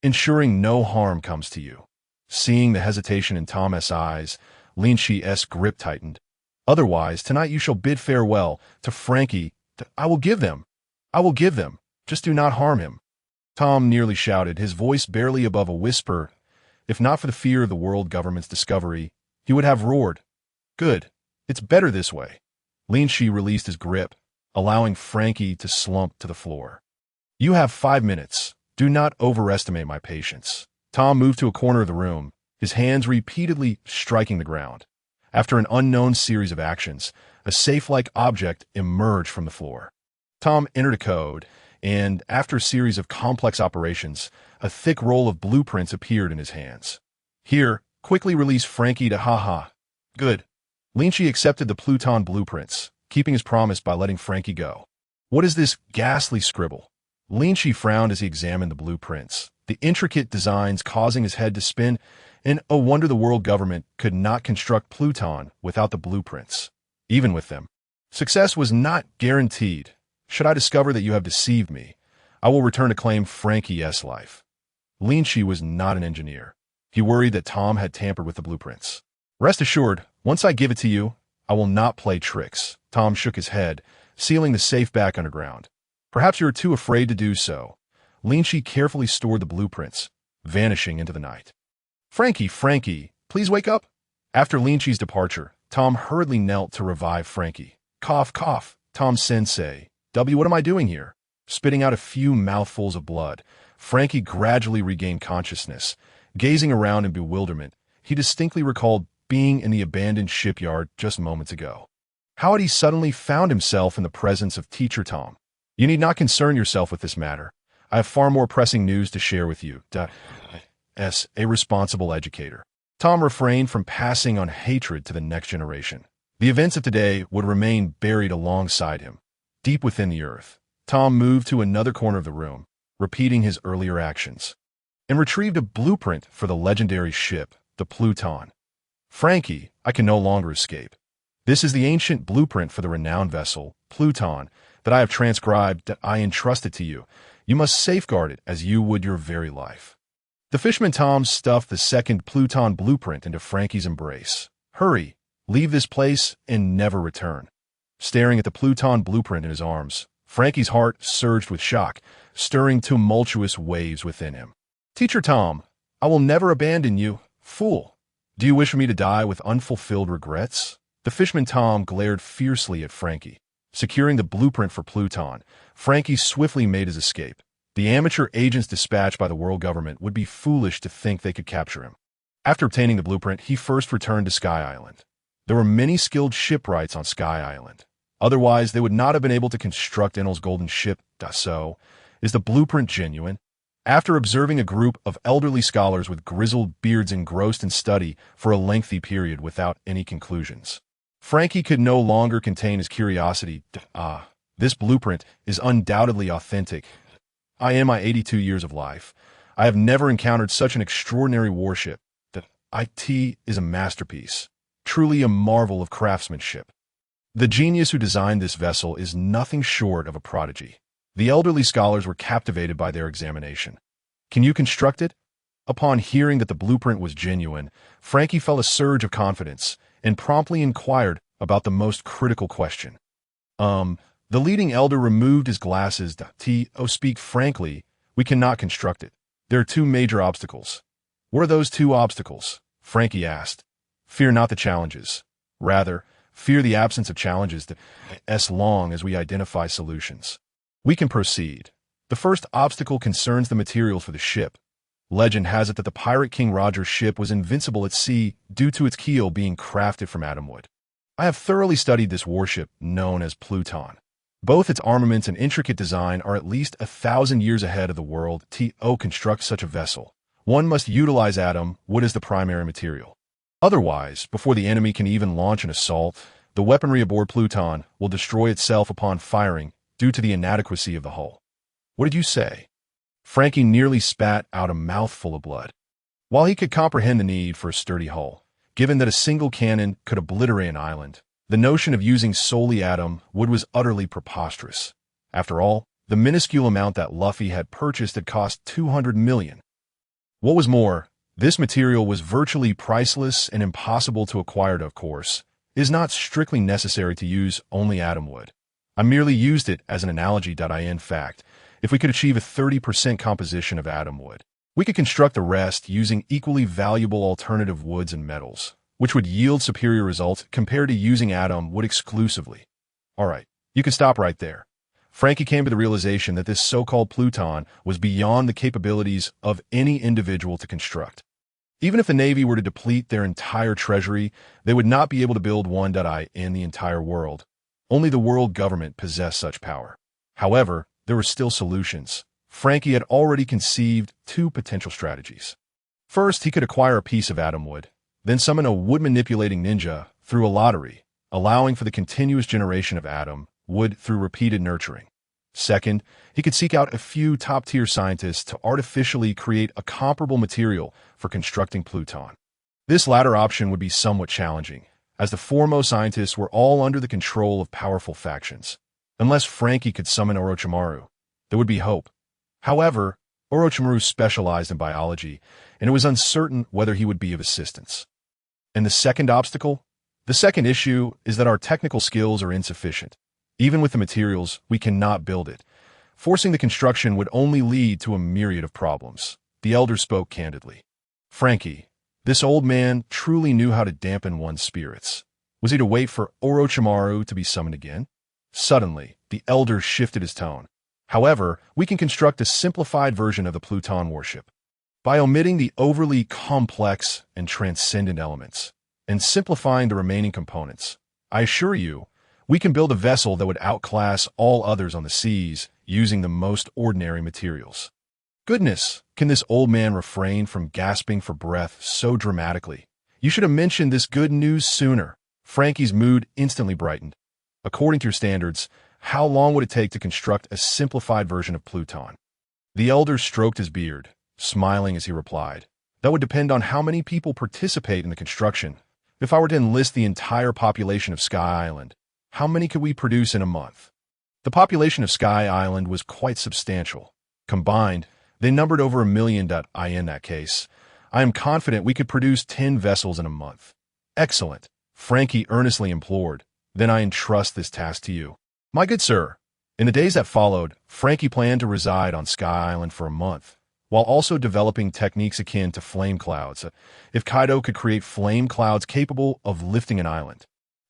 ensuring no harm comes to you. Seeing the hesitation in Tom's eyes, Linqi's grip tightened. Otherwise, tonight you shall bid farewell to Frankie. I will give them. I will give them. Just do not harm him. Tom nearly shouted, his voice barely above a whisper. If not for the fear of the world government's discovery, he would have roared. Good. It's better this way. Linqi released his grip, allowing Frankie to slump to the floor. You have 5 minutes. Do not overestimate my patience. Tom moved to a corner of the room, his hands repeatedly striking the ground. After an unknown series of actions, a safe-like object emerged from the floor. Tom entered a code, and after a series of complex operations, a thick roll of blueprints appeared in his hands. Here, quickly release Frankie to haha. Good. Linqi accepted the Pluton blueprints, keeping his promise by letting Frankie go. What is this ghastly scribble? Linqi frowned as he examined the blueprints, the intricate designs causing his head to spin, and oh wonder the world government could not construct Pluton without the blueprints. Even with them, success was not guaranteed. Should I discover that you have deceived me, I will return to claim Frankie's life. Linqi was not an engineer. He worried that Tom had tampered with the blueprints. Rest assured, once I give it to you, I will not play tricks. Tom shook his head, sealing the safe back underground. Perhaps you are too afraid to do so. Linqi carefully stored the blueprints, vanishing into the night. Frankie, please wake up. After Linqi's departure, Tom hurriedly knelt to revive Frankie. Cough, cough, Tom-sensei. What am I doing here? Spitting out a few mouthfuls of blood, Frankie gradually regained consciousness. Gazing around in bewilderment, he distinctly recalled being in the abandoned shipyard just moments ago. How had he suddenly found himself in the presence of Teacher Tom? You need not concern yourself with this matter. I have far more pressing news to share with you. As a responsible educator, Tom refrained from passing on hatred to the next generation. The events of today would remain buried alongside him. Deep within the earth, Tom moved to another corner of the room, repeating his earlier actions, and retrieved a blueprint for the legendary ship, the Pluton. Frankie, I can no longer escape. This is the ancient blueprint for the renowned vessel, Pluton, that I have transcribed, that I entrusted to you. You must safeguard it as you would your very life. The fisherman Tom stuffed the second Pluton blueprint into Frankie's embrace. Hurry, leave this place and never return. Staring at the Pluton blueprint in his arms, Frankie's heart surged with shock, stirring tumultuous waves within him. Teacher Tom, I will never abandon you, fool. Do you wish for me to die with unfulfilled regrets? The fishman Tom glared fiercely at Frankie. Securing the blueprint for Pluton, Frankie swiftly made his escape. The amateur agents dispatched by the world government would be foolish to think they could capture him. After obtaining the blueprint, he first returned to Sky Island. There were many skilled shipwrights on Sky Island. Otherwise, they would not have been able to construct Enel's golden ship. So, is the blueprint genuine? After observing a group of elderly scholars with grizzled beards engrossed in study for a lengthy period without any conclusions, Frankie could no longer contain his curiosity. This blueprint is undoubtedly authentic. In my 82 years of life, I have never encountered such an extraordinary warship. The IT is a masterpiece, truly a marvel of craftsmanship. The genius who designed this vessel is nothing short of a prodigy. The elderly scholars were captivated by their examination. Can you construct it? Upon hearing that the blueprint was genuine, Frankie felt a surge of confidence and promptly inquired about the most critical question. The leading elder removed his glasses. Speak frankly, we cannot construct it. There are two major obstacles. What are those two obstacles? Frankie asked. Fear not the challenges. Rather, fear the absence of challenges as long as we identify solutions. We can proceed. The first obstacle concerns the materials for the ship. Legend has it that the pirate King Roger's ship was invincible at sea due to its keel being crafted from atom wood. I have thoroughly studied this warship, known as Pluton. Both its armaments and intricate design are at least 1,000 years ahead of the world. To construct such a vessel, one must utilize atom wood as the primary material. Otherwise, before the enemy can even launch an assault, the weaponry aboard Pluton will destroy itself upon firing due to the inadequacy of the hull. What did you say? Frankie nearly spat out a mouthful of blood. While he could comprehend the need for a sturdy hull, given that a single cannon could obliterate an island, the notion of using solely atom wood was utterly preposterous. After all, the minuscule amount that Luffy had purchased had cost 200 million. What was more, this material was virtually priceless and impossible to acquire. Of course, it is not strictly necessary to use only atom wood. I merely used it as an analogy. In fact, if we could achieve a 30% composition of atom wood, we could construct the rest using equally valuable alternative woods and metals, which would yield superior results compared to using atom wood exclusively. All right, you can stop right there. Frankie came to the realization that this so-called Pluton was beyond the capabilities of any individual to construct. Even if the Navy were to deplete their entire treasury, they would not be able to build one. In the entire world. Only the world government possessed such power. However, there were still solutions. Frankie had already conceived two potential strategies. First, he could acquire a piece of atom wood, then summon a wood-manipulating ninja through a lottery, allowing for the continuous generation of atom wood through repeated nurturing. Second, he could seek out a few top-tier scientists to artificially create a comparable material for constructing Pluton. This latter option would be somewhat challenging, as the foremost scientists were all under the control of powerful factions. Unless Frankie could summon Orochimaru, there would be hope. However, Orochimaru specialized in biology, and it was uncertain whether he would be of assistance. And the second obstacle? The second issue is that our technical skills are insufficient. Even with the materials, we cannot build it. Forcing the construction would only lead to a myriad of problems. The elder spoke candidly. Frankie, this old man truly knew how to dampen one's spirits. Was he to wait for Orochimaru to be summoned again? Suddenly, the elder shifted his tone. However, we can construct a simplified version of the Pluton warship. By omitting the overly complex and transcendent elements, and simplifying the remaining components, I assure you, we can build a vessel that would outclass all others on the seas using the most ordinary materials. Goodness, can this old man refrain from gasping for breath so dramatically? You should have mentioned this good news sooner. Frankie's mood instantly brightened. According to your standards, how long would it take to construct a simplified version of Pluton? The elder stroked his beard, smiling as he replied. That would depend on how many people participate in the construction. If I were to enlist the entire population of Sky Island, how many could we produce in a month? The population of Sky Island was quite substantial. Combined, they numbered over 1 million. In that case, I am confident we could produce 10 vessels in a month. Excellent, Frankie earnestly implored. Then I entrust this task to you. My good sir. In the days that followed, Frankie planned to reside on Sky Island for a month, while also developing techniques akin to flame clouds, if Kaido could create flame clouds capable of lifting an island.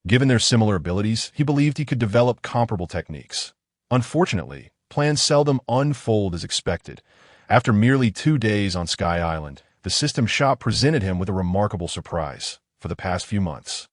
Given their similar abilities, he believed he could develop comparable techniques. Unfortunately, plans seldom unfold as expected. After merely 2 days on Sky Island, the system shop presented him with a remarkable surprise. For the past few months,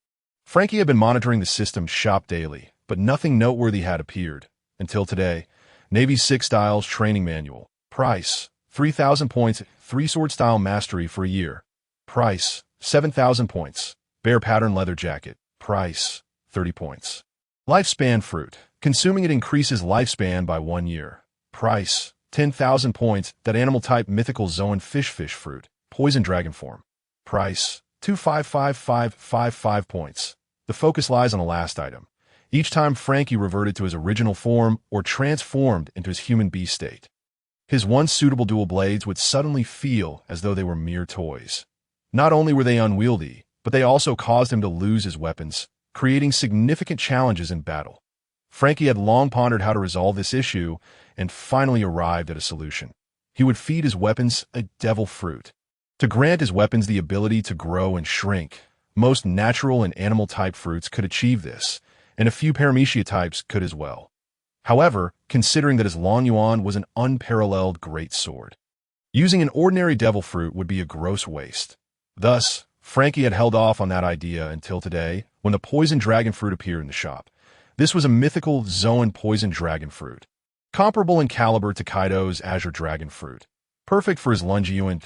Frankie had been monitoring the system shop daily, but nothing noteworthy had appeared. Until today, Navy 6 Styles Training Manual. Price, 3,000 points, 3-sword style mastery for a year. Price, 7,000 points. Bear pattern leather jacket. Price, 30 points. Lifespan fruit. Consuming it increases lifespan by 1 year. Price, 10,000 points. That animal type mythical Zoan fish fruit. Poison dragon form. Price, 25555 points. The focus lies on the last item. Each time Frankie reverted to his original form or transformed into his human beast state, his once suitable dual blades would suddenly feel as though they were mere toys. Not only were they unwieldy, but they also caused him to lose his weapons, creating significant challenges in battle. Frankie had long pondered how to resolve this issue and finally arrived at a solution. He would feed his weapons a devil fruit. To grant his weapons the ability to grow and shrink, most natural and animal-type fruits could achieve this, and a few paramecia types could as well. However, considering that his Long Yuan was an unparalleled great sword, using an ordinary devil fruit would be a gross waste. Thus, Frankie had held off on that idea until today, when the poison dragon fruit appeared in the shop. This was a mythical Zoan poison dragon fruit, comparable in caliber to Kaido's azure dragon fruit, perfect for his Lungi Yuan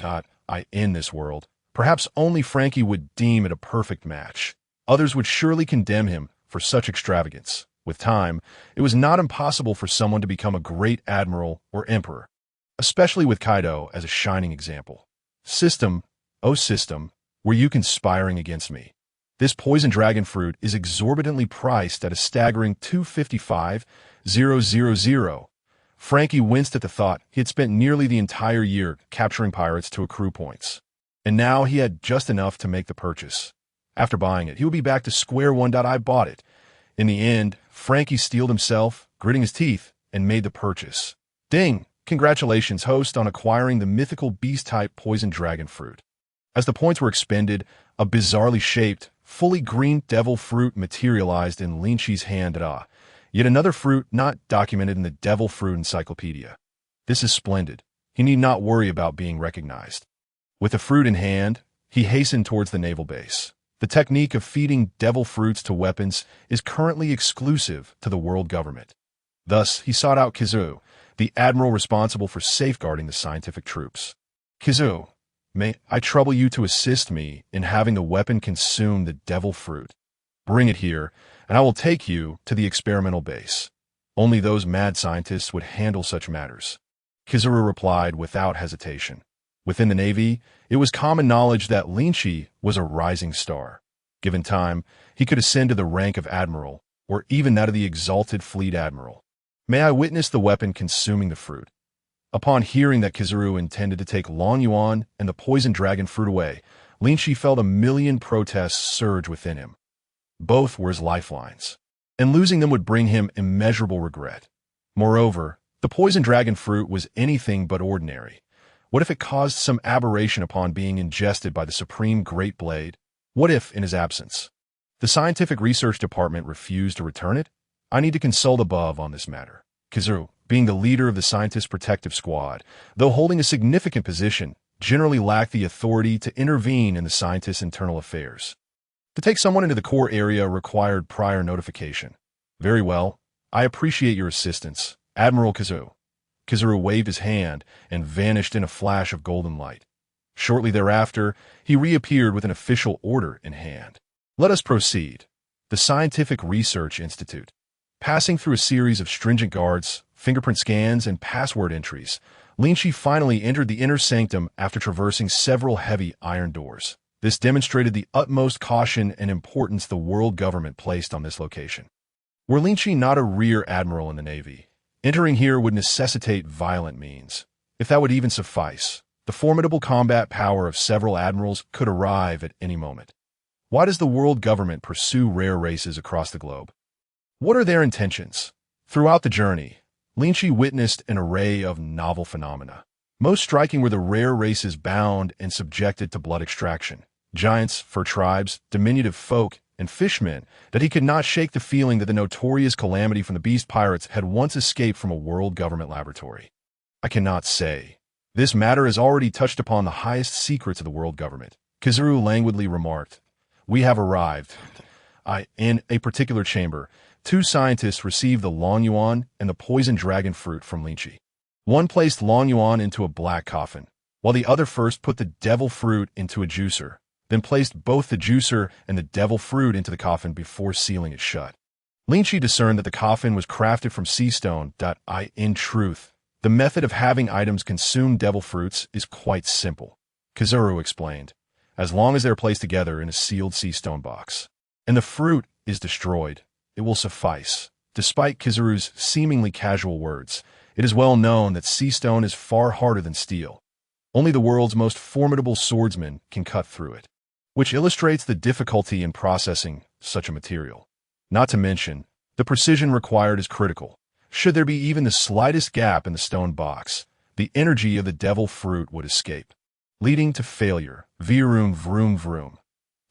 in this world. Perhaps only Frankie would deem it a perfect match. Others would surely condemn him for such extravagance. With time, it was not impossible for someone to become a great admiral or emperor, especially with Kaido as a shining example. System, oh system, were you conspiring against me? This poison dragon fruit is exorbitantly priced at a staggering 255,000. Frankie winced at the thought he had spent nearly the entire year capturing pirates to accrue points, and now he had just enough to make the purchase. After buying it, he would be back to square one. I bought it. In the end, Frankie steeled himself, gritting his teeth, and made the purchase. Ding! Congratulations, host, on acquiring the mythical beast-type poison dragon fruit. As the points were expended, a bizarrely shaped, fully green devil fruit materialized in Linqi's hand. Yet another fruit not documented in the Devil Fruit Encyclopedia. This is splendid. He need not worry about being recognized. With the fruit in hand, he hastened towards the naval base. The technique of feeding devil fruits to weapons is currently exclusive to the world government. Thus, he sought out Kizu, the admiral responsible for safeguarding the scientific troops. Kizu, may I trouble you to assist me in having the weapon consume the devil fruit? Bring it here, and I will take you to the experimental base. Only those mad scientists would handle such matters. Kizuru replied without hesitation. Within the Navy, it was common knowledge that Linqi was a rising star. Given time, he could ascend to the rank of admiral, or even that of the exalted fleet admiral. May I witness the weapon consuming the fruit? Upon hearing that Kizuru intended to take Long Yuan and the poison dragon fruit away, Linqi felt a million protests surge within him. Both were his lifelines, and losing them would bring him immeasurable regret. Moreover, the poison dragon fruit was anything but ordinary. What if it caused some aberration upon being ingested by the supreme Great Blade? What if, in his absence, the scientific research department refused to return it? I need to consult above on this matter. Kizuru, being the leader of the Scientist Protective Squad, though holding a significant position, generally lacked the authority to intervene in the scientist's internal affairs. To take someone into the core area required prior notification. Very well. I appreciate your assistance, Admiral Kizuru. Kizuru waved his hand and vanished in a flash of golden light. Shortly thereafter, he reappeared with an official order in hand. Let us proceed. The Scientific Research Institute. Passing through a series of stringent guards, fingerprint scans, and password entries, Linqi finally entered the inner sanctum after traversing several heavy iron doors. This demonstrated the utmost caution and importance the world government placed on this location. Were Linqi not a rear admiral in the Navy, entering here would necessitate violent means. If that would even suffice, the formidable combat power of several admirals could arrive at any moment. Why does the world government pursue rare races across the globe? What are their intentions? Throughout the journey, Linqi witnessed an array of novel phenomena. Most striking were the rare races bound and subjected to blood extraction. Giants, fur tribes, diminutive folk, and fishmen, that he could not shake the feeling that the notorious calamity from the beast pirates had once escaped from a world government laboratory. I cannot say. This matter has already touched upon the highest secrets of the world government. Kizaru languidly remarked, "We have arrived. In a particular chamber, two scientists received the Long Yuan and the poison dragon fruit from Linqi. One placed Long Yuan into a black coffin, while the other first put the devil fruit into a juicer, then placed both the juicer and the devil fruit into the coffin before sealing it shut. Linqi discerned that the coffin was crafted from sea stone. In truth, the method of having items consume devil fruits is quite simple," Kizaru explained, "as long as they are placed together in a sealed sea stone box, and the fruit is destroyed, it will suffice." Despite Kizaru's seemingly casual words, it is well known that sea stone is far harder than steel. Only the world's most formidable swordsman can cut through it, which illustrates the difficulty in processing such a material. Not to mention, the precision required is critical. Should there be even the slightest gap in the stone box, the energy of the devil fruit would escape, leading to failure. Vroom, vroom, vroom.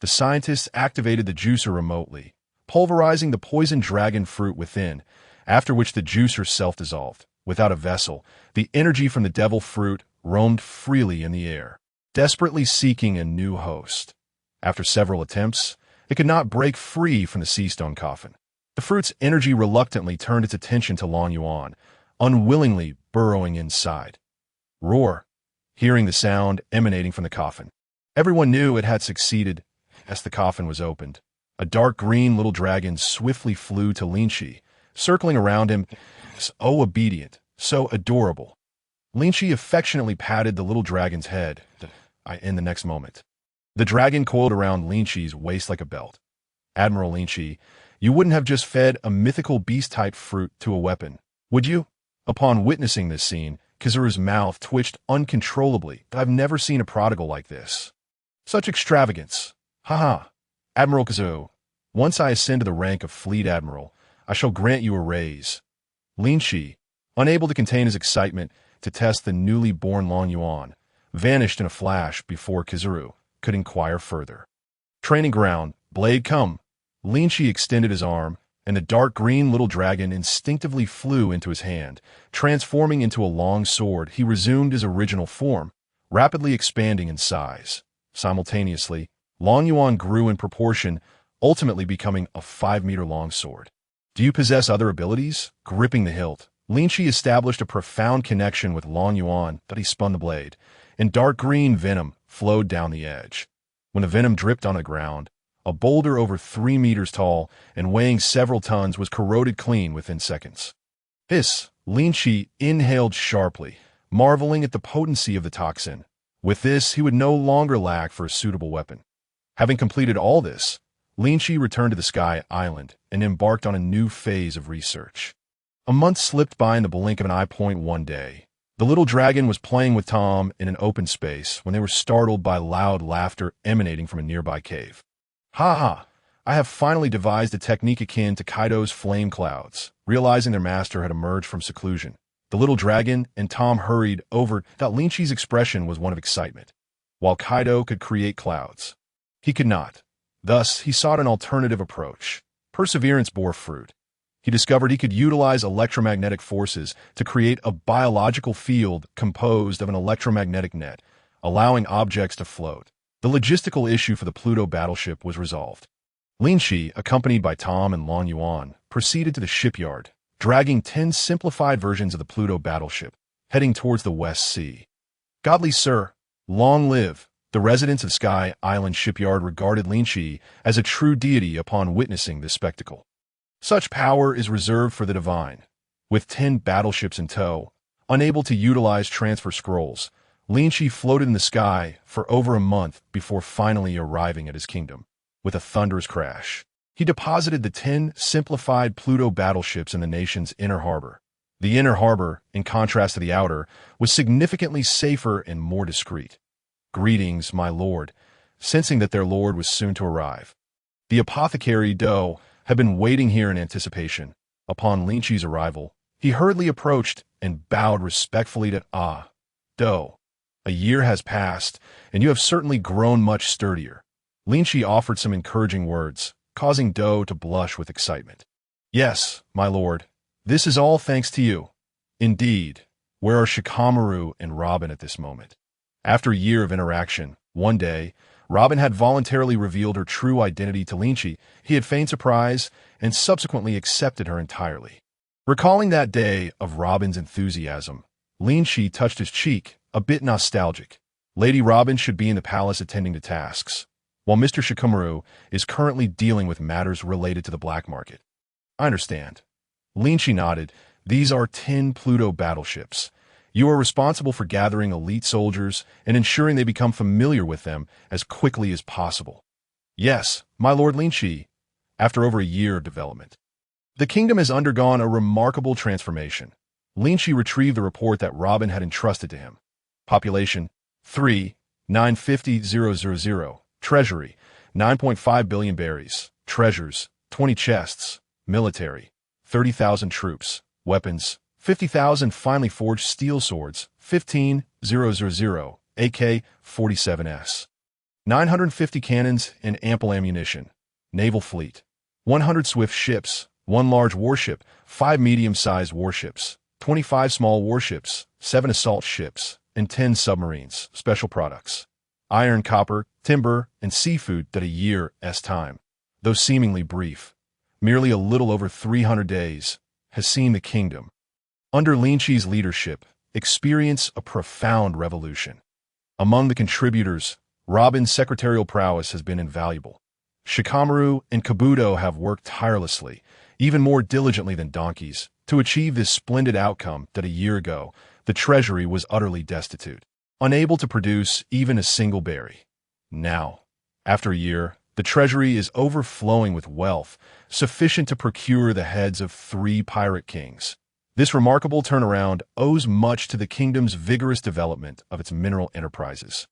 The scientists activated the juicer remotely, pulverizing the poison dragon fruit within, after which the juicer self-dissolved. Without a vessel, the energy from the devil fruit roamed freely in the air, desperately seeking a new host. After several attempts, it could not break free from the sea stone coffin. The fruit's energy reluctantly turned its attention to Long Yuan, unwillingly burrowing inside. Roar! Hearing the sound emanating from the coffin, everyone knew it had succeeded. As the coffin was opened, a dark green little dragon swiftly flew to Linqi, circling around him, so obedient, so adorable. Linqi affectionately patted the little dragon's head. In the next moment, the dragon coiled around Linqi's waist like a belt. "Admiral Linqi, you wouldn't have just fed a mythical beast-type fruit to a weapon, would you?" Upon witnessing this scene, Kizaru's mouth twitched uncontrollably. "I've never seen a prodigal like this. Such extravagance. Haha. Admiral Kizaru, once I ascend to the rank of Fleet Admiral, I shall grant you a raise." Linqi, unable to contain his excitement to test the newly born Long Yuan, vanished in a flash before Kizaru could inquire further. Training ground, blade come. Linqi extended his arm, and the dark green little dragon instinctively flew into his hand. Transforming into a long sword, he resumed his original form, rapidly expanding in size. Simultaneously, Long Yuan grew in proportion, ultimately becoming a 5-meter-long sword. "Do you possess other abilities?" Gripping the hilt, Linqi established a profound connection with Long Yuan that he spun the blade, and dark green venom flowed down the edge. When the venom dripped on the ground, a boulder over 3 meters tall and weighing several tons was corroded clean within seconds. Linqi inhaled sharply, marveling at the potency of the toxin. With this, he would no longer lack for a suitable weapon. Having completed all this, Linqi returned to the Sky Island and embarked on a new phase of research. A month slipped by in the blink of an eye. One day, the little dragon was playing with Tom in an open space when they were startled by loud laughter emanating from a nearby cave. "Ha ha! I have finally devised a technique akin to Kaido's flame clouds." Realizing their master had emerged from seclusion, the little dragon and Tom hurried over. Linqi's expression was one of excitement. While Kaido could create clouds, he could not. Thus, he sought an alternative approach. Perseverance bore fruit. He discovered he could utilize electromagnetic forces to create a biological field composed of an electromagnetic net, allowing objects to float. The logistical issue for the Pluto battleship was resolved. Linqi, accompanied by Tom and Long Yuan, proceeded to the shipyard, dragging 10 simplified versions of the Pluto battleship, heading towards the West Sea. "Godly sir, long live!" The residents of Sky Island shipyard regarded Linqi as a true deity upon witnessing this spectacle. Such power is reserved for the divine. With 10 battleships in tow, unable to utilize transfer scrolls, Linqi floated in the sky for over a month before finally arriving at his kingdom. With a thunderous crash, he deposited the 10 simplified Pluto battleships in the nation's inner harbor. The inner harbor, in contrast to the outer, was significantly safer and more discreet. "Greetings, my lord," sensing that their lord was soon to arrive. The apothecary Do had been waiting here in anticipation. Upon Linqi's arrival, he hurriedly approached and bowed respectfully to "Do, a year has passed, and you have certainly grown much sturdier." Linqi offered some encouraging words, causing Do to blush with excitement. "Yes, my lord. This is all thanks to you." "Indeed. Where are Shikamaru and Robin at this moment?" After a year of interaction, one day, Robin had voluntarily revealed her true identity to Linqi. He had feigned surprise and subsequently accepted her entirely. Recalling that day of Robin's enthusiasm, Linqi touched his cheek, a bit nostalgic. Lady Robin should be in the palace attending to tasks, while Mr. Shikamaru is currently dealing with matters related to the black market. "I understand." Linqi nodded. "These are 10 Pluto battleships. You are responsible for gathering elite soldiers and ensuring they become familiar with them as quickly as possible." "Yes, my lord Linqi." After over a year of development, the kingdom has undergone a remarkable transformation. Linqi retrieved the report that Robin had entrusted to him. Population 3,950,000. Treasury 9.5 billion berries. Treasures 20 chests. Military 30,000 troops. Weapons 50,000 finely forged steel swords, 15,000 AK-47s. 950 cannons and ample ammunition. Naval fleet 100 swift ships, 1 large warship, 5 medium-sized warships, 25 small warships, 7 assault ships, and 10 submarines. Special products: iron, copper, timber, and seafood. That a year's time, though seemingly brief, merely a little over 300 days, has seen the kingdom, under Linqi's leadership, experience a profound revolution. Among the contributors, Robin's secretarial prowess has been invaluable. Shikamaru and Kabuto have worked tirelessly, even more diligently than donkeys, to achieve this splendid outcome that a year ago the treasury was utterly destitute, unable to produce even a single berry. Now, after a year, the treasury is overflowing with wealth, sufficient to procure the heads of 3 pirate kings. This remarkable turnaround owes much to the kingdom's vigorous development of its mineral enterprises,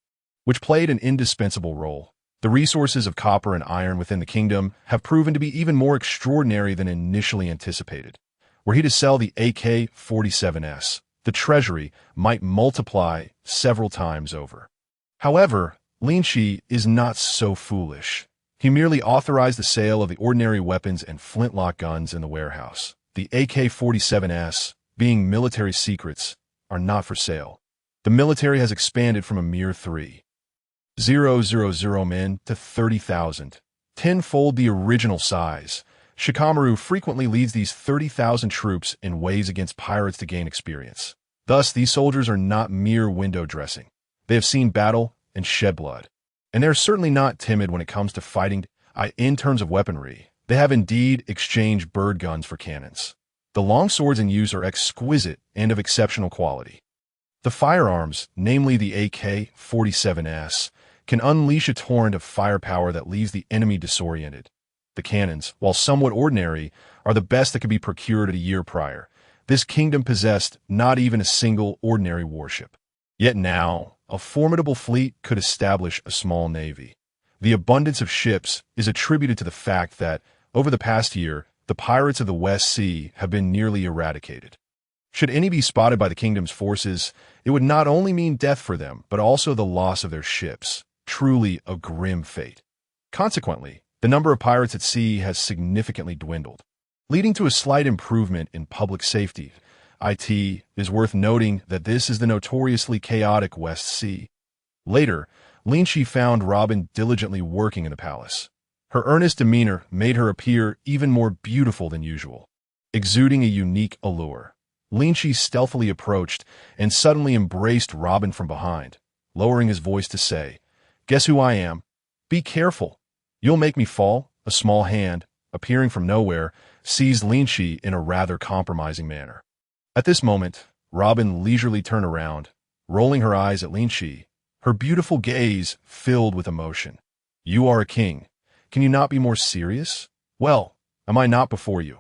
which played an indispensable role. The resources of copper and iron within the kingdom have proven to be even more extraordinary than initially anticipated. Were he to sell the AK-47s, the treasury might multiply several times over. However, Linqi is not so foolish. He merely authorized the sale of the ordinary weapons and flintlock guns in the warehouse. The AK-47s, being military secrets, are not for sale. The military has expanded from a mere 3,000 men to 30,000, tenfold the original size. Shikamaru frequently leads these 30,000 troops in waves against pirates to gain experience. Thus, these soldiers are not mere window dressing. They have seen battle and shed blood. And they are certainly not timid when it comes to fighting. In terms of weaponry, they have indeed exchanged bird guns for cannons. The long swords in use are exquisite and of exceptional quality. The firearms, namely the AK-47s, can unleash a torrent of firepower that leaves the enemy disoriented. The cannons, while somewhat ordinary, are the best that could be procured at a year prior. This kingdom possessed not even a single ordinary warship. Yet now, a formidable fleet could establish a small navy. The abundance of ships is attributed to the fact that, over the past year, the pirates of the West Sea have been nearly eradicated. Should any be spotted by the kingdom's forces, it would not only mean death for them, but also the loss of their ships. Truly a grim fate. Consequently, the number of pirates at sea has significantly dwindled, leading to a slight improvement in public safety. It is worth noting that this is the notoriously chaotic West Sea. Later, Linqi found Robin diligently working in the palace. Her earnest demeanor made her appear even more beautiful than usual, exuding a unique allure. Linqi stealthily approached and suddenly embraced Robin from behind, lowering his voice to say, "Guess who I am? Be careful. You'll make me fall." A small hand, appearing from nowhere, seized Linqi in a rather compromising manner. At this moment, Robin leisurely turned around, rolling her eyes at Linqi, her beautiful gaze filled with emotion. "You are a king. Can you not be more serious? Well, am I not before you?"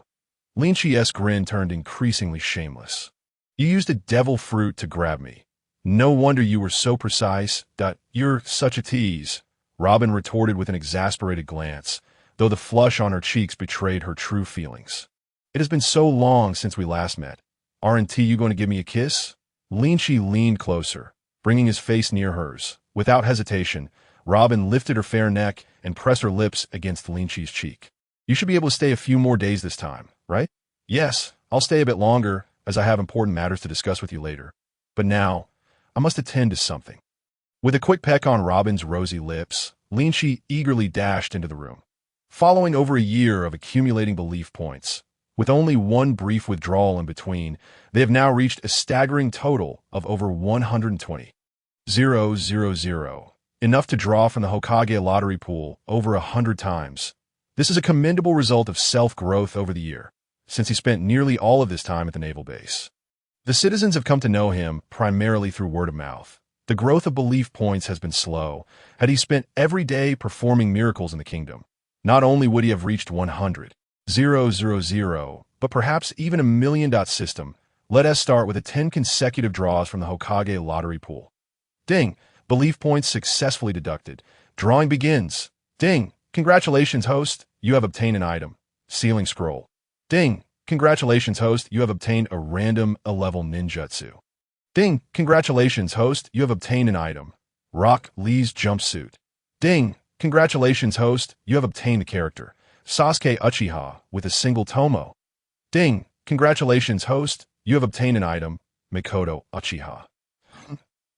Linqi's grin turned increasingly shameless. "You used a devil fruit to grab me. No wonder you were so precise. You're such a tease," Robin retorted with an exasperated glance, though the flush on her cheeks betrayed her true feelings. "It has been so long since we last met. Aren't you going to give me a kiss?" Linqi leaned closer, bringing his face near hers. Without hesitation, Robin lifted her fair neck and pressed her lips against Linqi's cheek. You should be able to stay a few more days this time, right? Yes, I'll stay a bit longer, as I have important matters to discuss with you later. But now, I must attend to something. With a quick peck on Robin's rosy lips, Linqi eagerly dashed into the room. Following over a year of accumulating belief points, with only one brief withdrawal in between, they have now reached a staggering total of over 120. 000. Enough to draw from the Hokage lottery pool over 100 times. This is a commendable result of self-growth over the year, since he spent nearly all of this time at the naval base. The citizens have come to know him primarily through word of mouth. The growth of belief points has been slow. Had he spent every day performing miracles in the kingdom, not only would he have reached 100, 000, but perhaps even a million dot system. Let us start with 10 consecutive draws from the Hokage lottery pool. Ding! Belief points successfully deducted. Drawing begins. Ding! Congratulations, host. You have obtained an item. Sealing scroll. Ding! Congratulations, host. You have obtained a random A-level ninjutsu. Ding! Congratulations, host. You have obtained an item. Rock Lee's jumpsuit. Ding! Congratulations, host. You have obtained a character. Sasuke Uchiha with a single tomo. Ding! Congratulations, host. You have obtained an item. Mikoto Uchiha.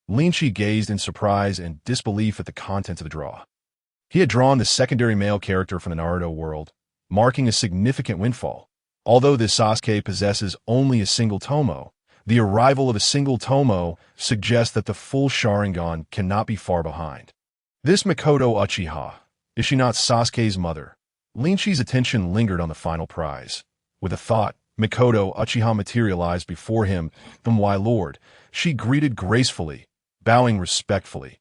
Linqi gazed in surprise and disbelief at the contents of the draw. He had drawn the secondary male character from the Naruto world, marking a significant windfall. Although this Sasuke possesses only a single tomo, the arrival of a single tomo suggests that the full Sharingan cannot be far behind. This Mikoto Uchiha, is she not Sasuke's mother? Linqi's attention lingered on the final prize. With a thought, Mikoto Uchiha materialized before him. Why, Lord, she greeted gracefully, bowing respectfully,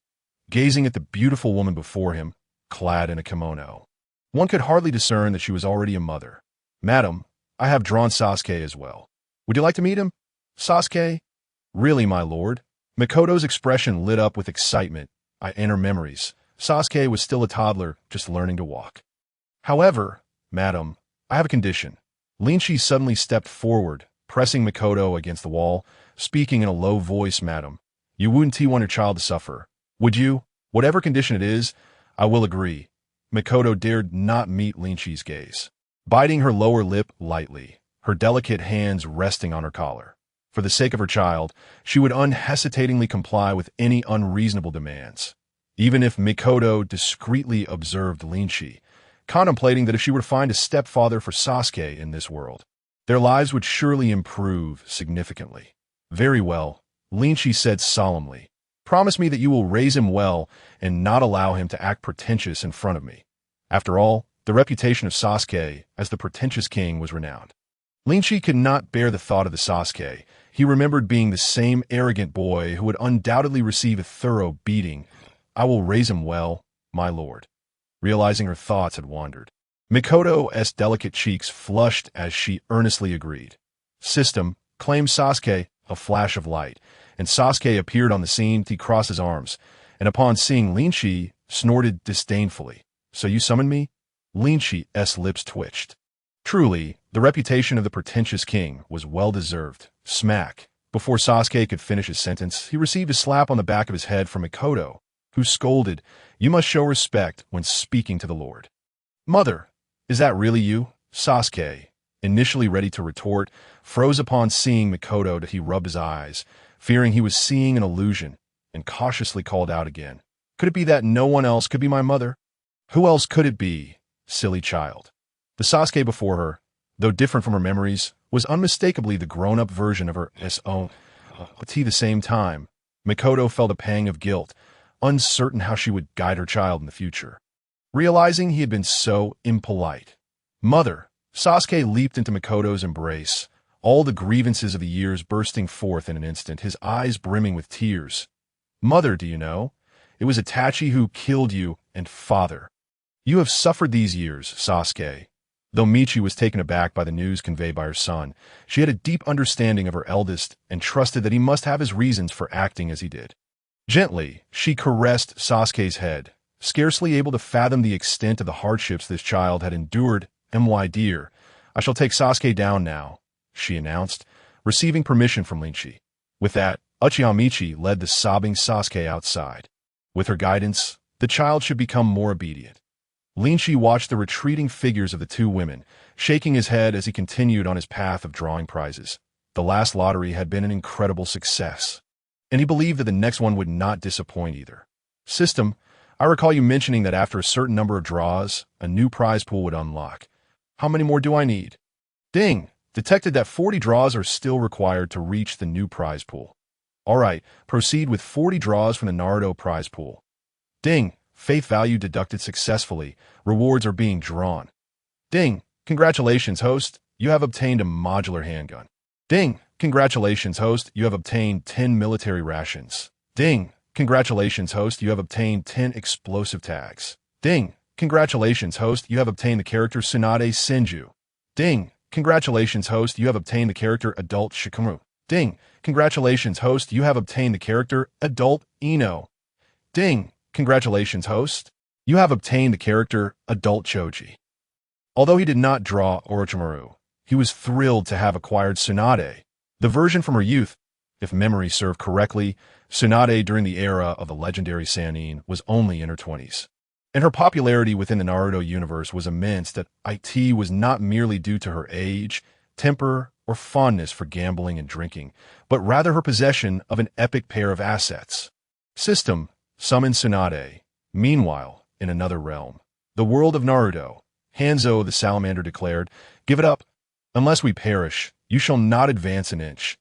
gazing at the beautiful woman before him, clad in a kimono. One could hardly discern that she was already a mother. Madam, I have drawn Sasuke as well. Would you like to meet him? Sasuke? Really, my lord? Mikoto's expression lit up with excitement. I enter memories. Sasuke was still a toddler, just learning to walk. However, madam, I have a condition. Linqi suddenly stepped forward, pressing Mikoto against the wall, speaking in a low voice. Madam, you wouldn't want your child to suffer, would you? Whatever condition it is, I will agree. Mikoto dared not meet Linqi's gaze, biting her lower lip lightly, her delicate hands resting on her collar. For the sake of her child, she would unhesitatingly comply with any unreasonable demands. Even if Mikoto discreetly observed Linqi, contemplating that if she were to find a stepfather for Sasuke in this world, their lives would surely improve significantly. Very well, Linqi said solemnly. Promise me that you will raise him well and not allow him to act pretentious in front of me. After all, the reputation of Sasuke as the pretentious king was renowned. Linqi could not bear the thought of the Sasuke. He remembered being the same arrogant boy who would undoubtedly receive a thorough beating. I will raise him well, my lord. Realizing her thoughts had wandered, Mikoto's delicate cheeks flushed as she earnestly agreed. System, claimed Sasuke. A flash of light, and Sasuke appeared on the scene. He crossed his arms, and upon seeing Linqi, snorted disdainfully. So you summoned me? Linqi's lips twitched. Truly, the reputation of the pretentious king was well-deserved. Smack. Before Sasuke could finish his sentence, he received a slap on the back of his head from Mikoto, who scolded, You must show respect when speaking to the Lord. Mother, is that really you? Sasuke, initially ready to retort, froze upon seeing Mikoto that he rubbed his eyes, fearing he was seeing an illusion, and cautiously called out again. Could it be that no one else could be my mother? Who else could it be, silly child? The Sasuke before her, though different from her memories, was unmistakably the grown-up version of her own. But at the same time, Mikoto felt a pang of guilt, uncertain how she would guide her child in the future. Realizing he had been so impolite. Mother! Sasuke leaped into Mikoto's embrace, all the grievances of the years bursting forth in an instant, his eyes brimming with tears. Mother, do you know? It was Itachi who killed you, and father. You have suffered these years, Sasuke. Though Michi was taken aback by the news conveyed by her son, she had a deep understanding of her eldest and trusted that he must have his reasons for acting as he did. Gently, she caressed Sasuke's head, scarcely able to fathom the extent of the hardships this child had endured. My dear, I shall take Sasuke down now, she announced, receiving permission from Linqi. With that, Uchiyamichi led the sobbing Sasuke outside. With her guidance, the child should become more obedient. Linqi watched the retreating figures of the two women, shaking his head as he continued on his path of drawing prizes. The last lottery had been an incredible success, and he believed that the next one would not disappoint either. System, I recall you mentioning that after a certain number of draws, a new prize pool would unlock. How many more do I need? Ding! Detected that 40 draws are still required to reach the new prize pool. Alright, proceed with 40 draws from the Naruto prize pool. Ding! Faith value deducted successfully. Rewards are being drawn. Ding! Congratulations, host. You have obtained a modular handgun. Ding! Congratulations, host. You have obtained 10 military rations. Ding! Congratulations, host. You have obtained 10 explosive tags. Ding! Congratulations, host. You have obtained the character Tsunade Senju. Ding! Congratulations, host. You have obtained the character Adult Shikamaru. Ding! Congratulations, host. You have obtained the character Adult Ino. Ding! Congratulations, host. You have obtained the character Adult Choji. Although he did not draw Orochimaru, he was thrilled to have acquired Tsunade, the version from her youth. If memory served correctly, Tsunade during the era of the legendary Sannin was only in her 20s. And her popularity within the Naruto universe was immense that it was not merely due to her age, temper, or fondness for gambling and drinking, but rather her possession of an epic pair of assets. System, summon Tsunade. Meanwhile, in another realm, the world of Naruto, Hanzo the Salamander declared, "Give it up. Unless we perish, you shall not advance an inch."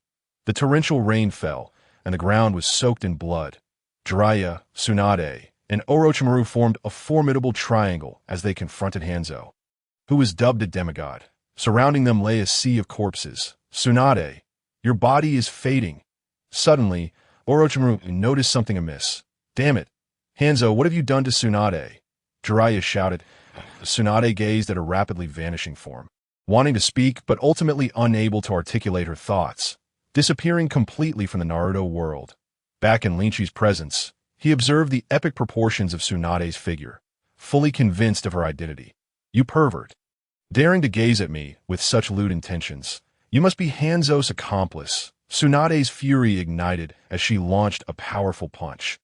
The torrential rain fell, and the ground was soaked in blood. Jiraiya, Tsunade, and Orochimaru formed a formidable triangle as they confronted Hanzo, who was dubbed a demigod. Surrounding them lay a sea of corpses. Tsunade, your body is fading. Suddenly, Orochimaru noticed something amiss. Damn it. Hanzo, what have you done to Tsunade? Jiraiya shouted. Tsunade gazed at her rapidly vanishing form, wanting to speak but ultimately unable to articulate her thoughts, disappearing completely from the Naruto world. Back in Linqi's presence, he observed the epic proportions of Tsunade's figure, fully convinced of her identity. You pervert. Daring to gaze at me with such lewd intentions, you must be Hanzo's accomplice. Tsunade's fury ignited as she launched a powerful punch.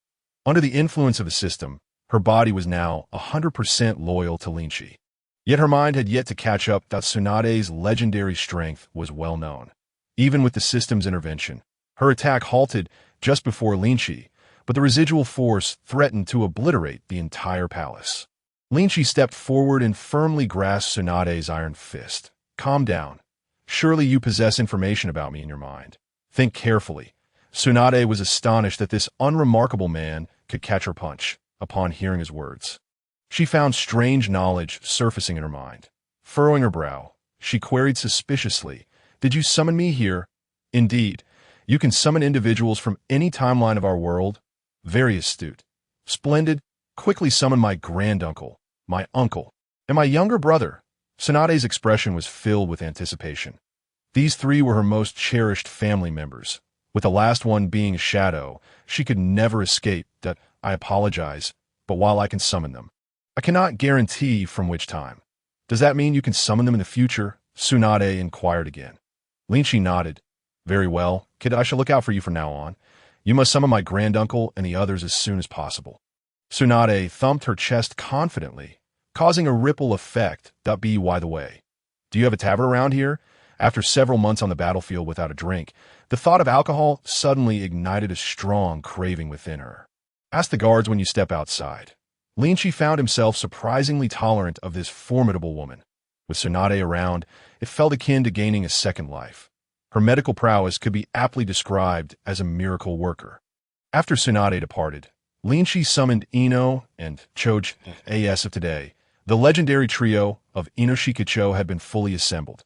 Under the influence of the system, her body was now 100% loyal to Linqi. Yet her mind had yet to catch up that Tsunade's legendary strength was well known. Even with the system's intervention, her attack halted just before Linqi, but the residual force threatened to obliterate the entire palace. Linqi stepped forward and firmly grasped Tsunade's iron fist. Calm down. Surely you possess information about me in your mind. Think carefully. Tsunade was astonished that this unremarkable man could catch her punch upon hearing his words. She found strange knowledge surfacing in her mind. Furrowing her brow, she queried suspiciously, "Did you summon me here?" "Indeed. You can summon individuals from any timeline of our world." "Very astute." "Splendid. Quickly summon my granduncle, my uncle, and my younger brother." Tsunade's expression was filled with anticipation. These three were her most cherished family members. With the last one being a shadow, she could never escape that. "I apologize, but while I can summon them, I cannot guarantee from which time." "Does that mean you can summon them in the future?" Tsunade inquired again. Linqi nodded. "Very well, kid, I shall look out for you from now on. You must summon my granduncle and the others as soon as possible." Tsunade thumped her chest confidently, causing a ripple effect. By the way, do you have a tavern around here? After several months on the battlefield without a drink, the thought of alcohol suddenly ignited a strong craving within her. "Ask the guards when you step outside." Linqi found himself surprisingly tolerant of this formidable woman. With Tsunade around, it felt akin to gaining a second life. Her medical prowess could be aptly described as a miracle worker. After Tsunade departed, Linqi summoned Ino and Choji as of today. The legendary trio of Inoshikacho had been fully assembled.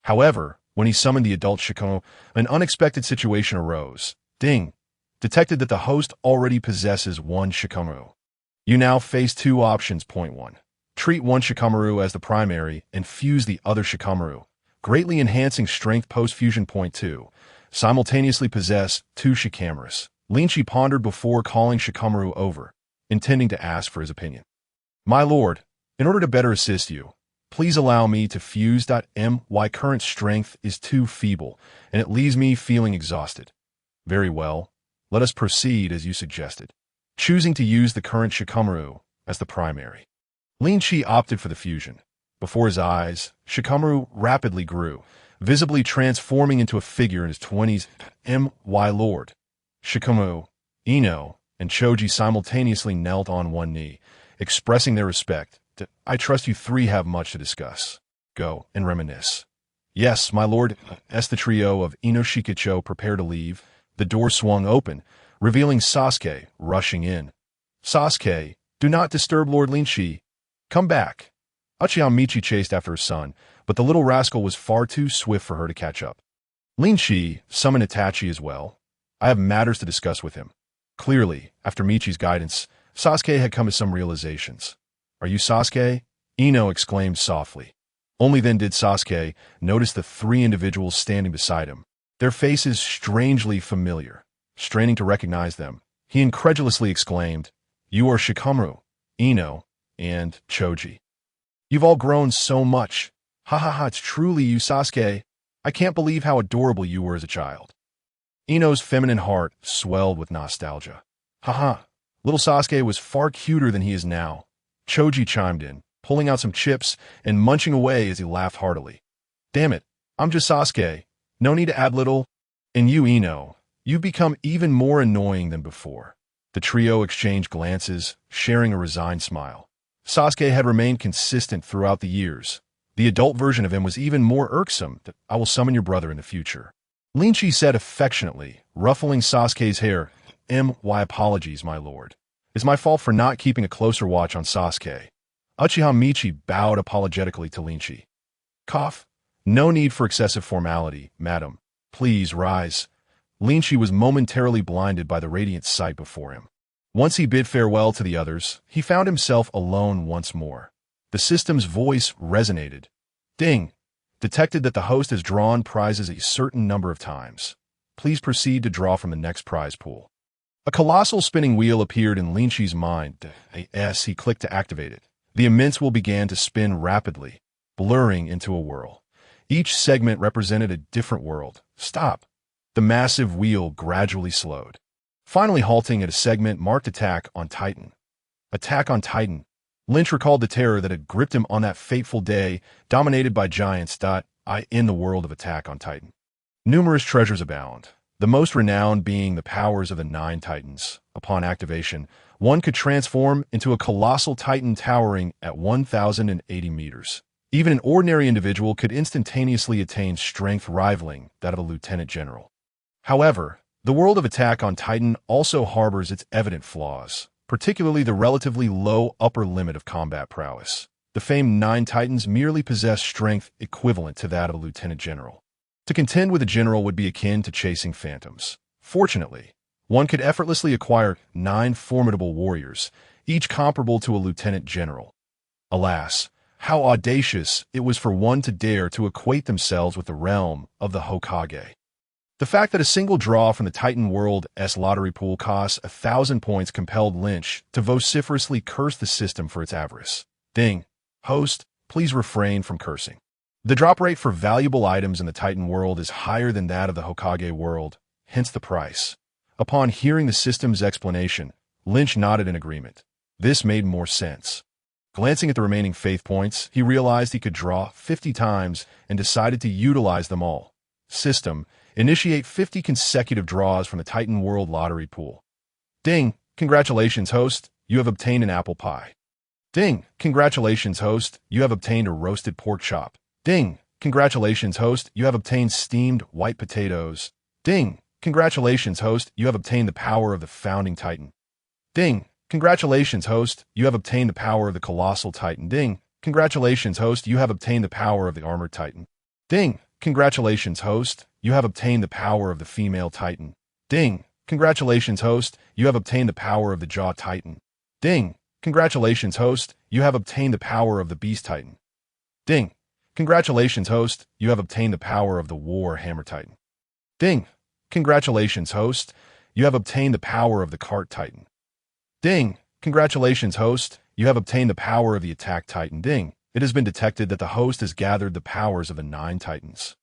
However, when he summoned the adult Shikamaru, an unexpected situation arose. Ding! Detected that the host already possesses one Shikamaru. You now face two options. Point 1. Treat one Shikamaru as the primary and fuse the other Shikamaru, greatly enhancing strength post-fusion. Point 2. Simultaneously possess two Shikamaras. Linqi pondered before calling Shikamaru over, intending to ask for his opinion. "My lord, in order to better assist you, please allow me to fuse. My current strength is too feeble, and it leaves me feeling exhausted." Very well. Let us proceed as you suggested, choosing to use the current Shikamaru as the primary. Linqi opted for the fusion. Before his eyes, Shikamaru rapidly grew, visibly transforming into a figure in his 20s. My lord. Shikamaru, Ino, and Choji simultaneously knelt on one knee, expressing their respect. I trust you three have much to discuss. Go and reminisce. Yes, my lord. As the trio of Inoshikacho prepared to leave, the door swung open, revealing Sasuke rushing in. Sasuke, do not disturb Lord Linqi. Come back. Uchiha Michi chased after her son, but the little rascal was far too swift for her to catch up. Linqi summoned Itachi as well. I have matters to discuss with him. Clearly, after Michi's guidance, Sasuke had come to some realizations. Are you Sasuke? Ino exclaimed softly. Only then did Sasuke notice the three individuals standing beside him, their faces strangely familiar. Straining to recognize them, he incredulously exclaimed, You are Shikamaru, Ino, and Choji. You've all grown so much. Ha ha ha, it's truly you, Sasuke. I can't believe how adorable you were as a child. Ino's feminine heart swelled with nostalgia. Ha ha, little Sasuke was far cuter than he is now. Choji chimed in, pulling out some chips and munching away as he laughed heartily. Damn it, I'm just Sasuke. No need to add little. And you, Ino, you've become even more annoying than before. The trio exchanged glances, sharing a resigned smile. Sasuke had remained consistent throughout the years. The adult version of him was even more irksome. I will summon your brother in the future. Linqi said affectionately, ruffling Sasuke's hair. My apologies, my lord. It's my fault for not keeping a closer watch on Sasuke. Uchiha Michi bowed apologetically to Linqi. Cough. No need for excessive formality, madam. Please rise. Linqi was momentarily blinded by the radiant sight before him. Once he bid farewell to the others, he found himself alone once more. The system's voice resonated. Ding! Detected that the host has drawn prizes a certain number of times. Please proceed to draw from the next prize pool. A colossal spinning wheel appeared in Linqi's mind. As he clicked to activate it, the immense wheel began to spin rapidly, blurring into a whirl. Each segment represented a different world. Stop! The massive wheel gradually slowed, finally halting at a segment marked Attack on Titan. Attack on Titan. Lynch recalled the terror that had gripped him on that fateful day, dominated by giants. In the world of Attack on Titan, numerous treasures abound, the most renowned being the powers of the 9 Titans. Upon activation, one could transform into a colossal Titan towering at 1,080 meters. Even an ordinary individual could instantaneously attain strength rivaling that of a lieutenant general. However, the world of Attack on Titan also harbors its evident flaws, particularly the relatively low upper limit of combat prowess. The famed 9 Titans merely possess strength equivalent to that of a lieutenant general. To contend with a general would be akin to chasing phantoms. Fortunately, one could effortlessly acquire 9 formidable warriors, each comparable to a lieutenant general. Alas, how audacious it was for one to dare to equate themselves with the realm of the Hokage. The fact that a single draw from the Titan World's lottery pool costs 1,000 points compelled Lynch to vociferously curse the system for its avarice. Ding. Host, please refrain from cursing. The drop rate for valuable items in the Titan world is higher than that of the Hokage world, hence the price. Upon hearing the system's explanation, Lynch nodded in agreement. This made more sense. Glancing at the remaining faith points, he realized he could draw 50 times and decided to utilize them all. System, initiate 50 consecutive draws from the Titan World lottery pool. Ding! Congratulations, host. You have obtained an apple pie. Ding! Congratulations, host. You have obtained a roasted pork chop. Ding! Congratulations, host. You have obtained steamed white potatoes. Ding! Congratulations, host. You have obtained the power of the founding Titan. Ding! Congratulations, host. You have obtained the power of the colossal Titan. Ding! Congratulations, host. You have obtained the power of the armored Titan. Ding! Congratulations, host. You have obtained the power of the female Titan. Ding! Congratulations, host. You have obtained the power of the jaw Titan. Ding! Congratulations, host. You have obtained the power of the beast Titan. Ding! Congratulations, host. You have obtained the power of the war hammer Titan. Ding! Congratulations, host. You have obtained the power of the cart Titan. Ding! Congratulations, host. You have obtained the power of the attack Titan. Ding! It has been detected that the host has gathered the powers of the 9 Titans.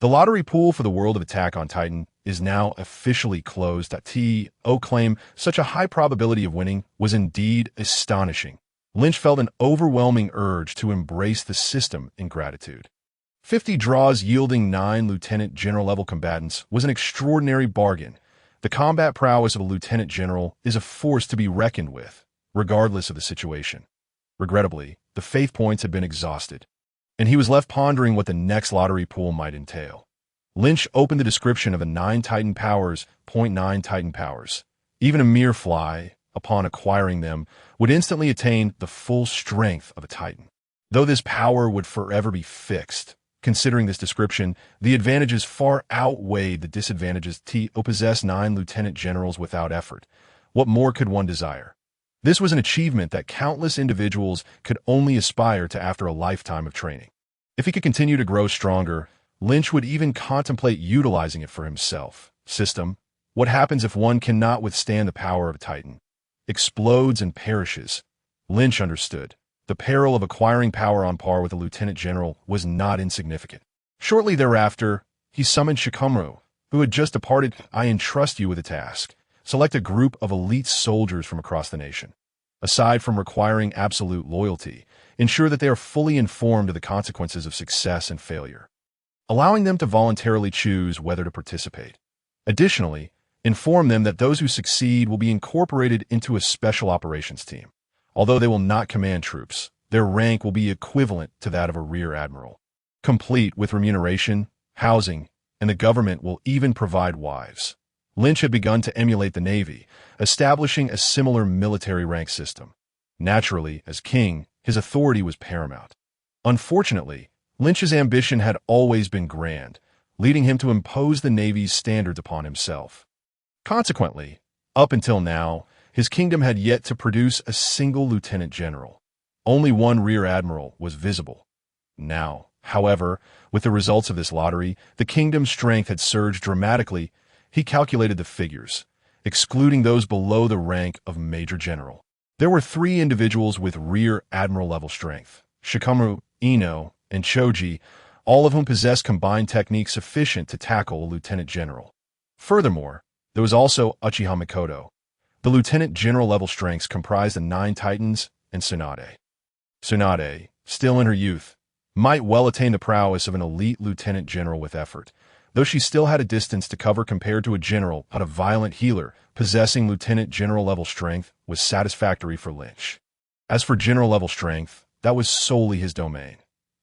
The lottery pool for the world of Attack on Titan is now officially closed. To claim such a high probability of winning was indeed astonishing. Lynch felt an overwhelming urge to embrace the system in gratitude. 50 draws yielding 9 lieutenant general level combatants was an extraordinary bargain. The combat prowess of a lieutenant general is a force to be reckoned with, regardless of the situation. Regrettably, the faith points had been exhausted, and he was left pondering what the next lottery pool might entail. Lynch opened the description of a 9 Titan powers, 0.9 Titan powers. Even a mere fly, upon acquiring them, would instantly attain the full strength of a Titan. Though this power would forever be fixed, considering this description, the advantages far outweighed the disadvantages. To possess 9 lieutenant generals without effort. What more could one desire? This was an achievement that countless individuals could only aspire to after a lifetime of training. If he could continue to grow stronger, Lynch would even contemplate utilizing it for himself. System: what happens if one cannot withstand the power of a Titan? Explodes and perishes. Lynch understood. The peril of acquiring power on par with a lieutenant general was not insignificant. Shortly thereafter, he summoned Shikamaru, who had just departed. I entrust you with a task. Select a group of elite soldiers from across the nation. Aside from requiring absolute loyalty, ensure that they are fully informed of the consequences of success and failure, allowing them to voluntarily choose whether to participate. Additionally, inform them that those who succeed will be incorporated into a special operations team. Although they will not command troops, their rank will be equivalent to that of a rear admiral, complete with remuneration, housing, and the government will even provide wives. Lynch had begun to emulate the Navy, establishing a similar military rank system. Naturally, as king, his authority was paramount. Unfortunately, Lynch's ambition had always been grand, leading him to impose the Navy's standards upon himself. Consequently, up until now, his kingdom had yet to produce a single lieutenant general. Only one rear admiral was visible. Now, however, with the results of this lottery, the kingdom's strength had surged dramatically. He calculated the figures, excluding those below the rank of major general. There were 3 individuals with rear admiral level strength: Shikamaru, Ino, and Choji, all of whom possessed combined techniques sufficient to tackle a lieutenant general. Furthermore, there was also Uchiha Mikoto. The lieutenant general level strengths comprised the 9 Titans and Tsunade. Tsunade, still in her youth, might well attain the prowess of an elite lieutenant general with effort, though she still had a distance to cover compared to a general. But a violent healer possessing lieutenant general level strength was satisfactory for Lynch. As for general level strength, that was solely his domain.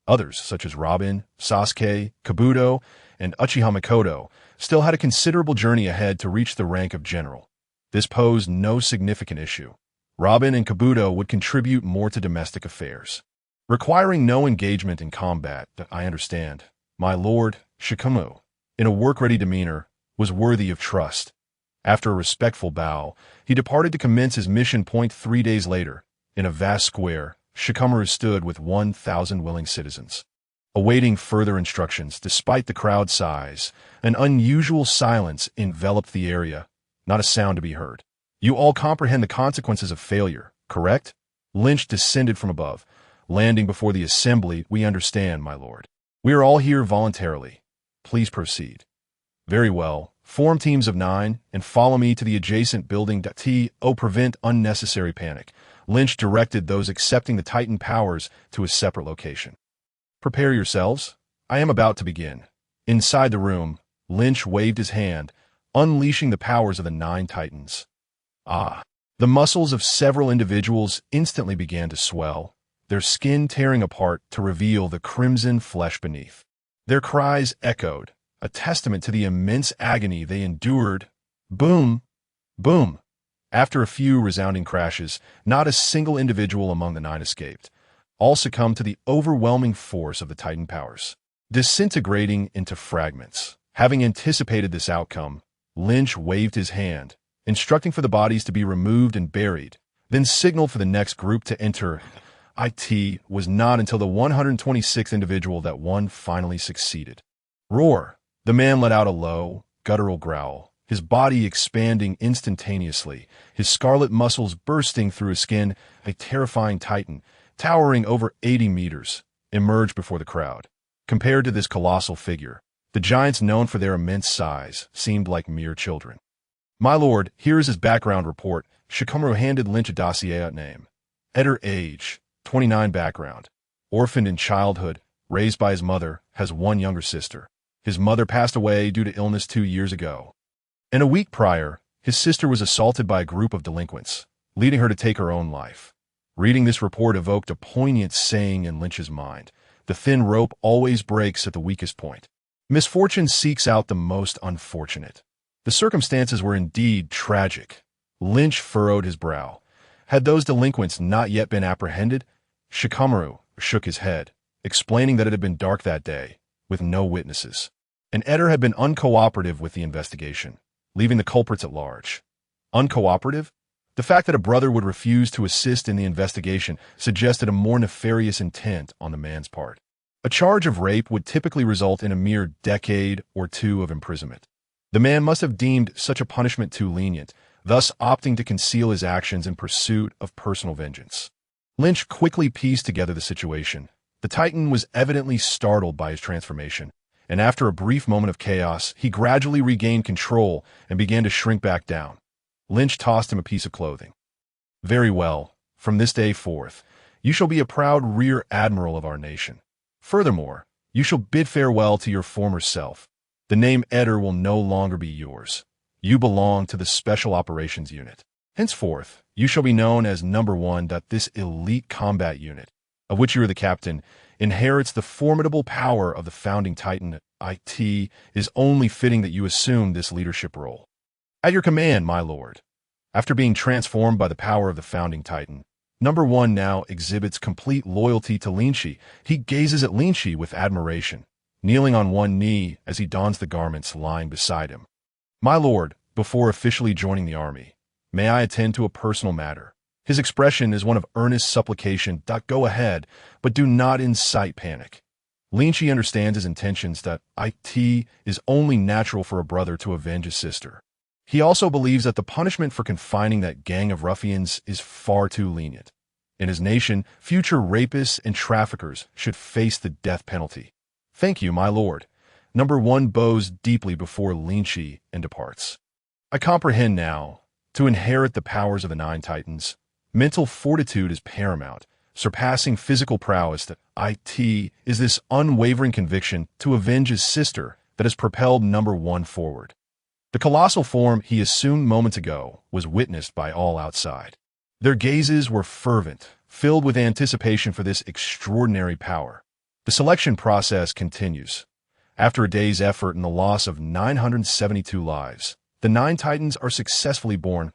Others, such as Robin, Sasuke, Kabuto, and Uchiha Mikoto, still had a considerable journey ahead to reach the rank of general. This posed no significant issue. Robin and Kabuto would contribute more to domestic affairs, requiring no engagement in combat. I understand. My lord, Shikamaru, in a work-ready demeanor, was worthy of trust. After a respectful bow, he departed to commence his mission. 3 days later, in a vast square, Shikamaru stood with 1,000 willing citizens, awaiting further instructions. Despite the crowd size, an unusual silence enveloped the area. Not a sound to be heard. You all comprehend the consequences of failure, correct? Lynch descended from above, landing before the assembly. We understand, my lord. We are all here voluntarily. Please proceed. Very well. Form teams of 9 and follow me to the adjacent building. To prevent unnecessary panic, Lynch directed those accepting the Titan powers to a separate location. Prepare yourselves. I am about to begin. Inside the room, Lynch waved his hand, unleashing the powers of the 9 Titans. The muscles of several individuals instantly began to swell, their skin tearing apart to reveal the crimson flesh beneath. Their cries echoed, a testament to the immense agony they endured. Boom! Boom! After a few resounding crashes, not a single individual among the 9 escaped. All succumbed to the overwhelming force of the Titan powers, disintegrating into fragments. Having anticipated this outcome, Lynch waved his hand, instructing for the bodies to be removed and buried, then signaled for the next group to enter. It was not until the 126th individual that one finally succeeded. Roar! The man let out a low, guttural growl, his body expanding instantaneously, his scarlet muscles bursting through his skin. A terrifying Titan, towering over 80 meters, emerged before the crowd. Compared to this colossal figure, The giants, known for their immense size, seemed like mere children. "My lord, here is his background report." Shikamaru handed Linqi a dossier name. Editor age, 29 background. Orphaned in childhood, raised by his mother, has one younger sister. His mother passed away due to illness 2 years ago. And a week prior, his sister was assaulted by a group of delinquents, leading her to take her own life. Reading this report evoked a poignant saying in Lynch's mind: the thin rope always breaks at the weakest point. Misfortune seeks out the most unfortunate. The circumstances were indeed tragic. Lynch furrowed his brow. Had those delinquents not yet been apprehended? Shikamaru shook his head, explaining that it had been dark that day, with no witnesses. And Eder had been uncooperative with the investigation, leaving the culprits at large. Uncooperative? The fact that a brother would refuse to assist in the investigation suggested a more nefarious intent on the man's part. A charge of rape would typically result in a mere decade or 2 of imprisonment. The man must have deemed such a punishment too lenient, thus opting to conceal his actions in pursuit of personal vengeance. Lynch quickly pieced together the situation. The Titan was evidently startled by his transformation, and after a brief moment of chaos, he gradually regained control and began to shrink back down. Lynch tossed him a piece of clothing. "Very well. From this day forth, you shall be a proud rear admiral of our nation. Furthermore, you shall bid farewell to your former self. The name Eder will no longer be yours. You belong to the Special Operations Unit. Henceforth, you shall be known as Number 1. This elite combat unit, of which you are the captain, inherits the formidable power of the founding Titan. It is only fitting that you assume this leadership role. At your command, my lord." After being transformed by the power of the founding Titan, Number 1 now exhibits complete loyalty to Linqi. He gazes at Linqi with admiration, kneeling on one knee as he dons the garments lying beside him. "My lord, before officially joining the army, may I attend to a personal matter?" His expression is one of earnest supplication. "Go ahead, but do not incite panic." Linqi understands his intentions. It is only natural for a brother to avenge his sister. He also believes that the punishment for confining that gang of ruffians is far too lenient. In his nation, future rapists and traffickers should face the death penalty. "Thank you, my lord." Number 1 bows deeply before Linqi and departs. "I comprehend now. To inherit the powers of the 9 Titans, mental fortitude is paramount, surpassing physical prowess. It is this unwavering conviction to avenge his sister that has propelled Number 1 forward." The colossal form he assumed moments ago was witnessed by all outside. Their gazes were fervent, filled with anticipation for this extraordinary power. The selection process continues. After a day's effort and the loss of 972 lives, the 9 Titans are successfully born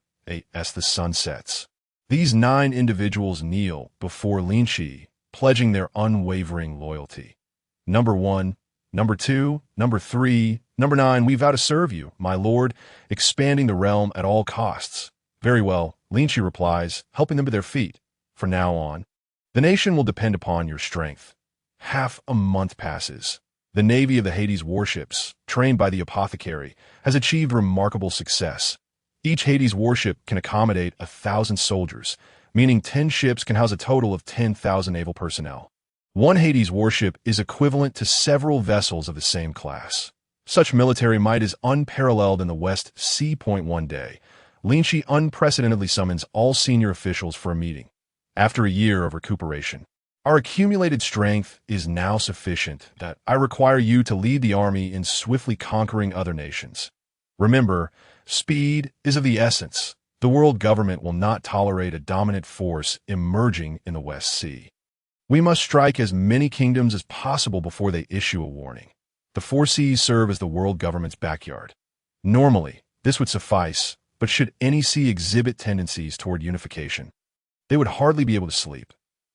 as the sun sets. These 9 individuals kneel before Linqi, pledging their unwavering loyalty. Number 1, Number 2, Number 3, Number 9, we vow to serve you, my lord, expanding the realm at all costs. "Very well," Linqi replies, helping them to their feet. "From now on, the nation will depend upon your strength." Half a month passes. The navy of the Hades warships, trained by the apothecary, has achieved remarkable success. Each Hades warship can accommodate 1,000 soldiers, meaning 10 ships can house a total of 10,000 naval personnel. One Hades warship is equivalent to several vessels of the same class. Such military might is unparalleled in the West Sea. One day, Linqi unprecedentedly summons all senior officials for a meeting. After a year of recuperation, "Our accumulated strength is now sufficient that I require you to lead the army in swiftly conquering other nations. Remember, speed is of the essence. The world government will not tolerate a dominant force emerging in the West Sea. We must strike as many kingdoms as possible before they issue a warning. The 4 seas serve as the world government's backyard. Normally, this would suffice, but should any sea exhibit tendencies toward unification, they would hardly be able to sleep.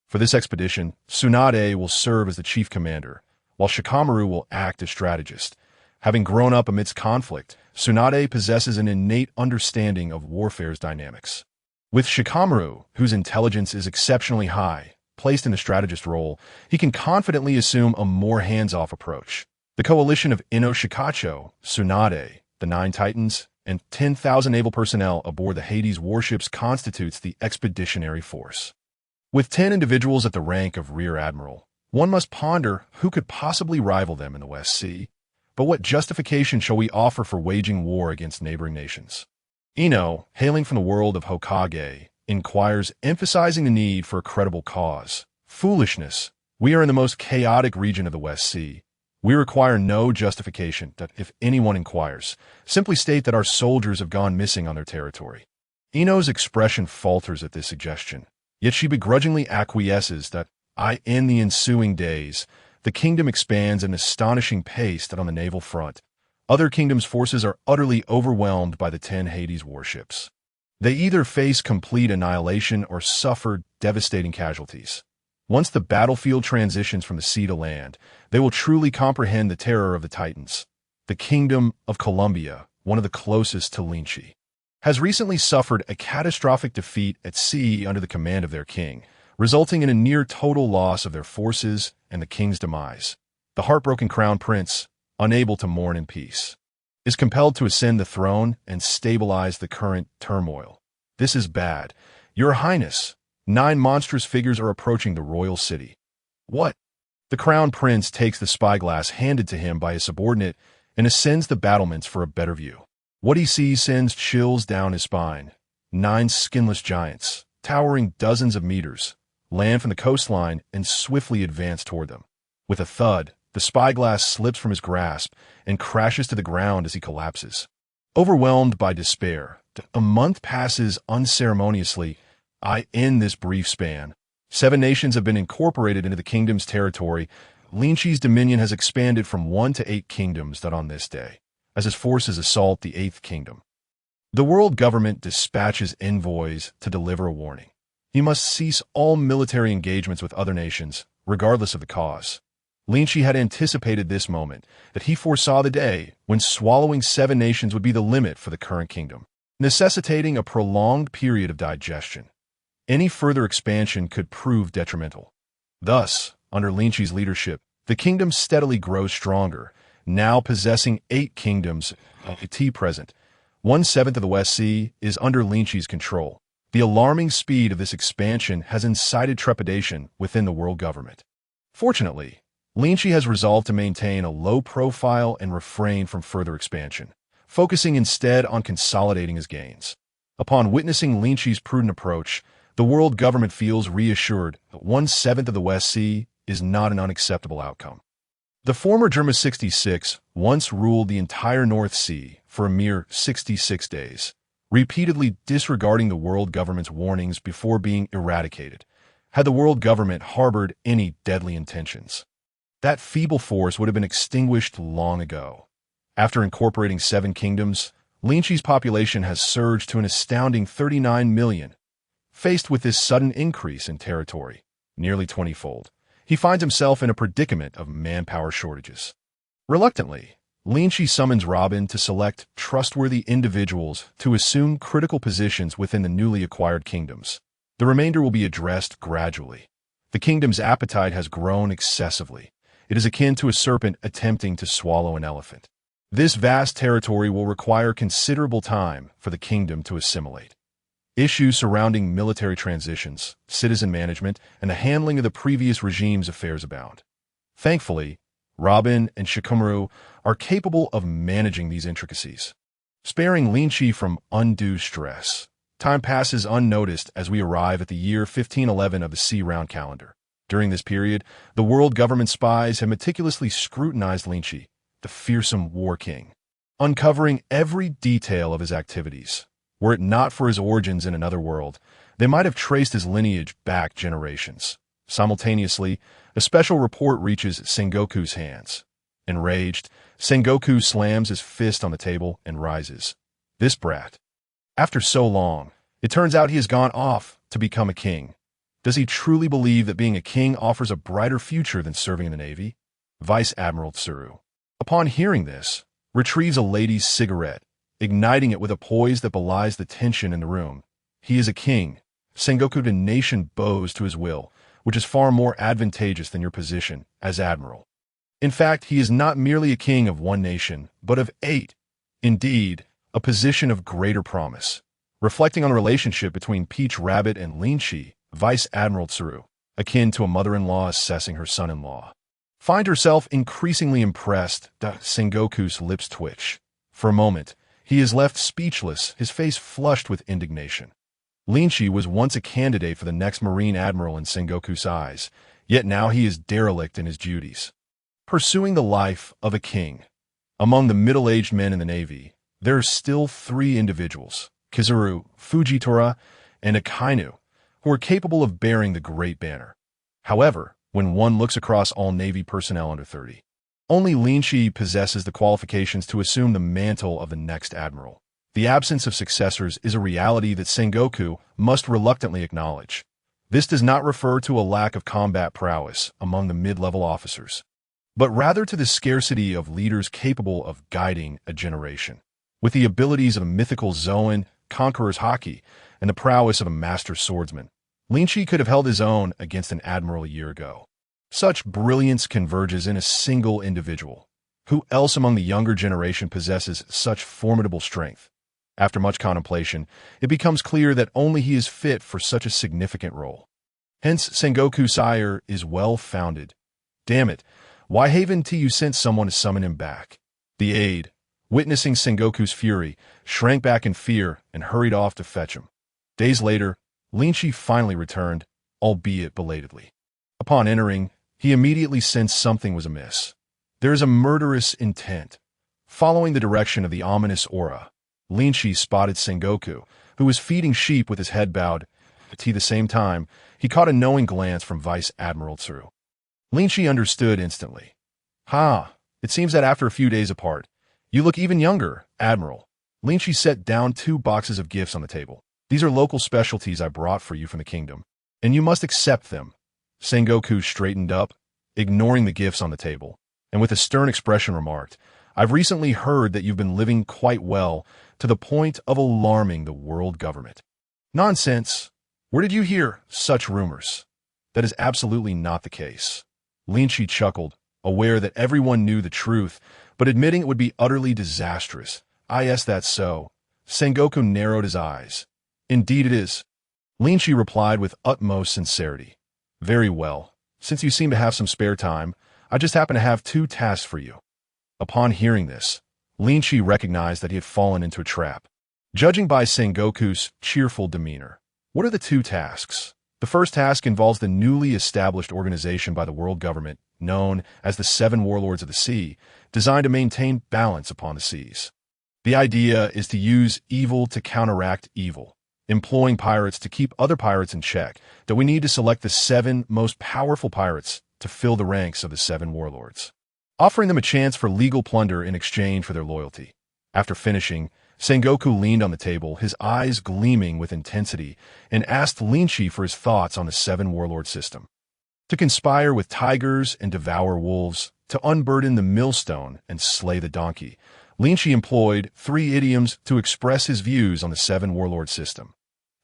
For this expedition, Tsunade will serve as the chief commander, while Shikamaru will act as strategist. Having grown up amidst conflict, Tsunade possesses an innate understanding of warfare's dynamics. With Shikamaru, whose intelligence is exceptionally high, placed in the strategist role, he can confidently assume a more hands-off approach. The coalition of Ino Shikacho, Tsunade, the 9 Titans, and 10,000 naval personnel aboard the Hades warships constitutes the expeditionary force. With 10 individuals at the rank of Rear Admiral, one must ponder who could possibly rival them in the West Sea. But what justification shall we offer for waging war against neighboring nations? Ino, hailing from the world of Hokage, inquires, emphasizing the need for a credible cause. Foolishness. We are in the most chaotic region of the West Sea. We require no justification that if anyone inquires, simply state that our soldiers have gone missing on their territory. Ino's expression falters at this suggestion, yet she begrudgingly acquiesces that, in the ensuing days, the kingdom expands at an astonishing pace that on the naval front, other kingdoms' forces are utterly overwhelmed by the 10 Hades warships. They either face complete annihilation or suffer devastating casualties. Once the battlefield transitions from the sea to land, they will truly comprehend the terror of the Titans. The Kingdom of Columbia, one of the closest to Linqi, has recently suffered a catastrophic defeat at sea under the command of their king, resulting in a near-total loss of their forces and the king's demise. The heartbroken crown prince, unable to mourn in peace, is compelled to ascend the throne and stabilize the current turmoil. This is bad. Your Highness, 9 monstrous figures are approaching the royal city. What? The crown prince takes the spyglass handed to him by his subordinate and ascends the battlements for a better view. What he sees sends chills down his spine. 9 skinless giants, towering dozens of meters, land from the coastline and swiftly advance toward them. With a thud, the spyglass slips from his grasp and crashes to the ground as he collapses. Overwhelmed by despair, a month passes unceremoniously. In this brief span, 7 nations have been incorporated into the kingdom's territory. Linqi's dominion has expanded from 1 to 8 kingdoms that on this day, as his forces assault the 8th kingdom. The world government dispatches envoys to deliver a warning. He must cease all military engagements with other nations, regardless of the cause. Linqi had anticipated this moment, that he foresaw the day when swallowing 7 nations would be the limit for the current kingdom, necessitating a prolonged period of digestion. Any further expansion could prove detrimental. Thus, under Linqi's leadership, the kingdom steadily grows stronger, now possessing 8 kingdoms at present. 1/7 of the West Sea is under Linqi's control. The alarming speed of this expansion has incited trepidation within the world government. Fortunately, Linqi has resolved to maintain a low profile and refrain from further expansion, focusing instead on consolidating his gains. Upon witnessing Linqi's prudent approach, the world government feels reassured that 1/7 of the West Sea is not an unacceptable outcome. The former Germa 66 once ruled the entire North Sea for a mere 66 days, repeatedly disregarding the world government's warnings before being eradicated, had the world government harbored any deadly intentions. That feeble force would have been extinguished long ago. After incorporating 7 kingdoms, Linqi's population has surged to an astounding 39 million. Faced with this sudden increase in territory, nearly 20-fold, he finds himself in a predicament of manpower shortages. Reluctantly, Linqi summons Robin to select trustworthy individuals to assume critical positions within the newly acquired kingdoms. The remainder will be addressed gradually. The kingdom's appetite has grown excessively. It is akin to a serpent attempting to swallow an elephant. This vast territory will require considerable time for the kingdom to assimilate. Issues surrounding military transitions, citizen management, and the handling of the previous regime's affairs abound. Thankfully, Robin and Shikamaru are capable of managing these intricacies, sparing Linqi from undue stress. Time passes unnoticed as we arrive at the year 1511 of the Sea-Round calendar. During this period, the world government spies have meticulously scrutinized Linqi, the fearsome war king, uncovering every detail of his activities. Were it not for his origins in another world, they might have traced his lineage back generations. Simultaneously, a special report reaches Sengoku's hands. Enraged, Sengoku slams his fist on the table and rises. This brat. After so long, it turns out he has gone off to become a king. Does he truly believe that being a king offers a brighter future than serving in the Navy? Vice Admiral Tsuru, upon hearing this, retrieves a lady's cigarette, igniting it with a poise that belies the tension in the room. He is a king. Sengoku, the nation bows to his will, which is far more advantageous than your position as admiral. In fact, he is not merely a king of 1 nation, but of 8. Indeed, a position of greater promise. Reflecting on the relationship between Peach Rabbit and Linqi, Vice Admiral Tsuru, akin to a mother-in-law assessing her son-in-law, find herself increasingly impressed. Sengoku's lips twitch. For a moment, he is left speechless, his face flushed with indignation. Linqi was once a candidate for the next Marine Admiral in Sengoku's eyes, yet now he is derelict in his duties. Pursuing the life of a king. Among the middle-aged men in the Navy, there are still 3 individuals, Kizaru, Fujitora, and Akainu, who are capable of bearing the Great Banner. However, when one looks across all Navy personnel under 30, only Linqi possesses the qualifications to assume the mantle of the next admiral. The absence of successors is a reality that Sengoku must reluctantly acknowledge. This does not refer to a lack of combat prowess among the mid-level officers, but rather to the scarcity of leaders capable of guiding a generation. With the abilities of a mythical Zoan, conqueror's Haki, and the prowess of a master swordsman, Linqi could have held his own against an admiral a year ago. Such brilliance converges in a single individual. Who else among the younger generation possesses such formidable strength? After much contemplation, it becomes clear that only he is fit for such a significant role. Hence, Sengoku's ire is well-founded. Damn it, why haven't you sent someone to summon him back? The aide, witnessing Sengoku's fury, shrank back in fear and hurried off to fetch him. Days later, Linqi finally returned, albeit belatedly. Upon entering, he immediately sensed something was amiss. There is a murderous intent. Following the direction of the ominous aura, Linqi spotted Sengoku, who was feeding sheep with his head bowed. At the same time, he caught a knowing glance from Vice Admiral Tsuru. Linqi understood instantly. It seems that after a few days apart, you look even younger, Admiral. Linqi set down 2 boxes of gifts on the table. These are local specialties I brought for you from the kingdom, and you must accept them. Sengoku straightened up, ignoring the gifts on the table, and with a stern expression remarked, I've recently heard that you've been living quite well, to the point of alarming the world government. Nonsense. Where did you hear such rumors? That is absolutely not the case. Linqi chuckled, aware that everyone knew the truth, but admitting it would be utterly disastrous. Yes, that's so. Sengoku narrowed his eyes. Indeed it is. Linqi replied with utmost sincerity. Very well. Since you seem to have some spare time, I just happen to have 2 tasks for you. Upon hearing this, Linqi recognized that he had fallen into a trap. Judging by Sengoku's cheerful demeanor, what are the 2 tasks? The first task involves the newly established organization by the world government, known as the 7 Warlords of the Sea, designed to maintain balance upon the seas. The idea is to use evil to counteract evil, employing pirates to keep other pirates in check, that we need to select the 7 most powerful pirates to fill the ranks of the 7 warlords, offering them a chance for legal plunder in exchange for their loyalty. After finishing, Sengoku leaned on the table, his eyes gleaming with intensity, and asked Linqi for his thoughts on the 7 warlord system. To conspire with tigers and devour wolves, to unburden the millstone and slay the donkey, Linqi employed 3 idioms to express his views on the 7 warlord system.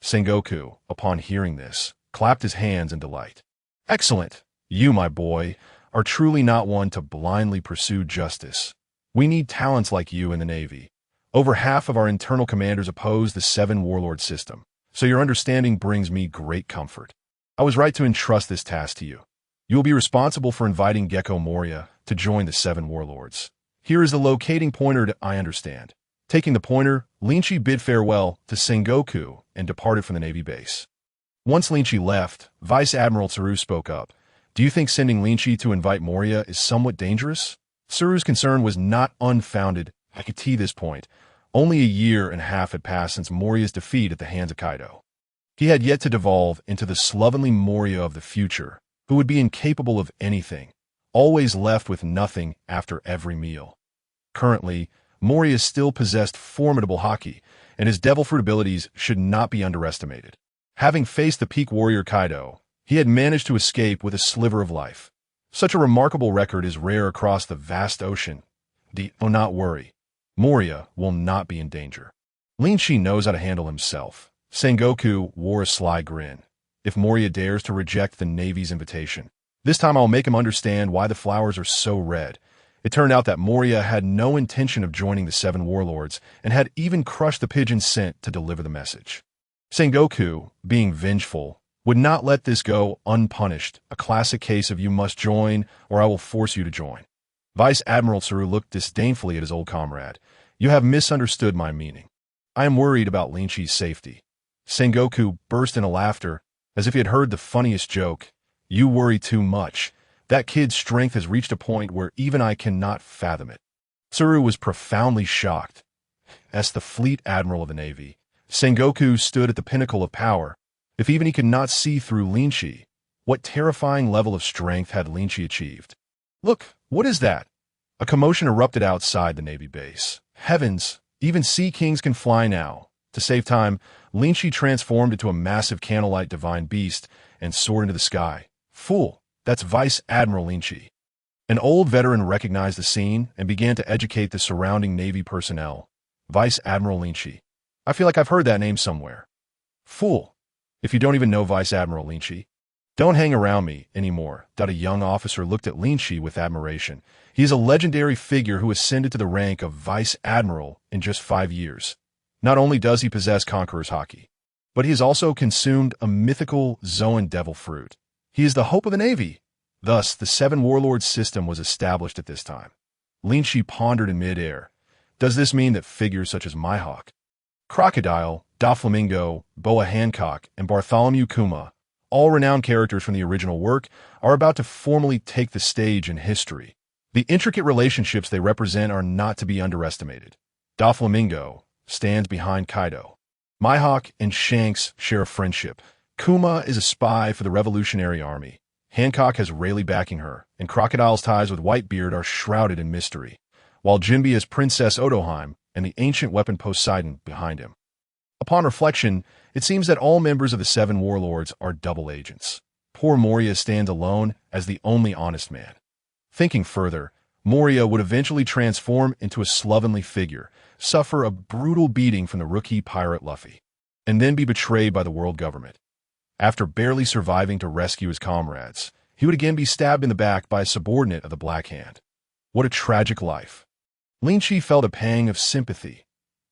Sengoku, upon hearing this, clapped his hands in delight. Excellent! You, my boy, are truly not one to blindly pursue justice. We need talents like you in the Navy. Over half of our internal commanders oppose the 7 warlord system, so your understanding brings me great comfort. I was right to entrust this task to you. You will be responsible for inviting Gecko Moria to join the 7 warlords. Here is the locating pointer to I understand. Taking the pointer, Linqi bid farewell to Sengoku and departed from the Navy base. Once Linqi left, Vice Admiral Tsuru spoke up. Do you think sending Linqi to invite Moria is somewhat dangerous? Tsuru's concern was not unfounded. I could see this point. Only a year and a half had passed since Moria's defeat at the hands of Kaido. He had yet to devolve into the slovenly Moria of the future, who would be incapable of anything, always left with nothing after every meal. Currently, Moria still possessed formidable Haki, and his devil fruit abilities should not be underestimated. Having faced the peak warrior Kaido, he had managed to escape with a sliver of life. Such a remarkable record is rare across the vast ocean. Do not worry. Moria will not be in danger. Linqi knows how to handle himself. Sengoku wore a sly grin. If Moria dares to reject the Navy's invitation, this time I'll make him understand why the flowers are so red. It turned out that Moria had no intention of joining the 7 warlords and had even crushed the pigeon sent to deliver the message. Sengoku, being vengeful, Would not let this go unpunished, a classic case of you must join or I will force you to join. Vice Admiral Tsuru looked disdainfully at his old comrade. You have misunderstood my meaning. I am worried about Linqi's safety. Sengoku burst into laughter, as if he had heard the funniest joke. You worry too much. That kid's strength has reached a point where even I cannot fathom it. Tsuru was profoundly shocked. As the fleet admiral of the Navy, Sengoku stood at the pinnacle of power. If even he could not see through Linqi, what terrifying level of strength had Linqi achieved? Look, what is that? A commotion erupted outside the Navy base. Heavens, even sea kings can fly now. To save time, Linqi transformed into a massive candlelight divine beast and soared into the sky. Fool, that's Vice Admiral Linqi. An old veteran recognized the scene and began to educate the surrounding Navy personnel. Vice Admiral Linqi. I feel like I've heard that name somewhere. Fool. If you don't even know Vice Admiral Linqi, don't hang around me anymore. A young officer looked at Linqi with admiration. He is a legendary figure who ascended to the rank of Vice Admiral in just 5 years. Not only does he possess Conqueror's Haki, but he has also consumed a mythical Zoan devil fruit. He is the hope of the Navy. Thus, the 7 Warlords system was established at this time. Linqi pondered in midair. Does this mean that figures such as Mihawk, Crocodile, Doflamingo, Boa Hancock, and Bartholomew Kuma, all renowned characters from the original work, are about to formally take the stage in history? The intricate relationships they represent are not to be underestimated. Doflamingo stands behind Kaido. Mihawk and Shanks share a friendship. Kuma is a spy for the Revolutionary Army. Hancock has Rayleigh backing her, and Crocodile's ties with Whitebeard are shrouded in mystery, while Jinbe has Princess Odoheim and the ancient weapon Poseidon behind him. Upon reflection, it seems that all members of the 7 Warlords are double agents. Poor Moria stands alone as the only honest man. Thinking further, Moria would eventually transform into a slovenly figure, suffer a brutal beating from the rookie pirate Luffy, and then be betrayed by the world government. After barely surviving to rescue his comrades, he would again be stabbed in the back by a subordinate of the Black Hand. What a tragic life. Linqi felt a pang of sympathy.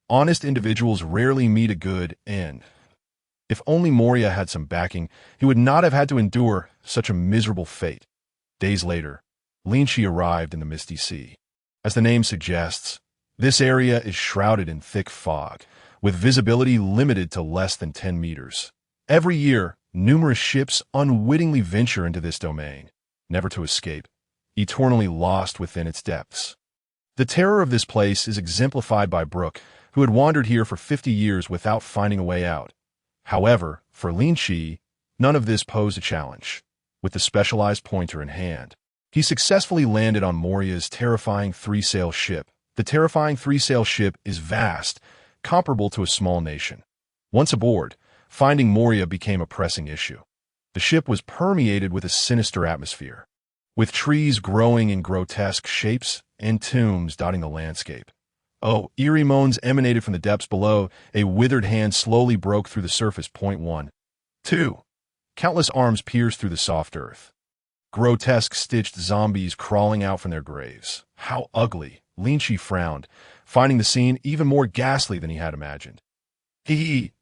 Honest individuals rarely meet a good end. If only Moria had some backing, he would not have had to endure such a miserable fate. Days later, Linqi arrived in the Misty Sea. As the name suggests, this area is shrouded in thick fog, with visibility limited to less than 10 meters. Every year, numerous ships unwittingly venture into this domain, never to escape, eternally lost within its depths. The terror of this place is exemplified by Brook, who had wandered here for 50 years without finding a way out. However, for Linqi, none of this posed a challenge. With the specialized pointer in hand, he successfully landed on Moria's terrifying 3-sail ship. The terrifying 3-sail ship is vast, comparable to a small nation. Once aboard, finding Moria became a pressing issue. The ship was permeated with a sinister atmosphere, with trees growing in grotesque shapes and tombs dotting the landscape. Oh, eerie moans emanated from the depths below. A withered hand slowly broke through the surface. Point 1. 2. Countless arms pierced through the soft earth. Grotesque stitched zombies crawling out from their graves. How ugly. Linqi frowned, finding the scene even more ghastly than he had imagined.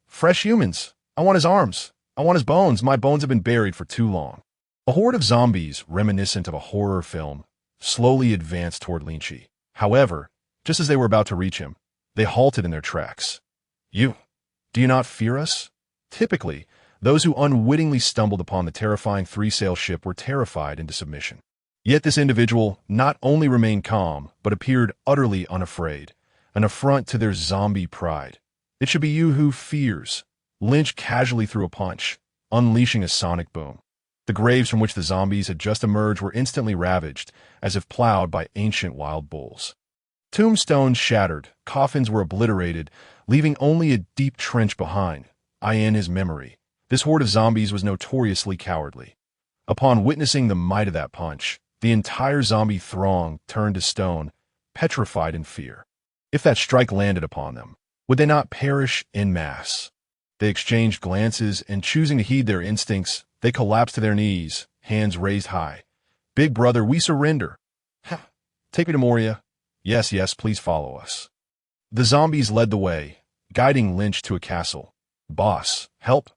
Fresh humans. I want his arms. I want his bones. My bones have been buried for too long. A horde of zombies, reminiscent of a horror film, slowly advanced toward Linqi. However, just as they were about to reach him, they halted in their tracks. Do you not fear us? Typically, those who unwittingly stumbled upon the terrifying 3-sail ship were terrified into submission. Yet this individual not only remained calm, but appeared utterly unafraid, an affront to their zombie pride. It should be you who fears. Lynch casually threw a punch, unleashing a sonic boom. The graves from which the zombies had just emerged were instantly ravaged, as if plowed by ancient wild bulls. Tombstones shattered, coffins were obliterated, leaving only a deep trench behind. In his memory, this horde of zombies was notoriously cowardly. Upon witnessing the might of that punch, the entire zombie throng turned to stone, petrified in fear. If that strike landed upon them, would they not perish en masse? They exchanged glances, and choosing to heed their instincts, they collapsed to their knees, hands raised high. Big brother, we surrender. Take me to Moria. Yes, please follow us. The zombies led the way, guiding Lynch to a castle. Boss, help.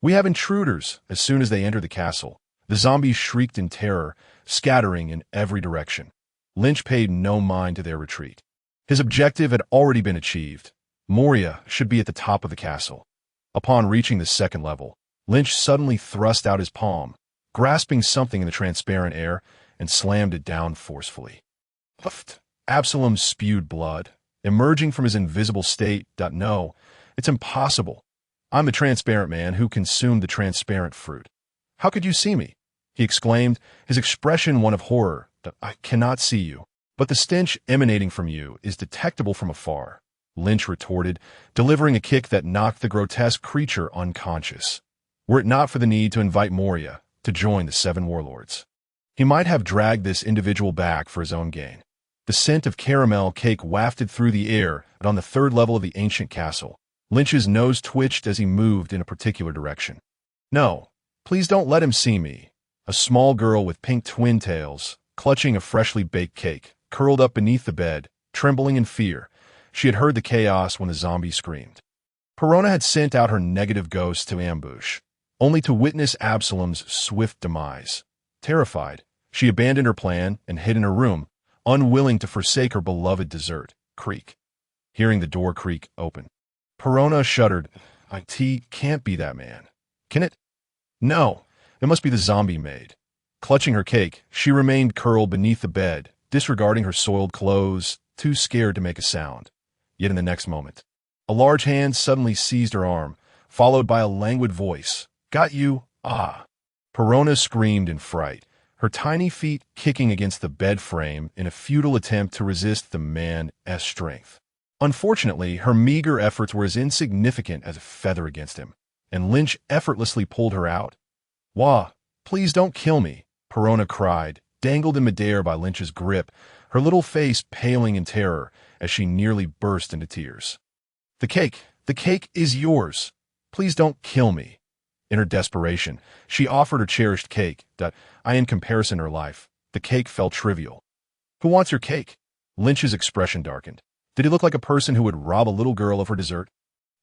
"We have intruders!" As soon as they entered the castle, the zombies shrieked in terror, scattering in every direction. Lynch paid no mind to their retreat. His objective had already been achieved. Moria should be at the top of the castle. Upon reaching the second level, Lynch suddenly thrust out his palm, grasping something in the transparent air, and slammed it down forcefully. Puffed. Absalom spewed blood, emerging from his invisible state. "No, it's impossible. I'm the transparent man who consumed the transparent fruit. How could you see me?" he exclaimed, his expression one of horror. "I cannot see you, but the stench emanating from you is detectable from afar," Lynch retorted, delivering a kick that knocked the grotesque creature unconscious. Were it not for the need to invite Moria to join the seven warlords, he might have dragged this individual back for his own gain. The scent of caramel cake wafted through the air, and on the third level of the ancient castle, Lynch's nose twitched as he moved in a particular direction. "No, please don't let him see me." A small girl with pink twin tails, clutching a freshly baked cake, curled up beneath the bed, trembling in fear. She had heard the chaos when the zombie screamed. Perona had sent out her negative ghost to ambush, only to witness Absalom's swift demise. Terrified, she abandoned her plan and hid in her room, unwilling to forsake her beloved dessert. Creak. Hearing the door creak open, Perona shuddered. "It can't be that man. Can it? No, it must be the zombie maid." Clutching her cake, she remained curled beneath the bed, disregarding her soiled clothes, too scared to make a sound. Yet in the next moment, a large hand suddenly seized her arm, followed by a languid voice. "Got you? Ah." Perona screamed in fright, her tiny feet kicking against the bed frame in a futile attempt to resist the man's strength. Unfortunately, her meager efforts were as insignificant as a feather against him, and Lynch effortlessly pulled her out. "Wah, please don't kill me," Perona cried, dangled in midair by Lynch's grip, her little face paling in terror as she nearly burst into tears. The cake is yours. Please don't kill me." In her desperation, she offered her cherished cake. In comparison to her life, the cake felt trivial. "Who wants your cake?" Lynch's expression darkened. Did he look like a person who would rob a little girl of her dessert?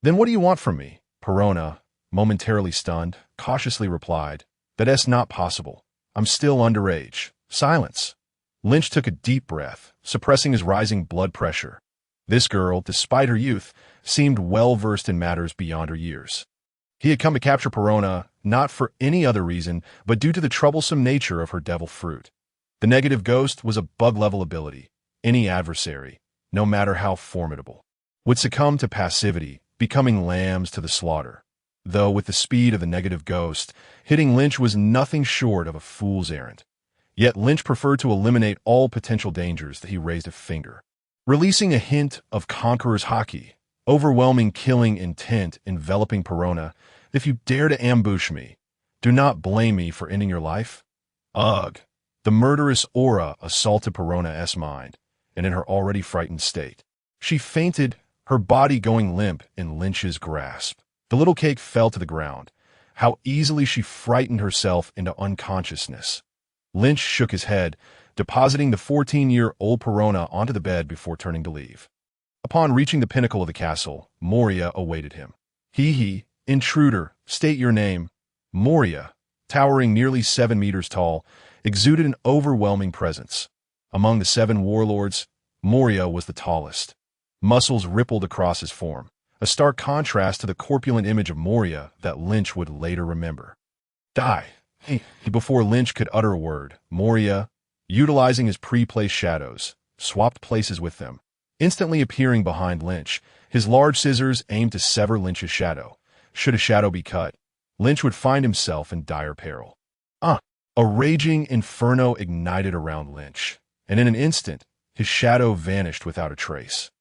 "Then what do you want from me?" Perona, momentarily stunned, cautiously replied. "That's not possible. I'm still underage." Silence. Lynch took a deep breath, suppressing his rising blood pressure. This girl, despite her youth, seemed well-versed in matters beyond her years. He had come to capture Perona not for any other reason, but due to the troublesome nature of her devil fruit. The negative ghost was a bug-level ability. Any adversary, no matter how formidable, would succumb to passivity, becoming lambs to the slaughter. Though with the speed of the negative ghost, hitting Lynch was nothing short of a fool's errand. Yet Lynch preferred to eliminate all potential dangers that he raised a finger. Releasing a hint of Conqueror's Haki, overwhelming killing intent enveloping Perona. "If you dare to ambush me, do not blame me for ending your life." Ugh! The murderous aura assaulted Perona's mind, and in her already frightened state, she fainted, her body going limp in Lynch's grasp. The little cake fell to the ground. How easily she frightened herself into unconsciousness. Lynch shook his head, depositing the 14-year-old Perona onto the bed before turning to leave. Upon reaching the pinnacle of the castle, Moria awaited him. "Intruder, state your name." Moria, towering nearly 7 meters tall, exuded an overwhelming presence. Among the 7 warlords, Moria was the tallest. Muscles rippled across his form, a stark contrast to the corpulent image of Moria that Lynch would later remember. "Die!" Before Lynch could utter a word, Moria, utilizing his pre-placed shadows, swapped places with them, instantly appearing behind Lynch, his large scissors aimed to sever Lynch's shadow. Should a shadow be cut, Lynch would find himself in dire peril. A raging inferno ignited around Lynch, and in an instant, his shadow vanished without a trace.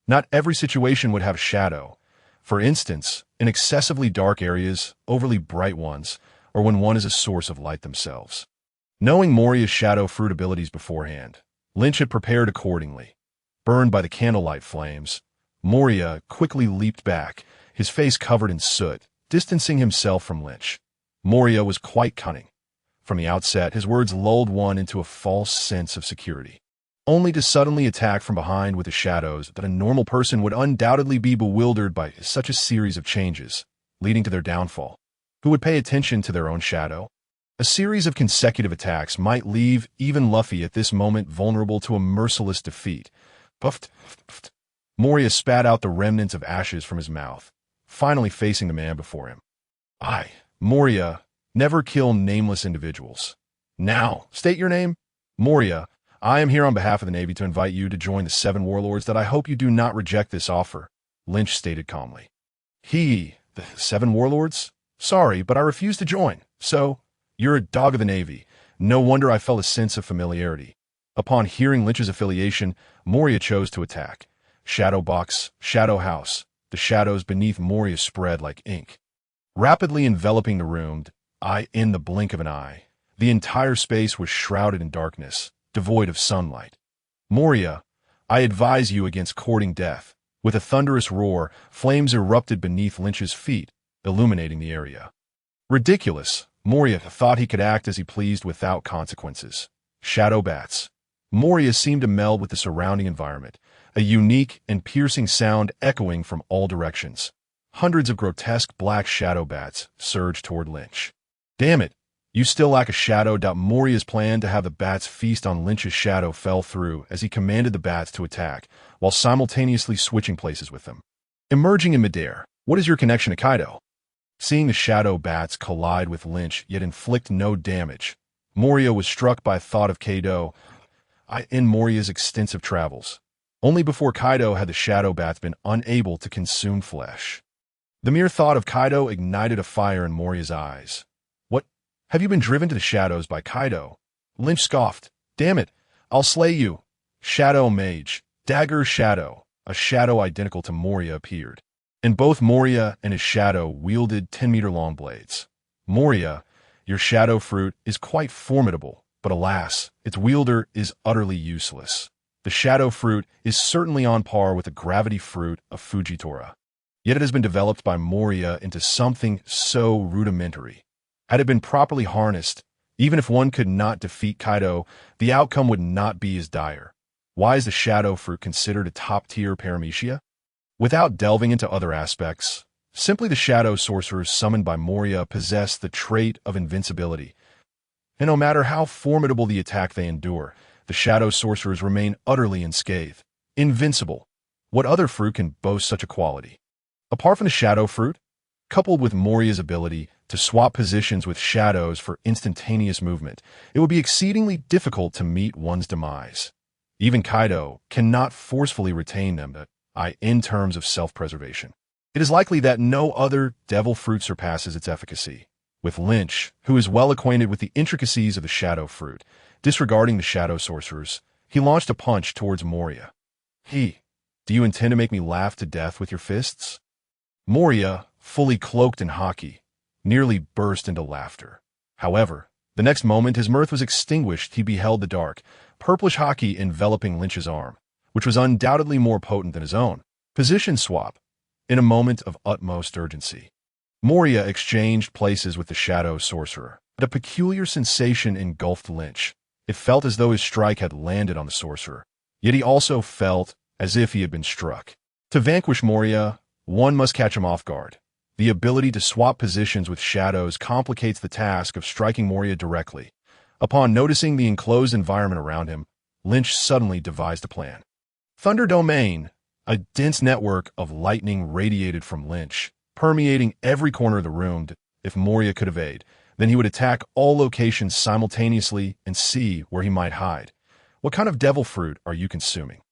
Not every situation would have shadow. For instance, in excessively dark areas, overly bright ones, or when one is a source of light themselves. Knowing Moria's shadow fruit abilities beforehand, Lynch had prepared accordingly. Burned by the candlelight flames, Moria quickly leaped back, his face covered in soot, distancing himself from Lynch. Moria was quite cunning. From the outset, his words lulled one into a false sense of security, only to suddenly attack from behind with the shadows that a normal person would undoubtedly be bewildered by such a series of changes, leading to their downfall. who would pay attention to their own shadow? A series of consecutive attacks might leave even Luffy at this moment vulnerable to a merciless defeat. Puffed. Moria spat out the remnants of ashes from his mouth, finally facing the man before him. I, Moria, never kill nameless individuals. Now, state your name. Moria, I am here on behalf of the Navy to invite you to join the 7 warlords that I hope you do not reject this offer, Lynch stated calmly. The 7 warlords? Sorry, but I refuse to join. So, you're a dog of the Navy. No wonder I felt a sense of familiarity. Upon hearing Lynch's affiliation, Moria chose to attack. Shadow box, shadow house. The shadows beneath Moria spread like ink, rapidly enveloping the room. In the blink of an eye, the entire space was shrouded in darkness, devoid of sunlight. Moria, I advise you against courting death. With a thunderous roar, flames erupted beneath Lynch's feet, illuminating the area. Ridiculous. Moria thought he could act as he pleased without consequences. Shadow bats. Moria seemed to meld with the surrounding environment, a unique and piercing sound echoing from all directions. Hundreds of grotesque black shadow bats surged toward Lynch. Damn it, you still lack a shadow. Moria's plan to have the bats feast on Lynch's shadow fell through as he commanded the bats to attack, while simultaneously switching places with them. Emerging in midair, what is your connection to Kaido? Seeing the shadow bats collide with Lynch yet inflict no damage, Moria was struck by a thought of Kaido in Moria's extensive travels. Only before Kaido had the shadow bats been unable to consume flesh. The mere thought of Kaido ignited a fire in Moria's eyes. What? Have you been driven to the shadows by Kaido? Lynch scoffed. Damn it, I'll slay you. Shadow mage, dagger shadow. A shadow identical to Moria appeared, and both Moria and his shadow wielded 10-meter-long blades. Moria, your shadow fruit is quite formidable, but alas, its wielder is utterly useless. The shadow fruit is certainly on par with the gravity fruit of Fujitora. Yet it has been developed by Moria into something so rudimentary. Had it been properly harnessed, even if one could not defeat Kaido, the outcome would not be as dire. Why is the shadow fruit considered a top-tier paramecia? Without delving into other aspects, simply the shadow sorcerers summoned by Moria possess the trait of invincibility. And no matter how formidable the attack they endure, the shadow sorcerers remain utterly unscathed. Invincible. What other fruit can boast such a quality? Apart from the shadow fruit, coupled with Moria's ability to swap positions with shadows for instantaneous movement, it would be exceedingly difficult to meet one's demise. Even Kaido cannot forcefully retain them, in terms of self-preservation. It is likely that no other devil fruit surpasses its efficacy. With Lynch, who is well acquainted with the intricacies of the shadow fruit, disregarding the shadow sorcerers, he launched a punch towards Moria. Do you intend to make me laugh to death with your fists? Moria, fully cloaked in Haki, nearly burst into laughter. However, the next moment his mirth was extinguished. He beheld the dark, purplish Haki enveloping Lynch's arm, which was undoubtedly more potent than his own. Position swap. In a moment of utmost urgency, Moria exchanged places with the shadow sorcerer. A peculiar sensation engulfed Lynch. It felt as though his strike had landed on the sorcerer, yet he also felt as if he had been struck. To vanquish Moria, one must catch him off guard. The ability to swap positions with shadows complicates the task of striking Moria directly. Upon noticing the enclosed environment around him, Lynch suddenly devised a plan. Thunder Domain, a dense network of lightning radiated from Lynch, permeating every corner of the room. If Moria could evade, then he would attack all locations simultaneously and see where he might hide. What kind of devil fruit are you consuming?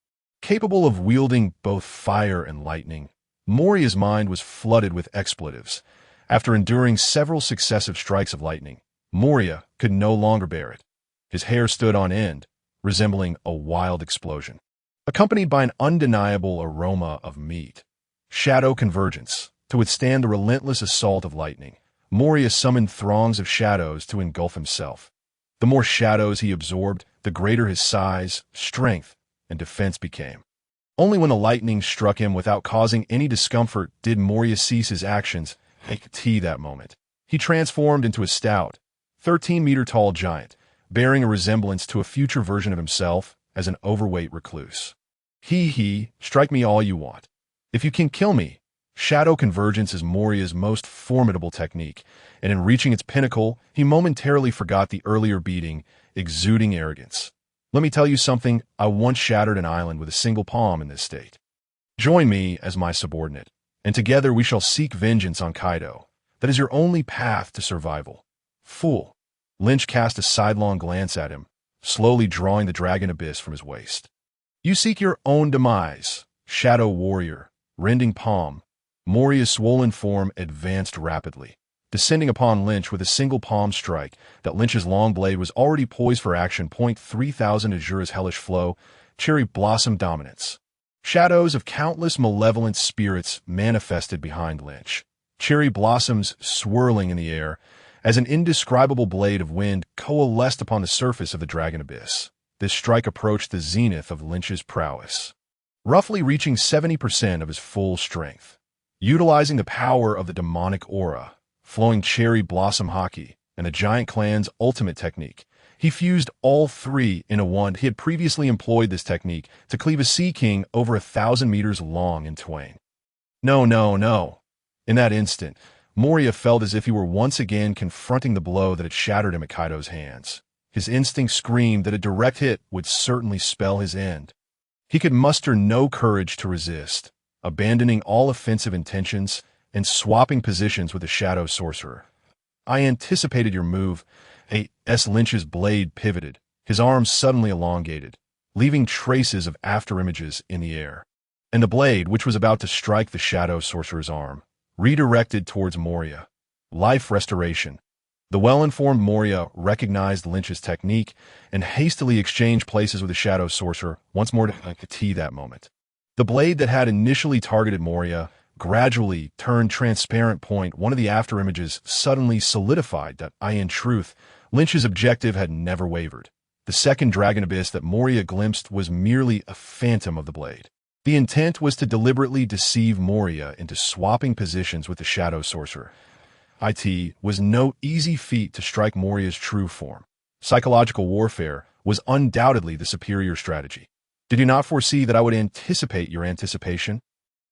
Capable of wielding both fire and lightning, Moria's mind was flooded with expletives. After enduring several successive strikes of lightning, Moria could no longer bear it. His hair stood on end, resembling a wild explosion, accompanied by an undeniable aroma of meat. Shadow convergence. To withstand the relentless assault of lightning, Moria summoned throngs of shadows to engulf himself. The more shadows he absorbed, the greater his size, strength, and defense became. Only when the lightning struck him without causing any discomfort did Moria cease his actions. That moment, he transformed into a stout, 13-meter-tall giant, bearing a resemblance to a future version of himself as an overweight recluse. Strike me all you want. If you can kill me, Shadow convergence is Moria's most formidable technique, and in reaching its pinnacle, he momentarily forgot the earlier beating, exuding arrogance. Let me tell you something, I once shattered an island with a single palm in this state. Join me as my subordinate, and together we shall seek vengeance on Kaido. That is your only path to survival. Fool. Lynch cast a sidelong glance at him, slowly drawing the dragon abyss from his waist. You seek your own demise, shadow warrior, rending palm. Moria's swollen form advanced rapidly, descending upon Lynch with a single palm strike that Lynch's long blade was already poised for action. 3000 Azura's hellish flow, cherry blossom dominance. Shadows of countless malevolent spirits manifested behind Lynch, cherry blossoms swirling in the air as an indescribable blade of wind coalesced upon the surface of the dragon abyss. This strike approached the zenith of Lynch's prowess, roughly reaching 70% of his full strength. Utilizing the power of the demonic aura, flowing cherry blossom Haki, and the giant clan's ultimate technique, he fused all three in a one. He had previously employed this technique to cleave a sea king over 1,000 meters long in twain. No. In that instant, Moria felt as if he were once again confronting the blow that had shattered him at Kaido's hands. His instinct screamed that a direct hit would certainly spell his end. He could muster no courage to resist, abandoning all offensive intentions and swapping positions with the shadow sorcerer. I anticipated your move. Lynch's blade pivoted, his arms suddenly elongated, leaving traces of afterimages in the air. And the blade, which was about to strike the shadow sorcerer's arm, redirected towards Moria. Life restoration. The well-informed Moria recognized Lynch's technique and hastily exchanged places with the shadow sorcerer, once more to tea that moment. The blade that had initially targeted Moria gradually turned transparent. One of the afterimages suddenly solidified that, in truth, Lynch's objective had never wavered. The second dragon abyss that Moria glimpsed was merely a phantom of the blade. The intent was to deliberately deceive Moria into swapping positions with the shadow sorcerer. It was no easy feat to strike Moria's true form. Psychological warfare was undoubtedly the superior strategy. Did you not foresee that I would anticipate your anticipation?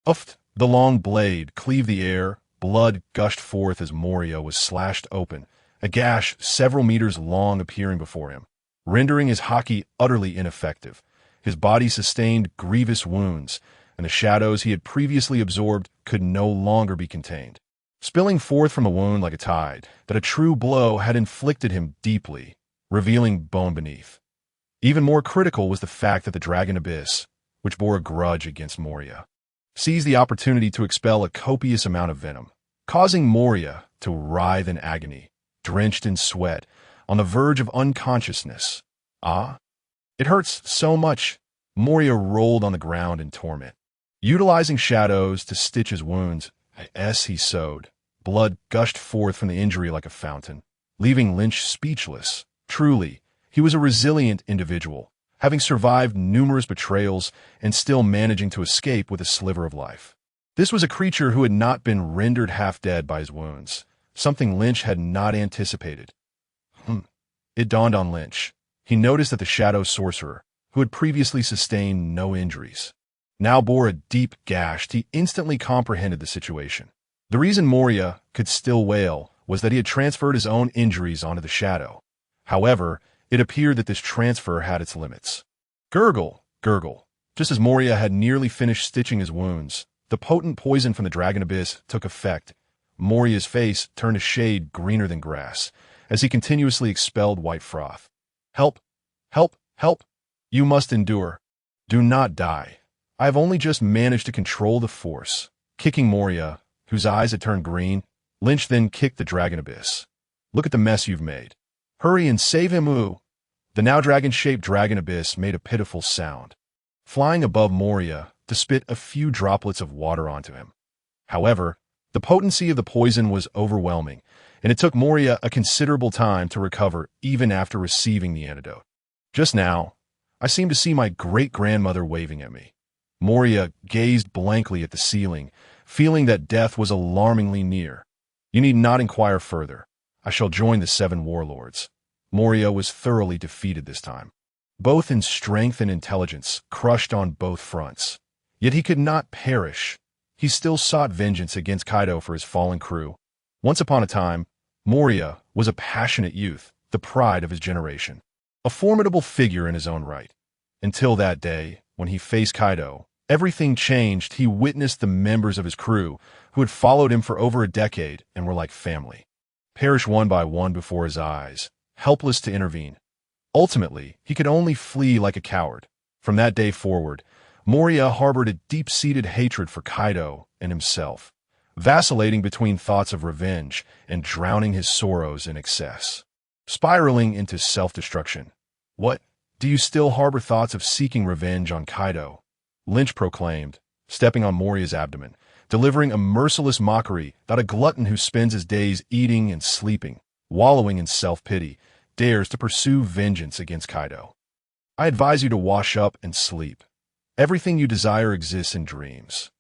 The long blade cleaved the air, blood gushed forth as Moria was slashed open, a gash several meters long appearing before him, rendering his Haki utterly ineffective. His body sustained grievous wounds, and the shadows he had previously absorbed could no longer be contained, spilling forth from the wound like a tide that a true blow had inflicted him deeply, revealing bone beneath. Even more critical was the fact that the dragon abyss, which bore a grudge against Moria, seized the opportunity to expel a copious amount of venom, causing Moria to writhe in agony, drenched in sweat, on the verge of unconsciousness. It hurts so much. Moria rolled on the ground in torment. Utilizing shadows to stitch his wounds, he sewed. Blood gushed forth from the injury like a fountain, leaving Lynch speechless. Truly, he was a resilient individual, having survived numerous betrayals and still managing to escape with a sliver of life. This was a creature who had not been rendered half-dead by his wounds, something Lynch had not anticipated. It dawned on Lynch. He noticed that the shadow sorcerer, who had previously sustained no injuries, now bore a deep gash. He instantly comprehended the situation. The reason Moria could still wail was that he had transferred his own injuries onto the shadow. However, it appeared that this transfer had its limits. Gurgle. Just as Moria had nearly finished stitching his wounds, the potent poison from the dragon abyss took effect. Moria's face turned a shade greener than grass as he continuously expelled white froth. Help! You must endure. Do not die. I have only just managed to control the force. Kicking Moria, whose eyes had turned green, Lynch then kicked the dragon abyss. Look at the mess you've made. Hurry and save him, The now dragon-shaped dragon abyss made a pitiful sound, flying above Moria to spit a few droplets of water onto him. However, the potency of the poison was overwhelming, and it took Moria a considerable time to recover even after receiving the antidote. Just now, I seemed to see my great-grandmother waving at me. Moria gazed blankly at the ceiling, feeling that death was alarmingly near. You need not inquire further. I shall join the 7 warlords. Moria was thoroughly defeated this time, both in strength and intelligence, crushed on both fronts. Yet he could not perish. he still sought vengeance against Kaido for his fallen crew. Once upon a time, Moria was a passionate youth, the pride of his generation. A formidable figure in his own right. Until that day, when he faced Kaido, everything changed. He witnessed the members of his crew, who had followed him for over a decade and were like family, perish one by one before his eyes, helpless to intervene. Ultimately, he could only flee like a coward. From that day forward, Moria harbored a deep-seated hatred for Kaido and himself, vacillating between thoughts of revenge and drowning his sorrows in excess, spiraling into self-destruction. What? Do you still harbor thoughts of seeking revenge on Kaido? Lynch proclaimed, stepping on Moria's abdomen, delivering a merciless mockery that a glutton who spends his days eating and sleeping, wallowing in self-pity, dares to pursue vengeance against Kaido. I advise you to wash up and sleep. Everything you desire exists in dreams.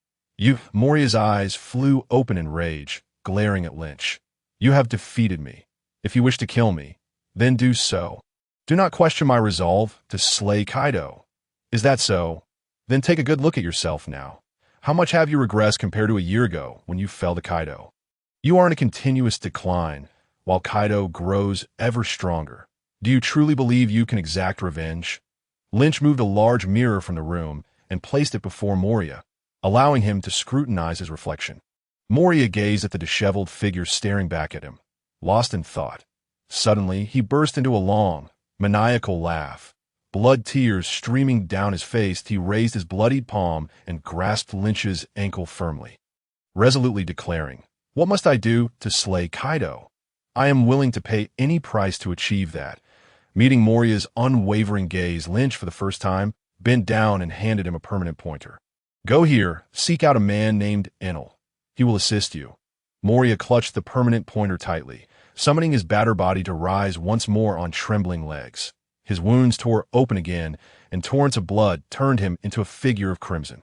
Moria's eyes flew open in rage, glaring at Lynch. You have defeated me. If you wish to kill me, then do so. Do not question my resolve to slay Kaido. Is that so? Then take a good look at yourself now. How much have you regressed compared to a year ago when you fell to Kaido? You are in a continuous decline, while Kaido grows ever stronger. Do you truly believe you can exact revenge? Lynch moved a large mirror from the room and placed it before Moria, allowing him to scrutinize his reflection. Moria gazed at the disheveled figure staring back at him, lost in thought. Suddenly, he burst into a long, maniacal laugh. Blood tears streaming down his face, he raised his bloodied palm and grasped Lynch's ankle firmly, resolutely declaring, "What must I do to slay Kaido? I am willing to pay any price to achieve that." Meeting Moria's unwavering gaze, Lynch, for the first time, bent down and handed him a permanent pointer. "Go here, seek out a man named Enel. He will assist you." Moria clutched the permanent pointer tightly, summoning his battered body to rise once more on trembling legs. His wounds tore open again, and torrents of blood turned him into a figure of crimson.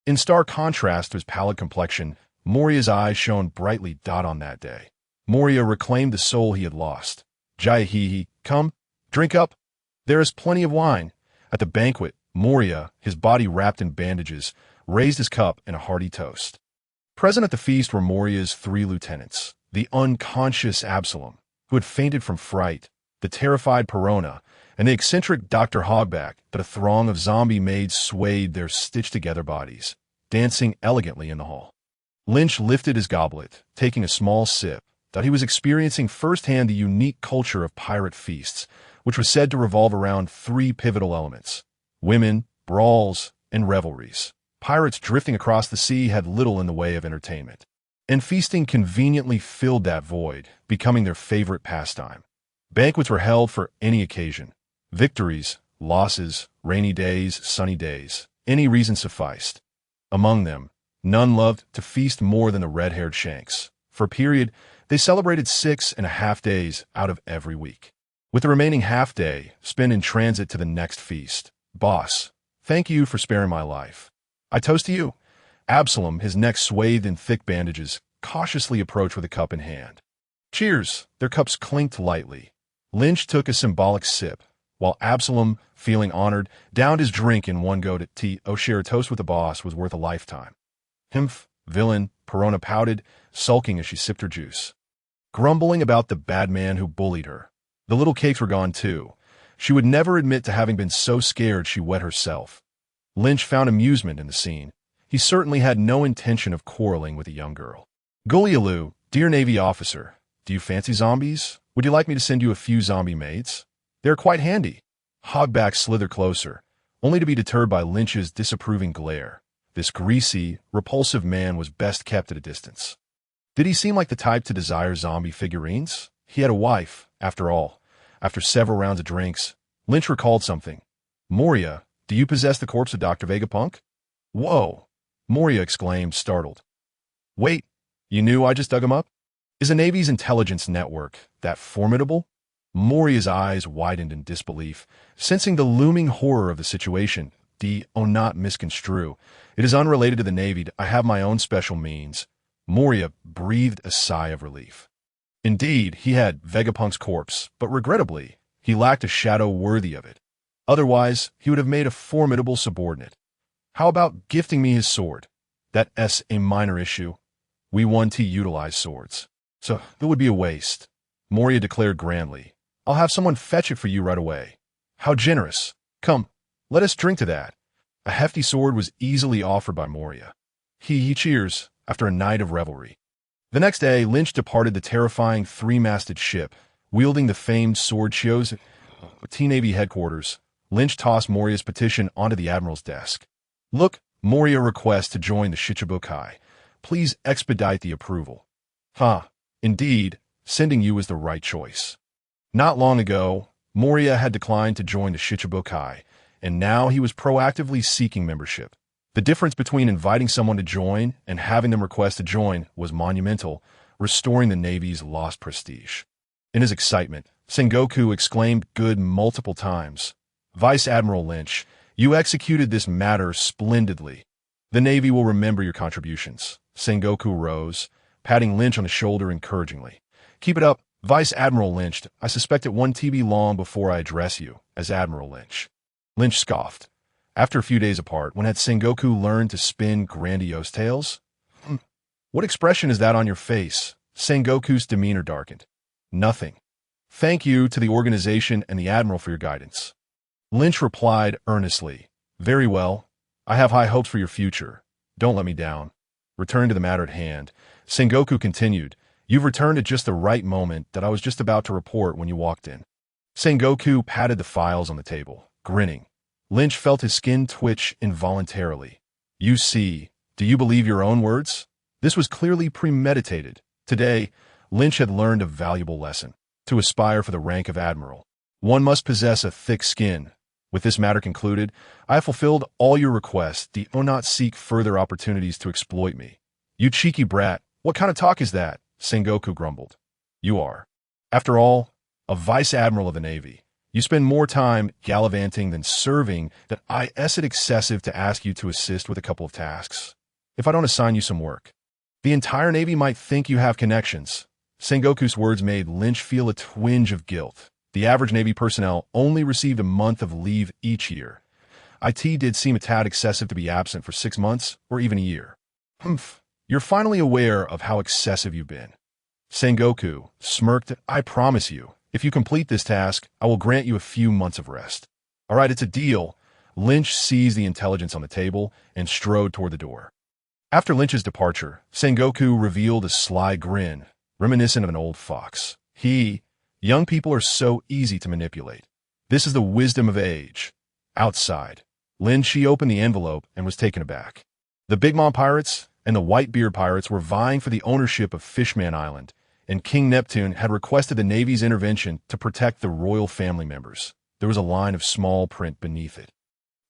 In stark contrast to his pallid complexion, Moria's eyes shone brightly. On that day, Moria reclaimed the soul he had lost. "Jaihihi, come, drink up. There is plenty of wine." At the banquet, Moria, his body wrapped in bandages, raised his cup in a hearty toast. Present at the feast were Moria's 3 lieutenants, the unconscious Absalom, who had fainted from fright, the terrified Perona, and the eccentric Dr. Hogback. But a throng of zombie maids swayed their stitched-together bodies, dancing elegantly in the hall. Lynch lifted his goblet, taking a small sip, that he was experiencing firsthand the unique culture of pirate feasts, which was said to revolve around 3 pivotal elements: women, brawls, and revelries. Pirates drifting across the sea had little in the way of entertainment, and feasting conveniently filled that void, becoming their favorite pastime. Banquets were held for any occasion. Victories, losses, rainy days, sunny days, any reason sufficed. Among them, none loved to feast more than the red-haired Shanks. For a period, they celebrated 6.5 days out of every week, with the remaining half day spent in transit to the next feast. "Boss, thank you for sparing my life. I toast to you." Absalom, his neck swathed in thick bandages, cautiously approached with a cup in hand. "Cheers!" Their cups clinked lightly. Lynch took a symbolic sip, while Absalom, feeling honored, downed his drink in one go. Share a toast with the boss was worth a lifetime. "Himph, villain," Perona pouted, sulking as she sipped her juice, grumbling about the bad man who bullied her. The little cakes were gone too. She would never admit to having been so scared she wet herself. Lynch found amusement in the scene. He certainly had no intention of quarreling with a young girl. "Gulialu, dear Navy officer, do you fancy zombies? Would you like me to send you a few zombie maids? They're quite handy." Hogback slithered closer, only to be deterred by Lynch's disapproving glare. This greasy, repulsive man was best kept at a distance. Did he seem like the type to desire zombie figurines? He had a wife, after all. After several rounds of drinks, Lynch recalled something. "Moria, do you possess the corpse of Dr. Vegapunk?" "Whoa!" Moria exclaimed, startled. "Wait, you knew I just dug him up? Is the Navy's intelligence network that formidable?" Moria's eyes widened in disbelief, sensing the looming horror of the situation. Not misconstrue. It is unrelated to the Navy. I have my own special means." Moria breathed a sigh of relief. Indeed, he had Vegapunk's corpse, but regrettably, he lacked a shadow worthy of it. Otherwise, he would have made a formidable subordinate. "How about gifting me his sword? That's a minor issue. We 1T utilize swords. So it would be a waste. Moria declared grandly. I'll have someone fetch it for you right away. How generous. Come, let us drink to that. A hefty sword was easily offered by Moria. He cheers after a night of revelry. The next day, Lynch departed the terrifying three-masted ship, wielding the famed sword Chios. T-Navy headquarters, Lynch tossed Moria's petition onto the admiral's desk. Look, Moria requests to join the Shichibukai. Please expedite the approval. Indeed, sending you is the right choice. Not long ago, Moria had declined to join the Shichibukai, and now he was proactively seeking membership. The difference between inviting someone to join and having them request to join was monumental, restoring the Navy's lost prestige. In his excitement, Sengoku exclaimed good multiple times. Vice Admiral Lynch, you executed this matter splendidly. The Navy will remember your contributions. Sengoku rose, patting Lynch on the shoulder encouragingly. Keep it up, Vice Admiral Lynch. I suspect it won't be long before I address you as Admiral Lynch. Lynch scoffed. After a few days apart, when had Sengoku learned to spin grandiose tales? What expression is that on your face? Sengoku's demeanor darkened. Nothing. Thank you to the organization and the Admiral for your guidance. Lynch replied earnestly. Very well. I have high hopes for your future. Don't let me down. Return to the matter at hand. Sengoku continued. You've returned at just the right moment that I was just about to report when you walked in. Sengoku patted the files on the table, grinning. Lynch felt his skin twitch involuntarily. You see, do you believe your own words? This was clearly premeditated. Today, Lynch had learned a valuable lesson. To aspire for the rank of admiral, one must possess a thick skin. With this matter concluded, I have fulfilled all your requests. Do not seek further opportunities to exploit me. You cheeky brat, what kind of talk is that? Sengoku grumbled. You are, after all, a vice admiral of the Navy. You spend more time gallivanting than serving. That is it excessive to ask you to assist with a couple of tasks? If I don't assign you some work, the entire Navy might think you have connections. Sengoku's words made Lynch feel a twinge of guilt. The average Navy personnel only received a month of leave each year. It did seem a tad excessive to be absent for 6 months or even a year. You're finally aware of how excessive you've been. Sengoku smirked. I promise you, if you complete this task, I will grant you a few months of rest. All right, it's a deal. Lynch seized the intelligence on the table and strode toward the door. After Lynch's departure, Sengoku revealed a sly grin, reminiscent of an old fox. Young people are so easy to manipulate. This is the wisdom of age. Outside, Linqi opened the envelope and was taken aback. The Big Mom pirates and the Whitebeard pirates were vying for the ownership of Fishman Island, and King Neptune had requested the Navy's intervention to protect the royal family members. There was a line of small print beneath it.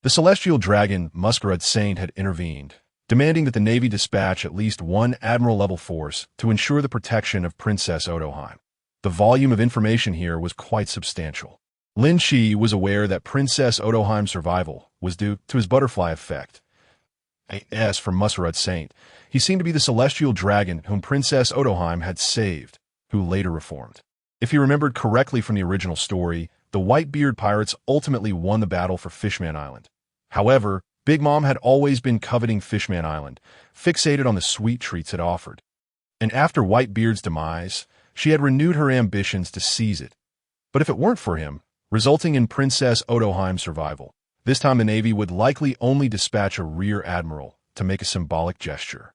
The celestial dragon Masquerade Saint had intervened, demanding that the Navy dispatch at least one admiral-level force to ensure the protection of Princess Otoheim. The volume of information here was quite substantial. Linqi was aware that Princess Otoheim's survival was due to his butterfly effect. As for Masquerade Saint, he seemed to be the celestial dragon whom Princess Otoheim had saved, who later reformed. If he remembered correctly from the original story, the Whitebeard pirates ultimately won the battle for Fishman Island. However, Big Mom had always been coveting Fishman Island, fixated on the sweet treats it offered. And after Whitebeard's demise, she had renewed her ambitions to seize it. But if it weren't for him, resulting in Princess Otoheim's survival, this time the Navy would likely only dispatch a rear admiral to make a symbolic gesture.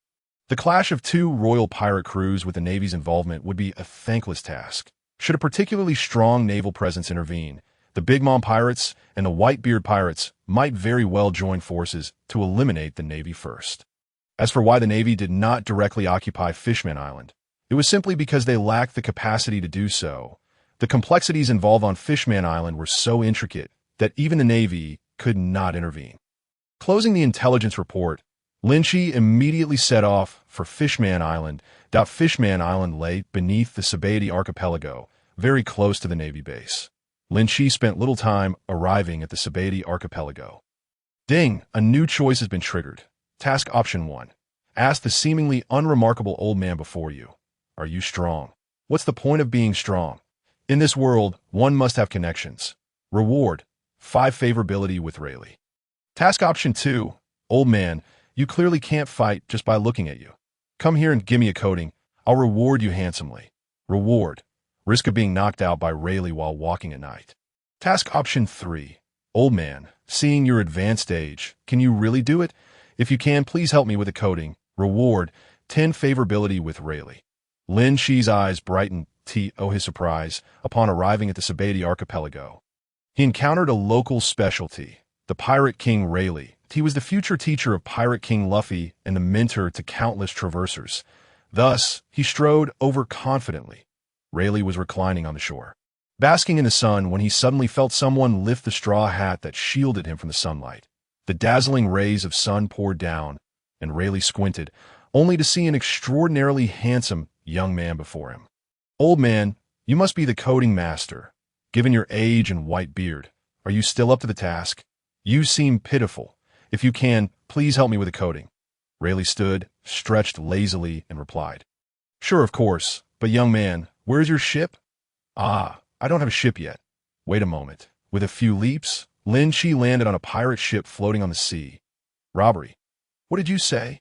The clash of two royal pirate crews with the Navy's involvement would be a thankless task. Should a particularly strong naval presence intervene, the Big Mom pirates and the Whitebeard pirates might very well join forces to eliminate the Navy first. As for why the Navy did not directly occupy Fishman Island, it was simply because they lacked the capacity to do so. The complexities involved on Fishman Island were so intricate that even the Navy could not intervene. Closing the intelligence report, Linqi immediately set off for Fishman Island. Fishman Island lay beneath the Sabaody archipelago, very close to the Navy base. Linqi spent little time arriving at the Sabaody archipelago. Ding! A new choice has been triggered. Task option 1. Ask the seemingly unremarkable old man before you. Are you strong? What's the point of being strong? In this world, one must have connections. Reward: 5 favorability with Rayleigh. Task option 2. Old man, You clearly can't fight just by looking at you. Come here and give me a coating. I'll reward you handsomely. Reward. Risk of being knocked out by Rayleigh while walking at night. Task option 3. Old man, seeing your advanced age, can you really do it? If you can, please help me with a coating. Reward. 10 favorability with Rayleigh. Linqi's eyes brightened his surprise upon arriving at the Sabati archipelago. He encountered a local specialty, the Pirate King Rayleigh. He was the future teacher of Pirate King Luffy and the mentor to countless traversers. Thus, he strode over confidently. Rayleigh was reclining on the shore, basking in the sun when he suddenly felt someone lift the straw hat that shielded him from the sunlight. The dazzling rays of sun poured down, and Rayleigh squinted, only to see an extraordinarily handsome young man before him. Old man, you must be the coding master. Given your age and white beard, are you still up to the task? You seem pitiful. If you can, please help me with the coding. Rayleigh stood, stretched lazily, and replied, Sure, of course, but young man, where's your ship? Ah, I don't have a ship yet. Wait a moment. With a few leaps, Linqi landed on a pirate ship floating on the sea. Robbery. What did you say?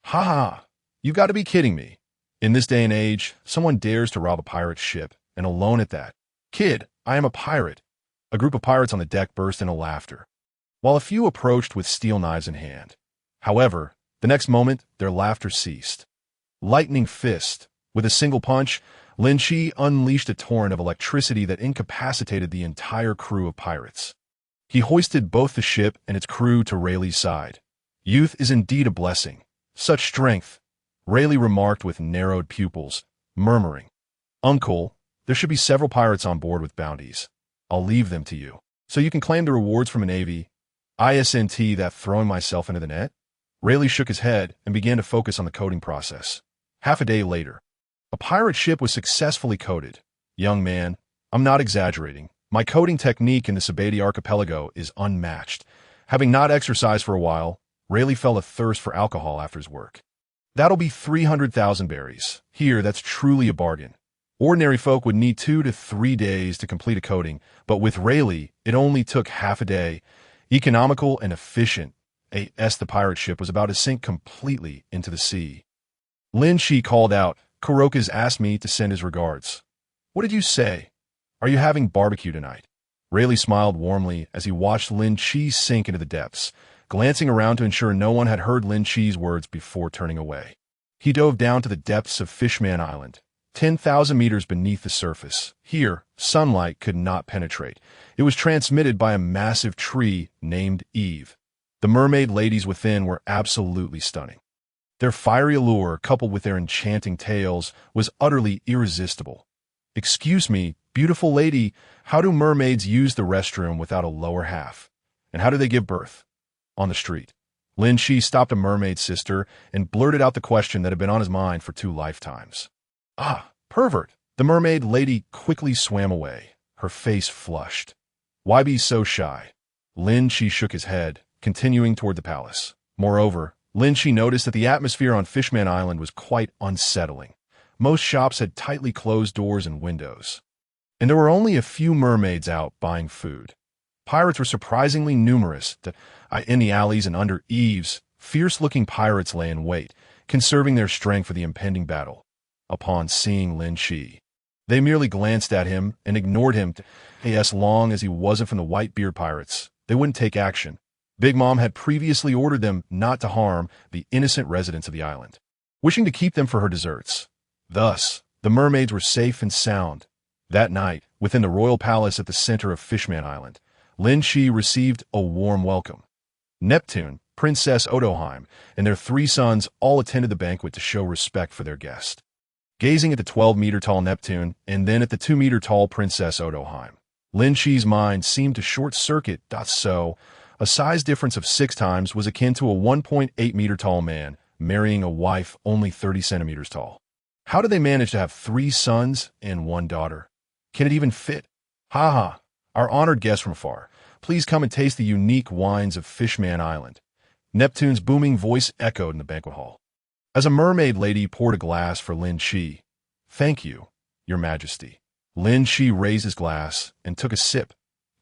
Ha ha, you've got to be kidding me. In this day and age, someone dares to rob a pirate ship, and alone at that. Kid, I am a pirate. A group of pirates on the deck burst into laughter, while a few approached with steel knives in hand. However, the next moment, their laughter ceased. Lightning fist. With a single punch, Linqi unleashed a torrent of electricity that incapacitated the entire crew of pirates. He hoisted both the ship and its crew to Rayleigh's side. Youth is indeed a blessing. Such strength, Rayleigh remarked with narrowed pupils, murmuring, Uncle, there should be several pirates on board with bounties. I'll leave them to you, so you can claim the rewards from a navy. Isn't that throwing myself into the net? Rayleigh shook his head and began to focus on the coding process. Half a day later, a pirate ship was successfully coded. Young man, I'm not exaggerating. My coding technique in the Sabati archipelago is unmatched. Having not exercised for a while, Rayleigh felt a thirst for alcohol after his work. That'll be 300,000 berries. Here, that's truly a bargain. Ordinary folk would need 2 to 3 days to complete a coding, but with Rayleigh, it only took half a day. Economical and efficient. The pirate ship was about to sink completely into the sea. Linqi called out, Kuroka's asked me to send his regards. What did you say? Are you having barbecue tonight? Rayleigh smiled warmly as he watched Linqi sink into the depths, glancing around to ensure no one had heard Linqi's words before turning away. He dove down to the depths of Fishman Island, 10,000 meters beneath the surface. Here, sunlight could not penetrate. It was transmitted by a massive tree named Eve. The mermaid ladies within were absolutely stunning. Their fiery allure, coupled with their enchanting tales, was utterly irresistible. Excuse me, beautiful lady, how do mermaids use the restroom without a lower half? And how do they give birth? On the street, Linqi stopped a mermaid sister and blurted out the question that had been on his mind for 2 lifetimes. Ah, pervert! The mermaid lady quickly swam away, her face flushed. Why be so shy? Linqi shook his head, continuing toward the palace. Moreover, Linqi noticed that the atmosphere on Fishman Island was quite unsettling. Most shops had tightly closed doors and windows, and there were only a few mermaids out buying food. Pirates were surprisingly numerous. In the alleys and under eaves, fierce-looking pirates lay in wait, conserving their strength for the impending battle. Upon seeing Linqi, they merely glanced at him and ignored him. As long as he wasn't from the Whitebeard pirates, they wouldn't take action. Big Mom had previously ordered them not to harm the innocent residents of the island, wishing to keep them for her desserts. Thus, the mermaids were safe and sound. That night, within the royal palace at the center of Fishman Island, Linqi received a warm welcome. Neptune, Princess Odoheim, and their 3 sons all attended the banquet to show respect for their guest. Gazing at the 12-meter-tall Neptune and then at the 2-meter-tall Princess Odoheim, Linqi's mind seemed to short-circuit. So, a size difference of 6 times was akin to a 1.8-meter-tall man marrying a wife only 30 centimeters tall. How did they manage to have 3 sons and 1 daughter? Can it even fit? Ha ha, our honored guest from afar, please come and taste the unique wines of Fishman Island. Neptune's booming voice echoed in the banquet hall, as a mermaid lady poured a glass for Linqi. Thank you, your majesty. Linqi raised his glass and took a sip.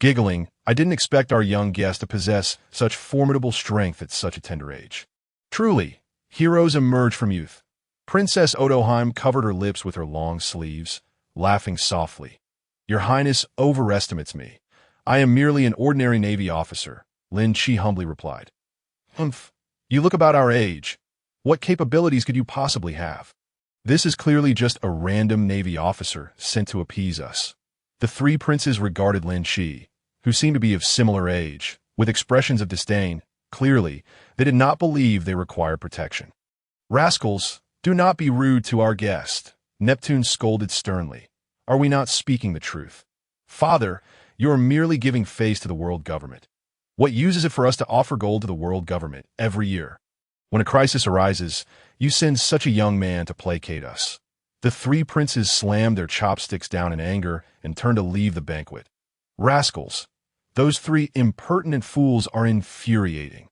Giggling, I didn't expect our young guest to possess such formidable strength at such a tender age. Truly, heroes emerge from youth. Princess Odoheim covered her lips with her long sleeves, laughing softly. Your Highness overestimates me. I am merely an ordinary Navy officer, Linqi humbly replied. Humph, you look about our age. What capabilities could you possibly have? This is clearly just a random Navy officer sent to appease us. The three princes regarded Linqi, who seemed to be of similar age, with expressions of disdain. Clearly, they did not believe they required protection. Rascals, do not be rude to our guest, Neptune scolded sternly. Are we not speaking the truth? Father, you are merely giving face to the world government. What use is it for us to offer gold to the world government every year? When a crisis arises, you send such a young man to placate us. The three princes slammed their chopsticks down in anger and turned to leave the banquet. Rascals, those three impertinent fools are infuriating.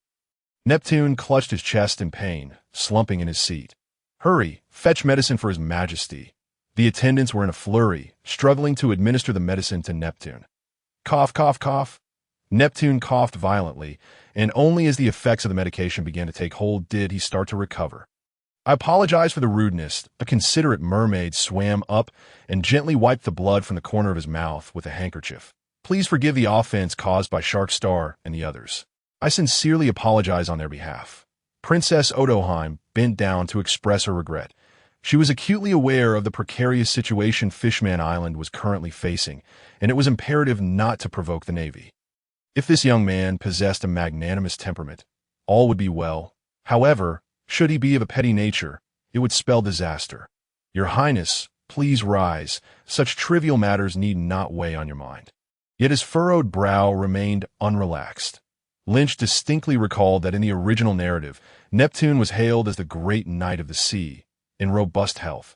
Neptune clutched his chest in pain, slumping in his seat. Hurry, fetch medicine for his majesty. The attendants were in a flurry, struggling to administer the medicine to Neptune. Cough, cough, cough. Neptune coughed violently, and only as the effects of the medication began to take hold did he start to recover. I apologize for the rudeness. A considerate mermaid swam up and gently wiped the blood from the corner of his mouth with a handkerchief. Please forgive the offense caused by Shark Star and the others. I sincerely apologize on their behalf. Princess Odoheim bent down to express her regret. She was acutely aware of the precarious situation Fishman Island was currently facing, and it was imperative not to provoke the Navy. If this young man possessed a magnanimous temperament, all would be well. However, should he be of a petty nature, it would spell disaster. Your Highness, please rise. Such trivial matters need not weigh on your mind. Yet his furrowed brow remained unrelaxed. Lynch distinctly recalled that in the original narrative, Neptune was hailed as the great knight of the sea, in robust health.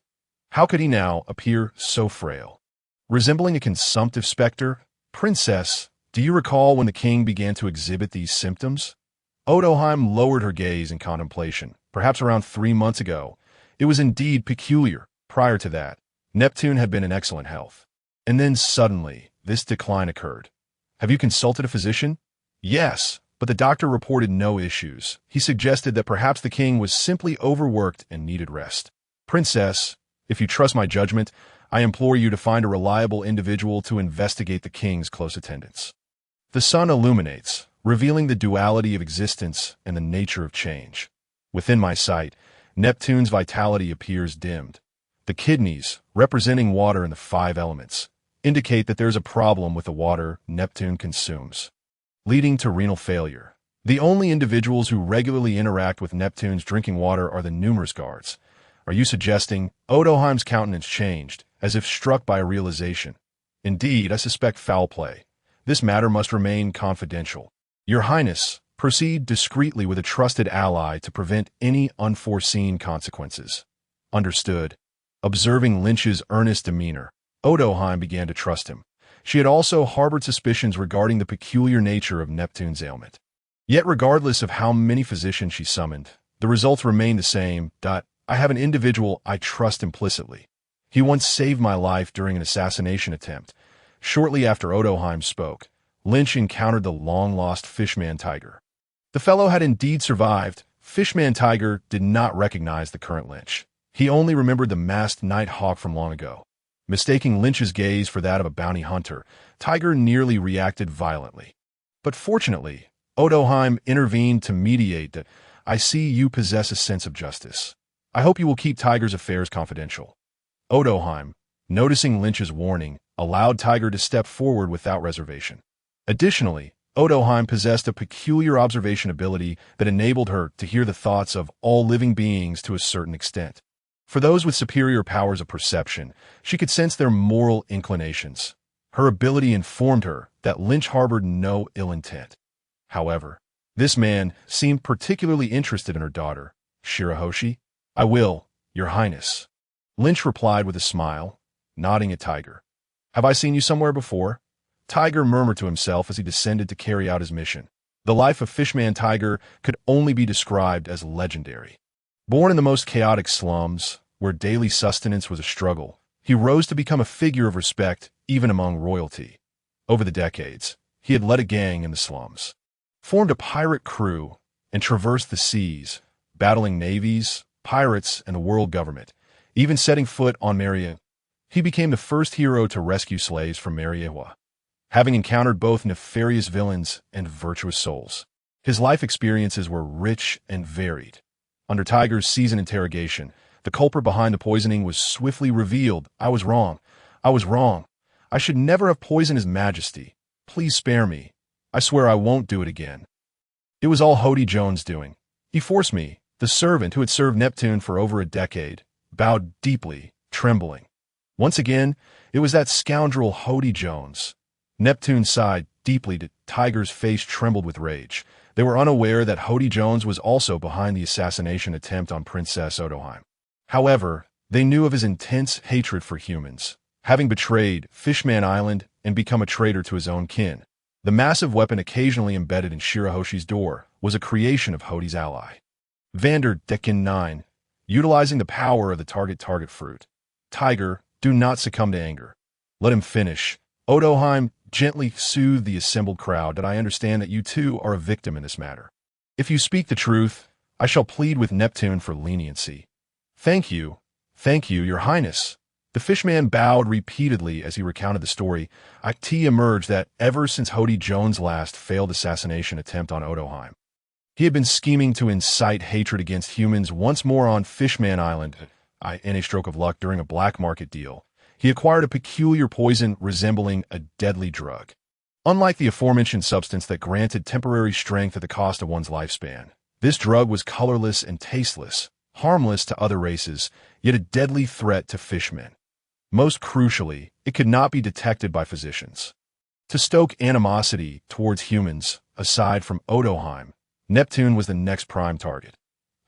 How could he now appear so frail? Resembling a consumptive specter? Princess, do you recall when the king began to exhibit these symptoms? Odoheim lowered her gaze in contemplation, perhaps around 3 months ago. It was indeed peculiar. Prior to that, Neptune had been in excellent health. And then suddenly, this decline occurred. Have you consulted a physician? Yes, but the doctor reported no issues. He suggested that perhaps the king was simply overworked and needed rest. Princess, if you trust my judgment, I implore you to find a reliable individual to investigate the king's close attendance. The sun illuminates, revealing the duality of existence and the nature of change. Within my sight, Neptune's vitality appears dimmed. The kidneys, representing water in the 5 elements, indicate that there's a problem with the water Neptune consumes, leading to renal failure. The only individuals who regularly interact with Neptune's drinking water are the numerous guards. Are you suggesting? Odoheim's countenance changed, as if struck by a realization. Indeed, I suspect foul play. This matter must remain confidential. Your Highness, proceed discreetly with a trusted ally to prevent any unforeseen consequences. Understood. Observing Lynch's earnest demeanor, Odoheim began to trust him. She had also harbored suspicions regarding the peculiar nature of Neptune's ailment. Yet regardless of how many physicians she summoned, the results remained the same. I have an individual I trust implicitly. He once saved my life during an assassination attempt. Shortly after Odoheim spoke, Lynch encountered the long-lost Fishman Tiger. The fellow had indeed survived. Fishman Tiger did not recognize the current Lynch. He only remembered the masked night hawk from long ago. Mistaking Lynch's gaze for that of a bounty hunter, Tiger nearly reacted violently. But fortunately, Odoheim intervened to mediate that. I see you possess a sense of justice. I hope you will keep Tiger's affairs confidential. Odoheim, noticing Lynch's warning, allowed Tiger to step forward without reservation. Additionally, Odoheim possessed a peculiar observation ability that enabled her to hear the thoughts of all living beings to a certain extent. For those with superior powers of perception, she could sense their moral inclinations. Her ability informed her that Lynch harbored no ill intent. However, this man seemed particularly interested in her daughter, Shirahoshi. I will, Your Highness. Lynch replied with a smile, nodding at Tiger. Have I seen you somewhere before? Tiger murmured to himself as he descended to carry out his mission. The life of Fishman Tiger could only be described as legendary. Born in the most chaotic slums, where daily sustenance was a struggle, he rose to become a figure of respect even among royalty. Over the decades, he had led a gang in the slums, formed a pirate crew, and traversed the seas, battling navies, pirates, and the world government, even setting foot on Moria. He became the first hero to rescue slaves from Mariejois, having encountered both nefarious villains and virtuous souls. His life experiences were rich and varied. Under Tiger's seasoned interrogation, the culprit behind the poisoning was swiftly revealed. I was wrong. I was wrong. I should never have poisoned His Majesty. Please spare me. I swear I won't do it again. It was all Hody Jones' doing. He forced me, the servant who had served Neptune for over a decade, bowed deeply, trembling. Once again, it was that scoundrel Hody Jones. Neptune sighed deeply. Tiger's face trembled with rage. They were unaware that Hody Jones was also behind the assassination attempt on Princess Odoheim. However, they knew of his intense hatred for humans, having betrayed Fishman Island and become a traitor to his own kin. The massive weapon occasionally embedded in Shirahoshi's door was a creation of Hody's ally. Vander Decken 9, utilizing the power of the target fruit. Tiger, do not succumb to anger. Let him finish. Odoheim gently soothed the assembled crowd. That I understand that you too are a victim in this matter. If you speak the truth, I shall plead with Neptune for leniency. Thank you, Your Highness. The fishman bowed repeatedly as he recounted the story. It emerged that ever since Hody Jones' last failed assassination attempt on Odoheim, he had been scheming to incite hatred against humans once more on Fishman Island. In a stroke of luck during a black market deal, he acquired a peculiar poison resembling a deadly drug. Unlike the aforementioned substance that granted temporary strength at the cost of one's lifespan, this drug was colorless and tasteless, harmless to other races, yet a deadly threat to fishmen. Most crucially, it could not be detected by physicians. To stoke animosity towards humans, aside from Odoheim, Neptune was the next prime target.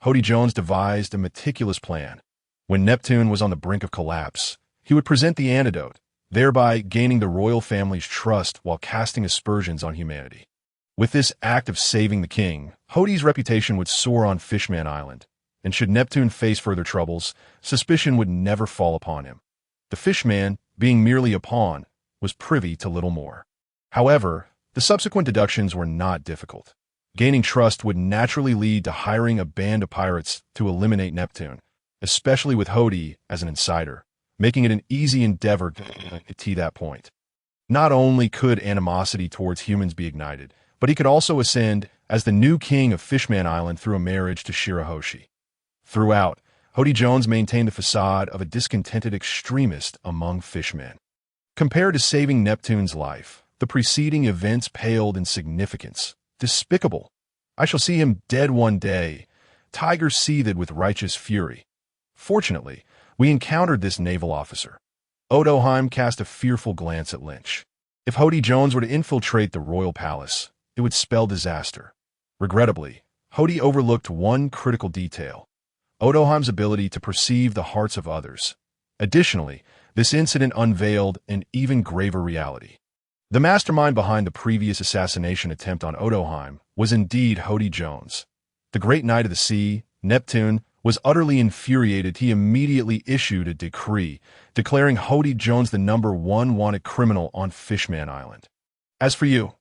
Hody Jones devised a meticulous plan. When Neptune was on the brink of collapse, he would present the antidote, thereby gaining the royal family's trust while casting aspersions on humanity. With this act of saving the king, Hody's reputation would soar on Fishman Island, and should Neptune face further troubles, suspicion would never fall upon him. The fishman, being merely a pawn, was privy to little more. However, the subsequent deductions were not difficult. Gaining trust would naturally lead to hiring a band of pirates to eliminate Neptune, especially with Hody as an insider, making it an easy endeavor to that point. Not only could animosity towards humans be ignited, but he could also ascend as the new king of Fishman Island through a marriage to Shirahoshi. Throughout, Hody Jones maintained the facade of a discontented extremist among fishmen. Compared to saving Neptune's life, the preceding events paled in significance. Despicable. I shall see him dead one day. Tiger seethed with righteous fury. Fortunately, we encountered this naval officer. Odoheim cast a fearful glance at Lynch. If Hody Jones were to infiltrate the royal palace, it would spell disaster. Regrettably, Hody overlooked one critical detail: Odoheim's ability to perceive the hearts of others. Additionally, this incident unveiled an even graver reality. The mastermind behind the previous assassination attempt on Odoheim was indeed Hody Jones. The great knight of the sea, Neptune, was utterly infuriated. He immediately issued a decree declaring Hody Jones the #1 wanted criminal on Fishman Island. As for you,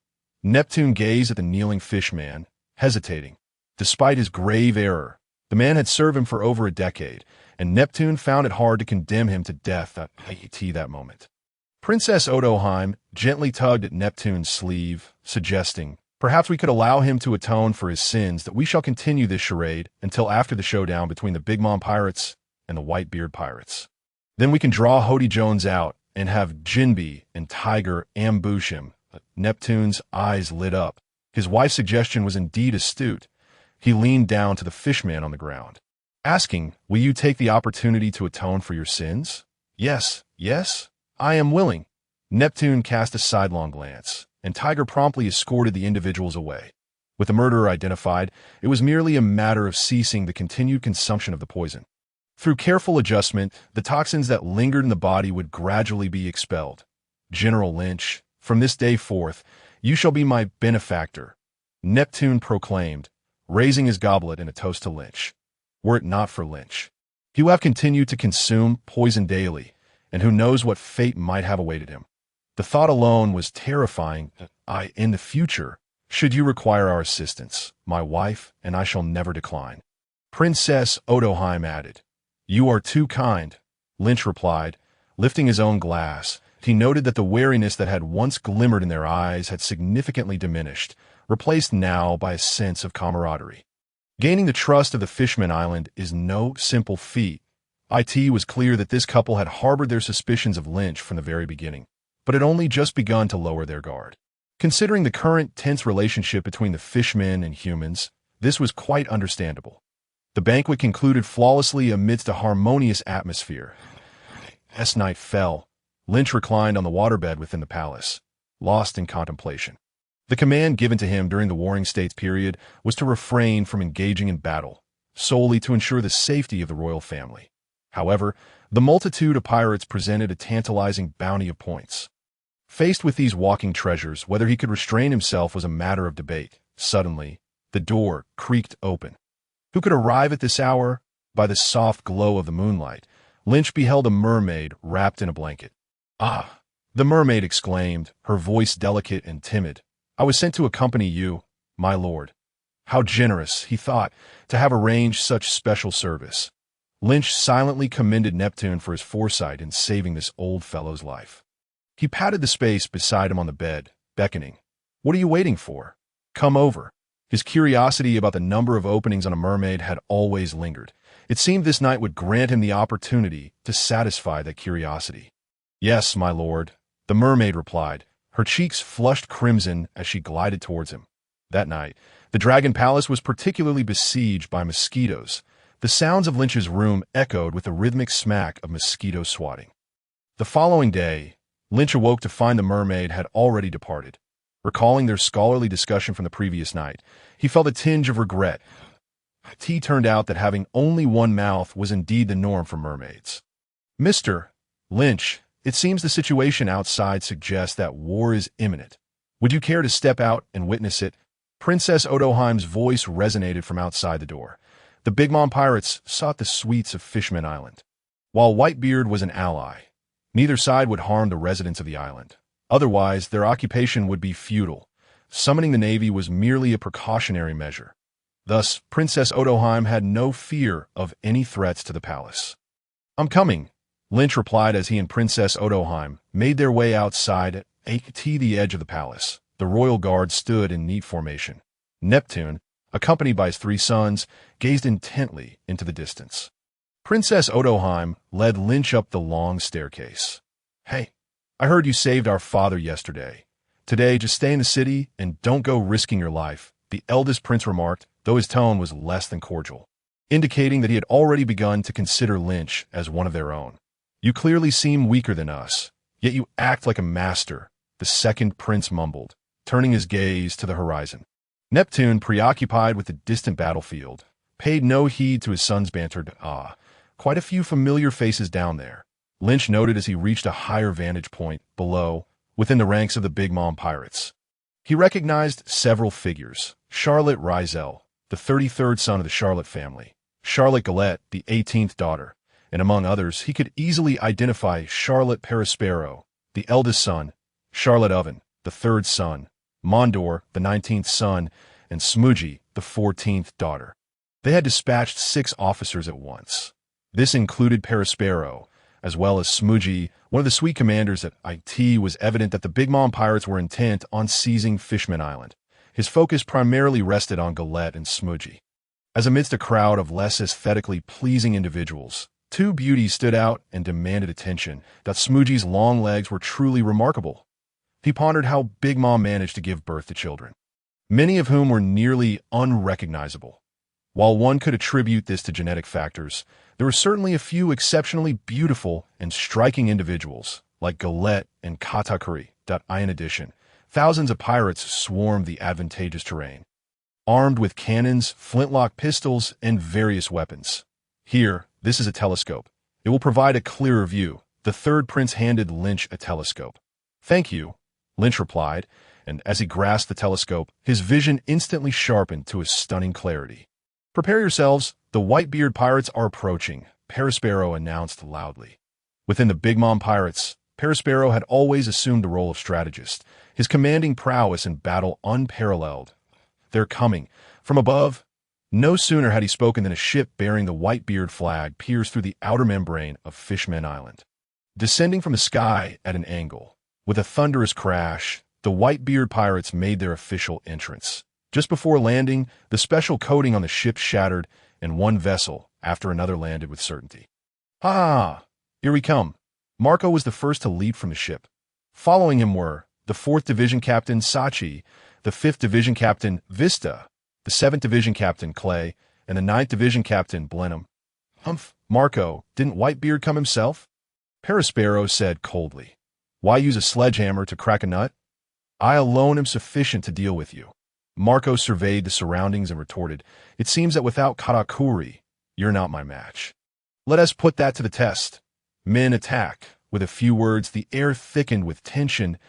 Neptune gazed at the kneeling fishman, hesitating. Despite his grave error, the man had served him for over a decade, and Neptune found it hard to condemn him to death at that moment. Princess Odoheim gently tugged at Neptune's sleeve, suggesting, "Perhaps we could allow him to atone for his sins, that we shall continue this charade until after the showdown between the Big Mom pirates and the Whitebeard pirates. Then we can draw Hody Jones out and have Jinbe and Tiger ambush him." Neptune's eyes lit up. His wife's suggestion was indeed astute. He leaned down to the fishman on the ground, asking, "Will you take the opportunity to atone for your sins?" Yes, I am willing." Neptune cast a sidelong glance, and Tiger promptly escorted the individuals away. With the murderer identified, it was merely a matter of ceasing the continued consumption of the poison. Through careful adjustment, the toxins that lingered in the body would gradually be expelled. "General Lynch, from this day forth, you shall be my benefactor," Neptune proclaimed, raising his goblet in a toast to Lynch. Were it not for Lynch, he would have continued to consume poison daily, and who knows what fate might have awaited him. The thought alone was terrifying. In the future, should you require our assistance, my wife and I shall never decline. Princess Odoheim added. You are too kind, Lynch replied, lifting his own glass. He noted that the wariness that had once glimmered in their eyes had significantly diminished, replaced now by a sense of camaraderie. Gaining the trust of the Fishman Island is no simple feat. It was clear that this couple had harbored their suspicions of Lynch from the very beginning, but had only just begun to lower their guard. Considering the current tense relationship between the fishmen and humans, this was quite understandable. The banquet concluded flawlessly amidst a harmonious atmosphere. As night fell, Lynch reclined on the waterbed within the palace, lost in contemplation. The command given to him during the Warring States period was to refrain from engaging in battle, solely to ensure the safety of the royal family. However, the multitude of pirates presented a tantalizing bounty of points. Faced with these walking treasures, whether he could restrain himself was a matter of debate. Suddenly, the door creaked open. Who could arrive at this hour? By the soft glow of the moonlight, Lynch beheld a mermaid wrapped in a blanket. Ah! The mermaid exclaimed, her voice delicate and timid. I was sent to accompany you, my lord. How generous, he thought, to have arranged such special service. Lynch silently commended Neptune for his foresight in saving this old fellow's life. He patted the space beside him on the bed, beckoning. What are you waiting for? Come over. His curiosity about the number of openings on a mermaid had always lingered. It seemed this night would grant him the opportunity to satisfy that curiosity. Yes, my lord, the mermaid replied, her cheeks flushed crimson as she glided towards him. That night, the Dragon Palace was particularly besieged by mosquitoes. The sounds of Lynch's room echoed with the rhythmic smack of mosquito swatting. The following day, Lynch awoke to find the mermaid had already departed. Recalling their scholarly discussion from the previous night, he felt a tinge of regret. It turned out that having only one mouth was indeed the norm for mermaids. Mr. Lynch, it seems the situation outside suggests that war is imminent. Would you care to step out and witness it? Princess Odoheim's voice resonated from outside the door. The Big Mom pirates sought the sweets of Fishman Island. While Whitebeard was an ally, neither side would harm the residents of the island. Otherwise, their occupation would be futile. Summoning the Navy was merely a precautionary measure. Thus, Princess Odoheim had no fear of any threats to the palace. I'm coming, Lynch replied as he and Princess Odoheim made their way outside at the edge of the palace. The royal guard stood in neat formation. Neptune, accompanied by his three sons, gazed intently into the distance. Princess Odoheim led Lynch up the long staircase. Hey, I heard you saved our father yesterday. Today, just stay in the city and don't go risking your life, the eldest prince remarked, though his tone was less than cordial, indicating that he had already begun to consider Lynch as one of their own. You clearly seem weaker than us, yet you act like a master, the second prince mumbled, turning his gaze to the horizon. Neptune, preoccupied with the distant battlefield, paid no heed to his son's banter. Quite a few familiar faces down there, Lynch noted as he reached a higher vantage point below, within the ranks of the Big Mom pirates. He recognized several figures. Charlotte Rizel, the 33rd son of the Charlotte family, Charlotte Galette, the 18th daughter, and among others, he could easily identify Charlotte Perispero, the eldest son, Charlotte Oven, the 3rd son, Mondor, the 19th son, and Smoogie, the 14th daughter. They had dispatched 6 officers at once. This included Perispero, as well as Smoogie, one of the sweet commanders at IT. Was evident that the Big Mom pirates were intent on seizing Fishman Island. His focus primarily rested on Galette and Smoogie. As amidst a crowd of less aesthetically pleasing individuals, 2 beauties stood out and demanded attention. That Smoogie's long legs were truly remarkable. He pondered how Big Mom managed to give birth to children, many of whom were nearly unrecognizable. While one could attribute this to genetic factors, there were certainly a few exceptionally beautiful and striking individuals, like Galette and Katakuri. In addition, thousands of pirates swarmed the advantageous terrain, armed with cannons, flintlock pistols, and various weapons. Here, this is a telescope. It will provide a clearer view. The 3rd prince handed Lynch a telescope. Thank you, Lynch replied, and as he grasped the telescope, his vision instantly sharpened to a stunning clarity. Prepare yourselves, the Whitebeard pirates are approaching, Perispero announced loudly. Within the Big Mom pirates, Perispero had always assumed the role of strategist, his commanding prowess in battle unparalleled. They're coming. From above, No sooner had he spoken than a ship bearing the Whitebeard flag pierced through the outer membrane of Fishman Island. Descending from the sky at an angle, with a thunderous crash, the Whitebeard pirates made their official entrance. Just before landing, the special coating on the ship shattered, and one vessel after another landed with certainty. "Ah! Here we come." Marco was the first to leap from the ship. Following him were the 4th Division Captain Sachi, the 5th Division Captain Vista, the 7th Division Captain Clay, and the 9th Division Captain Blenheim. "Humph, Marco, didn't Whitebeard come himself?" Perospero said coldly. "Why use a sledgehammer to crack a nut? I alone am sufficient to deal with you." Marco surveyed the surroundings and retorted, "It seems that without Karakuri, you're not my match. Let us put that to the test. Men attack." With a few words, the air thickened with tension.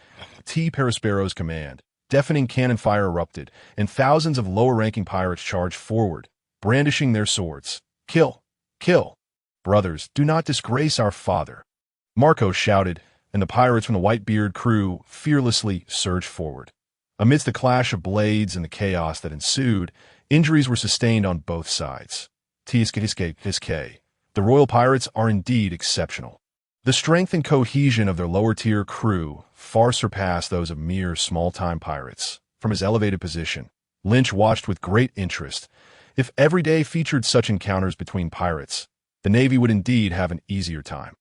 Perospero's command. Deafening cannon fire erupted, and thousands of lower-ranking pirates charged forward, brandishing their swords. "Kill! Kill! Brothers, do not disgrace our father!" Marco shouted, and the pirates from the Whitebeard crew fearlessly surged forward. Amidst the clash of blades and the chaos that ensued, injuries were sustained on both sides. The Royal Pirates are indeed exceptional. The strength and cohesion of their lower-tier crew far surpassed those of mere small-time pirates. From his elevated position, Lynch watched with great interest. If every day featured such encounters between pirates, the Navy would indeed have an easier time.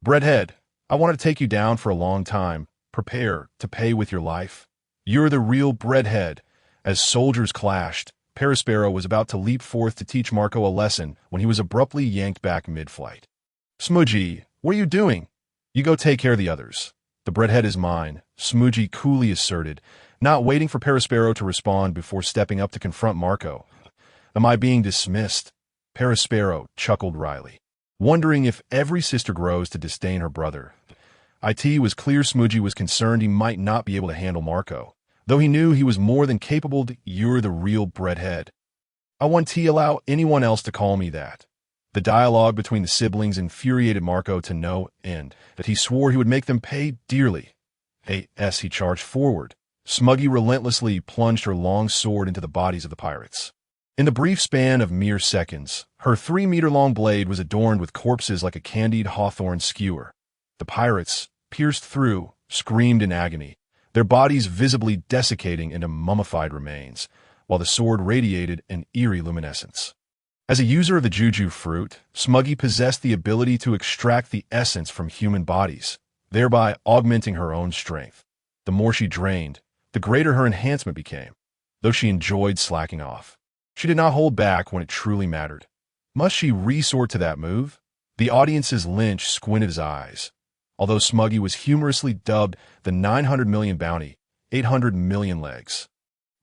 "Breadhead, I want to take you down for a long time. Prepare to pay with your life. You're the real Breadhead." As soldiers clashed, Perospero was about to leap forth to teach Marco a lesson when he was abruptly yanked back mid-flight. "Smudgy, what are you doing? You go take care of the others. The Breadhead is mine," Smudgy coolly asserted, not waiting for Perospero to respond before stepping up to confront Marco. "Am I being dismissed?" Perospero chuckled wryly, wondering if every sister grows to disdain her brother. It was clear Smudgy was concerned he might not be able to handle Marco, though he knew he was more than capable to. "You're the real Breadhead. I want to allow anyone else to call me that." The dialogue between the siblings infuriated Marco to no end, that he swore he would make them pay dearly. As he charged forward, Smuggy relentlessly plunged her long sword into the bodies of the pirates. In the brief span of mere seconds, her 3-meter-long blade was adorned with corpses like a candied hawthorn skewer. The pirates, pierced through, screamed in agony, their bodies visibly desiccating into mummified remains, while the sword radiated an eerie luminescence. As a user of the Juju fruit, Smuggy possessed the ability to extract the essence from human bodies, thereby augmenting her own strength. The more she drained, the greater her enhancement became, though she enjoyed slacking off. She did not hold back when it truly mattered. Must she resort to that move? The audience's Lynch squinted his eyes. Although Smuggy was humorously dubbed the 900 million bounty, 800 million legs.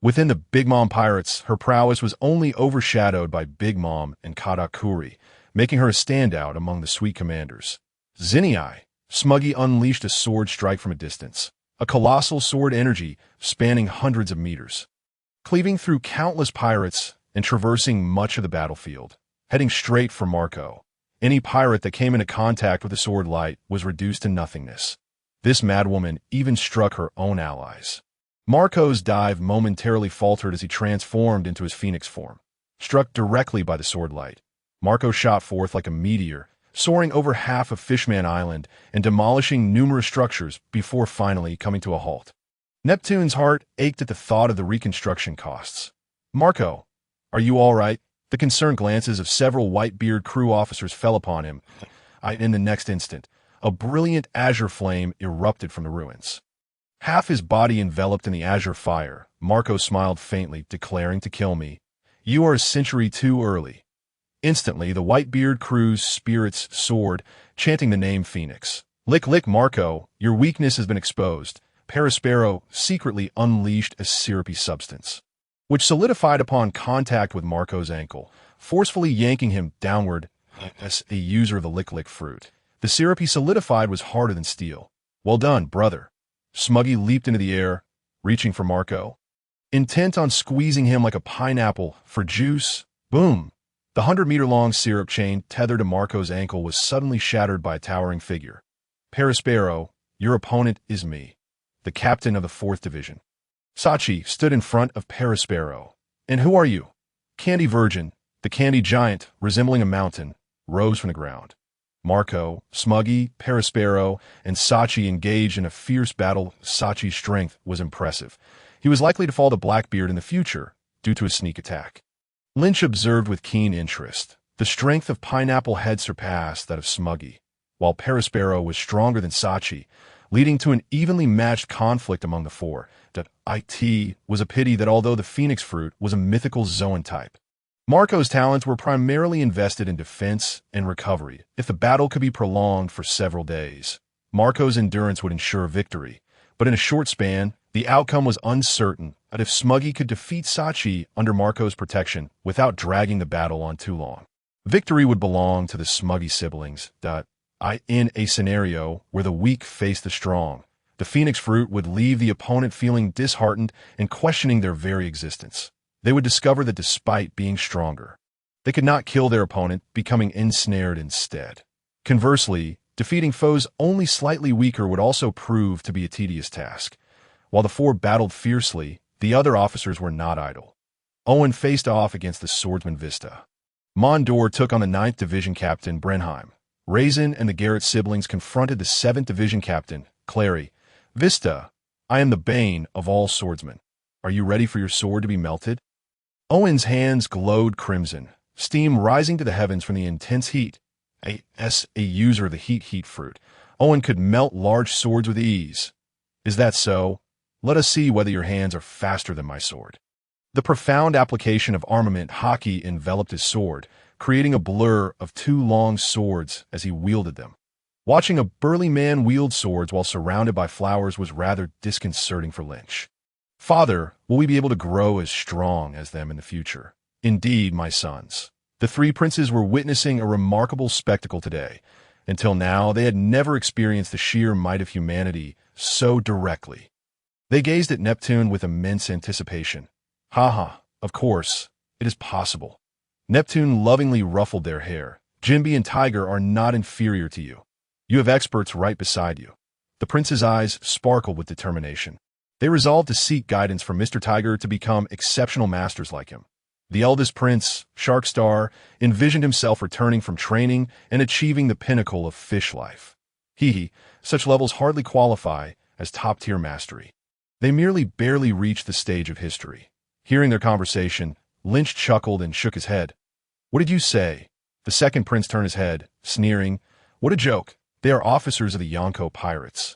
Within the Big Mom pirates, her prowess was only overshadowed by Big Mom and Katakuri, making her a standout among the sweet commanders. Zinniai, Smuggy unleashed a sword strike from a distance, a colossal sword energy spanning hundreds of meters, cleaving through countless pirates and traversing much of the battlefield, heading straight for Marco. Any pirate that came into contact with the sword light was reduced to nothingness. This madwoman even struck her own allies. Marco's dive momentarily faltered as he transformed into his phoenix form. Struck directly by the sword light, Marco shot forth like a meteor, soaring over half of Fishman Island and demolishing numerous structures before finally coming to a halt. Neptune's heart ached at the thought of the reconstruction costs. "Marco, are you all right?" The concerned glances of several Whitebeard crew officers fell upon him. In the next instant, a brilliant azure flame erupted from the ruins. Half his body enveloped in the azure fire, Marco smiled faintly, declaring, "To kill me. You are a century too early." Instantly, the Whitebeard crew's spirits soared, chanting the name Phoenix. "Lick, lick, Marco, your weakness has been exposed." Perospero secretly unleashed a syrupy substance, which solidified upon contact with Marco's ankle, forcefully yanking him downward. As a user of the lick-lick fruit, the syrupy solidified was harder than steel. "Well done, brother." Smuggy leaped into the air, reaching for Marco, intent on squeezing him like a pineapple for juice. Boom! The 100-meter-long syrup chain tethered to Marco's ankle was suddenly shattered by a towering figure. "Perospero, your opponent is me, the captain of the 4th Division." Sachi stood in front of Perospero. "And who are you?" Candy Virgin, the candy giant, resembling a mountain, rose from the ground. Marco, Smuggy, Perispero, and Sachi engaged in a fierce battle. Sachi's strength was impressive. He was likely to fall to Blackbeard in the future due to his sneak attack. Lynch observed with keen interest. The strength of Pineapple had surpassed that of Smuggy, while Perispero was stronger than Sachi, leading to an evenly matched conflict among the four. It was a pity that although the Phoenix Fruit was a mythical Zoan type, Marco's talents were primarily invested in defense and recovery. If the battle could be prolonged for several days, Marco's endurance would ensure victory, but in a short span, the outcome was uncertain. That if Smuggy could defeat Sachi under Marco's protection without dragging the battle on too long, victory would belong to the Smuggy siblings. In a scenario where the weak face the strong, the Phoenix Fruit would leave the opponent feeling disheartened and questioning their very existence. They would discover that despite being stronger, they could not kill their opponent, becoming ensnared instead. Conversely, defeating foes only slightly weaker would also prove to be a tedious task. While the four battled fiercely, the other officers were not idle. Owen faced off against the swordsman Vista. Mondor took on the 9th Division Captain Brenheim. Raisin and the Garrett siblings confronted the 7th Division Captain, Clary. Vista, I am the bane of all swordsmen. Are you ready for your sword to be melted? Owen's hands glowed crimson, steam rising to the heavens from the intense heat. As a user of the heat fruit, Owen could melt large swords with ease. Is that so? Let us see whether your hands are faster than my sword. The profound application of armament Haki enveloped his sword, creating a blur of two long swords as he wielded them. Watching a burly man wield swords while surrounded by flowers was rather disconcerting for Lynch. Father, will we be able to grow as strong as them in the future? Indeed, my sons. The three princes were witnessing a remarkable spectacle today. Until now, they had never experienced the sheer might of humanity so directly. They gazed at Neptune with immense anticipation. Of course, it is possible. Neptune lovingly ruffled their hair. Jinbe and Tiger are not inferior to you. You have experts right beside you. The prince's eyes sparkled with determination. They resolved to seek guidance from Mr. Tiger to become exceptional masters like him. The eldest prince, Sharkstar, envisioned himself returning from training and achieving the pinnacle of fish life. Such levels hardly qualify as top-tier mastery. They merely barely reached the stage of history. Hearing their conversation, Lynch chuckled and shook his head. What did you say? The second prince turned his head, sneering. What a joke. They are officers of the Yonko pirates.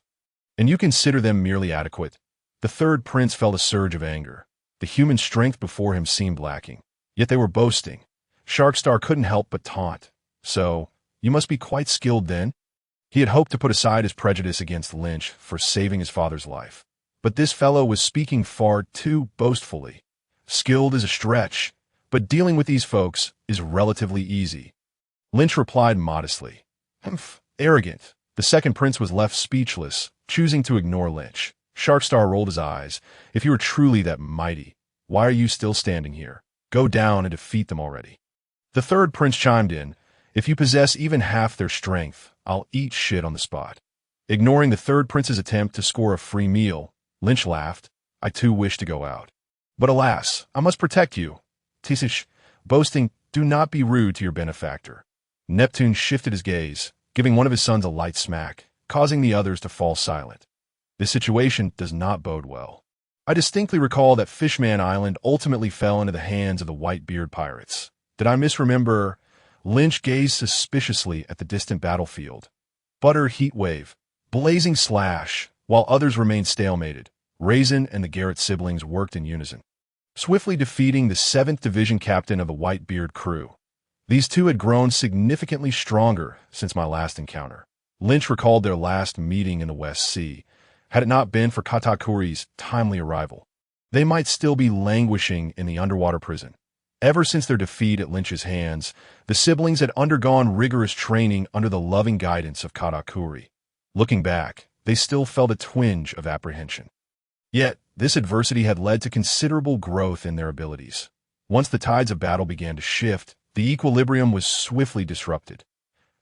And you consider them merely adequate. The third prince felt a surge of anger. The human strength before him seemed lacking. Yet they were boasting. Sharkstar couldn't help but taunt. So, you must be quite skilled then? He had hoped to put aside his prejudice against Lynch for saving his father's life. But this fellow was speaking far too boastfully. Skilled is a stretch, but dealing with these folks is relatively easy. Lynch replied modestly. Arrogant. The second prince was left speechless, choosing to ignore Lynch. Sharkstar rolled his eyes. If you are truly that mighty, why are you still standing here? Go down and defeat them already. The third prince chimed in. If you possess even half their strength, I'll eat shit on the spot. Ignoring the third prince's attempt to score a free meal, Lynch laughed. I too wish to go out. But alas, I must protect you. Tisish, boasting, do not be rude to your benefactor. Neptune shifted his gaze, giving one of his sons a light smack, causing the others to fall silent. This situation does not bode well. I distinctly recall that Fishman Island ultimately fell into the hands of the Whitebeard pirates. Did I misremember? Lynch gazed suspiciously at the distant battlefield. Butter heatwave, blazing slash, while others remained stalemated. Raisin and the Garrett siblings worked in unison, swiftly defeating the 7th Division captain of the Whitebeard crew. These two had grown significantly stronger since my last encounter. Lynch recalled their last meeting in the West Sea. Had it not been for Katakuri's timely arrival, they might still be languishing in the underwater prison. Ever since their defeat at Lynch's hands, the siblings had undergone rigorous training under the loving guidance of Katakuri. Looking back, they still felt a twinge of apprehension. Yet, this adversity had led to considerable growth in their abilities. Once the tides of battle began to shift, the equilibrium was swiftly disrupted.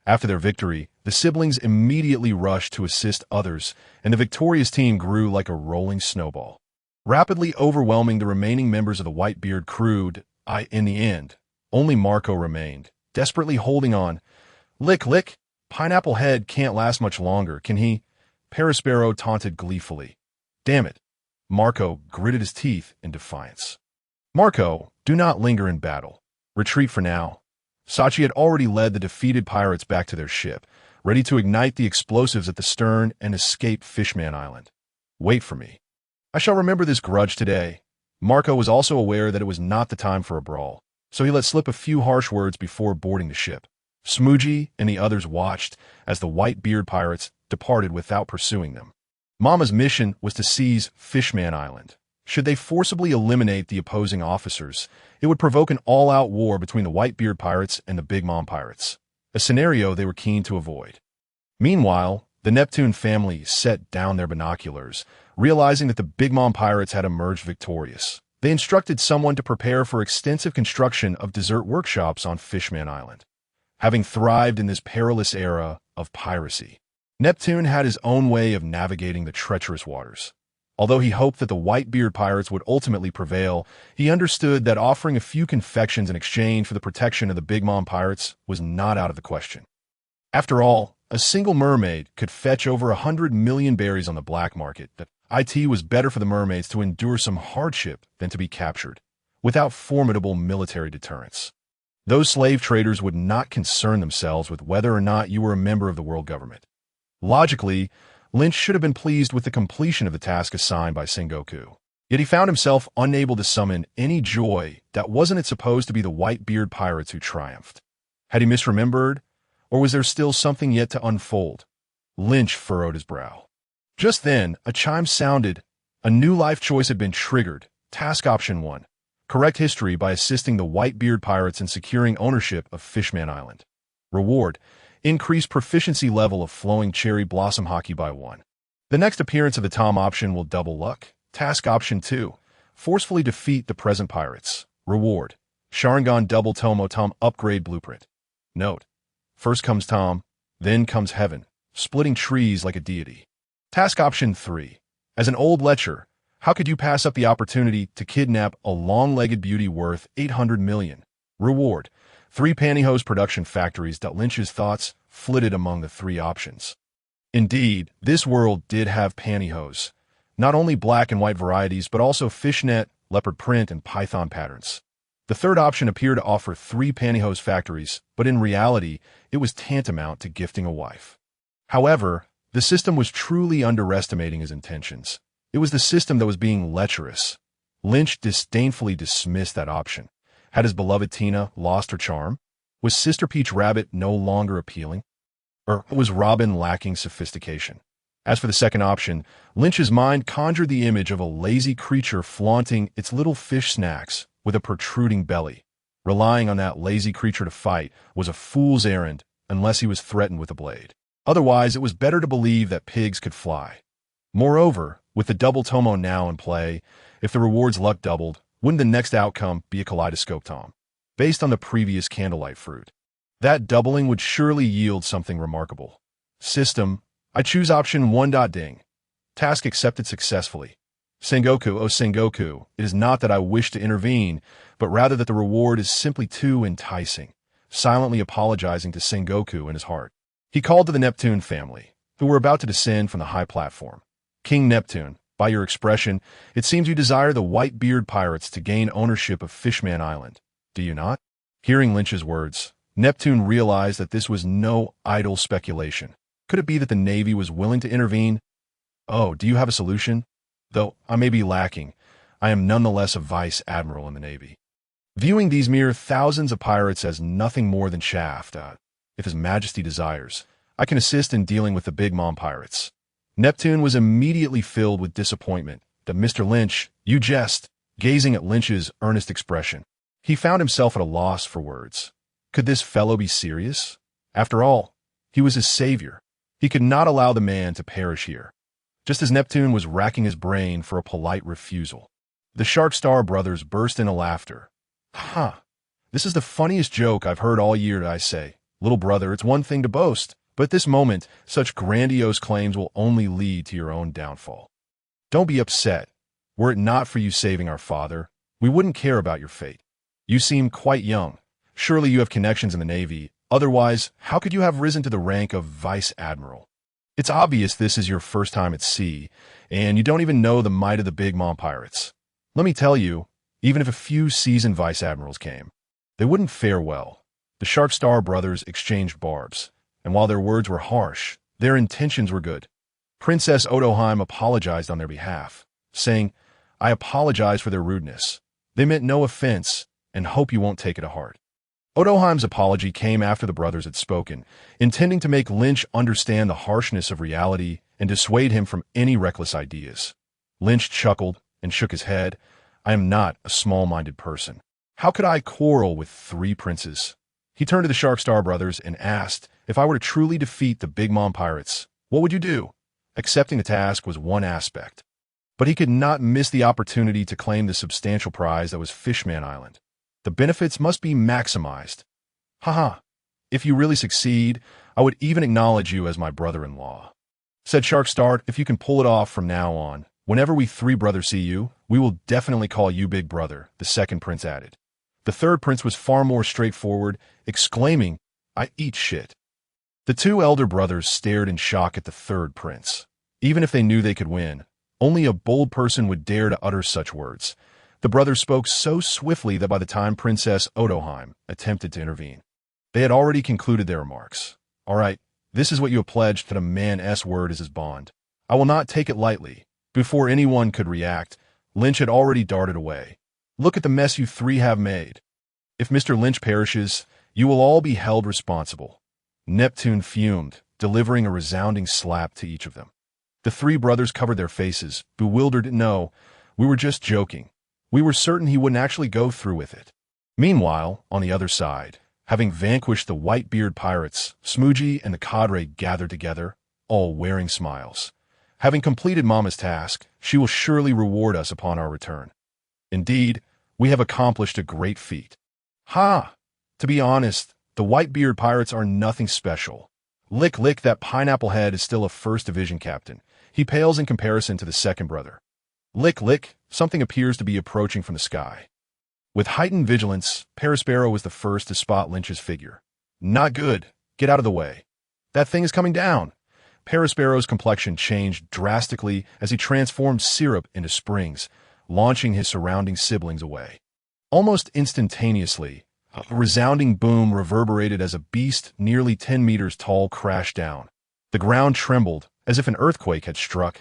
After their victory, the siblings immediately rushed to assist others, and the victorious team grew like a rolling snowball, rapidly overwhelming the remaining members of the Whitebeard crew. In the end, only Marco remained, desperately holding on. Lick, lick. Pineapple Head can't last much longer, can he? Perispero taunted gleefully. Damn it. Marco gritted his teeth in defiance. Marco, do not linger in battle. Retreat for now. Sachi had already led the defeated pirates back to their ship, ready to ignite the explosives at the stern and escape Fishman Island. Wait for me. I shall remember this grudge today. Marco was also aware that it was not the time for a brawl, so he let slip a few harsh words before boarding the ship. Smoogie and the others watched as the Whitebeard pirates departed without pursuing them. Mama's mission was to seize Fishman Island. Should they forcibly eliminate the opposing officers, it would provoke an all-out war between the Whitebeard pirates and the Big Mom pirates, a scenario they were keen to avoid. Meanwhile, the Neptune family set down their binoculars, realizing that the Big Mom pirates had emerged victorious. They instructed someone to prepare for extensive construction of desert workshops on Fishman Island. Having thrived in this perilous era of piracy, Neptune had his own way of navigating the treacherous waters. Although he hoped that the Whitebeard pirates would ultimately prevail, he understood that offering a few confections in exchange for the protection of the Big Mom pirates was not out of the question. After all, a single mermaid could fetch over 100 million berries on the black market. That it was better for the mermaids to endure some hardship than to be captured, without formidable military deterrence. Those slave traders would not concern themselves with whether or not you were a member of the world government. Logically, Lynch should have been pleased with the completion of the task assigned by Sengoku. Yet he found himself unable to summon any joy that wasn't it supposed to be the Whitebeard pirates who triumphed. Had he misremembered, or was there still something yet to unfold? Lynch furrowed his brow. Just then, a chime sounded. A new life choice had been triggered. Task Option 1. Correct history by assisting the Whitebeard pirates in securing ownership of Fishman Island. Reward. Increase proficiency level of Flowing Cherry Blossom Haki by 1. The next appearance of the Tom option will double luck. Task Option 2. Forcefully defeat the present pirates. Reward. Sharingan Double Tomo Tom Upgrade Blueprint. Note. First comes Tom, then comes Heaven, splitting trees like a deity. Task Option 3. As an old lecher, how could you pass up the opportunity to kidnap a long-legged beauty worth 800 million? Reward. 3 pantyhose production factories. Lynch's thoughts flitted among the 3 options. Indeed, this world did have pantyhose. Not only black and white varieties, but also fishnet, leopard print, and python patterns. The third option appeared to offer 3 pantyhose factories, but in reality, it was tantamount to gifting a wife. However, the system was truly underestimating his intentions. It was the system that was being lecherous. Lynch disdainfully dismissed that option. Had his beloved Tina lost her charm? Was Sister Peach Rabbit no longer appealing? Or was Robin lacking sophistication? As for the second option, Lynch's mind conjured the image of a lazy creature flaunting its little fish snacks with a protruding belly. Relying on that lazy creature to fight was a fool's errand unless he was threatened with a blade. Otherwise, it was better to believe that pigs could fly. Moreover, with the double Tomo now in play, if the reward's luck doubled, wouldn't the next outcome be a kaleidoscope Tom, based on the previous candlelight fruit? That doubling would surely yield something remarkable. System, I choose option 1. Ding. Task accepted successfully. Sengoku, oh Sengoku, it is not that I wish to intervene, but rather that the reward is simply too enticing. Silently apologizing to Sengoku in his heart, he called to the Neptune family, who were about to descend from the high platform. King Neptune, by your expression, it seems you desire the Whitebeard pirates to gain ownership of Fishman Island, do you not? Hearing Lynch's words, Neptune realized that this was no idle speculation. Could it be that the Navy was willing to intervene? Oh, do you have a solution? Though I may be lacking, I am nonetheless a vice admiral in the Navy. Viewing these mere thousands of pirates as nothing more than chaff, if His Majesty desires, I can assist in dealing with the Big Mom pirates. Neptune was immediately filled with disappointment that Mr. Lynch, you jest, gazing at Lynch's earnest expression. He found himself at a loss for words. Could this fellow be serious? After all, he was his savior. He could not allow the man to perish here. Just as Neptune was racking his brain for a polite refusal, the Sharkstar brothers burst into laughter. This is the funniest joke I've heard all year, I say. Little brother, it's one thing to boast, but at this moment, such grandiose claims will only lead to your own downfall. Don't be upset. Were it not for you saving our father, we wouldn't care about your fate. You seem quite young. Surely you have connections in the Navy. Otherwise, how could you have risen to the rank of Vice Admiral? It's obvious this is your first time at sea, and you don't even know the might of the Big Mom pirates. Let me tell you, even if a few seasoned Vice Admirals came, they wouldn't fare well. The Sharkstar brothers exchanged barbs, and while their words were harsh, their intentions were good. Princess Odoheim apologized on their behalf, saying, "I apologize for their rudeness. They meant no offense, and hope you won't take it to heart." Odoheim's apology came after the brothers had spoken, intending to make Lynch understand the harshness of reality and dissuade him from any reckless ideas. Lynch chuckled and shook his head. "I am not a small-minded person. How could I quarrel with 3 princes?" He turned to the Sharkstar brothers and asked, "If I were to truly defeat the Big Mom pirates, what would you do?" Accepting the task was one aspect, but he could not miss the opportunity to claim the substantial prize that was Fishman Island. The benefits must be maximized. "Haha, if you really succeed, I would even acknowledge you as my brother-in-law," said Sharkstar. "If you can pull it off from now on, whenever we 3 brothers see you, we will definitely call you Big Brother," the second prince added. The third prince was far more straightforward, exclaiming, "I eat shit." The 2 elder brothers stared in shock at the third prince. Even if they knew they could win, only a bold person would dare to utter such words. The brothers spoke so swiftly that by the time Princess Odoheim attempted to intervene, they had already concluded their remarks. "All right, this is what you have pledged that a man's word is his bond. I will not take it lightly." Before anyone could react, Lynch had already darted away. "Look at the mess you 3 have made. If Mr. Lynch perishes, you will all be held responsible." Neptune fumed, delivering a resounding slap to each of them. The 3 brothers covered their faces, bewildered. "No, we were just joking. We were certain he wouldn't actually go through with it." Meanwhile, on the other side, having vanquished the Whitebeard pirates, Smoogie and the cadre gathered together, all wearing smiles. "Having completed Mama's task, she will surely reward us upon our return. Indeed, we have accomplished a great feat." "Ha! To be honest, the Whitebeard pirates are nothing special. Lick, that pineapple head is still a first division captain. He pales in comparison to the second brother." Lick, something appears to be approaching from the sky. With heightened vigilance, Perispero was the first to spot Lynch's figure. "Not good. Get out of the way. That thing is coming down." Perispero's complexion changed drastically as he transformed syrup into springs, launching his surrounding siblings away. Almost instantaneously, a resounding boom reverberated as a beast nearly 10 meters tall crashed down. The ground trembled as if an earthquake had struck.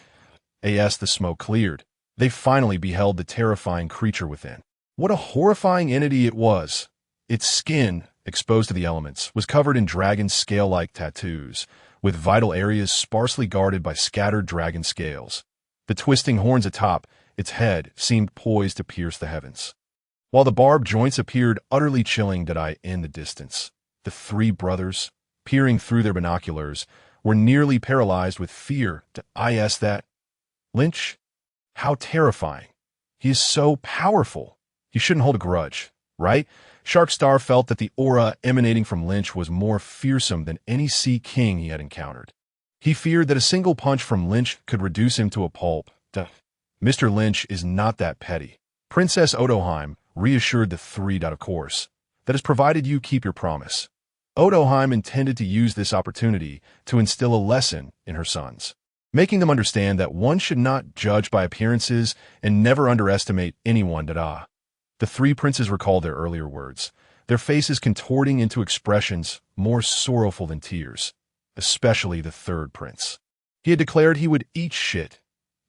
As the smoke cleared, they finally beheld the terrifying creature within. What a horrifying entity it was! Its skin, exposed to the elements, was covered in dragon scale-like tattoos, with vital areas sparsely guarded by scattered dragon scales. The twisting horns atop its head seemed poised to pierce the heavens, while the barbed joints appeared utterly chilling in the distance. The 3 brothers, peering through their binoculars, were nearly paralyzed with fear. That Lynch? How terrifying. He is so powerful. He shouldn't hold a grudge, right? Sharkstar felt that the aura emanating from Lynch was more fearsome than any sea king he had encountered. He feared that a single punch from Lynch could reduce him to a pulp. Mr. Lynch is not that petty. Princess Odoheim reassured the 3. Of course, that has provided you keep your promise. Odoheim intended to use this opportunity to instill a lesson in her sons, making them understand that one should not judge by appearances and never underestimate anyone. The 3 princes recalled their earlier words, their faces contorting into expressions more sorrowful than tears, especially the 3rd prince. He had declared he would eat shit.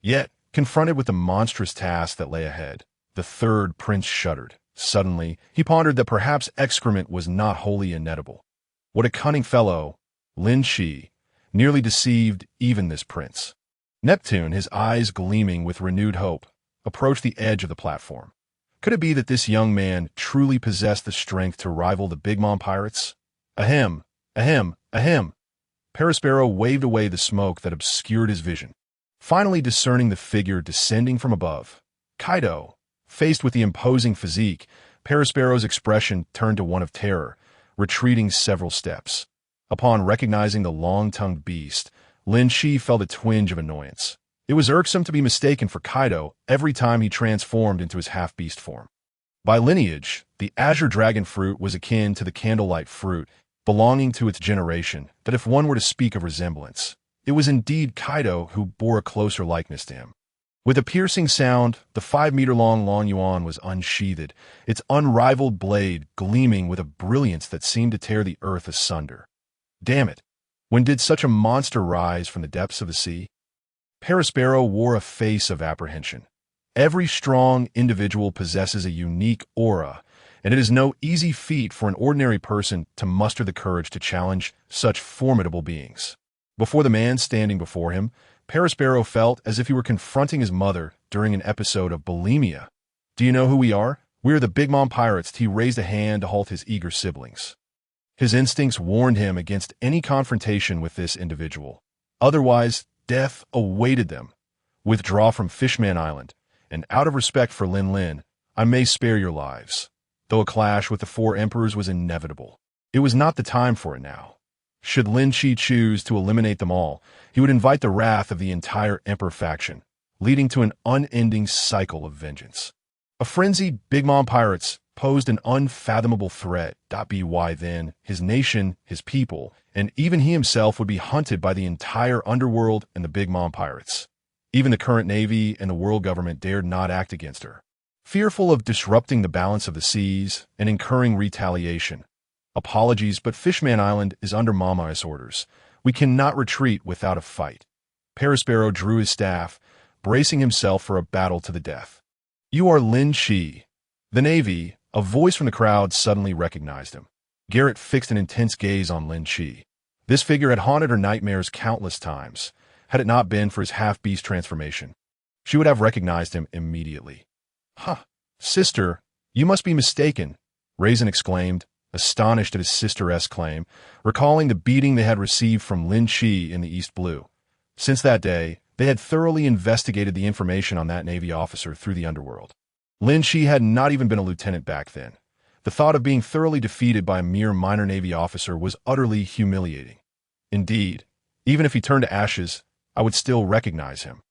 Yet, confronted with the monstrous task that lay ahead, the 3rd prince shuddered. Suddenly, he pondered that perhaps excrement was not wholly inedible. What a cunning fellow! Linqi nearly deceived even this prince. Neptune, his eyes gleaming with renewed hope, approached the edge of the platform. Could it be that this young man truly possessed the strength to rival the Big Mom pirates? Ahem. Perispero waved away the smoke that obscured his vision, finally discerning the figure descending from above. Kaido. Faced with the imposing physique, Perispero's expression turned to one of terror, retreating several steps. Upon recognizing the long-tongued beast, Linqi felt a twinge of annoyance. It was irksome to be mistaken for Kaido every time he transformed into his half-beast form. By lineage, the azure dragon fruit was akin to the candlelight fruit, belonging to its generation, that if one were to speak of resemblance, it was indeed Kaido who bore a closer likeness to him. With a piercing sound, the 5-meter-long Long Yuan was unsheathed, its unrivaled blade gleaming with a brilliance that seemed to tear the earth asunder. Damn it! When did such a monster rise from the depths of the sea? Perospero wore a face of apprehension. Every strong individual possesses a unique aura, and it is no easy feat for an ordinary person to muster the courage to challenge such formidable beings. Before the man standing before him, Perospero felt as if he were confronting his mother during an episode of bulimia. "Do you know who we are? We are the Big Mom Pirates." He raised a hand to halt his eager siblings. His instincts warned him against any confrontation with this individual. Otherwise, death awaited them. "Withdraw from Fishman Island, and out of respect for Lin Lin, I may spare your lives." Though a clash with the 4 emperors was inevitable, it was not the time for it now. Should Linqi choose to eliminate them all, he would invite the wrath of the entire Emperor faction, leading to an unending cycle of vengeance. A frenzied Big Mom Pirates posed an unfathomable threat. By then, his nation, his people, and even he himself would be hunted by the entire underworld and the Big Mom Pirates. Even the current navy and the world government dared not act against her, fearful of disrupting the balance of the seas and incurring retaliation. "Apologies, but Fishman Island is under Mama's orders. We cannot retreat without a fight." Perospero drew his staff, bracing himself for a battle to the death. "You are Linqi." The navy, a voice from the crowd, suddenly recognized him. Garrett fixed an intense gaze on Linqi. This figure had haunted her nightmares countless times. Had it not been for his half-beast transformation, she would have recognized him immediately. "Huh, sister, you must be mistaken," Raisin exclaimed, astonished at his sister-esque claim, recalling the beating they had received from Linqi in the East Blue. Since that day, they had thoroughly investigated the information on that Navy officer through the underworld. Linqi had not even been a lieutenant back then. The thought of being thoroughly defeated by a mere minor Navy officer was utterly humiliating. Indeed, even if he turned to ashes, I would still recognize him.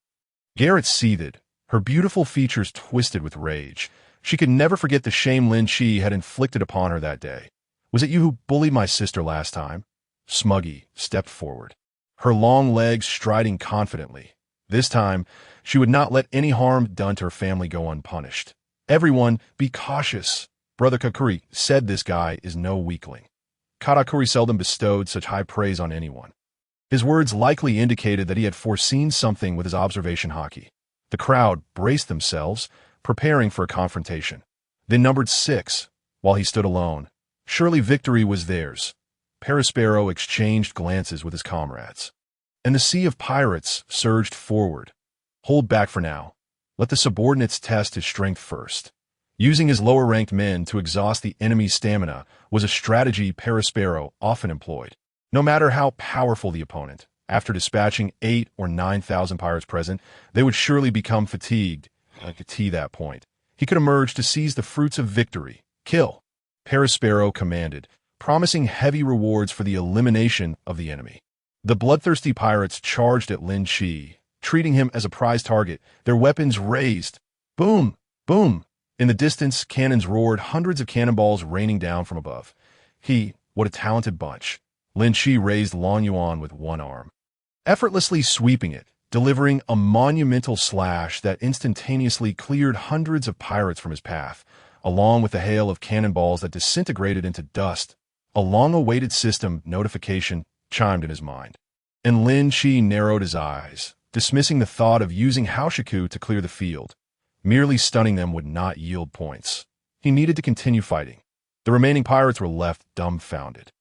Garrett seethed, her beautiful features twisted with rage. She could never forget the shame Linqi had inflicted upon her that day. "Was it you who bullied my sister last time?" Smuggy stepped forward, her long legs striding confidently. This time, she would not let any harm done to her family go unpunished. "Everyone, be cautious. Brother Kakuri said this guy is no weakling." Karakuri seldom bestowed such high praise on anyone. His words likely indicated that he had foreseen something with his observation Haki. The crowd braced themselves, preparing for a confrontation. They numbered 6, while he stood alone. Surely victory was theirs. Perospero exchanged glances with his comrades, and the sea of pirates surged forward. "Hold back for now. Let the subordinates test his strength first." Using his lower-ranked men to exhaust the enemy's stamina was a strategy Perospero often employed. No matter how powerful the opponent, after dispatching 8 or 9,000 pirates present, they would surely become fatigued. To that point, he could emerge to seize the fruits of victory. "Kill," Perospero commanded, promising heavy rewards for the elimination of the enemy. The bloodthirsty pirates charged at Linqi, treating him as a prize target, their weapons raised. Boom! Boom! In the distance, cannons roared, hundreds of cannonballs raining down from above. What a talented bunch. Linqi raised Long Yuan with one arm, effortlessly sweeping it, delivering a monumental slash that instantaneously cleared hundreds of pirates from his path, along with a hail of cannonballs that disintegrated into dust. A long-awaited system notification chimed in his mind, and Linqi narrowed his eyes, dismissing the thought of using Haoshiku to clear the field. Merely stunning them would not yield points. He needed to continue fighting. The remaining pirates were left dumbfounded.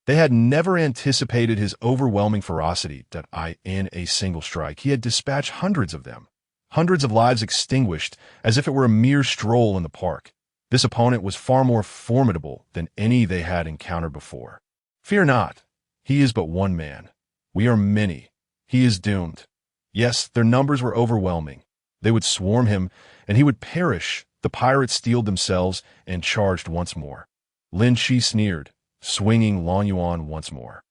They had never anticipated his overwhelming ferocity that in a single strike he had dispatched hundreds of them. Hundreds of lives extinguished as if it were a mere stroll in the park. This opponent was far more formidable than any they had encountered before. "Fear not. He is but one man. We are many. He is doomed." Yes, their numbers were overwhelming. They would swarm him, and he would perish. The pirates steeled themselves and charged once more. Linqi sneered, swinging Long Yuan once more.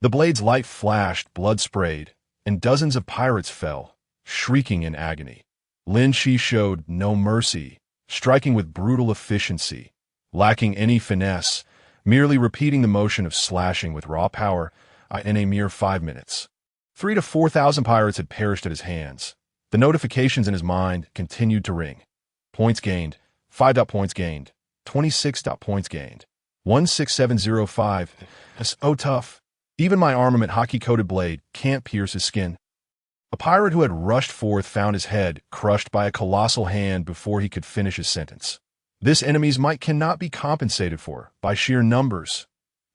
The blade's light flashed, blood sprayed, and dozens of pirates fell, shrieking in agony. Linqi showed no mercy, striking with brutal efficiency, lacking any finesse, merely repeating the motion of slashing with raw power in a mere 5 minutes. 3,000 to 4,000 pirates had perished at his hands. The notifications in his mind continued to ring. Points gained, 5 points gained, 26 points gained, 16705. That's so tough. Even my armament Haki-coated blade can't pierce his skin. A pirate who had rushed forth found his head crushed by a colossal hand before he could finish his sentence. This enemy's might cannot be compensated for by sheer numbers.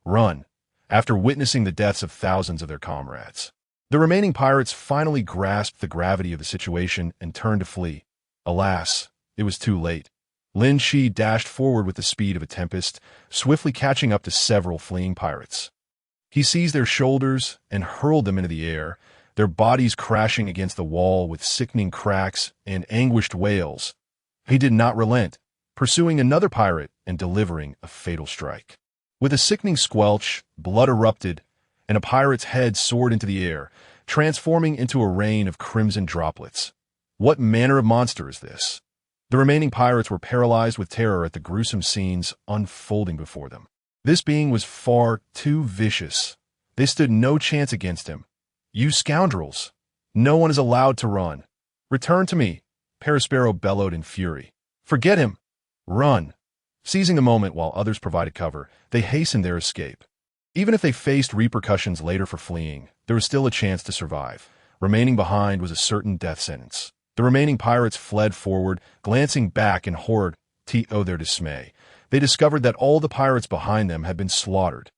Run, after witnessing the deaths of thousands of their comrades. The remaining pirates finally grasped the gravity of the situation and turned to flee. Alas, it was too late. Linqi dashed forward with the speed of a tempest, swiftly catching up to several fleeing pirates. He seized their shoulders and hurled them into the air, their bodies crashing against the wall with sickening cracks and anguished wails. He did not relent, pursuing another pirate and delivering a fatal strike. With a sickening squelch, blood erupted, and a pirate's head soared into the air, transforming into a rain of crimson droplets. What manner of monster is this? The remaining pirates were paralyzed with terror at the gruesome scenes unfolding before them. This being was far too vicious. They stood no chance against him. You scoundrels! No one is allowed to run. Return to me, Perilous bellowed in fury. Forget him! Run! Seizing the moment while others provided cover, they hastened their escape. Even if they faced repercussions later for fleeing, there was still a chance to survive. Remaining behind was a certain death sentence. The remaining pirates fled forward, glancing back in horror to their dismay. They discovered that all the pirates behind them had been slaughtered.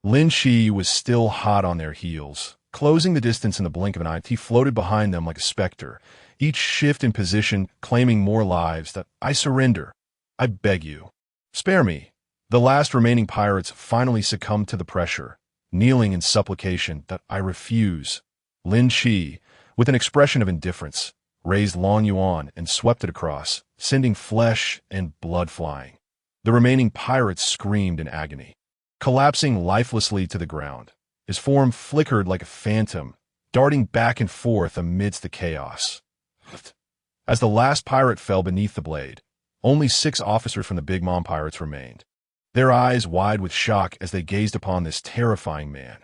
Linqi was still hot on their heels. Closing the distance in the blink of an eye, he floated behind them like a specter, each shift in position claiming more lives. That I surrender. I beg you. Spare me. The last remaining pirates finally succumbed to the pressure, kneeling in supplication. That I refuse. Linqi, with an expression of indifference, raised Long Yuan and swept it across, sending flesh and blood flying. The remaining pirates screamed in agony. Collapsing lifelessly to the ground, his form flickered like a phantom, darting back and forth amidst the chaos. As the last pirate fell beneath the blade, only 6 officers from the Big Mom pirates remained, their eyes wide with shock as they gazed upon this terrifying man.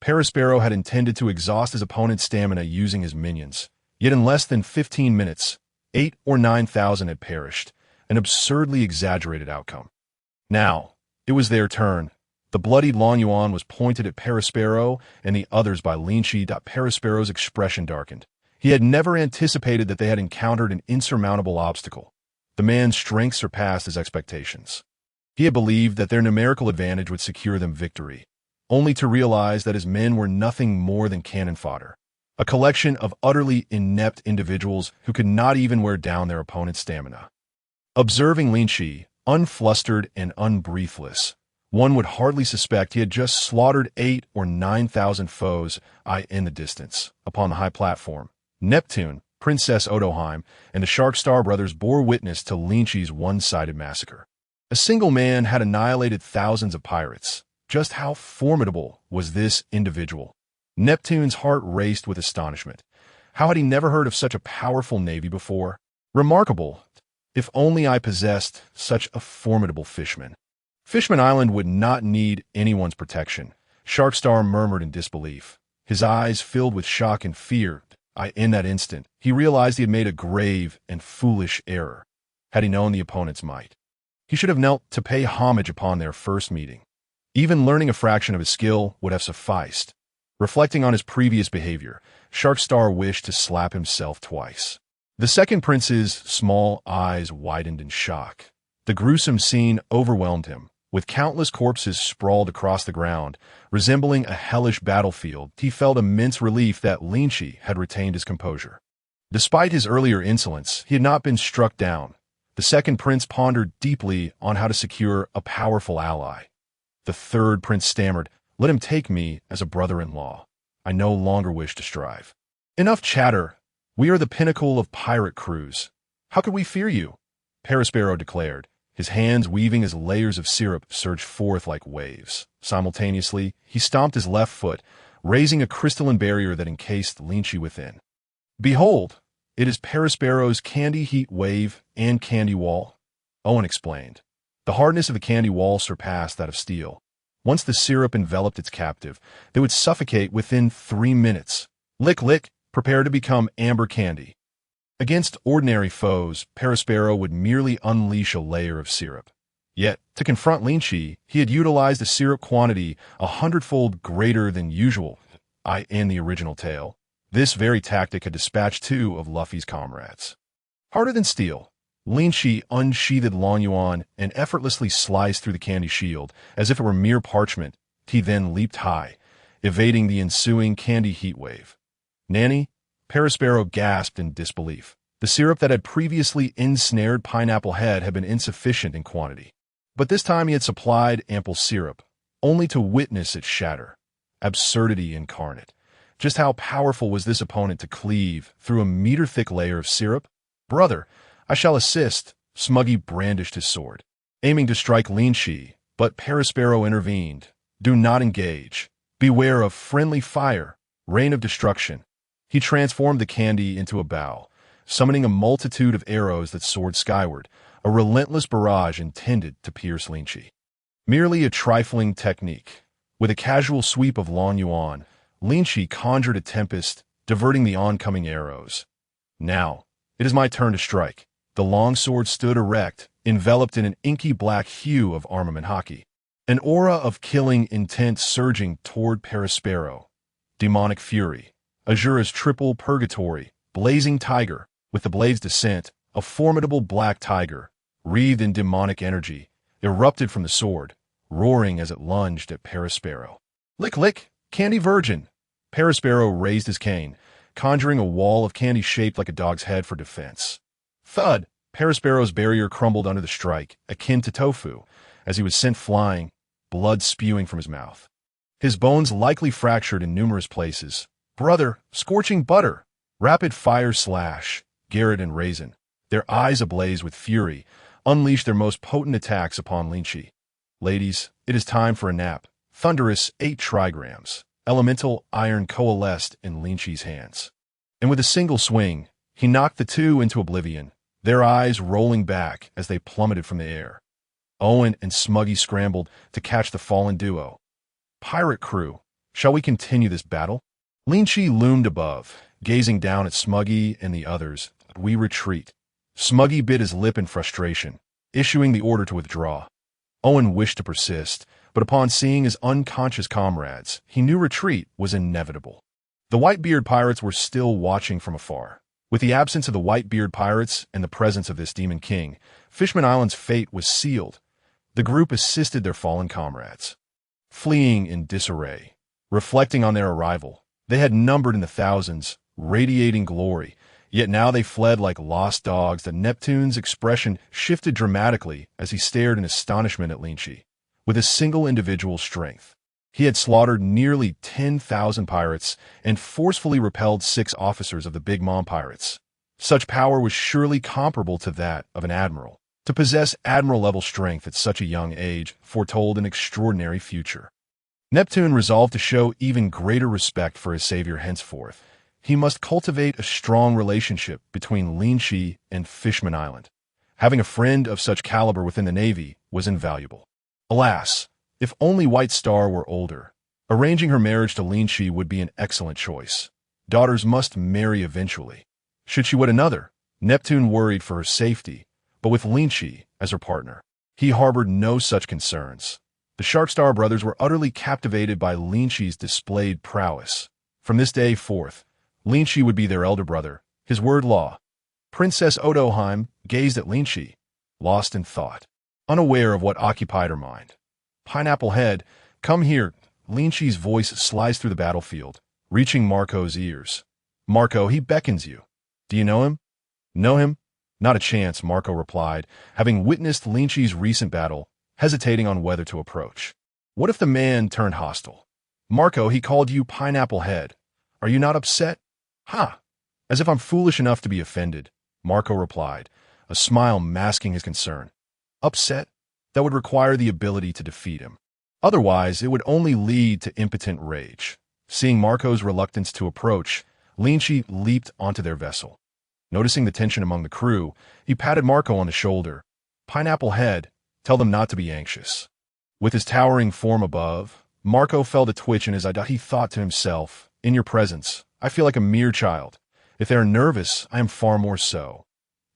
Perilous had intended to exhaust his opponent's stamina using his minions, yet in less than 15 minutes, 8,000 or 9,000 had perished, an absurdly exaggerated outcome. Now, it was their turn. The bloodied Long Yuan was pointed at Perilous and the others by Linqi. Perilous' expression darkened. He had never anticipated that they had encountered an insurmountable obstacle. The man's strength surpassed his expectations. He had believed that their numerical advantage would secure them victory, only to realize that his men were nothing more than cannon fodder, a collection of utterly inept individuals who could not even wear down their opponent's stamina. Observing Linqi, unflustered and unbreathless, one would hardly suspect he had just slaughtered 8,000 or 9,000 foes in the distance. Upon the high platform, Neptune, Princess Odoheim, and the Shark Star brothers bore witness to Linqi's one-sided massacre. A single man had annihilated thousands of pirates. Just how formidable was this individual? Neptune's heart raced with astonishment. How had he never heard of such a powerful navy before? Remarkable. If only I possessed such a formidable fishman. Fishman Island would not need anyone's protection, Sharkstar murmured in disbelief. His eyes filled with shock and fear. In that instant, he realized he had made a grave and foolish error. Had he known the opponent's might, he should have knelt to pay homage upon their first meeting. Even learning a fraction of his skill would have sufficed. Reflecting on his previous behavior, Sharkstar wished to slap himself twice. The second prince's small eyes widened in shock. The gruesome scene overwhelmed him. With countless corpses sprawled across the ground, resembling a hellish battlefield, he felt immense relief that Linqi had retained his composure. Despite his earlier insolence, he had not been struck down. The second prince pondered deeply on how to secure a powerful ally. The third prince stammered, "Let him take me as a brother-in-law. I no longer wish to strive." "Enough chatter. We are the pinnacle of pirate crews. How could we fear you?" Perilous declared. His hands, weaving as layers of syrup, surged forth like waves. Simultaneously, he stomped his left foot, raising a crystalline barrier that encased Linqi within. "Behold, it is Perilous' candy heat wave and candy wall." Owen explained. The hardness of the candy wall surpassed that of steel. Once the syrup enveloped its captive, they would suffocate within 3 minutes. Lick, lick, prepare to become amber candy. Against ordinary foes, Perospero would merely unleash a layer of syrup. Yet, to confront Linqi, he had utilized a syrup quantity 100-fold greater than usual, in the original tale. This very tactic had dispatched 2 of Luffy's comrades. Harder than steel, Linqi unsheathed Long Yuan and effortlessly sliced through the candy shield, as if it were mere parchment. He then leaped high, evading the ensuing candy heatwave. Nanny? Perospero gasped in disbelief. The syrup that had previously ensnared Pineapple Head had been insufficient in quantity. But this time he had supplied ample syrup, only to witness it shatter. Absurdity incarnate. Just how powerful was this opponent to cleave through a meter-thick layer of syrup? Brother, I shall assist. Smuggy brandished his sword, aiming to strike Linqi, but Perospero intervened. Do not engage. Beware of friendly fire, rain of destruction. He transformed the candy into a bow, summoning a multitude of arrows that soared skyward, a relentless barrage intended to pierce Linqi. Merely a trifling technique. With a casual sweep of Long Yuan, Linqi conjured a tempest, diverting the oncoming arrows. Now, it is my turn to strike. The long sword stood erect, enveloped in an inky black hue of armament Haki. An aura of killing intent surging toward Perospero. Demonic fury. Azura's triple purgatory. Blazing tiger. With the blade's descent, a formidable black tiger, wreathed in demonic energy, erupted from the sword, roaring as it lunged at Perospero. Lick, lick, candy virgin. Perospero raised his cane, conjuring a wall of candy shaped like a dog's head for defense. Thud! Perospero's barrier crumbled under the strike, akin to tofu, as he was sent flying, blood spewing from his mouth. His bones likely fractured in numerous places. Brother, scorching butter! Rapid fire slash, Garrett and Raisin, their eyes ablaze with fury, unleashed their most potent attacks upon Linqi. Ladies, it is time for a nap. Thunderous 8 trigrams. Elemental iron coalesced in Linqi's hands. And with a single swing, he knocked the 2 into oblivion, their eyes rolling back as they plummeted from the air. Owen and Smuggy scrambled to catch the fallen duo. Pirate crew, shall we continue this battle? Linqi loomed above, gazing down at Smuggy and the others. We retreat. Smuggy bit his lip in frustration, issuing the order to withdraw. Owen wished to persist, but upon seeing his unconscious comrades, he knew retreat was inevitable. The Whitebeard pirates were still watching from afar. With the absence of the Whitebeard pirates and the presence of this Demon King, Fishman Island's fate was sealed. The group assisted their fallen comrades. Fleeing in disarray, reflecting on their arrival, they had numbered in the thousands, radiating glory, yet now they fled like lost dogs. That Neptune's expression shifted dramatically as he stared in astonishment at Linqi. With a single individual's strength, he had slaughtered nearly 10,000 pirates and forcefully repelled 6 officers of the Big Mom pirates. Such power was surely comparable to that of an admiral. To possess admiral-level strength at such a young age foretold an extraordinary future. Neptune resolved to show even greater respect for his savior henceforth. He must cultivate a strong relationship between Linqi and Fishman Island. Having a friend of such caliber within the Navy was invaluable. Alas, if only White Star were older. Arranging her marriage to Linqi would be an excellent choice. Daughters must marry eventually. Should she wed another, Neptune worried for her safety, but with Linqi as her partner, he harbored no such concerns. The Sharkstar brothers were utterly captivated by Linqi's displayed prowess. From this day forth, Linqi would be their elder brother, his word law. Princess Odoheim gazed at Linqi, lost in thought, unaware of what occupied her mind. Pineapple Head, come here. Linqi's voice slides through the battlefield, reaching Marco's ears. Marco, he beckons you. Do you know him? Know him? Not a chance, Marco replied, having witnessed Linqi's recent battle, hesitating on whether to approach. What if the man turned hostile? Marco, he called you Pineapple Head. Are you not upset? Ha! As if I'm foolish enough to be offended, Marco replied, a smile masking his concern. Upset? That would require the ability to defeat him. Otherwise, it would only lead to impotent rage. Seeing Marco's reluctance to approach, Linqi leaped onto their vessel. Noticing the tension among the crew, he patted Marco on the shoulder. Pineapple Head, tell them not to be anxious. With his towering form above, Marco felt a twitch in his eye. He thought to himself, in your presence, I feel like a mere child. If they are nervous, I am far more so.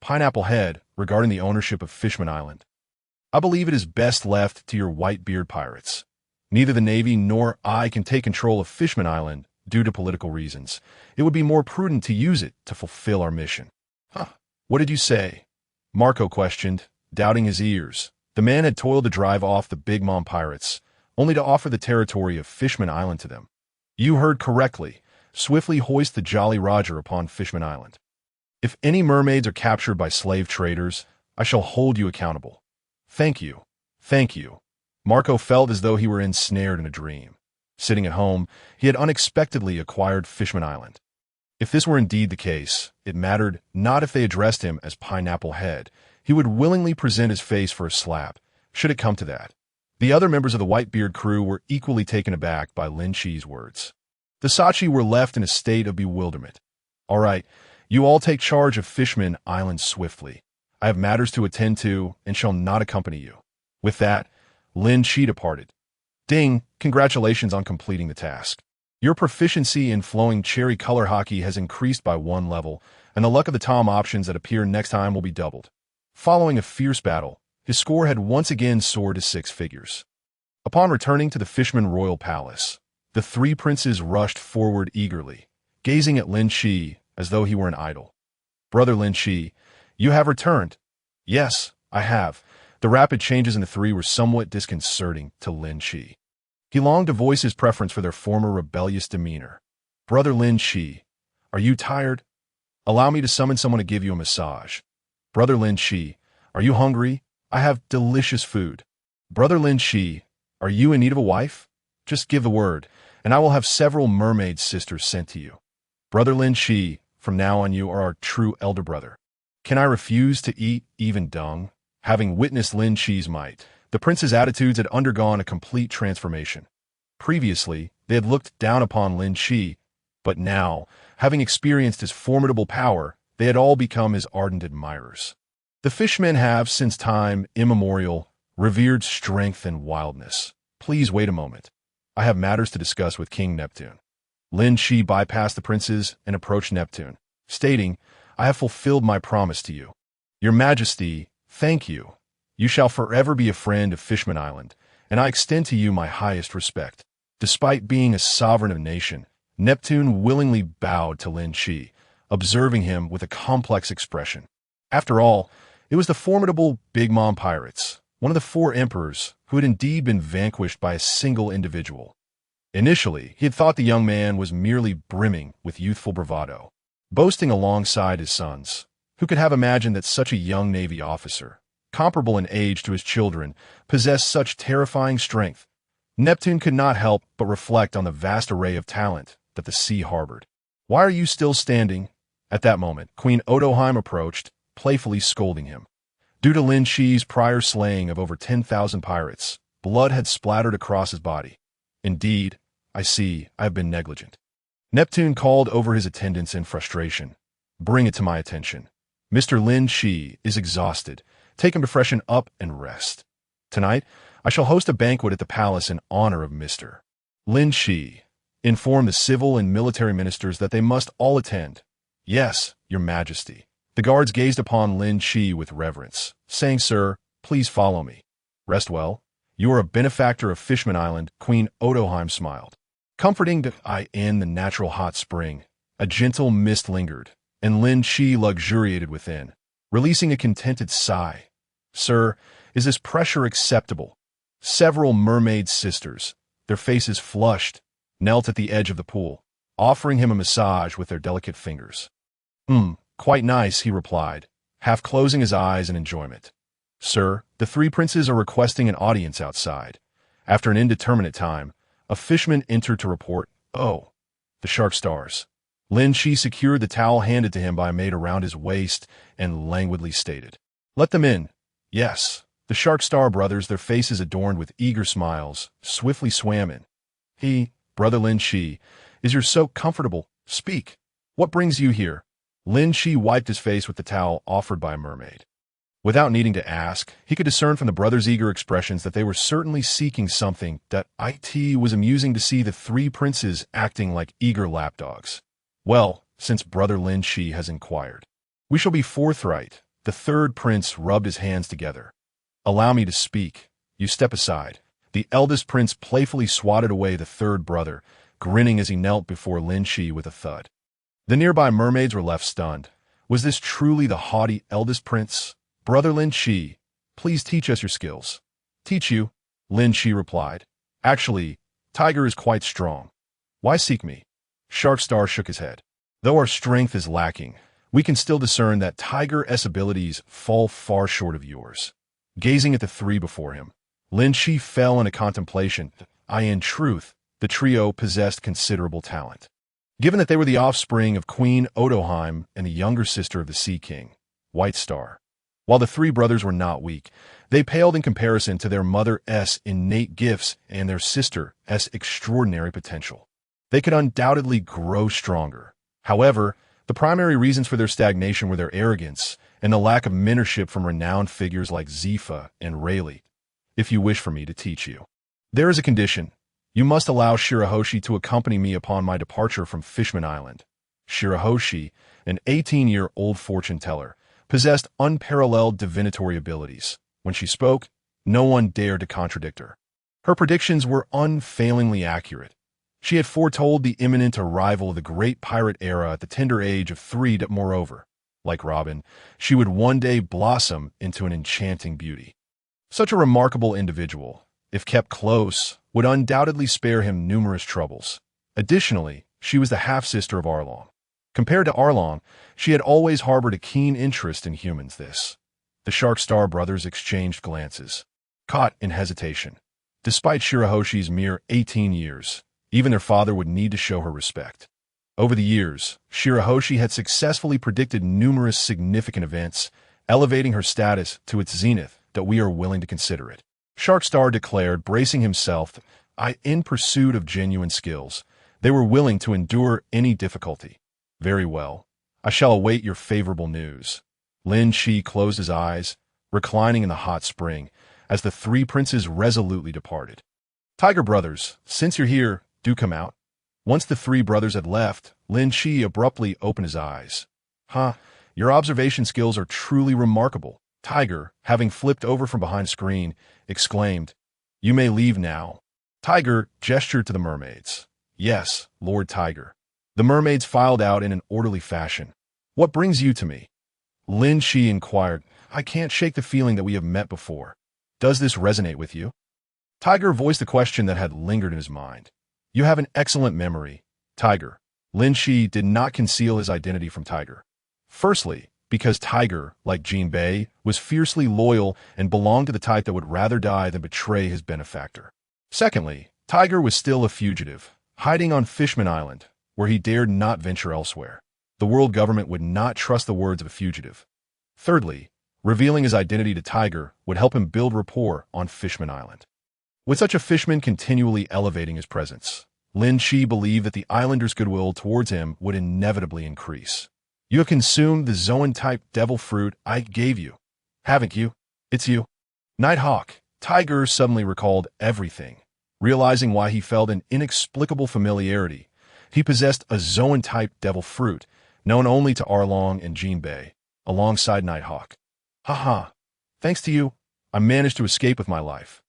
Pineapple Head, regarding the ownership of Fishman Island. I believe it is best left to your Whitebeard pirates. Neither the Navy nor I can take control of Fishman Island due to political reasons. It would be more prudent to use it to fulfill our mission. Huh. What did you say? Marco questioned, doubting his ears. The man had toiled to drive off the Big Mom pirates, only to offer the territory of Fishman Island to them. You heard correctly. Swiftly hoist the Jolly Roger upon Fishman Island. If any mermaids are captured by slave traders, I shall hold you accountable. Thank you. Thank you. Marco felt as though he were ensnared in a dream. Sitting at home, he had unexpectedly acquired Fishman Island. If this were indeed the case, it mattered not if they addressed him as Pineapple Head. He would willingly present his face for a slap, should it come to that. The other members of the Whitebeard crew were equally taken aback by Linqi's words. The Sachi were left in a state of bewilderment. All right, you all take charge of Fishman Island swiftly. I have matters to attend to and shall not accompany you. With that, Linqi departed. Ding, congratulations on completing the task. Your proficiency in flowing cherry color Haki has increased by 1 level, and the luck of the Tom options that appear next time will be doubled. Following a fierce battle, his score had once again soared to 6 figures. Upon returning to the Fishman Royal Palace, the 3 princes rushed forward eagerly, gazing at Linqi as though he were an idol. Brother Linqi, you have returned. Yes, I have. The rapid changes in the 3 were somewhat disconcerting to Linqi. He longed to voice his preference for their former rebellious demeanor. Brother Linqi, are you tired? Allow me to summon someone to give you a massage. Brother Linqi, are you hungry? I have delicious food. Brother Linqi, are you in need of a wife? Just give the word, and I will have several mermaid sisters sent to you. Brother Linqi, from now on you are our true elder brother. Can I refuse to eat even dung? Having witnessed Linqi's might, the prince's attitudes had undergone a complete transformation. Previously, they had looked down upon Linqi, but now, having experienced his formidable power, they had all become his ardent admirers. The fishmen have, since time immemorial, revered strength and wildness. Please wait a moment. I have matters to discuss with King Neptune. Linqi bypassed the princes and approached Neptune, stating, I have fulfilled my promise to you. Your Majesty, thank you. You shall forever be a friend of Fishman Island, and I extend to you my highest respect. Despite being a sovereign of a nation, Neptune willingly bowed to Linqi, observing him with a complex expression. After all, it was the formidable Big Mom pirates, one of the 4 emperors, who had indeed been vanquished by a single individual. Initially, he had thought the young man was merely brimming with youthful bravado, boasting alongside his sons. Who could have imagined that such a young Navy officer, comparable in age to his children, possessed such terrifying strength? Neptune could not help but reflect on the vast array of talent that the sea harbored. Why are you still standing? At that moment, Queen Odoheim approached, playfully scolding him. Due to Linqi's prior slaying of over 10,000 pirates, blood had splattered across his body. Indeed, I see, I have been negligent. Neptune called over his attendants in frustration. Bring it to my attention. Mr. Linqi is exhausted. Take him to freshen up and rest. Tonight, I shall host a banquet at the palace in honor of Mr. Linqi. Inform the civil and military ministers that they must all attend. Yes, your Majesty. The guards gazed upon Linqi with reverence, saying, Sir, please follow me. Rest well. You are a benefactor of Fishman Island, Queen Odoheim smiled. Comforting the eye in the natural hot spring, a gentle mist lingered, and Linqi luxuriated within, releasing a contented sigh. Sir, is this pressure acceptable? Several mermaid sisters, their faces flushed, knelt at the edge of the pool, offering him a massage with their delicate fingers. Quite nice, he replied, half closing his eyes in enjoyment. Sir, the 3 princes are requesting an audience outside. After an indeterminate time, a fishman entered to report, Oh, the shark stars. Linqi secured the towel handed to him by a maid around his waist and languidly stated, Let them in. Yes, the Shark Star brothers, their faces adorned with eager smiles, swiftly swam in. Brother Linqi, is you're so comfortable. Speak. What brings you here? Linqi wiped his face with the towel offered by a mermaid. Without needing to ask, he could discern from the brothers' eager expressions that they were certainly seeking something. That it was amusing to see the three princes acting like eager lapdogs. Well, since brother Linqi has inquired, we shall be forthright. The third prince rubbed his hands together. Allow me to speak. You step aside. The eldest prince playfully swatted away the third brother, grinning as he knelt before Linqi with a thud. The nearby mermaids were left stunned. Was this truly the haughty eldest prince? Brother Linqi, please teach us your skills. Teach you? Linqi replied. Actually, Tiger is quite strong. Why seek me? Sharkstar shook his head. Though our strength is lacking, we can still discern that Tiger's abilities fall far short of yours. Gazing at the three before him, Linqi fell into contemplation. In truth, the trio possessed considerable talent. Given that they were the offspring of Queen Otoheim and the younger sister of the Sea King, White Star. While the three brothers were not weak, they paled in comparison to their mother's innate gifts and their sister's extraordinary potential. They could undoubtedly grow stronger. However, the primary reasons for their stagnation were their arrogance and the lack of mentorship from renowned figures like Zephyr and Rayleigh. If you wish for me to teach you, there is a condition. You must allow Shirahoshi to accompany me upon my departure from Fishman Island. Shirahoshi, an 18-year-old fortune teller, possessed unparalleled divinatory abilities. When she spoke, no one dared to contradict her. Her predictions were unfailingly accurate. She had foretold the imminent arrival of the great pirate era at the tender age of 3. Moreover, like Robin, she would one day blossom into an enchanting beauty. Such a remarkable individual, if kept close, would undoubtedly spare him numerous troubles. Additionally, she was the half-sister of Arlong. Compared to Arlong, she had always harbored a keen interest in humans. The Sharkstar brothers exchanged glances, caught in hesitation. Despite Shirahoshi's mere 18 years, even their father would need to show her respect. Over the years, Shirahoshi had successfully predicted numerous significant events, elevating her status to its zenith, that we are willing to consider it. Sharkstar declared, bracing himself, in pursuit of genuine skills. They were willing to endure any difficulty. Very well. I shall await your favorable news. Linqi closed his eyes, reclining in the hot spring, as the three princes resolutely departed. Tiger brothers, since you're here, do come out. Once the three brothers had left, Linqi abruptly opened his eyes. Your observation skills are truly remarkable. Tiger, having flipped over from behind a screen, exclaimed, You may leave now. Tiger gestured to the mermaids. Yes, Lord Tiger. The mermaids filed out in an orderly fashion. What brings you to me? Linqi inquired. I can't shake the feeling that we have met before. Does this resonate with you? Tiger voiced the question that had lingered in his mind. You have an excellent memory, Tiger. Linqi did not conceal his identity from Tiger. Firstly, because Tiger, like Jinbei, was fiercely loyal and belonged to the type that would rather die than betray his benefactor. Secondly, Tiger was still a fugitive, hiding on Fishman Island, where he dared not venture elsewhere. The world government would not trust the words of a fugitive. Thirdly, revealing his identity to Tiger would help him build rapport on Fishman Island. With such a fishman continually elevating his presence, Linqi believed that the islanders' goodwill towards him would inevitably increase. You have consumed the Zoan-type devil fruit I gave you, haven't you? It's you. Nighthawk. Tiger suddenly recalled everything, realizing why he felt an inexplicable familiarity. He possessed a Zoan-type devil fruit, known only to Arlong and Jinbei, alongside Nighthawk. Thanks to you, I managed to escape with my life.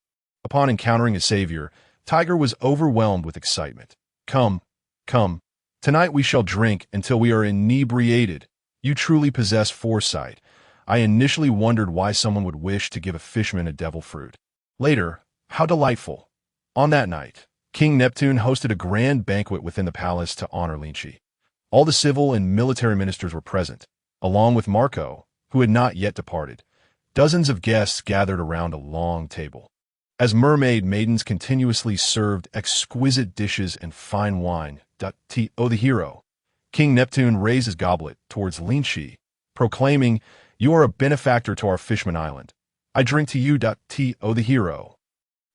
Upon encountering his savior, Tiger was overwhelmed with excitement. Come. Tonight we shall drink until we are inebriated. You truly possess foresight. I initially wondered why someone would wish to give a fishman a devil fruit. Later, how delightful. On that night, King Neptune hosted a grand banquet within the palace to honor Linqi. All the civil and military ministers were present, along with Marco, who had not yet departed. Dozens of guests gathered around a long table. As mermaid maidens continuously served exquisite dishes and fine wine, the hero, King Neptune raised his goblet towards Linqi, proclaiming, You are a benefactor to our Fishman Island. I drink to you, the hero.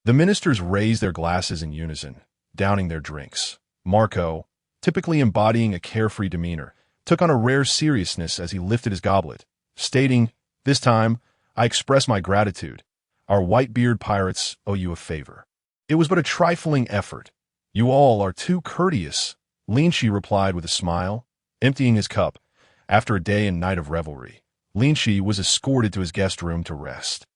The ministers raised their glasses in unison, downing their drinks. Marco, typically embodying a carefree demeanor, took on a rare seriousness as he lifted his goblet, stating, This time, I express my gratitude. Our Whitebeard pirates owe you a favor. It was but a trifling effort. You all are too courteous, Linqi replied with a smile, emptying his cup. After a day and night of revelry, Linqi was escorted to his guest room to rest.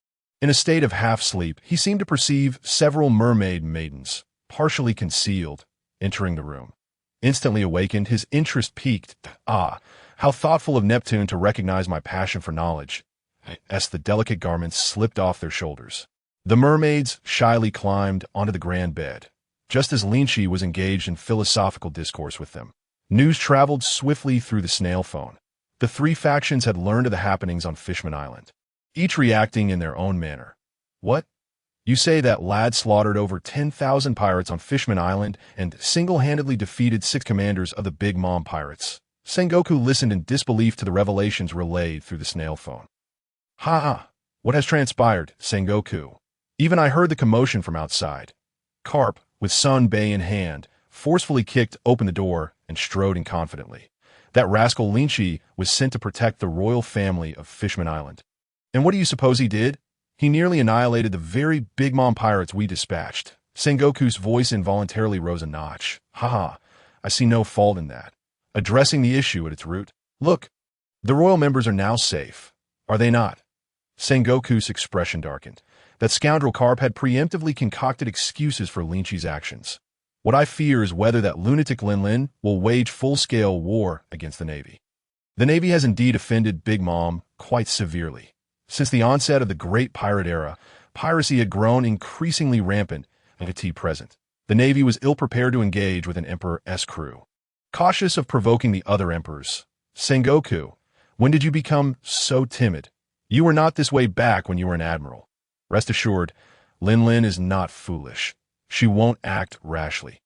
In a state of half-sleep, he seemed to perceive several mermaid maidens, partially concealed, entering the room. Instantly awakened, his interest piqued. Ah, how thoughtful of Neptune to recognize my passion for knowledge, as the delicate garments slipped off their shoulders. The mermaids shyly climbed onto the grand bed, just as Linqi was engaged in philosophical discourse with them. News traveled swiftly through the snail phone. The three factions had learned of the happenings on Fishman Island, each reacting in their own manner. What? You say that lad slaughtered over 10,000 pirates on Fishman Island and single-handedly defeated 6 commanders of the Big Mom pirates. Sengoku listened in disbelief to the revelations relayed through the snail phone. Ha ha! What has transpired, Sengoku? Even I heard the commotion from outside. Carp, with Sun Bei in hand, forcefully kicked open the door and strode in confidently. That rascal Linqi was sent to protect the royal family of Fishman Island. And what do you suppose he did? He nearly annihilated the very Big Mom pirates we dispatched. Sengoku's voice involuntarily rose a notch. Ha! I see no fault in that. Addressing the issue at its root. Look, the royal members are now safe, are they not? Sengoku's expression darkened. That scoundrel Carp had preemptively concocted excuses for Linqi's actions. What I fear is whether that lunatic Linlin will wage full-scale war against the Navy. The Navy has indeed offended Big Mom quite severely. Since the onset of the Great Pirate Era, piracy had grown increasingly rampant and at present. The Navy was ill-prepared to engage with an Emperor's crew. Cautious of provoking the other emperors. Sengoku, when did you become so timid? You were not this way back when you were an admiral. Rest assured, Linlin is not foolish. She won't act rashly.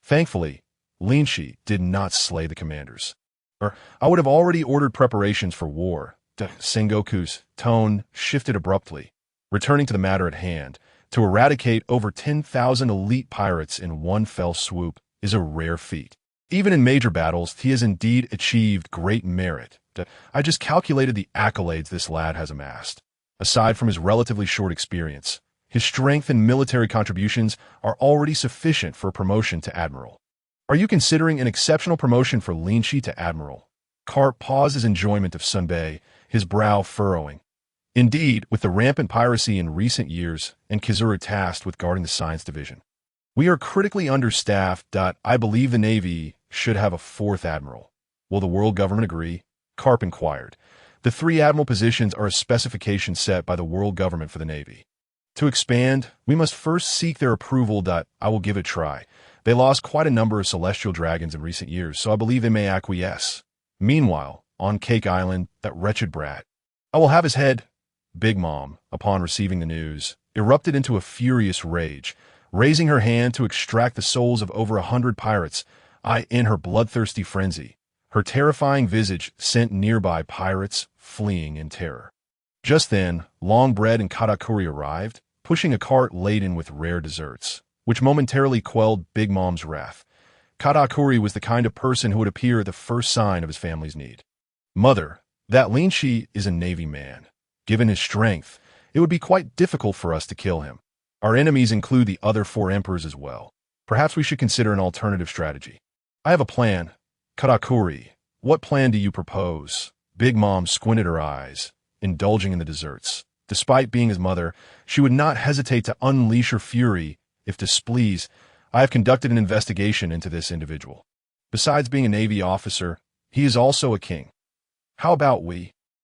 Thankfully, Linqi did not slay the commanders. I would have already ordered preparations for war. Sengoku's tone shifted abruptly, returning to the matter at hand. To eradicate over 10,000 elite pirates in one fell swoop is a rare feat. Even in major battles, he has indeed achieved great merit. I just calculated the accolades this lad has amassed. Aside from his relatively short experience, his strength and military contributions are already sufficient for a promotion to admiral. Are you considering an exceptional promotion for Linqi to admiral? Carp paused his enjoyment of Sun Bei, his brow furrowing. Indeed, with the rampant piracy in recent years and Kizuru tasked with guarding the science division, we are critically understaffed. I believe the Navy should have a 4th admiral. Will the world government agree? Carp inquired. The 3 admiral positions are a specification set by the world government for the Navy. To expand, we must first seek their approval. I will give it a try. They lost quite a number of celestial dragons in recent years, so I believe they may acquiesce. Meanwhile, on Cake Island, that wretched brat. I will have his head. Big Mom, upon receiving the news, erupted into a furious rage, raising her hand to extract the souls of over 100 pirates. In her bloodthirsty frenzy, her terrifying visage sent nearby pirates fleeing in terror. Just then, Longbread and Katakuri arrived, pushing a cart laden with rare desserts, which momentarily quelled Big Mom's wrath. Katakuri was the kind of person who would appear at the first sign of his family's need. Mother, that Linqi is a Navy man. Given his strength, it would be quite difficult for us to kill him. Our enemies include the other 4 emperors as well. Perhaps we should consider an alternative strategy. I have a plan. Katakuri, what plan do you propose? Big Mom squinted her eyes, indulging in the desserts. Despite being his mother, she would not hesitate to unleash her fury if displeased. I have conducted an investigation into this individual. Besides being a Navy officer, he is also a king. How about we?